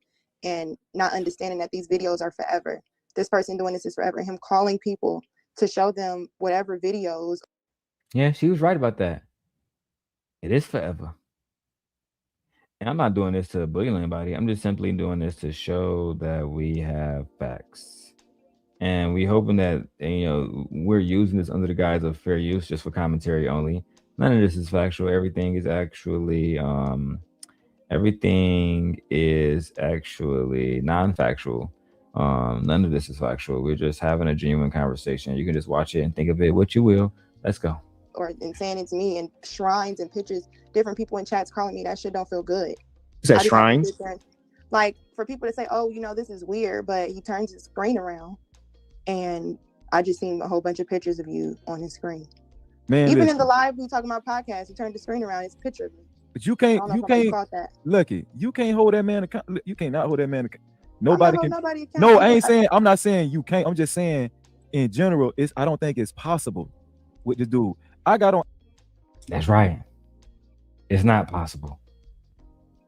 and not understanding that these videos are forever. This person doing this is forever. Him calling people to show them whatever videos. Yeah, she was right about that. It is forever. And I'm not doing this to bully anybody. I'm just simply doing this to show that we have facts. And we hoping that, you know, we're using this under the guise of fair use, just for commentary only. None of this is factual. Everything is actually non-factual. None of this is factual. We're just having a genuine conversation. You can just watch it and think of it what you will. Let's go. Or and saying it's me, and shrines and pictures, different people in chats calling me, that shit don't feel good. Is that shrines? Like, for people to say, oh, you know, this is weird, but he turns his screen around and I just seen a whole bunch of pictures of you on his screen. Man, even in the live we talking about podcast, he turned the screen around, it's a picture of me. But you can't Lucki, you can't hold that man you cannot hold that man nobody can. No, I'm not saying you can't. I'm just saying in general, I don't think it's possible with the dude. I got on. That's right. It's not possible.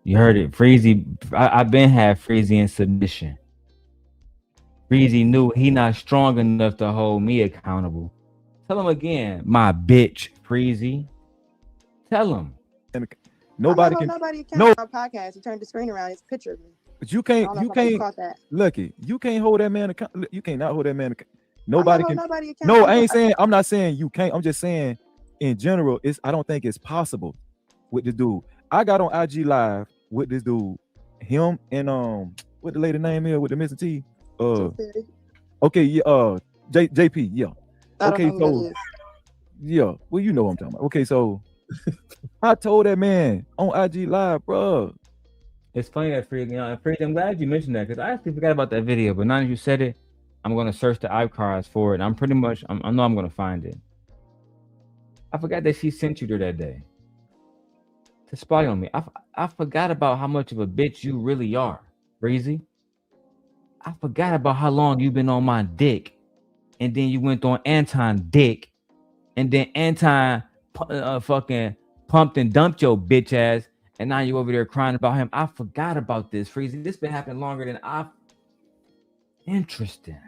You heard it. Freezy, I've been had Freezy in submission. Freezy knew he not strong enough to hold me accountable. Tell him again, my bitch, Freezy. Tell him. Nobody I'm can. not holding nobody account No, on our podcast. He turned the screen around. It's a picture of me. but you I can't. don't know You if nobody can't. caught that. Lucky, you can't hold that man account. You cannot hold that man account. I'm not Nobody holding can. nobody account. No, I ain't saying. I'm not saying you can't. I'm just saying, in general, I don't think it's possible with the dude. I got on IG Live with this dude, him and what the lady name is with the missing T. Okay, yeah, JP, yeah. I don't Okay, know who so that is. yeah, well, you know what I'm talking about. Okay, so I told that man on IG Live, bro. It's funny that Freezy, I'm glad you mentioned that because I actually forgot about that video. But now that you said it, I'm gonna search the iCards for it. I'm pretty much, I know I'm gonna find it. I forgot that she sent you there that day to spy on me. I forgot about how much of a bitch you really are, Freezy. I forgot about how long you've been on my dick, and then you went on Anton dick, and then Anton fucking pumped and dumped your bitch ass, and now you over there crying about him. I forgot about this, Freezy. This been happening longer than I. Interesting.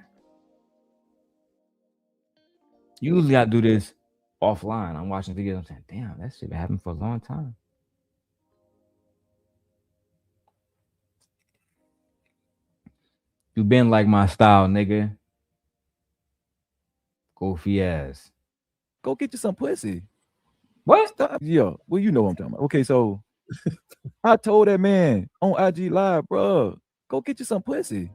Usually I do this offline. I'm watching videos. I'm saying, damn, that shit been happening for a long time. You been like my style, nigga. Goofy ass. Go get you some pussy. What? Stop. Yeah, well, you know what I'm talking about. Okay, so I told that man on IG Live, bro, go get you some pussy.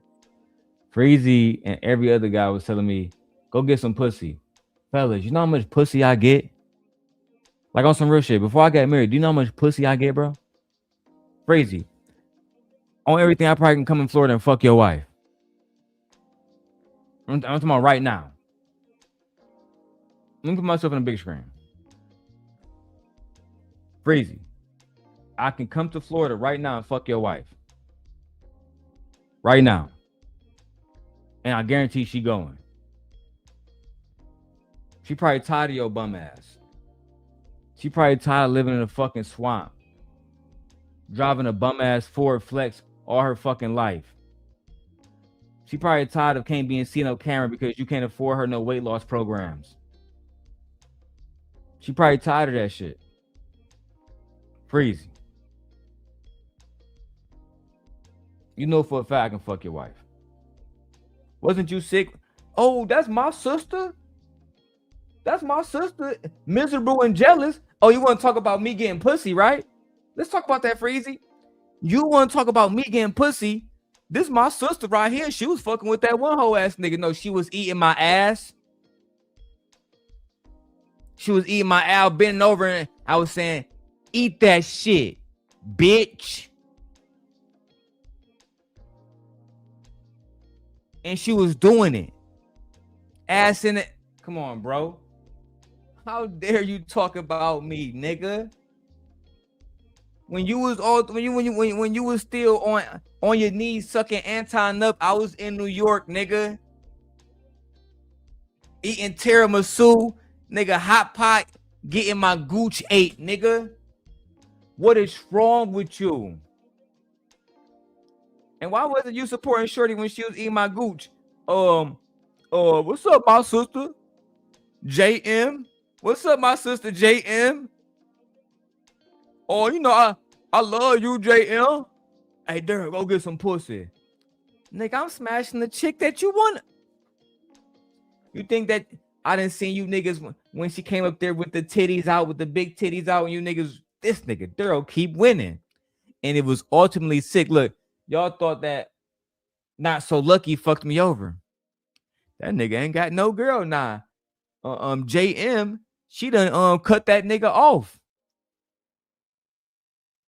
Freezy and every other guy was telling me, go get some pussy. Fellas, you know how much pussy I get? Like on some real shit. Before I got married, do you know how much pussy I get, bro? Freezy. On everything, I probably can come in Florida and fuck your wife. I'm talking about right now. Let me put myself on a big screen. Freezy. I can come to Florida right now and fuck your wife. Right now. And I guarantee she going. She probably tired of your bum ass. She probably tired of living in a fucking swamp. Driving a bum ass Ford Flex all her fucking life. She probably tired of can't being seen on camera because you can't afford her no weight loss programs. She probably tired of that shit. Freezy. You know for a fact I can fuck your wife. Wasn't you sick? Oh, that's my sister? That's my sister. Miserable and jealous. Oh, you want to talk about me getting pussy, right? Let's talk about that, Freezy. You want to talk about me getting pussy? This my sister right here. She was fucking with that one whole ass nigga. No, she was eating my ass. She was eating my ass, bending over, and I was saying, eat that shit, bitch. And she was doing it. Ass in it. Come on, bro. How dare you talk about me, nigga? When you was all when you was still on your knees sucking Anton up, I was in New York, nigga. Eating tiramisu, nigga, hot pot, getting my gooch ate, nigga. What is wrong with you? And why wasn't you supporting Shorty when she was eating my gooch? What's up, my sister? JM? What's up, my sister JM? Oh, you know, I love you, JM. Hey, Darrel, go get some pussy. Nigga, I'm smashing the chick that you want. You think that I didn't see you niggas when she came up there with the titties out, with the big titties out, and you niggas, this nigga, Darrel, keep winning. And it was ultimately sick. Look, y'all thought that Not So Lucky fucked me over. That nigga ain't got no girl now. JM, she done cut that nigga off.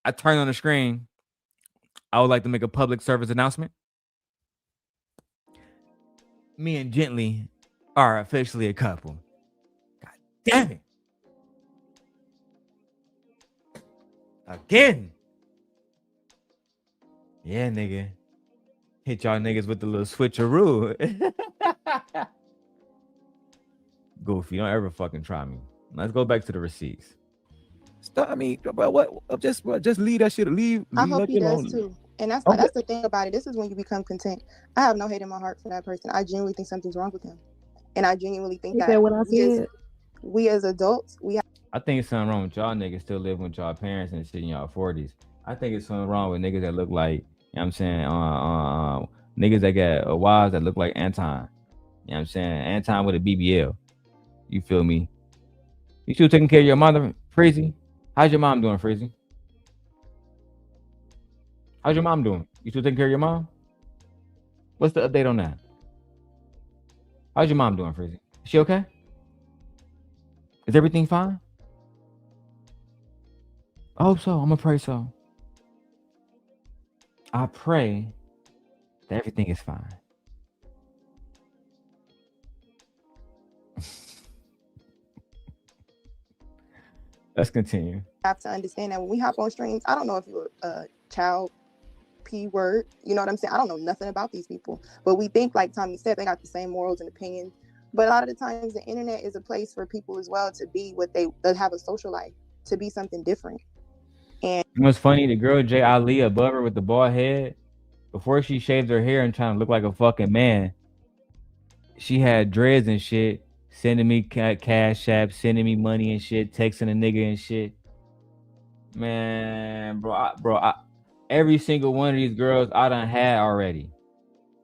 I turned on the screen. I would like to make a public service announcement. Me and Gently are officially a couple. God damn it. Again. Yeah, nigga. Hit y'all niggas with the little switcheroo. Goofy, don't ever fucking try me. Let's go back to the receipts. Stop. I mean, bro, what? Just leave that shit. Leave I hope Lucky he does alone. too. And that's Okay. that's the thing about it. This is when you become content. I have no hate in my heart for that person. I genuinely think something's wrong with him, and I genuinely think Is that that what I said? we as adults, we have. I think it's something wrong with y'all niggas still living with y'all parents and shit in y'all 40s. I think it's something wrong with niggas that look like, you know what I'm saying, niggas that got wives that look like Anton. You know what I'm saying? Anton with a BBL. You feel me? You still taking care of your mother, Freezy? How's your mom doing, Freezy? How's your mom doing? You still taking care of your mom? What's the update on that? How's your mom doing, Freezy? Is she okay? Is everything fine? I hope so. I'm gonna pray so. I pray that everything is fine. Let's continue. Have to understand that when we hop on streams, I don't know if you're a child P word, you know what I'm saying? I don't know nothing about these people, but we think, like Tommy said, they got the same morals and opinions. But a lot of the times the internet is a place for people as well to be what they have a social life, to be something different. And You know what's funny? The girl J. Ali above her with the bald head, before she shaved her hair and trying to look like a fucking man, she had dreads and shit, sending me cash app, sending me money and shit, texting a nigga and shit. Man, bro, every single one of these girls I done had already.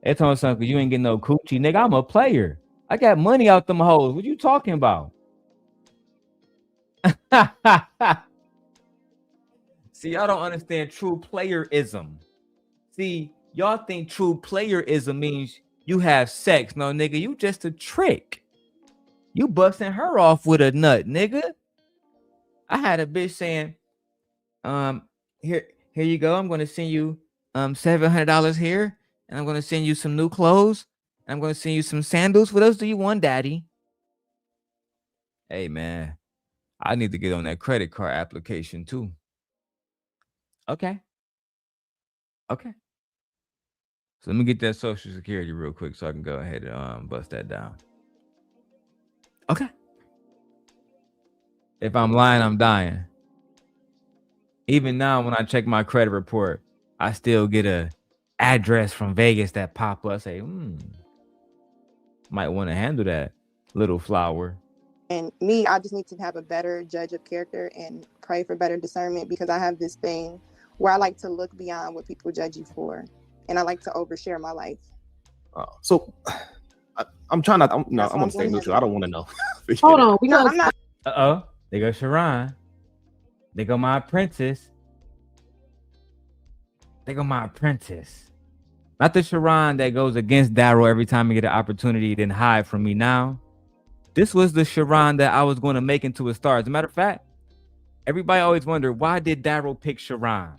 They told me something, because you ain't getting no coochie. Nigga, I'm a player. I got money out them hoes. What you talking about? See, y'all don't understand true playerism. See, y'all think true playerism means you have sex. No, nigga, you just a trick. You busting her off with a nut, nigga. I had a bitch saying, here you go. I'm gonna send you $700 here, and I'm gonna send you some new clothes. I'm gonna send you some sandals. What else do you want, daddy? Hey man, I need to get on that credit card application too. Okay. So let me get that social security real quick so I can go ahead and bust that down. Okay. If I'm lying, I'm dying. Even now, when I check my credit report, I still get a address from Vegas that pop up. Say, might want to handle that, little flower. And me, I just need to have a better judge of character and pray for better discernment, because I have this thing where I like to look beyond what people judge you for, and I like to overshare my life. So I'm trying not. I'm gonna stay neutral. I don't want to know. Hold on, because I'm not. They go Sharon. They go my apprentice. Not the Sharon that goes against Darrel every time he get an opportunity, then hide from me now. This was the Sharon that I was going to make into a star. As a matter of fact, everybody always wonder, why did Darrel pick Sharon?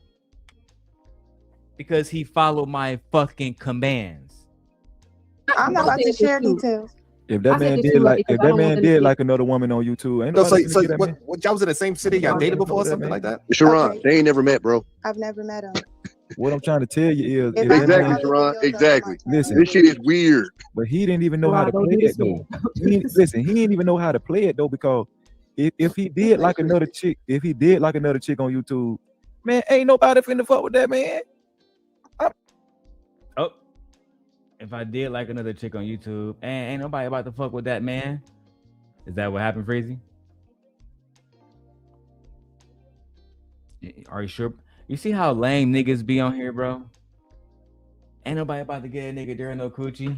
Because he followed my fucking commands. I'm not about to share details. If that man did like another woman on YouTube, ain't No, nobody so gonna get that man. what, y'all was in the same city, y'all dated before or something like that? Sharon, they ain't never met, bro. I've never met him. What I'm trying to tell you is, If if I that Exactly, man- Sharon. Exactly. Listen, This shit is weird. but he didn't even know how to Don't play do it this though. He didn't even know how to play it though, because if he did like another chick, on YouTube, man, ain't nobody finna fuck with that man. If I did like another chick on YouTube, and ain't nobody about to fuck with that man. Is that what happened, Freezy? Are you sure? You see how lame niggas be on here, bro? Ain't nobody about to get a nigga there no coochie.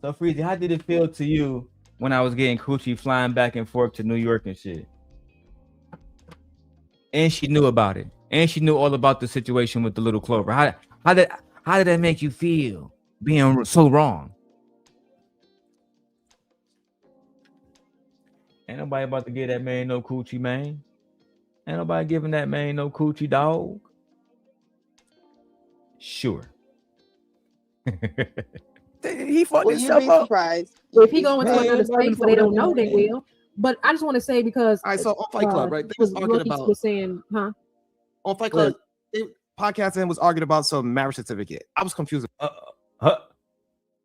So Freezy, how did it feel to you when I was getting coochie flying back and forth to New York and shit? And she knew about it. And she knew all about the situation with the little Clover. How did that make you feel? Being so wrong. Ain't nobody about to give that man no coochie, man. Ain't nobody giving that man no coochie, dog. Sure. He fucked Well, you'd himself be up. surprised. if he go into Man, another nobody space where they fuck don't with know, that they man. will. But I just want to say, because All right, so on Fight Club, right? They was arguing Lucki about was saying, huh? on Fight Club. Podcasting was arguing about some marriage certificate. I was confused.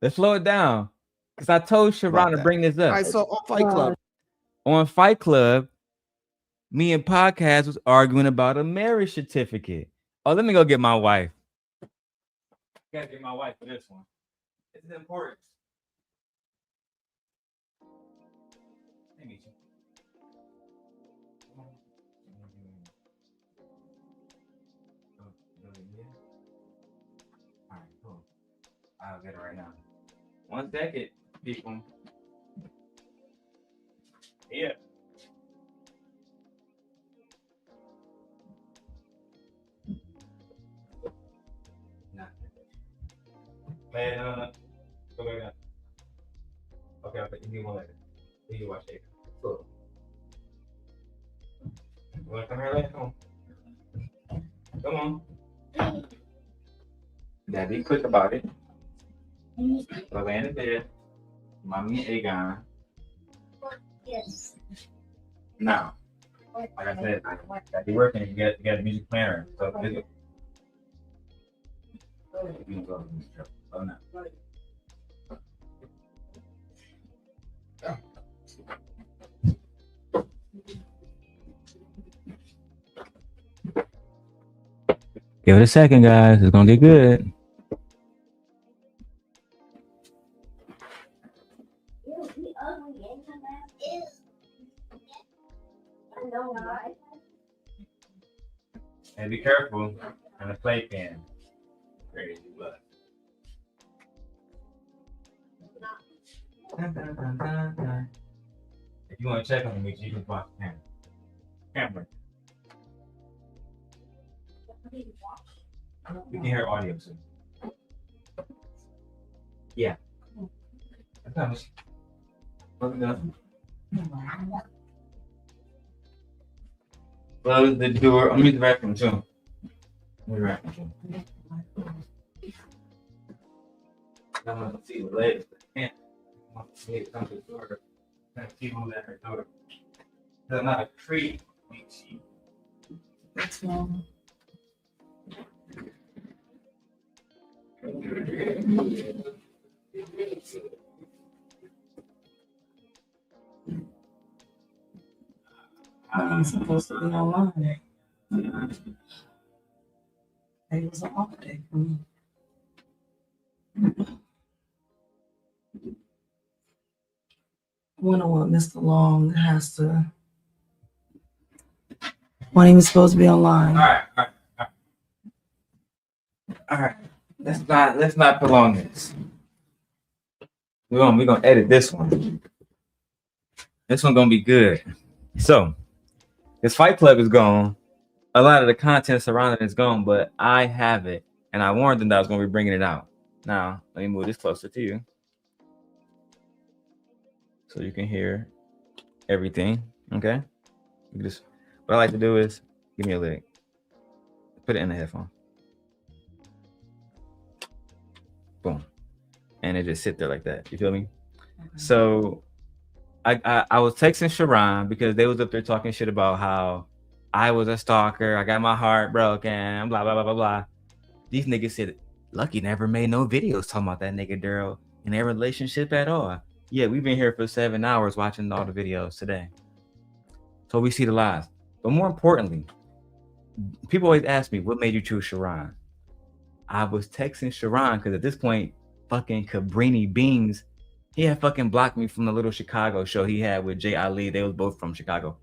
Let's slow it down. Because I told Sharon to bring this up. All right, so on Fight Club. On Fight Club, Me and Podcast was arguing about a marriage certificate. Oh, let me go get my wife. Gotta get my wife for this one. This is important. Let me meet you. All right, cool. I'll get it right now. 1 second, people. Yeah. Man, go back down. Okay, you need one later. You watch it. Cool. You wanna come here later? Come on. Come on. Gotta be quick about it. Go lay in the bed. Mommy and Aegon. Yes. Now, like I said, gotta be working. You got a music planner. So visit. You can go. Oh no. Give it a second, guys. It's gonna get good. And be careful on the playpen. Crazy, but. If you want to check on me, you can watch the camera. We can hear audio too. Yeah. I promise. What we done? Close the door. I'm gonna use the bathroom too. I'm gonna see the legs. Can't. I'm gonna see it come to the door. I'm gonna see who's at her door. They're not a tree. That's wrong. I'm supposed to be online. It was an off day for me. Wonder what Mr. Long has to. When he was supposed to be online. All right. Let's not prolong this. We're gonna edit this one. This one gonna be good. So, this Fight Club is gone. A lot of the content surrounding it is gone, but I have it, and I warned them that I was gonna be bringing it out. Now, let me move this closer to you, so you can hear everything. Okay. You just. What I like to do is give me a leg. Put it in the headphone. Boom. And it just sit there like that. You feel me? So I was texting Sharon because they was up there talking shit about how I was a stalker. I got my heart broken. Blah, blah, blah, blah, blah. These niggas said, Lucki never made no videos talking about that nigga Darrel in their relationship at all. Yeah, we've been here for 7 hours watching all the videos today. So we see the lies. But more importantly, people always ask me, what made you choose Sharon? I was texting Sharon because at this point, fucking Cabrini Beans, he had fucking blocked me from the little Chicago show he had with Jay Ali. They was both from Chicago.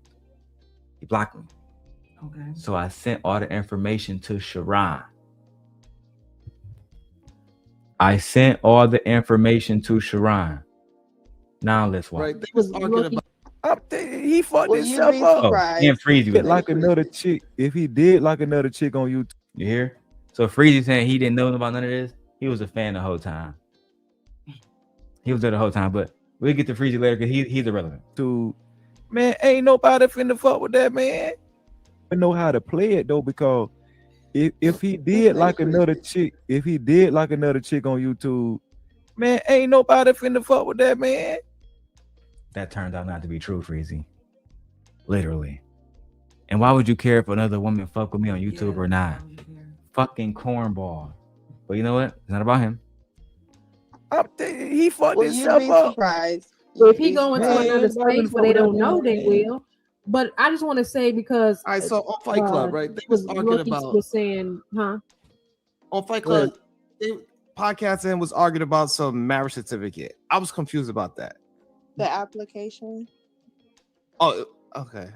He blocked me. Okay. So I sent all the information to Sharon. Now let's watch. Right, they was arguing about. He fucked himself up. And Freezy was like another chick. If he did like another chick on YouTube, you hear? So Freezy saying he didn't know about none of this. He was a fan the whole time. He was there the whole time, but we'll get to Freezy later because he's irrelevant. Dude, man, ain't nobody finna fuck with that man. I know how to play it though, because if he did like another chick, on YouTube, man, ain't nobody finna fuck with that man. That turned out not to be true, Freezy. Literally. And why would you care if another woman fuck with me on YouTube or not? Fucking cornball. But you know what? It's not about him. He fucked himself up. Surprised. If he go into another space where they don't know, they will. But I just want to say because All right, so on Fight Club, right? They was arguing Lucki about was saying, huh? on Fight Club. Podcasting was arguing about some marriage certificate. I was confused about that. The application. Oh, okay.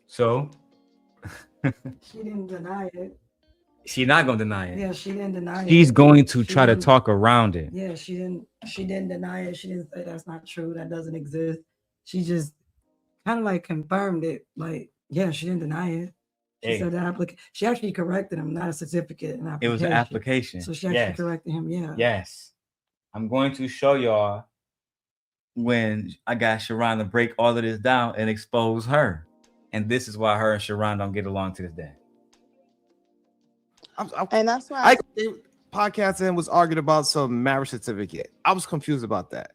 So She didn't deny it. she's not gonna deny it. Yeah, she didn't deny it. She's going to She try to didn't- talk around it. Yeah, she didn't deny it. She didn't say that's not true. That doesn't exist. She just kind of like confirmed it. Like, yeah, she didn't deny it. She Hey. said the application. She actually corrected him, not a certificate. An It was an application. So she actually Yes. corrected him. Yeah. Yes. I'm going to show y'all when I got Sharon to break all of this down and expose her. And this is why her and Sharon don't get along to this day. And that's why Podcasting was arguing about some marriage certificate. I was confused about that.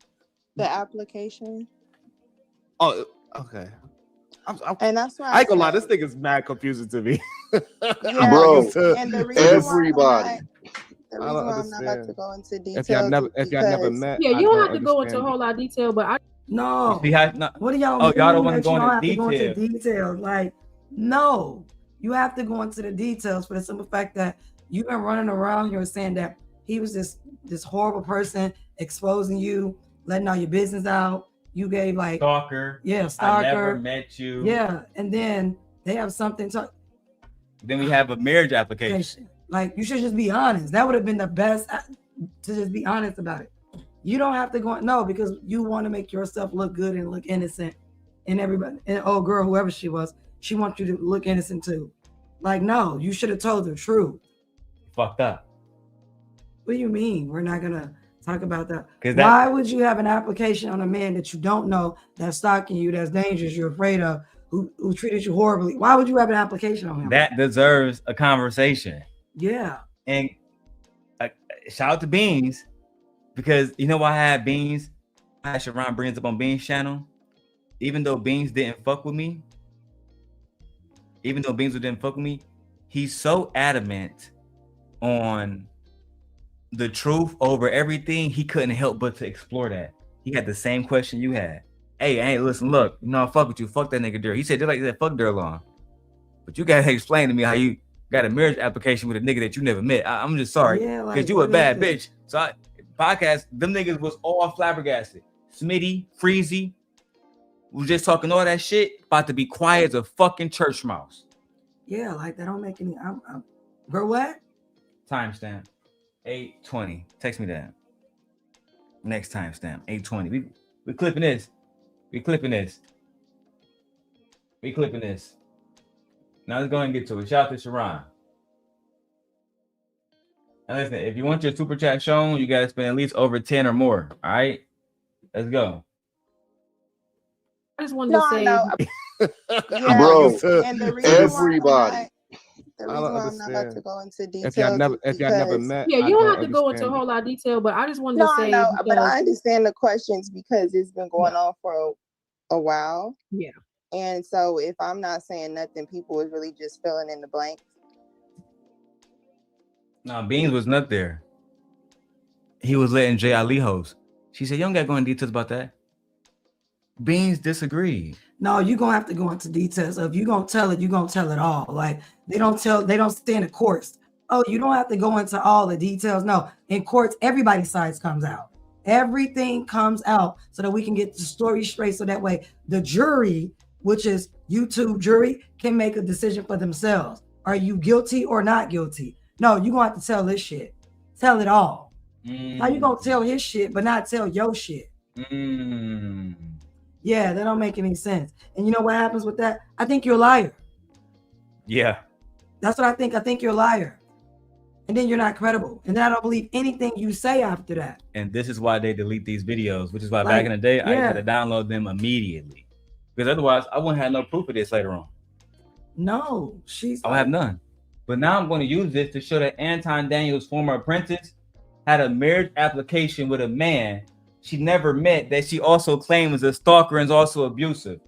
the application. Oh, okay. And that's why I ain't gonna lie, this thing is mad confusing to me. Yeah, Bro, and the reason everybody. the reason why I'm not about to go into details. If y'all never because- met, Yeah, you don't have to go into a whole lot of detail, but I No. See how, no, What do y'all oh, mean y'all don't want that to go you don't into have to go into detail. details? Like, no, you have to go into the details for the simple fact that you've been running around here saying that he was this horrible person, exposing you, letting all your business out. You gave like Stalker. yeah, I stalker. never met you. Yeah, and then they have something to Then we have a marriage application. like. You should just be honest. That would have been the best to just be honest about it. You don't have to go because you want to make yourself look good and look innocent, and everybody and old girl, whoever she was, she wants you to look innocent too. Like, no, you should have told the truth. Fucked up. What do you mean? We're not gonna talk about that. 'Cause that- Why would you have an application on a man that you don't know, that's stalking you, that's dangerous, you're afraid of, who treated you horribly? Why would you have an application on him? That deserves a conversation. Yeah. And shout out to Beans, because you know why I had Beans? I had Sharon brings up on Beans' channel. Even though Beans didn't fuck with me, he's so adamant on the truth over everything, he couldn't help but to explore that. He had the same question you had. Hey, listen, look, fuck with you, fuck that nigga Darrel. He said, just like that, fuck Darrel Long. But you gotta explain to me how you got a marriage application with a nigga that you never met. I'm just sorry, Yeah, because like, you a what bad is bitch. So podcast, them niggas was all flabbergasted. Smitty, Freezy, was just talking all that shit, about to be quiet as a fucking church mouse. Yeah, like that don't make any. Bro, what? Timestamp 8:20. Text me that. Next timestamp 8:20. We clipping this. We clipping this. Now let's go ahead and get to it. Shout out to Sharon. Now listen, if you want your super chat shown, you gotta spend at least over 10 or more. All right, let's go. I just wanted to say, Yeah, Bro, and the reason everybody. the reason why I'm not about to go into details. If y'all never because- met, yeah, I you don't don't have to go into a understand whole lot of detail, but I just wanted No, to I say, know, but because- I understand the questions because it's been going on for a while. Yeah. And so if I'm not saying nothing, people is really just filling in the blanks. No, Beans was not there. He was letting Jay Ali host. She said, you don't got to go into details about that. Beans disagreed. No, you're gonna have to go into details. If you're gonna tell it, you're gonna tell it all. Like they don't stay in the courts. Oh, you don't have to go into all the details. No, in courts, everybody's sides comes out. Everything comes out so that we can get the story straight. So that way the jury, which is YouTube jury, can make a decision for themselves. Are you guilty or not guilty? No, you're gonna have to tell this shit. Tell it all. How you gonna tell his shit but not tell your shit? Yeah, that don't make any sense. And you know what happens with that? I think you're a liar. Yeah. That's what I think. I think you're a liar. And then you're not credible. And then I don't believe anything you say after that. And this is why they delete these videos, which is why Like, back in the day, I yeah. had to download them immediately. Because otherwise, I wouldn't have no proof of this later on. No, she's. I would have none. But now I'm going to use this to show that Anton Daniels, former apprentice, had a marriage application with a man she never met that she also claimed was a stalker and is also abusive.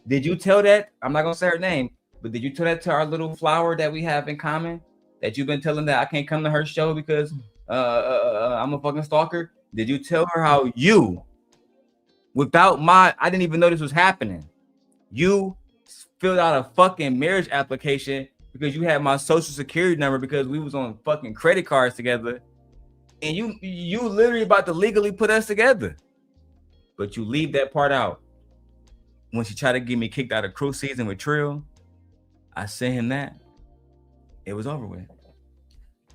Did you tell that? I'm not going to say her name, but did you tell that to our little flower that we have in common? That you've been telling that I can't come to her show because I'm a fucking stalker? Did you tell her how you, I didn't even know this was happening. You filled out a fucking marriage application because you had my social security number because we was on fucking credit cards together, and you literally about to legally put us together, but you leave that part out. When she tried to get me kicked out of cruise season with Trill, I sent him that. It was over with.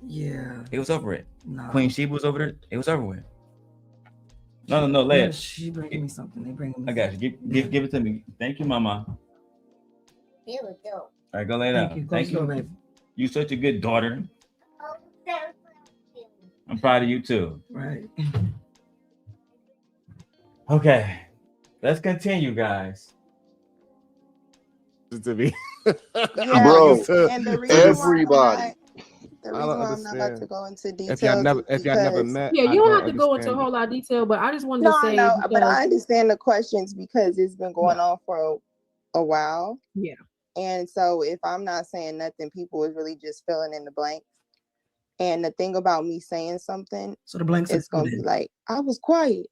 Yeah. It was over with. No. Queen Sheba was over there. It was over with. No, Yeah, Leia. she bringing me something. They bringing me. I got you. Give it to me. Thank you, Mama. Here we go. All right, go lay Thank down. you. Thank Go, you. baby. You such a good daughter. I'm proud of you too. Right. Okay, let's continue, guys. To me. Yeah, Bro, and the reason everybody. the reason why I'm not about to go into details If y'all never, is if y'all never because met, Yeah, I you don't have to go into a understand whole lot of detail, but I just wanted no, to I say know, but because I understand the questions because it's been going on for a while. yeah, And so if I'm not saying nothing, people is really just filling in the blanks. And the thing about me saying something, So the blanks it's are gonna be like, I was quiet.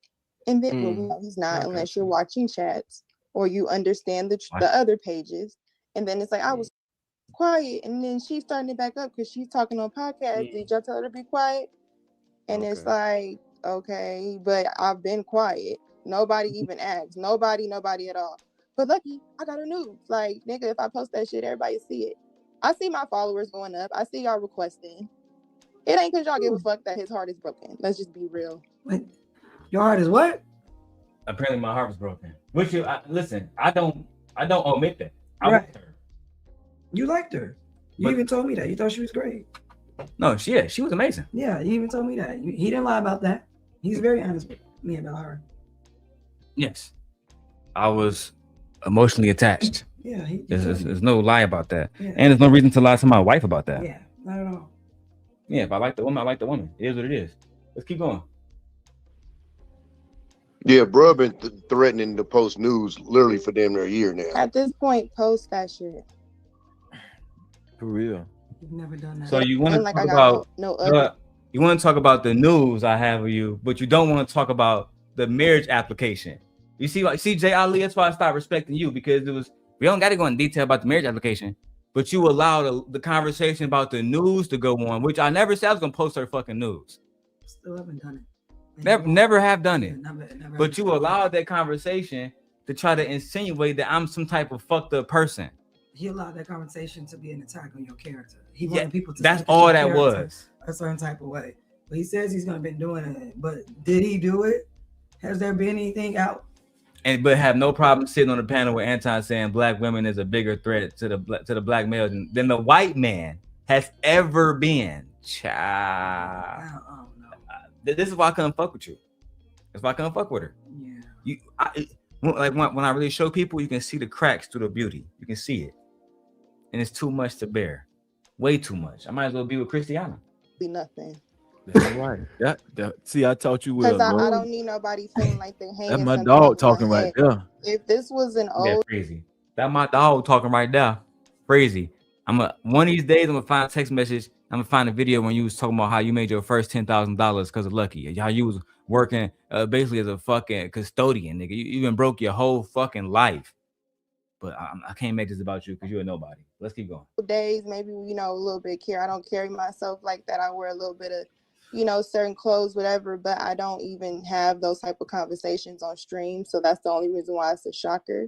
And then well, we know he's not Okay. unless you're watching chats or you understand the other pages. And then it's like, I was quiet. And then she's starting it back up because she's talking on podcasts. Did y'all tell her to be quiet? And it's like, okay, but I've been quiet. Nobody even asked. Nobody at all. But Lucki, I got a news. Like, nigga, if I post that shit, everybody see it. I see my followers going up. I see y'all requesting. It ain't because y'all give a fuck that his heart is broken. Let's just be real. Wait, your heart is what? Apparently, my heart was broken. Which listen, I don't omit that. I Right. liked her. You liked her. You But- even told me that. You thought she was great. No, she was amazing. Yeah, he even told me that. He didn't lie about that. He's very honest with me about her. Yes, I was emotionally attached. Yeah, There's no lie about that, Yeah. and there's no reason to lie to my wife about that. Yeah, not at all. Yeah, if I like the woman, I like the woman. It is what it is. Let's keep going. Yeah, bro, been threatening to post news literally for damn near a year now. At this point, post that shit. For real. You've never done that. So you want to Like talk I got about no other. you want to talk about the news I have of you, but you don't want to talk about the marriage application. You see, Jay Ali, that's why I stopped respecting you, because we don't got to go in detail about the marriage application, but you allow the conversation about the news to go on, which I never said I was gonna post her fucking news. Still haven't done it. Never have done it. Never But you allowed that conversation to try to insinuate that I'm some type of fucked up person. He allowed that conversation to be an attack on your character. He wanted people to that's look at all your that character was. a certain type of way. But he says he's gonna be doing it. But did he do it? Has there been anything out? But have no problem sitting on the panel with Anton saying black women is a bigger threat to the black male than the white man has ever been. Child. This is why I couldn't fuck with you. That's why I couldn't fuck with her. Yeah. When I really show people, you can see the cracks through the beauty. You can see it, and it's too much to bear. Way too much. I might as well be with Christiana. Be nothing. That's right. See, I taught you well, Because bro. I don't need nobody feeling like they're hanging. That's my something dog over talking my right head. there. If this was an Yeah, old, crazy. That my dog talking right there. Crazy. One of these days I'm gonna find a text message. I'm gonna find a video when you was talking about how you made your first $10,000 because of Lucki. How you was working basically as a fucking custodian, nigga. You even broke your whole fucking life. But I can't make this about you because you're a nobody. Let's keep going. days, maybe, a little bit care. I don't carry myself like that. I wear a little bit of, certain clothes, whatever, but I don't even have those type of conversations on stream. So that's the only reason why it's a shocker.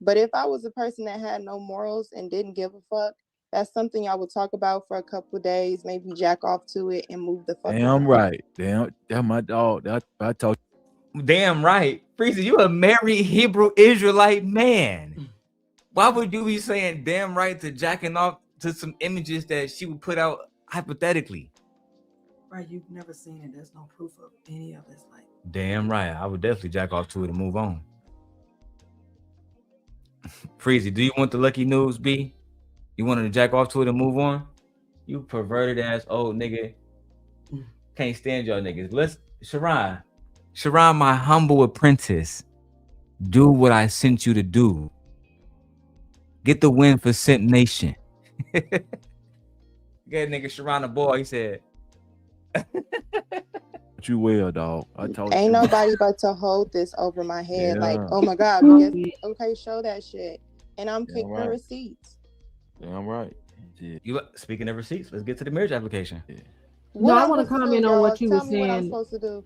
But if I was a person that had no morals and didn't give a fuck, that's something I would talk about for a couple of days, maybe jack off to it and move the fuck Damn on. right. Damn, that's my dog. I told Damn right. Freezy, you a married Hebrew Israelite man. Why would you be saying damn right to jacking off to some images that she would put out hypothetically? Right, you've never seen it. There's no proof of any of this. Like, Damn right. I would definitely jack off to it and move on. Freezy, do you want the lucky news, B? You wanted to jack off to it and move on? You perverted ass old nigga. Can't stand y'all niggas. Let's Sharon, my humble apprentice. Do what I sent you to do. Get the win for Simp Nation. Get nigga Sharon the boy. He said. you well, dog. I told you. Ain't nobody but to hold this over my head. Like, Yeah. oh my God, we get, okay, show that shit. and I'm Damn keeping right. receipts. Damn right. You speaking of receipts, let's get to the marriage application. What No, I I'm want to supposed to comment do, on y'all? what you were Tell me what I'm saying. supposed to do.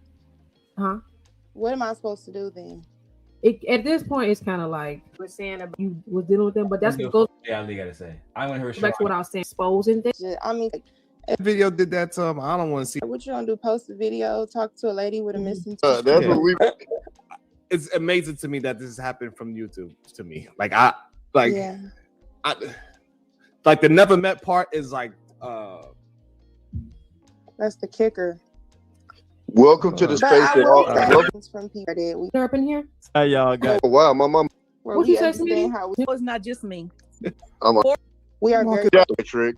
Huh? What am I supposed to do then? At this point, it's kind of like we're saying about you was dealing with them, but that's what goes Yeah, Ali gotta say. I want to hear back to what I was saying, exposing things. I mean, That video did that to him. I don't want to see. what you gonna do? Post a video, talk to a lady with a missing That's tooth? what we. It's amazing to me that this has happened from YouTube to me. Like I like the never met part is like That's the kicker. Welcome to the But space I that will all. say Welcome. things from people that we up in here. How y'all got? Oh wow, my mom. where What we you say, understand sweetie? how It's not just me. I'm a we are very trick.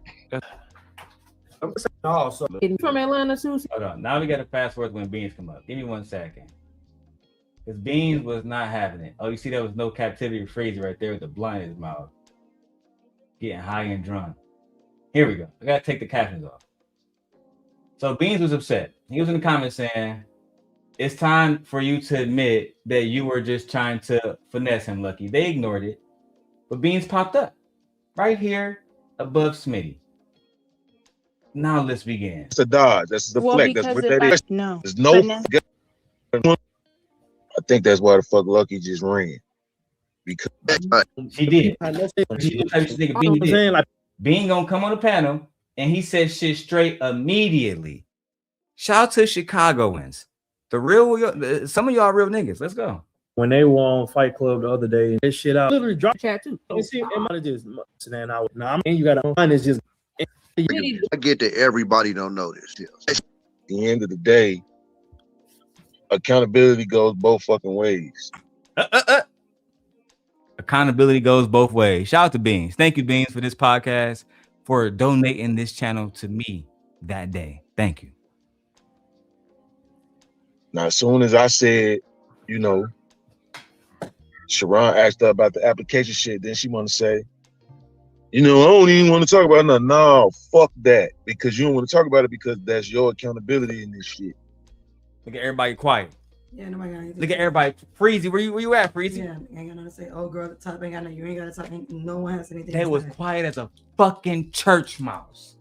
Also, From Atlanta, Susie. Hold on. Now we got to fast forward when Beans come up. Give me 1 second. Because Beans was not having it. Oh, you see, there was no captivity freezer right there with the blunt in his mouth. Getting high and drunk. Here we go. I got to take the captions off. So Beans was upset. He was in the comments saying, it's time for you to admit that you were just trying to finesse him, Lucki. They ignored it. But Beans popped up right here above Smitty. Now let's begin. It's a dodge. That's the flex. That's what that is. No. There's no. I think that's why the fuck Lucki just ran. Because she did. Bean did. Like Bean gonna come on the panel and he said shit straight immediately. Shout out to Chicagoans. The real, some of y'all real niggas. Let's go. When they were on Fight Club the other day, this shit out. Literally drop chat too. You see, it might have just now. You gotta find is just. I get that everybody don't know this. Yes. at the end of the day, accountability goes both fucking ways. Accountability goes both ways. Shout out to Beans. Thank you, Beans, for this podcast, for donating this channel to me that day. Thank you. Now, as soon as I said, you know, Sharon asked her about the application shit, then she want to say, you know, I don't even want to talk about it. No, fuck that. Because you don't want to talk about it because that's your accountability in this shit. Look at everybody quiet. Yeah, nobody got anything. Look at everybody. Freezy, where you at, Freezy? Yeah, ain't got nothing to say. Oh, girl, at the top ain't got no. You ain't got to talk. No one has anything. They to was say. quiet as a fucking church mouse.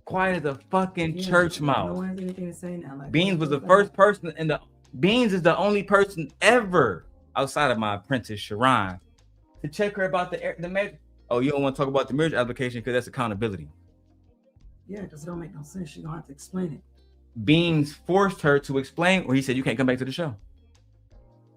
Quiet as a fucking church mouse. No one has anything to say now. Like, Beans was the first person, and Beans is the only person ever outside of my apprentice Sharon to check her about the marriage. Oh, you don't want to talk about the marriage application because that's accountability. Yeah, because it don't make no sense. You're gonna have to explain it. Beans forced her to explain, or he said, you can't come back to the show.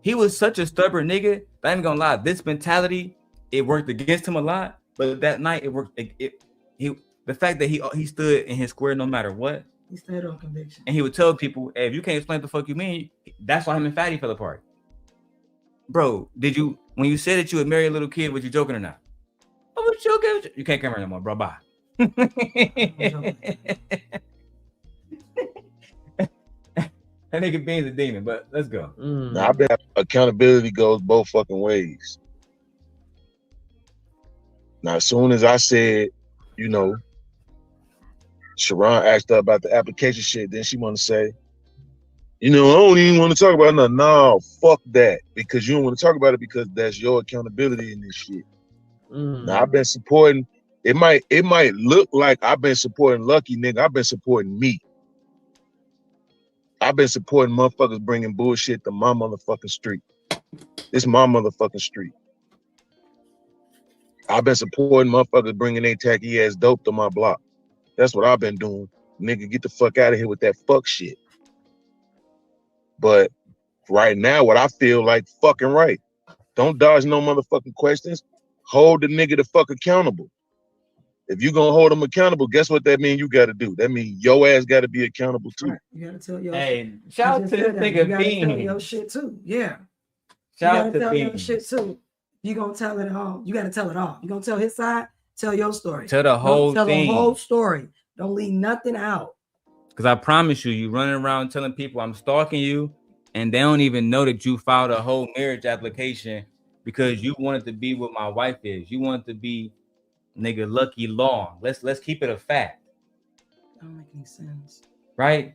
He was such a stubborn nigga. I ain't gonna lie. This mentality, it worked against him a lot, but that night it worked. The fact that he stood in his square no matter what. He stayed on conviction. And he would tell people, hey, if you can't explain what the fuck you mean, that's why him and Fatty fell apart. Bro, when you said that you would marry a little kid, was you joking or not? I was joking. You can't come here no more, bro. Bye. That nigga Bean's a demon, but let's go. Now, I've been accountability goes both fucking ways. Now, as soon as I said, you know, Sharon asked her about the application shit, then she want to say, you know, I don't even want to talk about it. No, fuck that. Because you don't want to talk about it because that's your accountability in this shit. Now, I've been supporting, it might look like I've been supporting Lucki, nigga. I've been supporting me. I've been supporting motherfuckers bringing bullshit to my motherfucking street. It's my motherfucking street. I've been supporting motherfuckers bringing their tacky ass dope to my block. That's what I've been doing. Nigga, get the fuck out of here with that fuck shit. But right now, what I feel like fucking right. Don't dodge no motherfucking questions. Hold the nigga the fuck accountable. If you gonna hold him accountable, guess what that means you gotta do? That means your ass gotta be accountable too. Right. You gotta tell your Hey, shout out to this nigga You gotta tell Bean. your shit too. Yeah. Shout you out gotta to tell your Bean. shit too. You gonna tell it all. You gotta tell it all. You gonna tell his side, tell your story. Tell the whole Tell thing. the whole story. Don't leave nothing out. Because I promise you running around telling people I'm stalking you, and they don't even know that you filed a whole marriage application because you wanted to be what my wife is. You wanted to be nigga Lucki Long. Let's keep it a fact. Don't make any sense. Right?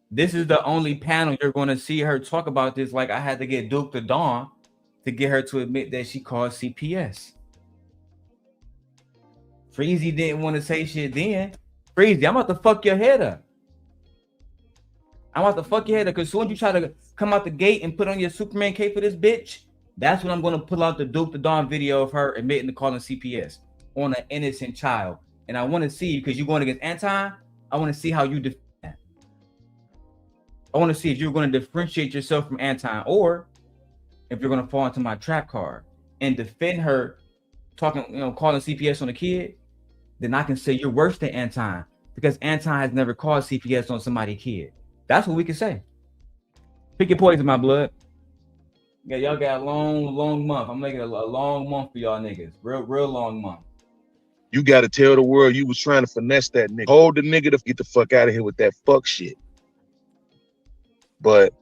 This is the only panel you're going to see her talk about this like I had to get Duke to Dawn. to get her to admit that she called CPS. Freezy didn't want to say shit then. Freezy, I'm about to fuck your head up. I'm about to fuck your head up, because as soon as you try to come out the gate and put on your Superman cape for this bitch, that's when I'm going to pull out the Duke the Dawn video of her admitting to calling CPS on an innocent child. And I want to see you, because you're going against Anton. I want to see how you defend that. I want to see if you're going to differentiate yourself from Anton, or if you're going to fall into my trap card and defend her talking, calling CPS on a kid. Then I can say you're worse than Anton, because Anton has never called CPS on somebody's kid. That's what we can say. Pick your poison, my blood. Yeah, y'all got a long month. I'm making a long month for y'all niggas. Real long month. You got to tell the world you was trying to finesse that nigga. Hold the nigga to get the fuck out of here with that fuck shit. But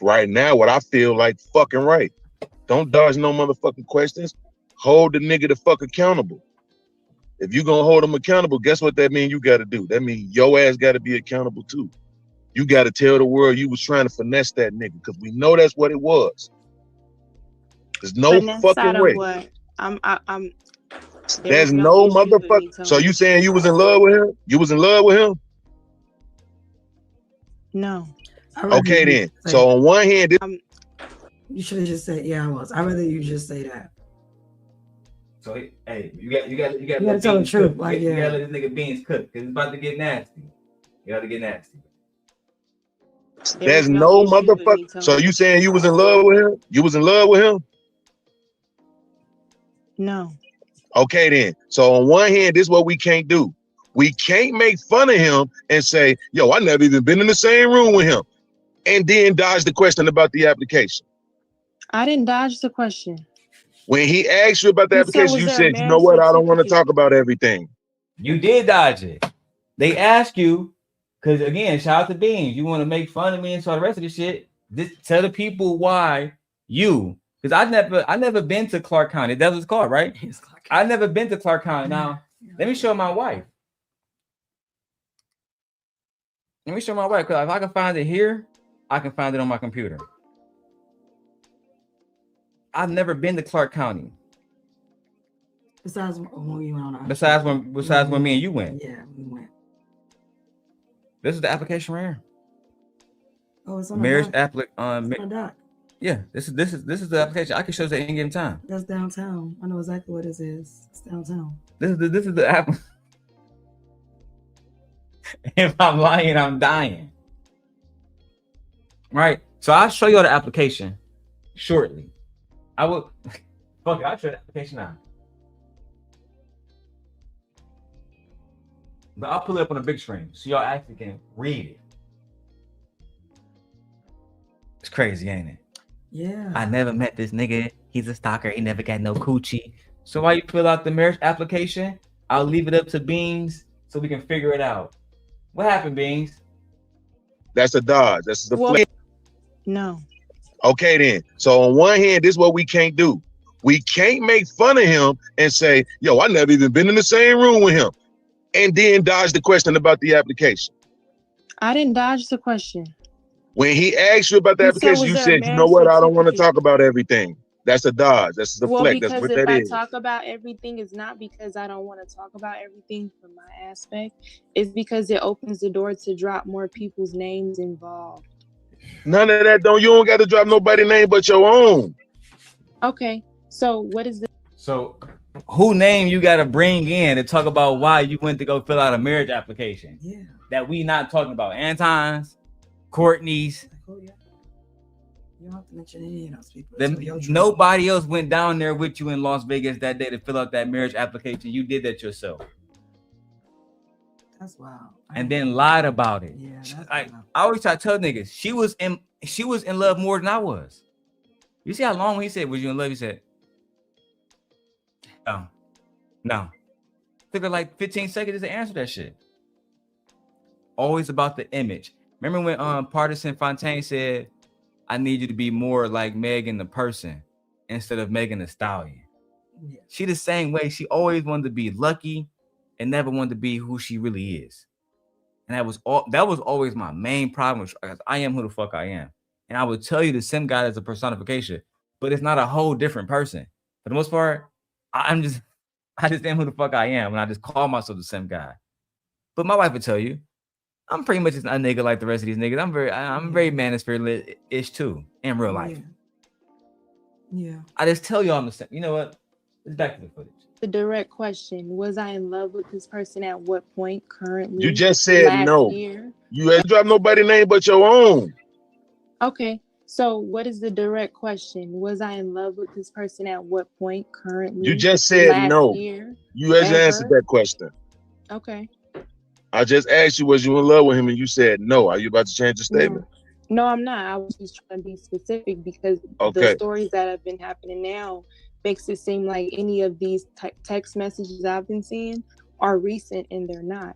right now, what I feel like fucking right. Don't dodge no motherfucking questions. Hold the nigga the fuck accountable. If you gonna hold him accountable, guess what that means you got to do? That means your ass got to be accountable too. You got to tell the world you was trying to finesse that nigga, because we know that's what it was. There's no Finesse fucking out of way. what? I'm There's no motherfucker. So you saying you was in love with him? You was in love with him? No. Okay then. So on one hand, You should have just said, yeah, I was. I'd rather you just say that. So hey, you got to tell the truth. Like, You yeah. gotta let this nigga beans cook, because it's about to get nasty. You gotta get nasty. there's no motherfucker. So you saying you was in love with him? You was in love with him? No. Okay then. So on one hand, this is what we can't do. We can't make fun of him and say, yo, I never even been in the same room with him, and then dodge the question about the application. I didn't dodge the question. When he asked you about the You said, application, was you there a said, you know marriage what? I don't want to certificate? talk about everything. You did dodge it. They ask you, because again, shout out to Beans. You want to make fun of me and so the rest of the shit. Just tell the people why you, because I never been to Clark County. That was called, right? I never been to Clark County. Now, let me show my wife. Let me show my wife, because if I can find it here, I can find it on my computer. I've never been to Clark County. Besides when we went on Besides when me and you went. Yeah, we went. This is the application right here. Oh, it's on Marriage the dock. application. It's on the dock. Yeah, this is the application. I can show you at any given time. That's downtown. I know exactly what this is. It's downtown. This is the app. If I'm lying, I'm dying. Right. So I'll show you the application shortly. I will. Fuck it. I'll show you the application now. But I'll pull it up on a big screen so y'all actually can read it. It's crazy, ain't it? Yeah. I never met this nigga. He's a stalker. He never got no coochie. So while you fill out the marriage application, I'll leave it up to Beans so we can figure it out. What happened, Beans? That's a dodge. That's the Well, flip. no. Okay then. So on one hand, this is what we can't do. We can't make fun of him and say, yo, I never even been in the same room with him, and then dodge the question about the application. I didn't dodge the question. When he asked you about the You said, application, was you there a said, you know marriage what? I don't want to certificate? talk about everything. That's a dodge. That's a Well, deflect. That's because what if that I is. talk about everything, it's not because I don't want to talk about everything from my aspect. It's because it opens the door to drop more people's names involved. None of that. You don't got to drop nobody's name but your own. Okay, so what is the? So who name you got to bring in to talk about why you went to go fill out a marriage application? Yeah. That we not talking about Anton's, Courtney's. You don't have to mention any of those people. Then nobody else went down there with you in Las Vegas that day to fill out that marriage application. You did that yourself. That's wild. And then lied about it. Yeah, I always try to tell niggas she was in love more than I was. You see how long when he said, was you in love? He said, no. Took her like 15 seconds to answer that shit. Always about the image. Remember when Partisan Fontaine said, I need you to be more like Megan the person instead of Megan the Stallion. Yeah. She the same way. She always wanted to be lucky and never wanted to be who she really is. And that was always my main problem. I am who the fuck I am. And I would tell you the Sim God is a personification. but it's not a whole different person. For the most part, I just am who the fuck I am, and I just call myself the same guy. But my wife would tell you, I'm pretty much just a nigga like the rest of these niggas. I'm very manosphere-ish too in real life. Yeah. I just tell you I'm the same. You know what? It's back to the footage. The direct question: was I in love with this person at what point? Currently, You just said last no. year. You ain't drop nobody name but your own. Okay, so what is the direct question? Was I in love with this person at what point? Currently, You just said last no. year. You just answered Ever? that question. Okay. I just asked you, was you in love with him, and you said no. Are you about to change your statement? No, I'm not. I was just trying to be specific because the Okay. stories that have been happening now makes it seem like any of these text messages I've been seeing are recent, and they're not.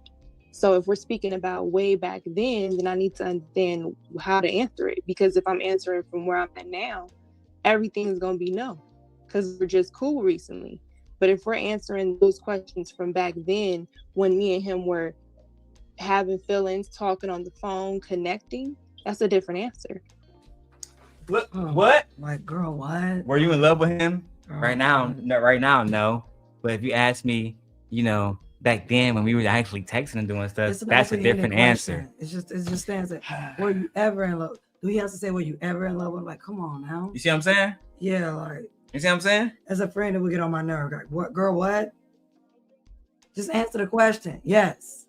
So if we're speaking about way back then I need to understand how to answer it, because if I'm answering from where I'm at now, everything is going to be no, because we're just cool recently. But if we're answering those questions from back then when me and him were having feelings, talking on the phone, connecting, that's a different answer. What? Like, girl, what? Were you in love with him? Right now, no. But if you ask me, back then when we were actually texting and doing stuff, that's a different answer. It just stands there. Were you ever in love? Do he have to say, were you ever in love with him? Like, come on now. You see what I'm saying? Yeah, like. You see what I'm saying? As a friend, it would get on my nerve. Like, what, girl, what? Just answer the question. Yes.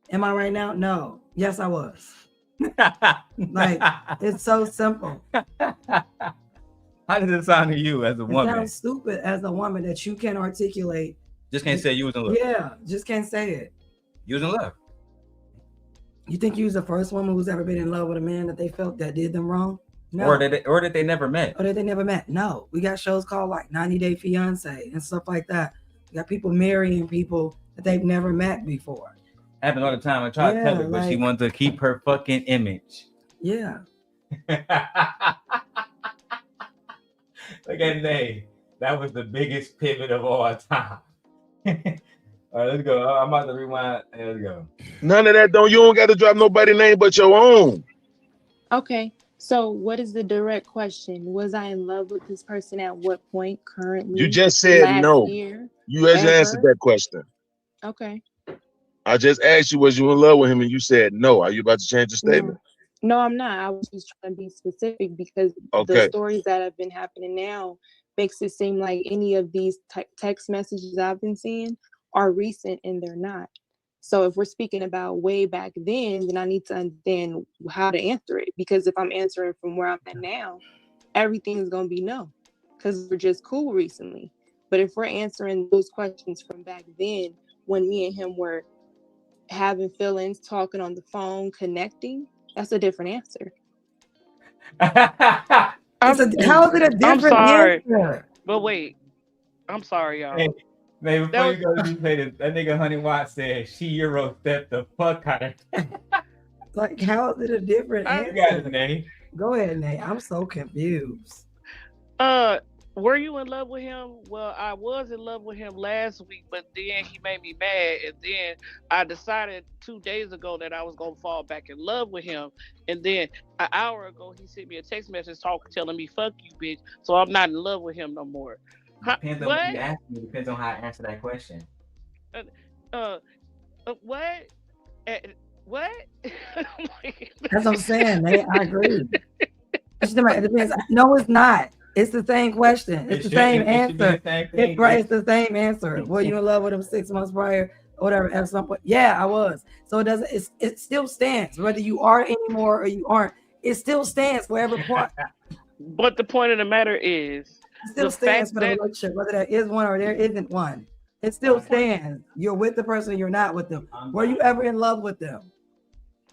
Am I right now? No. Yes, I was. Like, it's so simple. How does it sound to you as a woman? It sounds stupid as a woman that you can articulate. Just can't say you was in love. Yeah, just can't say it. You was in love. You think you was the first woman who's ever been in love with a man that they felt that did them wrong? No. Or that they never met. Or that they never met. No. We got shows called like 90 Day Fiance and stuff like that. We got people marrying people that they've never met before. Happens all the time. I tried to tell her, but she wanted to keep her fucking image. Yeah. Look at Nay. That was the biggest pivot of all time. All right, let's go. I'm about to rewind. Let's go. None of that, you don't got to drop nobody name but your own. Okay. So what is the direct question? Was I in love with this person at what point? Currently? You just said last no. Year? You just answered that question. Okay. I just asked you, was you in love with him, and you said no. Are you about to change your statement? No, I'm not. I was just trying to be specific because Okay. the stories that have been happening now makes it seem like any of these text messages I've been seeing are recent, and they're not. So if we're speaking about way back then I need to understand how to answer it, because if I'm answering from where I'm at now, everything is going to be no, because we're just cool recently. But if we're answering those questions from back then when me and him were having feelings, talking on the phone, connecting, that's a different answer. How is it a different I'm sorry, answer? but wait. I'm sorry, y'all. Hey, man, before you go, you say this. That nigga Honey Watt said she Euro stepped the fuck out of Like, how is it a different answer? You got it, Nay. Go ahead, Nate. I'm so confused. Were you in love with him? Well, I was in love with him last week, but then he made me mad, and then I decided 2 days ago that I was gonna fall back in love with him, and then an hour ago he sent me a text message telling me "fuck you, bitch." So I'm not in love with him no more. Depends on what you ask me. Depends on how I answer that question. What? What? That's what I'm saying, Nate. I agree. It depends. No, it's not. It's the same question. It's the same answer. It's the same answer. Were you in love with him 6 months prior or whatever at some point? Yeah, I was. So it still stands. Whether you are anymore or you aren't, it still stands for every point. But the point of the matter is, it still stands for the relationship, whether there is one or there isn't one. It still stands. You're with the person or you're not with them. Were you ever in love with them?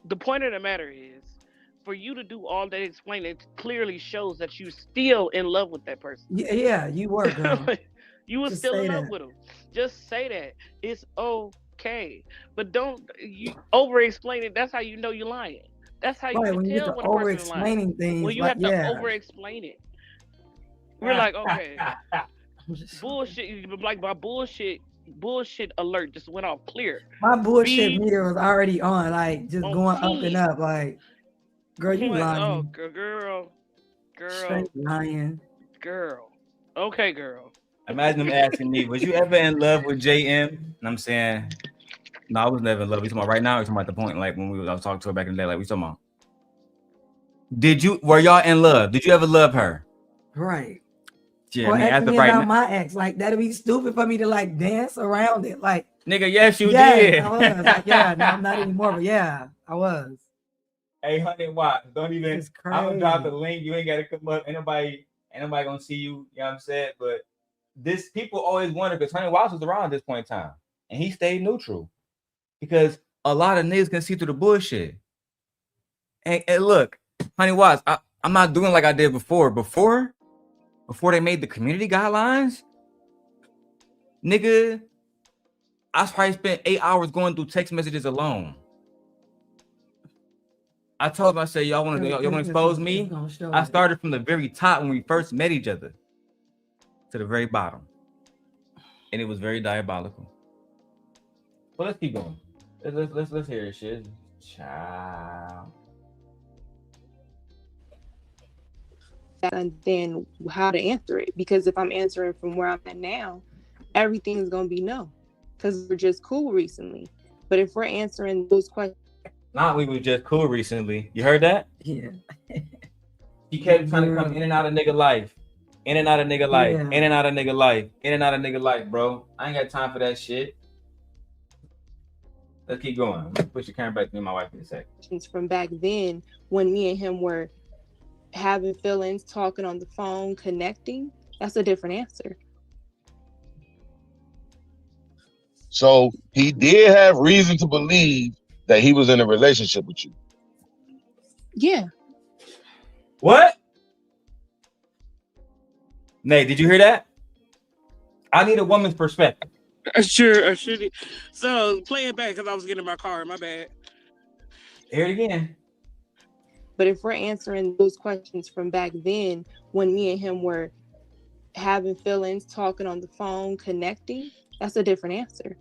The point of the matter is, for you to do all that explaining, it clearly shows that you're still in love with that person. Yeah, you were, girl. You were still in love with him. Just say that. It's okay. But don't you over-explain it. That's how you know you're lying. That's how you can tell when a person is lying. Things, when you have to over-explain it. We're like, okay, bullshit. Like my bullshit alert just went off clear. My bullshit meter was already on, like just going up and up. Like, girl, you lying. Oh, girl. Straight lying. Girl. Okay, girl. Imagine them asking me, was you ever in love with JM? And I'm saying, no, I was never in love. We talking about right now, or talking about the point, like when I was talking to her back in the day, like we talking about. Were y'all in love? Did you ever love her? Right. Yeah, Or I mean, asking after me right about now, my ex, like that'd be stupid for me to like dance around it. Like, nigga, yes, you yes, did. I was. Like, yeah, no, I'm not anymore, but yeah, I was. 800 watts. Don't even. It's I'm gonna drop the crazy. link. You ain't gotta come up. Ain't nobody gonna see you. You know what I'm saying? But this people always wonder because 100 watts was around at this point in time, and he stayed neutral because a lot of niggas can see through the bullshit. And look, 100 watts. I'm not doing like I did before. Before they made the community guidelines, nigga, I probably spent 8 hours going through text messages alone. I told him, I said, y'all want to expose me? I started from the very top when we first met each other to the very bottom. And it was very diabolical. But let's keep going. Let's hear this shit. Ciao. And then how to answer it, because if I'm answering from where I'm at now, everything is going to be no, because we're just cool recently. But if we're answering those questions, We were just cool recently. You heard that? Yeah. He kept trying to come in and out of nigga life. In and out of nigga life. Yeah. In and out of nigga life. In and out of nigga life, bro. I ain't got time for that shit. Let's keep going. Push your camera back to me and my wife in a sec. from back then, when me and him were having feelings, talking on the phone, connecting, that's a different answer. So he did have reason to believe that he was in a relationship with you. Yeah. What? Nay, did you hear that? I need a woman's perspective. Sure. So play it back because I was getting in my car. My bad. Hear it again. But if we're answering those questions from back then, when me and him were having feelings, talking on the phone, connecting, that's a different answer.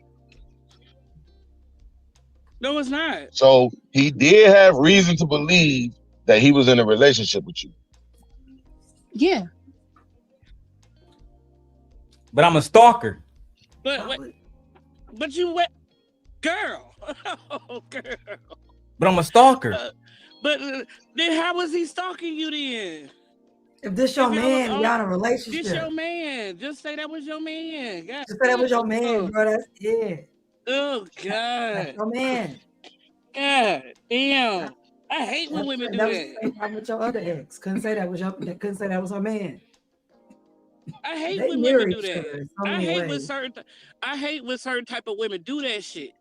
No, it's not. So he did have reason to believe that he was in a relationship with you. Yeah. But I'm a stalker. But you went, girl. Oh, girl. But I'm a stalker. But then how was he stalking you then? If this your man, y'all in a relationship. This your man. Just say that was your man. God, Just say that was your man, bro. That's it. Oh God. That's your man. God damn. I hate when women do That was that. the same problem with your other ex. Couldn't say that was her man. I hate They when mirror women do each other that. in so I many hate ways. when certain type of women do that shit.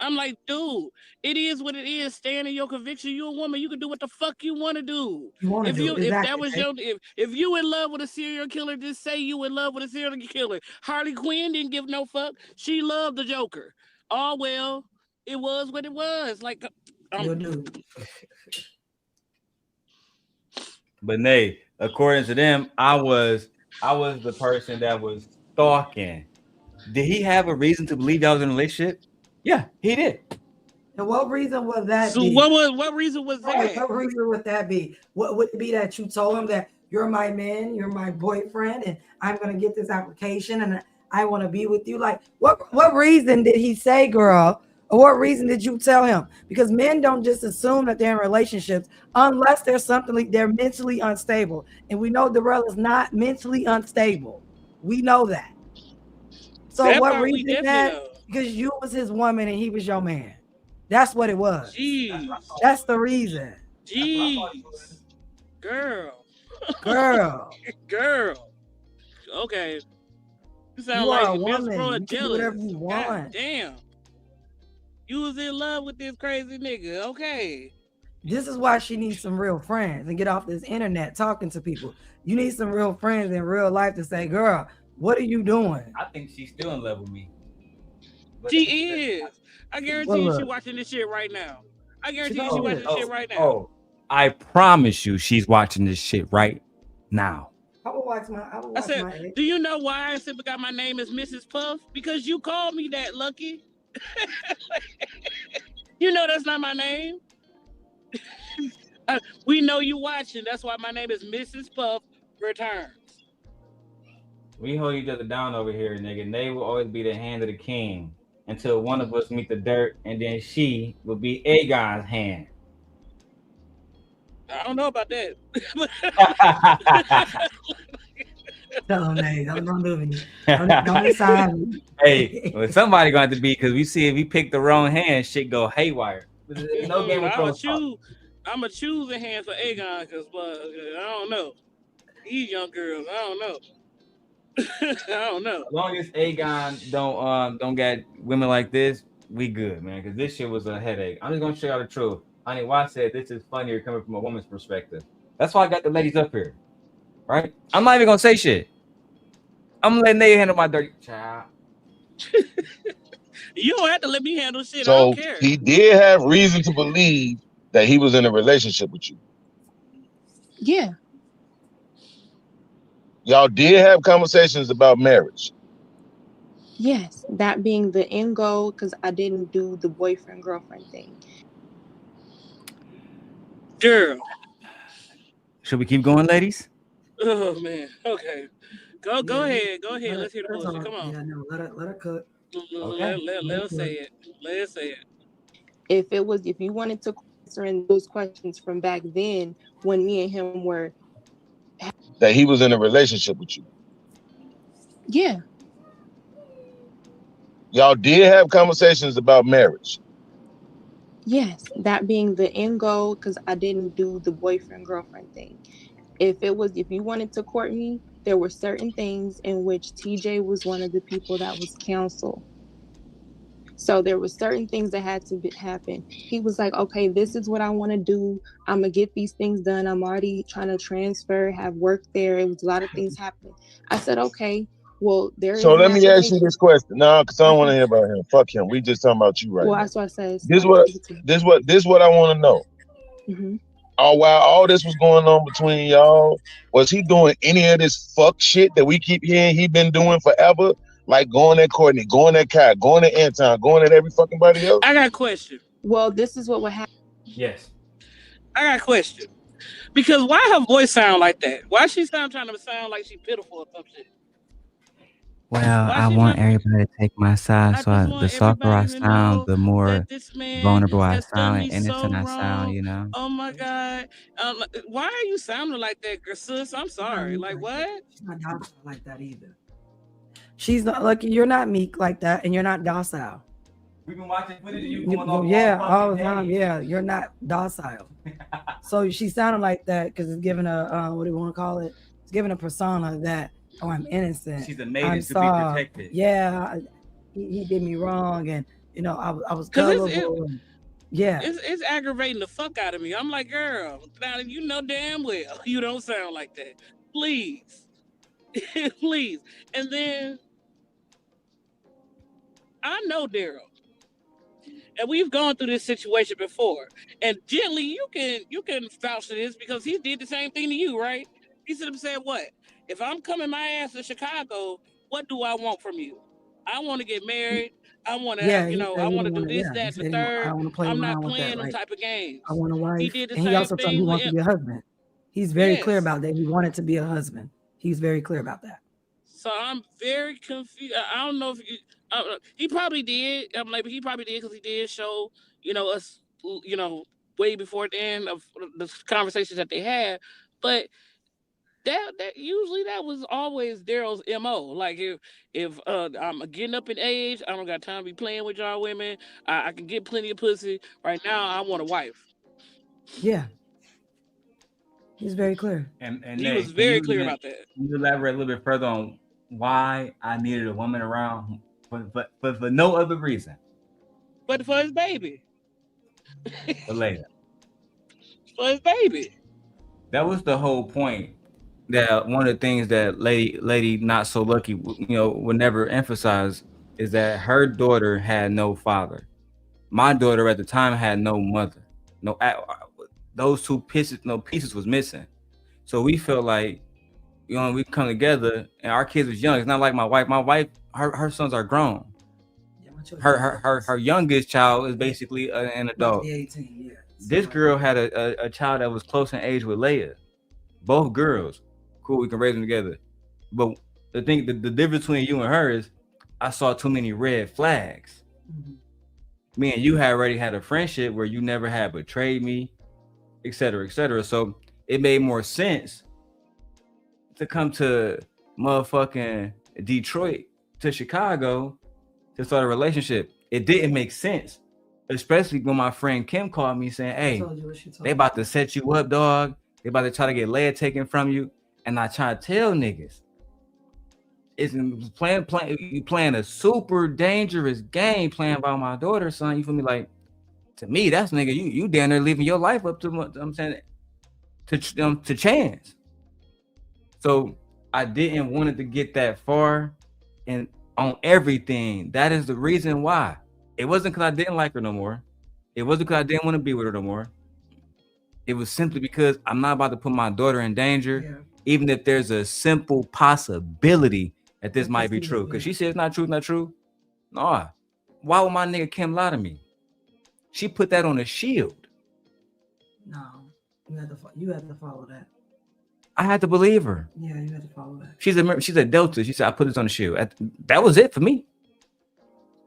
I'm like, dude, it is what it is. Stand in your conviction. You're a woman. You can do what the fuck you want to do. If That was if you in love with a serial killer, just say you in love with a serial killer. Harley Quinn didn't give no fuck. She loved the Joker. Oh well, it was what it was. Like, But Nay, according to them, I was the person that was stalking. Did he have a reason to believe y'all was in a relationship? Yeah, he did. And what reason would that So be? what reason was that? What reason would that be? What would it be that you told him that you're my man, you're my boyfriend, and I'm gonna get this application and I want to be with you? Like, what reason did he say, girl? Or what reason did you tell him? Because men don't just assume that they're in relationships unless there's something like they're mentally unstable. And we know Darrel is not mentally unstable. We know that. So That what part we reason definitely that? Because you was his woman and he was your man. That's what it was. Jeez. That's the reason. Jeez. Girl. Girl. Girl. Okay. You sound You are like a Miss woman. Pro You can do jealous. whatever you want. God damn. You was in love with this crazy nigga. Okay. This is why she needs some real friends and get off this internet talking to people. You need some real friends in real life to say, girl, what are you doing? I think she's still in love with me. She is. I guarantee you she watching this shit right now. I guarantee you she watching this shit right now. Oh, I promise you she's watching this shit right now. I will watch my I said, do you know why I simply got my name as Mrs. Puff? Because you called me that, Lucki. You know that's not my name. We know you watching. That's why my name is Mrs. Puff Returns. We hold each other down over here, nigga. And they will always be the hand of the king until one of us meet the dirt, and then she will be Aegon's hand. I don't know about that. Tell him, Nate. Don't do me. Don't decide me. Hey, well, somebody going to be, because we see if we pick the wrong hand, shit go haywire. No Game of Thrones. I'm a choose a hand for Aegon because I don't know. These young girls, I don't know. I don't know. As long as Aegon don't get women like this, we good, man. Because this shit was a headache. I'm just gonna show y'all the truth. Honey, why I said this is funnier coming from a woman's perspective. That's why I got the ladies up here, right? I'm not even gonna say shit. I'm letting they handle my dirty child. You don't have to let me handle shit. I So don't care. he did have reason to believe that he was in a relationship with you. Yeah. Y'all did have conversations about marriage. Yes. That being the end goal, because I didn't do the boyfriend girlfriend thing. Girl. Should we keep going, ladies? Oh man. Okay. Go ahead. Go ahead. Let's hear the bullshit. Come on. Yeah, no, let her cook. Okay. Let her say it. Let her say it. If you wanted to answer those questions from back then when me and him were That he was in a relationship with you. yeah. Y'all did have conversations about marriage. Yes, that being the end goal, because I didn't do the boyfriend girlfriend thing. If you wanted to court me, there were certain things in which TJ was one of the people that was counsel. So there were certain things that had to happen. He was like, okay, this is what I want to do. I'm going to get these things done. I'm already trying to transfer, have work there. It was a lot of things happening. I said, okay, well, there is So an let me ask you application. this question. No, because I don't want to hear about him. Fuck him. We just talking about you right Well, now. that's what I said. This what I want to know. Mm-hmm. While all this was going on between y'all, was he doing any of this fuck shit that we keep hearing he been doing forever? Like going at Courtney, going at Kai, going at Anton, going at every fucking body else? I got a question. Well, this is what would happen. Yes. I got a question. Because why her voice sound like that? Why she trying to sound like she pitiful or some shit? Well, I want everybody to take my side. So the softer I sound, the more vulnerable I sound and innocent I sound, you know? Oh my God. Why are you sounding like that, girl, sis? I'm sorry. Like what? She's not docile like that either. She's not Lucky. You're not meek like that, and you're not docile. We've been watching footage of you going off all the time. Yeah, you're not docile. So she sounded like that because it's giving a what do you want to call it? It's giving a persona that I'm innocent. She's a maiden to be protected. Yeah, he did me wrong, and I was gullible. Yeah, it's aggravating the fuck out of me. I'm like, girl, now you know damn well you don't sound like that. Please, please. And then I know Darrel. And we've gone through this situation before. And gently, you can vouch for this because he did the same thing to you, right? He should have said, what? If I'm coming my ass to Chicago, what do I want from you? I want to get married. I want to, I want to do this, that, and the third. I'm not playing them type of games. I want a wife. He did the and same he also told me thing he wants to be a husband. He's very clear about that. He wanted to be a husband. He's very clear about that. So I'm very confused. I don't know if he probably did. I'm like, he probably did because he did show, us, way before the end of the conversations that they had. But that usually that was always Darrel's MO. Like if I'm getting up in age, I don't got time to be playing with y'all women. I can get plenty of pussy. Right now, I want a wife. Yeah. He's very clear. And he Nate, was very clear about that. Can you elaborate a little bit further on why I needed a woman around, but for no other reason? But for his baby. For later. For his baby. That was the whole point. That one of the things that lady not so lucky, would never emphasize is that her daughter had no father. My daughter at the time had no mother. No, those two pieces was missing. So we felt like, we come together and our kids was young. It's not like my wife. My wife, her sons are grown. Her youngest child is basically an adult. 18, yeah. This girl had a child that was close in age with Leia. Both girls. Cool, we can raise them together. But the thing, the difference between you and her is I saw too many red flags. Me and you had already had a friendship where you never had betrayed me, et cetera, et cetera. So it made more sense to come to motherfucking Detroit to Chicago to start a relationship. It didn't make sense, especially when my friend Kim called me saying, hey, they about to set you up, dog. They about to try to get lead taken from you. And I try to tell niggas, it's you playing a super dangerous game playing about my daughter, son. You feel me? Like, to me, that's nigga, you down there leaving your life up to, I'm saying, to chance. So I didn't want it to get that far and on everything. That is the reason why. It wasn't because I didn't like her no more. It wasn't because I didn't want to be with her no more. It was simply because I'm not about to put my daughter in danger, even if there's a simple possibility that this might be true. Because she said it's not true, not true. Nah. Why would my nigga Kim lie to me? She put that on a shield. No, you had to follow that. I had to believe her. Yeah, you had to follow that. She's a Delta. She said, I put this on the shield. That was it for me.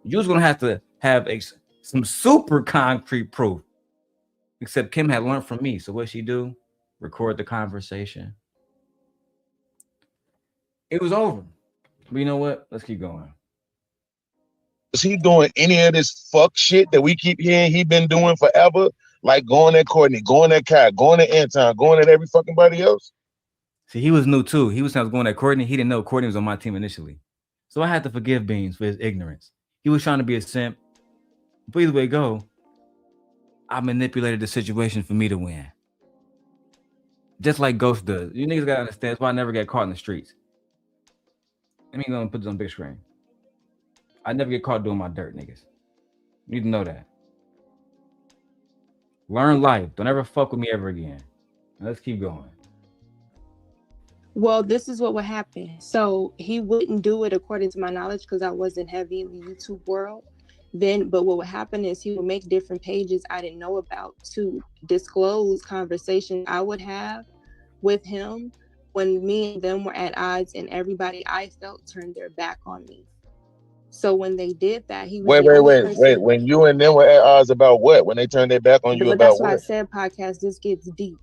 You was going to have some super concrete proof. Except Kim had learned from me. So what she do? Record the conversation. It was over. But you know what? Let's keep going. Is he doing any of this fuck shit that we keep hearing he been doing forever? Like going at Courtney, going at Kai, going at Anton, going at every fucking body else? See, he was new too. He was going at Courtney. He didn't know Courtney was on my team initially. So I had to forgive Beans for his ignorance. He was trying to be a simp. But either way go, I manipulated the situation for me to win. Just like Ghost does. You niggas gotta understand. That's why I never get caught in the streets. Let me go and put this on big screen. I never get caught doing my dirt, niggas. You need to know that. Learn life. Don't ever fuck with me ever again. Now let's keep going. Well, this is what would happen. So he wouldn't do it according to my knowledge because I wasn't heavy in the YouTube world. But what would happen is he would make different pages I didn't know about to disclose conversations I would have with him when me and them were at odds and everybody I felt turned their back on me. So when they did that, he was Wait. When you and them were at odds about what? When they turned their back on you but about that's why what? I said podcast, this gets deep.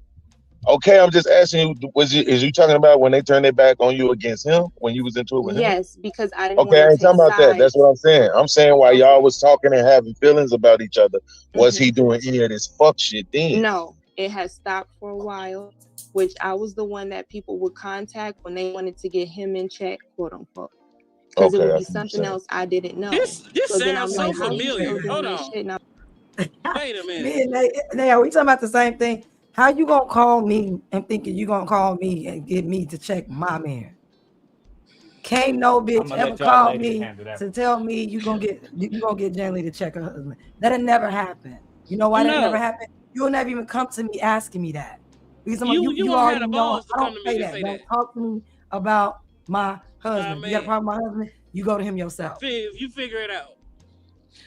Okay, I'm just asking you, is you talking about when they turned their back on you against him? When you was into it with him? Yes, because I didn't Okay, I want ain't to take talking about that. sides. That's what I'm saying. I'm saying while y'all was talking and having feelings about each other, was he doing any of this fuck shit then? No, it has stopped for a while, which I was the one that people would contact when they wanted to get him in check, quote unquote. Because it would be something else I didn't know. This So then sounds I'm so like, how you familiar. still doing Hold this on. shit? And Wait a minute. Me and they are we talking about the same thing? How you gonna call me and thinking you gonna call me and get me to check my man? Can't no bitch ever call me to tell me you gonna get Jenny to check her husband. That'll never happen. You know why that never happened? You'll never even come to me asking me that. Because you already know I don't say that. Don't talk to me about my husband. You got a problem with my husband? You go to him yourself. You figure it out.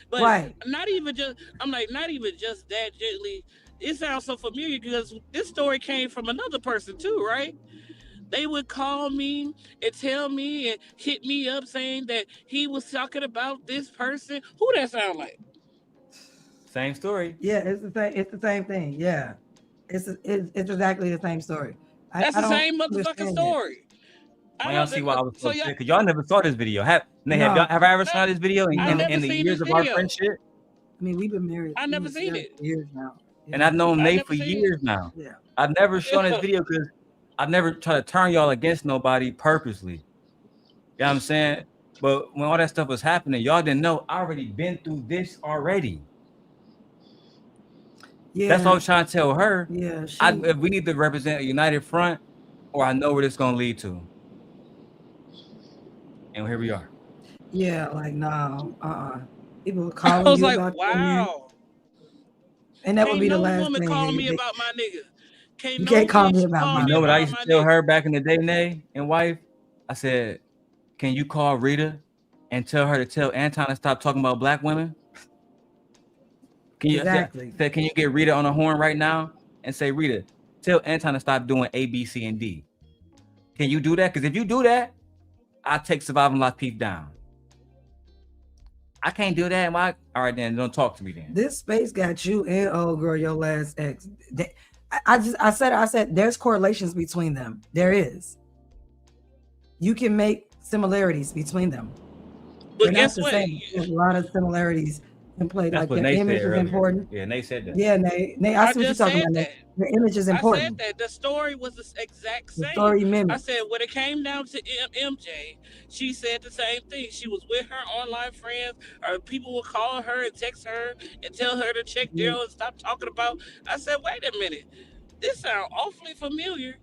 But right. not even just that gently. It sounds so familiar because this story came from another person too, right? They would call me and tell me and hit me up saying that he was talking about this person. Who that sound like? Same story. Yeah, it's the same thing. Yeah, it's exactly the same story. That's the same motherfucking story. Why y'all see why I was so upset? Because y'all never saw this video. Have I ever saw this video in the years of our friendship? I mean, we've been married. I never seen it. Years now. Yeah. And I've known Nate for years now. Yeah. I've never shown this video because I've never tried to turn y'all against nobody purposely. You know what I'm saying? But when all that stuff was happening, y'all didn't know I already been through this already. Yeah. That's what I was trying to tell her. Yeah. If we need to represent a united front, or I know where this is gonna lead to. And here we are. Yeah, like no, people would call I was you like, about wow. And that would be the last woman thing. call me about my nigga. You can't call me about my You know what I used to tell her back in the day, Nay and wife? I said, can you call Rita and tell her to tell Anton to stop talking about black women? Can you can you get Rita on the horn right now and say, Rita, tell Anton to stop doing A, B, C, and D? Can you do that? Because if you do that, I take surviving life peep down. I can't do that. All right, then don't talk to me then. This space got you and old girl, your last ex. I said there's correlations between them. There is. You can make similarities between them. But guess what? There's a lot of similarities in play. That's like what their Nate image said is earlier. important. Yeah, Nate said that. Yeah, Nate, I see what you're talking about. Nate. Their image is important. I said that the story was the exact same. The story mimics. I said when it came down to MJ, she said the same thing. She was with her online friends, or people would call her and text her and tell her to check Darrel and stop talking about. I said, wait a minute, this sounds awfully familiar.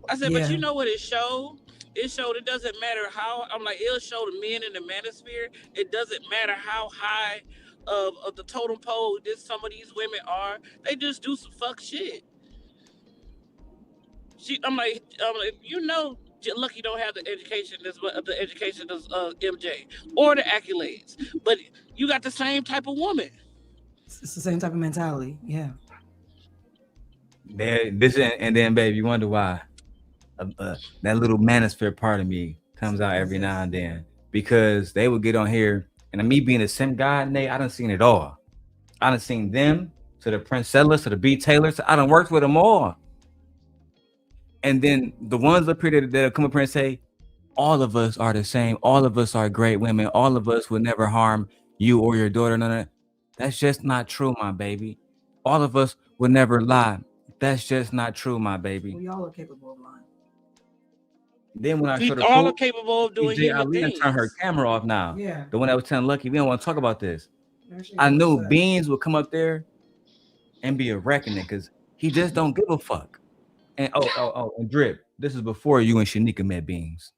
I said, but you know what it showed? It showed it doesn't matter how. I'm like, it'll show the men in the manosphere. It doesn't matter how high of the totem pole some of these women are. They just do some fuck shit. I'm like, you know, Lucki don't have the education as MJ or the accolades, but you got the same type of woman. It's the same type of mentality. Yeah. And then, babe, you wonder why that little manosphere part of me comes out every now and then, because they would get on here, and me being a simp guy, Nate, I done seen it all. I done seen them to the Prince Sellers to the B Taylors. I done worked with them all. And then the ones up here that'll come up here and say, all of us are the same. All of us are great women. All of us would never harm you or your daughter. None of that. That's just not true, my baby. All of us would never lie. That's just not true, my baby. We all are capable of lying. Then when I showed her all are capable of doing human things. Turn her camera off now. Yeah. The one that was telling Lucki, we don't want to talk about this. I knew Beans would come up there and be a reckoning because he just don't give a fuck. And and Drip, this is before you and Shanika met Beans.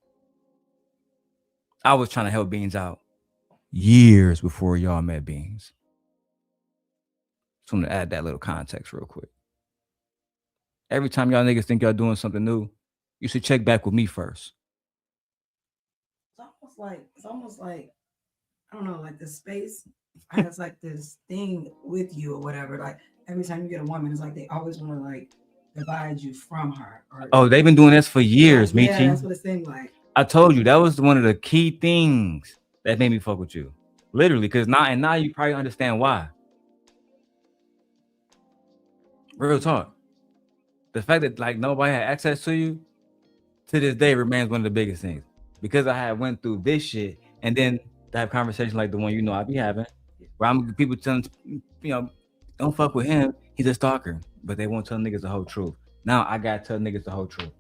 I was trying to help Beans out years before y'all met Beans. So I'm gonna add that little context real quick. Every time y'all niggas think y'all doing something new, you should check back with me first. It's almost like I don't know, like the space has like this thing with you or whatever. Like every time you get a woman, it's like they always want to like divide you from her. Oh, they've been doing this for years, Michi. Yeah, that's what it seemed like. I told you that was one of the key things that made me fuck with you. Literally, because now you probably understand why. Real talk. The fact that like nobody had access to you to this day remains one of the biggest things. Because I had went through this shit and then to have conversations like the one I be having, where I'm people telling don't fuck with him, he's a stalker. But they won't tell niggas the whole truth. Now I gotta tell niggas the whole truth.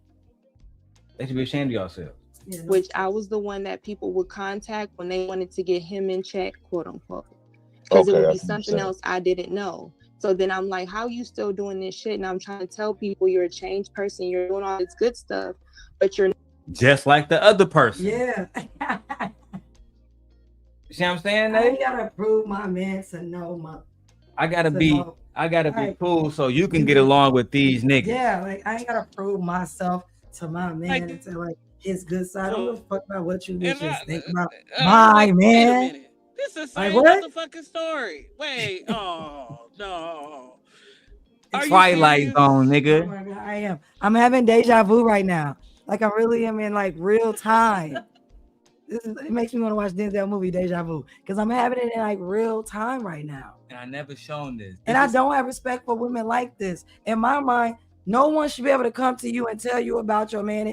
They should be ashamed of yourselves. Which I was the one that people would contact when they wanted to get him in check, quote unquote. Because it would be something else I didn't know. So then I'm like, how you still doing this shit? And I'm trying to tell people you're a changed person. You're doing all this good stuff, but you're just like the other person. Yeah. See what I'm saying, I Nate? gotta prove my man to know my. I gotta be cool so you can get along with these niggas. Yeah, like I ain't gotta prove myself to my man and to like his good side. I don't give a fuck about what you bitches think about my man. This is the Like, same what? motherfucking story. Wait, oh no. Twilight Zone, nigga. Oh my God, I am. I'm having deja vu right now. Like I really am in like real time. It makes me want to watch Denzel movie Deja Vu because I'm having it in like real time right now. And I never shown this. And I don't have respect for women like this. In my mind, no one should be able to come to you and tell you about your man,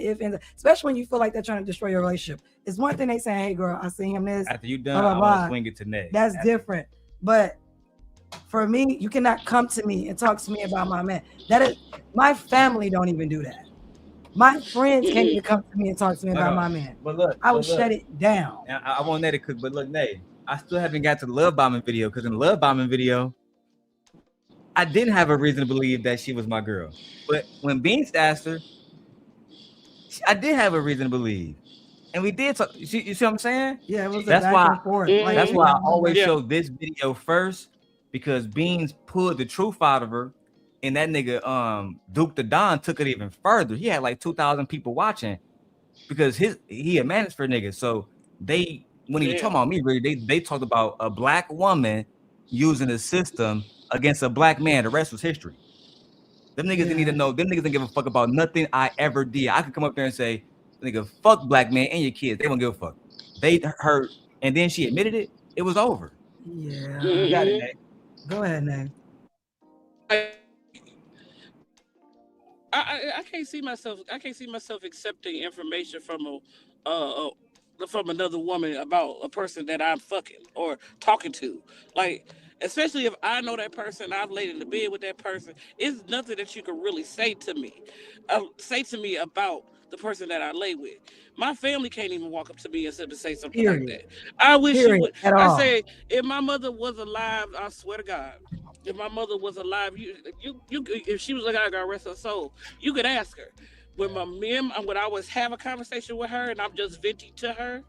especially when you feel like they're trying to destroy your relationship. It's one thing they say, "Hey, girl, I seen him this." After you done, I want to swing it to Nate. That's different. But for me, you cannot come to me and talk to me about my man. That is, my family don't even do that. My friends can't even come to me and talk to me about my man. But look, I would shut it down. And I want Nate to, but look, Nate, I still haven't got to the love bombing video because in the love bombing video, I didn't have a reason to believe that she was my girl. But when Beans asked her, I did have a reason to believe. And we did talk. You see what I'm saying? Yeah, it was that's back why. and forth. That's why I always show this video first because Beans pulled the truth out of her, and that nigga Duke the Don took it even further. He had like 2,000 people watching because he a manager nigga. So they when he was talking about me, really, they talked about a black woman using the system against a black man. The rest was history. Them niggas didn't need to know. Them niggas didn't give a fuck about nothing I ever did. I could come up there and say, nigga, fuck black men and your kids. They won't give a fuck. They hurt, and then she admitted it. It was over. Yeah. You got it, Nate. Go ahead, Nate. I can't see myself. I can't see myself accepting information from another woman about a person that I'm fucking or talking to. Like, especially if I know that person, I've laid in the bed with that person. It's nothing that you can really say to me. About the person that I lay with. My family can't even walk up to me and say something like that. I wish you would. At I all. say, if my mother was alive, I swear to God, if my mother was alive, if she was alive, God rest her soul, you could ask her. When when I was have a conversation with her and I'm just venting to her,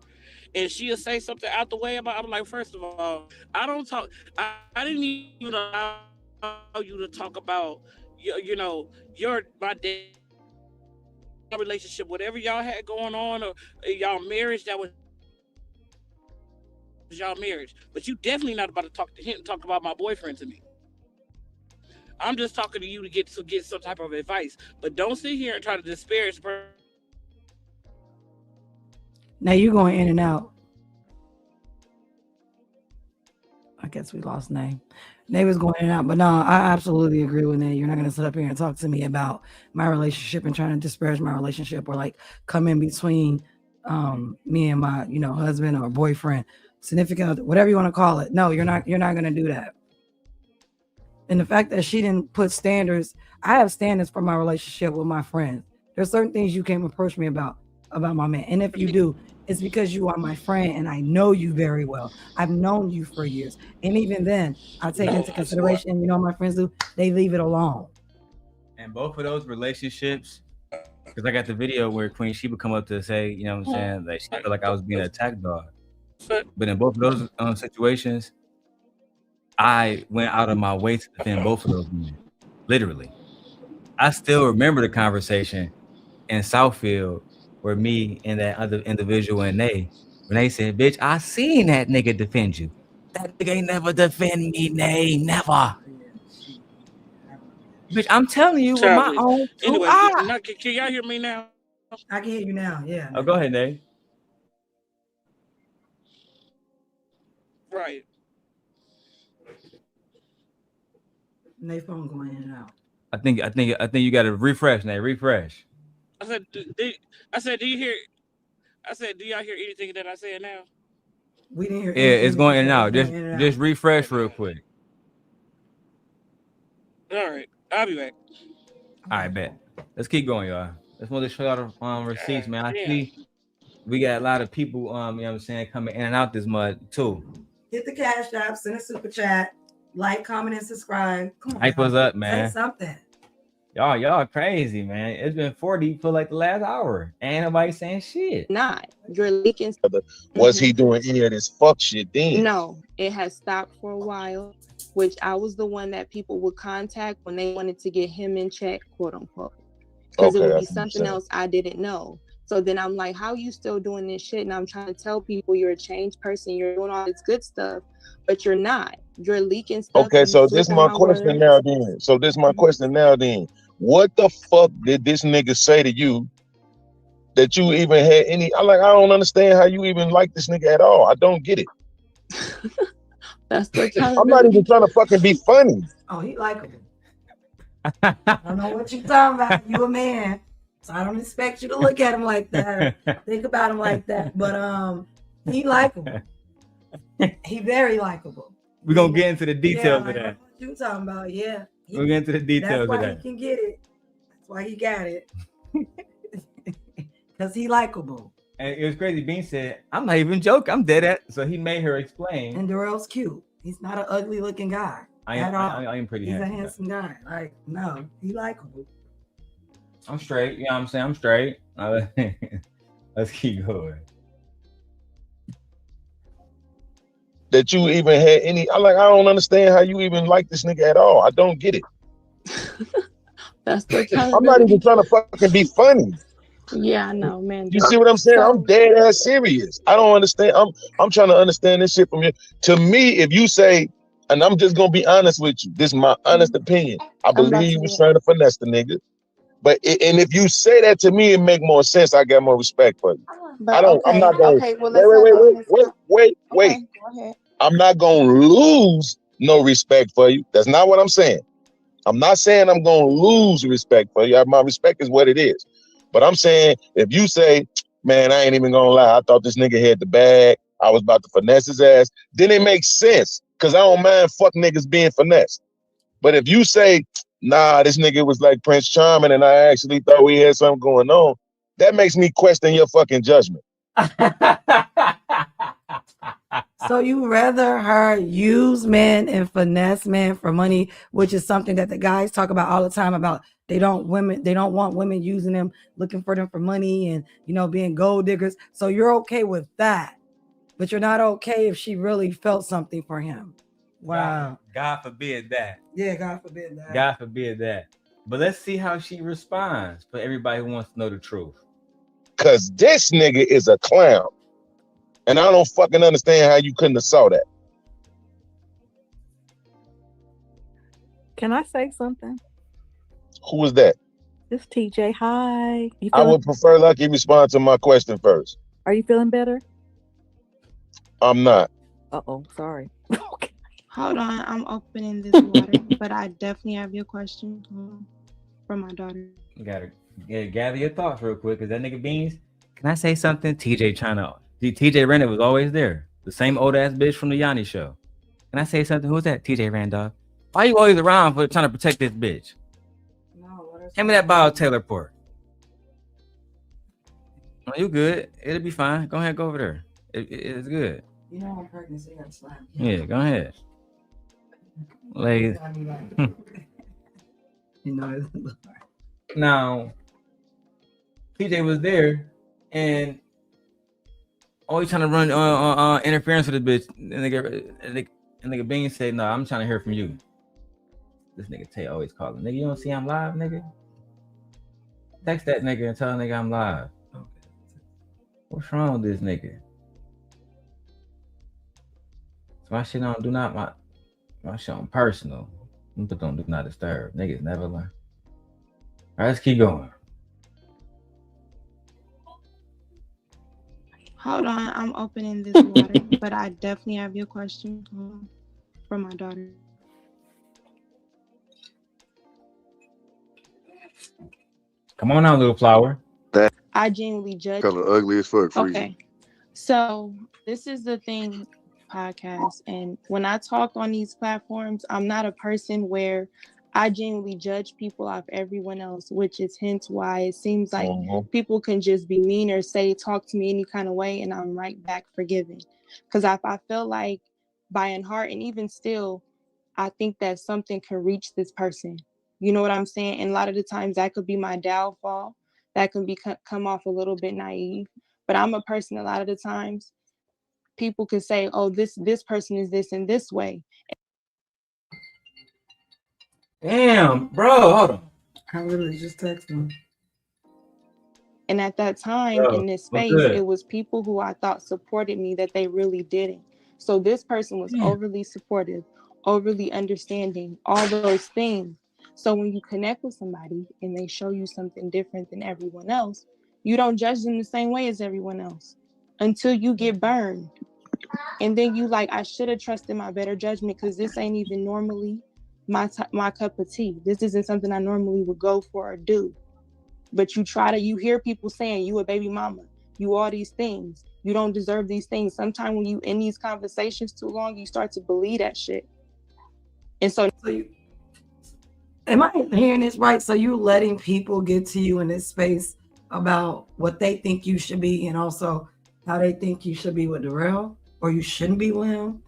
and she'll say something out the way about, I'm like, first of all, I don't talk. I didn't even allow you to talk about my dad relationship, whatever y'all had going on, or y'all marriage. That was y'all marriage, but you definitely not about to talk about my boyfriend to me. I'm just talking to you to get some type of advice, but don't sit here and try to disparage the person. Now you going in and out. I guess we lost Nate. Nate was going in and out, but no, I absolutely agree with Nate. You're not gonna sit up here and talk to me about my relationship and trying to disparage my relationship or like come in between me and my husband or boyfriend, significant other, whatever you want to call it. No, you're not gonna do that. And the fact that she didn't put standards, I have standards for my relationship with my friends. There's certain things you can't approach me about my man. And if you do, it's because you are my friend and I know you very well. I've known you for years. And even then, I take into consideration, my friends do, they leave it alone. And both of those relationships, because I got the video where Queen Sheba come up to say, you know what I'm saying, like she felt like I was being an attack dog. But in both of those situations, I went out of my way to defend both of those men. Literally. I still remember the conversation in Southfield where me and that other individual and when they said, bitch, I seen that nigga defend you. That nigga ain't never defend me, never. Bitch, I'm telling you with my own two eyes. Can y'all hear me now? I can hear you now, yeah. Oh, go ahead, Nate. Right. Nate's phone going in and out. I think you got to refresh, Nate. Refresh. I said, do you hear? I said, do y'all hear anything that I said now? We didn't hear. Yeah, it's going in and out. Just refresh real quick. All right, I'll be back. All right, bet. Let's keep going, y'all. Let's move to show out of receipts, man. I see we got a lot of people, you know what I'm saying, coming in and out this mud too. Hit the cash app, send a super chat, like, comment, and subscribe. Come on, hype us up, man. Say something. Y'all crazy, man. It's been 40 for like the last hour. Ain't nobody saying shit. Not. You're leaking. Was he doing any of this fuck shit then? No, it has stopped for a while, which I was the one that people would contact when they wanted to get him in check, quote unquote. Because it would be something else I didn't know. So then I'm like, how you still doing this shit? And I'm trying to tell people you're a changed person. You're doing all this good stuff, but you're not. You're leaking stuff. Okay, so this is my question now then. What the fuck did this nigga say to you that you even had any? I don't understand how you even like this nigga at all. I don't get it. That's the I'm not even trying to fucking be funny. Oh, he likable. I don't know what you talking about. You a man, so I don't expect you to look at him like that, think about him like that. But he likable. He very likable. We're gonna get into the details of that. What you talking about? Yeah. We'll get into the details of that. That's why he can get it. That's why he got it. Because he likable. And it was crazy. Bean said, I'm not even joking. I'm dead at. So he made her explain. And Darrel's cute. He's not an ugly looking guy. I am pretty He's handsome. a handsome guy. Like, no, he likable. I'm straight. You know what I'm saying? I'm straight. Let's keep going. That you even had any? I don't understand how you even like this nigga at all. I don't get it. That's the kind I'm not even trying to fucking be funny. Yeah, I know, man. You see what I'm saying? I'm dead ass serious. I don't understand. I'm trying to understand this shit from you. To me, if you say, and I'm just gonna be honest with you, this is my honest opinion. I believe you was trying to finesse the nigga. And if you say that to me, it make more sense. I got more respect for you. But I'm not going. okay. Well, let's have an honest. Wait. Okay, go ahead. I'm not going to lose no respect for you. That's not what I'm saying. I'm not saying I'm going to lose respect for you. My respect is what it is. But I'm saying if you say, man, I ain't even going to lie, I thought this nigga had the bag, I was about to finesse his ass, then it makes sense because I don't mind fuck niggas being finessed. But if you say, nah, this nigga was like Prince Charming and I actually thought we had something going on, that makes me question your fucking judgment. So you rather her use men and finesse men for money, which is something that the guys talk about all the time about they don't want women using them, looking for them for money and, you know, being gold diggers. So you're okay with that, but you're not okay if she really felt something for him. Wow. God forbid that. Yeah, God forbid that. God forbid that. But let's see how she responds for everybody who wants to know the truth. Cause this nigga is a clown. And I don't fucking understand how you couldn't have saw that. Can I say something? Who was that? This TJ. Hi. I would prefer Lucki respond to my question first. Are you feeling better? I'm not. Uh-oh, sorry. Hold on, I'm opening this water, but I definitely have your question from my daughter. You gotta gather your thoughts real quick, because that nigga Beans, can I say something? TJ Randolph was always there. The same old ass bitch from the Yanni show. Can I say something? Who's that? TJ Randolph. Why you always around for trying to protect this bitch? Hand me that bottle of Taylor Port. Oh, you good. It'll be fine. Go ahead, go over there. It's good. You know I'm pregnant, so you gotta slap. Yeah, go ahead. Ladies. You know. Now, TJ was there and always trying to run interference with the bitch. And nigga Bean said, no, I'm trying to hear from you. This nigga Tay always calling. Nigga, you don't see I'm live, nigga? Text that nigga and tell nigga I'm live. Okay. What's wrong with this nigga? So my shit on my shit on personal. But don't do not disturb. Niggas never learn. All right, let's keep going. Hold on, I'm opening this water, but I definitely have your question from my daughter. Come on out, little flower. I genuinely judge. Color ugly as fuck. Okay, so this is the thing, podcast, and when I talk on these platforms, I'm not a person where I genuinely judge people off everyone else, which is hence why it seems like people can just be mean or talk to me any kind of way, and I'm right back forgiving. Because I feel like by in heart, and even still, I think that something can reach this person. You know what I'm saying? And a lot of the times that could be my downfall. That can be come off a little bit naive. But I'm a person, a lot of the times, people could say, oh, this person is this in this way. Damn, bro, hold on. I literally just texted him. And at that time, in this space, it was people who I thought supported me that they really didn't. So this person was overly supportive, overly understanding, all those things. So when you connect with somebody and they show you something different than everyone else, you don't judge them the same way as everyone else until you get burned. And then you like, I should have trusted my better judgment because this ain't even normally my cup of tea. This isn't something I normally would go for or do. But you hear people saying you a baby mama, you all these things, you don't deserve these things. Sometimes when you in these conversations too long, you start to believe that shit. And so am I hearing this right? So you letting people get to you in this space about what they think you should be and also how they think you should be with Darrel or you shouldn't be with him?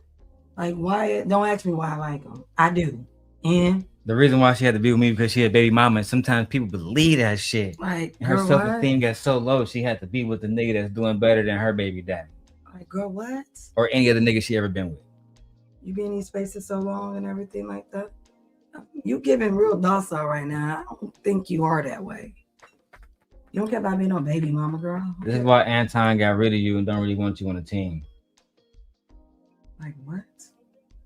Like, why? Don't ask me why I like him. I do. And the reason why she had to be with me because she had baby mama, and sometimes people believe that shit. Like, and her self-esteem got so low, she had to be with the nigga that's doing better than her baby daddy. Like, girl, what? Or any other nigga she ever been with. You be in these spaces so long and everything like that. You giving real docile right now. I don't think you are that way. You don't care about being no baby mama, girl. This is why Anton got rid of you and don't really want you on the team. Like what?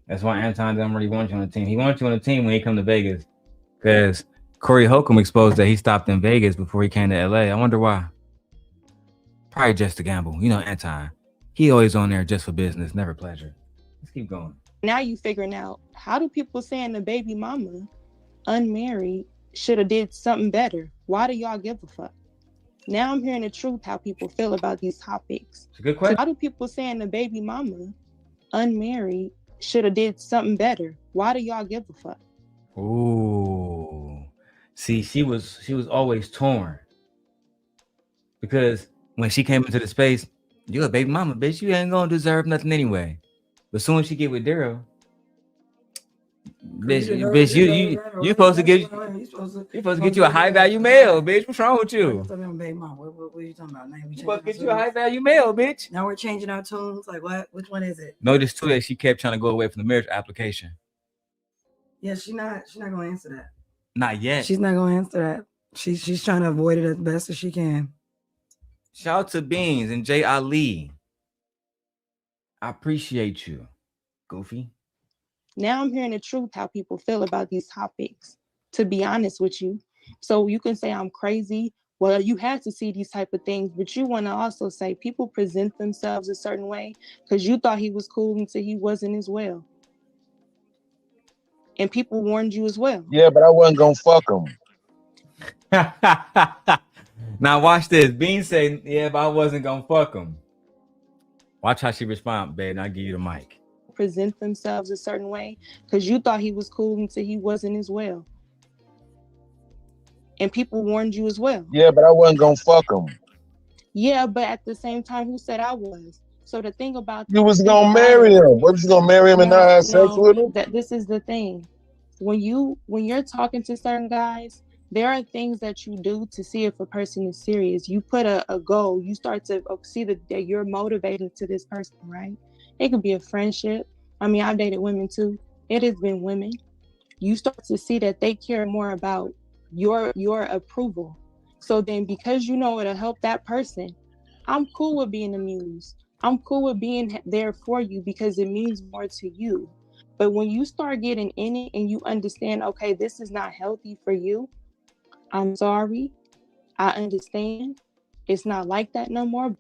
That's why Anton doesn't really want you on the team. He wants you on the team when he come to Vegas, because Corey Holcomb exposed that he stopped in Vegas before he came to LA. I wonder why. Probably just to gamble. You know, Anton. He always on there just for business, never pleasure. Let's keep going. Now you figuring out, how do people saying the baby mama unmarried should have did something better? Why do y'all give a fuck? Now I'm hearing the truth, how people feel about these topics. It's a good question. How do people saying the baby mama unmarried should have did something better? Why do y'all give a fuck? Ooh. See, she was always torn. Because when she came into the space, you a baby mama, bitch. You ain't gonna deserve nothing anyway. But soon as she get with Darrel, bitch, you supposed to get you a high value male, bitch. What's wrong with you? What are you talking about? Now You supposed to get you a high value male, bitch. Now we're changing our tunes. Like what? Which one is it? Notice too that she kept trying to go away from the marriage application. Yeah, she's not gonna answer that. Not yet. She's not gonna answer that. She's trying to avoid it as best as she can. Shout out to Beans and Jay Ali. I appreciate you, Goofy. Now I'm hearing the truth, how people feel about these topics, to be honest with you. So you can say I'm crazy. Well, you had to see these type of things, but you want to also say people present themselves a certain way because you thought he was cool until he wasn't as well. And people warned you as well. Yeah, but I wasn't gonna fuck him. Now watch this. Bean say, yeah, but I wasn't gonna fuck him. Watch how she respond, babe. I'll give you the mic. Present themselves a certain way because you thought he was cool until he wasn't as well. And people warned you as well. Yeah, but I wasn't gonna fuck him. Yeah, but at the same time, who said I was? So the thing about You was gonna marry him. What, you gonna marry him and not have sex with him? That this is the thing. When you're talking to certain guys, there are things that you do to see if a person is serious. You put a goal. You start to see that you're motivated to this person, right? It could be a friendship. I mean, I've dated women too. It has been women. You start to see that they care more about your approval. So then because you know it'll help that person, I'm cool with being amused. I'm cool with being there for you because it means more to you. But when you start getting in it and you understand, okay, this is not healthy for you, I'm sorry. I understand. It's not like that no more.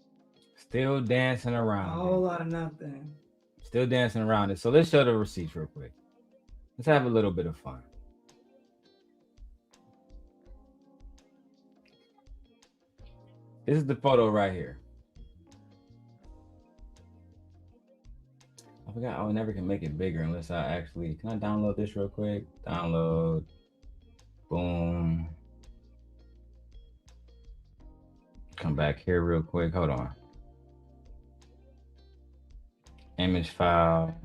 Still dancing around. A whole lot of nothing. Still dancing around it. So let's show the receipts real quick. Let's have a little bit of fun. This is the photo right here. I forgot I never can make it bigger unless I actually, can I download this real quick? Download. Boom. Come back here real quick. Hold on. Image file.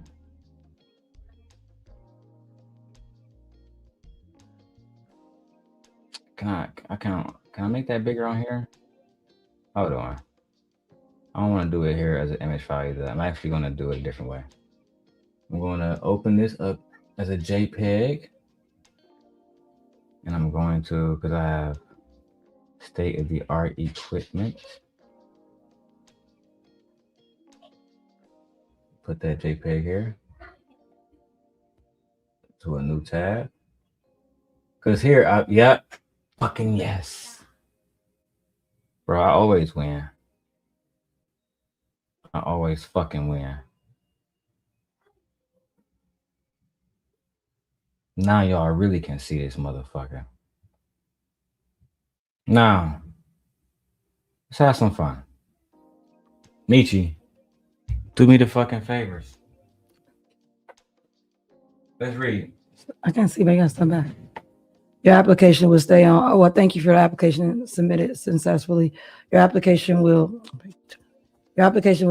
Can I make that bigger on here? Hold on. I don't want to do it here as an image file either. I'm actually going to do it a different way. I'm going to open this up as a JPEG. And I'm going to, because I have state-of-the-art equipment. Put that JPEG here. To a new tab. Because here, yep. Fucking yes. Bro, I always win. I always fucking win. Now y'all really can see this motherfucker. Now, let's have some fun. Michi, do me the fucking favors. Let's read. I can't see, but I got to step back. Your application will stay on. Oh, well, thank you for the application submitted successfully. Your application will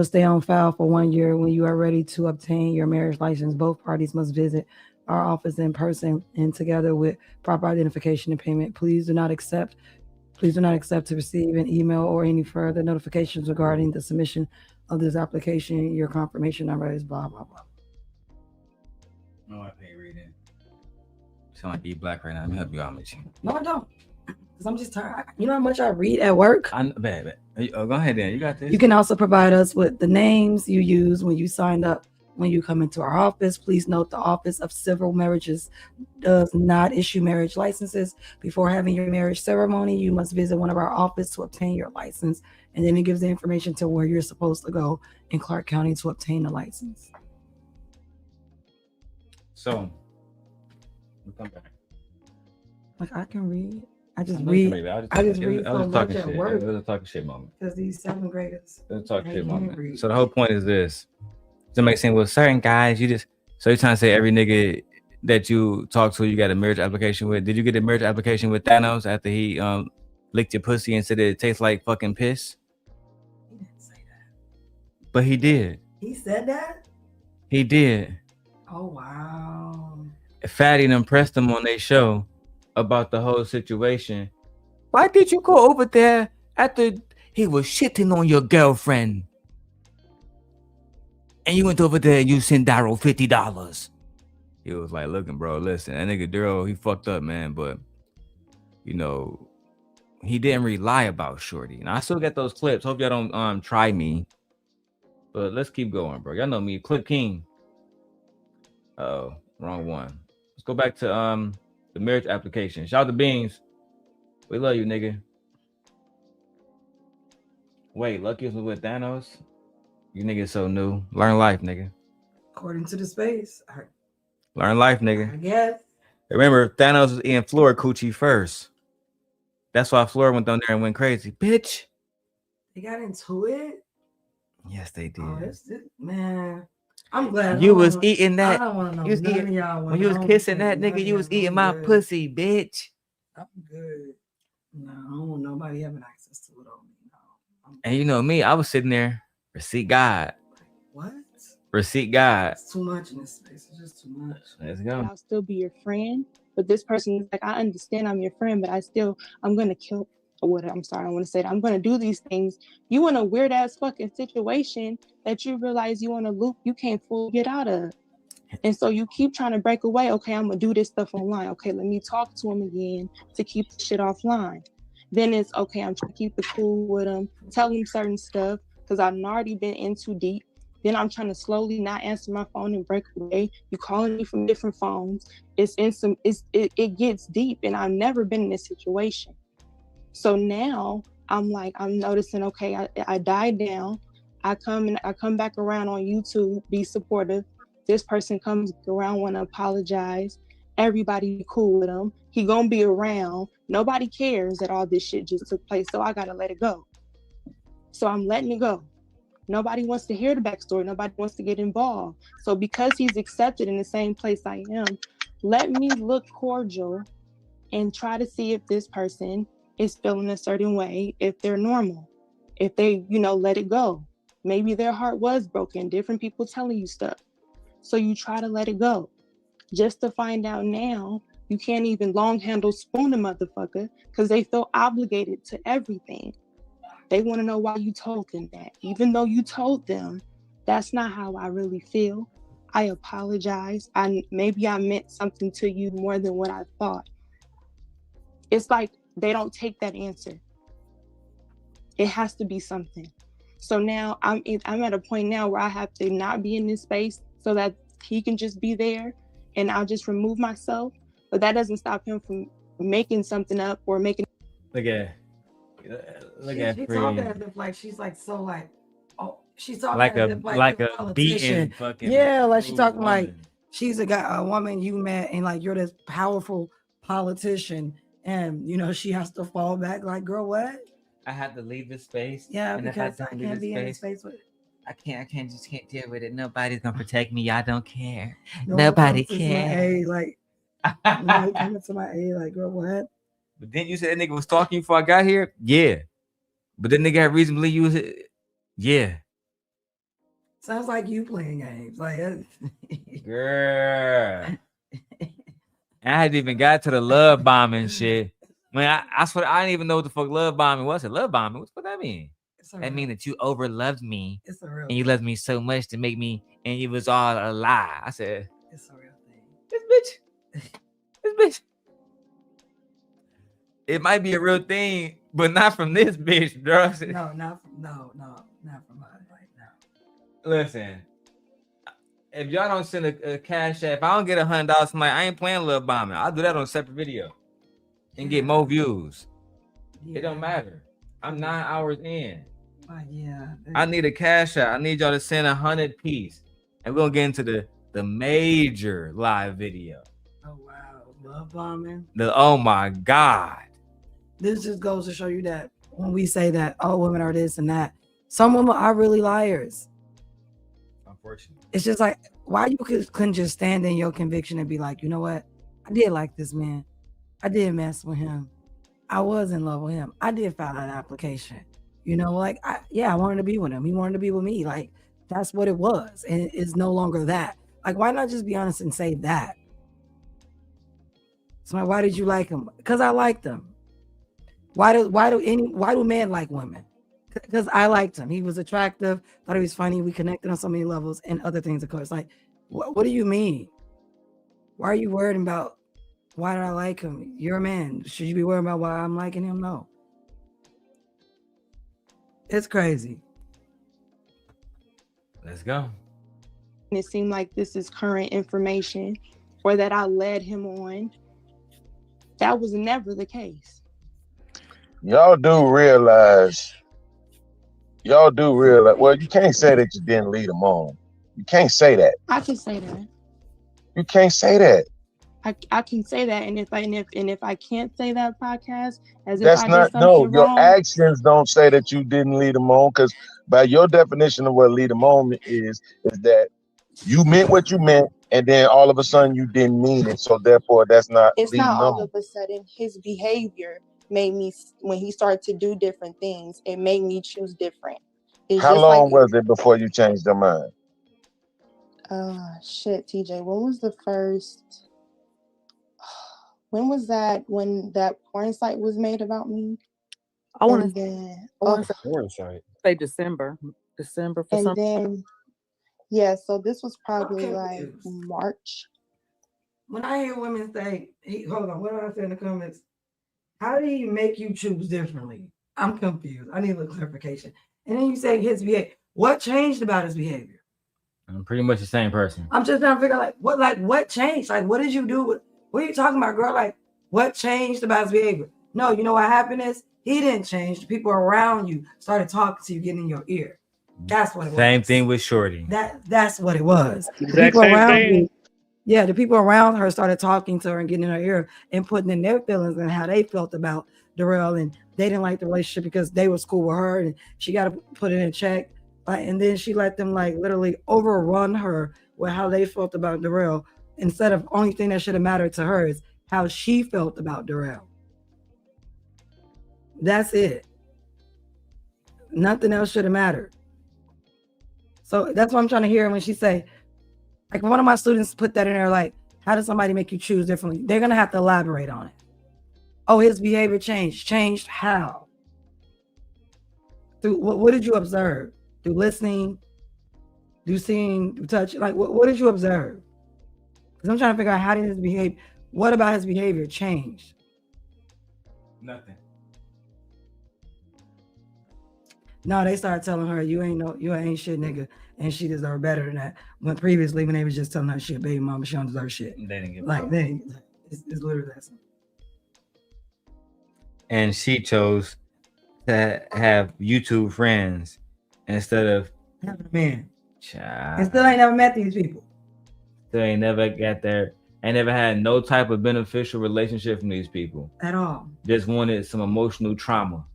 stay on file for 1 year. When you are ready to obtain your marriage license, both parties must visit our office in person and together with proper identification and payment. Please do not accept to receive an email or any further notifications regarding the submission of this application. Your confirmation number is blah, blah, blah. No, I can't read it. Sound like E Black right now. Let me help you out, Michi. No, I don't. Because I'm just tired. You know how much I read at work? Bad. Oh, go ahead then. You got this. You can also provide us with the names you used when you signed up when you come into our office. Please note the Office of Civil Marriages does not issue marriage licenses. Before having your marriage ceremony, you must visit one of our offices to obtain your license. And then it gives the information to where you're supposed to go in Clark County to obtain the license. So, we'll come back. Like I can read. I just I know read. you can read, I just read I was so talking much at shit. work It was a talking shit moment. because these 7th graders. It was a talking they shit can't moment. read. So the whole point is this. To make sense with certain guys, you just so you're trying to say every nigga that you talk to, you got a marriage application with. Did you get a marriage application with Thanos after he licked your pussy and said it tastes like fucking piss? He didn't say that. But he did. He said that? He did. Oh wow. Fatty and impressed him on their show about the whole situation. Why did you go over there after he was shitting on your girlfriend? And you went over there and you sent Darrel $50. He was like, looking, bro, listen, that nigga Darrel, he fucked up, man. But, you know, he didn't really lie about Shorty. And I still got those clips. Hope y'all don't try me. But let's keep going, bro. Y'all know me, Clip King. Oh, wrong one. Let's go back to the marriage application. Shout out to Beans. We love you, nigga. Wait, Lucki was with Thanos? You niggas so new. Learn life, nigga. According to the space. Learn life, I nigga. guess. Remember, Thanos was eating Flora coochie first. That's why Flora went down there and went crazy. Bitch. They got into it. Yes, they did. Oh, man. I'm glad. You was eating I that. don't want to know You was none eating, of y'all. when you was kissing that nigga, you was eating my pussy, bitch. I'm good. No, I don't want nobody having access to it on me. No. And you know me, I was sitting there, receipt God. What? Receipt God. It's too much in this space. It's just too much. Let's go. I'll still be your friend, but this person is like, I understand I'm your friend, but I'm gonna kill. I'm sorry, I want to say that I'm gonna do these things. You in a weird ass fucking situation that you realize you in a loop you can't fully get out of. And so you keep trying to break away. Okay, I'm gonna do this stuff online. Okay, let me talk to him again to keep the shit offline. Then it's okay, I'm trying to keep it cool with him, tell him certain stuff because I've already been in too deep. Then I'm trying to slowly not answer my phone and break away. You calling me from different phones. It gets deep, and I've never been in this situation. So now I'm noticing, okay, I died down. I come back around on YouTube, be supportive. This person comes around, want to apologize. Everybody be cool with him. He gonna be around. Nobody cares that all this shit just took place. So I gotta let it go. So I'm letting it go. Nobody wants to hear the backstory. Nobody wants to get involved. So because he's accepted in the same place I am, let me look cordial and try to see if this person is feeling a certain way, if they're normal, if they, let it go. Maybe their heart was broken, different people telling you stuff. So you try to let it go. Just to find out now, you can't even long handle spoon a motherfucker because they feel obligated to everything. They want to know why you told them that. Even though you told them, that's not how I really feel. I apologize. Maybe I meant something to you more than what I thought. It's like they don't take that answer. It has to be something. So now I'm at a point now where I have to not be in this space so that he can just be there and I'll just remove myself. But that doesn't stop him from making something up or making. Look at She's talking as if like she's like so like, oh, she's talking like as a if like a politician. beaten fucking Yeah, like she's talking woman. like she's a woman you met and like you're this powerful politician and she has to fall back like, girl, what? I had to leave this space. Yeah, and because I can't be in this space with. I just can't deal with it. Nobody's gonna protect me. Y'all don't care. No, Nobody comes to my cares. aid, like, no, coming to my aid, like, girl, what? But then you said that nigga was stalking you before I got here? Yeah. But then nigga had reason to believe you was yeah. Sounds like you playing games. Like girl. I hadn't even got to the love bombing shit. Man, I swear I didn't even know what the fuck love bombing was. Love bombing? What that mean? That mean that you overloved me and you loved me so much to make me, and it was all a lie. I said, it's a real thing. This bitch. It might be a real thing, but not from this bitch, bro. No, not from her right now. Listen, if y'all don't send a cash app, if I don't get $100 from I ain't playing Love Bombing. I'll do that on a separate video and get more views. It don't matter. I'm 9 hours in. Yeah. I need a cash app. I need y'all to send 100 piece, and we're gonna get into the major live video. Oh wow, love bombing. Oh my God. This just goes to show you that when we say that all women are this and that, some women are really liars. Unfortunately. It's just like, why you couldn't just stand in your conviction and be like, you know what? I did like this man. I did mess with him. I was in love with him. I did file an application. You know, like, I wanted to be with him. He wanted to be with me. Like, that's what it was. And it's no longer that. Like, why not just be honest and say that? So why did you like him? Because I liked him. Why do men like women? Because I liked him. He was attractive. Thought he was funny. We connected on so many levels and other things, of course. Like, what do you mean? Why are you worried about why did I like him? You're a man. Should you be worried about why I'm liking him? No. It's crazy. Let's go. And it seemed like this is current information or that I led him on. That was never the case. Y'all do realize, well, you can't say that you didn't lead them on. You can't say that. I can say that. You can't say that. I can say that, and if I can't say that, podcast, as That's if I not, did something your wrong. actions don't say that you didn't lead them on, because by your definition of what lead them on is that you meant what you meant, and then all of a sudden you didn't mean it. So therefore, that's not It's leading not all on. of a sudden. His behavior made me, when he started to do different things, it made me choose different. It's How just long like, was it before you changed your mind? shit, TJ, when was the first? When was that? When that porn site was made about me? I want to say December for and some. then, yeah. So this was probably like March. When I hear women say, hold on, what did I say in the comments? How did he make you choose differently? I'm confused. I need a little clarification. And then you say his behavior. What changed about his behavior? I'm pretty much the same person. I'm just trying to figure out what changed? Like, what did you do? What are you talking about, girl? Like, what changed about his behavior? No, you know what happened is he didn't change. The people around you started talking to you, getting in your ear. That's what it was. Same thing with Shorty. That's what it was. The Exact people same around thing. you, yeah, the people around her started talking to her and getting in her ear and putting in their feelings and how they felt about Darrel, and they didn't like the relationship because they was cool with her and she got to put it in check. And then she let them like literally overrun her with how they felt about Darrel, instead of only thing that should have mattered to her is how she felt about Darrel. That's it. Nothing else should have mattered. So that's what I'm trying to hear when she say, like, one of my students put that in there, like, how does somebody make you choose differently? They're gonna have to elaborate on it. Oh, his behavior changed. Changed how? Through what did you observe? Through listening, through seeing, through touch. Like, what did you observe? Because I'm trying to figure out how did his behavior, what about his behavior changed? Nothing. No, they started telling her you ain't shit, nigga, and she deserved better than that. When previously, when they was just telling her she a baby mama, she don't deserve shit. They didn't give like it's literally that simple. And she chose to have YouTube friends instead of having a man. Child. And still ain't never met these people. Still ain't never got there. Ain't never had no type of beneficial relationship from these people At all. Just wanted some emotional trauma.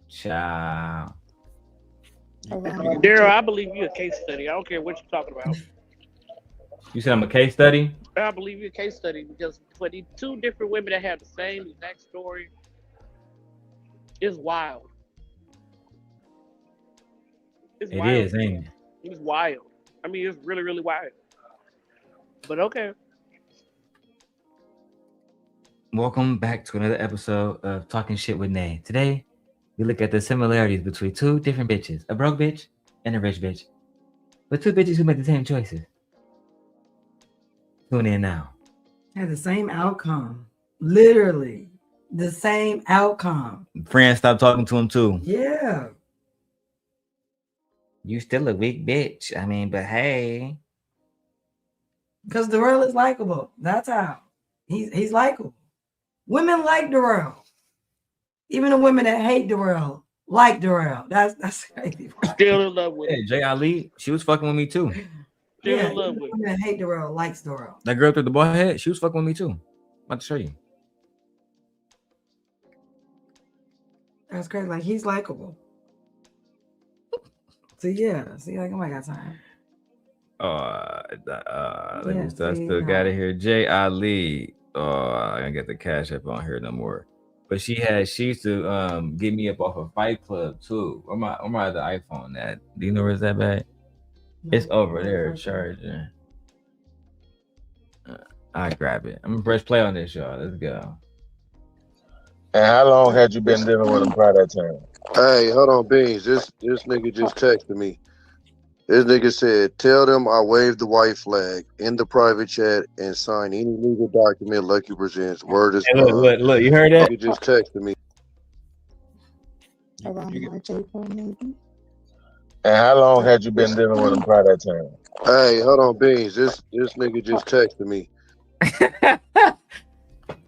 Child. Darrel, I believe you're a case study. I don't care what you're talking about. You said I'm a case study? I believe you're a case study because for the two different women that have the same exact story, it's wild. It's It wild. is, ain't it? It's wild. I mean, it's really, really wild. But okay. Welcome back to another episode of Talking Shit with Nay. Today, we look at the similarities between two different bitches, a broke bitch and a rich bitch. But two bitches who make the same choices. Tune in now. Had the same outcome. Literally. The same outcome. Friends stopped talking to him too. Yeah. You still a weak bitch. I mean, but hey. Because Darrel is likable. That's how. He's likable. Women like Darrel. Even the women that hate Darrel like Darrel. That's crazy. Still in love with Hey, Jay Ali, she was fucking with me too. Still Yeah, in love even the with women that hate Darrel likes Darrel. That girl through the ball head, she was fucking with me too. I'm about to show you. That's crazy. Like he's likable. So yeah, see, like, oh my god, time. Let me still got it here. Jay Ali. I don't get the cash up on here no more. But she used to get me up off a Fight Club too. Where my other iPhone at? Do you know where's that bag? It's over there, charging. I grab it. I'm gonna press play on this, y'all. Let's go. And how long had you been dealing with him by that time? Hey, hold on, Beans. This nigga just texted me. This nigga said, tell them I waved the white flag in the private chat and sign any legal document Lucki presents. Word is Hey, look, you heard that? Nigga just texted me. Around March, April, maybe. And how long had you been dealing with him by that time? Hey, hold on, Beans. This nigga just texted me.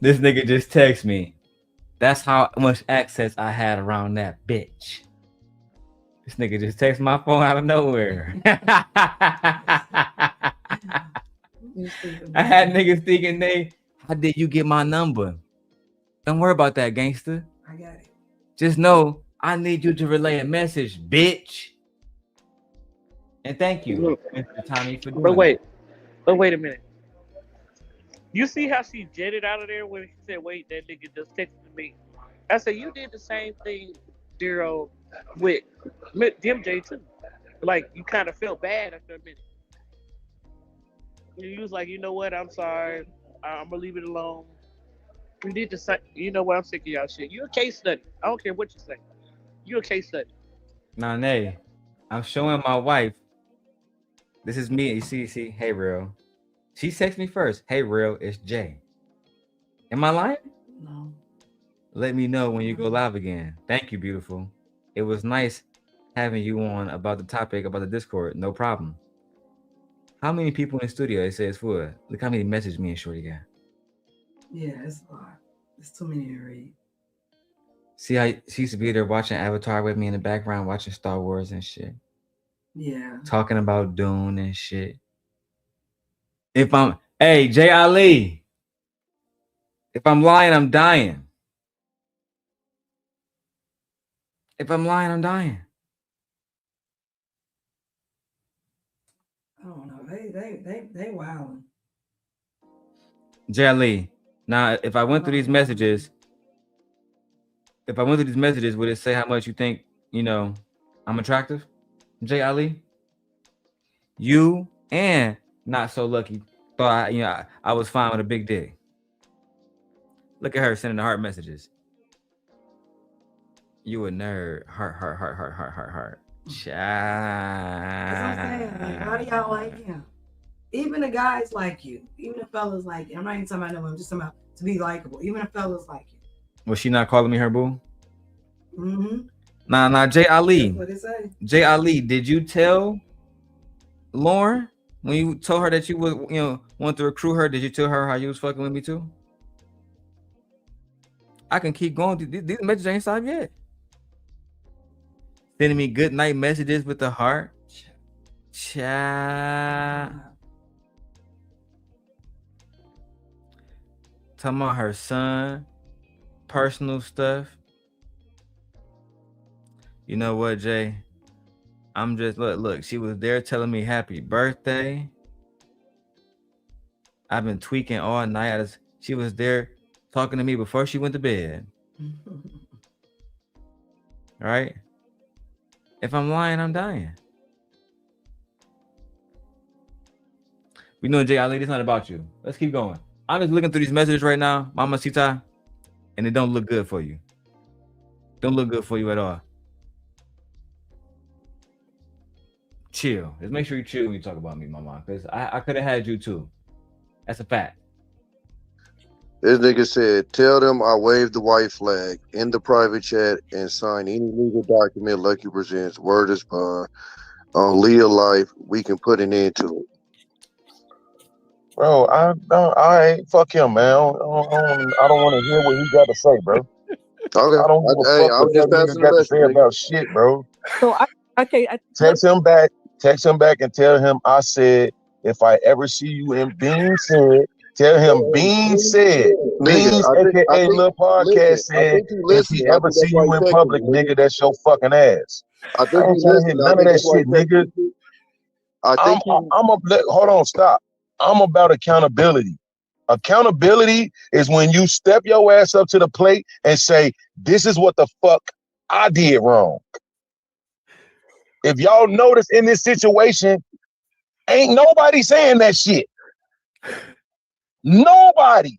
This nigga just text me. That's how much access I had around that bitch. This nigga just text my phone out of nowhere. I had niggas thinking how did you get my number? Don't worry about that, gangster. I got it. Just know I need you to relay a message, bitch. And thank you, Mr. Tommy, for doing But wait a minute. You see how she jetted out of there when she said, wait, that nigga just texted me. I said, you did the same thing, Darrel, with MJ too. Like, you kind of felt bad after a minute. You was like, you know what, I'm sorry. I'm going to leave it alone. You did the same. You know what, I'm sick of y'all shit. You're a case study. I don't care what you say. You're a case study. Nah, nay. I'm showing my wife. This is me. You see, hey, real. She texted me first. Hey, real, it's Jay. Am I lying? No. Let me know when you go live again. Thank you, beautiful. It was nice having you on about the topic about the Discord. No problem. How many people in the studio? It says for. Look how many messages me and Shorty got. Yeah, it's a lot. It's too many to read. See how she used to be there watching Avatar with me in the background, watching Star Wars and shit. Yeah. Talking about Dune and shit. Hey, Jay Ali. If I'm lying, I'm dying. If I'm lying, I'm dying. I don't know. They wilding. Jay Ali. Now, if I went through these messages, would it say how much you think, I'm attractive? Jay Ali? You and Not So Lucky thought I was fine with a big dick. Look at her sending the heart messages. You a nerd. Heart. That's what I'm saying. Like, how do y'all like him? Even the guys like you. Even the fellas like you. I'm not even talking about no one. I'm just talking about to be likable. Even the fellas like you. Was she not calling me her boo? Mm-hmm. Nah, Jay Ali. That's what it say. Jay Ali, did you tell Lauren when you told her that you would, want to recruit her? Did you tell her how you was fucking with me too? I can keep going. These messages ain't stopped yet. Sending me good night messages with the heart. Child. Talking about her son, personal stuff. You know what, Jay? I'm just look. She was there telling me happy birthday. I've been tweaking all night. She was there talking to me before she went to bed. All right. If I'm lying, I'm dying. We know, Jay Ali, it's not about you. Let's keep going. I'm just looking through these messages right now, Mama Sita, and it don't look good for you. Don't look good for you at all. Chill. Just make sure you chill when you talk about me, Mama, because I could have had you too. That's a fact. This nigga said, tell them I waved the white flag in the private chat and sign any legal document Lucki presents. Word is bond. on Leah life, we can put an end to it. Bro, I ain't fuck him, man. I don't want to hear what he got to say, bro. Okay. I don't give a Hey, fuck I what was that just nigga passing got the to say message, nigga. about shit, bro. So Text him back. Text him back and tell him I said, if I ever see you in Bean said, tell him Bean said. Nigga, Beans, I aka think, Lil Podcast listen, I said, think you if he listening. I ever think see that's why you he in texting public, me, nigga. nigga, that's your fucking ass. I I think ain't you trying to hear listening. I none of think that that's why he shit, nigga. texting me. I think Hold on, stop. I'm about accountability. Accountability is when you step your ass up to the plate and say, this is what the fuck I did wrong. If y'all notice in this situation, ain't nobody saying that shit. Nobody.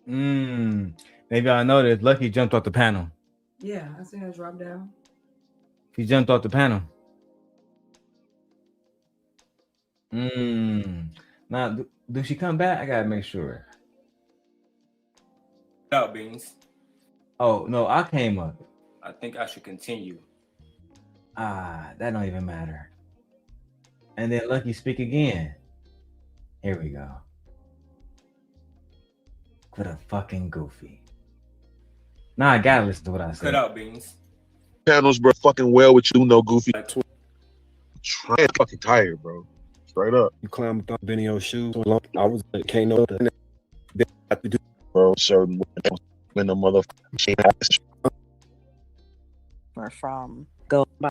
Maybe I noticed Lucki jumped off the panel. Yeah, I seen her drop down. He jumped off the panel. Now, do she come back? I gotta make sure. Out Beans. Oh no, I came up. I think I should continue. That don't even matter. And then Lucki speak again. Here we go. What a fucking goofy. Now I gotta listen to what I said. Cut out Beans. Panels, bro, fucking well with you, no goofy. I'm fucking tired, bro. Straight up. You climbed up in your shoes. I was can't know that. Bro, certain when the motherfucking from go by.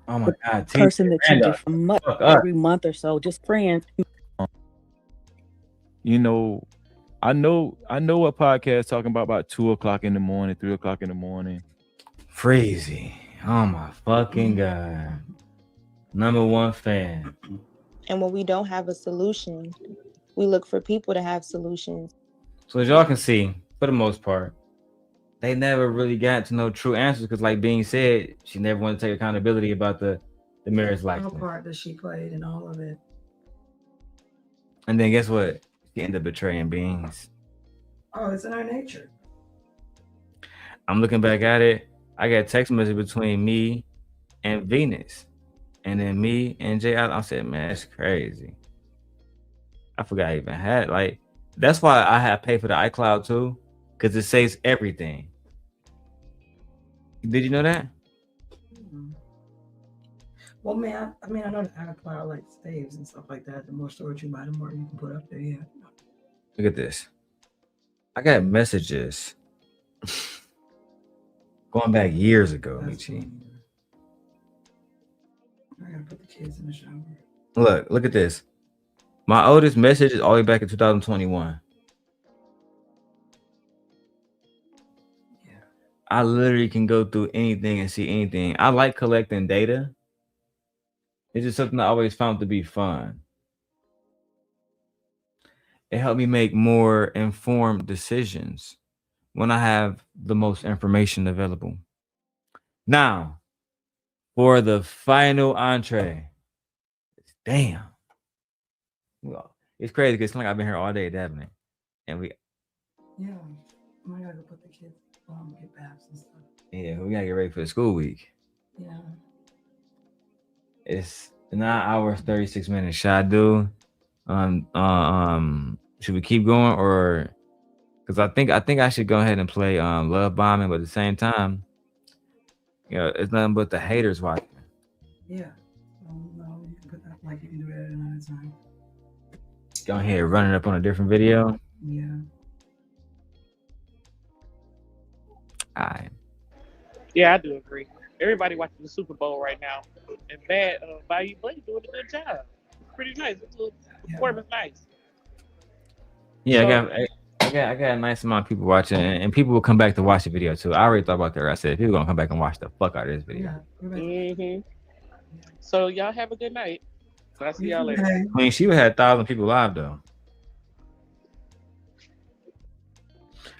Oh my God, Person that you different every month or so, just friends. You know, I know a podcast talking about 2 o'clock in the morning, 3 o'clock in the morning. Freezy. Oh my fucking God. Number one fan. And when we don't have a solution, we look for people to have solutions. So as y'all can see, for the most part, they never really got to know true answers because, like Bean said, she never wanted to take accountability about the marriage No license. part that she played in all of it. And then guess what? She ended up betraying Beans. Oh, it's in her nature. I'm looking back at it. I got a text message between me and Venus. And then me and Jay. I said, man, that's crazy. I forgot I even had it. Like, that's why I have paid for the iCloud too, because it saves everything. Did you know that? Well, man, I mean, I know the iCloud like saves and stuff like that. The more storage you buy, the more you can put up there. Yeah. Look at this. I got messages going back years ago, Michi. I gotta put the kids in the shower. Look at this. My oldest message is all the way back in 2021. Yeah. I literally can go through anything and see anything. I like collecting data. It's just something I always found to be fun. It helped me make more informed decisions when I have the most information available. Now, for the final entree. Damn. Well, it's crazy because it's like I've been here all day, haven't it? And we Yeah. I gotta go put the kids get baths and stuff. we gotta get ready for the school week. Yeah. It's 9 hours, 36 minutes. Should I do? Should we keep going or? Because I think I should go ahead and play Love Bombing, but at the same time, it's nothing but the haters watching. Yeah. No, you can put that like you can do that at another time. Go ahead, run it up on a different video. Yeah. All right. Yeah, I do agree. Everybody watching the Super Bowl right now, and Bayou Blake doing a good job. Pretty nice. The performance nice. Yeah, I got a nice amount of people watching, and people will come back to watch the video too. I already thought about that. I said people gonna come back and watch the fuck out of this video. Mm-hmm. So y'all have a good night. I'll see y'all later. I mean, she would have 1,000 people live though.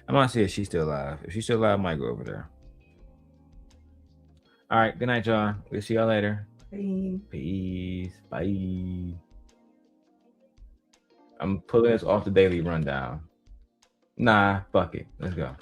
I'm gonna see if she's still live. If she's still live, I might go over there. All right, good night, y'all. We'll see y'all later. Bye. Peace. Bye. I'm pulling this off the daily rundown. Nah, fuck it. Let's go.